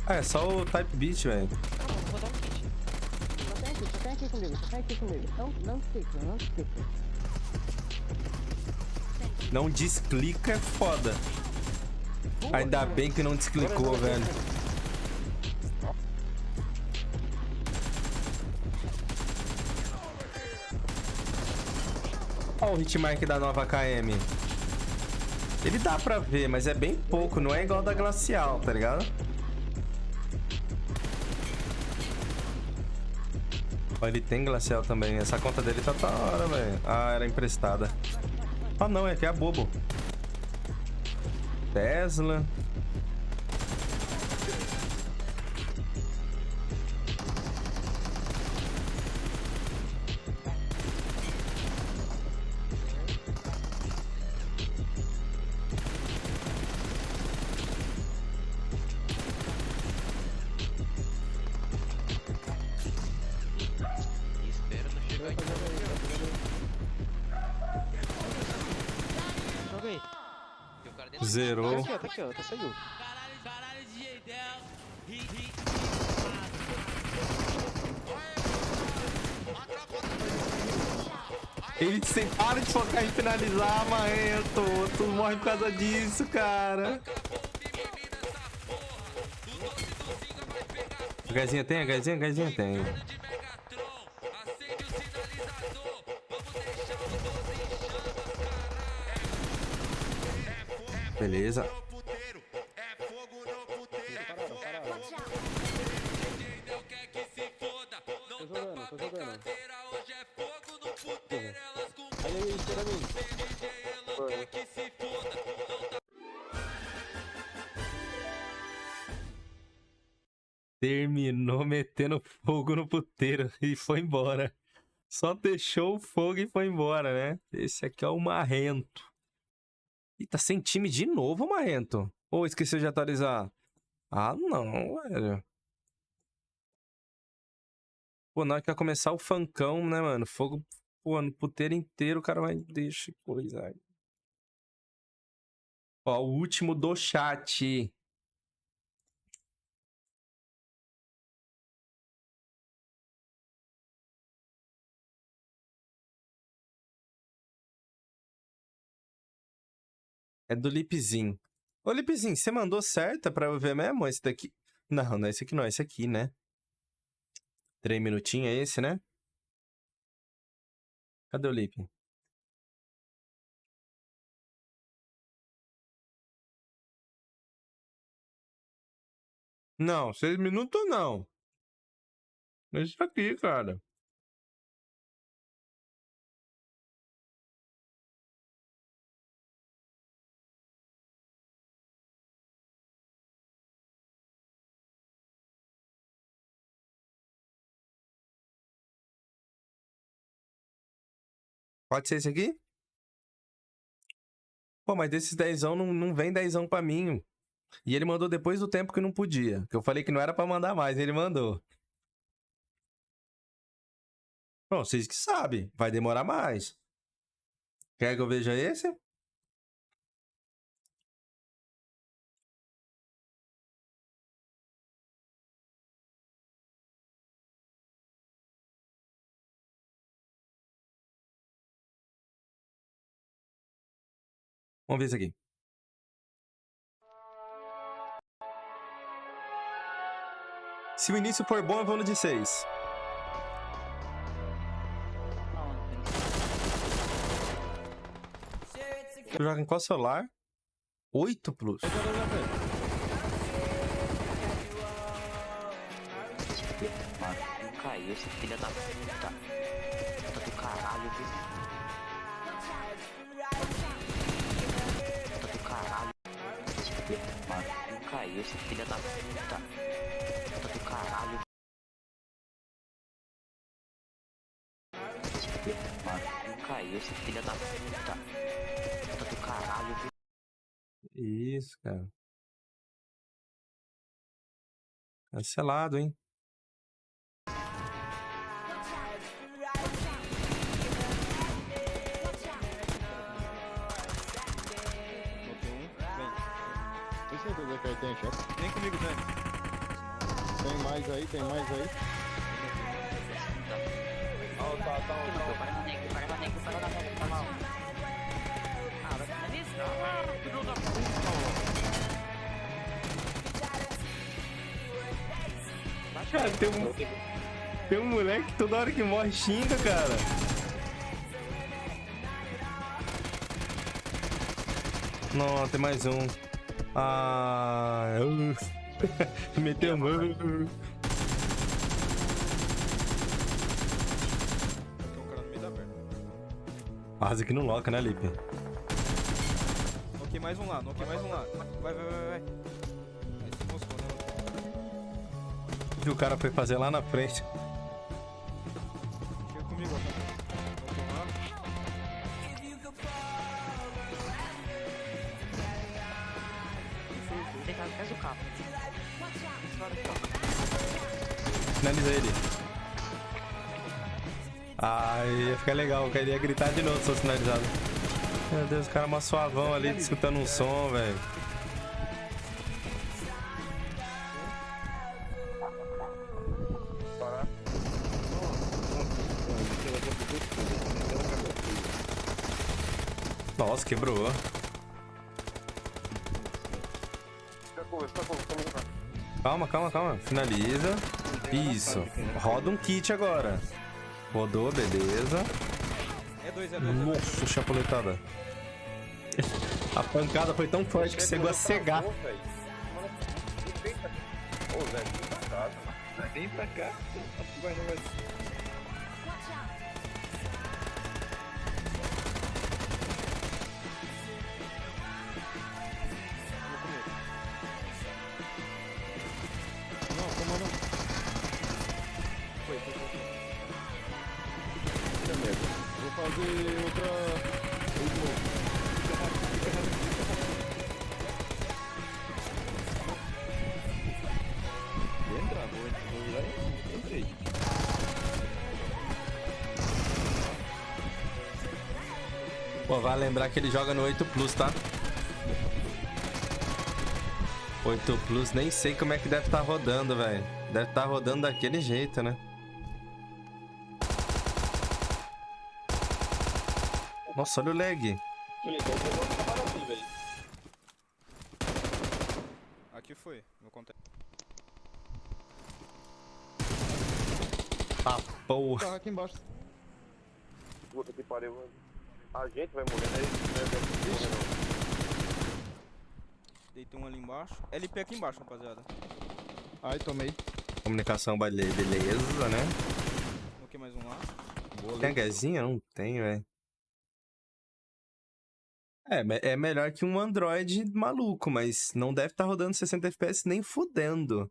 Ah, é só o type beat, velho. Vou dar um kit. Só tem aqui comigo, só tem aqui comigo. Não clica, não clica. Não desclica é foda. Ainda bem que não desclicou, velho. Olha o hitmark da nova KM. Ele dá pra ver, mas é bem pouco. Não é igual da Glacial, tá ligado? Ó, ele tem Glacial também. Essa conta dele tá da hora, velho. Ah, era emprestada. Ah, não. É que é a bobo. Tesla. Zerou. Tá aqui, ó, tá saindo. Ele sem para de focar em finalizar, marrento. Tu morre por causa disso, cara. Gazinha tem? Gazinha tem. Beleza. Tô jogando. Aí, espera mim. Terminou metendo fogo no puteiro e foi embora. Só deixou o fogo e foi embora, né? Esse aqui é o marrento. E tá sem time de novo, marrento. Ou esqueceu de atualizar? Ah, não, velho. Pô, na hora que vai começar o funkão, né, mano? Fogo, pô, no puteiro inteiro o cara vai... Deixa coisa aí. Ó, o último do chat. É do Lipzinho. Ô, Lipzinho, você mandou certa pra eu ver mesmo esse daqui? Não, não é esse aqui não, é esse aqui, né? 3 minutinhos é esse, né? Cadê o Lip? Não, 6 minutos não. Esse aqui, cara. Pode ser esse aqui? Pô, mas desses 10ão não vem 10ão pra mim. E ele mandou depois do tempo que não podia. Que eu falei que não era pra mandar mais, ele mandou. Bom, vocês que sabem. Vai demorar mais. Quer que eu veja esse? Vamos ver isso aqui. Se o início for bom, eu vou no de 6. Tu joga em qual celular? 8 Plus. Mano, caiu esse filho da puta. Puta do caralho, viu? Puta do caralho. Mano, caiu esse filho da puta. Puta do caralho. Mano, caiu esse filho da puta. Puta do caralho, viu? Isso, cara. Cancelado, hein? Tem certeza que aí tem, chefe? Vem comigo, tem. Tem mais aí, tem mais aí. Ó, tá mal. Ah, vai finalizar. Filho da puta. Cara, tem um moleque que toda hora que morre xinga, cara. Não, tem mais um. Ah, meteu mano. Tem um cara no meio da merda. Quase que não loca, né, Lipe? Noquei mais um lá, noquei mais um lá. Vai. Aí se moscou, né? E o cara foi fazer lá na frente. Chega comigo, ó. Faz o cabo. Finaliza ele. Ah, ia ficar legal. Eu queria gritar de novo se fosse finalizado. Meu Deus, o cara é uma suavão ali, escutando um som, velho. Nossa, quebrou. Calma. Finaliza. Isso. Roda um kit agora. Rodou, beleza. É dois. Nossa, chapuletada. A pancada foi tão forte que chegou a cegar. Vem pra cá. Vai. Vou fazer outra. Entrei. Pô, vai lembrar que ele joga no 8 Plus, tá? 8 Plus, nem sei como é que deve estar rodando, velho. Deve estar rodando daquele jeito, né? Nossa, olha o lag. Aqui foi, meu contato. Ah, porra. Tá aqui embaixo. Puta que pariu, mano. A gente vai morrer, né? Deitei um ali embaixo. LP aqui embaixo, rapaziada. Ai, tomei. Comunicação, beleza, né? Coloquei mais um lá. Boa, tem Hzinha? Não tem, velho. É melhor que um Android maluco, mas não deve estar rodando 60 FPS nem fudendo.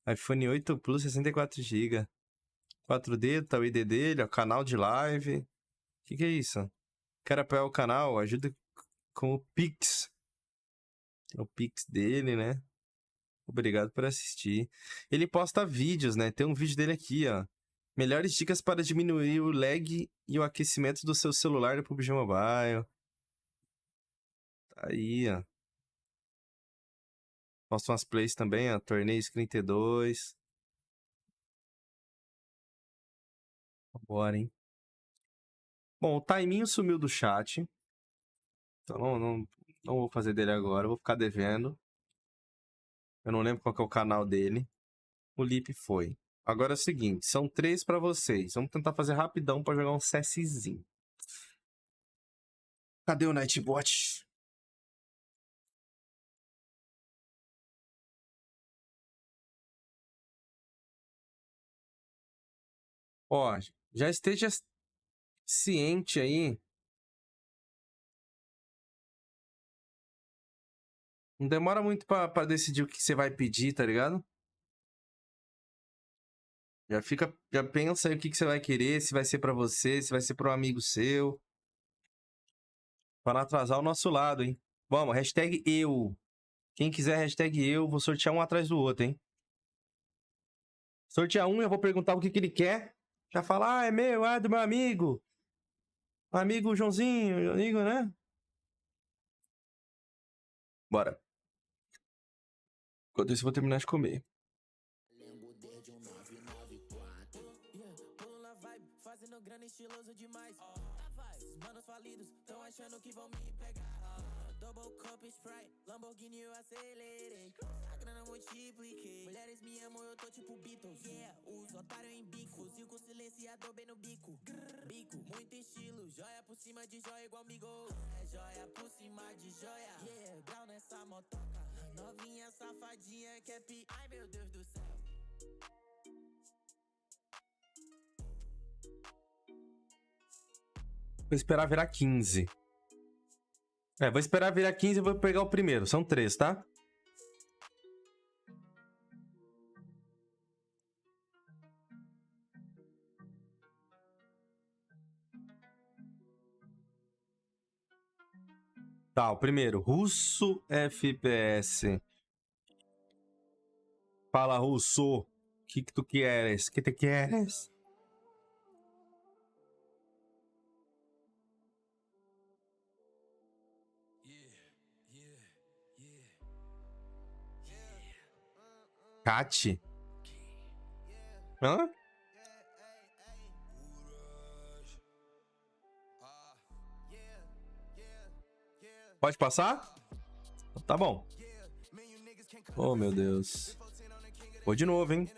iPhone 8 Plus, 64 GB. 4D, tá o ID dele, ó, canal de live. Que é isso? Quer apoiar o canal? Ajuda com o Pix. É o Pix dele, né? Obrigado por assistir. Ele posta vídeos, né? Tem um vídeo dele aqui, ó. Melhores dicas para diminuir o lag e o aquecimento do seu celular no PUBG Mobile. Tá aí, ó. Posta umas plays também, ó. Torneios 32. Bora, hein? Bom, o Taiminho sumiu do chat. Então não vou fazer dele agora. Vou ficar devendo. Eu não lembro qual que é o canal dele. O Lip foi. Agora é o seguinte, são 3 pra vocês. Vamos tentar fazer rapidão pra jogar um CSzinho. Cadê o Nightbot? Ó, já esteja ciente aí. Não demora muito pra decidir o que você vai pedir, tá ligado? Já pensa aí o que você vai querer, se vai ser pra você, se vai ser pra um amigo seu. Pra não atrasar o nosso lado, hein? Vamos, hashtag eu. Quem quiser hashtag eu, vou sortear um atrás do outro, hein? Sortear um, eu vou perguntar o que ele quer. Já falar, é meu, é do meu amigo. Amigo Joãozinho, amigo, né? Bora. Enquanto isso, eu vou terminar de comer. Fazendo grana estiloso demais. Manos falidos, tão achando que vão me pegar. Double cup Sprite, Lamborghini eu acelerei. A grana multipliquei. Mulheres me amam, eu tô tipo Beatles. Yeah, os otários em bico. Fuzil com silenciador bem no bico. Bico, muito estilo. Joia por cima de joia igual amigo. É joia por cima de joia. Yeah, grau nessa motoca. Novinha safadinha que é ai meu Deus do céu. Vou esperar virar 15. Vou esperar virar 15 e vou pegar o primeiro. São 3, tá? Tá, o primeiro. Russo FPS. Fala, Russo. O que tu queres? Que te queres? Cat? Hã? Pode passar? Tá bom. Oh, meu Deus. Vou de novo, hein?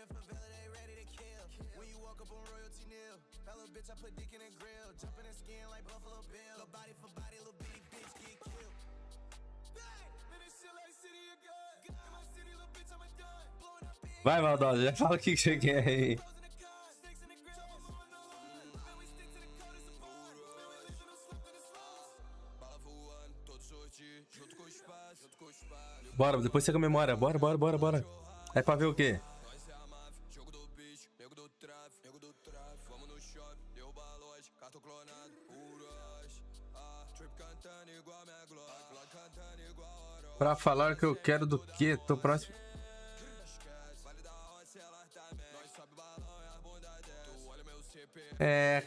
Vai, maldosa, já fala o que você quer aí. Bora, depois você comemora. Bora. É pra ver o quê? Pra falar que eu quero do quê? Tô próximo.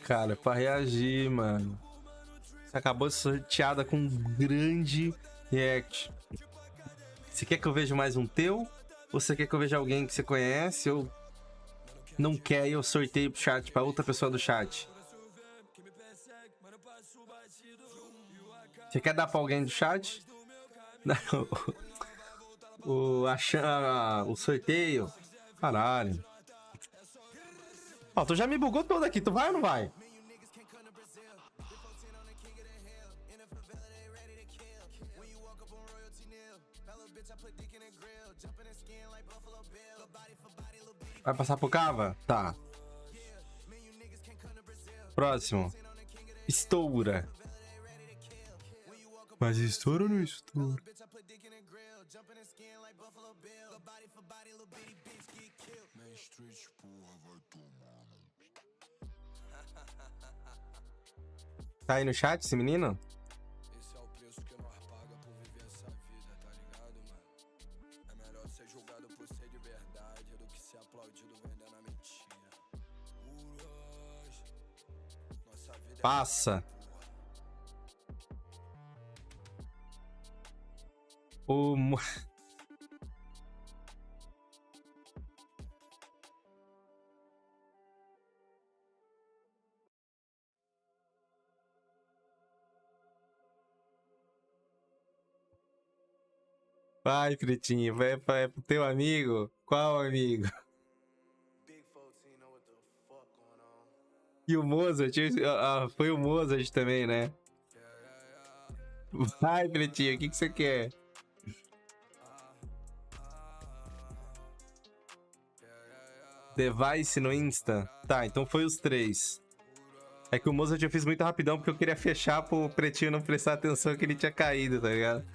Cara, pra reagir, mano. Você acabou de sorteada com um grande react. Você quer que eu veja mais um teu? Ou você quer que eu veja alguém que você conhece? Ou não quer e eu sorteio pro chat, pra outra pessoa do chat? Você quer dar pra alguém do chat? Não. O sorteio. Caralho. Ó, tu já me bugou todo aqui. Tu vai ou não vai? Vai passar pro Cava? Tá. Próximo. Estoura. Mas estoura ou não estoura? Tá aí no chat esse menino? Esse é o preço que nós paga por viver essa vida, tá ligado, mano? É melhor ser julgado por ser de verdade do que ser aplaudido vendendo a mentira. Nossa vida é Passa. O... Vai, pretinho, vai pro teu amigo. Qual amigo? E o Mozart, foi o Mozart também, né? Vai, pretinho, o que você quer? Device no Insta? Tá, então foi os 3. É que o Mozart eu fiz muito rapidão porque eu queria fechar pro pretinho não prestar atenção que ele tinha caído, tá ligado?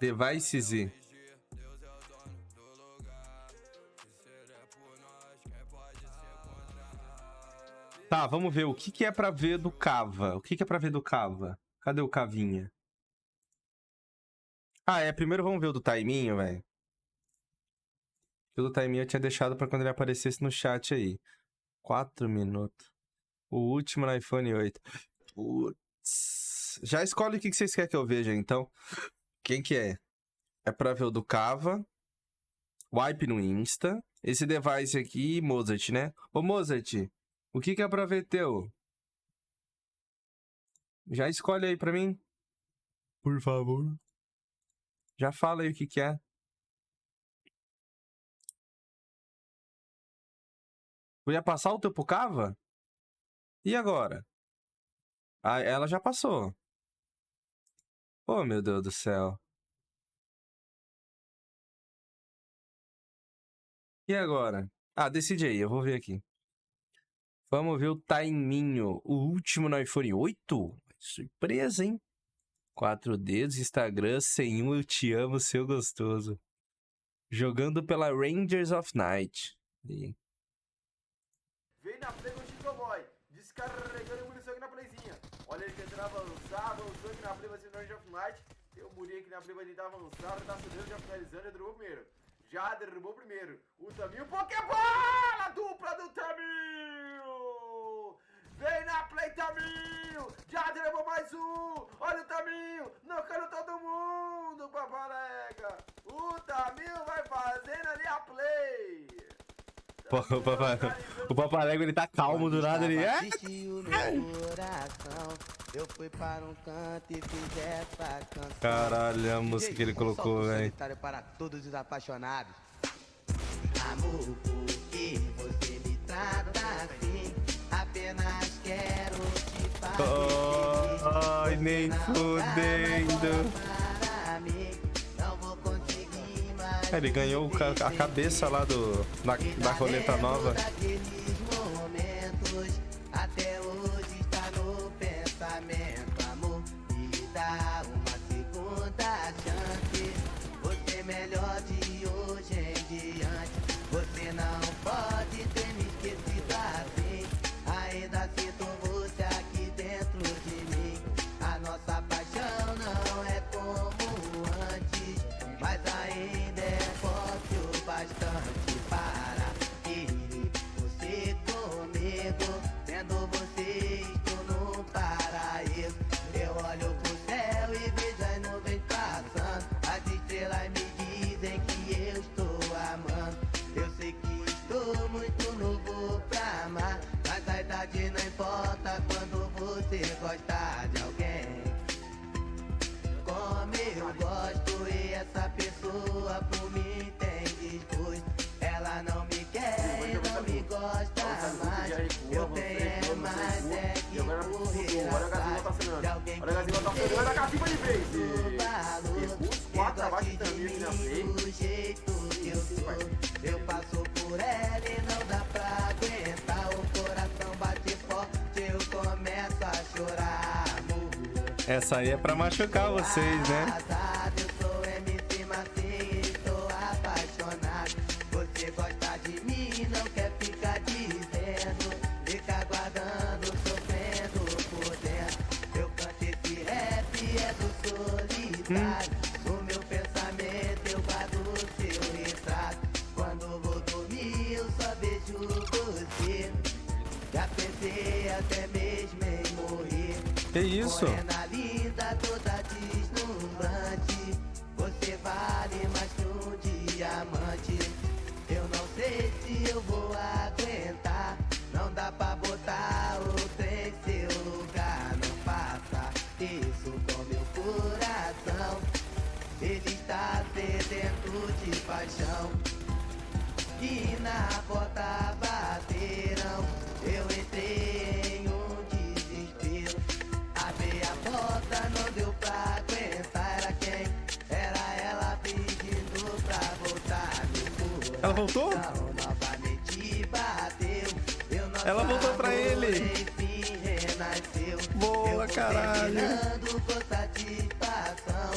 Device Z. Tá, vamos ver o que é pra ver do Cava. O que é pra ver do Cava? Cadê o Cavinha? Ah, primeiro vamos ver o do Taiminho, velho. O do Taiminho eu tinha deixado pra quando ele aparecesse no chat aí. 4 minutos. O último no iPhone 8. Putz. Já escolhe o que vocês querem que eu veja, então. Quem que é? É pra ver o do Cava. Wipe no Insta. Esse device aqui, Mozart, né? Ô, Mozart, o que é pra ver teu? Já escolhe aí pra mim. Por favor. Já fala aí o que é. Eu ia passar o teu pro Cava? E agora? Ah, ela já passou. Oh, meu Deus do céu. E agora? Ah, decide aí, eu vou ver aqui. Vamos ver o Taiminho. O último no iPhone 8? Surpresa, hein? 4 dedos, Instagram, sem um, eu te amo, seu gostoso. Jogando pela Rangers of Night. E... Vem na play com o Chicoboy, descarregando munição aqui na playzinha. Olha ele tentando avançar, avançou aqui na play, vai ser no Rangers of Night. Tem o Murinho aqui na play, vai tentar avançar, tá subindo, já finalizando, já derrubou primeiro. Já derrubou primeiro. O Taminho, Pokébola! Dupla do Taminho! Vem na play, Taminho! Já derrubou mais um! Olha o Taminho! Nocando todo mundo, papalega! O Taminho vai fazendo ali a play! O Papalego, ele tá calmo do nada, ele... Eu fui para um canto e fiz essa canção. Caralho, a música que ele colocou, velho. Para todos os apaixonados. Amor, porque você me trata assim? Apenas quero te fazer. Ai, nem fudendo. Não vou conseguir mais. Ele ganhou a cabeça lá da roleta nova. Até hoje está no pensamento, amor. Me dá uma segunda chance. Você é melhor de hoje em diante. Você não pode ter me esquecido assim. Ainda sinto você aqui dentro de mim. A nossa paixão não é como antes, mas ainda é forte o bastante para querer você comigo. Vendo você, estou no paraíso. Eu olho pro céu e vejo as nuvens passando. As estrelas me dizem que eu estou amando. Eu sei que estou muito novo pra amar, mas a idade não importa quando você gosta de alguém como eu gosto. E essa pessoa por mim tem desgosto. Ela não me quer e não me gosta mais. Eu tenho mais é que correr atrás de alguém que me olha a cacifa de vez. Os 4 abaixo de Taminho aqui na play. do jeito que eu sou. Eu passo por ela e não dá pra aguentar. O coração bate forte, eu começo a chorar, amor. Essa aí é pra machucar vocês, né? Eu sou MC Massinho e estou apaixonado. Você gosta de mim, não quer ficar de cidade. No meu pensamento eu guardo o seu retrato. Quando vou dormir eu só vejo você. Já pensei até mesmo em morrer. Que isso? Morena linda, toda deslumbrante. Você vale mais que um diamante. Eu não sei se eu vou aguentar. Não dá pra botar outra em seu lugar. Não faça isso com meu coração. Ele está sedento de paixão. E na porta bateram. Eu entrei em um desespero. Abri a porta, não deu pra aguentar. Era quem? Era ela pedindo pra voltar. Ela voltou? Novamente bateu. Eu não Ela voltou pra ele. enfim renasceu. Boa, caralho. Com satisfação.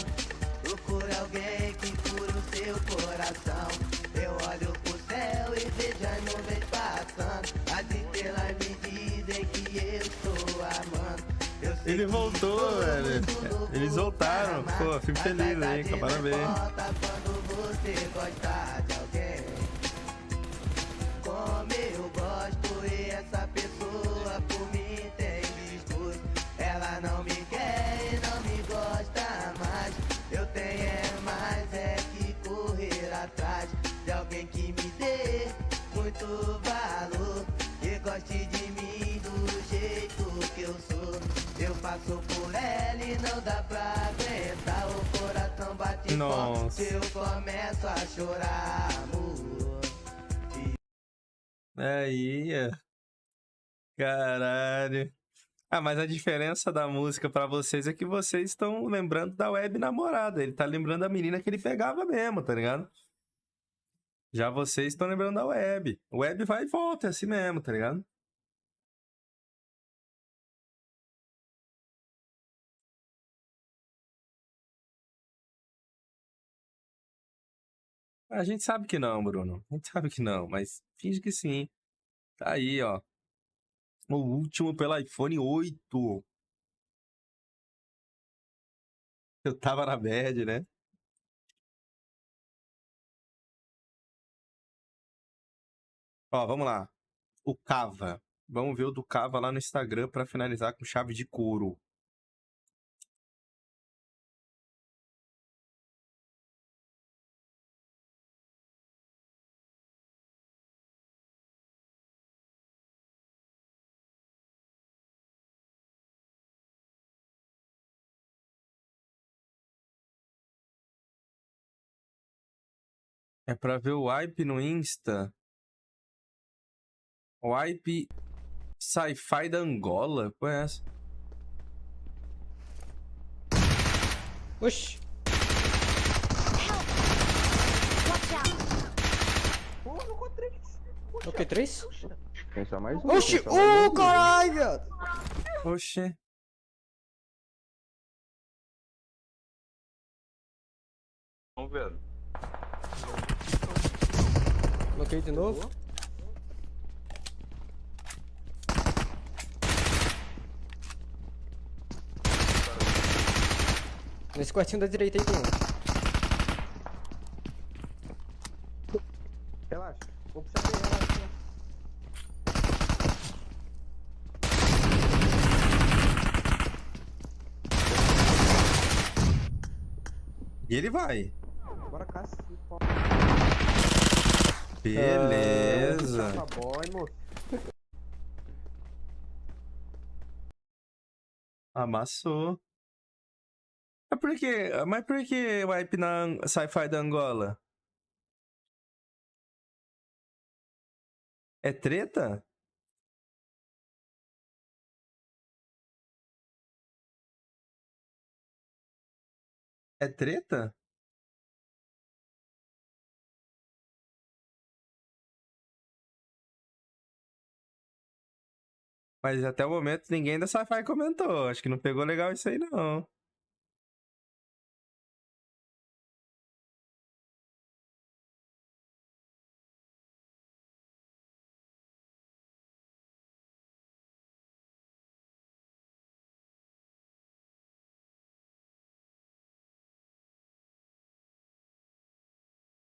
Procure alguém que cure o seu coração. Eu olho pro céu e vejo as nuvens passando. As estrelas me dizem que eu estou amando. Eu sei Ele voltou, velho. Eles voltaram. Pô, fico feliz aí, cara. Parabéns. Quando você gosta de alguém, como eu gosto, e essa pessoa por mim tem desgosto. Ela não me quer e não me gosta mais. Eu tenho mais que correr atrás de alguém que me dê muito valor, que goste de mim do jeito que eu sou. Eu passo por ela e não dá pra aguentar. O coração bate forte, eu começo a chorar, amor. Aí, caralho. Ah, mas a diferença da música pra vocês é que vocês estão lembrando da web namorada. Ele tá lembrando da menina que ele pegava mesmo, tá ligado? Já vocês estão lembrando da web. Web vai e volta, é assim mesmo, tá ligado? A gente sabe que não, Bruno. A gente sabe que não, mas finge que sim. Tá aí, ó. O último pelo iPhone 8. Eu tava na bad, né? Ó, vamos lá. O Cava. Vamos ver o do Cava lá no Instagram pra finalizar com chave de couro. É pra ver o wipe no Insta. Wipe Sci-Fi da Angola? Qual é essa? Oxi. O que, 3? Tem só mais um. Oxi! Caralho, viado! Oxi. Vamos ver. Coloquei de novo. Nesse quartinho da direita aí tem um. Relaxa. Vou puxar bem, relaxa. E ele vai. Bora cá, se pô. Beleza. Tá bom, hein, moço. Amassou. Mas por que wipe na Sci-Fi da Angola? É treta? É treta? Mas até o momento ninguém da Sci-Fi comentou. Acho que não pegou legal isso aí, não.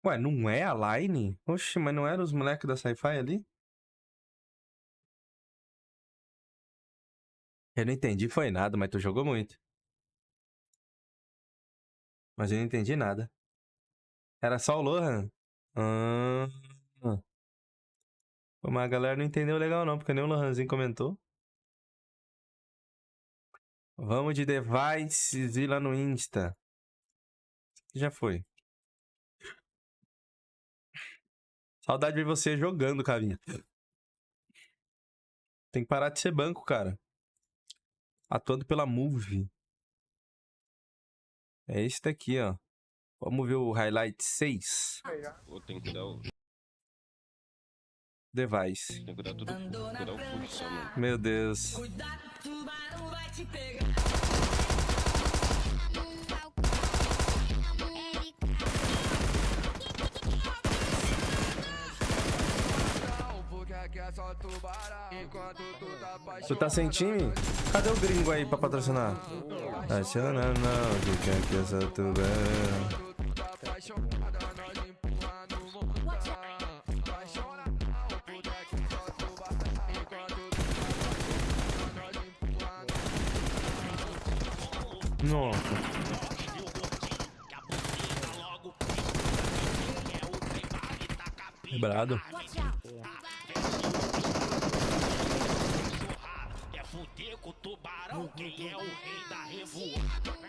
Ué, não é a Line? Oxe, mas não eram os moleques da Sci-Fi ali? Eu não entendi, foi nada, mas tu jogou muito. Mas eu não entendi nada. Era só o Lohan? Ah. Pô, mas a galera não entendeu legal não, porque nem o Lohanzinho comentou. Vamos de devices e lá no Insta. Já foi. Saudade de ver você jogando, carinha. Tem que parar de ser banco, cara. Atuando pela Move. É esse daqui, ó. Vamos ver o highlight 6. Tem que dar o... Device. Tem que dar tudo. Tem que dar o full só, mano. Meu Deus. Tu tá sem time? Cadê o gringo aí pra patrocinar? Aciona não, que quer que eu sou tubarão. Nossa. Quebrado. É fuder com o tubarão, quem é o rei da revoada.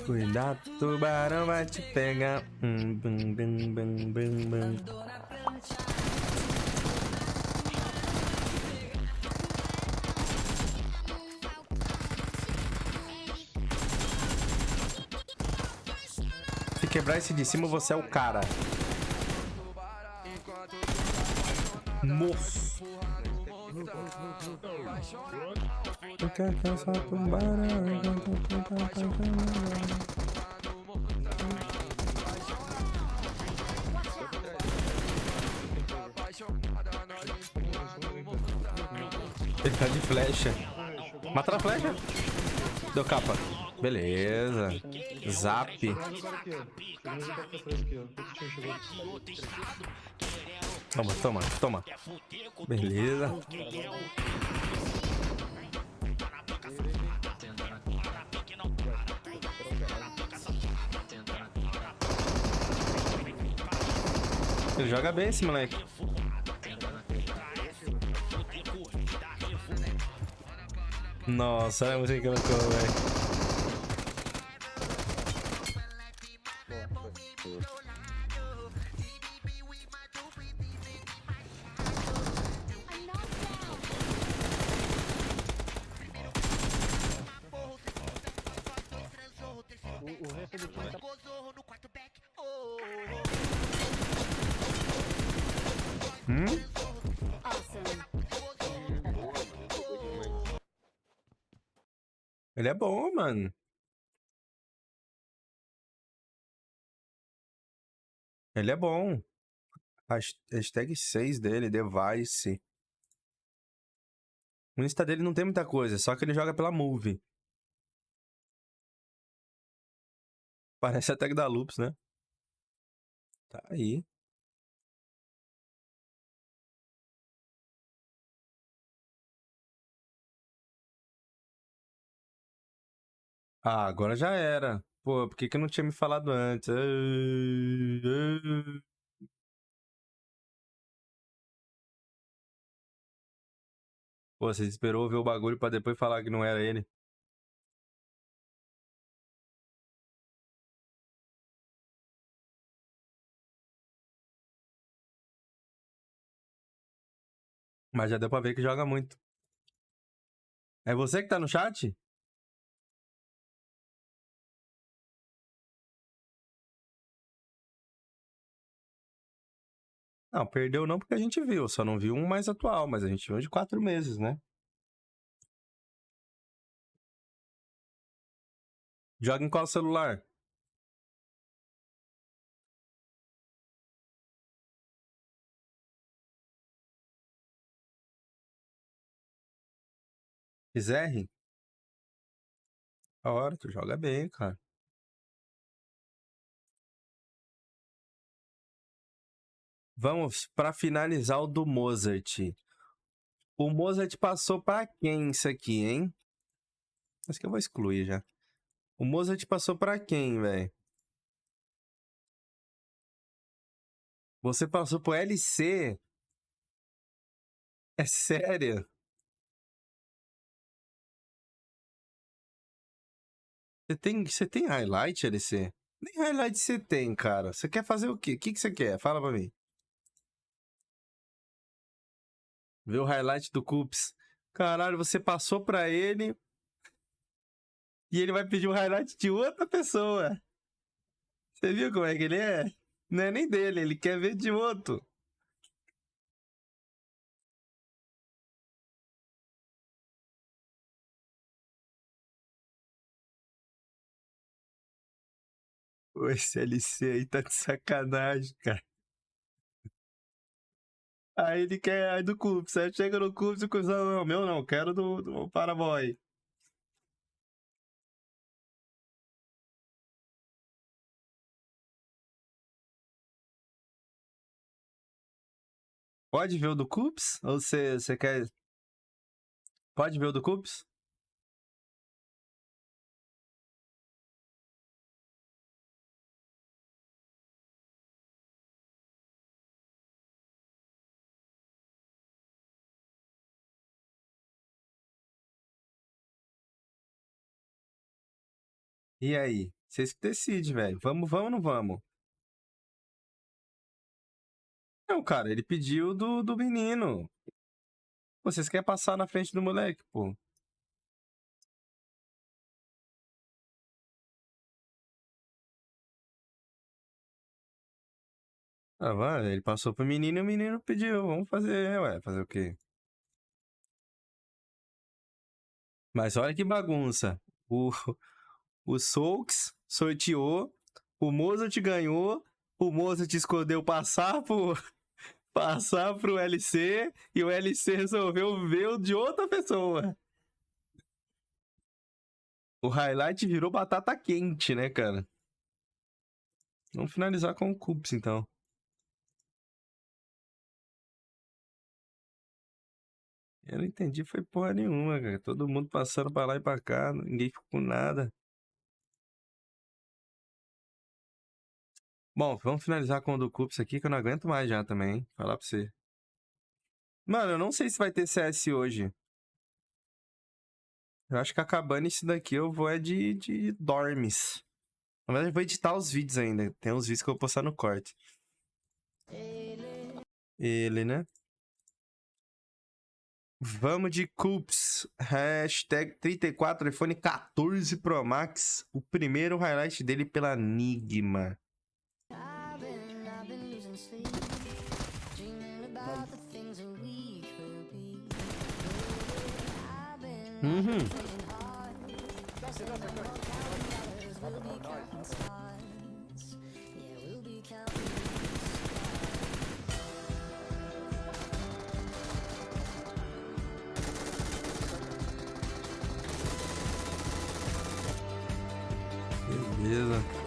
Cuidado, tubarão vai te pegar. Bum, bum, bum, bum, bum. Se quebrar esse de cima, você é o cara. Moço. Eu quero caçar tubarão. Ele tá de flecha. Mata na flecha. Deu capa. Beleza. Zap. Toma, toma, toma. Beleza. Ele joga bem esse moleque. Nossa, olha a música que ela colocou, velho. O resto do time tá... Ele é bom, mano. Ele é bom. Hashtag 6 dele, device. O Insta dele não tem muita coisa, só que ele joga pela Move. Parece a tag da Loops, né? Tá aí. Ah, agora já era. Pô, por que que não tinha me falado antes? Pô, você esperou ver o bagulho pra depois falar que não era ele. Mas já deu pra ver que joga muito. É você que tá no chat? Não, perdeu não porque a gente viu. Só não viu um mais atual, mas a gente viu de 4 meses, né? Joga em qual celular? XR? Da hora, tu joga bem, cara. Vamos pra finalizar o do Mozart. O Mozart passou pra quem isso aqui, hein? Acho que eu vou excluir já. O Mozart passou pra quem, velho? Você passou pro LC? É sério? Você tem highlight, LC? Nem highlight você tem, cara. Você quer fazer o quê? O que você quer? Fala pra mim. Ver o highlight do Cups. Caralho, você passou pra ele e ele vai pedir um highlight de outra pessoa. Você viu como é que ele é? Não é nem dele, ele quer ver de outro. Pô, esse LC aí tá de sacanagem, cara. Aí ele quer aí do Cups. Aí chega no Cups e o Cups, não, meu não, quero do Paraboy. Pode ver o do Cups? Ou você quer... Pode ver o do Cups? E aí? Vocês que decidem, velho. Vamos ou não vamos? Não, cara, ele pediu do menino. Vocês querem passar na frente do moleque, pô. Ah, vai, ele passou pro menino e o menino pediu. Vamos fazer, ué, fazer o quê? Mas olha que bagunça. O Soaks sorteou, o Mozart ganhou, o Mozart escolheu passar pro LC e o LC resolveu ver o de outra pessoa. O highlight virou batata quente, né, cara? Vamos finalizar com o Cups, então. Eu não entendi, foi porra nenhuma, cara. Todo mundo passando pra lá e pra cá, ninguém ficou com nada. Bom, vamos finalizar com o do Cups aqui, que eu não aguento mais já também, hein? Falar pra você. Mano, eu não sei se vai ter CS hoje. Eu acho que acabando isso daqui, eu vou de dormes. Na verdade, eu vou editar os vídeos ainda. Tem uns vídeos que eu vou postar no corte. Ele, né? Vamos de Cups. Hashtag 34, iPhone 14 Pro Max. O primeiro highlight dele pela Enigma. Beleza.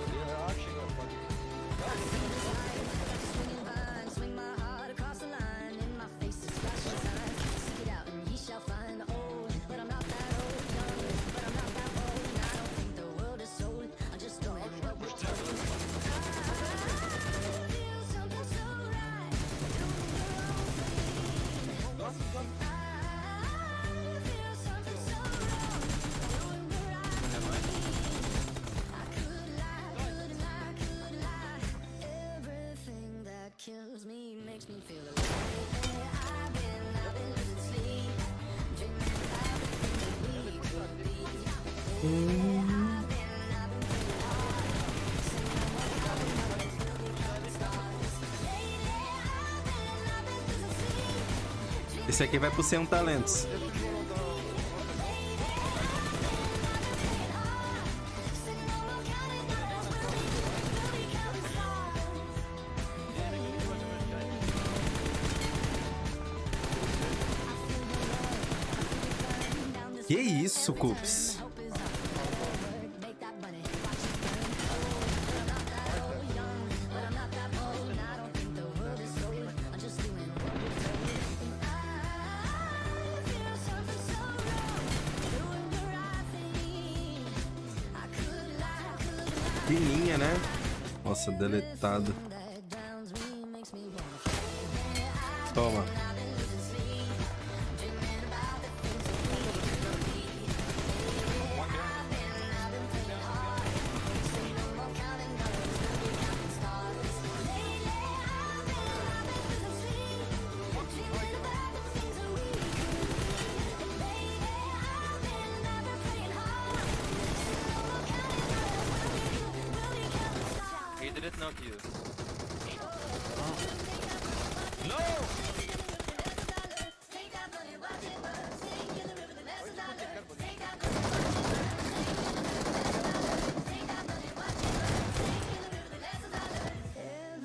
Esse aqui vai pro 100 talentos. Que isso, Cups? Fininha, né? Nossa, deletado. Toma. He didn't knock you.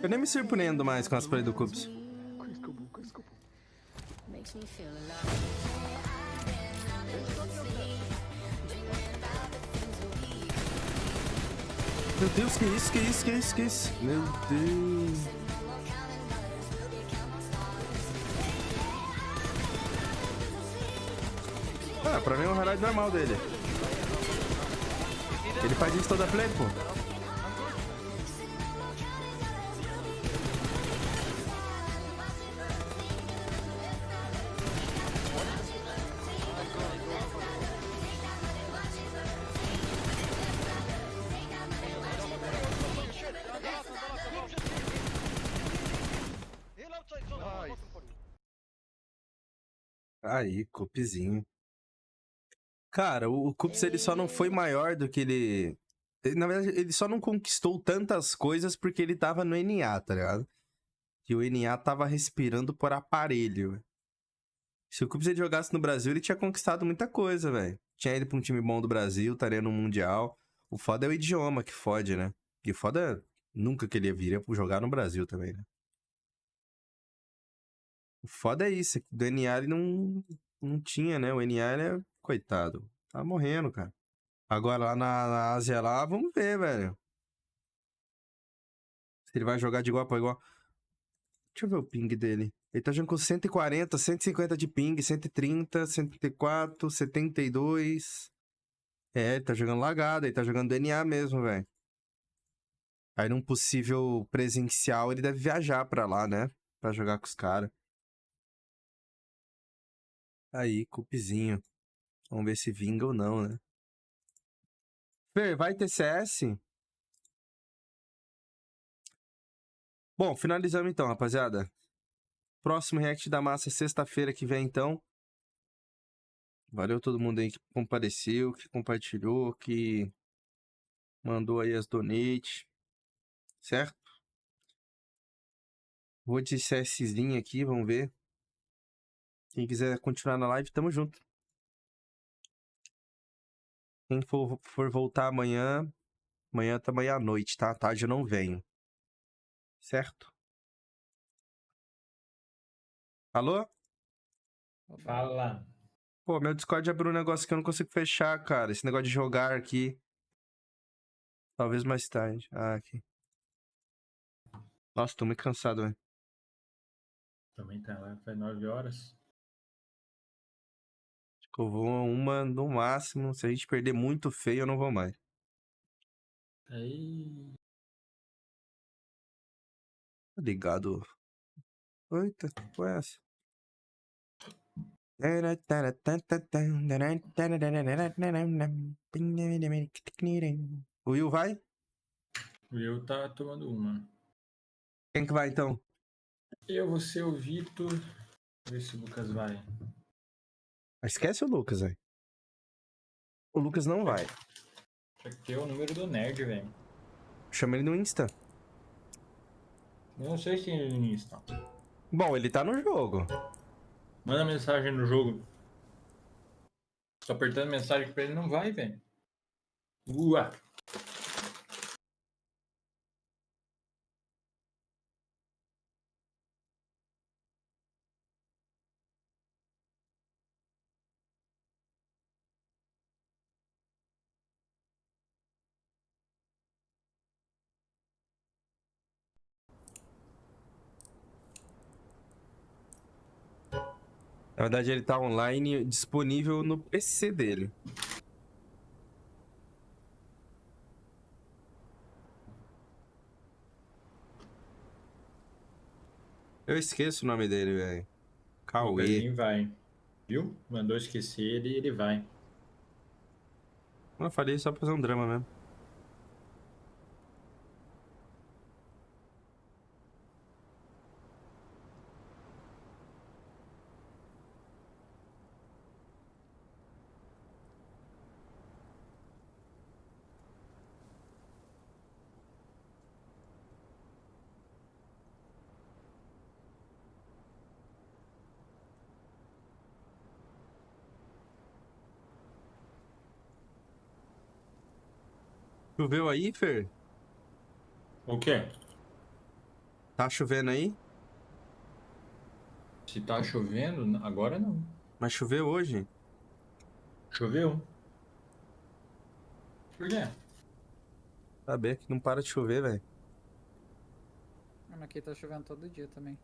Eu nem me surpreendo mais com as plays do Cups. Meu Deus, que isso, que isso, que isso, que isso? Meu Deus. Ah, pra mim é um highlight normal dele. Ele faz isso toda play, pô. Aí, Cupzinho. Cara, o Cups ele só não foi maior do que ele... Na verdade, ele só não conquistou tantas coisas porque ele tava no NA, tá ligado? E o NA tava respirando por aparelho. Se o Cups ele jogasse no Brasil, ele tinha conquistado muita coisa, velho. Tinha ido pra um time bom do Brasil, estaria no Mundial. O foda é o idioma que fode, né? E o foda nunca que ele viria jogar no Brasil também, né? O foda é isso, que do NA ele não tinha, né? O NA ele é... Coitado. Tá morrendo, cara. Agora lá na Ásia lá, vamos ver, velho. Se ele vai jogar de igual pra igual. Deixa eu ver o ping dele. Ele tá jogando com 140, 150 de ping, 130, 104, 72. É, ele tá jogando lagado, ele tá jogando DNA mesmo, velho. Aí num possível presencial, ele deve viajar pra lá, né? Pra jogar com os caras. Aí, Cupzinho. Vamos ver se vinga ou não, né? Fer, vai ter CS? Bom, finalizamos então, rapaziada. Próximo react da Massa sexta-feira que vem, então. Valeu todo mundo aí que compareceu, que compartilhou, que mandou aí as donates. Certo? Vou de CSzinho aqui, vamos ver. Quem quiser continuar na live, tamo junto. Quem for voltar amanhã, amanhã também à noite, tá? À tarde eu não venho. Certo? Alô? Fala. Pô, meu Discord abriu um negócio que eu não consigo fechar, cara. Esse negócio de jogar aqui. Talvez mais tarde. Ah, aqui. Nossa, tô muito cansado, velho. Também tá lá, faz 9 horas. Acho que eu vou uma no máximo. Se a gente perder muito feio, eu não vou mais. Aí. Ligado. Eita, qual é essa? O Will vai? O Will tá tomando uma. Quem que vai então? Eu vou ser o Vitor. Ver se o Lucas vai. Esquece o Lucas, velho. O Lucas não vai. Tinha que ter o número do nerd, velho. Chama ele no Insta. Eu não sei se tem ele no Insta. Bom, ele tá no jogo. Manda mensagem no jogo. Tô apertando mensagem pra ele, não vai, velho. Ua! Na verdade, ele tá online disponível no PC dele. Eu esqueço o nome dele, velho. Cauê. Ele vai. Viu? Mandou esquecer ele e ele vai. Eu falei só pra fazer um drama mesmo. Choveu aí, Fer? O quê? Tá chovendo aí? Se tá chovendo, agora não. Mas choveu hoje? Choveu. Por quê? Saber que não para de chover, velho. Aqui tá chovendo todo dia também.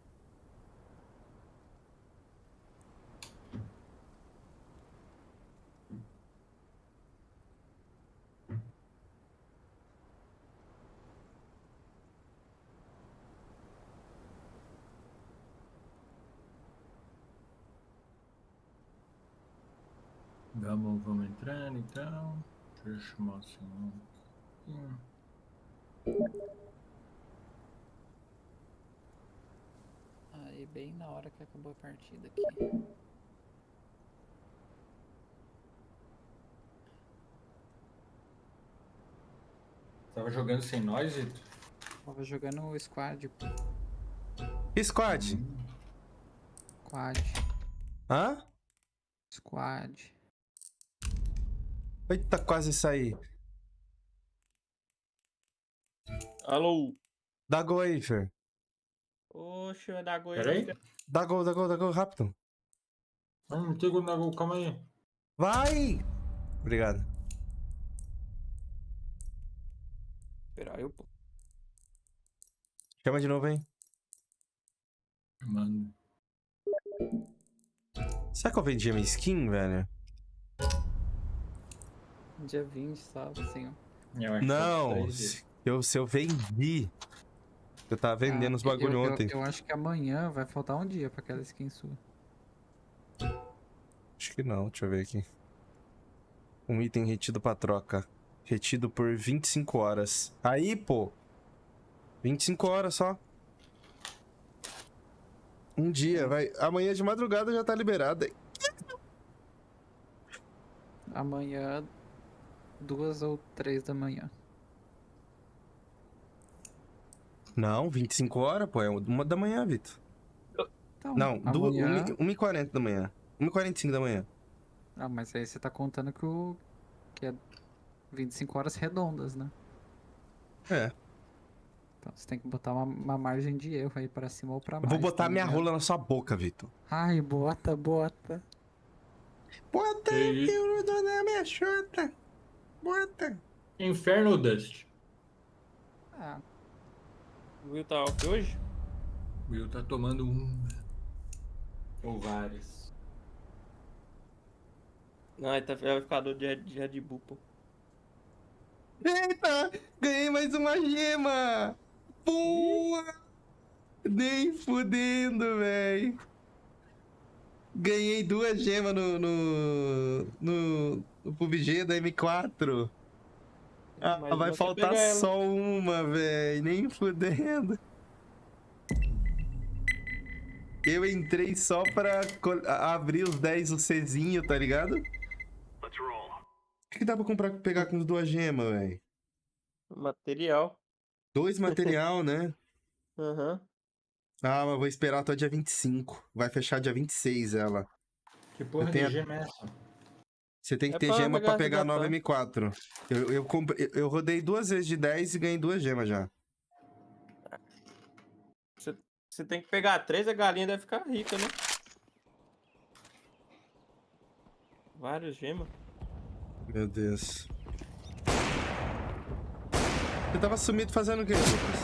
Vamos entrando então. Deixa eu chamar o seu nome aqui. Aí bem na hora que acabou a partida aqui. Tava jogando sem nós, Zito? Tava jogando o squad, pô. Squad? Squad. Hã? Squad. Eita, quase saí. Alô? Dá gol aí, Fer. Oxe, vai dar gol aí. Peraí. Dá gol, rápido. Não tem como dar gol, calma aí. Vai! Obrigado. Esperar eu, pô. Chama de novo, hein? Mano. Será que eu vendi a minha skin, velho? Dia 20, sabe, assim, ó. Não, se eu vendi. Eu tava vendendo os bagulho ontem. Eu acho que amanhã vai faltar um dia pra aquela skin sua. Acho que não, deixa eu ver aqui. Um item retido pra troca. Retido por 25 horas. Aí, pô. 25 horas só. Um dia, vai. Amanhã de madrugada já tá liberado. Amanhã, 2 ou 3 da manhã. Não, 25 horas, pô. É 1 da manhã, Vitor. Então, Não, amanhã... 1h40 da manhã. 1h45 da manhã. Ah, mas aí você tá contando que é 25 horas redondas, né? É. Então você tem que botar uma margem de erro aí pra cima ou pra Eu baixo. vou botar tá minha ligado? rola na sua boca, Vitor. Ai, bota. Bota eu na minha chota. Bota. Inferno Dust. Ah. O Will tá off hoje? O Will tá tomando um. Ou várias. Não, ele vai ficar do de Red Bull, pô. Eita! Ganhei mais uma gema! Boa! Nem fudendo, velho. Ganhei 2 gemas no Pubg da M4. Ah, Mas vai você faltar pega ela. só uma, velho. Nem fudendo. Eu entrei só pra abrir os 10, o Czinho, tá ligado? O que dá pra pegar com as 2 gemas, velho? Material. 2 material, né? Aham. Ah, mas vou esperar até o dia 25. Vai fechar dia 26 ela. Que porra de gema é essa? Você tem que É ter pra gema pra pegar pegar a nova resgatar. M4. Eu rodei 2 vezes de 10 e ganhei 2 gemas já. Você tem que pegar 3, a galinha deve ficar rica, né? Vários gemas. Meu Deus. Você tava sumido fazendo o quê, Lucas?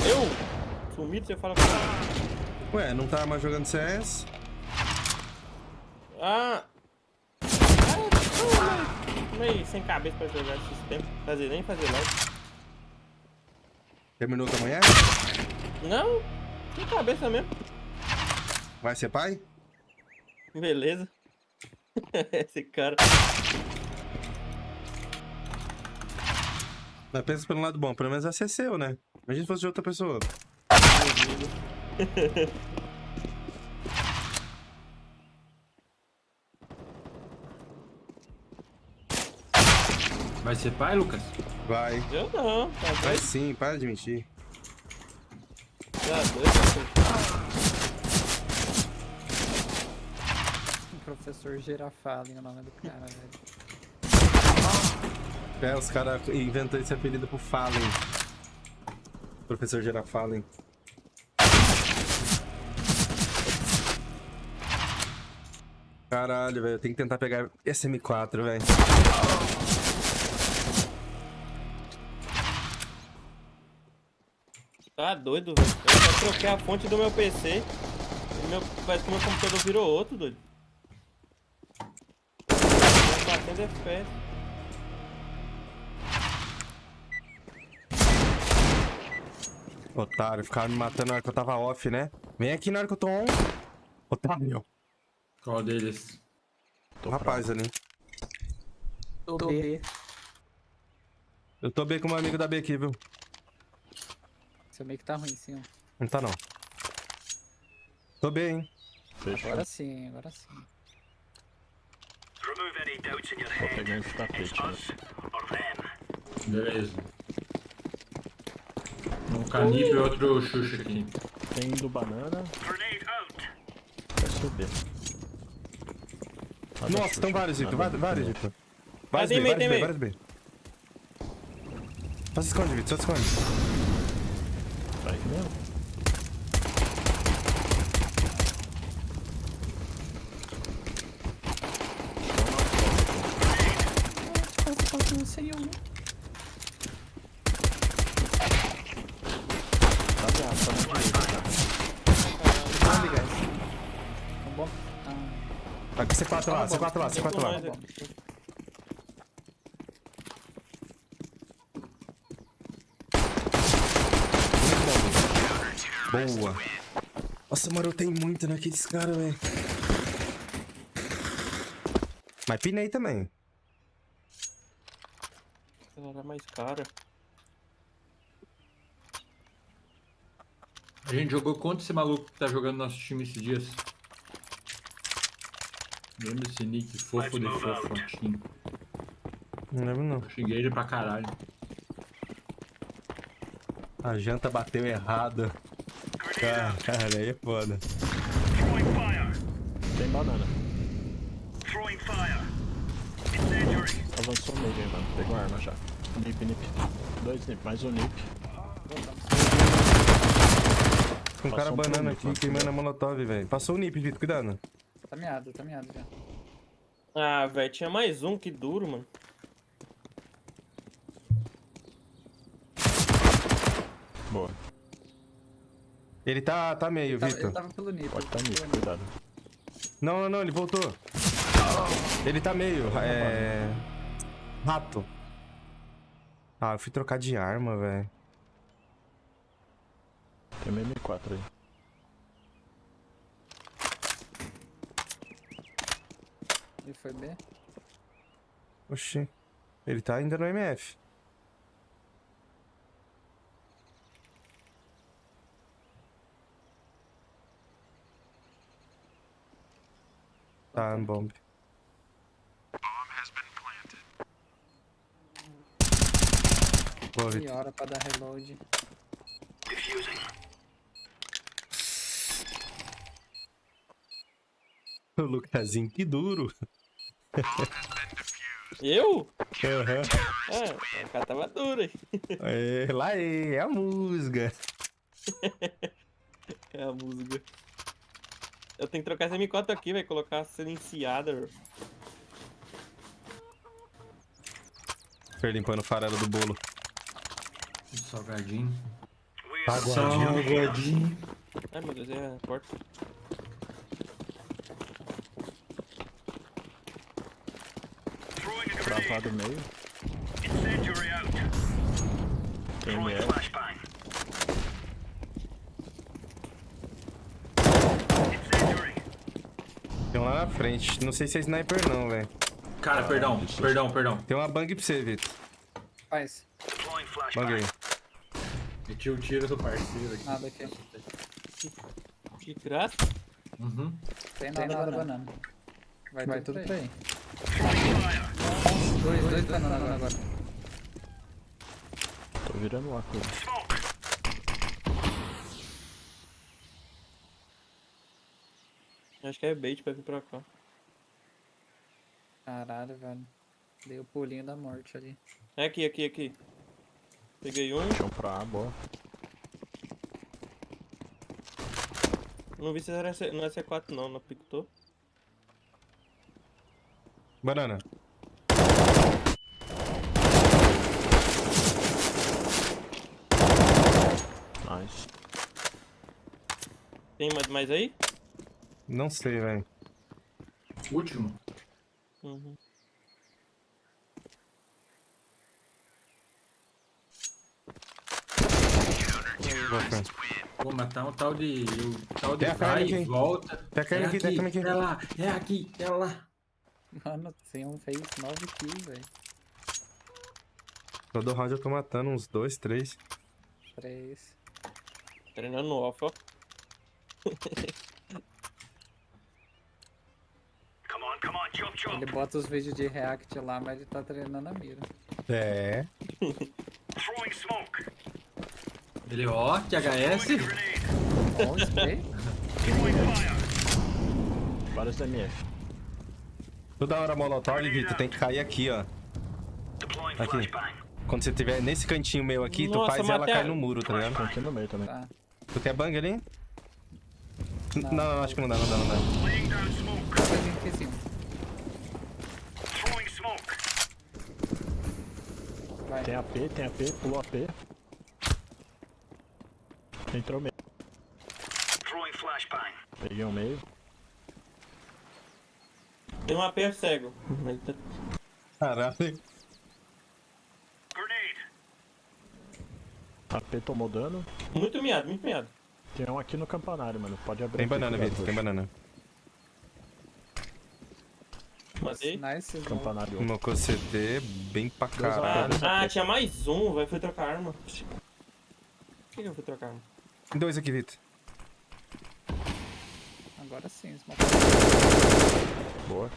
Eu? Sumido, você fala pra... Ué, não tava mais jogando CS? Meio sem cabeça pra jogar esse sistema. Nem fazer live. Terminou com a mulher? Não, sem cabeça mesmo. Vai ser pai? Beleza. Esse cara. Mas pensa pelo lado bom, pelo menos vai ser seu, né? Imagina se fosse de outra pessoa. Vai ser pai, Lucas? Vai. Eu não, tá Vai sim, para de mentir. Tá doido, Professor Girafallen, o nome do cara, velho. É, os caras inventou esse apelido pro Fallen. Professor Girafallen. Caralho, velho, eu tenho que tentar pegar esse M4, velho. Tá doido, velho. Eu só troquei a fonte do meu PC. Parece que o meu computador virou outro, doido. Tá batendo FPS. Otário, ficava me matando na hora que eu tava off, né? Vem aqui na hora que eu tô on. Otário. Qual deles? O rapaz ali. Tô B. Eu tô bem com o meu amigo da B aqui, viu? Seu meio que tá ruim, sim, ó. Não tá, não. Tô bem, hein? Agora sim, agora sim. Tô pegando esse tapete, né? Beleza. Um canipe e outro xuxa aqui. Tem do banana. Vai subir. Nossa, estão vários, Vitor. Vários, Vitor. Vários Tem B, meio. vários B. Só se esconde, Vitor, só se esconde. Vai aqui mesmo. Vai com C4 lá, C4 lá, C4 lá. Boa. Nossa, mano, eu tenho muito naqueles caras, velho. Mas pinei também. Ela é mais cara. A gente jogou contra esse maluco que tá jogando nosso time esses dias. Lembra esse nick fofo de fofontinho? Não lembro, não. Eu xinguei ele pra caralho. A janta bateu errado. Cara, aí é foda. Tem banana. Avançou meio, hein, mano. Pegou a arma já. Nip. 2 nip, mais um nip. Com um cara banana aqui, queimando a molotov, velho. Passou o nip, Vitor, cuidado. Tá miado já. Ah, velho, tinha mais um, que duro, mano. Boa. Ele tá meio, Vitor. Ele tava pelo nip. Pode estar nisso, cuidado. Não, ele voltou. Ele tá meio, rato. Ah, eu fui trocar de arma, velho. Tem uma M4 aí. Ele foi B? Oxi. Ele tá ainda no MF. Tá no bomb. Boa, Vitor. Meia hora pra dar reload. O Lucasinho, que duro. Eu? Aham. É, o cara tava duro aí. É a música. É a música. Eu tenho que trocar essa M4 aqui, vai colocar silenciada. Fer limpando o farelo do bolo. Salgadinho. Ai, meu Deus, é a porta. Lá do meio. Tem ML. Tem um lá na frente. Não sei se é sniper não, velho. Cara, perdão. Tem uma bang pra você, Vitor. Faz. Bang aí. Meti o tiro do parceiro aqui. Nada aqui. De graça? Uhum. Tem nada banana. Vai tudo pra aí. Dois banana agora. Tô virando lá, coisa. Acho que é bait pra vir pra cá. Caralho, velho. Dei o pulinho da morte ali. É aqui. Peguei um. Chão pra A, boa. Não vi se era não é C4 não pictou. Banana. Nice. Tem mais aí? Não sei, velho. Último. Uhum. Vou matar um tal de Tem a vai carne e aqui. volta. Tem a carne aqui, tem a carne aqui. É lá, é aqui, é lá. Mano, tem um fez 9 kills, velho. Todo round eu tô matando uns 2, 3. 3. Treinando no off, ó. Ele bota os vídeos de react lá, mas ele tá treinando a mira. É. Ele, ó, que HS. Ó, spray. Vários MF. Toda hora molotov, Vitor, tem que cair aqui, ó. Aqui. Quando você tiver nesse cantinho meu aqui, tu faz ela cair no muro, tá ligado? Aqui no meio também. Tá. Tu quer bang ali? Não, acho que não dá. Vai vir aqui sim. Vai. Tem AP, pulou AP. Entrou meio. Peguei um meio. Tem um AP cego. Caralho. AP tomou dano. Muito miado. Tem um aqui no campanário, mano. Pode abrir. Tem banana, Vitor, tem banana. Matei. Nice. Campanário. Uma CT bem pra caralho. Tinha mais um, vai. Foi trocar arma. Por que eu fui trocar arma? Tem 2 aqui, Vitor. Agora sim, smoke. Boa.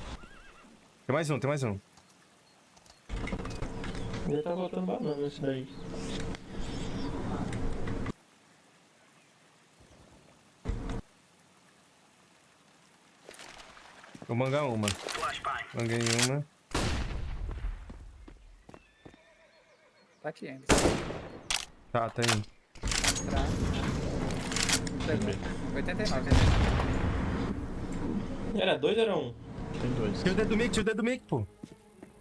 Tem mais um. Ele tá voltando banana esse daí. Vou mangar uma. Manguei uma. Tá aqui ainda. Tá aí. Pegou. 89. Era 2 ou era 1? Tem 2. Tira o dedo do mic, pô.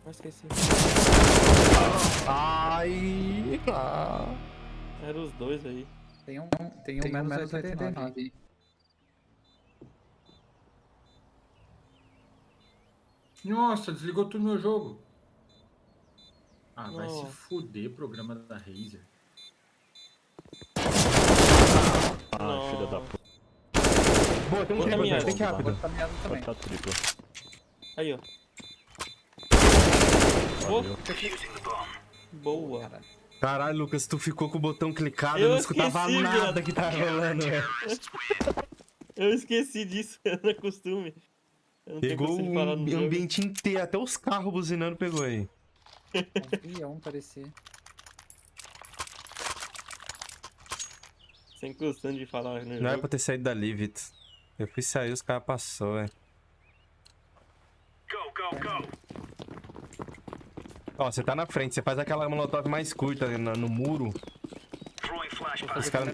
Ah, esqueci. Ai. Era os 2 aí. Tem um menos 89. Nossa, desligou tudo no meu jogo. Ah, vai Nossa. se fuder, programa da Razer. Ah, filha da puta. Boa, tem um Outra triplo, minha. tem que ir rápido. Pode tá triplo. Aí, ó. Valeu. Boa. Caralho, Lucas, tu ficou com o botão clicado, Eu eu não escutava esqueci, nada viado. que tava rolando, velho. Eu esqueci disso, não é costume. Eu não tenho Pegou costume de falar no o jogo. ambiente inteiro, até os carros buzinando pegou aí. Um avião parecia. Sem costume de falar no Não jogo. era pra ter saído dali, Vitor. Eu fui sair, os caras passou, velho. Ó, você tá na frente, você faz aquela molotov mais curta no muro. Os caras...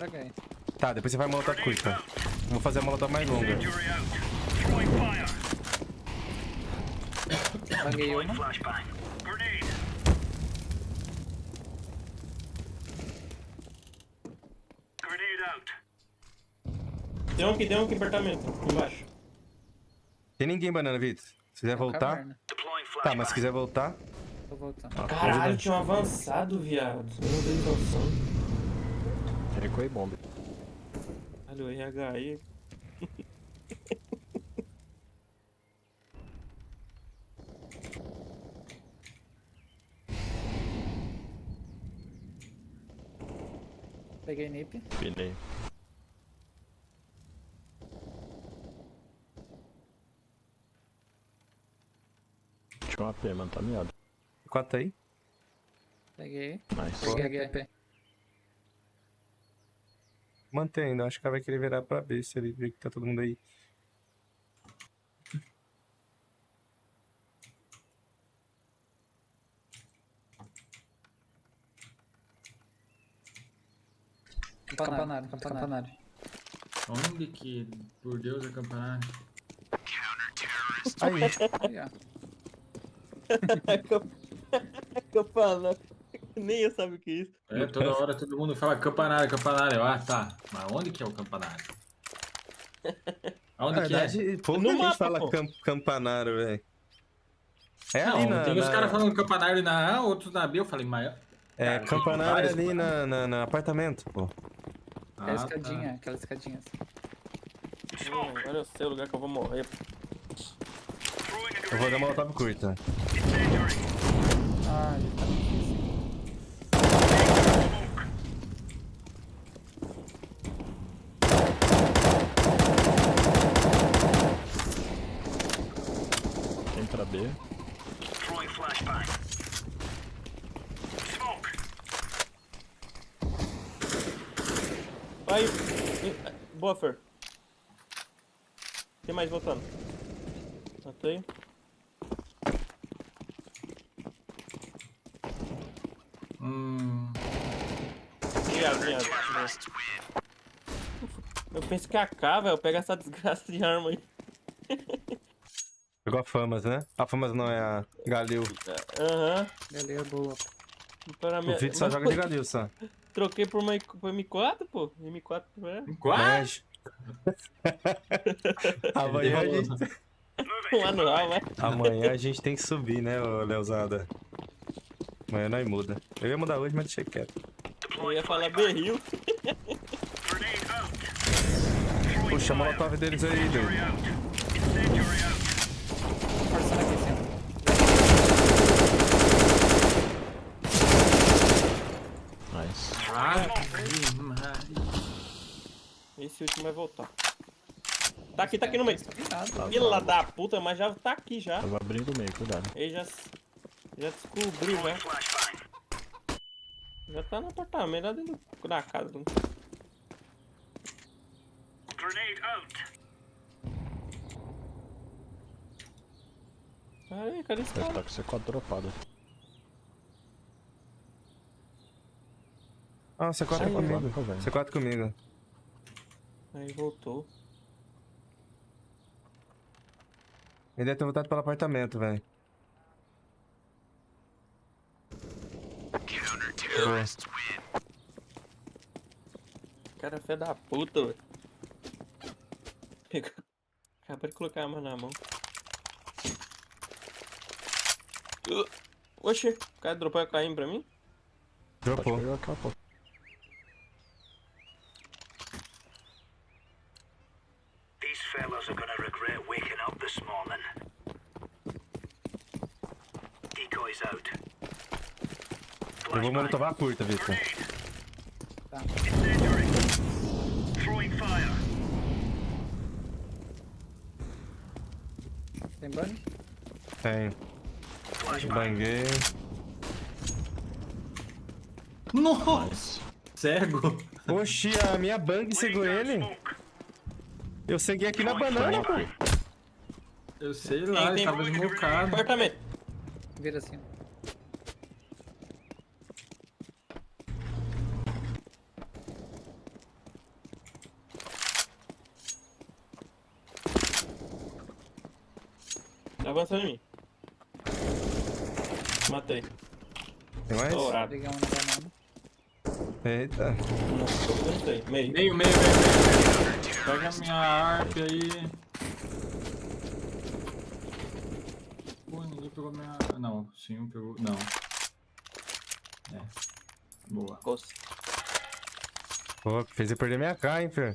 Tá, depois você vai molotov curta. Vou fazer a molotov mais longa. Banguei uma. Tem um aqui, apartamento, embaixo. Tem ninguém banana, Vitor. Se quiser voltar... caverna. Tá, mas se quiser voltar... Tô voltando. Caralho, tinha um avançado, viado. Meu Deus do céu. Recuei bomba. Olha o RH aí. Peguei nip. Pilhei. Tinha uma AP, mano, tá miado. Quanto aí? Peguei. Nice. Peguei HP. Mantém ainda, acho que ela vai querer virar pra B se ele ver que tá todo mundo aí. Campanário. Onde que, por Deus, é campanário? Aí. Campanário. Nem eu sabe o que é isso. É, toda hora todo mundo fala campanário, campanário. Ah, tá. Mas onde que é o campanário? Aonde Na que é? verdade, pouca No gente mapa, fala pô. Campanário, velho. É Não, ali tem os caras falando campanário na A, outros na B. Eu falei, mas... É, cara, campanário é tem ali no apartamento, pô. Aquela escadinha, aquela escadinha assim. Agora eu sei o lugar que eu vou morrer. Eu vou dar uma molotov curta. Ah, já tá difícil. Tem pra B. Aí, buffer. Tem mais voltando. Matei. Viado. Eu penso que é AK, velho. Pega essa desgraça de arma aí. Pegou a Famas, né? A Famas não, é a Galil. Aham. Galil é boa. O vídeo só joga de Galil, só. Troquei por M4, pô. M4 é. M4? Amanhã a gente... Um anual, vai. Amanhã a gente tem que subir, né, ô Leozada? Amanhã nós muda. Eu ia mudar hoje, mas deixei quieto. Eu ia falar berril. Puxa a molotov deles aí, Deus. Forçando aqui, sim. Nice. Esse último vai voltar. Tá aqui no meio. Filha da puta, mas já tá aqui já. Tava abrindo o meio, cuidado. Ele já descobriu, já. Já tá no apartamento, lá dentro da casa. Aí, cadê esse Deve cara? estar com C4 dropado. Ah, C4 é comigo. C4 comigo. Aí, voltou. Ele deve ter voltado pelo apartamento, velho. Cara, fé da puta, velho. Acabou de colocar a arma na mão. Oxi, o cara dropou a KM pra mim? Dropou. These fellas are gonna regret waking up this morning. Decoys out. Eu vou monitorar a curta, Victor. Tá. Throwing fire. Tem bunny? Tem. Banguei. Nossa! Cego! Oxi, a minha bang cegou ele. Eu ceguei aqui na banana, pô. Eu sei lá, ele tava desmocado. Apartamento. Vira assim. Tá avançando em mim. Matei. Tem mais? Dourado. Peguei um na banana. Eita. Não sei. Meio. Meio. Pega a minha harp aí. Pô, ninguém pegou minha... Não, sim, um pegou... Não. É. Boa. Pô, fez eu perder minha K, hein, Fer.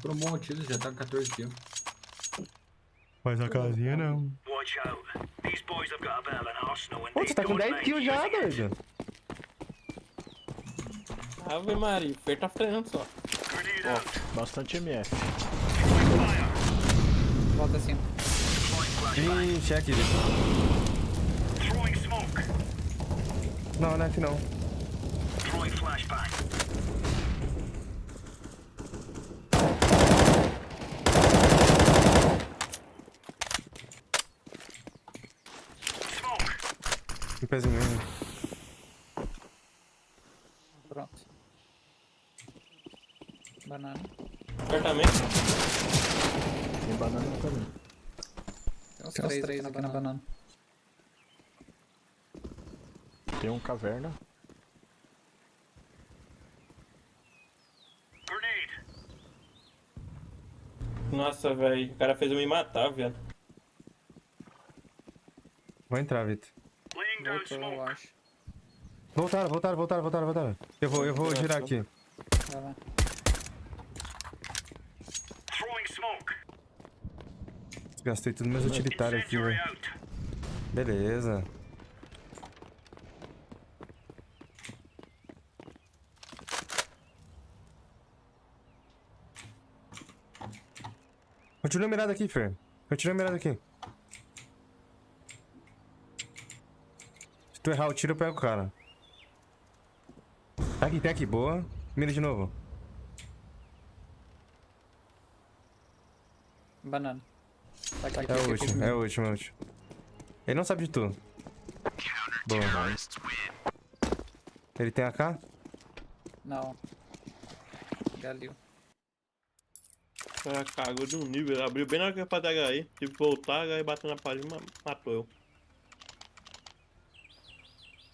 Por um bom motivo, já tá com 14 kills. Mas a casinha não. Pô, você tá com 10 kills já, doido. Ave Maria, o Fer tá treinando só. Ó, bastante MF. Volta assim. Ih, check ele. Não, não é que não. Um pezinho. Pronto. Banana. Apartamento. Tem banana no caminho. Tem uns três aqui na banana. Tem um caverna. Nossa, velho. O cara fez eu me matar, velho. Vou entrar, Vitor. Voltou, eu acho. Voltaram. Eu vou girar aqui. Vai lá. Gastei tudo meus utilitários aqui, velho. Beleza. Continua mirado aqui, Fer. Continua mirado aqui. Se tu errar o tiro, eu pego o cara. Tá aqui, boa. Mira de novo. Banana. Tá aqui, É o último. Ele não sabe de tu. Boa. Ele tem AK? Não. Galil. O cara cagou de um nível, abriu bem na hora que eu ia pra dar HI. Tive que voltar, HI bateu na parede e matou eu.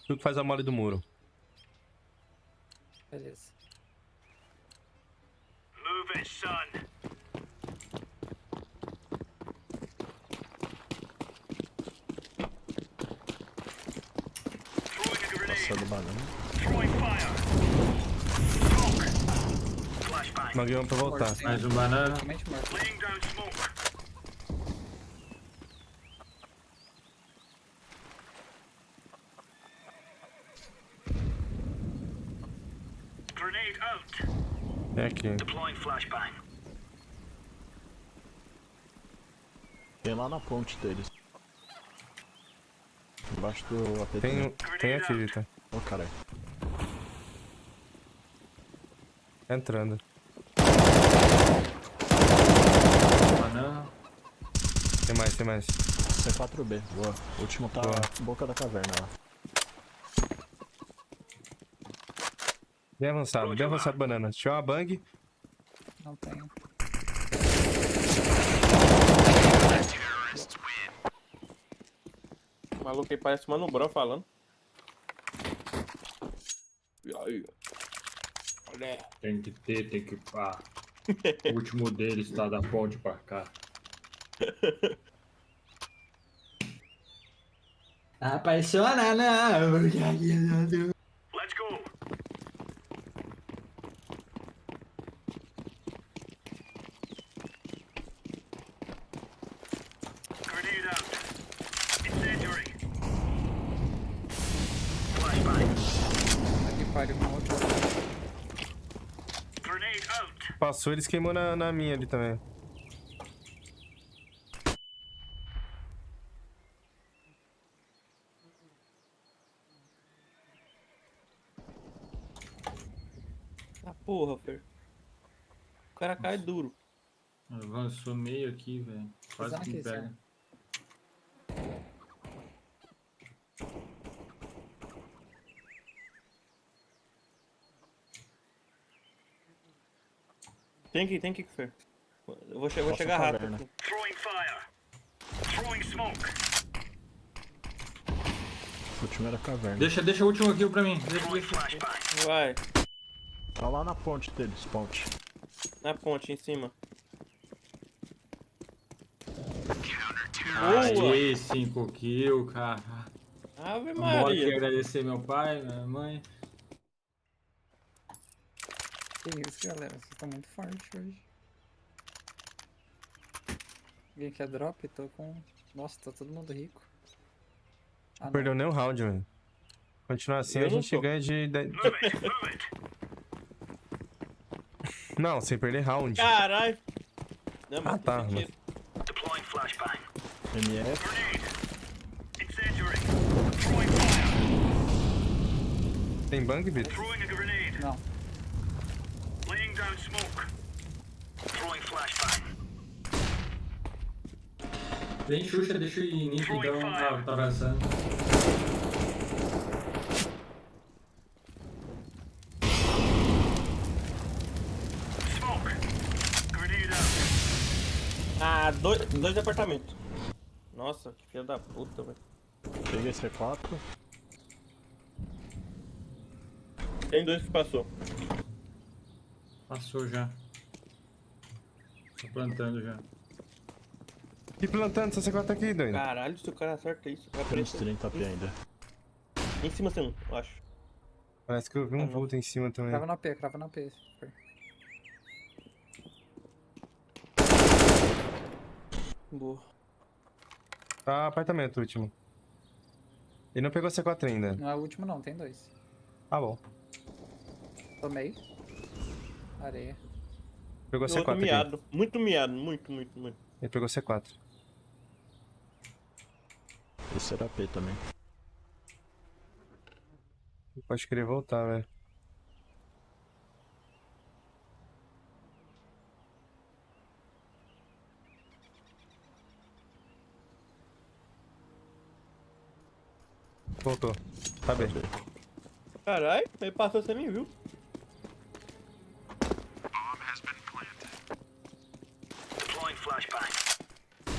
Tu que faz a mole do muro. Beleza. Move it, son. Passando banana. Manguei pra voltar. Mais um banana. É aqui. Tem lá na ponte deles. Embaixo do APT. Tem aqui, Vitor. Ô, caralho. Entrando. Banana. Tem mais. C4B, boa. O último tá Boa. na boca da caverna lá. Bem avançado, banana. Se tiver uma bang. Não tenho. O maluco aí parece o Mano Brown falando. E aí? Olha. Tem que pá. O último deles tá da ponte pra cá. Apaixona não, Let's go. Grenade out. Incendiary. Flashbang. Aqui pariu uma outra. Grenade out. Passou, eles queimou na minha ali também. Ah, porra, Fer. O cara cai duro. Avançou meio aqui, velho. Quase que aqui, pega. Tem que, Fer. Eu vou chegar rápido. Aqui. Throwing fire. Throwing smoke. O último era caverna. Deixa o último aqui pra mim. Vai. Tá lá na ponte deles, ponte. Na ponte, em cima. Aê, 5 kills, cara. Ave Bora que Maria. agradecer meu pai, minha mãe. Que isso, galera? Vocês estão muito fortes hoje. Alguém quer drop? Tô com... Nossa, tá todo mundo rico. Ah, Não perdeu nem um round, mano. Continuar assim, Eu a não gente tô. ganha de... Não, sem perder round. Caralho. Não, mas tá. mentira. MF. Tem bang, Vitor? Não. Tem Xuxa, deixa o início então, tá avançando. Ah, dois apartamentos. Nossa, que filho da puta, velho. Peguei C4. Tem 2 que passou. Passou já. Tô plantando já. E plantando, essa C4 aqui, doido. Caralho, se o cara acerta isso, vai Tem uns aparecer. 30 AP ainda. Em cima tem um, eu acho. Parece que eu vi um vulto em cima também. Crava na P, crava na P. Boa. Tá, apartamento último. Ele não pegou C4 ainda. Não é o último não, tem 2. Ah, bom. Tomei. Areia. Pegou Outro C4 aqui. miado. Muito miado, muito. Ele pegou C4. Esse era AP também. Pode querer voltar, velho. Voltou. Tá bem. Caralho, ele passou sem mim, viu?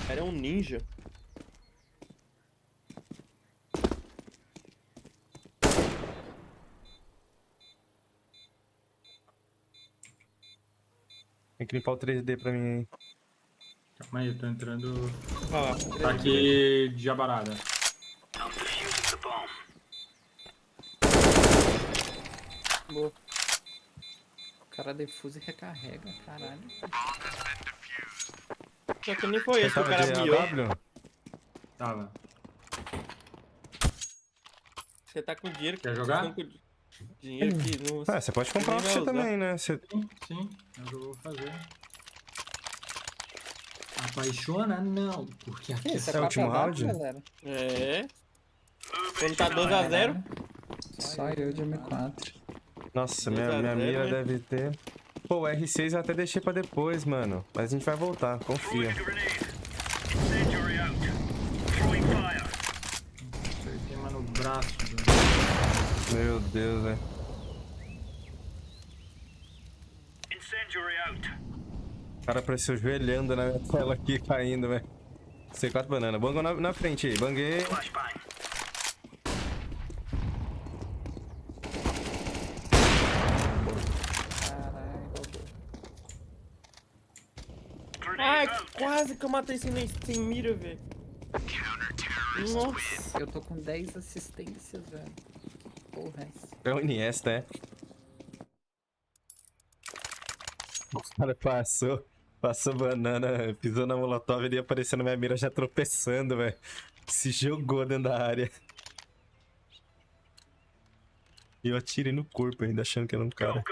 Cara, é um ninja. Tem que limpar o 3D pra mim aí. Calma aí, eu tô entrando. Ah, Tá aqui de jabarada. Boa. O cara defusa e recarrega, caralho. Só que nem foi esse que o cara miou. Tava. Você tá com dinheiro. Quer jogar? Com dinheiro que não... Ah, você pode comprar nem você vai usar. também, né? Você... Sim, é o que eu vou fazer. Apaixona não, porque aqui Esse é o último round? Galera. É. Quando tá 2-0. Só eu de M4. Nossa, minha mira deve ter... Pô, o R6 eu até deixei pra depois, mano. Mas a gente vai voltar, confia. Queima no braço. Meu Deus, velho. O cara apareceu joelhando na minha tela aqui, caindo, velho. C4 banana. Bangou na frente aí, banguei. Ai, quase que eu matei sem mira, velho. Nossa. Eu tô com 10 assistências, velho. Que porra é essa? É o INSTA, é? O cara passou banana, pisou na molotov, ele ia aparecendo na minha mira já tropeçando, velho. Se jogou dentro da área. E eu atirei no corpo ainda, achando que era um cara.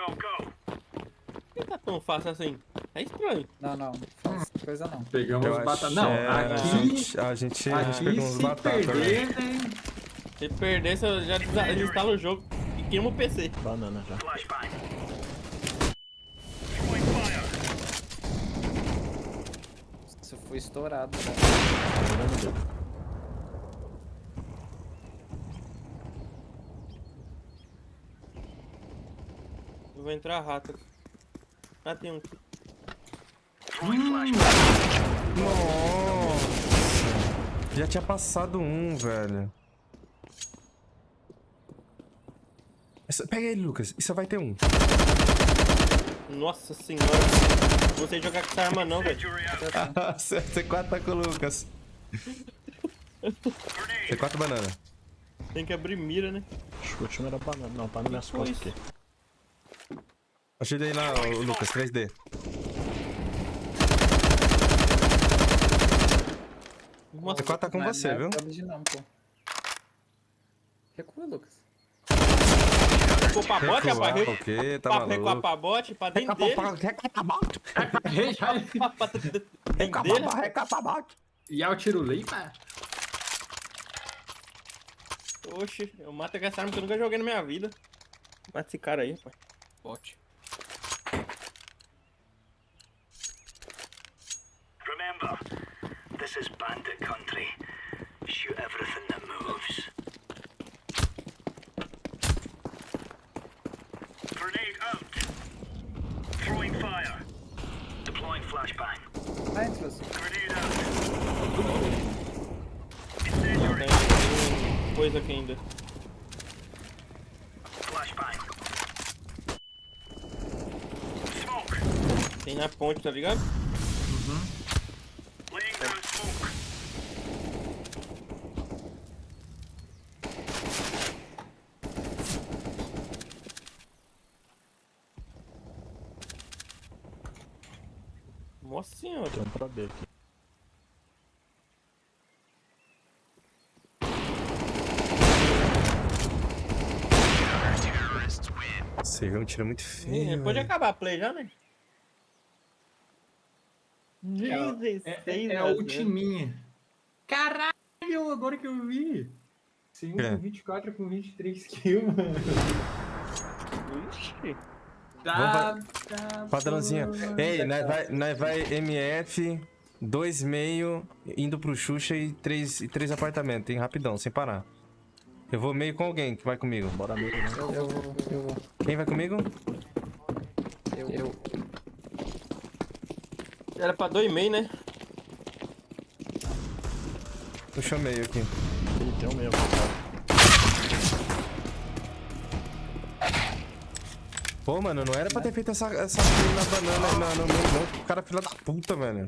Não tá tão fácil assim. É estranho. Não, não faz coisa não. Pegamos Eu os acho- batatas. Não, é, aqui. a gente aqui pegou uns se batatas, perder, velho. né? Se perder, você já desinstala o jogo e queima o PC. Banana já. Isso foi estourado, velho. Eu vou entrar rato. Ah, tem um aqui. Nossa! Já tinha passado um, velho. Pega ele, Lucas. Isso vai ter um. Nossa senhora. Não sei jogar com essa arma não, velho. C4 tá com o Lucas. Tem 4 bananas. Tem que abrir mira, né? Acho que o último era banana. Não, tá nas minhas costas aqui. Ajuda aí lá, ô, Lucas, 3D. O C4 tá com você, viu? Não, pô. Recua, Lucas. Ficou pra bote, rapaz? O quê? Tá Recuar maluco? pra bote, pra dentro dele. Dentro dele. E ao tiro limpa? Oxe, eu mato essa arma que eu nunca joguei na minha vida. Mata esse cara aí, rapaz. Bote. Remember, this is bandit country. Shoot everything that moves. Grenade out. Throwing fire. Deploying flashbang. Grenade out. Incendiary. Tem coisa aqui ainda. Flashbang. Smoke. Tem na ponte, tá ligado? Laying down smoke. Nossa senhora. Tem um pra B aqui. Você viu um tiro muito feio. Pode velho. acabar a play já, né? É a ultiminha. Caralho, agora que eu vi. Sim, É. 24 com 23 kills, mano. Ixi. Padrãozinho. Ei, nós vai MF, 2,5, indo pro Xuxa e 3 apartamentos, hein? Rapidão, sem parar. Eu vou meio com alguém que vai comigo. Bora meio, né? Eu vou. Quem vai comigo? Eu. Era pra 2,5, né? Puxa meio aqui. Ele tem o meio, cara. Pô, mano, não era pra ter feito essa play na banana no meio, não. O cara é filha da puta, velho.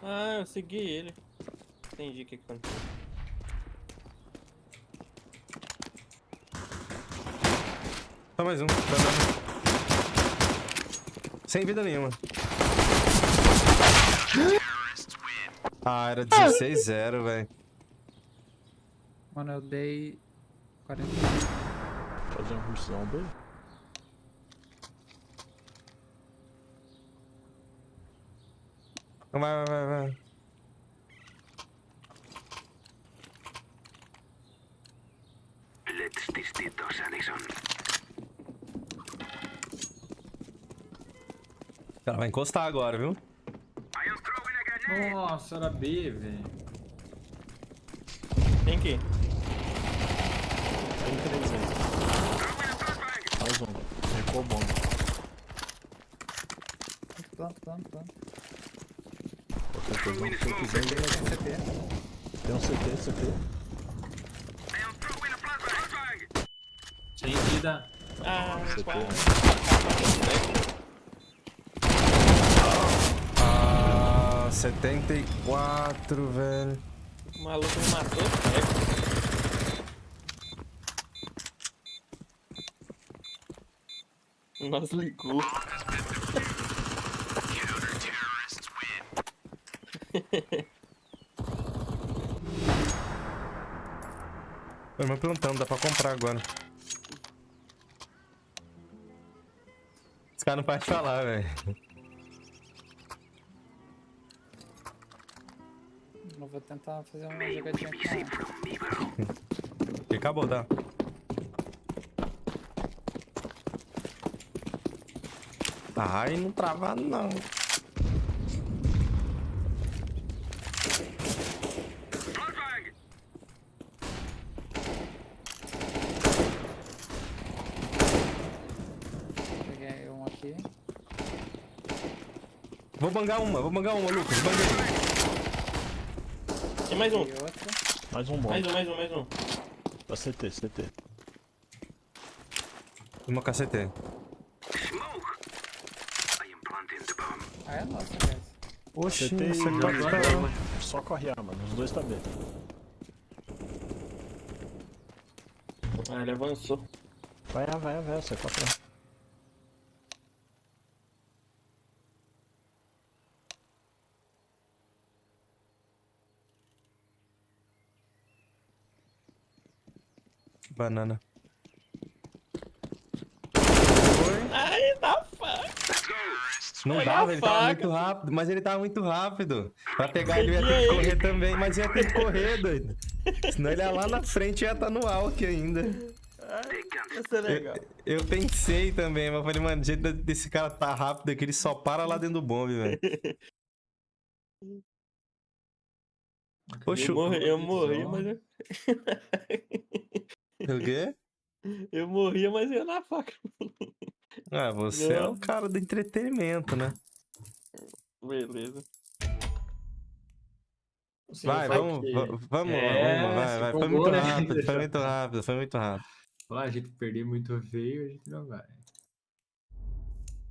Ah, eu segui ele. Entendi o que aconteceu. Só mais um. Banana. Sem vida nenhuma. Ah, era 16-0, velho. Mano, eu dei 40. Fazer um rushzão B. Vai. Let's distintos, Addison. Ela vai encostar agora, viu? Nossa, era B, velho. Tem que? Tem 3 aí. Mais um. Recuou bomba. Planta. Qualquer coisa, se eu quiser, ele vai ter. Tem um CT. Sem vida. Ah, CT. Ah, 74, velho. O maluco me matou. Nossa, ligou. Foi meu plantão, dá pra comprar agora. Os caras não podem falar, velho. Eu vou tentar fazer uma jogadinha aqui. E acabou, tá? Ai, não trava não. Peguei um aqui. Vou bangar uma, Lucas. Banguei. Tem mais um. Mais um bom. Mais um. Tá CT. Uma KCT. Ah, é nossa, guys. Oxi, CT você e pode joga esperar. mano. Só corre A, mano. Os dois tá B. Ah, ele avançou. Vai A, você tá pra. Banana. Ai, dá faca. Não Olha dava, a ele tava faca. muito rápido, mas ele tava muito rápido. Pra pegar ele, eu ia ter que correr também, mas ia ter que correr, doido. Senão ele ia lá na frente e ia estar no alck ainda. Isso é legal. Eu pensei também, mas falei, mano, o jeito desse cara tá rápido aqui, ele só para lá dentro do bombe, velho. Poxa, Eu morri, mas eu... O quê? Eu morria, mas ia na faca. Ah, você é o cara do entretenimento, né? Beleza. Assim, Vai, vamos, vamos, vai. Foi muito rápido, foi muito rápido. Lá, a gente perder muito feio, a gente não vai.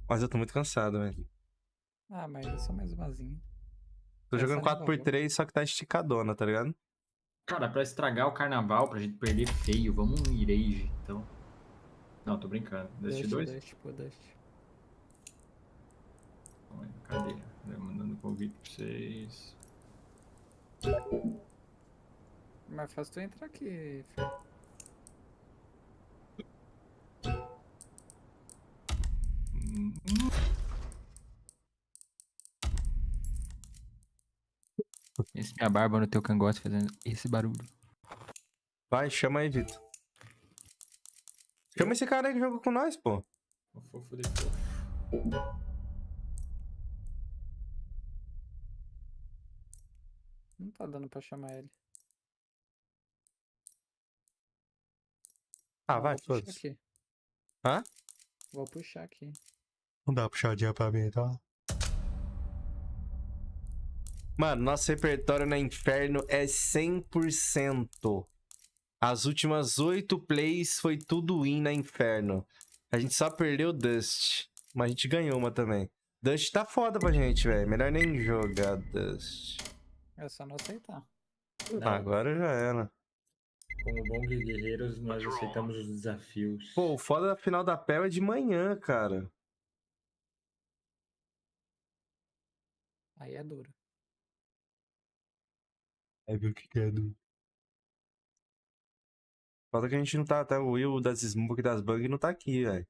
Mas eu tô muito cansado, velho. Ah, mas é só mais umazinha. Tô jogando 4x3, só que tá esticadona, tá ligado? Cara, pra estragar o carnaval, pra gente perder feio, vamos um Rage, então. Não, tô brincando. Deste 2? Deste. Cadê? Mandando convite pra vocês. Mas faz tu entrar aqui, Fê. Esse minha barba no teu cangote fazendo esse barulho. Vai, chama aí, Vitor. Chama esse cara aí que joga com nós, pô. O fofo de fofo. Não tá dando pra chamar ele. Ah, vai, vou puxar foda-se. aqui. Hã? Vou puxar aqui. Não dá puxadinha pra mim, tá? Mano, nosso repertório na Inferno é 100%. As últimas 8 plays foi tudo win na Inferno. A gente só perdeu o Dust. Mas a gente ganhou uma também. Dust tá foda pra gente, velho. Melhor nem jogar Dust. É só não aceitar. Agora já era. Como bons guerreiros, nós aceitamos os desafios. Pô, o foda da final da PEL é de manhã, cara. Aí é duro. Aí viu o que é do... Falta que a gente não tá... Até o Will das Smoke e das Bang não tá aqui, velho.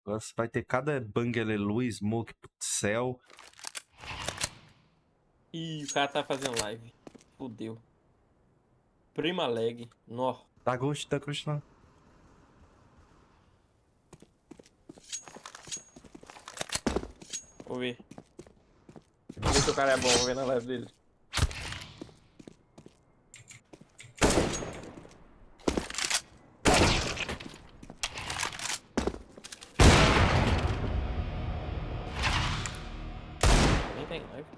Agora vai ter cada Bang Aleluia, Smoke, céu. Ih, o cara tá fazendo live. Fudeu. Prima lag. Nó. Tá ghost não. Vou ver. Vou ver se o cara é bom, vou ver na live dele. Nem tem live.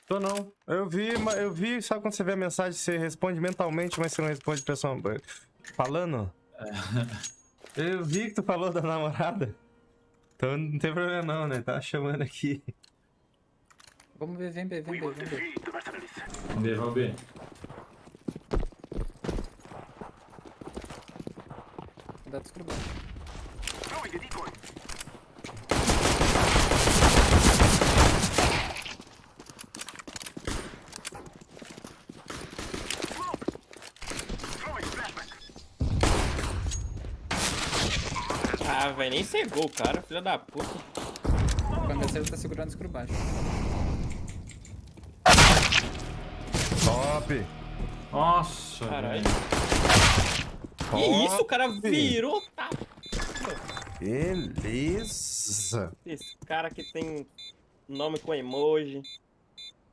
Tô não. Eu vi, sabe quando você vê a mensagem, você responde mentalmente, mas você não responde pessoal falando? Eu vi que tu falou da namorada. Então não tem problema não, né? Tá chamando aqui. Vamos ver, vem B. Vamos ver. Dá descobrir. Ah, velho, nem cegou o cara, filha da puta. Quando ele tá segurando isso por baixo. Top! Nossa, caralho. Top. Que isso, o cara virou, tá? Beleza. Esse cara que tem nome com emoji.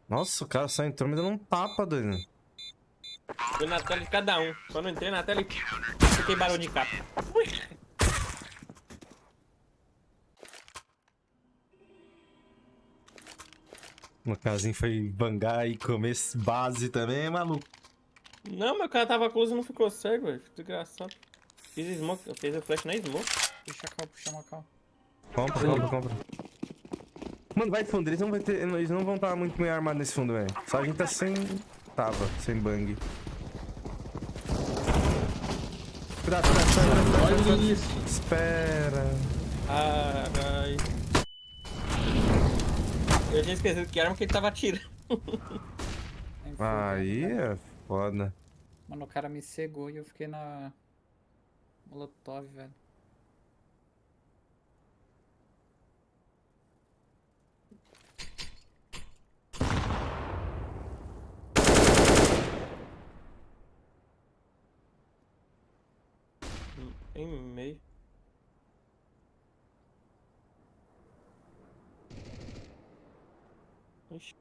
Nossa, o cara só entrou me dando um tapa, doido. Fui na tela de cada um. Quando eu entrei na tela, fiquei barulho de capa. No casinho foi bangar e comer base também, é maluco. Não, meu cara tava close e não ficou cego, velho. Ficou desgraçado. Fiz smoke, eu fiz o flash na smoke. Puxa a cal, puxa a cal. Compra. Mano, vai fundo, eles não vão estar muito meio armados nesse fundo, velho. Só a gente tá sem... sem bang. Cuidado. Olha isso. Espera. Ai. Eu tinha esquecido que arma que ele tava atirando. Aí é foda. Mano, o cara me cegou e eu fiquei na... Molotov, velho. Em meio. Ixi.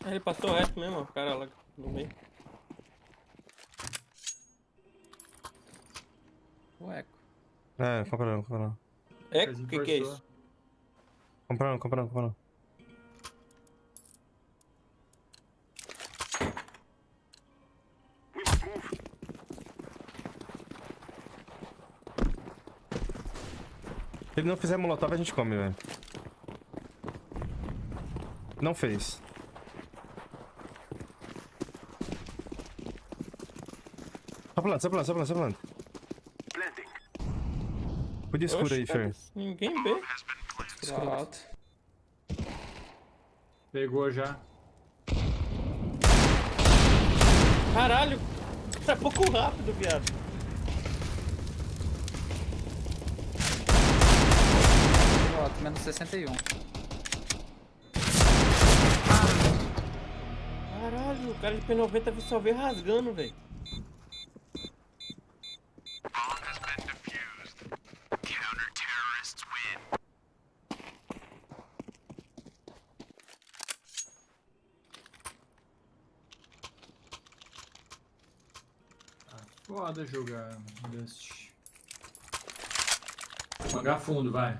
Ele passou reto mesmo, o cara lá no meio. O eco. Compra não. Eco? O que é isso? Compra não. Se ele não fizer molotov, a gente come, velho. Não fez. Só planta. Cuida escuro aí, Fer. Ninguém vê. Escuro alto. Pegou já. Caralho! É pouco rápido, viado. Escuro alto, menos 61. Caralho, o cara de P90 só veio rasgando, velho. Foda jogar deste. Pagar fundo, vai.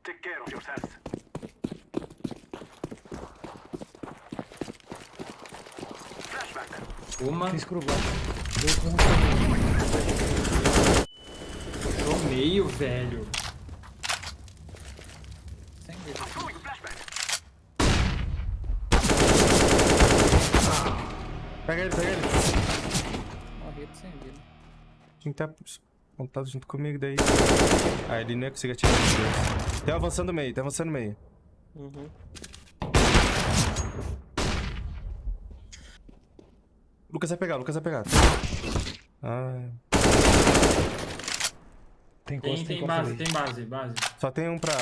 Take care of yourself. Uma. Fiz curva. Puxou meio, velho. Sem vida. Pega ele. Morri sem vida. Tinha que estar montado junto comigo daí. Ah, ele não ia conseguir atirar. Tá avançando meio. Uhum. Lucas vai pegar. Ah. Tem base. Só tem um pra...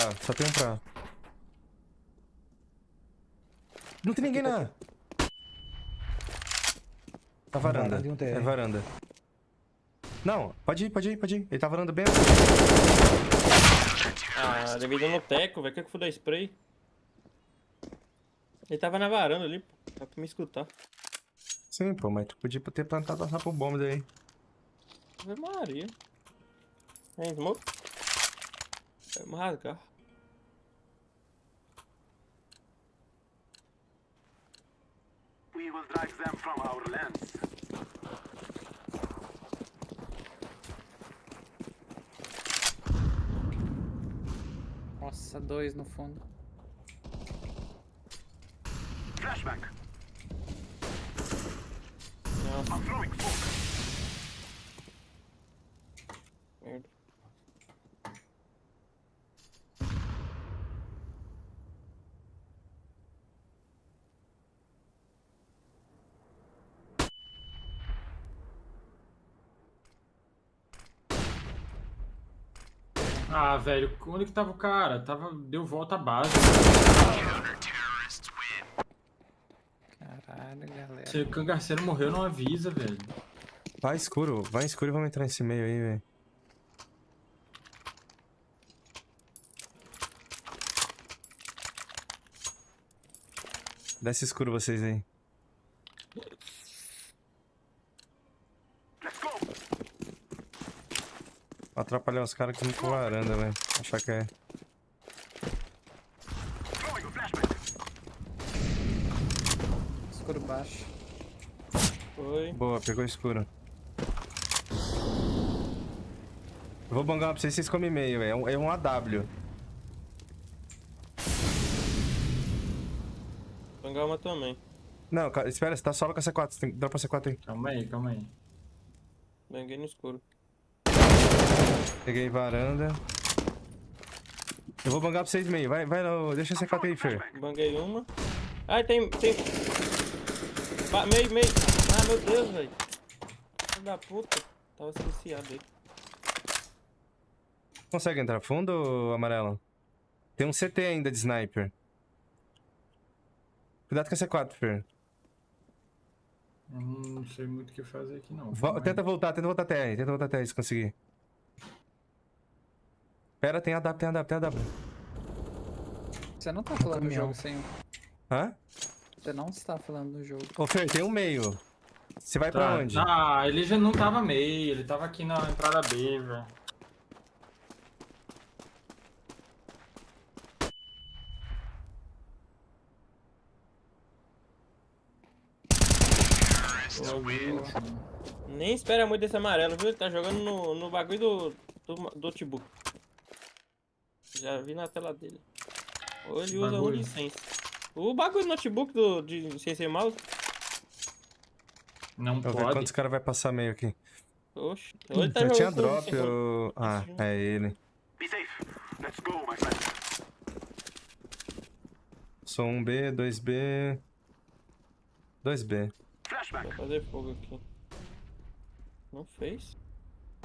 Não tem ninguém na... Tá varanda. É varanda. Não, pode ir. Ele tá varanda bem. Ah, devido no teco, velho. Que eu fui dar spray? Ele tava na varanda ali, pô. Dá pra me escutar. Sim, pô, mas tu podia ter plantado a rapa bomba daí. Ave Maria. É smoke? Vamos rasgar. We will drive them from our lands. Nossa, 2 no fundo. Flashback. Nossa. I'm throwing smoke. Merda. Ah, velho, onde que tava o cara? Deu volta à base. Caralho, galera. Se o cangaceiro morreu, não avisa, velho. Vai escuro e vamos entrar nesse meio aí, velho. Desce escuro vocês aí. Atrapalhar os caras que não com varanda, velho. Achar que é. Escuro baixo. Foi. Boa, pegou escuro. Eu vou bangar pra vocês comem meio, velho. É um AW. Bangar uma também. Não, espera, você tá solo com a C4. Você tem que dar pra C4 aí. Calma aí. Banguei no escuro. Peguei varanda. Eu vou bangar pra vocês meio. Vai lá, deixa a C4 aí, Fer. Banguei uma. Ai, tem... Meio. Ah, meu Deus, velho. Filho da puta. Tava silenciado aí. Consegue entrar fundo, amarelo? Tem um CT ainda de sniper. Cuidado com a C4, Fer. Não sei muito o que fazer aqui, não. Tenta voltar TR, se conseguir. Pera, tem AW. Você não tá falando do jogo, senhor? Hã? Você não está falando do jogo. Ô, Fer, tem um meio. Você vai pra onde? Ah, ele já não tava meio, ele tava aqui na entrada B, velho. Nem espera muito desse amarelo, viu? Ele tá jogando no bagulho do notebook. Já vi na tela dele. Ou ele usa um licença. O bagulho do notebook de CC Mouse. Não pode. Ver quantos caras vai passar meio aqui. Oxe. Ou ele tá Eu tinha jogando drop, eu... Ah, é ele. Sou 1B, 2B... 2B. Vai fazer fogo aqui. Não fez?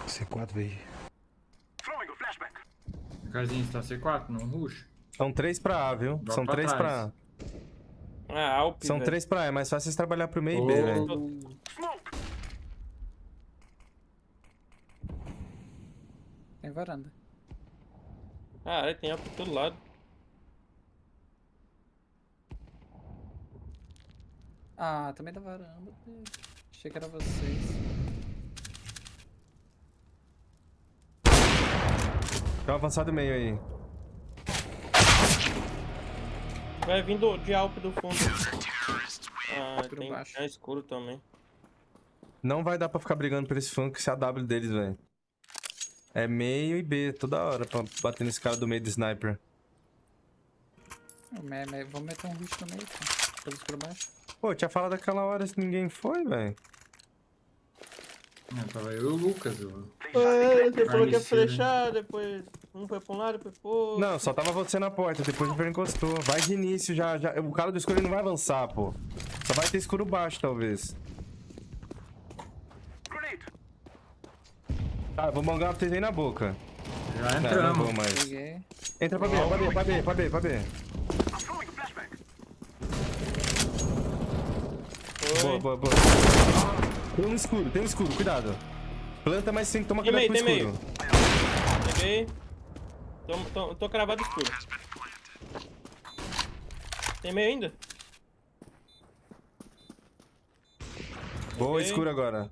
C4 veio. Casinho, você tá C4? Não rush? São 3 pra A, viu? Drop São 3 pra A. Ah, Alp, São 3 pra A, é mais fácil vocês trabalhar pro meio e B, velho. Tem varanda. Ah, tem Alp por todo lado. Ah, também da varanda. Achei que era vocês. Tá avançado meio aí. Vai vindo de Alp do fundo. Ah, tem escuro também. Não vai dar pra ficar brigando por esse funk, esse AW deles, velho. É meio e B, toda hora, pra bater nesse cara do meio do sniper. Vamos meter um rush no meio, pô. Pelo escuro baixo. Pô, tinha falado daquela hora se ninguém foi, velho. Não, tava eu e o Lucas, Você falou que ia flechar, depois um foi pra um lado, depois pro outro. Não, só tava você na porta, depois o Fer encostou. Vai de início já. O cara do escuro ele não vai avançar, pô. Só vai ter escuro baixo, talvez. Tá, vou mangar pra vocês aí na boca. Já entramos. Não vou mais. Peguei. Entra pra B. Boa. Tem um escuro, cuidado. Planta, mas tem que tomar cuidado com o escuro. Peguei. Tô cravado escuro. Tem meio ainda? Boa, escuro agora.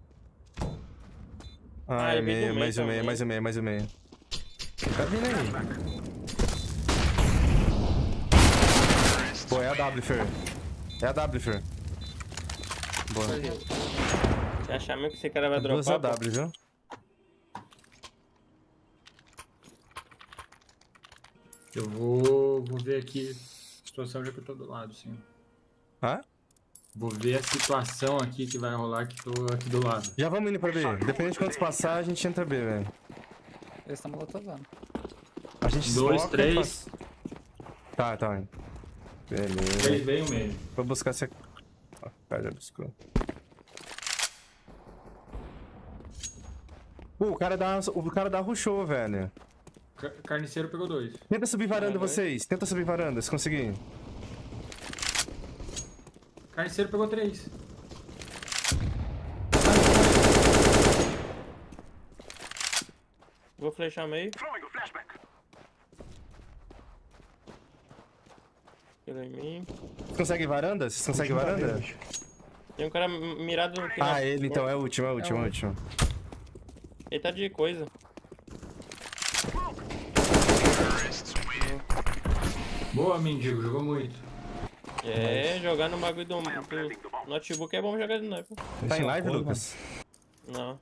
Ai, meio, mais um meio. Tá vindo aí. Pô, é a W, Fer. Boa. Você achar mesmo que esse cara vai dropar? Duas AW, viu? Eu vou ver aqui a situação, já que eu tô do lado, sim. Hã? Vou ver a situação aqui que vai rolar, que tô aqui do lado. Já vamos indo pra B. Dependendo de quantos passar, a gente entra B, velho. Eles estão molotovando. A gente 2, 3. Tá. Beleza. 3 veio meio. Vou buscar essa... Cara, buscou. O cara da rushou, velho. Carniceiro pegou 2. Tenta subir varanda vocês. Tenta subir varanda, se conseguir. Carniceiro pegou 3. Vou flechar meio. Pelo em mim. Vocês conseguem varanda? Vocês conseguem varanda? Tem um cara mirado no Ah, ele então, é o último, é o último, é o último. Ele tá de coisa. Boa, mendigo, jogou muito. É, jogar no bagulho do notebook é bom jogar de novo. Tá em live, Lucas? Não.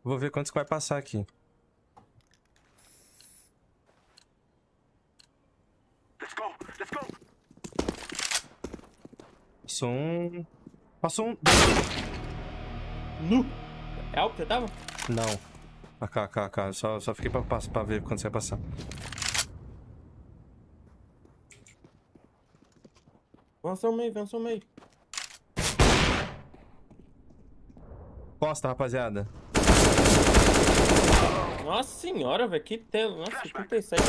Vou ver quantos que vai passar aqui. Passou um... Passou um... Nu! É algo que você tava? Não. AK. Só fiquei pra ver quando você vai passar. Avança o meio. Costa, rapaziada. Nossa senhora, velho, que tela. Nossa, 57.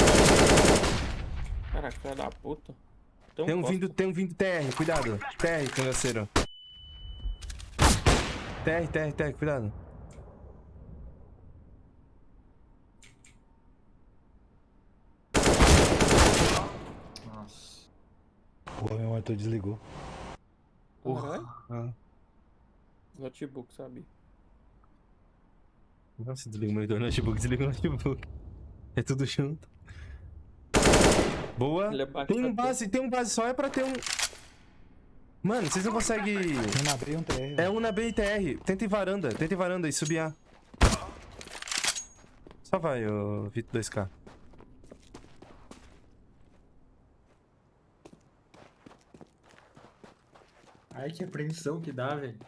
Caraca, filha da puta. Tem um vindo TR, cuidado. TR, cangaceiro. TR, cuidado. Nossa. Porra, meu monitor desligou. Porra. Notebook, sabe? Nossa, desliga o monitor, desliga o notebook. É tudo junto. Boa. Tem um base só, é pra ter um... Mano, vocês não conseguem... Um na B e um TR. É um na B e TR. Tenta ir varanda e subir A. Só vai, ô Vitor 2K. Ai, que apreensão que dá, velho.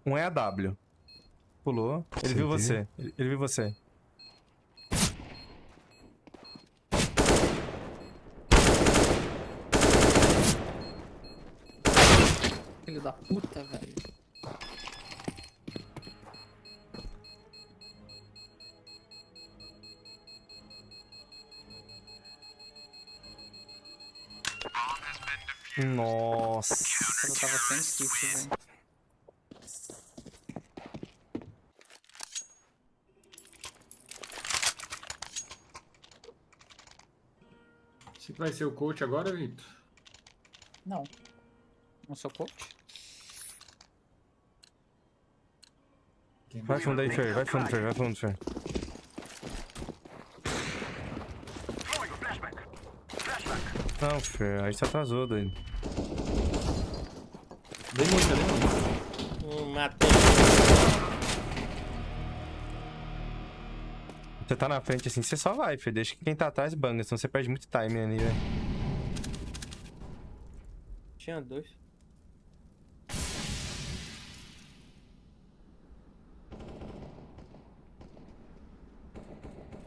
Um é a W. Pulou. Ele viu você. Ele viu você. Filho da puta, velho. Nossa. Eu tava sem kit, velho. Você vai ser o coach agora, Vitor? Não. Não sou coach. Vai fundo aí, Fer. Vai fundo, Fer. Não, Fer, aí você atrasou, doido. Dei muito. Matei. Você tá na frente assim, você só vai, Fer. Deixa que quem tá atrás banga, senão você perde muito time ali, velho. Tinha 2.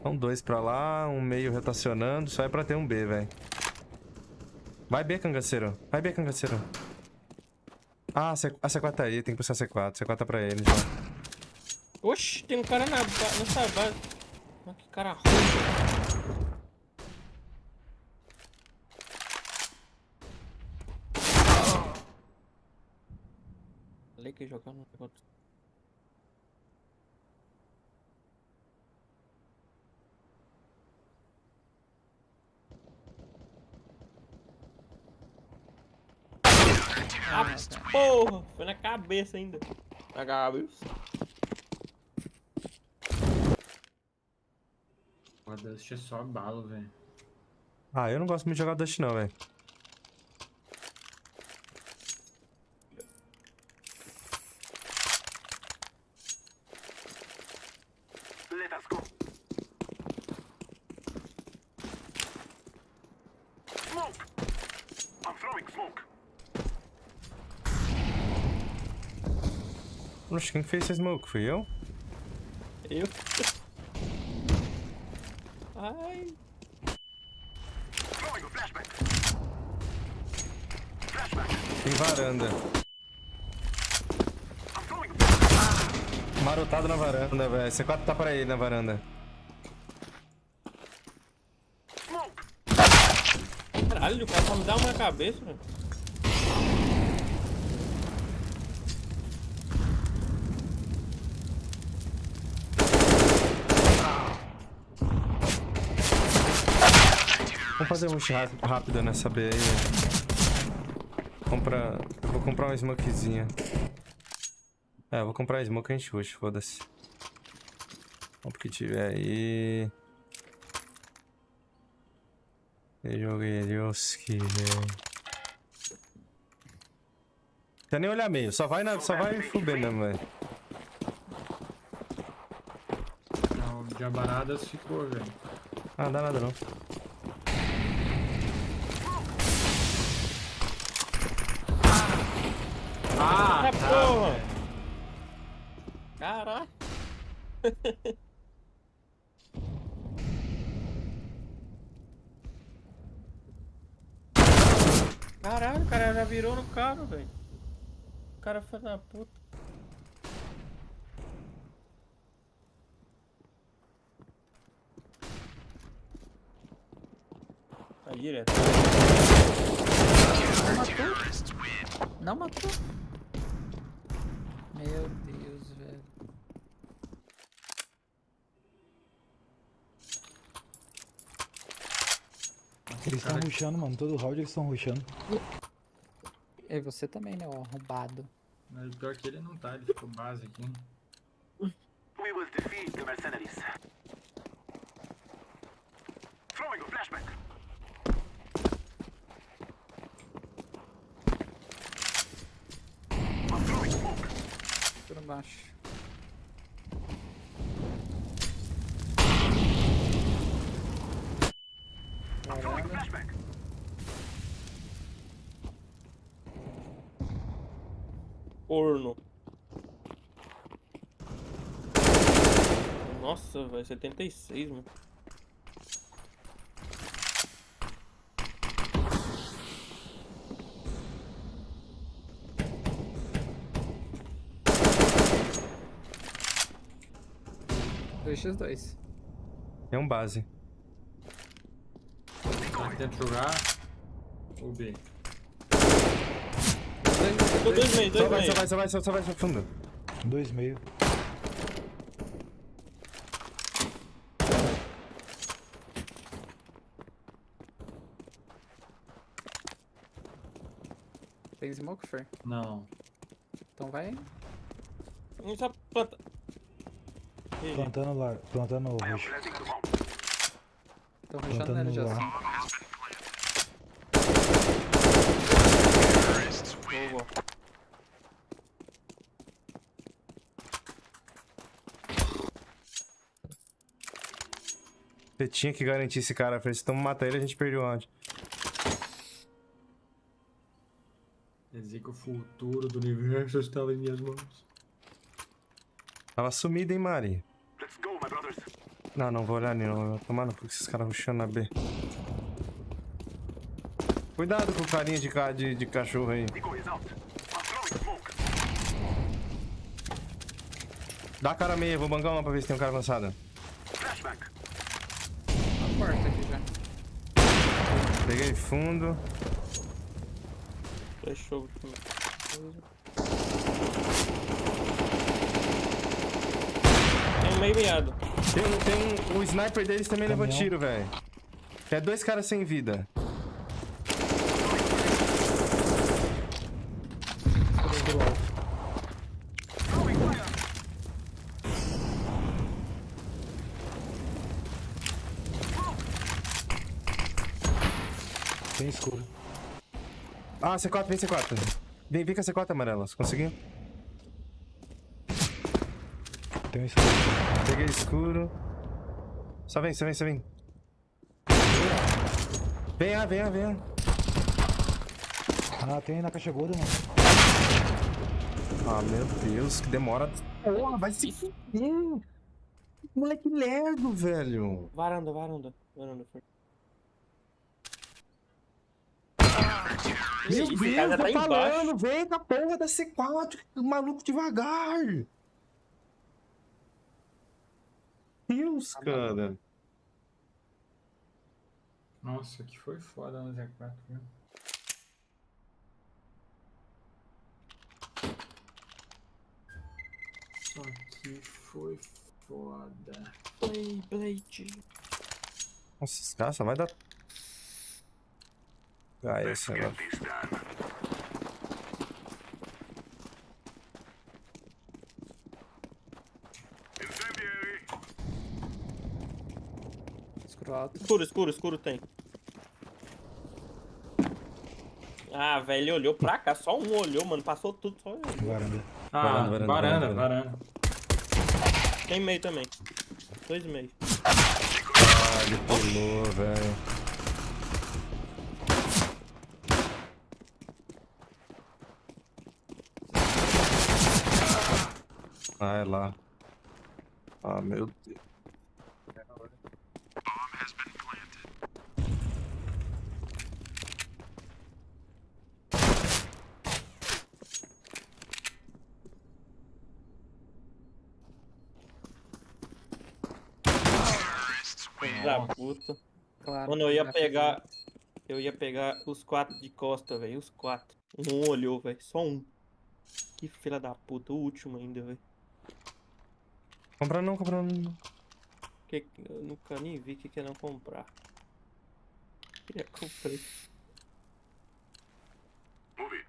Então 2 pra lá, um meio rotacionando, só é pra ter um B, velho. Vai B, cangaceiro. Ah, a C4 tá aí, tem que puxar a C4. C4 tá pra ele já. Oxi, tem um cara nessa base. Olha que cara ruim. Falei que ia jogar no negócio. Ah, porra! Foi na cabeça ainda. Na cabeça. O Dust é só bala, velho. Ah, eu não gosto muito de jogar Dust não, velho. Let us go. Smoke. Oxe, quem que fez esse smoke? Fui eu? Eu? Ai. Tem varanda. Marotado na varanda, velho. C4 tá pra ele na varanda. Caralho, o cara só me dá uma cabeça, velho. Vamos fazer um rush rápido nessa B aí, velho. Eu vou comprar uma smokezinha. É, eu vou comprar a smoke e a gente rush, foda-se. Vamos pro que tiver aí. Joguei Elioski, velho. Não precisa nem olhar meio, só vai full B mesmo, velho. Não, de abaradas ficou, velho. Ah, não dá nada não. Ah, porra! Caralho! Caralho, o cara já virou no carro, velho. O cara foi da puta. Tá direto. Não matou? Não matou? Meu Deus, velho. Eles estão rushando, mano. Todo round eles estão rushando. E você também, né, ó, arrombado. Mas pior que ele não tá, ele ficou base aqui. We will defeat the mercenaries. Throwing a flashback. I'm throwing smoke. Por baixo. I'm throwing a flashback. Corno. Nossa, velho, 76, mano. Dois x2. Tem um base. Tenta jogar o B. Dois meio. Só vai fundo. 2,5. Tem smoke, Fer? Não. Então vai. Só planta. Plantando lá, plantando o rush. Tô rushando nele já assim. Boa. Você tinha que garantir esse cara, Fred. Se tu matar ele, a gente perdeu o round. Quer dizer que o futuro do universo estava em minhas mãos. Tava sumido, hein, Mari? Let's go, my brothers. Não vou olhar não. Eu vou tomar no cu com esses caras rushando na B. Cuidado com o carinha de cachorro aí. Dá a cara meia, vou bangar uma pra ver se tem um cara avançado. A porta aqui já. Peguei fundo. Fechou. Tem um meio miado. O sniper deles também levou tiro, velho. É dois caras sem vida. Tem escuro. Ah, C4, vem C4. Vem com a C4 amarela, você conseguiu? Tem um escuro. Peguei escuro. Só vem. Vem. Ah, tem na caixa gorda, mano. Ah, meu Deus, que demora. Porra, vai se fuder. Moleque lerdo, velho. Varanda. Varanda. Meu Isso, Deus, cara, já tô tá falando, embaixo. vem com a porra da C4, maluco devagar. Deus, cara. Nossa, que foi foda no Z4, viu? Só que foi foda. Blade. Nossa, esse cara só vai dar. Ah, esse agora. Escuro tem. Ah, velho, ele olhou pra cá. Só um olhou, mano. Passou tudo, só olhou. Varanda. Varanda. Tem meio também. 2,5. Ah, ele pulou, velho. Ah, é lá. Ah, meu Deus. Da puta. Claro. Mano, eu ia pegar os 4 de costa, velho. Os 4. Um olhou, velho. Só um. Que filha da puta. O último ainda, velho. Comprar não. Eu nunca nem vi que é não comprar. Já comprei. Move it.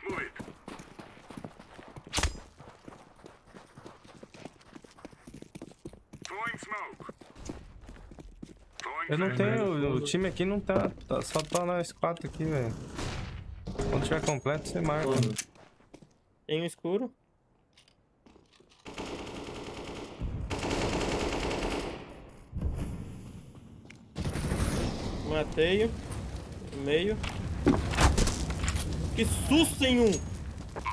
Throwing smoke. Eu não tenho. O time aqui não tá. Só tá nós 4 aqui, velho. Quando tiver completo, você marca. Tem um escuro. Matei. Meio. Que susto em um!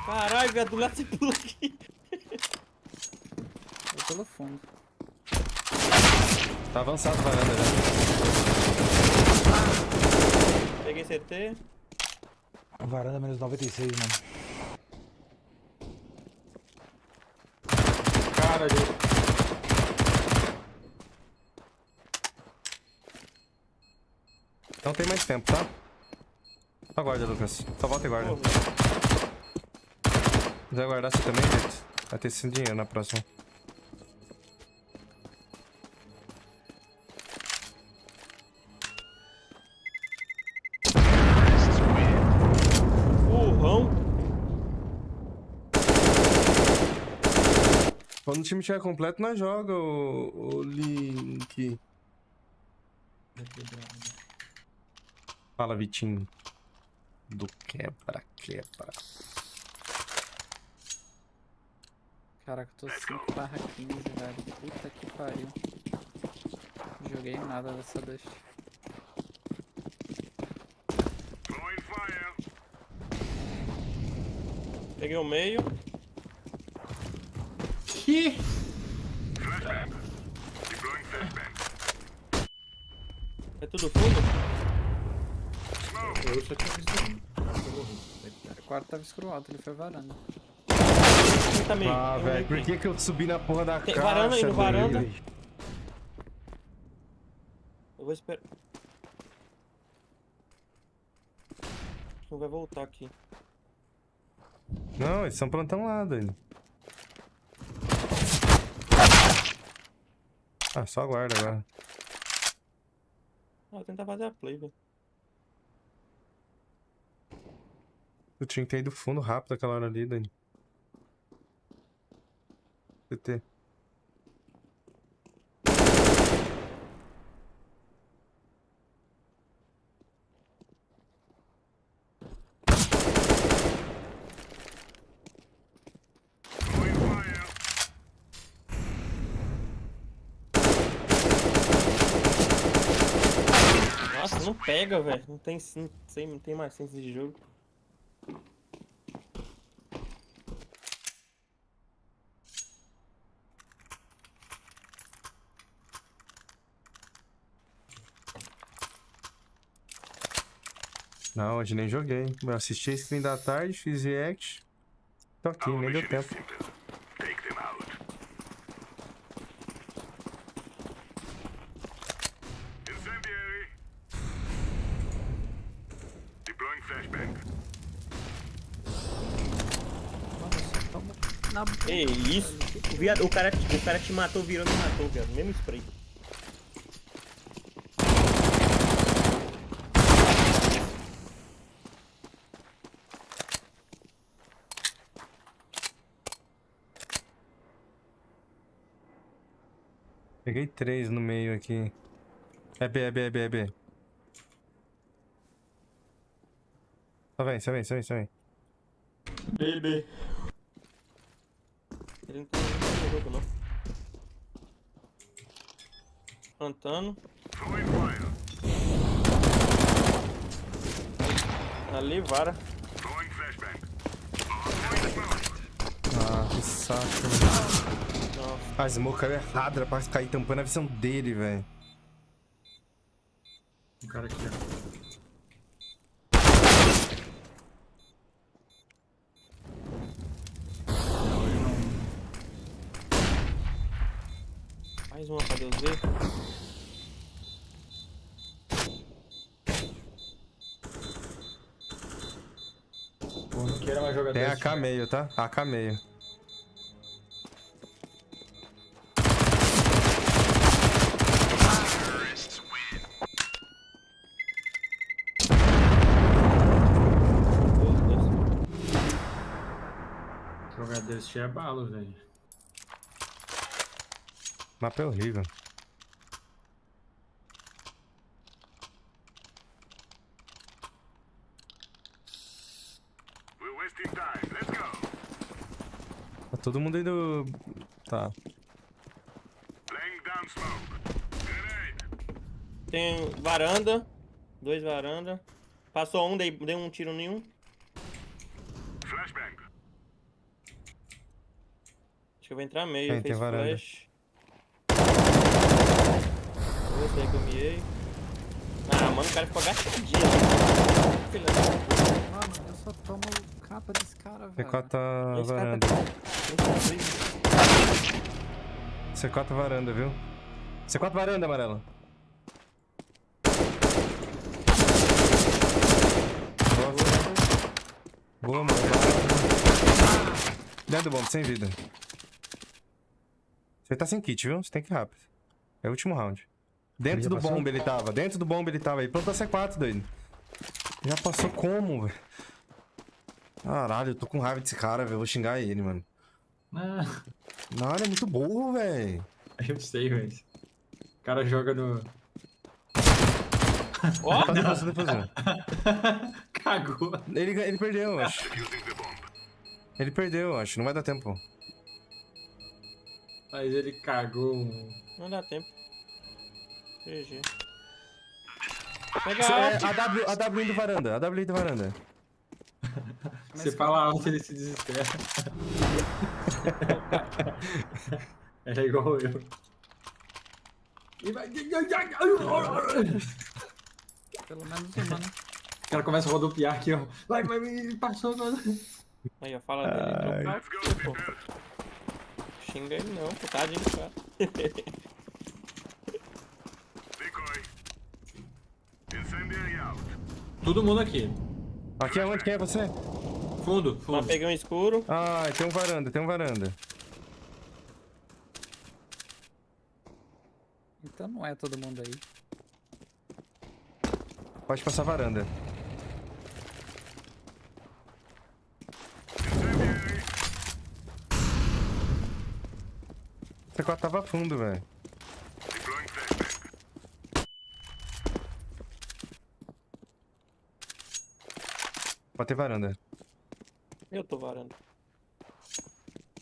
Caralho, velho, do lado você pula aqui. Foi pelo fundo. Tá avançado varanda já. Peguei CT. Varanda menos 96, mano. Cara, ali. Não tem mais tempo, tá? Só guarda, Lucas. Só volta e guarda. Se quiser guardar você também, Vitor, vai ter esse dinheiro na próxima. Burrão. Quando o time estiver completo, nós joga o link. Fala, Vitinho. Do quebra. Caraca, eu tô 5/15, velho. Puta que pariu. Não joguei nada dessa deste. Peguei o meio. Que? É tudo fundo? Eu só tinha visto um. O quarto tava escuro alto, ele foi varanda. Também. Ah, velho, por que eu subi na porra da caixa? Varanda, indo varanda. Velho? Eu vou esperar. Não vai voltar aqui. Não, eles são plantão lá, Dani. Ah, só aguarda agora. Ah, vou tentar fazer a play, velho. Eu tinha que ter ido fundo rápido aquela hora ali, Dani. CT. Nossa, não pega, velho. Não tem mais senso de jogo. Não, hoje nem joguei. Eu assisti a screen da tarde, fiz react. Tô aqui, nem deu tempo. Take them out. Incendiary. Deploying flashbang. Que isso? O cara te matou, virou e me matou, viado. Mesmo spray. Peguei 3 no meio aqui. É B. Só vem. B. Ele não tá no jogo, não. Plantando. Ali, vara. Ah, que saco. A smoke caiu errado, era pra cair tampando a visão dele, velho. O cara aqui, ó. Mais uma pra Deus ver. Pô, não queira mais jogar Tem deste, AK meio, tá? AK meio. Jogar deste é balo, velho. Mapa é horrível. We're wasting time. Let's go. Tá todo mundo indo... Tá. Laying down smoke. Grenade. Tem varanda. 2 varanda. Passou um, dei um tiro nenhum. Flashbang. Acho que eu vou entrar meio. Tem Fez varanda. flash. Esse aí que eu miei. Ah, mano, o cara ficou agachadinho. Filha da puta. Mano, eu só tomo capa desse cara, velho. C4 tá varanda. C4 varanda, viu? C4 varanda, amarela. Boa, mano. Dentro do bomb, sem vida. Você tá sem kit, viu? Você tem que ir rápido. É o último round. Dentro do bomb ele tava. Dentro do bomb ele tava aí. Plantou C4, doido. Já passou como, velho? Caralho, eu tô com raiva desse cara, velho. Vou xingar ele, mano. Ah. Não, ele é muito burro, velho. Eu sei, velho. O cara joga no... Ó! Depois. Cagou. Ele perdeu, eu acho. Ele perdeu, eu acho. Não vai dar tempo. Mas ele cagou. Não dá tempo. GG. A W indo varanda. A W indo varanda. Você fala alto, ele se desespera. Era igual eu. E vai... Pelo menos uma, né? O cara começa a rodopiar aqui, ó. Vai, passou. Aí, ó, fala dele. Trocar. Xinga ele não, pô, tadinho do cara. Todo mundo aqui. Aqui é onde? Quem é você? Fundo. Peguei um escuro. Ah, tem um varanda. Então não é todo mundo aí. Pode passar a varanda. C4 tava fundo, velho. Pode ter varanda. Eu tô varanda.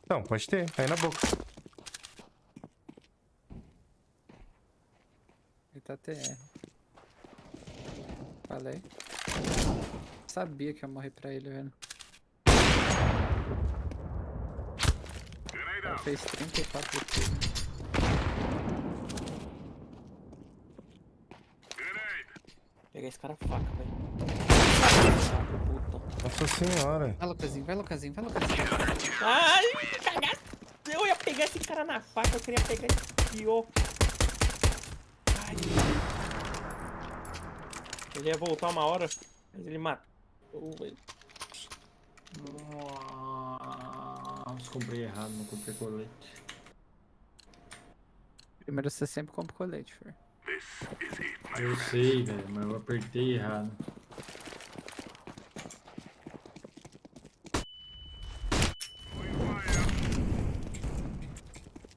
Não, pode ter. Tá aí na boca. Ele tá TR. Falei. Sabia que ia morrer pra ele, velho. Ele fez 34 tiros. Pegar esse cara faca, velho. Nossa senhora. Vai, Lucasinho, vai, Lucasinho, vai, Lucasinho. Ai, cagaço. Eu ia pegar esse cara na faca, eu queria pegar esse pior. Ai. Ele ia voltar uma hora, mas ele matou, velho. Nossa, comprei errado, não comprei colete. Primeiro você sempre compra colete, Fer. Eu sei, velho, mas eu apertei errado.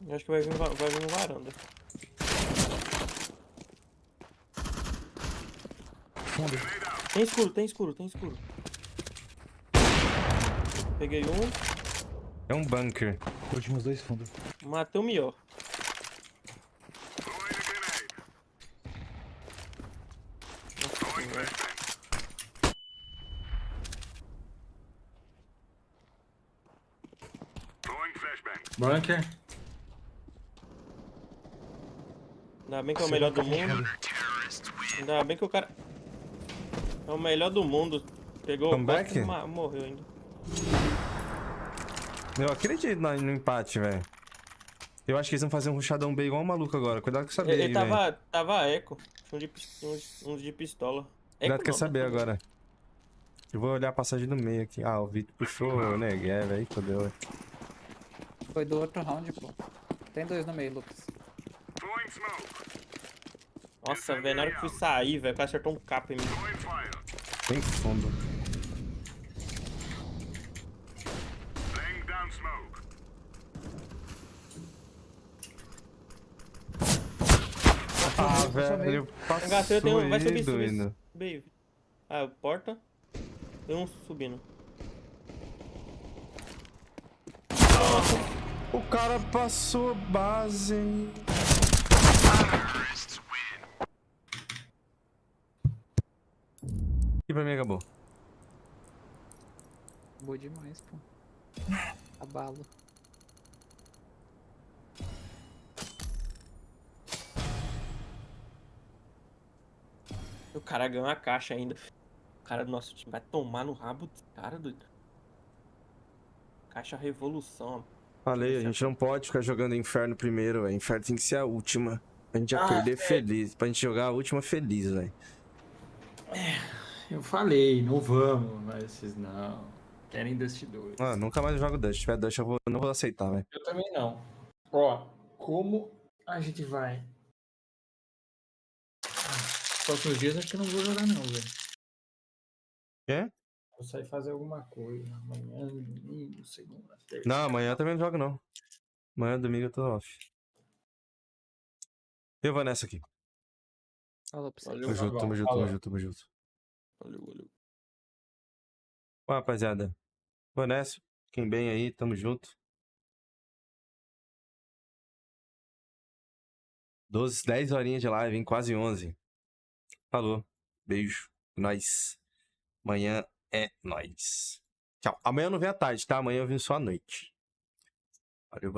Eu acho que vai vir no varanda. Fundo. Tem escuro, tem escuro, tem escuro. Peguei um. É um bunker. Últimos 2 fundos. Matei o melhor. Bunker. Ainda bem que é o melhor do mundo. Ainda bem que o cara... É o melhor do mundo. Pegou o Comeback? morreu ainda. Eu acredito no empate, velho. Eu acho que eles vão fazer um rushadão bem igual um maluco agora. Cuidado com saber aí, velho. Tava eco. Uns de pistola. Cuidado com saber agora. Eu vou olhar a passagem do meio aqui. Ah, o Vitor puxou, né? É, velho. Fodeu, velho. Foi do outro round, pô. Tem 2 no meio, Lucas. Nossa, velho, na hora que fui sair, velho, o cara acertou um capa em mim. Bem fundo. Ah, velho, passou vai aí, subir. doido. Ah, porta. Tem um subindo. O cara passou base. E pra mim acabou. Boa demais, pô. Abalo. O cara ganhou a caixa ainda. O cara do nosso time vai tomar no rabo desse cara, doido. Caixa revolução. Falei, a gente não pode ficar jogando Inferno primeiro, velho. Inferno tem que ser a última. Pra gente já perder feliz. Pra gente jogar a última feliz, velho. Eu falei, não vamos, mas vocês não. Querem Dust 2. Ah, nunca mais eu jogo Dust. Se tiver Dust, não vou aceitar, velho. Eu também não. Ó, como a gente vai? Próximos dias acho que eu não vou jogar não, velho. Quê? Vou sair fazer alguma coisa. Amanhã, domingo, segunda, terça. Não, amanhã eu também não jogo, não. Amanhã, domingo, eu tô off. Eu vou nessa aqui. Falou pra você. Tamo junto, tamo junto, tamo junto, tamo junto. Valeu. Ó, rapaziada. Vou nessa. Fiquem bem aí, tamo junto. 10 horinhas de live, hein? Quase 11. Falou. Beijo. Nós. Amanhã é nóis. Tchau. Amanhã eu não venho à tarde, tá? Amanhã eu vim só à noite. Valeu.